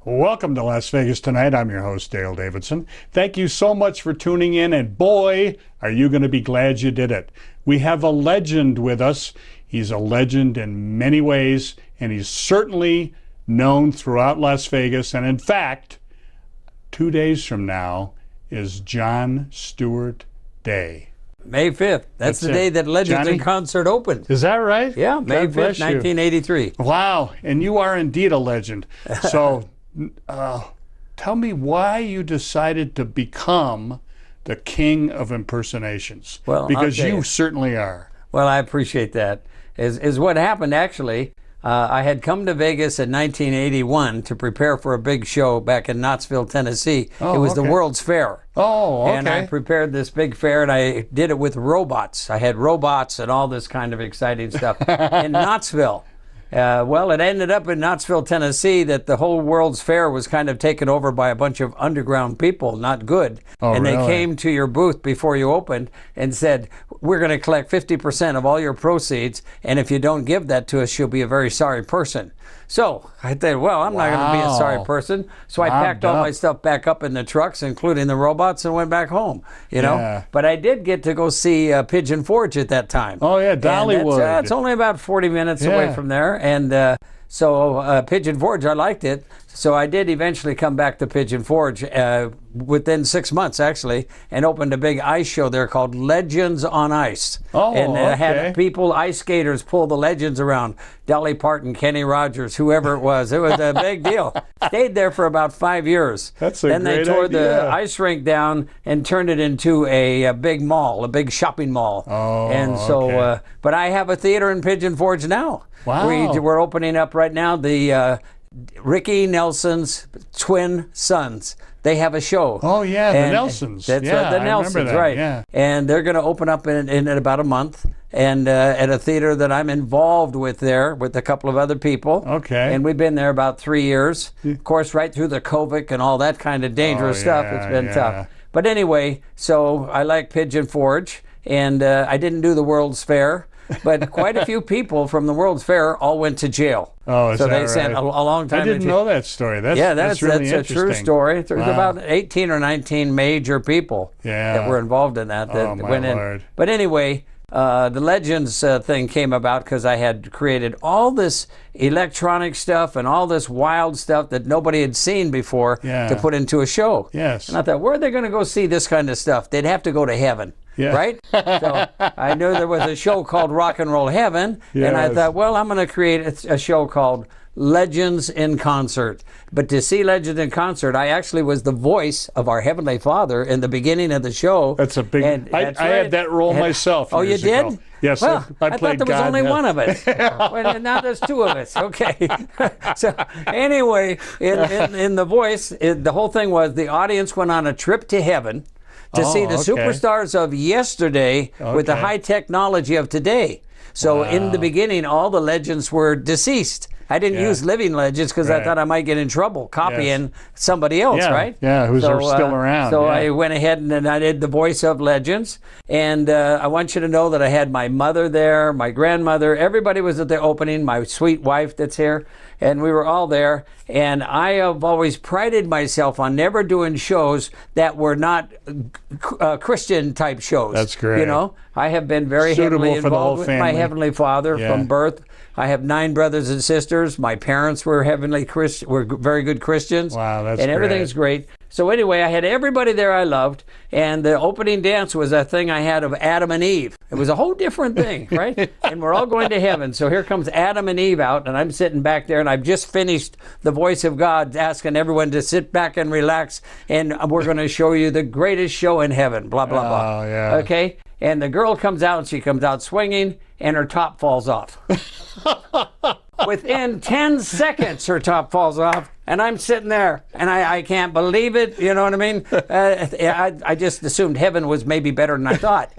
Welcome to Las Vegas Tonight. I'm your host, Dale Davidson. Thank you so much for tuning in, and boy, are you going to be glad you did it. We have a legend with us. He's a legend in many ways, and he's certainly known throughout Las Vegas. And in fact, 2 days from now is Jon Stewart Day. May 5th. That's the day that Legends in Concert opened. Is that right? Yeah, May 5th, 1983. Wow, and you are indeed a legend. So tell me why you decided to become the king of impersonations. Well, because I'll tell you certainly are. Well, I appreciate that. Is what happened actually. I had come to Vegas in 1981 to prepare for a big show back in Knoxville, Tennessee. Oh, it was the okay. World's Fair. Oh, okay. And I prepared this big fair, and I did it with robots. I had robots and all this kind of exciting stuff in Knoxville. Well, it ended up in Knoxville, Tennessee, that the whole World's Fair was kind of taken over by a bunch of underground people, not good. Oh, and they really? came to your booth before you opened and said, we're going to collect 50% of all your proceeds, and if you don't give that to us, you'll be a very sorry person. So I thought, well, I'm not going to be a sorry person. So I packed all my stuff back up in the trucks, including the robots, and went back home, you know. Yeah. But I did get to go see Pigeon Forge at that time. Oh, yeah, And Dollywood. That's only about 40 minutes away Yeah. from there. And so Pigeon Forge, I liked it. So I did eventually come back to Pigeon Forge within 6 months, actually, and opened a big ice show there called Legends on Ice. Oh, and okay. had people, ice skaters, pull the legends around. Dolly Parton, Kenny Rogers, whoever it was. It was a big deal. Stayed there for about 5 years. That's a Then they great tore idea. the ice rink down and turned it into a big mall, a big shopping mall. Oh, and so, okay. but I have a theater in Pigeon Forge now. Wow. We're opening up right now the Ricky Nelson's twin sons. They have a show. Oh, yeah, the Nelsons. That's Yeah, right, the I remember Nelsons, that, right. yeah. And they're going to open up in about a month, and at a theater that I'm involved with there with a couple of other people. Okay. And we've been there about 3 years. Of course, right through the COVID and all that kind of dangerous stuff. It's been tough. But anyway, so I like Pigeon Forge, and I didn't do the World's Fair. But quite a few people from the World's Fair all went to jail. Oh, is so that they sent right? a long time. I didn't know that story. That's really a true interesting. story. There's Wow. about 18 or 19 major people that were involved in that Oh, my went in. Lord. But anyway, the Legends thing came about because I had created all this electronic stuff and all this wild stuff that nobody had seen before Yeah. to put into a show. Yes. And I thought, where are they going to go see this kind of stuff? They'd have to go to heaven. Yeah. Right? So I knew there was a show called Rock and Roll Heaven, and I Yes. thought, well, I'm going to create a show called Legends in Concert. But to see Legends in Concert, I actually was the voice of our Heavenly Father in the beginning of the show. That's a big. I had that role myself. Oh, you years did? ago. Yes, Well, I I played thought there was God. only one of us. Well, now there's two of us. Okay. So anyway, in the voice, the whole thing was the audience went on a trip to heaven to see the okay. superstars of yesterday with the Okay. high technology of today. So in the beginning, all the legends were deceased. I didn't Yeah. use living legends because I Right. thought I might get in trouble copying somebody else, Yeah, right? yeah, who's still around, So yeah. I went ahead and I did the voice of legends. And I want you to know that I had my mother there, my grandmother, everybody was at the opening, my sweet wife that's here, and we were all there. And I have always prided myself on never doing shows that were not Christian type shows. That's great. You know, I have been very Suitable heavily for the whole involved with my family. Heavenly Father Yeah. from birth. I have 9 brothers and sisters. My parents were were very good Christians. Wow, that's and everything's great. So anyway, I had everybody there I loved, and the opening dance was a thing I had of Adam and Eve. It was a whole different thing, right? And we're all going to heaven. So here comes Adam and Eve out, and I'm sitting back there, and I've just finished the voice of God asking everyone to sit back and relax, and we're going to show you the greatest show in heaven, blah, blah, blah. Oh, yeah. Okay? And the girl comes out, and she comes out swinging, and her top falls off. Within 10 seconds, her top falls off, and I'm sitting there, and I can't believe it. You know what I mean? I just assumed heaven was maybe better than I thought.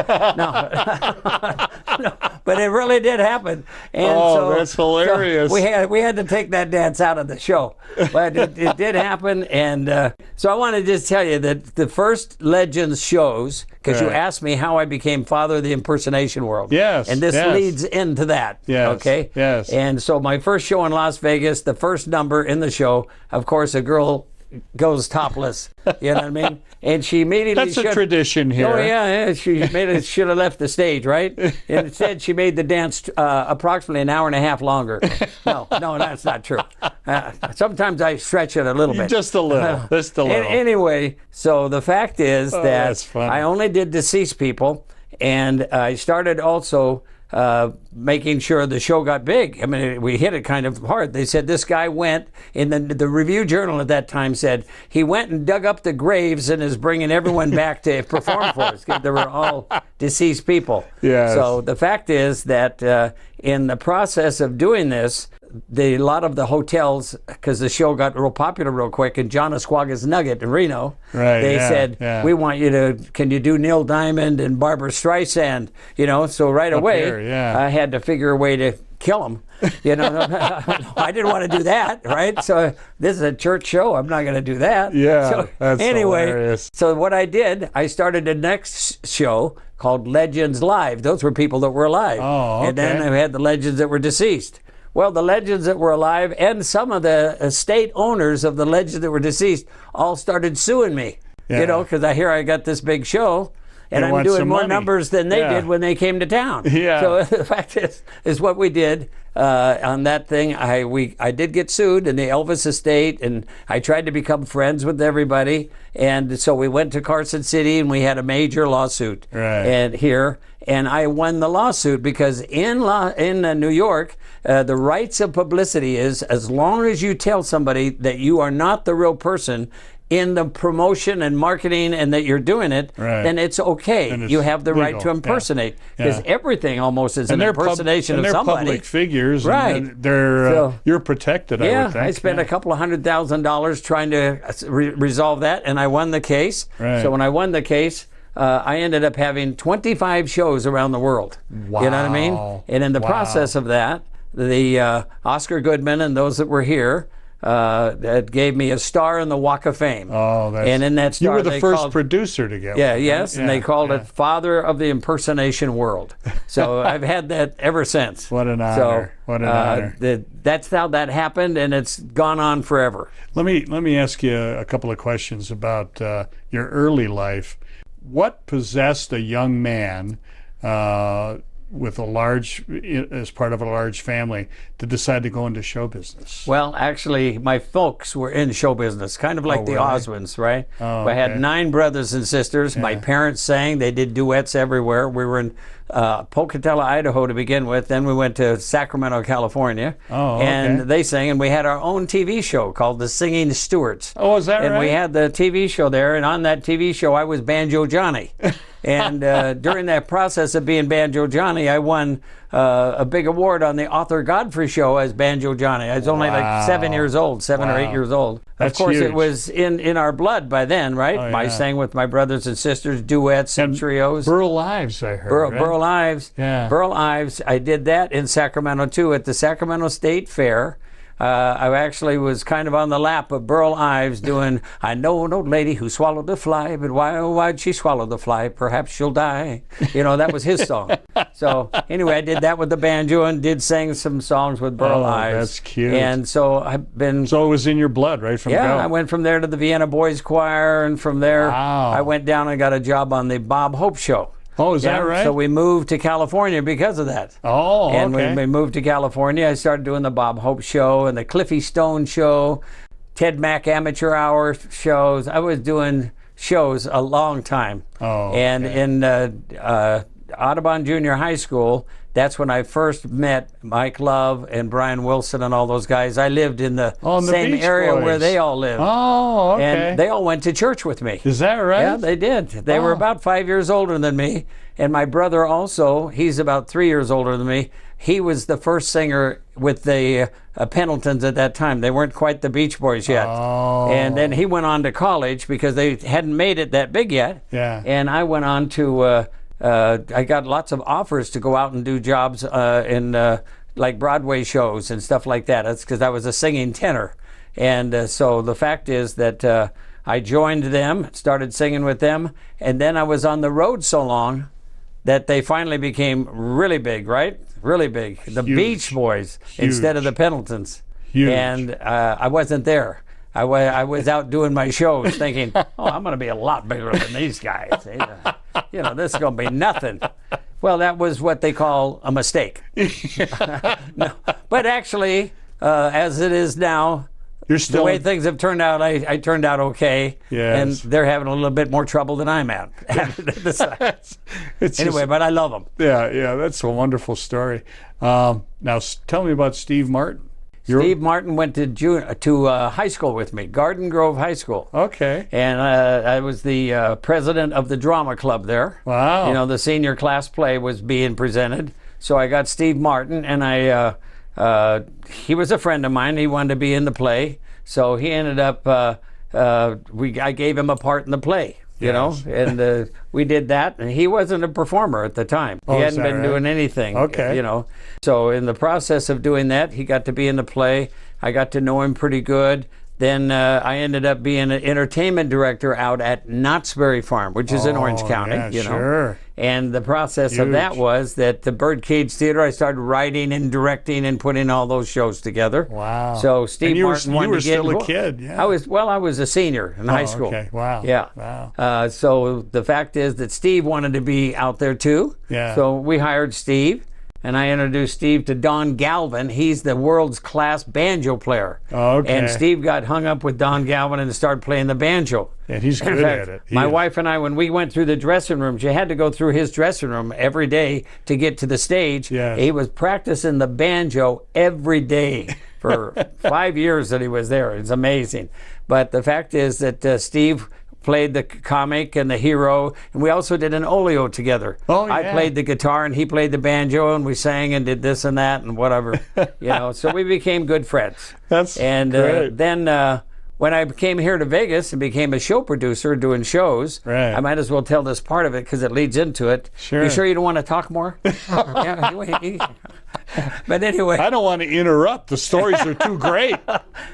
No, but it really did happen. And that's hilarious. So we had to take that dance out of the show, but it did happen. And so I want to just tell you that the first Legends shows, because you asked me how I became father of the impersonation world. Yes. And this leads into that. Yes. Okay. Yes. And so my first show in Las Vegas, the first number in the show, of course, a girl goes topless. You know what I mean? And she immediately That's a tradition here. Oh yeah. She should have left the stage, right? And instead, she made the dance approximately an hour and a half longer. No, that's not true. Sometimes I stretch it a little bit. Just a little. Just a little. Anyway, so the fact is that that's funny. I only did deceased people, and I started also making sure the show got big. I mean, we hit it kind of hard. They said this guy went, in the Review Journal at that time said, he went and dug up the graves and is bringing everyone back to perform for us. They were all deceased people. Yes. So the fact is that in the process of doing this, a lot of the hotels, because the show got real popular real quick, in John Asquaga's Nugget in Reno, they said, we want you to, can you do Neil Diamond and Barbara Streisand? You know, so right away, I had to figure a way to kill them. You know, I didn't want to do that, right? So this is a church show. I'm not going to do that. Yeah, so, that's anyway, hilarious. So what I did, I started the next show called Legends Live. Those were people that were alive. Oh, okay. And then I had the legends that were deceased. Well, the legends that were alive and some of the estate owners of the legends that were deceased all started suing me, you know, because I got this big show. And I'm doing more numbers than they did when they came to town. Yeah. So the fact is what we did on that thing. I did get sued in the Elvis estate, and I tried to become friends with everybody. And so we went to Carson City, and we had a major lawsuit and here. And I won the lawsuit because in New York, the rights of publicity is as long as you tell somebody that you are not the real person in the promotion and marketing and that you're doing it, then it's okay. And it's you have the right legal. to impersonate because everything almost is And an they're impersonation and of they're somebody. public figures, right? And they're you're protected. I would think. I spent a couple of $100,000 trying to resolve that, and I won the case. Right. So when I won the case, I ended up having 25 shows around the world. Wow. You know what I mean? And in the process of that, the Oscar Goodman and those that were here. That gave me a star in the Walk of Fame. Oh, that's... And in that star, you were the they first called, producer to get Yeah, one, yes, right? and they called it Father of the Impersonation World. So I've had that ever since. What an honor! What an honor! That's how that happened, and it's gone on forever. Let me ask you a couple of questions about your early life. What possessed a young man with as part of a large family to decide to go into show business? Well, actually, my folks were in show business, kind of like the Osmonds, right? Oh, I had 9 brothers and sisters. My parents sang. They did duets everywhere. We were in Pocatello, Idaho to begin with. Then we went to Sacramento, California. Oh, okay. And they sang, and we had our own TV show called The Singing Stewards. Oh, is that right? And we had the TV show there, and on that TV show, I was Banjo Johnny. And during that process of being Banjo Johnny, I won a big award on the Arthur Godfrey show as Banjo Johnny. I was only like 7 years old, 7 or 8 years old. That's of course, huge. it was in our blood by then, right? Oh, I sang with my brothers and sisters, duets and trios. Burl Ives, I heard. right? Burl Ives. Yeah. Burl Ives. I did that in Sacramento too, at the Sacramento State Fair. I actually was kind of on the lap of Burl Ives doing, I know an old lady who swallowed a fly, but why, oh, why'd she swallow the fly? Perhaps she'll die. You know, that was his song. So anyway, I did that with the banjo and did sing some songs with Burl Ives. That's cute. And so I've been... So it was in your blood, right from go? I went from there to the Vienna Boys Choir, and from there I went down and got a job on the Bob Hope Show. Oh, is that right? So we moved to California because of that. Oh, okay. And when we moved to California, I started doing the Bob Hope Show and the Cliffy Stone Show, Ted Mack Amateur Hour shows. I was doing shows a long time. Oh, and in Audubon Junior High School, that's when I first met Mike Love and Brian Wilson and all those guys. I lived in the same Beach area Boys. where they all lived. Oh, okay. And they all went to church with me. Is that right? Yeah, they did. They were about 5 years older than me. And my brother also, he's about 3 years older than me. he was the first singer with the Pendletons at that time. They weren't quite the Beach Boys yet. Oh. And then he went on to college because they hadn't made it that big yet. Yeah. And I went on to, I got lots of offers to go out and do jobs in like Broadway shows and stuff like that. That's because I was a singing tenor. And so the fact is that I joined them, started singing with them, and then I was on the road so long that they finally became really big, right? Really big. The Beach Boys instead of the Pendletons. Huge. And I wasn't there. I was out doing my shows thinking, oh, I'm going to be a lot bigger than these guys. You know, this is going to be nothing. Well, that was what they call a mistake. No. But actually, as it is now, You're still the way things have turned out, I turned out okay. Yes. And they're having a little bit more trouble than I'm at. Anyway, but I love them. Yeah, that's a wonderful story. Now, tell me about Steve Martin. Steve Martin went to high school with me, Garden Grove High School. Okay. And I was the president of the drama club there. Wow. You know, the senior class play was being presented. So I got Steve Martin, and he was a friend of mine. He wanted to be in the play. So he ended up, I gave him a part in the play. You know, and we did that, and he wasn't a performer at the time. Oh, he is hadn't that been right? doing anything. Okay. You know, so in the process of doing that, he got to be in the play. I got to know him pretty good. Then I ended up being an entertainment director out at Knott's Berry Farm, which is in Orange County. Yeah, you know, sure. and the process of that Huge. was that the Birdcage Theater, I started writing and directing and putting all those shows together. Wow. So Steve And you Martin were wanted to get still a involved. kid, yeah. I was a senior in high school. Okay. Wow. Yeah. Wow. So the fact is that Steve wanted to be out there too. Yeah. So we hired Steve, and I introduced Steve to Don Galvin. He's the world's class banjo player. Okay. And Steve got hung up with Don Galvin and started playing the banjo. And he's In good fact, at it. My wife and I, when we went through the dressing rooms, you had to go through his dressing room every day to get to the stage. Yes. He was practicing the banjo every day for 5 years that he was there. It's amazing. But the fact is that Steve played the comic and the hero, and we also did an oleo together. Oh, I yeah. played the guitar and he played the banjo, and we sang and did this and that and whatever. You know, so we became good friends. That's great. Then when I came here to Vegas and became a show producer doing shows, Right. I might as well tell this part of it because it leads into it. Sure. You sure you don't want to talk more? But anyway. I don't want to interrupt. The stories are too great.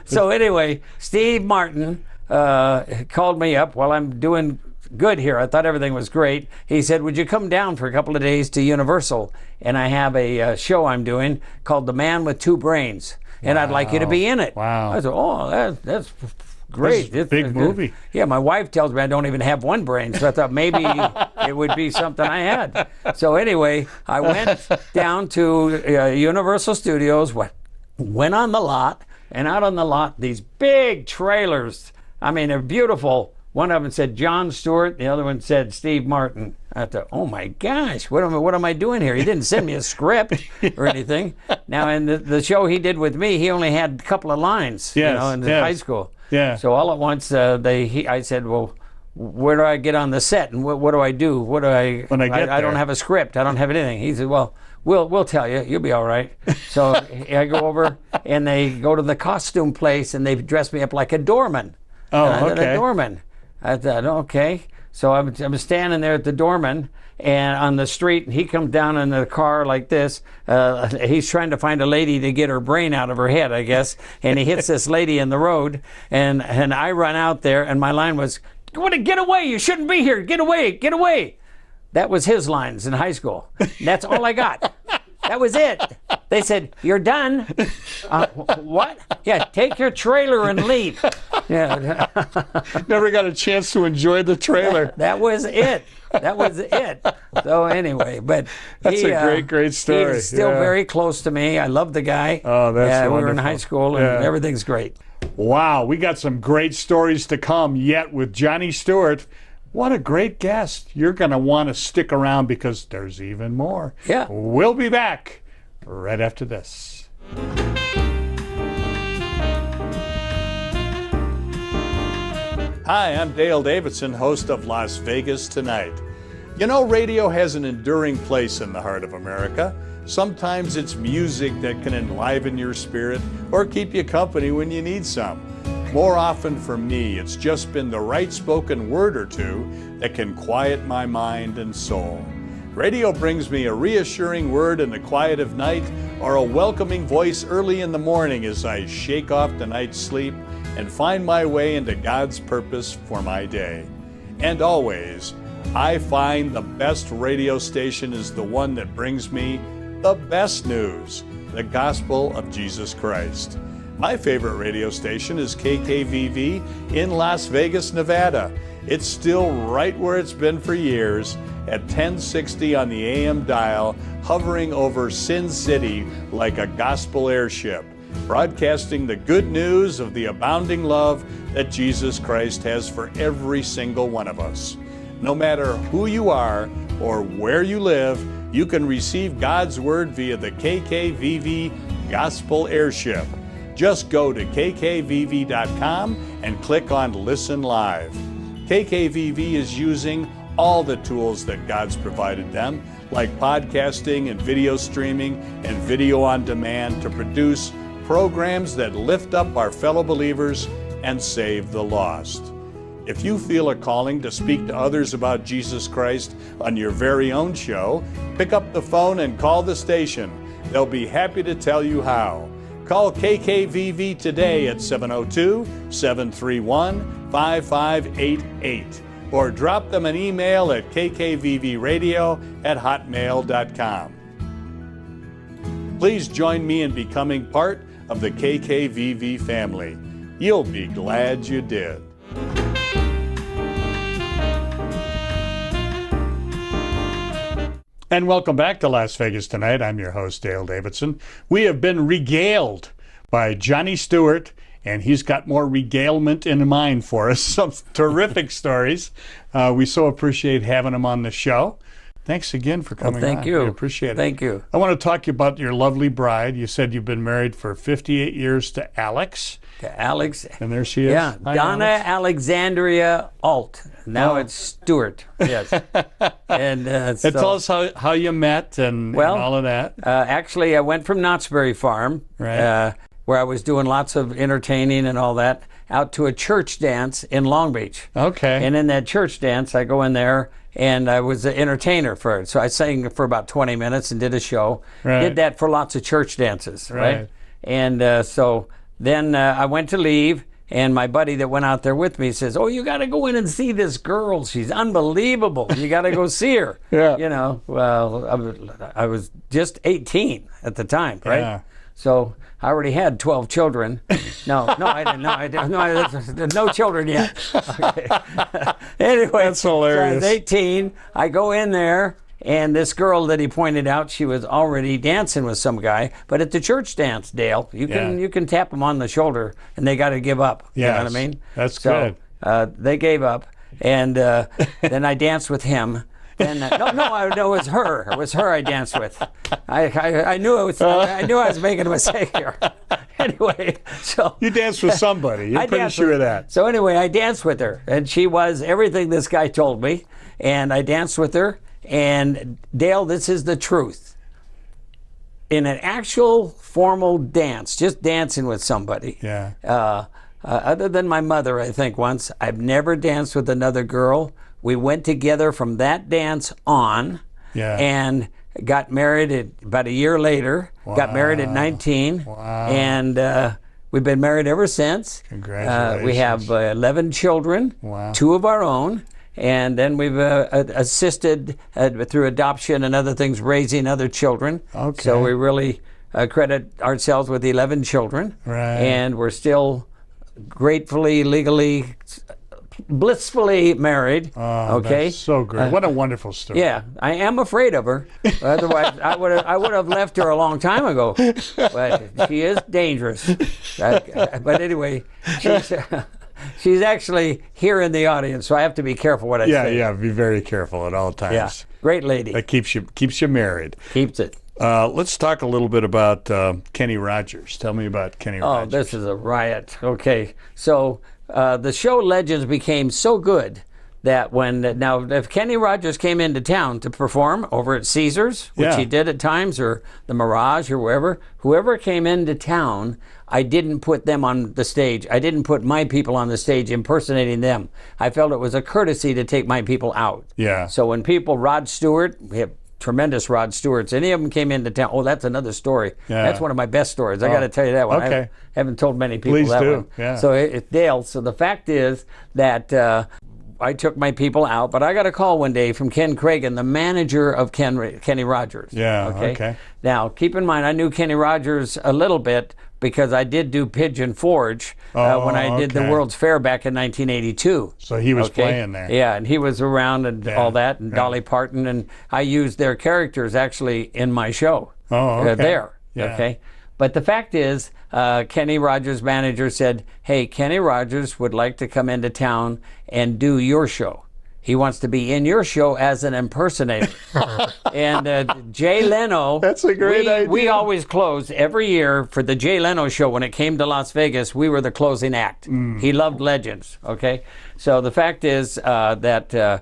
So anyway, Steve Martin called me up while I'm doing good here. I thought everything was great. He said, would you come down for a couple of days to Universal? And I have a show I'm doing called The Man with Two Brains. And I'd like you to be in it. Wow. I said, oh, that's great. This is a big movie. Yeah, my wife tells me I don't even have one brain, so I thought maybe it would be something I had. So anyway, I went down to Universal Studios, went on the lot, and out on the lot, these big trailers. I mean, they're beautiful. One of them said Jon Stewart, the other one said Steve Martin. I thought, oh my gosh, what am I doing here? He didn't send me a script or anything. Now, in the show he did with me, he only had a couple of lines, Yes, you know, in yes. high school. Yeah. So all at once, I said, well, where do I get on the set, and what do I do? What do I? When I get I don't there. have a script. I don't have anything. He said, well, we'll tell you. You'll be all right. So I go over, and they go to the costume place, and they dress me up like a doorman. Oh, And I said, okay. a doorman. I thought, okay. So I'm standing there at the doorman and on the street, and he comes down in the car like this. He's trying to find a lady to get her brain out of her head, I guess. And he hits this lady in the road, and I run out there, and my line was, get away, you shouldn't be here, get away, get away. That was his lines in high school. That's all I got. That was it. They said, you're done. What? Yeah, take your trailer and leave. Yeah. Never got a chance to enjoy the trailer. That was it. That was it. So anyway, but That's a great story. He's still Yeah. very close to me. I love the guy. Oh, that's we were in wonderful. high school, and Yeah. everything's great. Wow, we got some great stories to come yet with Johnny Stewart. What a great guest. You're going to want to stick around because there's even more. Yeah. We'll be back right after this. Hi, I'm Dale Davidson, host of Las Vegas Tonight. You know, radio has an enduring place in the heart of America. Sometimes it's music that can enliven your spirit or keep you company when you need some. More often for me, it's just been the right spoken word or two that can quiet my mind and soul. Radio brings me a reassuring word in the quiet of night or a welcoming voice early in the morning as I shake off the night's sleep and find my way into God's purpose for my day. And always, I find the best radio station is the one that brings me the best news, the gospel of Jesus Christ. My favorite radio station is KKVV in Las Vegas, Nevada. It's still right where it's been for years at 1060 on the AM dial, hovering over Sin City like a gospel airship, broadcasting the good news of the abounding love that Jesus Christ has for every single one of us. No matter who you are or where you live, you can receive God's Word via the KKVV Gospel Airship. Just go to kkvv.com and click on Listen Live. KKVV is using all the tools that God's provided them, like podcasting and video streaming and video on demand, to produce programs that lift up our fellow believers and save the lost. If you feel a calling to speak to others about Jesus Christ on your very own show, pick up the phone and call the station. They'll be happy to tell you how. Call KKVV today at 702-731-5588 or drop them an email at kkvvradio@hotmail.com. Please join me in becoming part of the KKVV family. You'll be glad you did. And welcome back to Las Vegas Tonight. I'm your host, Dale Davidson. We have been regaled by Johnny Stewart, and he's got more regalement in mind for us. Some terrific stories. We so appreciate having him on the show. Thanks again for coming thank on. you. We appreciate it. Thank you. I want to talk to you about your lovely bride. You said you've been married for 58 years to Alex. To Alex. And there she is. Yeah, Hi, Donna Alex. Alexandria Alt. Now it's Stewart. Yes. And tell us how you met and all of that. Actually, I went from Knott's Berry Farm, Right. where I was doing lots of entertaining and all that, out to a church dance in Long Beach. Okay. And in that church dance, I go in there, and I was an entertainer for it. So I sang for about 20 minutes and did a show. Right. Did that for lots of church dances, Right. right? And so then I went to leave, and my buddy that went out there with me says, "Oh, you got to go in and see this girl. She's unbelievable. You got to go see her." Yeah. You know, well, I was just 18 at the time, right? Yeah. So I already had 12 children. No, I didn't. No children yet. Okay. Anyway, That's hilarious. So I was 18. I go in there, and this girl that he pointed out, she was already dancing with some guy. But at the church dance, Dale, you can tap them on the shoulder, and they got to give up. You know what I Yes. mean? That's so, good. They gave up, and then I danced with him. Then it was her. It was her I danced with. I knew it was. I knew I was making a mistake here. Anyway, so You danced with somebody. You're I pretty danced sure with- of that. So anyway, I danced with her, and she was everything this guy told me. And I danced with her. And Dale, this is the truth. In an actual formal dance, just dancing with somebody. Yeah. Other than my mother, I think once, I've never danced with another girl. We went together from that dance on, Yeah. and got married about a year later. Got married at 19, and we've been married ever since. Congratulations. We have 11 children, 2 of our own, and then we've assisted through adoption and other things, raising other children. Okay. So we really credit ourselves with 11 children, Right. and we're still gratefully, legally, blissfully married. Oh, okay, that's so great. What a wonderful story. yeah, I am afraid of her. Otherwise, I would have left her a long time ago. But she is dangerous. But anyway, she's actually here in the audience, so I have to be careful what I say. Yeah, be very careful at all times. Yeah, great lady. That keeps you married. Keeps it. Let's talk a little bit about Kenny Rogers. Tell me about Kenny Oh, Rogers. this is a riot. Okay, so the show Legends became so good that now if Kenny Rogers came into town to perform over at Caesars, which he did at times, or the Mirage or whoever came into town, I didn't put them on the stage. I didn't put my people on the stage impersonating them. I felt it was a courtesy to take my people out. Yeah. So when Rod Stewart, we have tremendous Rod Stewarts, any of them came into town. Oh, that's another story. Yeah. That's one of my best stories. I got to tell you that one. Okay. I haven't told many people Please that do. one. Yeah. So it's Dale. So the fact is that I took my people out, but I got a call one day from Ken Cragen, the manager of Kenny Rogers. Yeah, okay. Now, keep in mind, I knew Kenny Rogers a little bit because I did do Pigeon Forge when I did the okay. World's Fair back in 1982. So he was playing there. Yeah, and he was around and all that, and Dolly Parton, and I used their characters actually in my show. Oh, okay. There, Yeah. okay? But the fact is, Kenny Rogers' manager said, hey, Kenny Rogers would like to come into town and do your show. He wants to be in your show as an impersonator. And Jay Leno. That's a great idea. We always closed every year for the Jay Leno show. When it came to Las Vegas, we were the closing act. He loved legends, okay? So the fact is that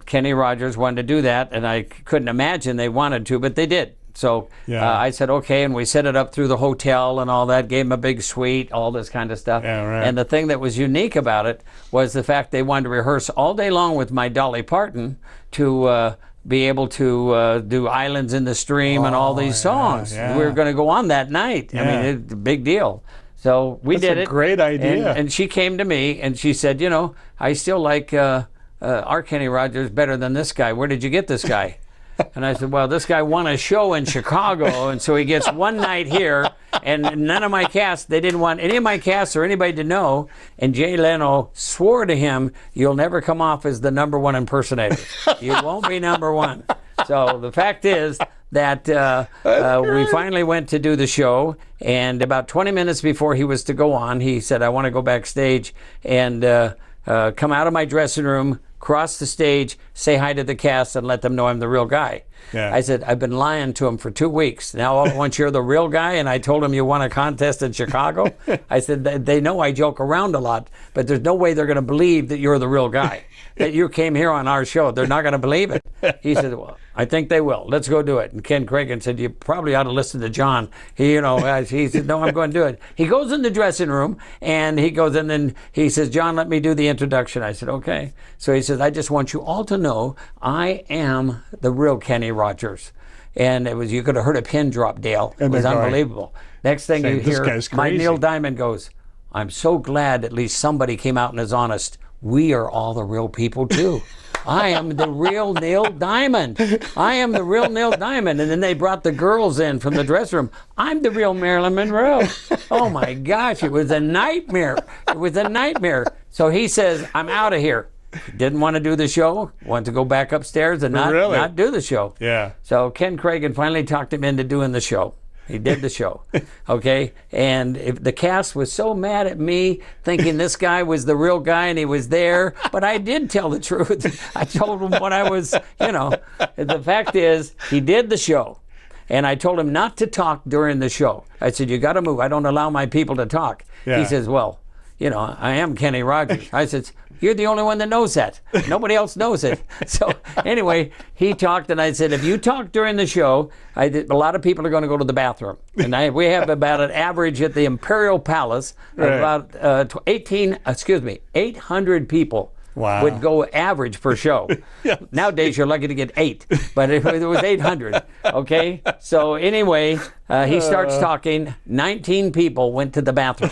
Kenny Rogers wanted to do that, and I couldn't imagine they wanted to, but they did. So I said, okay, and we set it up through the hotel and all that, gave him a big suite, all this kind of stuff. Yeah, right. And the thing that was unique about it was the fact they wanted to rehearse all day long with my Dolly Parton to be able to do Islands in the Stream and all these songs. yeah. We were going to go on that night. I mean, it's a big deal. So we That's did a it. great idea. And she came to me and she said, you know, I still like our Kenny Rogers better than this guy. Where did you get this guy? And I said, well, this guy won a show in Chicago, and so he gets one night here, and none of my cast, they didn't want any of my cast or anybody to know, and Jay Leno swore to him, you'll never come off as the #1 impersonator. You won't be #1. So the fact is that we finally went to do the show, and about 20 minutes before he was to go on, he said, I want to go backstage and come out of my dressing room, cross the stage, say hi to the cast, and let them know I'm the real guy. Yeah. I said, I've been lying to them for 2 weeks. Now all at once you're the real guy, and I told them you won a contest in Chicago. I said, they know I joke around a lot, but there's no way they're going to believe that you're the real guy, that you came here on our show. They're not going to believe it. He said, well, I think they will. Let's go do it. And Ken Cragen said, you probably ought to listen to John. He said, no, I'm going to do it. He goes in the dressing room, and he goes in and he says, John, let me do the introduction. I said, okay. So he says, I just want you all to know I am the real Kenny Rogers. And it was, you could have heard a pin drop, Dale. It And was they're going, unbelievable. Next thing you "This hear, guy's my crazy." Neil Diamond goes, I'm so glad at least somebody came out and is honest. We are all the real people too. I am the real Neil Diamond. I am the real Neil Diamond. And then they brought the girls in from the dressing room. I'm the real Marilyn Monroe. Oh my gosh, it was a nightmare. It was a nightmare. So he says, I'm out of here. Didn't want to do the show, wanted to go back upstairs and not do the show. Yeah. So Ken Cragen finally talked him into doing the show. He did the show, okay? And the cast was so mad at me, thinking this guy was the real guy and he was there, but I did tell the truth. I told him what I was, The fact is, he did the show. And I told him not to talk during the show. I said, you got to move. I don't allow my people to talk. Yeah. He says, well, I am Kenny Rogers. I said, you're the only one that knows that. Nobody else knows it. So anyway, he talked, and I said, if you talk during the show, a lot of people are going to go to the bathroom. And we have about an average at the Imperial Palace of about 800 people. Wow. Would go average per show. Yes. Nowadays, you're lucky to get 8, but it was 800. Okay? So anyway, he starts talking. 19 people went to the bathroom.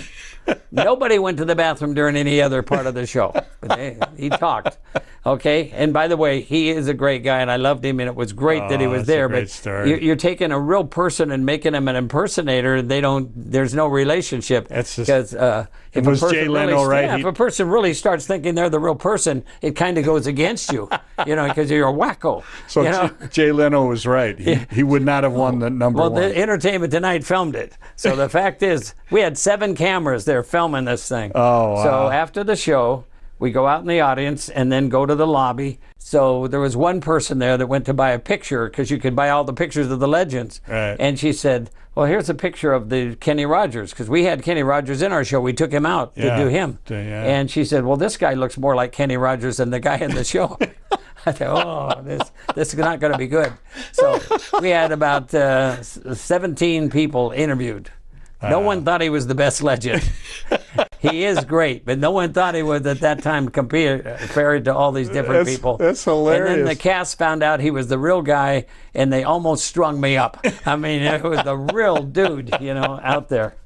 Nobody went to the bathroom during any other part of the show. But he talked. Okay? And by the way, he is a great guy, and I loved him, and it was great that he was that's there. a great But story. you're taking a real person and making him an impersonator, and there's no relationship. That's just, because if was Jay Leno, right? if a person really starts thinking they're the real person, it kind of goes against you, because you're a wacko. So Jay Leno was right. He would not have won the number one. Well, the Entertainment Tonight filmed it. So the fact is, we had 7 cameras there filming this thing. Oh, wow. So after the show, we go out in the audience and then go to the lobby, So there was one person there that went to buy a picture because you could buy all the pictures of the legends. Right. And she said, well, here's a picture of the Kenny Rogers, because we had Kenny Rogers in our show. We took him out to do him. Yeah. And she said, well, this guy looks more like Kenny Rogers than the guy in the show. I thought, oh, this is not going to be good. So we had about 17 people interviewed. No one thought he was the best legend. He is great, but no one thought he was at that time compared to all these different people. That's hilarious. And then the cast found out he was the real guy, and they almost strung me up. I mean, it was the real dude, out there.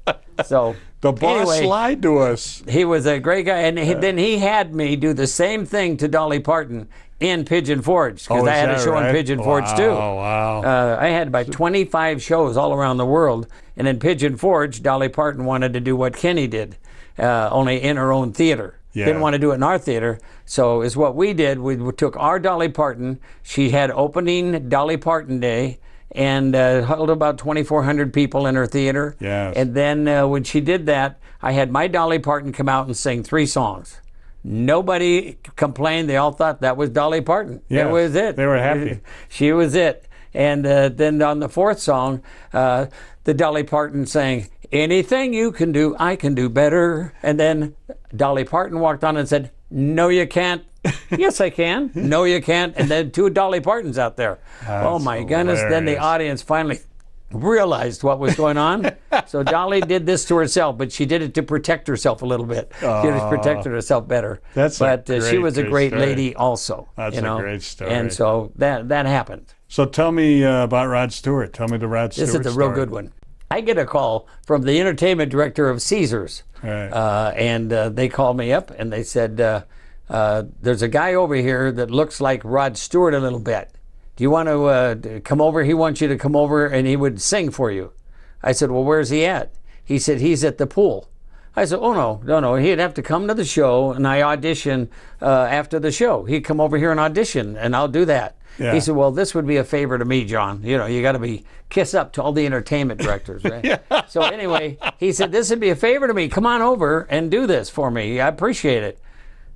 So the boss anyway, lied to us. He was a great guy, and then he had me do the same thing to Dolly Parton in Pigeon Forge, because I had a show in Pigeon Forge too. Oh, wow. I had about 25 shows all around the world, and in Pigeon Forge, Dolly Parton wanted to do what Kenny did, only in her own theater. Yeah. Didn't want to do it in our theater, so is what we did. We took our Dolly Parton. She had opening Dolly Parton Day, and held about 2,400 people in her theater. Yes. And then when she did that, I had my Dolly Parton come out and sing 3 songs. Nobody complained. They all thought that was Dolly Parton. Yes, That was it. they were happy. She was it. And then on the 4th song, the Dolly Parton sang, anything you can do, I can do better. And then Dolly Parton walked on and said, no, you can't. Yes, I can. No, you can't. And then 2 Dolly Partons out there. Oh, my goodness. Then the hilarious. audience finally realized what was going on. So Dolly did this to herself, but she did it to protect herself a little bit. She just protected herself better. That's but a she was a great story. lady also. That's a great story. And so that happened. So tell me about Rod Stewart. Tell me the Rod Stewart This is a story. real good one. I get a call from the entertainment director of Caesars. Right. And they called me up and they said, there's a guy over here that looks like Rod Stewart a little bit. Do you want to come over? He wants you to come over and he would sing for you. I said, well, where's he at? He said, he's at the pool. I said, oh, no. He'd have to come to the show and I audition after the show. He'd come over here and audition and I'll do that. Yeah. He said, well, this would be a favor to me, John. You got to kiss up to all the entertainment directors, right? Yeah. So anyway, he said, this would be a favor to me. Come on over and do this for me. I appreciate it.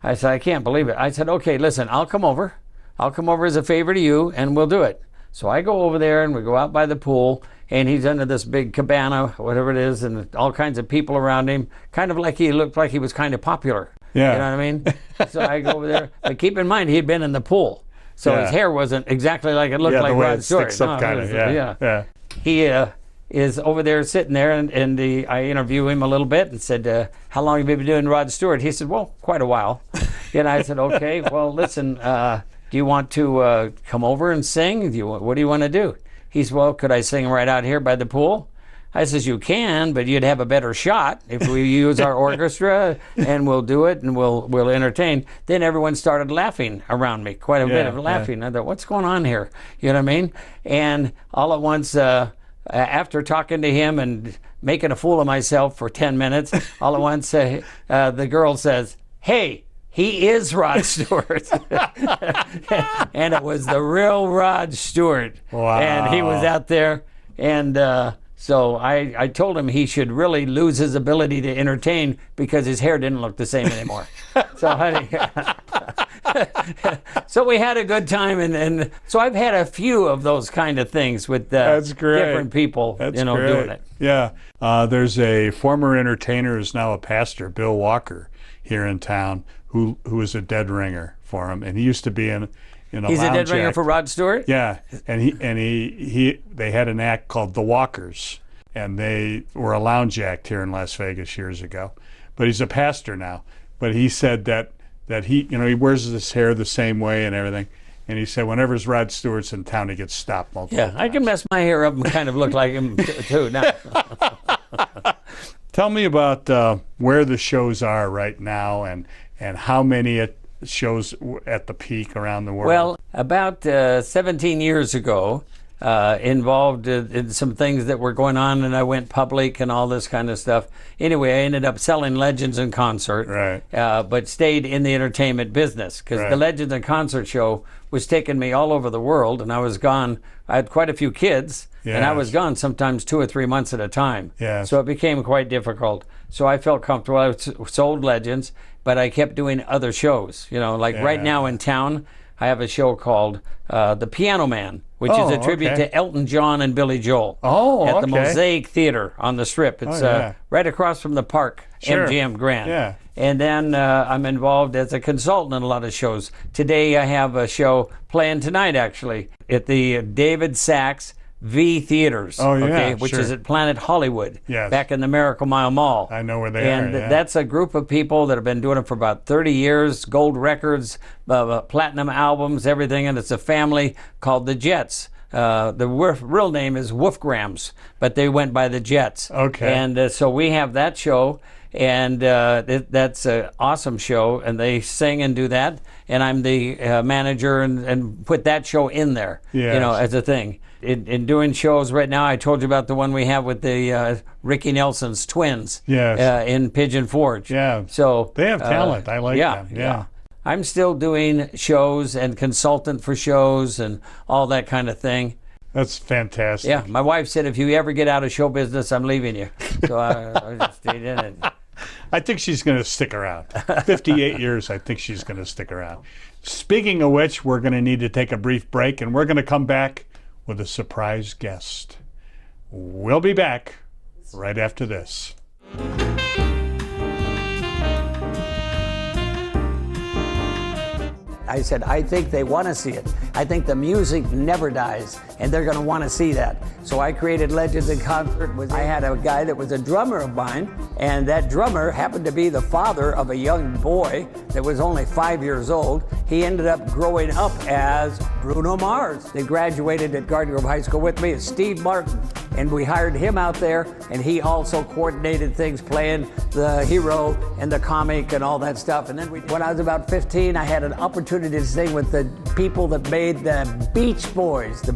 I said, I can't believe it. I said, okay, listen, I'll come over. I'll come over as a favor to you and we'll do it. So I go over there and we go out by the pool and he's under this big cabana, whatever it is, and all kinds of people around him, kind of like he looked like he was kind of popular. Yeah. You know what I mean? So I go over there. But keep in mind, he had been in the pool. So Yeah. his hair wasn't exactly like it looked Yeah, like the way Rod it Stewart. sticks up kind of. Yeah. He is over there sitting there, and I interview him a little bit and said, how long have you been doing Rod Stewart? He said, well, quite a while. And I said, okay, well, listen, do you want to come over and sing? What do you want to do? He said, well, could I sing right out here by the pool? I says, you can, but you'd have a better shot if we use our orchestra and we'll do it and we'll entertain. Then everyone started laughing around me, quite a bit of laughing. I thought, what's going on here? You know what I mean? And all at once, after talking to him and making a fool of myself for 10 minutes, all at once the girl says, hey, he is Rod Stewart. And it was the real Rod Stewart. Wow. And he was out there. And so I told him he should really lose his ability to entertain because his hair didn't look the same anymore. So we had a good time. And so I've had a few of those kind of things with That's great. different people That's doing great. it. Yeah. There's a former entertainer who's now a pastor, Bill Walker, here in town, who was a dead ringer for him, and he used to be in a He's a dead lounge ringer act. for Rod Stewart? Yeah, and they had an act called The Walkers, and they were a lounge act here in Las Vegas years ago. But he's a pastor now. But he said that he he wears his hair the same way and everything. And he said whenever Rod Stewart's in town, he gets stopped multiple Yeah, I can mess my hair up and kind of look like him too now. Tell me about where the shows are right now and how many shows at the peak around the world. Well, about 17 years ago, involved in some things that were going on, and I went public and all this kind of stuff. Anyway, I ended up selling Legends in Concert, right. But stayed in the entertainment business because Right. the Legends in Concert show was taking me all over the world, and I was gone. I had quite a few kids, and I was Yes. gone sometimes 2 or 3 months at a time. Yes. So it became quite difficult. So I felt comfortable. I sold Legends, but I kept doing other shows. Like right Yeah. now in town, I have a show called The Piano Man, which is a tribute to Elton John and Billy Joel. At the Mosaic Theater on the Strip. It's right across from the park, MGM Grand. Yeah. And then I'm involved as a consultant in a lot of shows. Today I have a show playing tonight, actually, at the David Sachs V Theaters, which is at Planet Hollywood, back in the Miracle Mile Mall. I know where they are. And that's a group of people that have been doing it for about 30 years, gold records, platinum albums, everything, and it's a family called the Jets. The real name is Wolfgrams, but they went by the Jets. Okay. And so we have that show, and that's an awesome show, and they sing and do that, and I'm the manager and put that show in there, as a thing. In doing shows right now, I told you about the one we have with the Ricky Nelson's twins in Pigeon Forge. Yeah. So they have talent. I like them. Yeah. I'm still doing shows and consultant for shows and all that kind of thing. That's fantastic. Yeah. My wife said, if you ever get out of show business, I'm leaving you. So I just stayed in it. I think she's going to stick around. 58 years, I think she's going to stick around. Speaking of which, we're going to need to take a brief break, and we're going to come back with a surprise guest. We'll be back right after this. I said, I think they want to see it. I think the music never dies, and they're going to want to see that. So I created Legends in Concert. I had a guy that was a drummer of mine, and that drummer happened to be the father of a young boy that was only 5 years old. He ended up growing up as Bruno Mars. They graduated at Garden Grove High School with me as Steve Martin, and we hired him out there, and he also coordinated things, playing the hero and the comic and all that stuff. And then when I was about 15, I had an opportunity to sing with the people that made the Beach Boys, the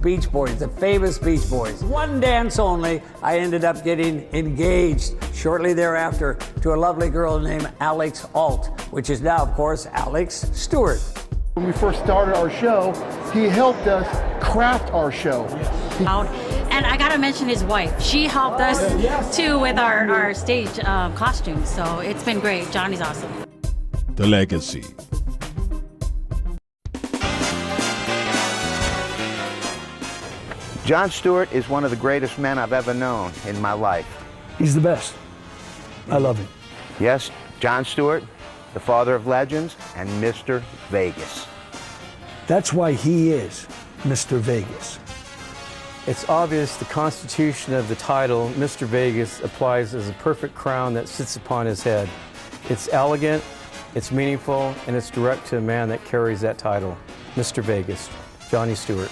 famous Beach Boys. One dance only, I ended up getting engaged shortly thereafter to a lovely girl named Alex Alt, which is now, of course, Alex Stewart. When we first started our show, he helped us craft our show. And I gotta mention his wife. She helped us too with our stage costumes. So it's been great. Johnny's awesome. The Legacy. Jon Stewart is one of the greatest men I've ever known in my life. He's the best. I love him. Yes, Jon Stewart, the father of legends, and Mr. Vegas. That's why he is Mr. Vegas. It's obvious the constitution of the title, Mr. Vegas, applies as a perfect crown that sits upon his head. It's elegant, it's meaningful, and it's direct to a man that carries that title, Mr. Vegas, Johnny Stewart.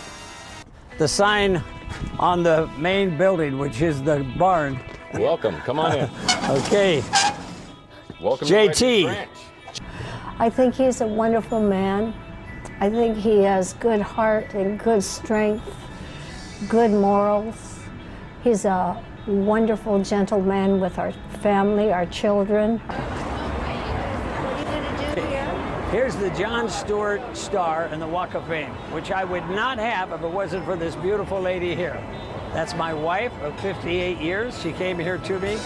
The sign on the main building, which is the barn. Welcome, come on in. Okay. Welcome JT. I think he's a wonderful man. I think he has good heart and good strength, good morals. He's a wonderful gentleman with our family, our children. Here's the Jon Stewart Star and the Walk of Fame, which I would not have if it wasn't for this beautiful lady here. That's my wife of 58 years. She came here to me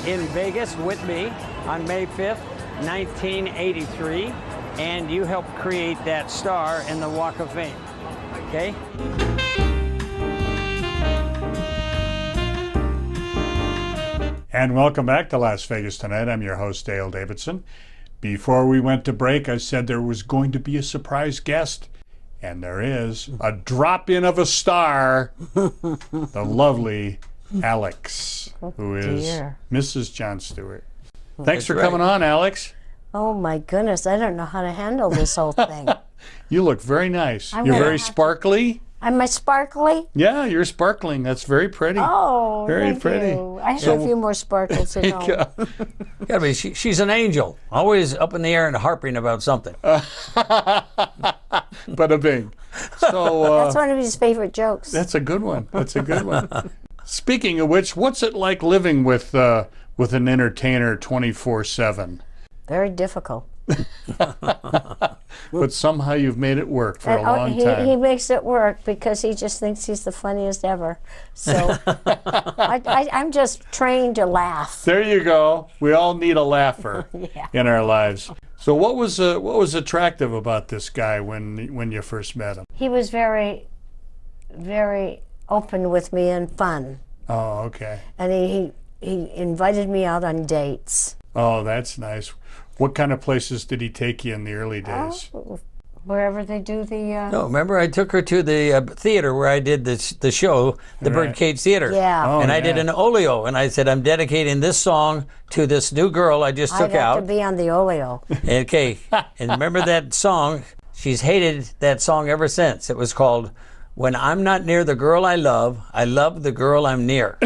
in Vegas with me on May 5th, 1983, and you helped create that star and the Walk of Fame, okay? And welcome back to Las Vegas Tonight. I'm your host, Dale Davidson. Before we went to break, I said there was going to be a surprise guest, and there is a drop-in of a star, the lovely Alex, who is Mrs. Jon Stewart. Thanks for coming on, Alex. Oh my goodness, I don't know how to handle this whole thing. You look very nice. You're very sparkly. Am I sparkly? Yeah, you're sparkling. That's very pretty. Oh, very thank pretty. you. I have a few more sparkles at home. Gotta be, she's an angel, always up in the air and harping about something. Bada bing. So that's one of his favorite jokes. That's a good one. That's a good one. Speaking of which, what's it like living with an entertainer 24/7? Very difficult. but somehow you've made it work for a long time. He makes it work because he just thinks he's the funniest ever. So I'm just trained to laugh. There you go. We all need a laugher Yeah. in our lives. So what was attractive about this guy when you first met him? He was very, very open with me and fun. Oh, okay. And he invited me out on dates. Oh, that's nice. What kind of places did he take you in the early days? Wherever they do the... No, remember I took her to the theater where I did the show, the Right. Birdcage Theater. Yeah. Oh, and I did yeah. an oleo, and I said, I'm dedicating this song to this new girl I just I took got out. to be on the oleo. Okay, and remember that song? She's hated that song ever since. It was called When I'm Not Near the Girl I Love the Girl I'm Near.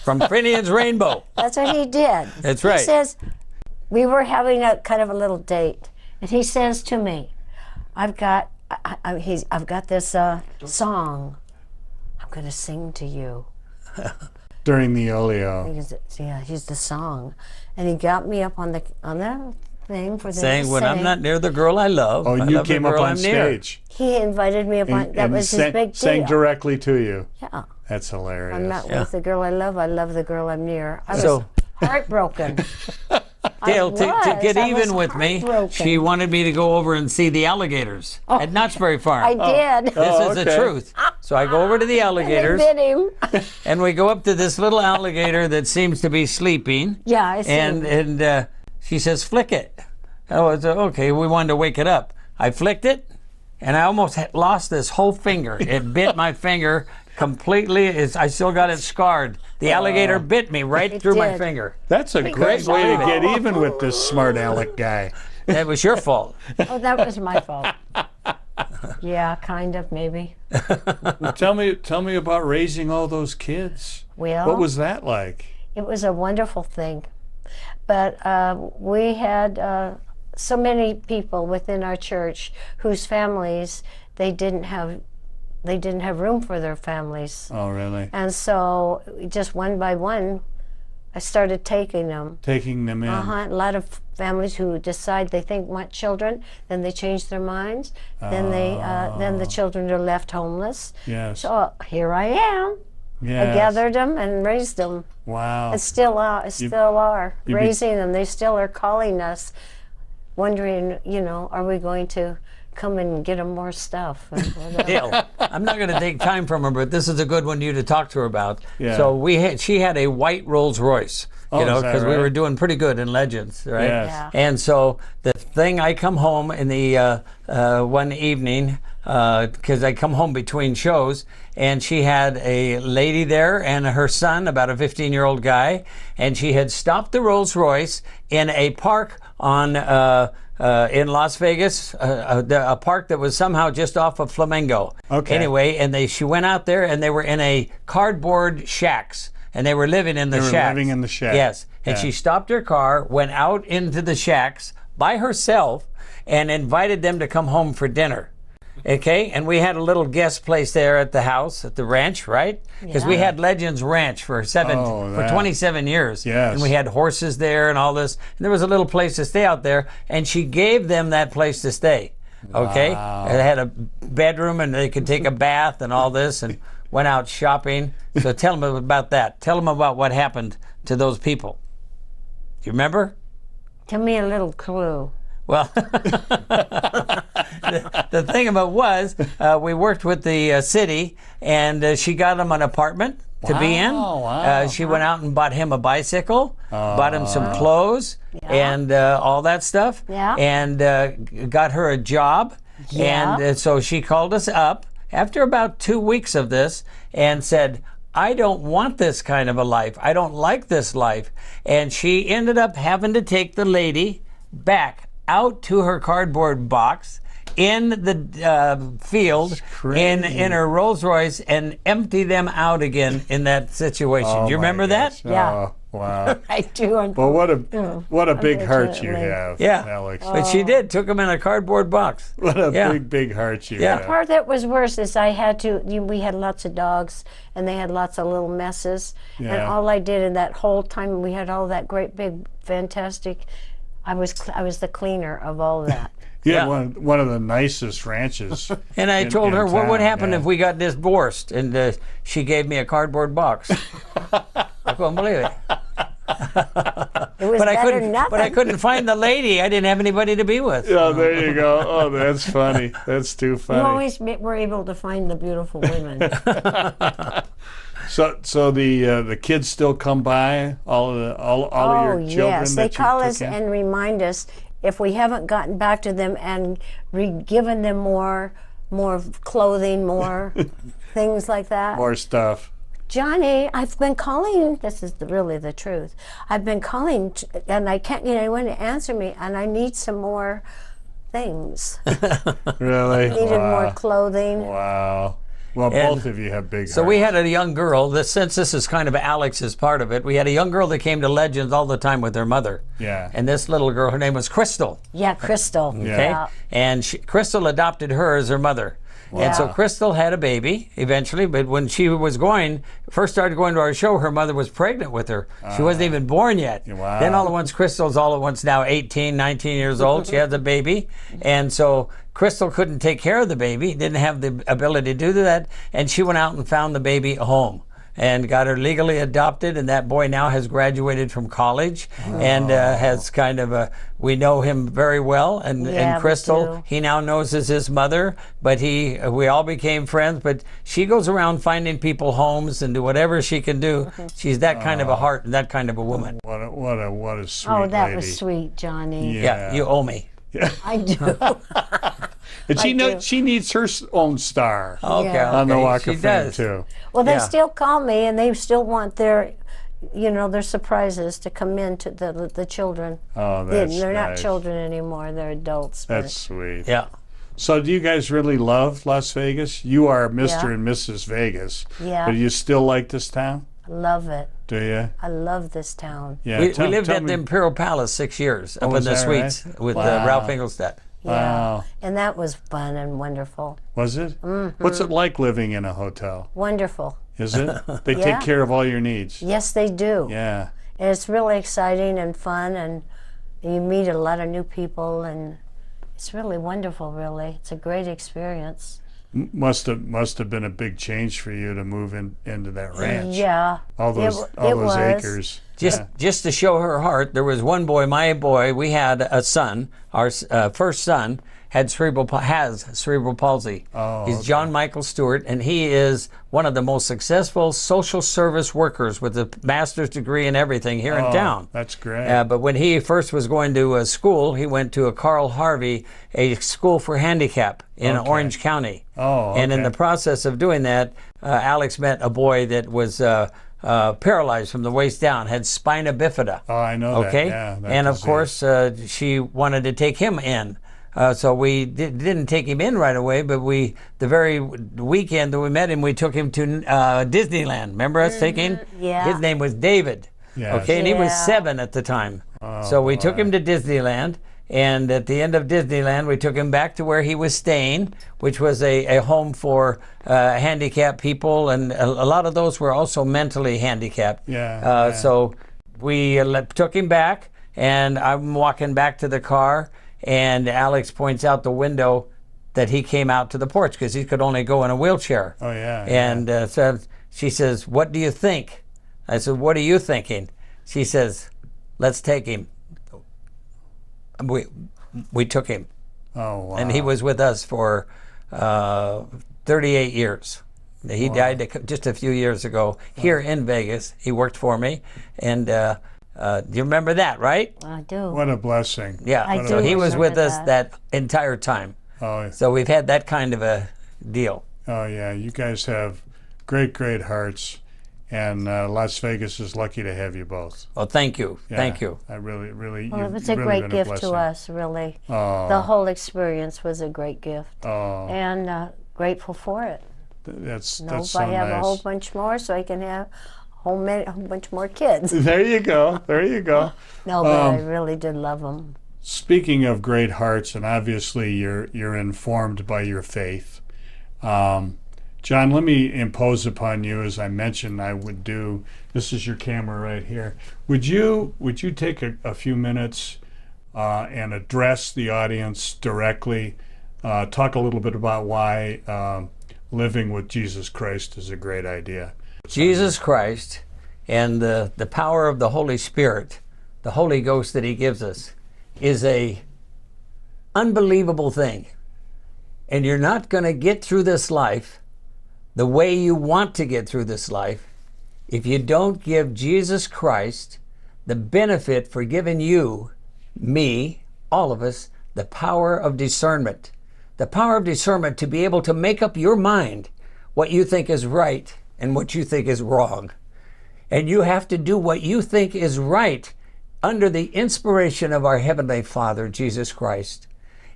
From Finian's Rainbow. That's what he did. That's right. He says, we were having a kind of a little date, and he says to me, I've got this song I'm going to sing to you. During the oleo. He's the song. And he got me up on the thing for them Saying, to when I'm sing. not near the girl I love, Oh, I and you love the came up girl on I'm near. stage. He invited me up on, that was his big deal. Sang directly to you. Yeah. That's hilarious. I'm not with the girl I love the girl I'm near. I was So- heartbroken. Dale, to get I even was with me, heartbroken. she wanted me to go over and see the alligators at Knott's Berry Farm. I did. This is the truth. So I go over to the alligators, And they bit him. and we go up to this little alligator that seems to be sleeping. Yeah, I see. And she says, flick it. Oh, it's okay. We wanted to wake it up. I flicked it, and I almost lost this whole finger. It bit my finger completely. I still got it scarred. The alligator bit me right through my did. finger. That's a great way to get even with this smart aleck guy. That was your fault. Oh, that was my fault. Yeah, kind of, maybe. Tell me about raising all those kids. Well, What was that like? it was a wonderful thing. But we had so many people within our church whose families, they didn't have room for their families. Oh, really? And so just one by one, I started taking them. Taking them in. A lot of families who decide they want children, then they change their minds. Then then the children are left homeless. Yes. So here I am. Yes. I gathered them and raised them. Wow. And still are you raising them. They still are calling us, wondering, are we going to come and get them more stuff? Dale, I'm not going to take time from her, but this is a good one you to talk to her about. Yeah. So she had a white Rolls Royce, Oh, is that because we right? were doing pretty good in Legends, right? Yes. Yeah. And so the thing, I come home in the one evening, because I come home between shows, and she had a lady there and her son, about a 15-year-old guy, and she had stopped the Rolls Royce in a park on in Las Vegas, a park that was somehow just off of Flamingo. Okay. Anyway, and she went out there, and they were in a cardboard shacks, and they were living in the They were shacks. living in the shacks. Yes, and Yeah. she stopped her car, went out into the shacks by herself, and invited them to come home for dinner. Okay, and we had a little guest place there at the house, at the ranch, right? Because we Yeah. had Legends Ranch for Oh, that. 27 years. Yes. And we had horses there and all this. And there was a little place to stay out there, and she gave them that place to stay. Okay? Wow. It had a bedroom, and they could take a bath and all this, and went out shopping. So tell them about that. Tell them about what happened to those people. Do you remember? Give me a little clue. Well, the thing about was, we worked with the city, and she got him an apartment to be in. Wow. She went out and bought him a bicycle, bought him some clothes, and all that stuff, Yeah. and got her a job. Yeah. And so she called us up after about 2 weeks of this and said, I don't want this kind of a life. I don't like this life. And she ended up having to take the lady back out to her cardboard box in the field in her Rolls Royce and empty them out again in that situation. Oh, Do you my remember gosh. that? Yeah. Oh, wow. I do. Well, what a big heart you unfortunately. have, Yeah. Alex. But she did. Took them in a cardboard box. What a Yeah. big heart you Yeah. The have. part that was worse is we had lots of dogs, and they had lots of little messes. And Yeah. all I did in that whole time, we had all that great big fantastic, I was the cleaner of all that. Yeah, one of the nicest ranches. And I told her, what would happen yeah. if we got divorced? And she gave me a cardboard box. I couldn't believe it. It was but nothing. I couldn't find the lady. I didn't have anybody to be with. Yeah, there you go. Oh, that's funny. That's too funny. You always were able to find the beautiful women. So the kids still come by, all of your children. Yes, they that you call took us in? and remind us if we haven't gotten back to them and given them more clothing, more things like that. More stuff. Johnny, I've been calling. This is really the truth. I've been calling, and I can't get anyone to answer me, and I need some more things. Really? Needed more clothing. Wow. Well, And both of you have big So hearts. we had a young girl, since this is kind of Alex's part of it, we had a young girl that came to Legends all the time with her mother. Yeah. And this little girl, her name was Crystal. Yeah, Crystal. Okay. Yeah. And Crystal adopted her as her mother. And so Wow. Crystal had a baby eventually, but when she was first started going to our show, her mother was pregnant with her. She wasn't even born yet. Wow. Then all at once, Crystal's all at once now 18, 19 years old. She has a baby. And so Crystal couldn't take care of the baby, didn't have the ability to do that. And she went out and found the baby a home and got her legally adopted. And that boy now has graduated from college and has kind of we know him very well. And, Yeah, and Crystal, we do. he now knows as his mother, but we all became friends. But she goes around finding people homes and do whatever she can do. She's that kind of a heart and that kind of a woman. What a sweet Oh, that lady. was sweet, Johnny. Yeah, you owe me. I do. And I she needs her own star Okay, on the okay, Walk she of Fame does. too. Well, they Yeah. still call me, and they still want their surprises to come in to the children. Oh, that's They're not nice. children anymore; they're adults. but- That's sweet. Yeah. So do you guys really love Las Vegas? You are Mr. Yeah. and Mrs. Vegas. Yeah. But you still like this town? I love it. Do you? I love this town. Yeah. we tell- lived tell at me- the Imperial Palace 6 years up Oh, in is the that suites right? with Wow. Ralph Engelstad. Yeah. Wow. And that was fun and wonderful. Was it? Mhm. What's it like living in a hotel? Wonderful. Is it? They Yeah. take care of all your needs. Yes, they do. Yeah. And it's really exciting and fun, and you meet a lot of new people, and it's really wonderful. Really, it's a great experience. Must have been a big change for you to move into that ranch. Yeah. All those it was. acres. Just to show her heart, there was one boy, my boy. We had a son. Our first son has cerebral palsy. Oh, He's okay. John Michael Stewart, and he is one of the most successful social service workers with a master's degree and everything here in Oh, town. That's great. But when he first was going to school, he went to a Carl Harvey, a school for handicap in Okay. Orange County. Oh, And in okay. the process of doing that, Alex met a boy that was paralyzed from the waist down, had spina bifida. Oh, I know that. Okay, Yeah, that and of disease. course she wanted to take him in. So we didn't take him in right away, but the very weekend that we met him, we took him to Disneyland. Remember us taking? Yeah. His name was David. Yes. Okay, and he was Yeah. 7 at the time. Oh, So we took boy. him to Disneyland, and at the end of Disneyland, we took him back to where he was staying, which was a home for handicapped people, and a lot of those were also mentally handicapped. Yeah, So we took him back, and I'm walking back to the car, and Alex points out the window that he came out to the porch because he could only go in a wheelchair. Oh, yeah. And so she says, "What do you think?" I said, "What are you thinking?" She says, "Let's take him." We took him, Oh, wow. and he was with us for 38 years. He died just a few years ago here in Vegas. He worked for me, and you remember that, right? I do. What a blessing. Yeah. I So do he was with remember us that entire time. Oh, So we've had that kind of a deal. oh yeah. You guys have great hearts, and Las Vegas is lucky to have you both. Well, thank you. Yeah, Thank you. I really. Well, it was you've a really great been gift to blessing. us, really. Oh. The whole experience was a great gift, Oh, and grateful for it. that's Hope so I have nice. a whole bunch more, so I can have a whole bunch more kids. There you go. There you go. No, but I really did love them. Speaking of great hearts, and obviously you're informed by your faith. John, let me impose upon you, as I mentioned I would do. This is your camera right here. Would you take a few minutes and address the audience directly. Talk a little bit about why living with Jesus Christ is a great idea. Jesus Christ and the power of the Holy Spirit, the Holy Ghost that he gives us, is a unbelievable thing. And you're not going to get through this life the way you want to get through this life if you don't give Jesus Christ the benefit for giving you, me, all of us, the power of discernment. The power of discernment to be able to make up your mind what you think is right and what you think is wrong. And you have to do what you think is right under the inspiration of our Heavenly Father, Jesus Christ.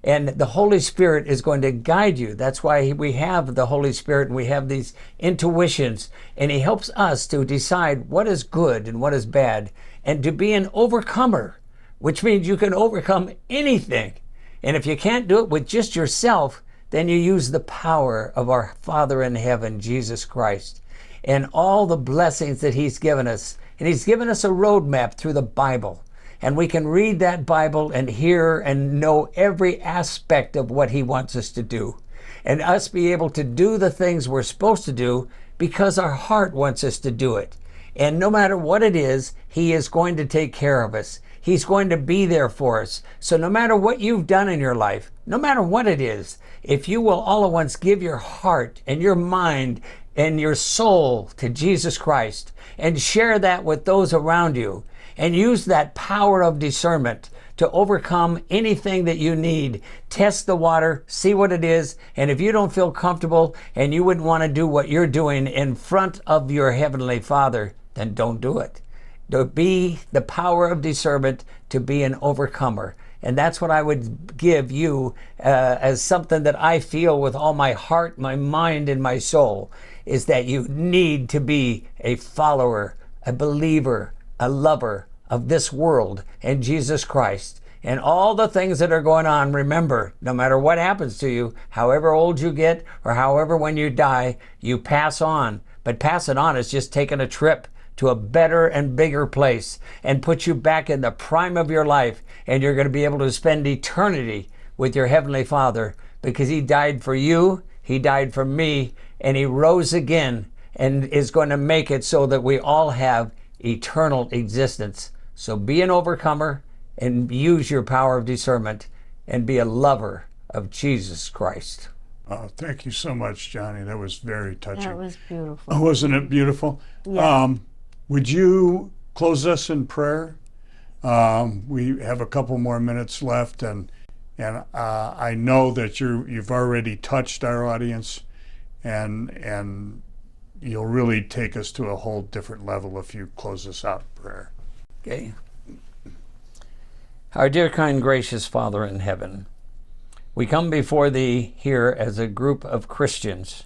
And the Holy Spirit is going to guide you. That's why we have the Holy Spirit and we have these intuitions. And he helps us to decide what is good and what is bad and to be an overcomer, which means you can overcome anything. And if you can't do it with just yourself, then you use the power of our Father in heaven, Jesus Christ, and all the blessings that he's given us. And he's given us a roadmap through the Bible. And we can read that Bible and hear and know every aspect of what he wants us to do. And us be able to do the things we're supposed to do because our heart wants us to do it. And no matter what it is, he is going to take care of us. He's going to be there for us. So no matter what you've done in your life, no matter what it is, if you will all at once give your heart and your mind and your soul to Jesus Christ and share that with those around you, and use that power of discernment to overcome anything that you need. Test the water, see what it is, and if you don't feel comfortable and you wouldn't want to do what you're doing in front of your Heavenly Father, then don't do it. To be the power of discernment, to be an overcomer. And that's what I would give you as something that I feel with all my heart, my mind, and my soul, is that you need to be a follower, a believer, a lover of this world and Jesus Christ. And all the things that are going on, remember, no matter what happens to you, however old you get or however when you die, you pass on. But passing on is just taking a trip to a better and bigger place and put you back in the prime of your life, and you're going to be able to spend eternity with your Heavenly Father because he died for you, he died for me, and he rose again and is going to make it so that we all have eternal existence. So be an overcomer and use your power of discernment and be a lover of Jesus Christ. Oh, thank you so much, Johnny. That was very touching. That was beautiful. Oh, wasn't it beautiful? Yeah. Would you close us in prayer? We have a couple more minutes left, and I know that you've already touched our audience, and you'll really take us to a whole different level if you close us out in prayer. Okay. Our dear, kind, gracious Father in heaven, we come before thee here as a group of Christians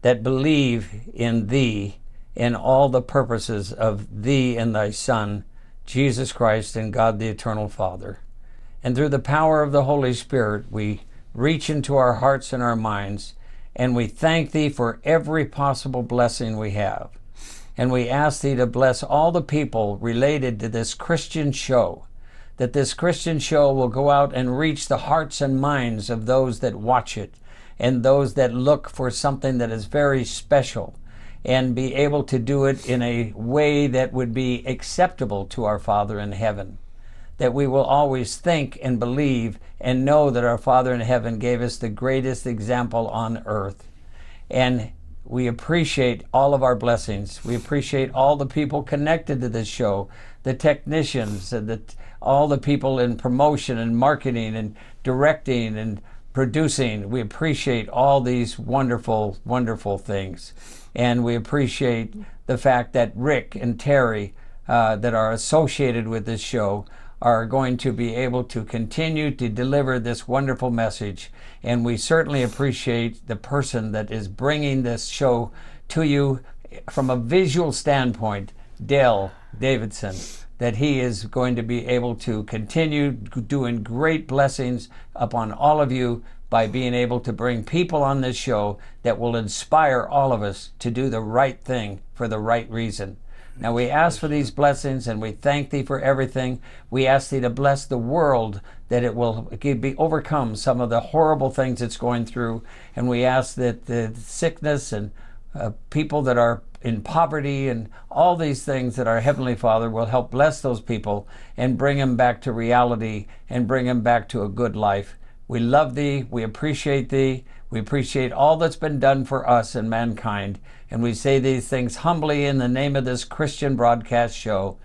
that believe in thee and all the purposes of thee and thy Son, Jesus Christ, and God the Eternal Father. And through the power of the Holy Spirit, we reach into our hearts and our minds, and we thank thee for every possible blessing we have. And we ask thee to bless all the people related to this Christian show, that this Christian show will go out and reach the hearts and minds of those that watch it and those that look for something that is very special, and be able to do it in a way that would be acceptable to our Father in heaven. That we will always think and believe and know that our Father in heaven gave us the greatest example on earth. And we appreciate all of our blessings. We appreciate all the people connected to this show, the technicians, and all the people in promotion and marketing and directing and producing. We appreciate all these wonderful, wonderful things. And we appreciate the fact that Rick and Terry that are associated with this show are going to be able to continue to deliver this wonderful message. And we certainly appreciate the person that is bringing this show to you from a visual standpoint, Dale Davidson, that he is going to be able to continue doing great blessings upon all of you by being able to bring people on this show that will inspire all of us to do the right thing for the right reason. Now we ask for these blessings, and we thank thee for everything. We ask thee to bless the world, that it will be overcome some of the horrible things it's going through. And we ask that the sickness and people that are in poverty and all these things, that our Heavenly Father will help bless those people and bring them back to reality and bring them back to a good life. We love thee. We appreciate thee. We appreciate all that's been done for us and mankind. And we say these things humbly in the name of this Christian broadcast show,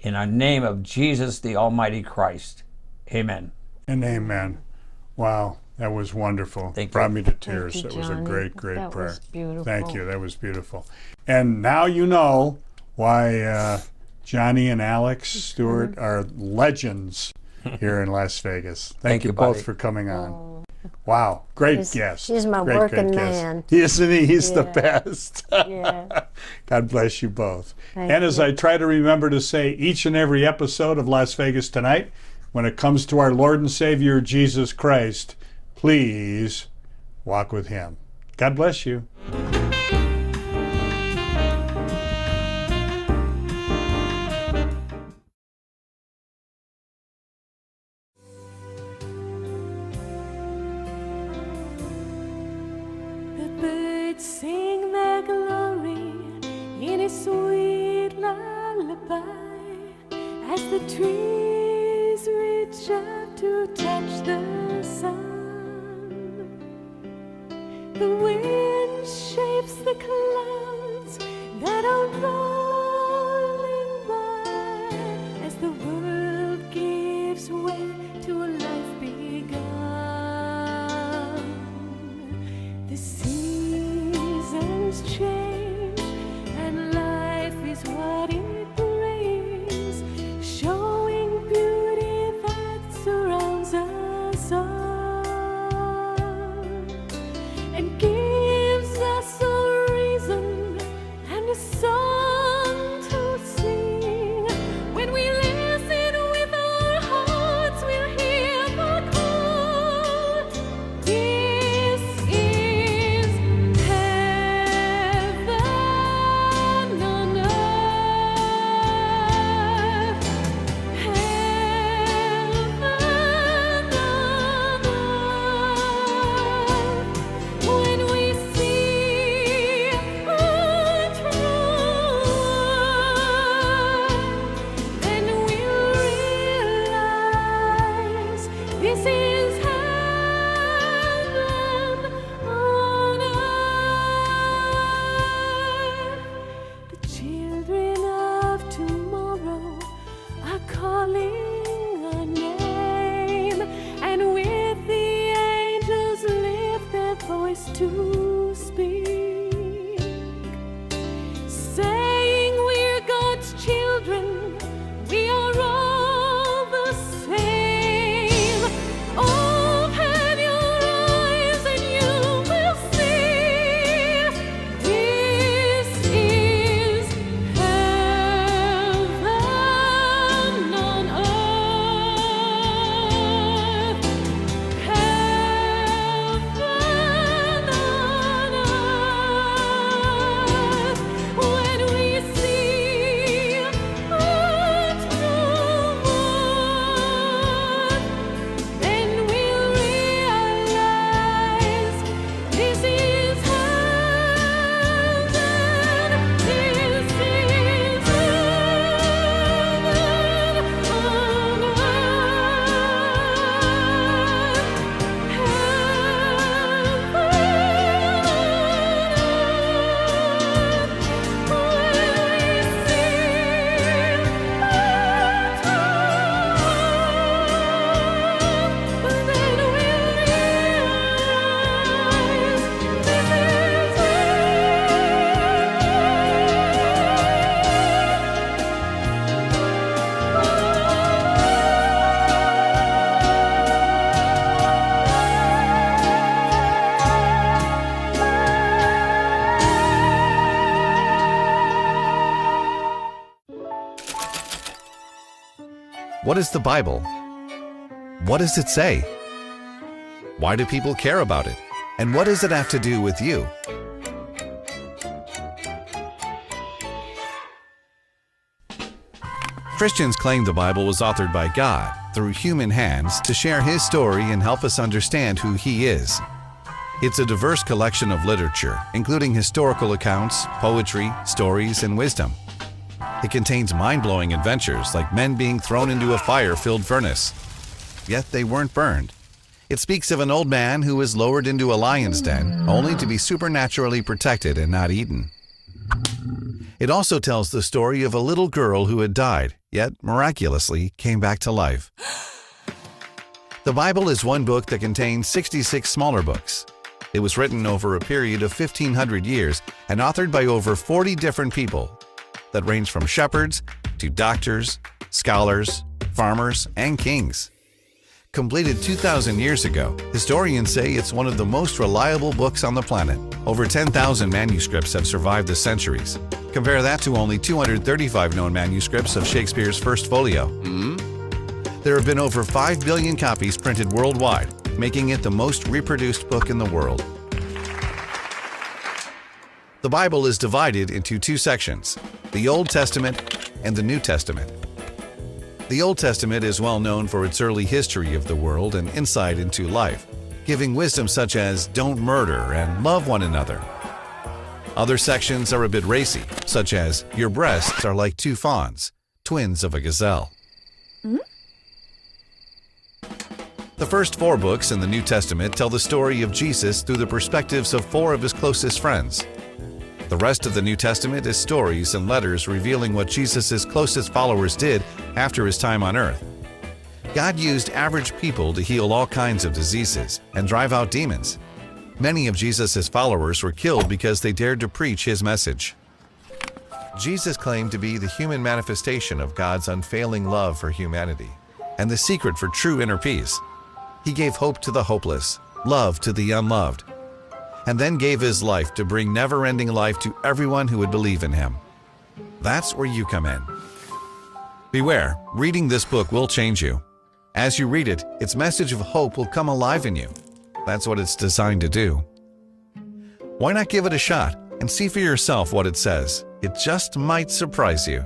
in our name of Jesus, the Almighty Christ. Amen. And amen. Wow, that was wonderful. Thank you. Brought me to tears. Thank you, That was a Johnny. great, great That prayer. was beautiful. Thank you. That was beautiful. And now you know why Johnny and Alex Stewart are legends here in Las Vegas. Thank you both buddy. for coming on. Wow, great guest. He's my Great, working great guest. man. Isn't he? He's the Yeah. best. Yeah. God bless you both. Thank And as you. I try to remember to say each and every episode of Las Vegas Tonight, when it comes to our Lord and Savior Jesus Christ, please walk with him. God bless you. The birds sing their glory in a sweet lullaby as the trees reach out to touch the sun. The wind shapes the clouds that are rolling by as the world gives way to a life begun. The seasons change and life is what it brings, showing beauty that surrounds us all and gives us a reason and a song to sing. When we listen with our hearts, we'll hear the call. This is heaven on earth. Heaven on earth. When we see our true worth, then we'll realize this is heaven on earth. The children of tomorrow are calling our name, and with the angels lift their voice to speak, saying we're God's children, we are all the same. Open your eyes and you will see this is heaven on earth. Heaven on earth. When we see our true worth, then we'll realize this is heaven. This is heaven on What is the Bible? What does it say? Why do people care about it? And what does it have to do with you? Christians claim the Bible was authored by God through human hands to share His story and help us understand who He is. It's a diverse collection of literature, including historical accounts, poetry, stories, and wisdom. It contains mind-blowing adventures like men being thrown into a fire-filled furnace, yet they weren't burned. It speaks of an old man who was lowered into a lion's den, only to be supernaturally protected and not eaten. It also tells the story of a little girl who had died, yet miraculously came back to life. The Bible is one book that contains 66 smaller books. It was written over a period of 1,500 years and authored by over 40 different people that range from shepherds to doctors, scholars, farmers, and kings. Completed 2,000 years ago, historians say it's one of the most reliable books on the planet. Over 10,000 manuscripts have survived the centuries. Compare that to only 235 known manuscripts of Shakespeare's First Folio. There have been over 5 billion copies printed worldwide, making it the most reproduced book in the world. The Bible is divided into two sections, the Old Testament and the New Testament. The Old Testament is well known for its early history of the world and insight into life, giving wisdom such as don't murder and love one another. Other sections are a bit racy, such as your breasts are like two fawns, twins of a gazelle. The first 4 books in the New Testament tell the story of Jesus through the perspectives of 4 of his closest friends. The rest of the New Testament is stories and letters revealing what Jesus' closest followers did after his time on earth. God used average people to heal all kinds of diseases and drive out demons. Many of Jesus' followers were killed because they dared to preach his message. Jesus claimed to be the human manifestation of God's unfailing love for humanity and the secret for true inner peace. He gave hope to the hopeless, love to the unloved, and then gave his life to bring never-ending life to everyone who would believe in him. That's where you come in. Beware, reading this book will change you. As you read it, its message of hope will come alive in you. That's what it's designed to do. Why not give it a shot and see for yourself what it says? It just might surprise you.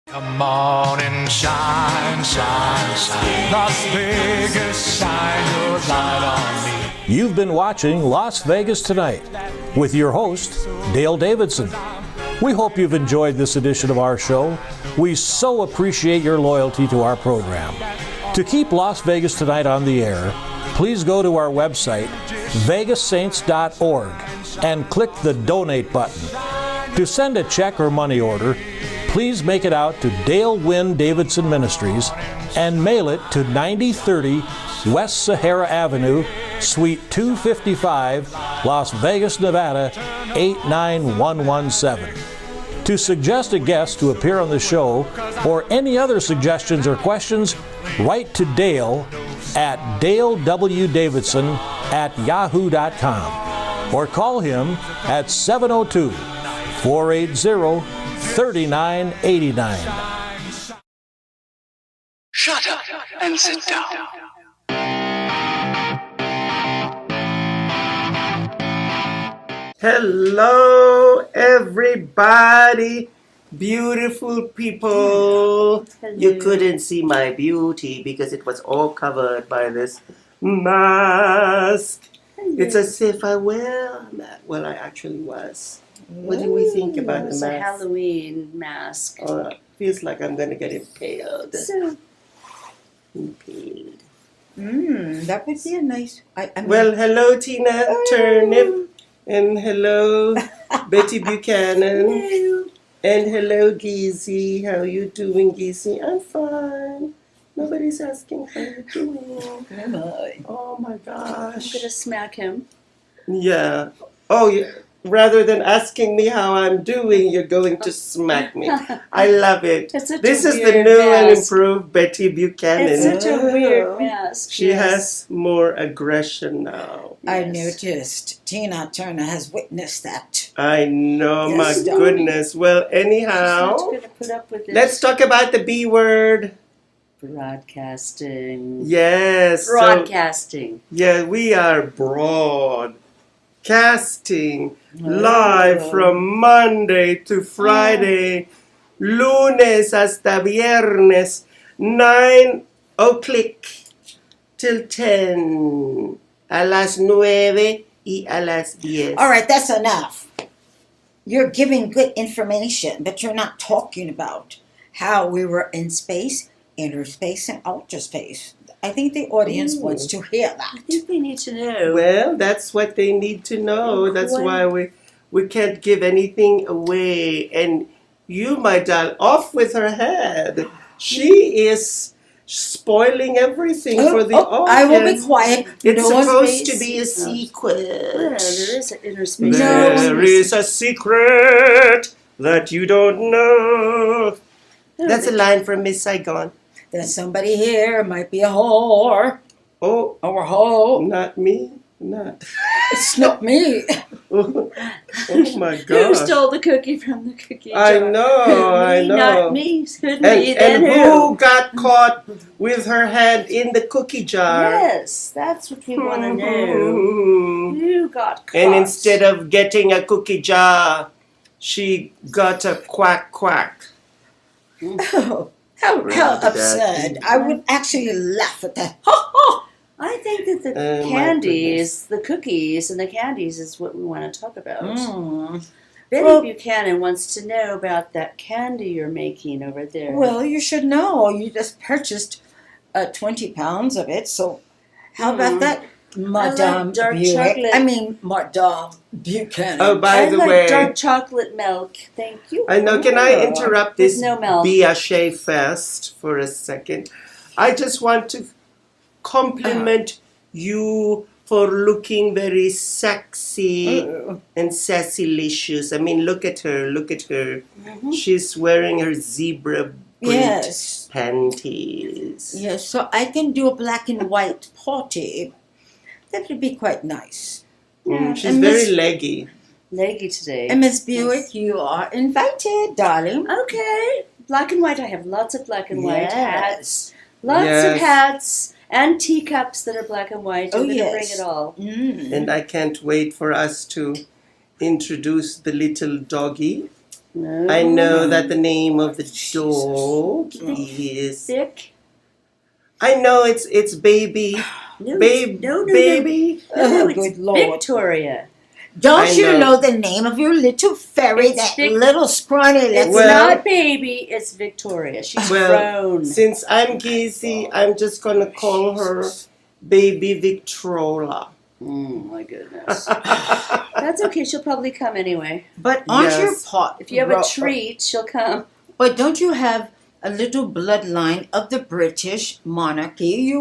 Come on and shine, shine, shine. Las Vegas, shine your light on me. You've been watching Las Vegas Tonight with your host, Dale Davidson. We hope you've enjoyed this edition of our show. We so appreciate your loyalty to our program. To keep Las Vegas Tonight on the air, please go to our website, vegassaints.org, and click the Donate button. To send a check or money order, please make it out to Dale Wynn Davidson Ministries and mail it to 9030 West Sahara Avenue, Suite 255, Las Vegas, Nevada, 89117. To suggest a guest to appear on the show or any other suggestions or questions, write to Dale at dalewdavidson@yahoo.com or call him at 702-480-3989. Shut up and sit down. Hello, everybody, beautiful people. You couldn't see my beauty because it was all covered by this mask. It's as if I wear a mask. Well, I actually was. What do we think about the It's mask? a Halloween mask. Feels like I'm going to get impaled. Impaled. That would be a nice. Well, hello, Tina Turnip. And hello, Betty Buchanan. Hello. And hello, Geezy. How you doing, Geezy? I'm fine. Nobody's asking how you doing. Am I? Oh, my I'm gosh. gonna smack him. Yeah. Oh, yeah. rather than asking me how I'm doing, you're going to smack me. I love it. It's such This a is the weird new and mask. improved Betty Buchanan. It's such a weird mask. She yes. has more aggression now. I noticed. Tina Turner has witnessed that. I know, Yes, my darling. goodness. Well, anyhow, Not going to put up with this. let's talk about the B word. Broadcasting. Yes. so- Broadcasting. yeah, we are broadcasting live from Monday to Friday, lunes hasta viernes, 9 o'clock till 10, a las 9 y a las 10. All right, that's enough. You're giving good information, but you're not talking about how we were in space, inner space, and outer space. I think the audience Ooh. wants to hear that. I think they need to know. Well, that's what they need to know. That's why we can't give anything away. And you, my doll, off with her head. She is spoiling everything for the audience. I will be quiet. It's No one's supposed to space. be a secret. Well, there is an inner space. There is a secret that you don't know. That's a line from Miss Saigon. There's somebody here, might be a whore. Oh, or a hoe. Not me. Not. It's not me. Oh my Who gosh. stole the cookie from the cookie jar? I know, I Me, know. Not me. Couldn't be. Then And who got caught with her hand in the cookie jar? Yes, that's what we want to know. Who got caught? And instead of getting a cookie jar, she got a quack quack. Oh, how absurd. I would actually laugh at that. I think that the Oh, my candies, the cookies and the candies is what we want to talk about. Mm. Betty Well- Buchanan wants to know about that candy you're making over there. Well, you should know. You just purchased 20 pounds of it, so how about that, Madame dark Buick? chocolate. I mean, Madame Buchanan. Oh, by I the like way, dark chocolate milk. Thank you. I know, can I interrupt With this no milk. Biache fest for a second? I just want to compliment you for looking very sexy and sassilicious. I mean, look at her, look at her. She's wearing her zebra print Yes. panties. Yes, so I can do a black and white party. That would be quite nice. She's And very Miss- leggy. Leggy today. And Miss Buick, you are invited, darling. Okay. Black and white. I have lots of black and white Yes. hats. Lots Yes. of hats and teacups that are black and white. Oh, I'm going to yes. bring it all. And I can't wait for us to introduce the little doggy. No. I know that the name of the dog is. Thick. I know it's baby. No, Babe, no, baby. Oh, it's good Lord. Victoria. Don't I you know. know the name of your little fairy, It's that Vic- little scrawny It's little... not baby, it's Victoria. She's Well, grown. since I'm Gizzy, I'm just gonna call her Baby Victrola. Oh my goodness. That's okay, she'll probably come anyway. But aren't Yes. your pot... If you have a treat, she'll come. But don't you have a little bloodline of the British monarchy?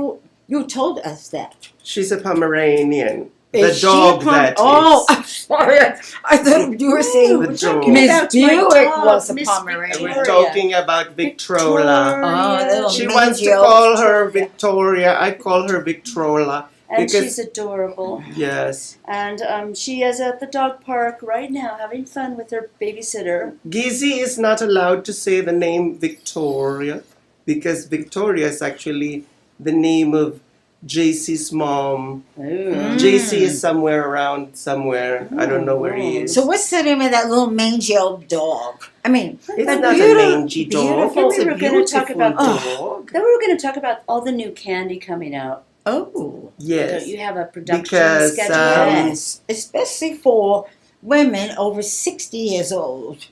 You told us that. She's a Pomeranian. The Is she a dog that is. Oh, I'm sorry. I thought you were saying The dog. Miss That's my Buick dog, was a Miss Pomeranian. We're Victoria. talking about Victrola. Oh, little She wants to mangy call old- her Victoria. I call her Victrola. And because, she's adorable. yes. And she is at the dog park right now having fun with her babysitter. Gizzy is not allowed to say the name Victoria because Victoria is actually the name of JC's mom. JC is somewhere around somewhere. I don't know where he is. So what's the name of that little mangy old dog? I mean, It's that not a beautiful- mangy dog. beautiful- It's a we were going to talk beautiful about dog. Then we were going to talk about all the new candy coming out. Oh, Yes. Don't you have a production Because, schedule? yes, especially for women over 60 years old.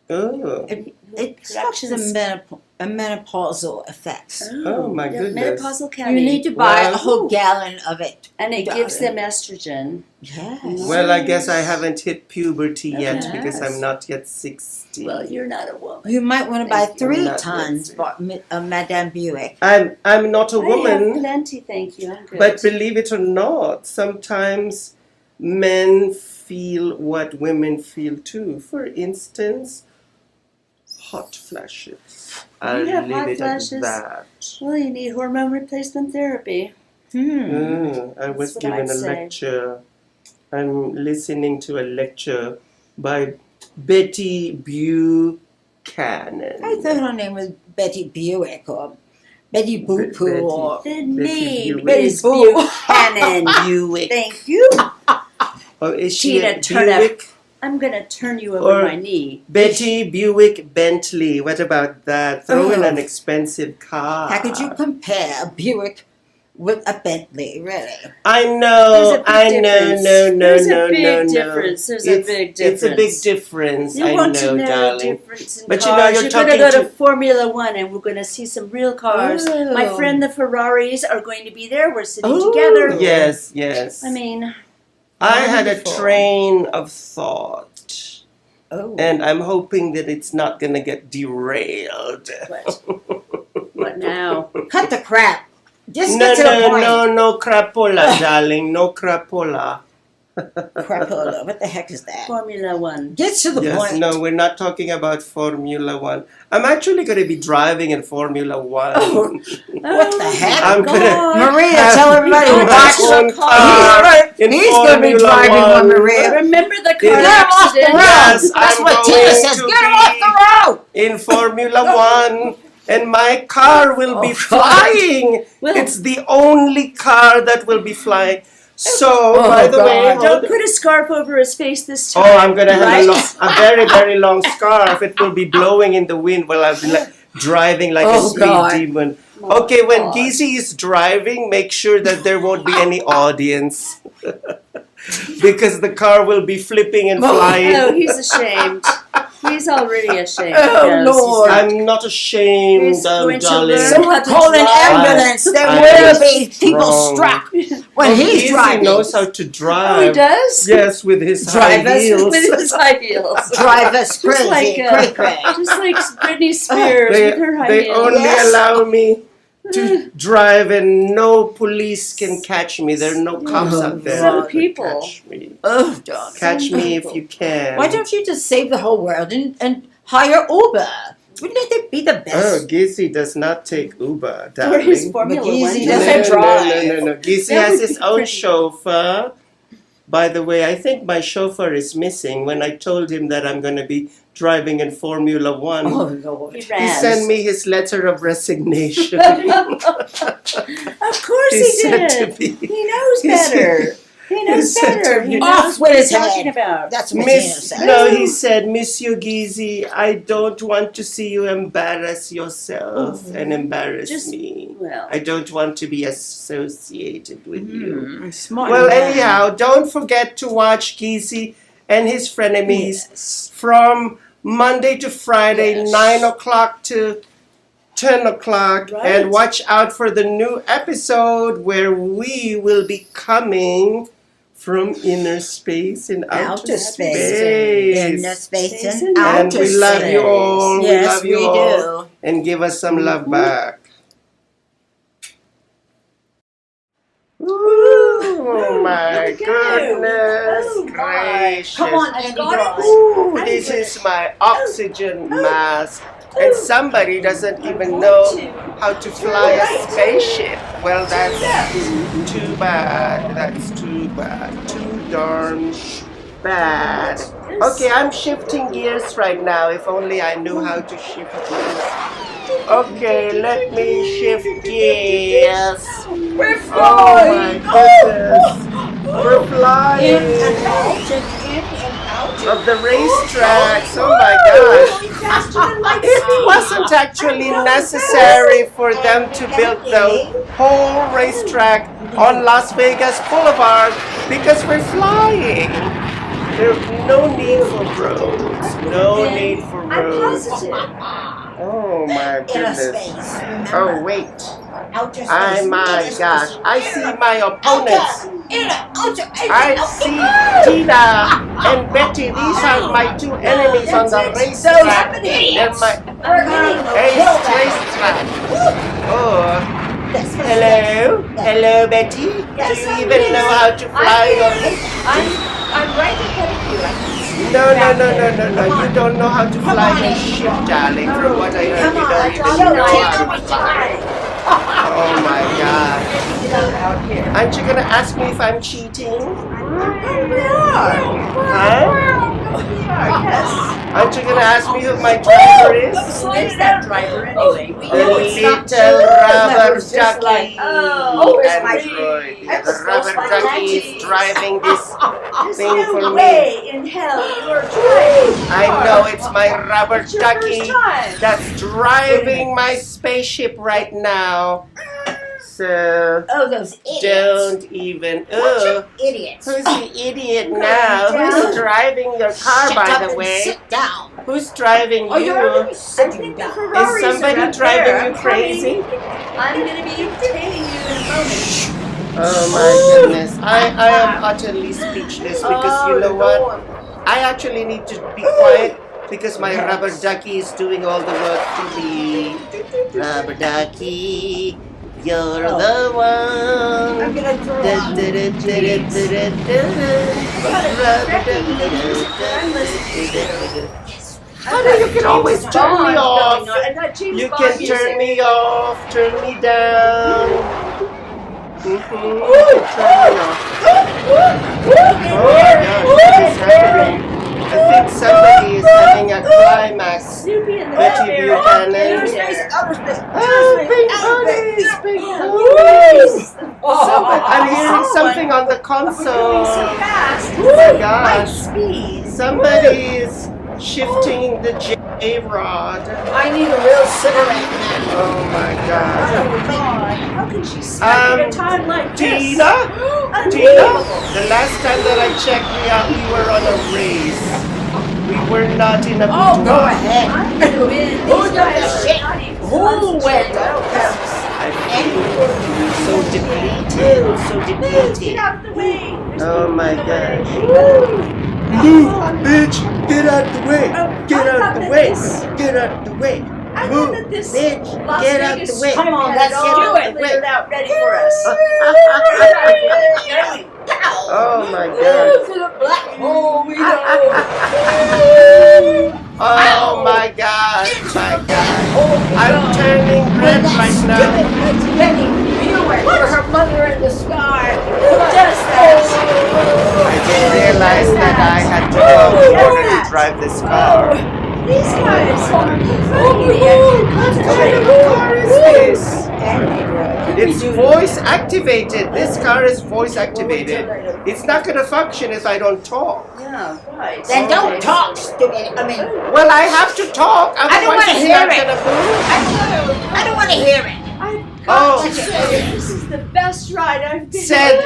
Oh. It stops the menopausal effects. Oh, my Yeah, goodness. Menopausal You candy. need to buy Well, a whole gallon of it. And it gives darling. them estrogen. Yes. Well, I guess I haven't hit puberty yet Okay. because I'm not yet 60. Well, you're not a woman. You might want to buy Thank you. 3 Not tons of Madame Buick. I'm not a I have woman, plenty, thank you. I'm good. but believe it or not, sometimes men feel what women feel too. For instance, hot flashes. I'll You have leave hot it flashes? at that. Well, you need hormone replacement therapy. I was That's what given I'd a say. lecture. I'm listening to a lecture by Betty Buchanan. I thought her name was Betty Buick or Betty Boo Poo or The Betty name Buick. is Buchanan. Buick. Thank you. Or is she Tina a Turner. Buick? I'm gonna turn you over Or my knee. Betty Buick Bentley. What about that? Throw in an expensive car. How could you compare a Buick with a Bentley, really? I There's a know, big I know, difference. no, There's a no, big no, no. difference. There's a big It's a big difference. difference. You I want know, to know darling. the difference in But cars. you know, you're You're talking gonna go to to Formula One, and we're gonna see some real cars. My Oh. friend, the Ferraris, are going to be there. We're sitting together. Yes, yes. I mean, I had a wonderful. train of thought. Oh. And I'm hoping that it's not gonna get derailed. What now? Cut the crap. Just No, get to the no, point. no crapola, darling. No crapola. Crapola. What the heck is that? Formula One. Get to the Yes, point. no, we're not talking about Formula One. I'm actually going to be driving in Formula One. What the heck? I'm gonna Maria, have tell everybody my watch own the car in He's going to be Formula driving one, One. Maria. Remember the car Get him off the accident? road. Yes, That's I'm what Tina going says. to Get him be off the road. in Formula One, and my car will be flying. Well- It's the only car that will be flying. So, Oh, by the way, Don't put a scarf over his face this oh, time. I'm gonna have right? a very, very long scarf. It will be blowing in the wind while I'll be driving like a Oh, speed God. demon. Oh, Okay, when God. Gizi is driving, make sure that there won't be any audience. Because the car will be flipping and flying. Oh, he's ashamed. He's already ashamed. Oh, because he's Lord. not- I'm not ashamed, He's going to darling. learn Someone call an ambulance. There I'm will be people strong. struck when Oh, he's Gizi driving. knows how to drive. Oh, he does? Yes, with his Drive high us heels. With his high heels. Drive us crazy, like, cray-cray. just like Britney Spears They, with her high they heels. only Yes. allow me to drive, and no police can catch me. There are no cops out there. Some that people. Catch me. Oh, darling. Catch me if you can. Why don't you just save the whole world and hire Uber? Wouldn't it be the Oh, best? Gizi does not take Uber, For his darling. Formula McGeezy One. doesn't No, drive. no. Gizi That has would his be own pretty. chauffeur. By the way, I think my chauffeur is missing. When I told him that I'm going to be driving in Formula One, Oh, Lord. He he ran. sent me his letter of resignation. Of course He he said did. to me- He knows he said- better. He knows said to better. me- He Off knows with what his he's talking head. about. That's what Tina Miss, said. no, he said, Monsieur Gizi, I don't want to see you embarrass yourself and embarrass Just- me. well. I don't want to be associated with you. Smart Well, man. anyhow, don't forget to watch Gizi and his frenemies from Monday to Friday, Yes. 9 o'clock to 10 o'clock. Right. And watch out for the new episode where we will be coming from inner space and outer space. Inner space and And outer And we love you all. Yes, we love you we all. do. And give us some love back. Oh my goodness gracious. Come on, Andy Ross. Ooh, this is my oxygen mask. And somebody doesn't even know how to fly a spaceship. Well, that's too bad. That's too bad. Too darn bad. Okay, I'm shifting gears right now. If only I knew how to shift gears. Okay, let me shift gears. We're Oh my goodness. We're flying of the racetracks. Oh my gosh. It wasn't actually necessary for them to build the whole racetrack on Las Vegas Boulevard because we're flying. There's no need for roads. No need for roads. Oh my Inner goodness. space. Oh Remember? wait. Outer space. Oh my Inner gosh. space. I see my opponents. Outer. I see Tina and Betty. These are my two enemies on the racetrack. They're my racetrack. Oh, hello, hello, Betty. Do you even know how to fly your? I'm right ahead of you. I can see you No. back there. You don't know how to fly this ship, darling. From what I heard, you don't even know how to fly. Oh my God. Aren't you gonna ask me if I'm cheating? We are. Huh? Yes. Aren't you gonna ask me who my driver is? Who is that driver anyway? We The know it's not little you. rubber It's just like, ducky. where's my Android. I'm The so rubber funny. ducky is driving this thing There's for no me. way in hell you're driving. I know it's my rubber It's your ducky first time. that's driving my spaceship right now. So Oh, those idiots. don't even. Bunch of idiots. Who's the idiot now? Who's driving your car, Shut by up the and way? sit down. Who's driving Oh, you? you're already sitting down. Is somebody driving you crazy? I'm going to be detaining you in a moment. Oh my goodness. I am utterly speechless because you know what? I actually need to be quiet because my rubber ducky is doing all the work for me. Rubber ducky, you're the one. I'm going to throw up. Honey, you can always turn me off. You can turn me off, turn me down. Turn me off. Oh my gosh, what is happening? I think somebody is having a climax. Betty Buchanan. Pink bunnies, pink bunnies. I'm hearing something on the console. Oh my gosh. Somebody is shifting the J-rod. I need a real cigarette now. Oh my God. Oh God. How can she sleep at a time like this? Tina? The last time that I checked, we were on a race. We were not in a Oh, go boudoir. ahead. Who did the shit? Who went? I feel so depleted, so depleted. Get out the way. Oh my gosh. Move, bitch! Get out the way! Get out the way! Get out the way! Move, bitch! Get out the way! Come on, let's do it. Cleared out, ready for us. Oh my God! To the black hole we go. Oh my God! My God! I'm turning red right now. Penny, you went for her mother in the sky. Who does that? I didn't realize that I had to go in order to drive this car. These guys. What kind of a car is this? It's voice activated. This car is voice activated. It's not going to function if I don't talk. Yeah, right. Then don't talk, stupid. I mean, Well, I have to talk. I don't Otherwise, want to it's hear not it. gonna move. I don't want to hear it. Oh, This is the best ride I've been said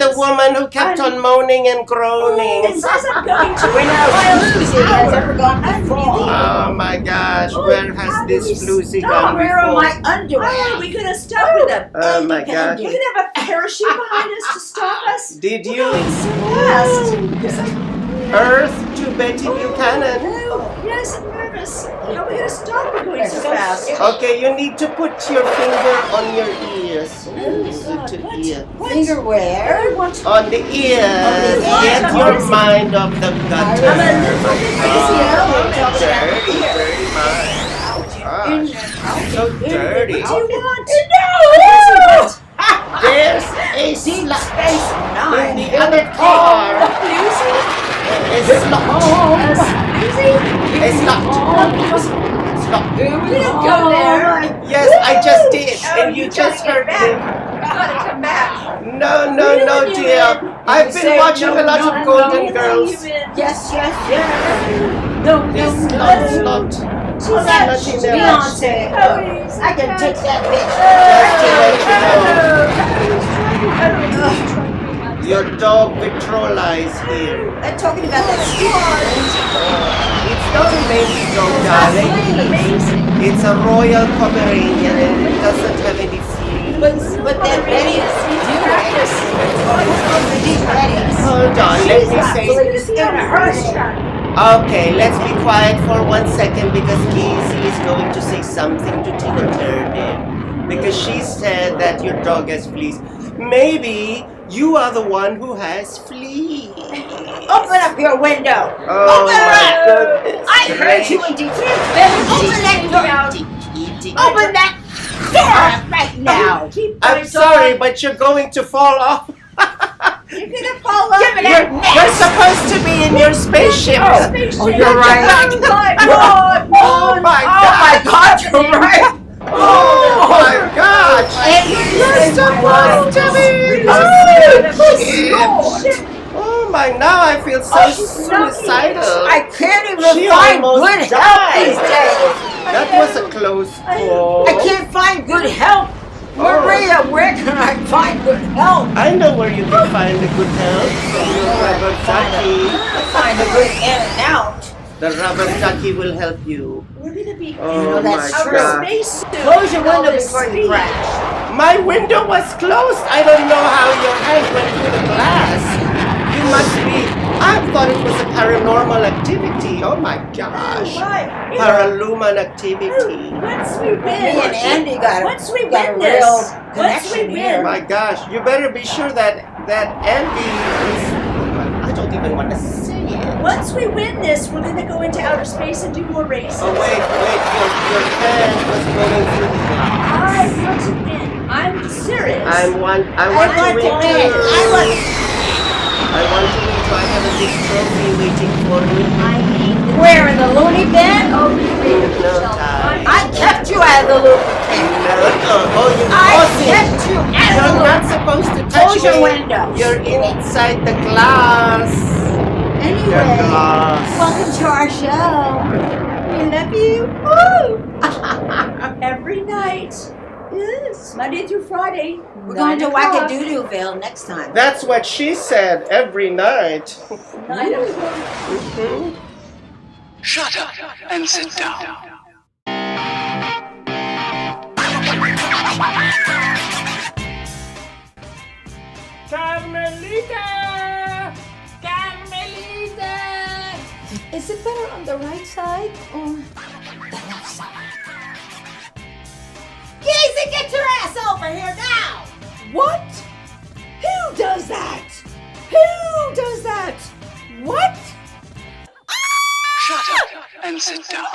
the woman who kept on moaning and groaning. It says I'm going to win a floozy has ever gone before. Oh my gosh, where has this floozy gone Where are my before? underwear? Oh, we could have stopped with them. Oh my gosh. We could have a parachute behind us to stop us. Did you? Fast. Earth to Betty Buchanan. No, yes, I'm nervous. How are we going to stop her going so fast? Okay, you need to put your finger on your ears. Finger where? On the ears. Get your mind off the gutter. I'm a little bit crazy. Dirty, dirty mind. Gosh, so dirty. What do you want to know? There's a slot in the other car. It's locked. It's locked. Stop. We didn't go there. Yes, I just did, and you just heard me. Gotta come back. No, dear. I've been watching a lot of Golden Girls. Yes. No. This slot. She's in there. Beyonce. I can take that Just to let you know. Your dog Victrola is here. I'm talking about that stupid It's not a baby dog, darling. It's a Royal Pomeranian and it doesn't have any fleas. But that Betty is Hold on, let me say. Okay, let's be quiet for 1 second because Casey is going to say something to Tina Turner. Because she said that your dog has fleas. Maybe you are the one who has fleas. Open up your window. Oh Open my up. goodness. I heard you in Detroit. Open that door. Open that door right now. I'm sorry, but you're going to fall off. You're gonna fall off. You're supposed to be in your spaceship. Oh, you're right. Oh my God. Oh my God. Oh my God, you're right. Oh my gosh! You're supposed to be. Oh my! Now I feel so suicidal. I can't even She find almost good help died. these days. That was a close call. I can't find good help. Maria, where can I find good help? I know where you can find the good help. Your rubber ducky. Find a good in and out. The rubber ducky will help you. We're gonna be Oh that's my true. God. space soon. Close your window All this before you speed. crash. My window was closed. I don't know how your hand went through the glass. You must be. I thought it was a paranormal activity. Oh my gosh. Paraluman activity. Once we win, Me and Andy got once we got a win real this, once we connection here. My gosh, you better be sure that Andy is. I don't even want to say it. Once we win this, we're gonna go into outer space and do more races. Oh wait, your hand was going through the glass. I want to win. I'm serious. I want to win too. I want to win, so I have a big trophy waiting for me. Where, in the loony bin? No time. I kept you out of the loony bin. Oh, you I pussy. kept you out of the You're loony not supposed to touch Close your me. window. You're inside the glass. Anyway, Your glass. welcome to our show. We love you. Woo! Every night. Yes, Monday through Friday. We're going to Wackadoodoo-ville next time. That's what she said every night. 9 o'clock. Shut up and sit down. Carmelita! Carmelita! Is it better on the right side or the left side? Casey, get your ass over here now! What? Who does that? Who does that? What? Shut up and sit down.